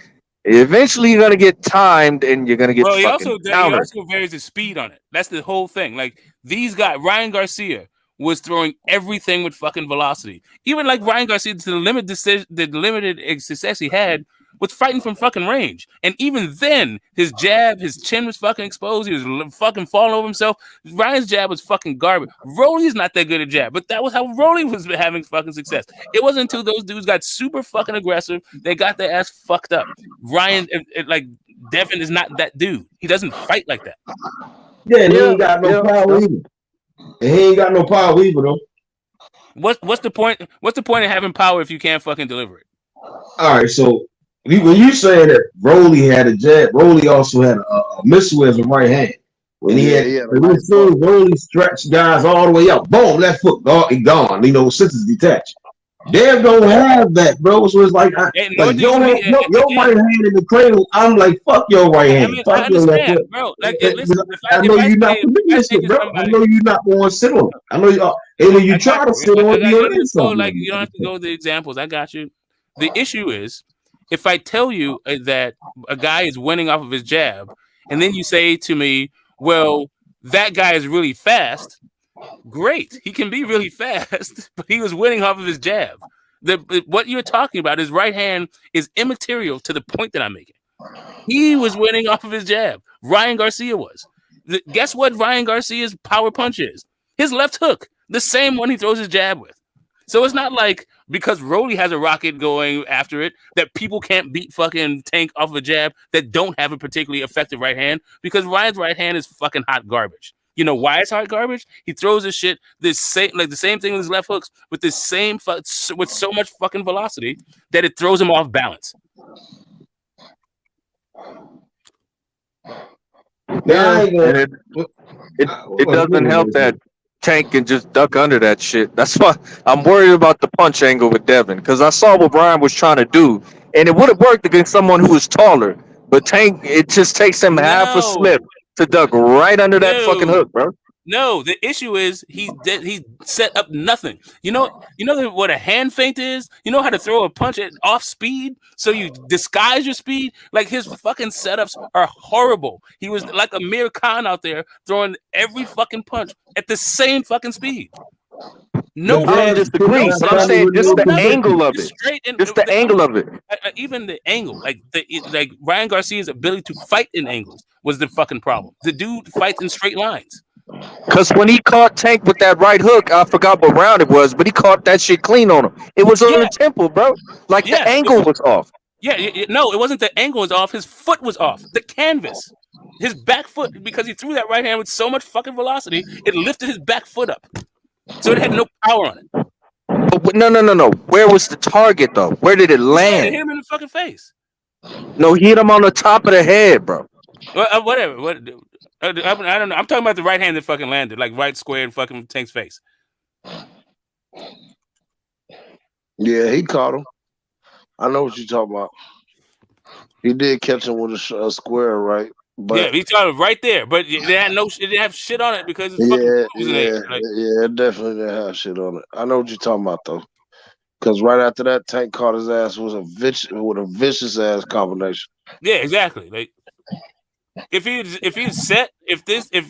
eventually you're gonna get timed and you're gonna get he fucking also varies the speed on it. That's the whole thing. Like these guys, Ryan Garcia was throwing everything with fucking velocity. Even like Ryan Garcia, the limited success he had was fighting from fucking range. And even then, his jab, his chin was fucking exposed. He was fucking falling over himself. Ryan's jab was fucking garbage. Rolly's not that good at jab, but that was how Rolly was having fucking success. It wasn't until those dudes got super fucking aggressive, they got their ass fucked up. Ryan, like Devin is not that dude. He doesn't fight like that. Yeah, he ain't got no power either. And he ain't got no power either, though. What's the point? What's the point of having power if you can't fucking deliver it? All right, so when you say that Rolly had a jab, Rolly also had a missile as a right hand. When Rolly stretched guys all the way out, boom, left foot gone. You know, since it's detached. Dev don't have that, bro. So it's like, your right hand in the cradle. I'm like, fuck your right hand. I understand, bro. Like, I know you're not doing this shit, bro. I know you're not going to sit on it. I know you are. And when you try to sit on it, you're in something. Like, you don't have to go with the examples. I got you. The issue is, if I tell you that a guy is winning off of his jab, and then you say to me, well, that guy is really fast. Great, he can be really fast, but he was winning off of his jab. What you're talking about, his right hand, is immaterial to the point that I'm making. He was winning off of his jab. Ryan Garcia was. Guess what Ryan Garcia's power punch is? His left hook, the same one he throws his jab with. So it's not like because Rolly has a rocket going after it that people can't beat fucking Tank off of a jab that don't have a particularly effective right hand, because Ryan's right hand is fucking hot garbage. You know why it's hot garbage? He throws his shit the same thing with his left hooks with the same with so much fucking velocity that it throws him off balance. Yeah, and it doesn't help that Tank can just duck under that shit. That's why I'm worried about the punch angle with Devin, because I saw what Brian was trying to do, and it would have worked against someone who was taller. But Tank, it just takes him half a slip to duck right under that fucking hook, bro. No, the issue is he set up nothing. You know what a hand feint is? You know how to throw a punch at off speed so you disguise your speed? Like, his fucking setups are horrible. He was like a Amir Khan out there throwing every fucking punch at the same fucking speed. No, I disagree, but I'm saying just the angle of it. Just the angle of it. Even the angle, like Ryan Garcia's ability to fight in angles was the fucking problem. The dude fights in straight lines. Because when he caught Tank with that right hook, I forgot what round it was, but he caught that shit clean on him. It was on the temple, bro. Like, the angle was off. No, it wasn't the angle was off. His foot was off. The canvas. His back foot, because he threw that right hand with so much fucking velocity, it lifted his back foot up. So it had no power on it. But no. Where was the target, though? Where did it land? It hit him in the fucking face. No, he hit him on the top of the head, bro. Whatever. I don't know. I'm talking about the right hand that fucking landed, like right square in fucking Tank's face. Yeah, he caught him. I know what you're talking about. He did catch him with a square, right? But yeah, he caught him right there, but they had it didn't have shit on it because it's fucking yeah, was in there. yeah, it definitely didn't have shit on it. I know what you're talking about though. Because right after that, Tank caught his ass with a vicious ass combination. Yeah, exactly. Like if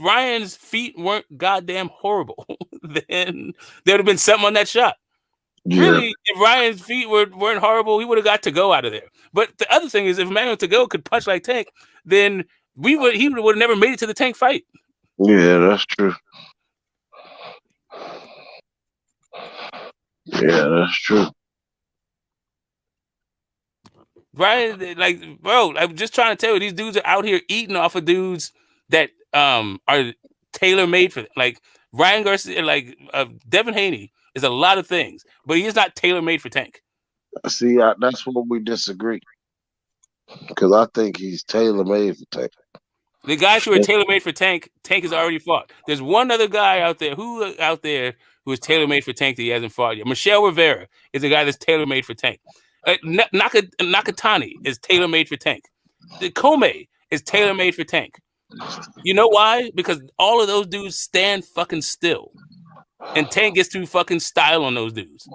Ryan's feet weren't goddamn horrible, then there would have been something on that shot. Yeah. Really, if Ryan's feet weren't horrible, he would have got to go out of there. But the other thing is, if Emmanuel to go could punch like Tank, then he would have never made it to the Tank fight. Yeah, that's true. Yeah, that's true. Ryan, like, bro, I'm just trying to tell you, these dudes are out here eating off of dudes that are tailor made for them. Like Ryan Garcia, like Devin Haney is a lot of things, but he is not tailor made for Tank. See, that's where we disagree. Because I think he's tailor made for Tank. The guys who are tailor made for Tank has already fought. There's one other guy out there who is tailor made for Tank that he hasn't fought yet. Michelle Rivera is a guy that's tailor made for Tank. Nakatani is tailor made for Tank. The Kome is tailor made for Tank. You know why? Because all of those dudes stand fucking still, and Tank gets to fucking style on those dudes.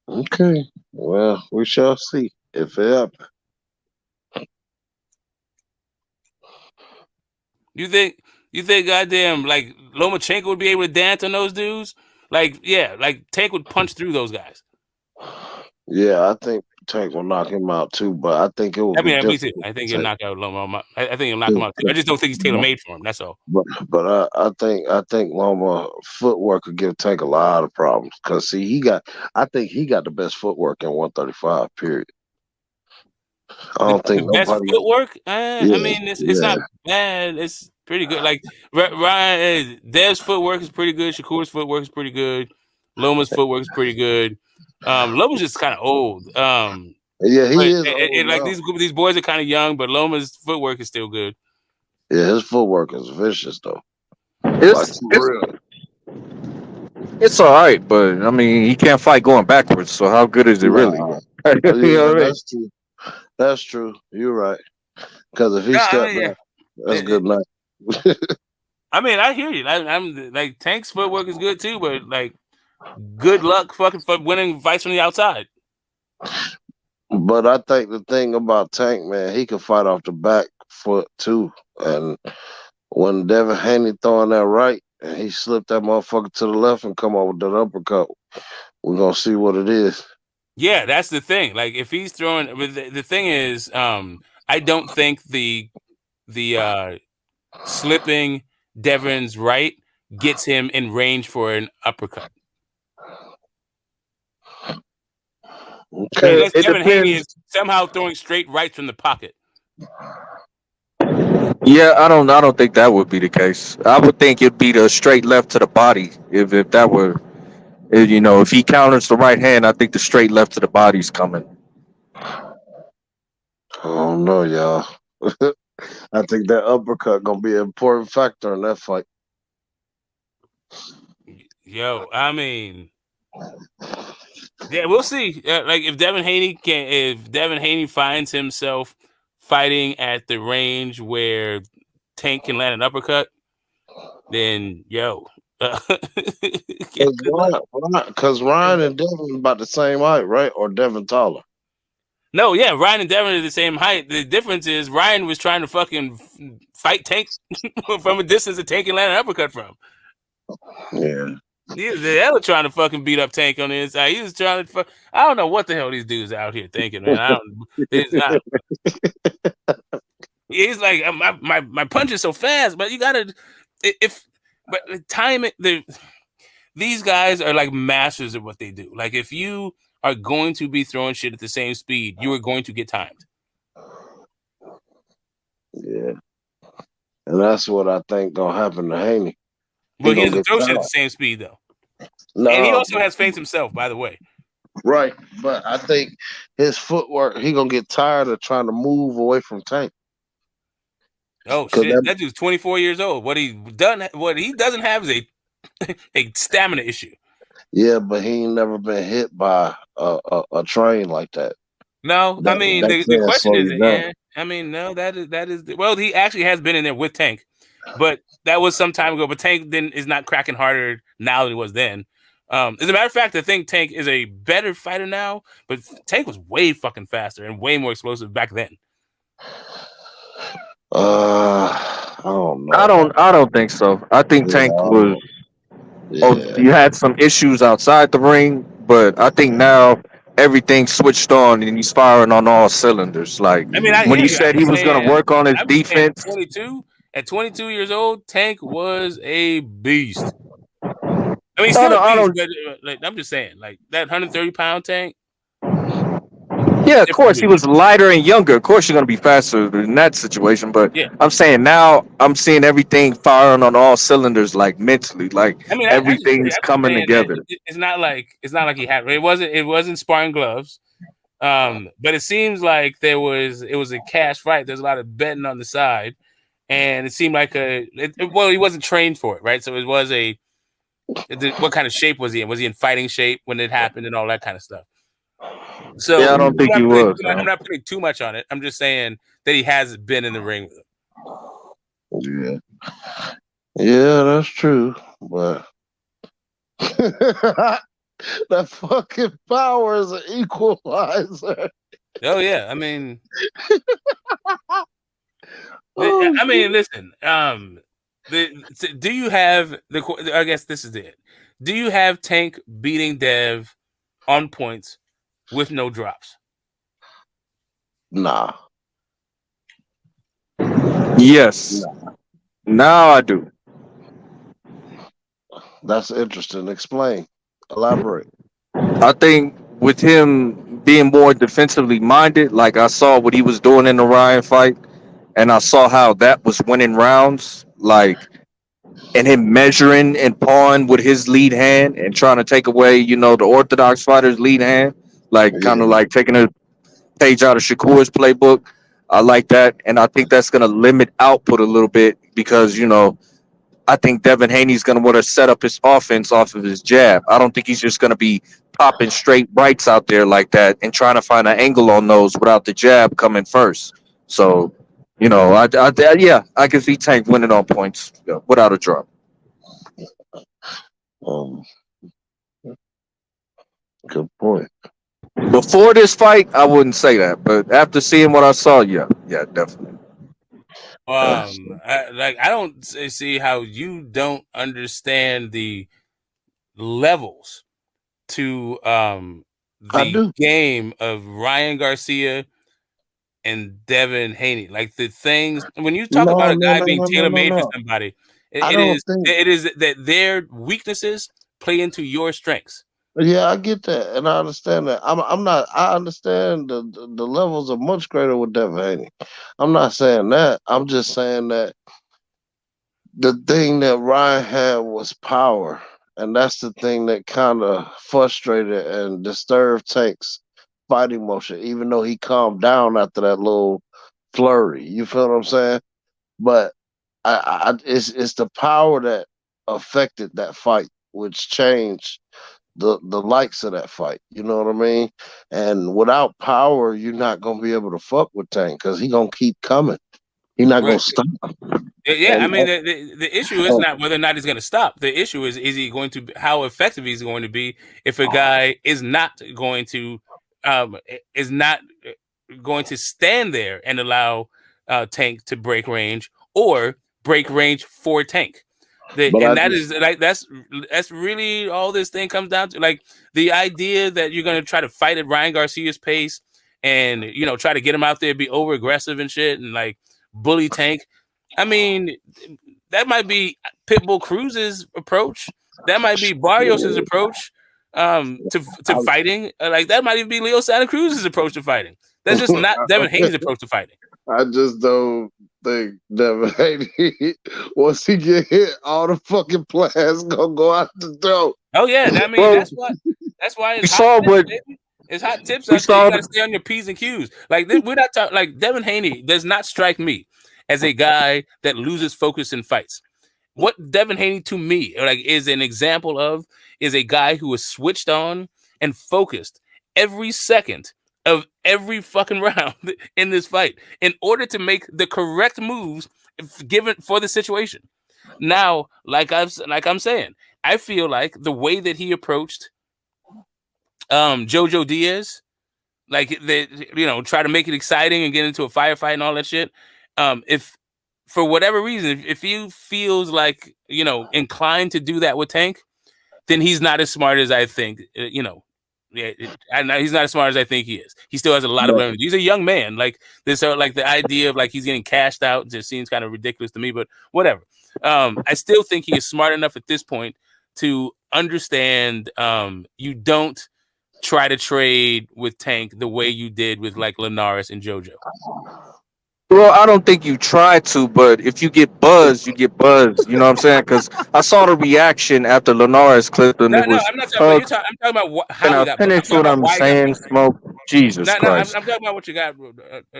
Okay, well, we shall see if it happens. You think goddamn like Lomachenko would be able to dance on those dudes? Like, yeah, like Tank would punch through those guys. Yeah, I think Tank will knock him out too, but I think it will be different. Me too. I think he'll knock out Loma. I think he'll knock him out too. I just don't think he's tailor made for him. That's all. But I think Loma footwork could give Tank a lot of problems because see, I think he got the best footwork in 135. Period. I don't think best nobody footwork. I mean, it's not bad. It's pretty good. Like Ryan, Dev's footwork is pretty good. Shakur's footwork is pretty good. Loma's footwork is pretty good. Loma's just kind of old. Yeah, he is old like now. these boys are kind of young, but Loma's footwork is still good. Yeah, his footwork is vicious though. It's all right, but I mean, he can't fight going backwards. So how good is it really? You know what I mean? That's true. That's true. You're right. Because if he stepped back, that's good night. I mean, I hear you. I'm like Tank's footwork is good too, but like, good luck fucking for winning fights from the outside. But I think the thing about Tank, man, he can fight off the back foot too. And when Devin Haney throwing that right, and he slipped that motherfucker to the left and come up with that uppercut, we're gonna see what it is. Yeah, that's the thing. Like if he's throwing, the thing is, I don't think the slipping Devin's right gets him in range for an uppercut. Okay, unless Devin Haney is somehow throwing straight rights from the pocket. Yeah, I don't think that would be the case. I would think it'd be the straight left to the body if that were, if he counters the right hand. I think the straight left to the body's coming. I don't know, y'all. I think that uppercut gonna be an important factor in that fight. Yo, I mean, yeah, we'll see. Like if Devin Haney finds himself fighting at the range where Tank can land an uppercut, then because Ryan and Devin about the same height, right? Or Devin taller? No, yeah, Ryan and Devin are the same height. The difference is Ryan was trying to fucking fight Tank from a distance that Tank can land an uppercut from. Yeah. They were trying to fucking beat up Tank on the inside. He was trying to I don't know what the hell these dudes out here thinking, man. It's not. He's like, my punch is so fast, but you gotta time it. These guys are like masters of what they do. Like if you are going to be throwing shit at the same speed, you are going to get timed. Yeah. And that's what I think gonna happen to Haney. But he doesn't throw shit at the same speed though. No, and he also has feints himself, by the way. Right. But I think his footwork, he gonna get tired of trying to move away from Tank. Oh 'Cause shit, that dude's 24 years old. What he doesn't have is a stamina issue. Yeah, but he ain't never been hit by a train like that. No, I mean That the can question slow is, you down. yeah, I mean no, that is well, he actually has been in there with Tank, but that was some time ago. But Tank then is not cracking harder now than he was then. As a matter of fact, I think Tank is a better fighter now, but Tank was way fucking faster and way more explosive back then. I don't know. I don't think so. I think Yeah, Tank was. Oh, yeah. you had some issues outside the ring, but I think now everything switched on and he's firing on all cylinders. Like I mean, I when hear he you. said he was going to work on his I'm just saying, defense. 22 at 22 years old, Tank was a beast. I mean, I still a don't. I beast, don't but like, I'm just saying, like that 130-pound Tank. Yeah, of course he was lighter and younger. Of course you're going to be faster in that situation. But Yeah. I'm saying now I'm seeing everything firing on all cylinders, like mentally, like I mean, I'm just everything's coming saying that together. it's not like he had it wasn't sparring gloves. But it seems like it was a cash fight. There's a lot of betting on the side, and it seemed like well, he wasn't trained for it, right? So it was what kind of shape was he in? Was he in fighting shape when it happened and all that kind of stuff? So Yeah, I don't think he was. I'm not putting too much on it. I'm just saying that he has been in the ring with him. Yeah. Yeah, that's true. But that fucking power is an equalizer. Oh yeah, I mean, I mean, listen. Do you have the? I guess this is it. Do you have Tank beating Dev on points with no drops? Nah. Yes. Now I do. That's interesting. Explain. Elaborate. I think with him being more defensively minded, like I saw what he was doing in the Ryan fight, and I saw how that was winning rounds, like, and him measuring and pawing with his lead hand and trying to take away, the orthodox fighter's lead hand, like kind of like taking a page out of Shakur's playbook. I like that, and I think that's going to limit output a little bit because I think Devin Haney's going to want to set up his offense off of his jab. I don't think he's just going to be popping straight rights out there like that and trying to find an angle on those without the jab coming first. So, I can see Tank winning on points without a drop. Good point. Before this fight, I wouldn't say that, but after seeing what I saw, yeah, definitely. I don't see how you don't understand the levels to the game of Ryan Garcia and Devin Haney. Like the things when you talk about a guy being tailor made for somebody, it is that their weaknesses play into your strengths. Yeah, I get that, and I understand that. I'm not. I understand the levels are much greater with Devin Haney. I'm not saying that. I'm just saying that the thing that Ryan had was power, and that's the thing that kind of frustrated and disturbed Tank's fighting motion. Even though he calmed down after that little flurry, you feel what I'm saying? But it's the power that affected that fight, which changed the likes of that fight. You know what I mean? And without power, you're not gonna be able to fuck with Tank because he gonna keep coming. He's not gonna stop. Yeah, I mean the issue is not whether or not he's going to stop. The issue is he going to how effective he's going to be if a guy is not going to stand there and allow Tank to break range or break range for Tank. That's really all this thing comes down to. Like the idea that you're going to try to fight at Ryan Garcia's pace and try to get him out there, be over aggressive and shit, and like bully Tank. I mean, that might be Pitbull Cruz's approach. That might be Barrios's approach to fighting. Like that might even be Leo Santa Cruz's approach to fighting. That's just not Devin Haney's approach to fighting. I just don't think Devin Haney, once he get hit, all the fucking plans gonna go out the door. Oh yeah, I mean that's why it's hot tips, baby. It's hot tips. You gotta stay on your P's and Q's. Like we're not talking. Like Devin Haney does not strike me as a guy that loses focus in fights. What Devin Haney to me like is an example of is a guy who is switched on and focused every second of every fucking round in this fight in order to make the correct moves given for the situation. Now, like I'm saying, I feel like the way that he approached Jojo Diaz, like try to make it exciting and get into a firefight and all that shit. If for whatever reason, if he feels like inclined to do that with Tank, then he's not as smart as I think. I know he's not as smart as I think he is. He still has a lot of learning. He's a young man. Like this, like the idea of like he's getting cashed out just seems kind of ridiculous to me. But whatever. I still think he is smart enough at this point to understand. You don't try to trade with Tank the way you did with like Linares and JoJo. Well, I don't think you try to, but if you get buzzed, you get buzzed. You know what I'm saying? Because I saw the reaction after Linares clipped him. No, It was, I'm not talking about I'm talking about how can he I got. finish what I'm saying? Smoke, Jesus I'm Christ! talking about what you got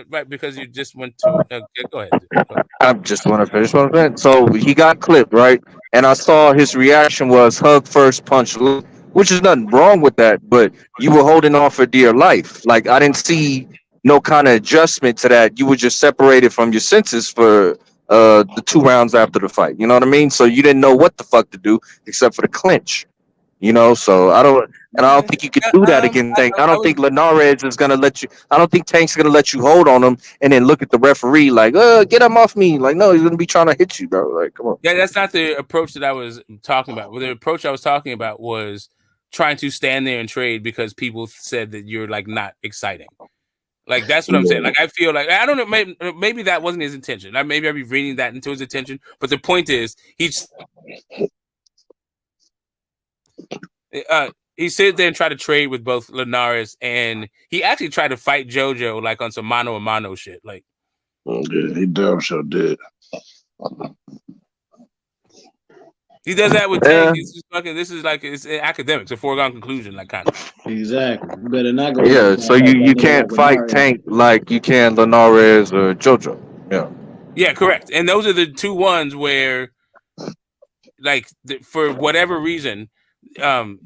right because you just went to. Go ahead. I just want to finish what I'm saying. So he got clipped, right? And I saw his reaction was hug first, punch last, which is nothing wrong with that. But you were holding on for dear life. Like I didn't see no kind of adjustment to that. You were just separated from your senses for the 2 rounds after the fight. You know what I mean? So you didn't know what the fuck to do except for the clinch. So I don't think you could do that again. I don't think Linares is gonna let you. I don't think Tank's gonna let you hold on him and then look at the referee like, get him off me. Like, no, he's gonna be trying to hit you, bro. Like, come on. Yeah, that's not the approach that I was talking about. Well, the approach I was talking about was trying to stand there and trade because people said that you're like not exciting. Like that's what I'm saying. Like I feel like I don't know. Maybe that wasn't his intention. Maybe I'd be reading that into his intention. But the point is, he sit there and try to trade with both Linares, and he actually tried to fight JoJo like on some mano a mano shit. Like, yeah, he damn sure did. He does that with Tank. This is like it's academics, a foregone conclusion, like kind of. Exactly. You better not go. Yeah, so you can't fight Tank like you can Linares or JoJo. Yeah. Yeah, correct. And those are the two ones where, like, for whatever reason,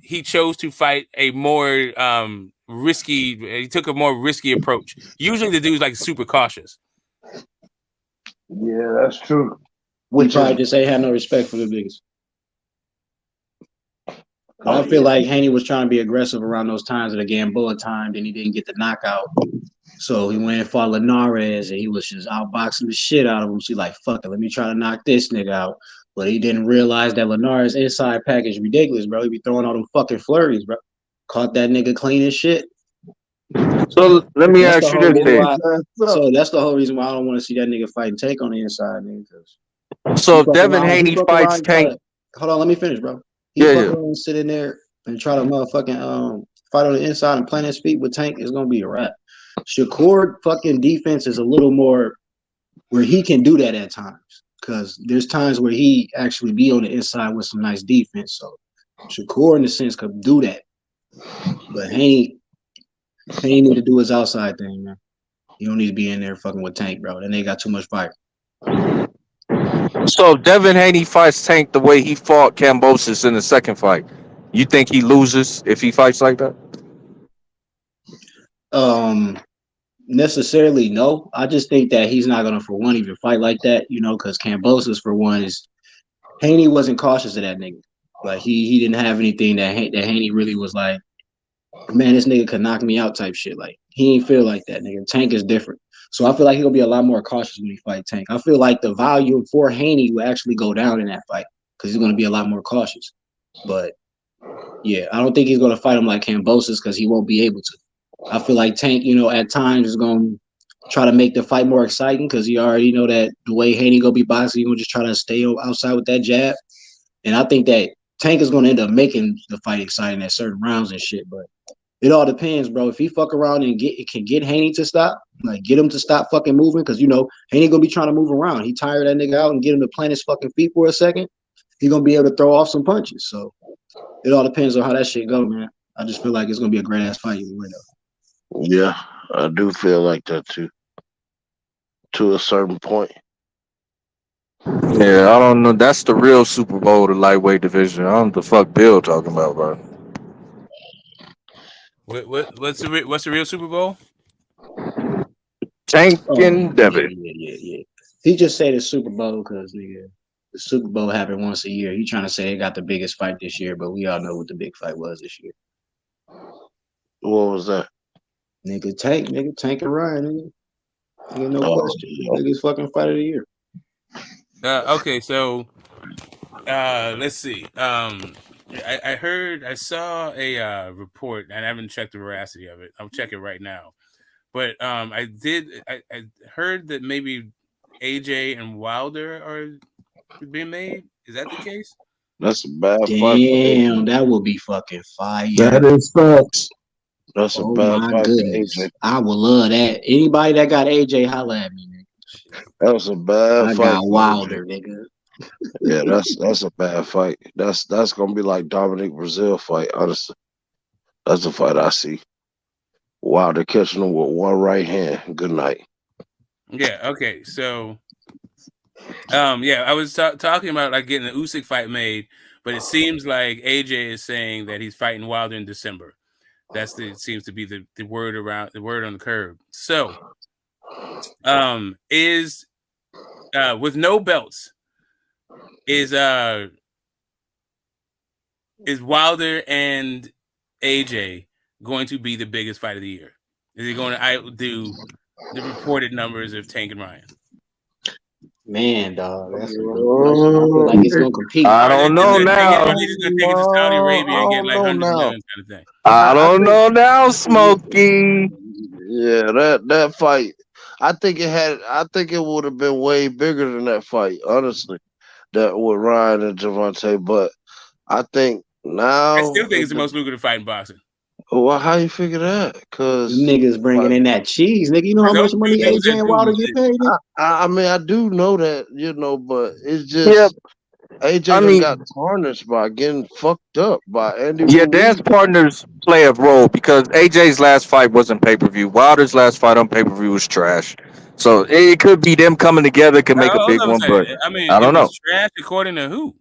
he chose to fight a more risky. He took a more risky approach. Usually, the dude's like super cautious. Yeah, that's true. Which I just say had no respect for the biggest. I feel like Haney was trying to be aggressive around those times of the Gamboa time, and he didn't get the knockout. So he went and fought Linares, and he was just outboxing the shit out of him. So he's like, fuck it, let me try to knock this nigga out. But he didn't realize that Linares' inside package ridiculous, bro. He be throwing all them fucking flurries, bro. Caught that nigga clean as shit. So let me ask you this. So that's the whole reason why I don't want to see that nigga fighting Tank on the inside, nigga. So if Devin Haney fights Tank. Hold on, let me finish, bro. He fucking sit in there and try to motherfucking fight on the inside and plant his feet with Tank is gonna be a wrap. Shakur fucking defense is a little more where he can do that at times because there's times where he actually be on the inside with some nice defense. So Shakur in a sense could do that, but he need to do his outside thing, man. You don't need to be in there fucking with Tank, bro. Then they got too much fire. So if Devin Haney fights Tank the way he fought Kambosos in the second fight, you think he loses if he fights like that? Necessarily no. I just think that he's not gonna, for one, even fight like that, because Kambosos, for one, is Haney wasn't cautious of that nigga. Like he didn't have anything that Haney really was like, man, this nigga could knock me out type shit. Like he ain't feel like that, nigga. Tank is different. So I feel like he's gonna be a lot more cautious when he fight Tank. I feel like the value for Haney will actually go down in that fight because he's gonna be a lot more cautious. But yeah, I don't think he's gonna fight him like Kambosos because he won't be able to. I feel like Tank, at times is gonna try to make the fight more exciting because he already know that the way Haney gonna be boxing, he's gonna just try to stay outside with that jab. And I think that Tank is gonna end up making the fight exciting at certain rounds and shit. But it all depends, bro. If he fuck around and can get Haney to stop, like get him to stop fucking moving, because Haney gonna be trying to move around. He tire that nigga out and get him to plant his fucking feet for a second. He gonna be able to throw off some punches. So it all depends on how that shit go, man. I just feel like it's gonna be a great ass fight either way, though. Yeah, I do feel like that too. To a certain point. Yeah, I don't know. That's the real Super Bowl, the lightweight division. I don't know what the fuck Bill talking about, bro. What's the real Super Bowl? Tank Oh and yeah, Devitt. yeah. He just said the Super Bowl because nigga, the Super Bowl happened once a year. He trying to say they got the biggest fight this year, but we all know what the big fight was this year. What was that? Nigga, Tank and Ryan, nigga. Nigga, no Oh, question. Biggest fucking fight of the year. Okay, so let's see. I saw a report, and I haven't checked the veracity of it. I'll check it right now. But I heard that maybe AJ and Wilder are being made. Is that the case? That's a bad fight for Damn, AJ. that would be fucking fire. That is facts. That's a Oh bad my fight for goodness. AJ. I would love that. Anybody that got AJ, holla at me, nigga. That was a bad I fight got for Wilder, AJ. nigga. Yeah, that's a bad fight. That's gonna be like Dominic Brazil fight. Honestly, that's the fight I see. Wilder catching him with one right hand. Good night. Yeah. Okay. So, yeah, I was talking about like getting the Usyk fight made, but it seems like AJ is saying that he's fighting Wilder in December. Seems to be the word around the word on the curb. So, is with no belts is Wilder and AJ going to be the biggest fight of the year? Is he going to outdo the reported numbers of Tank and Ryan? Man, dog, that's a good question. I feel like it's gonna compete. I don't know now. Or are they just going to take it to Saudi Arabia and get like hundreds of millions kind of thing? I don't think, know now, Smokey. Yeah, that fight. I think it would have been way bigger than that fight, honestly. That with Ryan and Javante, but I think I now. still think it's the most lucrative fight in boxing. Well, how you figure that? Cause niggas bringing in that cheese, nigga. You know how much money AJ and Wilder get paid? I mean, I do know that, but it's just Yeah, AJ I done mean, got tarnished by getting fucked up by Andy yeah, Ruiz. dance partners play a role because AJ's last fight wasn't pay per view. Wilder's last fight on pay per view was trash. So it could be them coming together could make a Hold big on a one, second. but I mean, I it don't know. was trash according to who?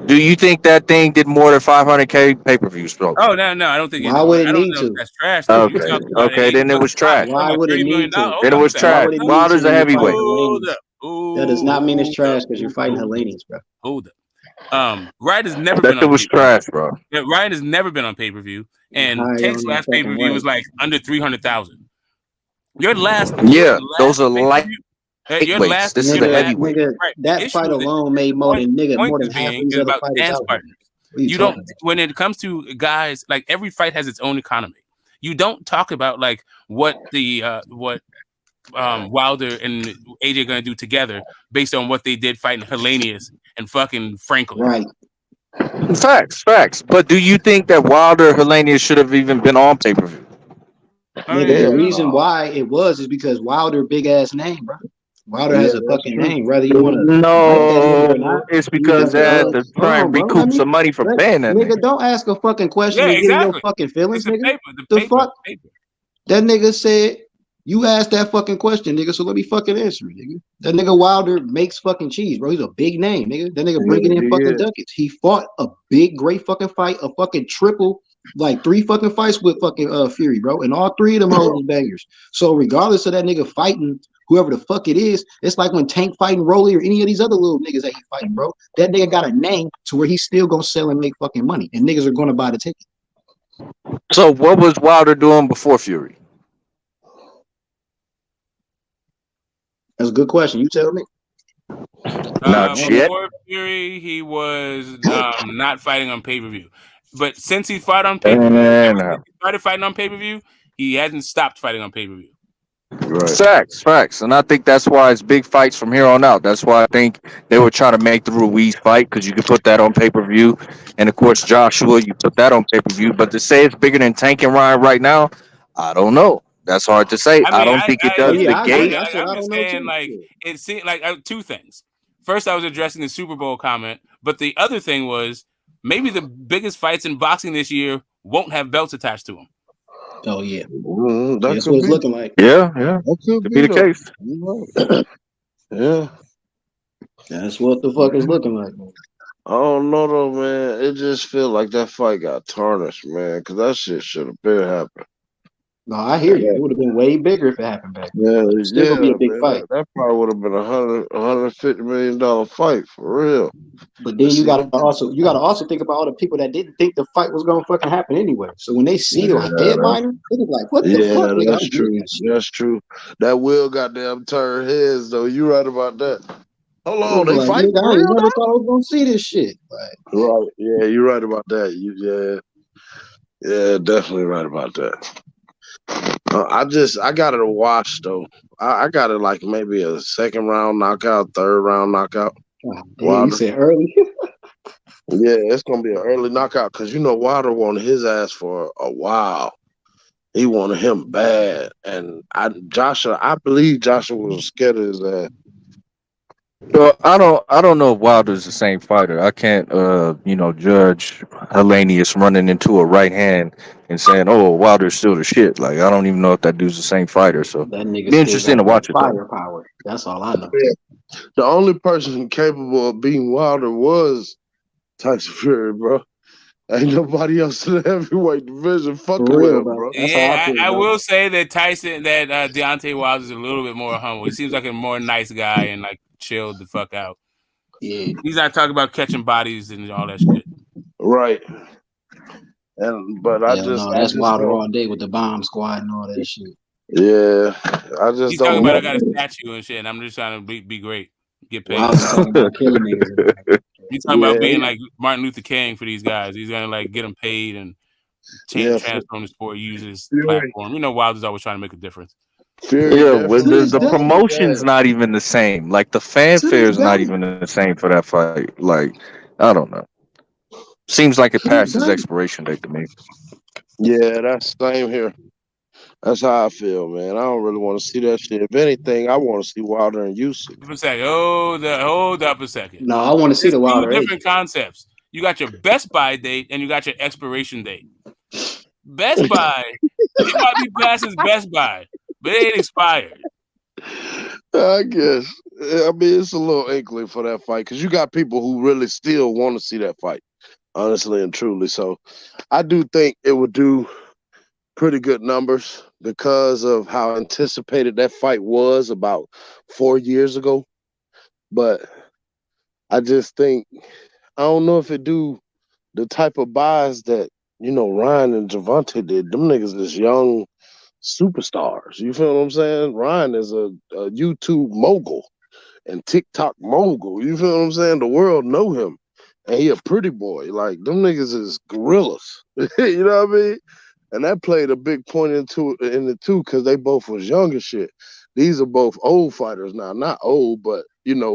Do you think that thing did more than 500K pay per views, bro? Oh no, I don't think it. Why would it I don't need know if to? that's trash though. You Okay, talking about okay, then it $80 was a pop? trash. You talking Why about would it $30 need million? to? Hold Then it up a was second. Why trash. would it need to Wilder's a when you're fighting heavyweight. Hold Hellenians? up. That does not mean it's trash because you're fighting Hold up. Hellenians, bro. Hold up. Ryder's never That been shit on was pay per view. trash, bro. Yeah, Ryan has never been on pay per view, and How you Tank's on that last pay per fucking view right? was like under 300,000. Your last Yeah, those are pay per view. Your lightweights. This is the heavyweight. right. The That issue fight with it, alone made more point, than is half of being these is other about fighters dance out here. partners. What are you You talking don't about? when it comes to guys, like every fight has its own economy. You don't talk about like what Wilder and AJ gonna do together based on what they did fighting Hellenius and fucking Franklin. Right. Facts. But do you think that Wilder Helenius should have even been on pay per view? Nigga, the reason why it was is because Wilder big ass name, bro. Wilder has a fucking name, whether you want to like that nigga or not. No, it's You because got they had to hold try on, and bro. recoup some money from paying that Nigga, nigga. don't ask a fucking question Yeah, and get in your exactly. fucking feelings, It's nigga. the Fuck? paper. That nigga said you asked that fucking question, nigga. So let me fucking answer it, nigga. That nigga Wilder makes fucking cheese, bro. He's a big name, nigga. That nigga bringing in fucking ducats. He fought a big, great fucking fight, a fucking triple, like 3 fucking fights with fucking Fury, bro. And all 3 of them hoes was bangers. So regardless of that nigga fighting whoever the fuck it is, it's like when Tank fighting Rolly or any of these other little niggas that he fighting, bro. That nigga got a name to where he's still gonna sell and make fucking money, and niggas are gonna buy the ticket. So what was Wilder doing before Fury? That's a good question. You tell me. Not shit. Before Fury, he was not fighting on pay per view, but since he fought on pay per view, since he started fighting on pay per view, he hasn't stopped fighting on pay per view. Facts. And I think that's why it's big fights from here on out. That's why I think they were trying to make the Ruiz fight because you could put that on pay per view, and of course Joshua, you put that on pay per view. But to say it's bigger than Tank and Ryan right now, I don't know. That's hard to say. I don't think it does the gate. I'm just saying, like it seemed like 2 things. First, I was addressing the Super Bowl comment, but the other thing was maybe the biggest fights in boxing this year won't have belts attached to them. Oh yeah, that's what it's looking like. Yeah, that could be the though. case. Yeah. That's what the fuck is looking like. I don't know though, man. It just feel like that fight got tarnished, man, because that shit should have been happened. No, I hear you. It would have been way bigger if it happened back then. Yeah, It's still gonna be a big man. fight. That probably would have been $150 million fight for real. But then you gotta also think about all the people that didn't think the fight was gonna fucking happen anyway. So when they see like headliner, they be like, "What the fuck, nigga? That's true. That's true. That will goddamn turn heads though. You right about that. Hold on, they like, fight nigga, for I real never now? thought I was gonna see this shit. Like, Right. Yeah, you're right about that. Yeah, definitely right about that. I got it a wash though. I got it like maybe a second round knockout, third round knockout. damn, you said early. Yeah, it's gonna be an early knockout because you know Wilder wanted his ass for a while. He wanted him bad, and I believe Joshua was scared of his ass. Well, I don't know if Wilder's the same fighter. I can't judge Hellenius running into a right hand and saying, "Oh, Wilder's still the shit." Like I don't even know if that dude's the same fighter. So That nigga be still interesting got to that watch it though. firepower. That's all I know. Yeah. The only person capable of beating Wilder was Tyson Fury, bro. Ain't nobody else in the heavyweight division fucking with him, bro. I will say that Deontay Wilder is a little bit more humble. He seems like a more nice guy and like chilled the fuck out. Yeah, he's not talking about catching bodies and all that shit. Right. But I that's Wilder all day with the bomb squad and all that shit. Yeah, I just He's don't. talking about I got a statue and shit, and I'm just trying to be great, get paid. Wilder's talking about killing niggas. He's talking about being like Martin Luther King for these guys. He's gonna like get them paid and transform the sport, use his platform. You know, Wilder's always trying to make a difference. Yeah, well, the promotion's not even the same. Like the fanfare is not even the same for that fight. Like I don't know. Seems like it passed its expiration date to me. Yeah, that's the same here. That's how I feel, man. I don't really want to see that shit. If anything, I want to see Wilder and Usyk. Hold up a second. No, I want to see the Wilder. Two different concepts. You got your best buy date and you got your expiration date. Best buy, it might be past its best buy, but it ain't expired. I guess. I mean, it's a little inkling for that fight because you got people who really still want to see that fight, honestly and truly. So I do think it would do pretty good numbers because of how anticipated that fight was about 4 years ago. But I just think, I don't know if it do the type of buys that, Ryan and Gervonta did. Them niggas is young superstars. You feel what I'm saying? Ryan is a YouTube mogul and TikTok mogul. You feel what I'm saying? The world know him. And he a pretty boy. Like, them niggas is gorillas. You know what I mean? And that played a big point in it too, because they both was young as shit. These are both old fighters now. Not old, but,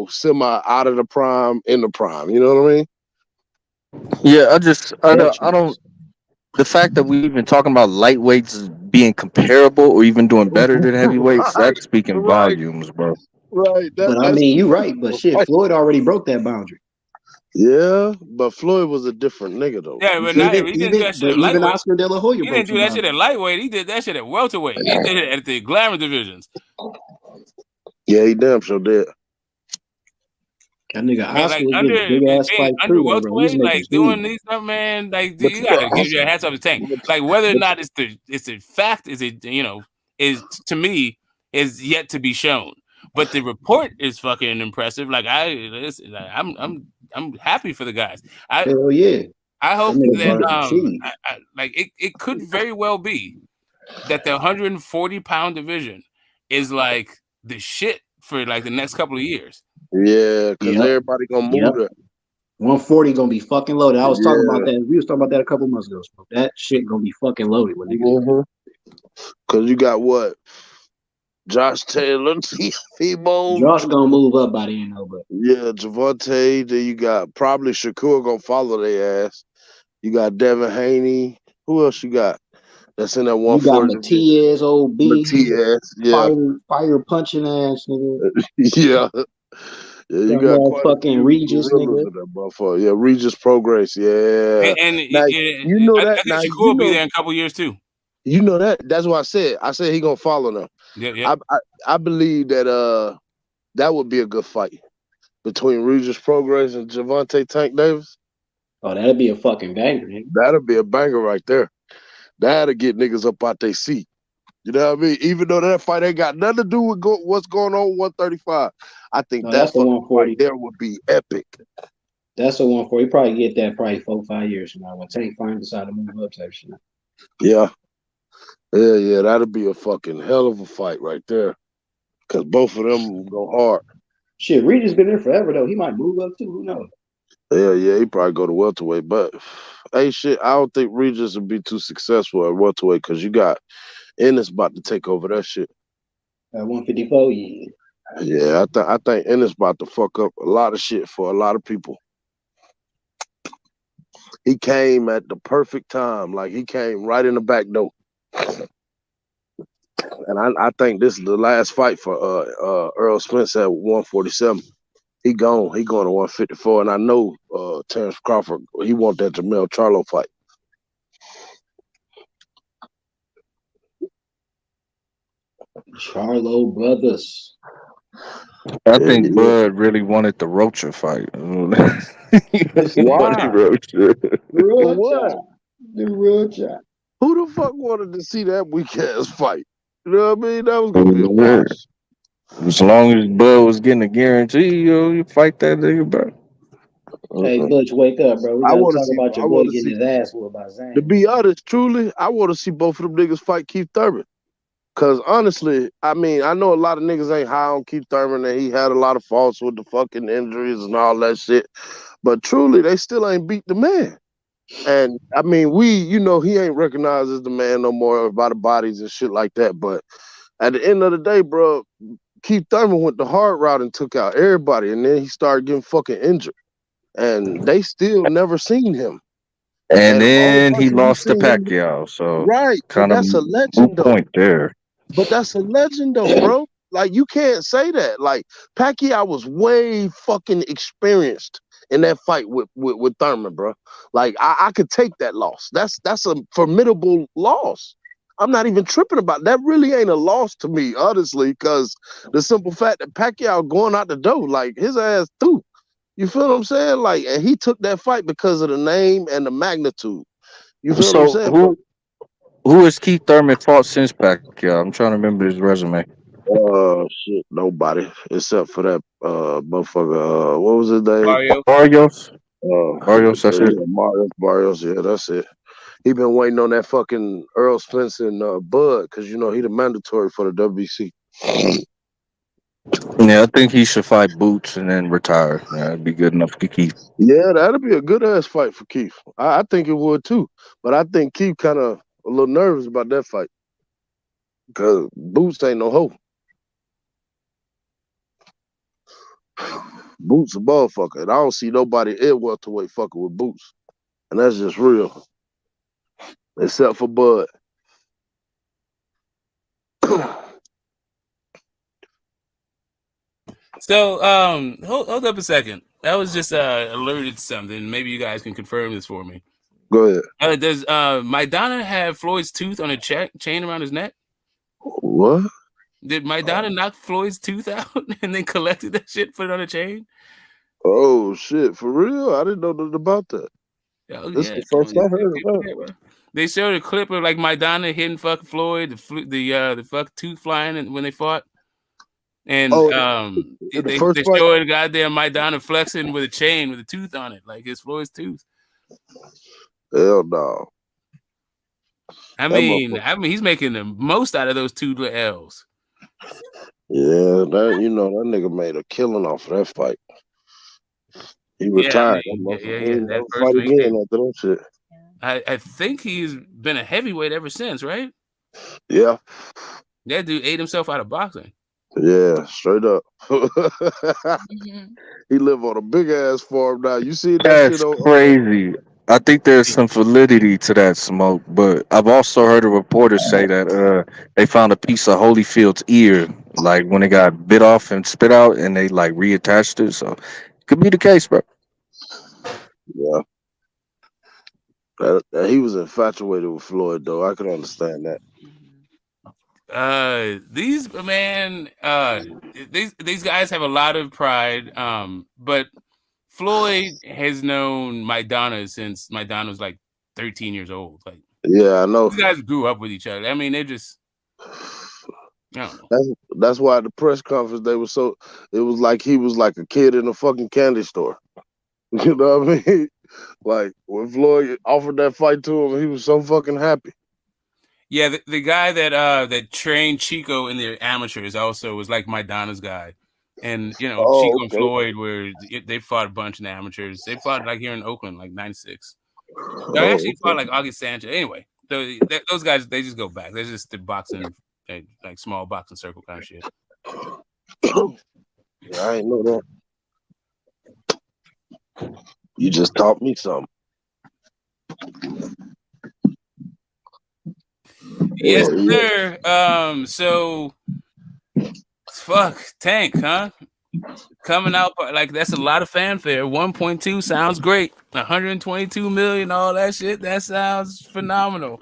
semi out of the prime, in the prime. You know what I mean? Yeah, I don't. The fact that we've been talking about lightweights being comparable or even doing better than heavyweights, that's speaking volumes, bro. Right. But I mean, you're right. But shit, Floyd already broke that boundary. Yeah, but Floyd was a different nigga though. Yeah, but he didn't do that shit at lightweight. Oscar De La Hoya he didn't do that shit at lightweight. He did that shit at welterweight. He did it at the glamour divisions. Yeah, he damn sure did. That nigga Oscar was getting big ass fight under welterweight, like doing these stuff, man. Like you gotta give your hats off the tank. Like whether or not it's a fact, is to me is yet to be shown. But the report is fucking impressive. Like I'm happy for the guys. Hell yeah. I hope that it could very well be that the 140-pound division is like the shit for like the next couple of years. Yeah, because everybody gonna move it. 140 gonna be fucking loaded. I was talking about that. We was talking about that a couple months ago. So that shit gonna be fucking loaded with niggas. Because you got what? Josh Taylor, T-Bone. Josh gonna move up by the end though, but yeah, Gervonta. Then you got probably Shakur gonna follow their ass. You got Devin Haney. Who else you got? That's in that 140. You got Matias, old B. Matias, yeah. Fire punching ass nigga. Yeah, you got quite fucking Regis nigga. Yeah, Regis Progress. Yeah, and now, you know that. I think Shakur will be there in a couple years too. You know that. That's what I said. I said he gonna follow them. Yeah. I believe that that would be a good fight. between Regis Progress and Javante Tank Davis. Oh, that'd be a fucking banger, nigga. That'll be a banger right there. That'll get niggas up out their seat. You know what I mean? Even though that fight ain't got nothing to do with what's going on 135, I think No, that that's the fucking 140. fight there would be epic. That's the 140. You probably get that probably 4-5 years from now when Tank finally decide to move up type shit. Yeah. Yeah, that'll be a fucking hell of a fight right there. Cause both of them go hard. Shit, Reed has been there forever though. He might move up too. Who knows? Yeah, he probably go to welterweight. But hey, shit, I don't think Regis would be too successful at welterweight because you got Ennis about to take over that shit. At 154, yeah. Yeah, I think Ennis about to fuck up a lot of shit for a lot of people. He came at the perfect time. Like he came right in the back door. And I think this is the last fight for Earl Spence at 147. He gone. He going to 154. And I know Terrence Crawford, he want that Jamel Charlo fight. Charlo brothers. I think Bud really wanted the Rocha fight. He wanted Why? Rocha. For what? The Rocha. Who the fuck wanted to see that weak ass fight? You know what I mean? That was gonna be a wash. As long as Bud was getting a guarantee, you fight that nigga, bro. Hey, Butch, wake up, bro. We I gotta want to talk see. about I your boy want to getting see. his ass whooped by Zane. To be honest, truly, I want to see both of them niggas fight Keith Thurman. Cause honestly, I mean, I know a lot of niggas ain't high on Keith Thurman and he had a lot of faults with the fucking injuries and all that shit. But truly, they still ain't beat the man. And I mean, he ain't recognized as the man no more by the bodies and shit like that. But at the end of the day, bro, Keith Thurman went the hard route and took out everybody, and then he started getting fucking injured. And they still never seen him. And And the only then he person we lost to seen him, Pacquiao, so right? But kind of that's a moot legend, though. point there. But that's a legend, though, bro. Like you can't say that. Like Pacquiao was way fucking experienced in that fight with Thurman, bro. Like I could take that loss. That's a formidable loss. I'm not even tripping about it. That. Really ain't a loss to me, honestly, because the simple fact that Pacquiao going out the door, like his ass through. You feel what I'm saying? Like, and he took that fight because of the name and the magnitude. You feel what I'm So saying? But who has Keith Thurman fought since Pacquiao? I'm trying to remember his resume. shit, nobody except for that motherfucker. What was his name? Mario. Barrios. Yeah, Barrios, that's it. Barrios. Yeah, that's it. He been waiting on that fucking Earl Spence and Bud because he the mandatory for the WBC. Yeah, I think he should fight Boots and then retire. Yeah, it'd be good enough to keep. Yeah, that'd be a good ass fight for Keith. I think it would too, but I think Keith kind of a little nervous about that fight because Boots ain't no hoe. Boots a motherfucker, and I don't see nobody in welterweight fucking with Boots, and that's just real, except for Bud. So, hold up a second. I was just alerted to something. Maybe you guys can confirm this for me. Go ahead. Does Maidana have Floyd's tooth on a chain around his neck? What? Did Maidana knock Floyd's tooth out and then collected that shit, put it on a chain? Oh shit, for real? I didn't know nothing about that. Oh This is yeah, the first I heard of that. They showed a clip of like Maidana hitting fucking Floyd, the fuck tooth flying, and when they fought, and they first fight? showed goddamn Maidana flexing with a chain with a tooth on it, like it's Floyd's tooth. Hell no. I mean, he's making the most out of those two L's. Yeah, that that nigga made a killing off of that fight. He retired. That Fight first again after that shit. I think he's been a heavyweight ever since, right? Yeah. That dude ate himself out of boxing. Yeah, straight up. He live on a big ass farm now. You see that That's shit on? crazy. I think there's some validity to that, Smoke, but I've also heard a reporter say that they found a piece of Holyfield's ear, like when it got bit off and spit out, and they like reattached it. So could be the case, bro. Yeah. That he was infatuated with Floyd, though. I can understand that. These guys have a lot of pride. But Floyd has known Maidana since Maidana was like 13 years old. Like, yeah, I know. These guys grew up with each other. I mean, they just. I don't know. That's why at the press conference they were so. It was like he was like a kid in a fucking candy store. You know what I mean? Like when Floyd offered that fight to him, he was so fucking happy. Yeah, the guy that trained Chico in the amateurs also was like Maidana's guy, and Chico and Floyd they fought a bunch in the amateurs. They fought like here in Oakland, like '96. They actually fought like August Sanchez. Anyway, those guys they just go back. They're just the boxing, like small boxing circle kind of shit. Yeah, I ain't know that. You just taught me something. Yes, sir. So, fuck, Tank, huh? Coming out like that's a lot of fanfare. 1.2 sounds great. 122 million, all that shit. That sounds phenomenal.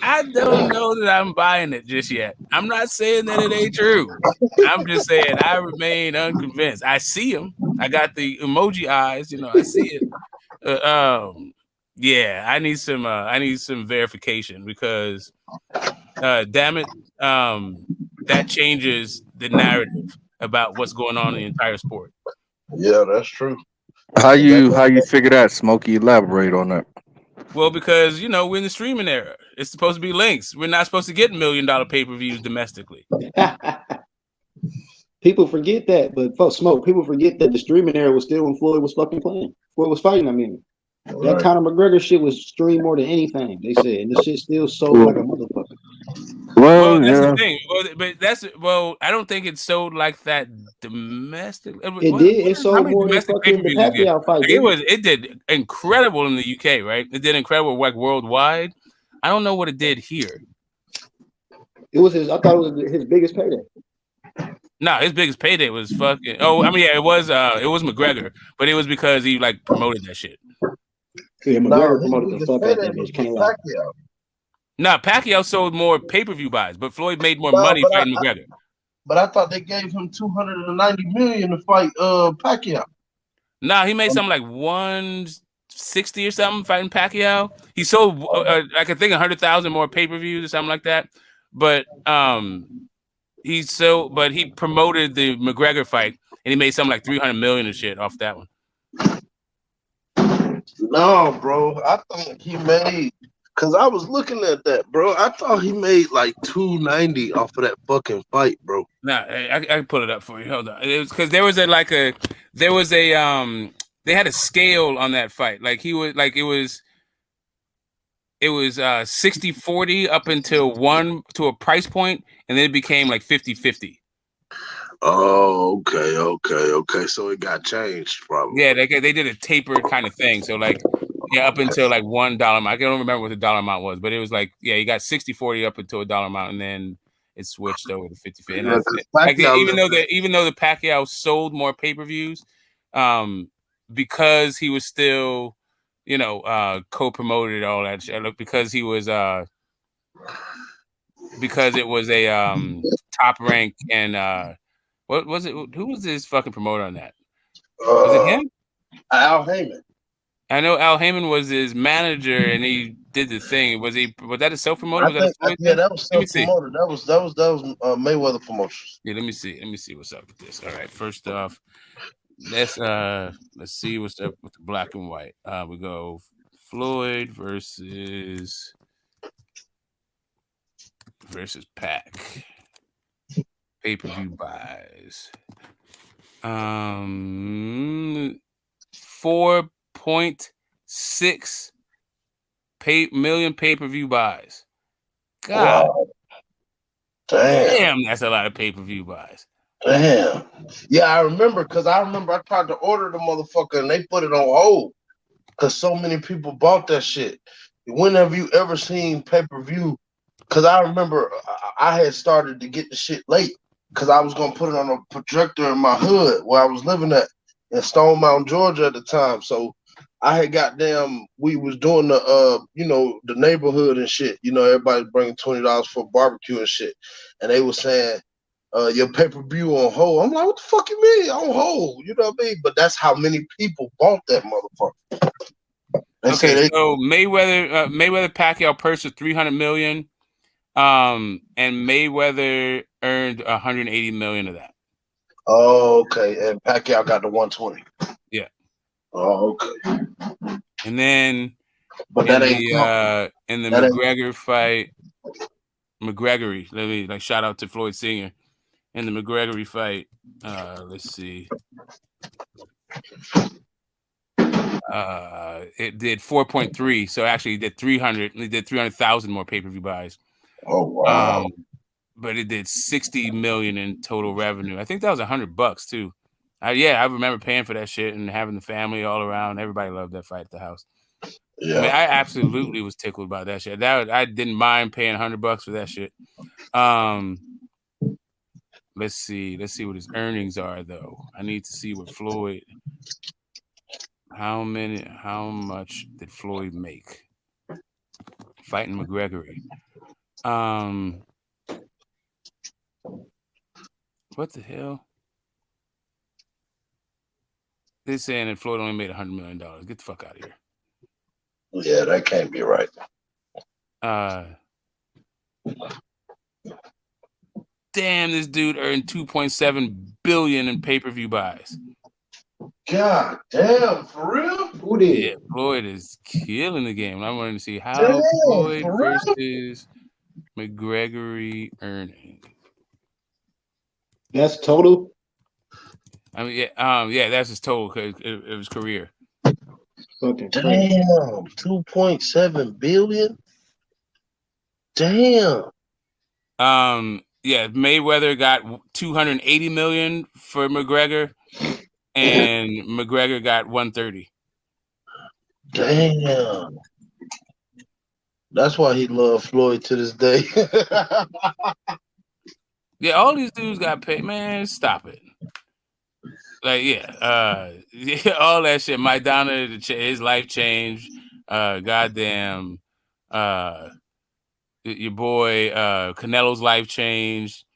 I don't know that I'm buying it just yet. I'm not saying that it ain't true. I'm just saying I remain unconvinced. I see him. I got the emoji eyes. I see it. Yeah, I need some verification because, damn it, that changes the narrative about what's going on in the entire sport. Yeah, that's true. How you figure that, Smokey? Elaborate on that. Well, because we're in the streaming era. It's supposed to be links. We're not supposed to get $1 million pay-per-views domestically. People forget that, but people forget that the streaming era was still when Floyd was fucking playing. Floyd was fighting. I mean, that Conor McGregor shit was streamed more than anything. They said, and the shit still sold like a motherfucker. Well, that's the thing. I don't think it sold like that domestic. It did. It sold more than fucking the Pacquiao fight. It did incredible in the UK, right? It did incredible like worldwide. I don't know what it did here. It was I thought it was his biggest payday. No, his biggest payday was fucking. Oh, I mean, yeah, it was McGregor, but it was because he like promoted that shit. Yeah, McGregor promoted the fuck out that bitch. Pacquiao. No, Pacquiao sold more pay-per-view buys, but Floyd made more money fighting McGregor. But I thought they gave him $290 million to fight Pacquiao. No, he made something like 160 or something fighting Pacquiao. He sold I think 100,000 more pay-per-views or something like that. But he promoted the McGregor fight and he made something like 300 million and shit off that one. No, bro. I think he made, because I was looking at that, bro. I thought he made like 290 off of that fucking fight, bro. Nah, I can pull it up for you. Hold on. It was because they had a scale on that fight. Like he was like it was 60-40 up until one to a price point, and then it became like 50-50. Oh, okay. So it got changed, probably. Yeah, they did a tapered kind of thing. So like, yeah, up until like $1 amount. I don't remember what the dollar amount was, but it was like, yeah, you got 60-40 up until $1 amount, and then it switched over to 50-50. And like, even though the Pacquiao sold more pay-per-views, because he was still, co-promoted all that shit. Look, because he was because it was a top rank and what was it? Who was his fucking promoter on that? Was it him? Al Heyman. I know Al Heyman was his manager, and he did the thing. Was that a self promoter? Yeah, that was self promoter. That was Mayweather Promotions. Yeah, let me see what's up with this. All right, first off, let's see what's up with the black and white. We go Floyd versus Pac. Pay-per-view buys. 4.6 million pay-per-view buys. God. Wow. Damn, that's a lot of pay-per-view buys. Damn. Yeah, I remember I tried to order the motherfucker and they put it on hold because so many people bought that shit. When have you ever seen pay-per-view? Because I remember I had started to get the shit late. Because I was going to put it on a projector in my hood where I was living at in Stone Mountain, Georgia at the time. So I had goddamn. We was doing the the neighborhood and shit. Everybody bringing $20 for barbecue and shit, and they were saying, your pay-per-view on hold. I'm like, what the fuck you mean on hold? You know what I mean? But that's how many people bought that motherfucker. Okay, so Mayweather Pacquiao purse was $300 million, and Mayweather earned $180 million of that. Oh, okay. And Pacquiao got the 120. Yeah. Oh, okay. And then but that ain't in the that McGregor fight, let me shout out to Floyd Senior. In the McGregor fight, let's see. It did 4.3, so actually it did 300. It did 300,000 more pay-per-view buys. Oh wow! But it did 60 million in total revenue. I think that was $100 too. I remember paying for that shit and having the family all around. Everybody loved that fight at the house. Yeah. I mean, I absolutely was tickled about that shit. I didn't mind paying $100 for that shit. Let's see what his earnings are though. I need to see what Floyd. How much did Floyd make fighting McGregor? What the hell? They're saying that Floyd only made $100 million. Get the fuck out of here. Yeah, that can't be right. Damn, this dude earned $2.7 billion in pay-per-view buys. God damn, for real? Who did? Yeah, Floyd is killing the game. I wanted to see how Floyd versus McGregor earning. That's total. I mean, that's his total because it was career. Okay. Damn, 2.7 billion. Damn. Mayweather got 280 million for McGregor, and McGregor got 130. Damn. That's why he loved Floyd to this day. Yeah, all these dudes got paid. Man, stop it. Like, all that shit. Maidana, his life changed. Goddamn. Your boy Canelo's life changed.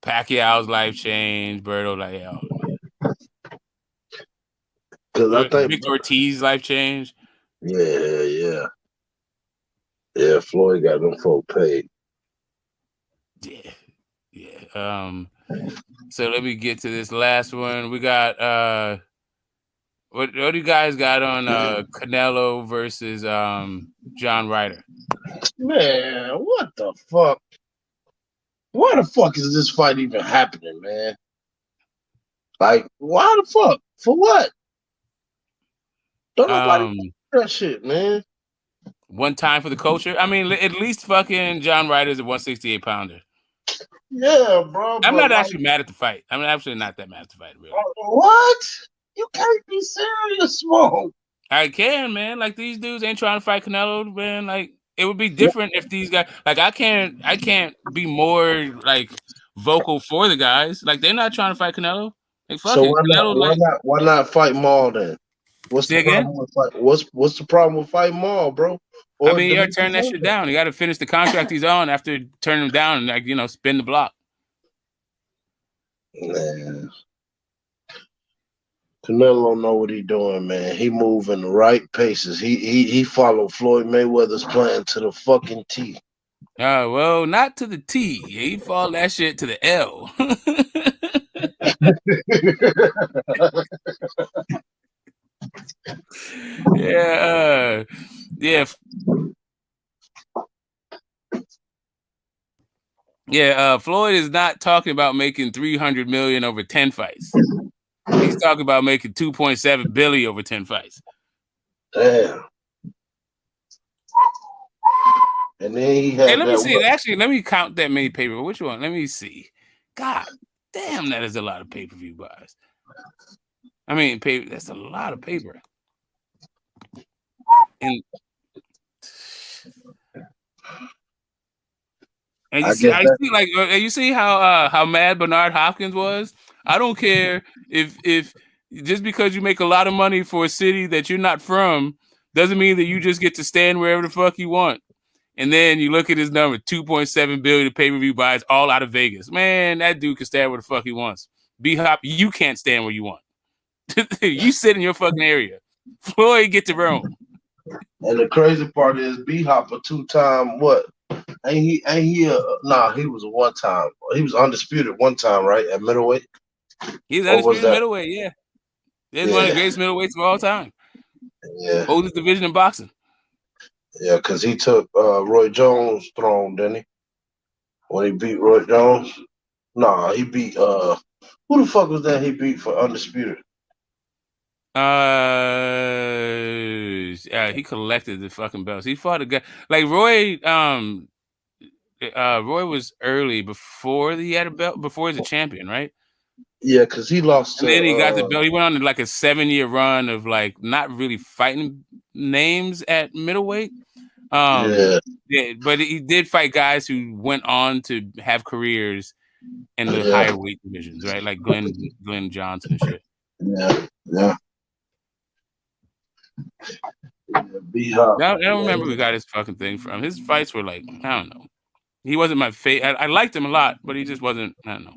Pacquiao's life changed. Berto, Because I think Victor Ortiz's life changed. Yeah. Floyd got them folk paid. Yeah. So let me get to this last one. We got what do you guys got on Canelo versus John Ryder? Man, what the fuck? Why the fuck is this fight even happening, man? Like, why the fuck? For what? Don't nobody that shit, man. One time for the culture. I mean, at least fucking John Ryder's a 168 pounder. Yeah, bro. I'm not actually mad at the fight. I'm actually not that mad at the fight, really. What? You can't be serious, Smoke. I can, man. Like, these dudes ain't trying to fight Canelo, man. Like, it would be different if these guys, like, I can't be more like vocal for the guys. Like, they're not trying to fight Canelo. Like, fuck So it. why not fight Maul then? What's the problem with fight? What's the problem with fighting Maul, bro? I mean, you gotta turn that shit down. You gotta finish the contract he's on after turning him down and spin the block. Man. Canelo don't know what he doing, man. He moving the right paces. He followed Floyd Mayweather's plan to the fucking T. Well, not to the T. He followed that shit to the L. Floyd is not talking about making $300 million over 10 fights. He's talking about making $2.7 billion over 10 fights. Damn. And then he had let me see. Actually, let me count that many pay-per-view. Which one? Let me see. God damn, that is a lot of pay-per-view buys. I mean, that's a lot of paper. And you see how mad Bernard Hopkins was? I don't care if just because you make a lot of money for a city that you're not from doesn't mean that you just get to stand wherever the fuck you want. And then you look at his number, 2.7 billion pay-per-view buys, all out of Vegas. Man, that dude can stand where the fuck he wants. B-Hop, you can't stand where you want. You sit in your fucking area. Floyd, get to Rome. And the crazy part is B-Hop a 2-time what? Ain't he nah, he was a 1-time. He was undisputed 1 time, right? At middleweight. He's undisputed middleweight, yeah. He's one of the greatest middleweights of all time. Yeah. Oldest division in boxing. Yeah, because he took Roy Jones' throne, didn't he? When he beat Roy Jones? Nah, he beat who the fuck was that he beat for undisputed? He collected the fucking belts. He fought a guy like Roy. Roy was early before he had a belt, before he's a champion, right? Yeah, because he lost. And then he got the belt. He went on like a 7-year run of like not really fighting names at middleweight. Yeah, but he did fight guys who went on to have careers in the higher weight divisions, right? Like Glenn Johnson and shit. Yeah. I don't remember who we got his fucking thing from. His fights were like, I don't know. He wasn't my favorite. I liked him a lot, but he just wasn't. I don't know.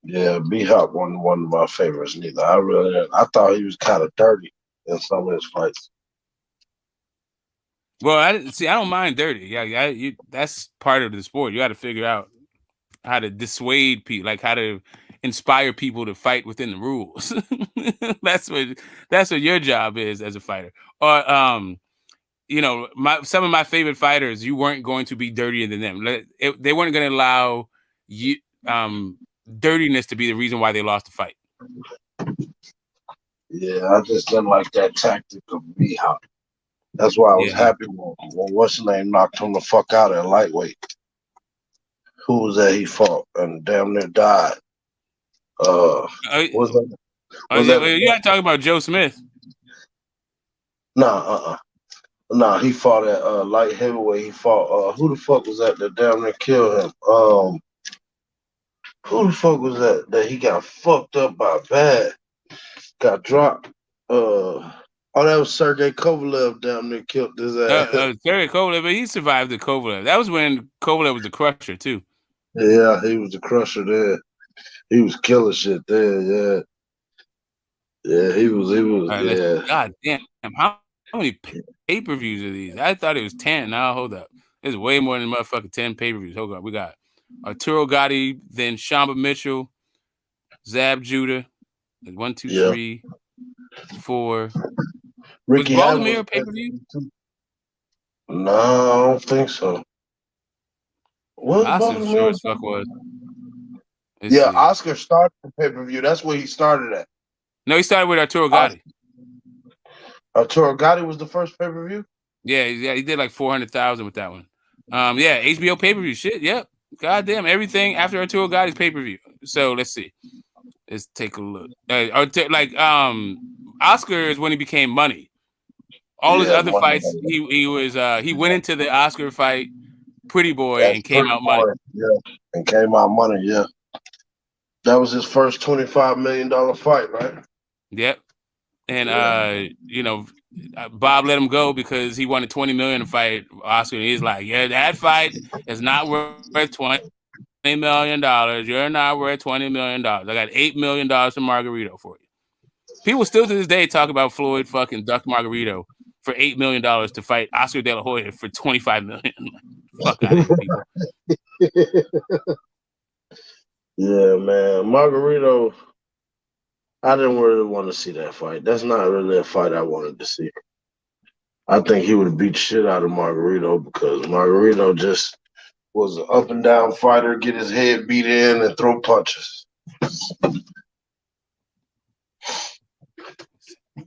Yeah, B-Hop wasn't one of my favorites neither. I thought he was kind of dirty in some of his fights. Well, I don't mind dirty. Yeah, that's part of the sport. You got to figure out how to dissuade people, like how to inspire people to fight within the rules. That's what your job is as a fighter. Or some of my favorite fighters, you weren't going to be dirtier than them. They weren't going to allow you dirtiness to be the reason why they lost the fight. Yeah, I just didn't like that tactic of B-Hop. That's why I was happy when what's his name knocked him the fuck out at lightweight. Who was that he fought and damn near died? You're not talking about Joe Smith. Nah, he fought at light heavyweight. He fought who the fuck was that damn near killed him? Who the fuck was that he got fucked up by bad? Got dropped. That was Sergey Kovalev damn near killed his ass. Sergey Kovalev, but he survived the Kovalev. That was when Kovalev was the crusher too. Yeah, he was the crusher there. He was killing shit there, yeah. Yeah, he was yeah. God damn, how many pay-per-views are these? I thought it was 10. Now hold up. There's way more than motherfucking 10 pay-per-views. Hold up. We got Arturo Gatti, then Shamba Mitchell, Zab Judah. 1, 2, 3, 4. Ricky was Baltimore pay-per-view? No, I don't think so. Oscar sure as fuck was. Oscar started the pay-per-view. That's where he started at. No, he started with Arturo Gatti. Arturo Gatti was the first pay-per-view? Yeah, he did like 400,000 with that one. HBO pay-per-view shit. Yep. Goddamn, everything after Arturo Gatti's pay-per-view. So let's see. Let's take a look. Oscar is when he became money. All his other fights, he went into the Oscar fight, Pretty Boy, and came out money. Yeah, and came out money. Yeah, that was his first $25 million fight, right? Yep. And Bob let him go because he wanted $20 million to fight Oscar. And he's like, yeah, that fight is not worth $20 million. You're not worth $20 million. I got $8 million from Margarito for you. People still to this day talk about Floyd fucking ducked Margarito for $8 million to fight Oscar De La Hoya for $25 million. Fuck out of here, people. Yeah, man. Margarito, I didn't really want to see that fight. That's not really a fight I wanted to see. I think he would have beat shit out of Margarito because Margarito just was an up and down fighter, get his head beat in and throw punches.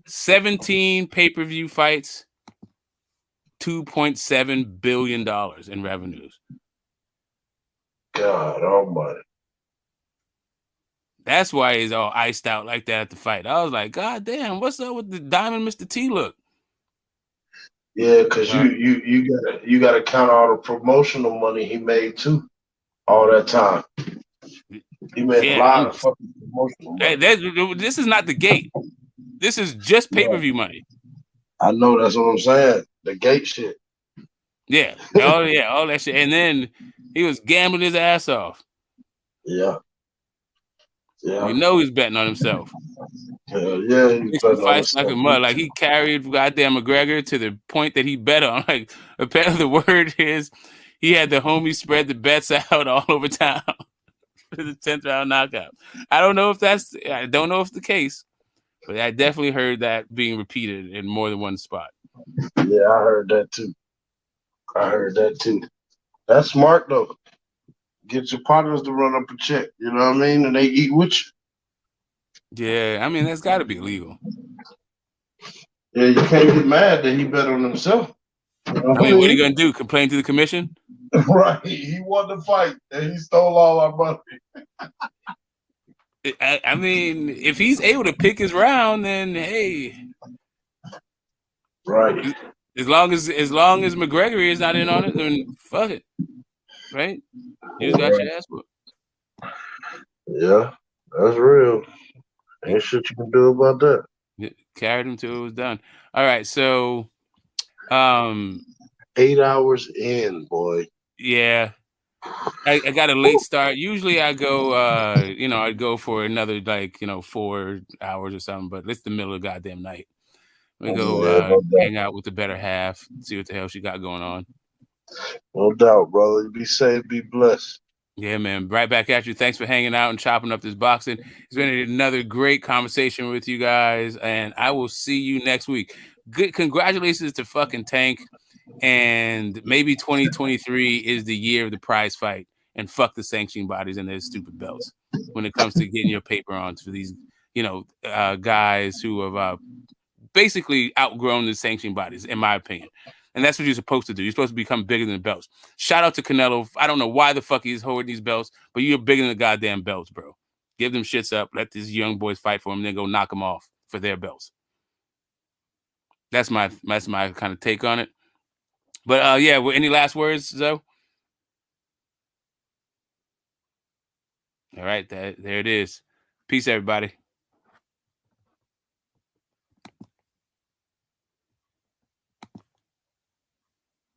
17 pay-per-view fights, $2.7 billion in revenues. God almighty. That's why he's all iced out like that at the fight. I was like, God damn, what's up with the Diamond Mr. T look? Yeah, because you gotta count all the promotional money he made too, all that time. He made a lot of fucking Hey, this is not the gate. This is just pay-per-view money. I know, that's what I'm saying. The gate shit. Yeah, all that shit. And then he was gambling his ass off. Yeah. You know he's betting on himself. Hell yeah, he's betting on Fights like a mud. Like he carried goddamn McGregor to the point that he bet on. Like apparently the word is he had the homies spread the bets out all over town for the 10th round knockout. I don't know if it's the case, but I definitely heard that being repeated in more than one spot. Yeah, I heard that too. That's smart though. Get your partners to run up a check, you know what I mean? And they eat with you. Yeah, I mean, that's got to be illegal. Yeah, you can't get mad that he bet on himself. You know I mean, what are you going to do? Complain to the commission? Right. He won the fight and he stole all our money. I mean, if he's able to pick his round, then hey. Right. As long as McGregor is not in on it, then fuck it. Right? You just got your ass whooped. Yeah, that's real. Ain't shit you can do about that. Carried him till it was done. All right, so 8 hours in, boy. Yeah. I got a late start. Usually I go I'd go for another 4 hours or something, but it's the middle of the goddamn night. We go hang out with the better half, see what the hell she got going on. No doubt, brother. Be safe, be blessed. Yeah, man. Right back at you. Thanks for hanging out and chopping up this boxing. It's been another great conversation with you guys, and I will see you next week. Good congratulations to fucking Tank. And maybe 2023 is the year of the prize fight, and fuck the sanctioning bodies and their stupid belts when it comes to getting your paper on for these, guys who have basically outgrown the sanctioning bodies, in my opinion. And that's what you're supposed to do. You're supposed to become bigger than the belts. Shout out to Canelo. I don't know why the fuck he's holding these belts, but you're bigger than the goddamn belts, bro. Give them shits up. Let these young boys fight for them, and then go knock them off for their belts. That's my kind of take on it. But any last words, Zoe? All right, there it is. Peace, everybody.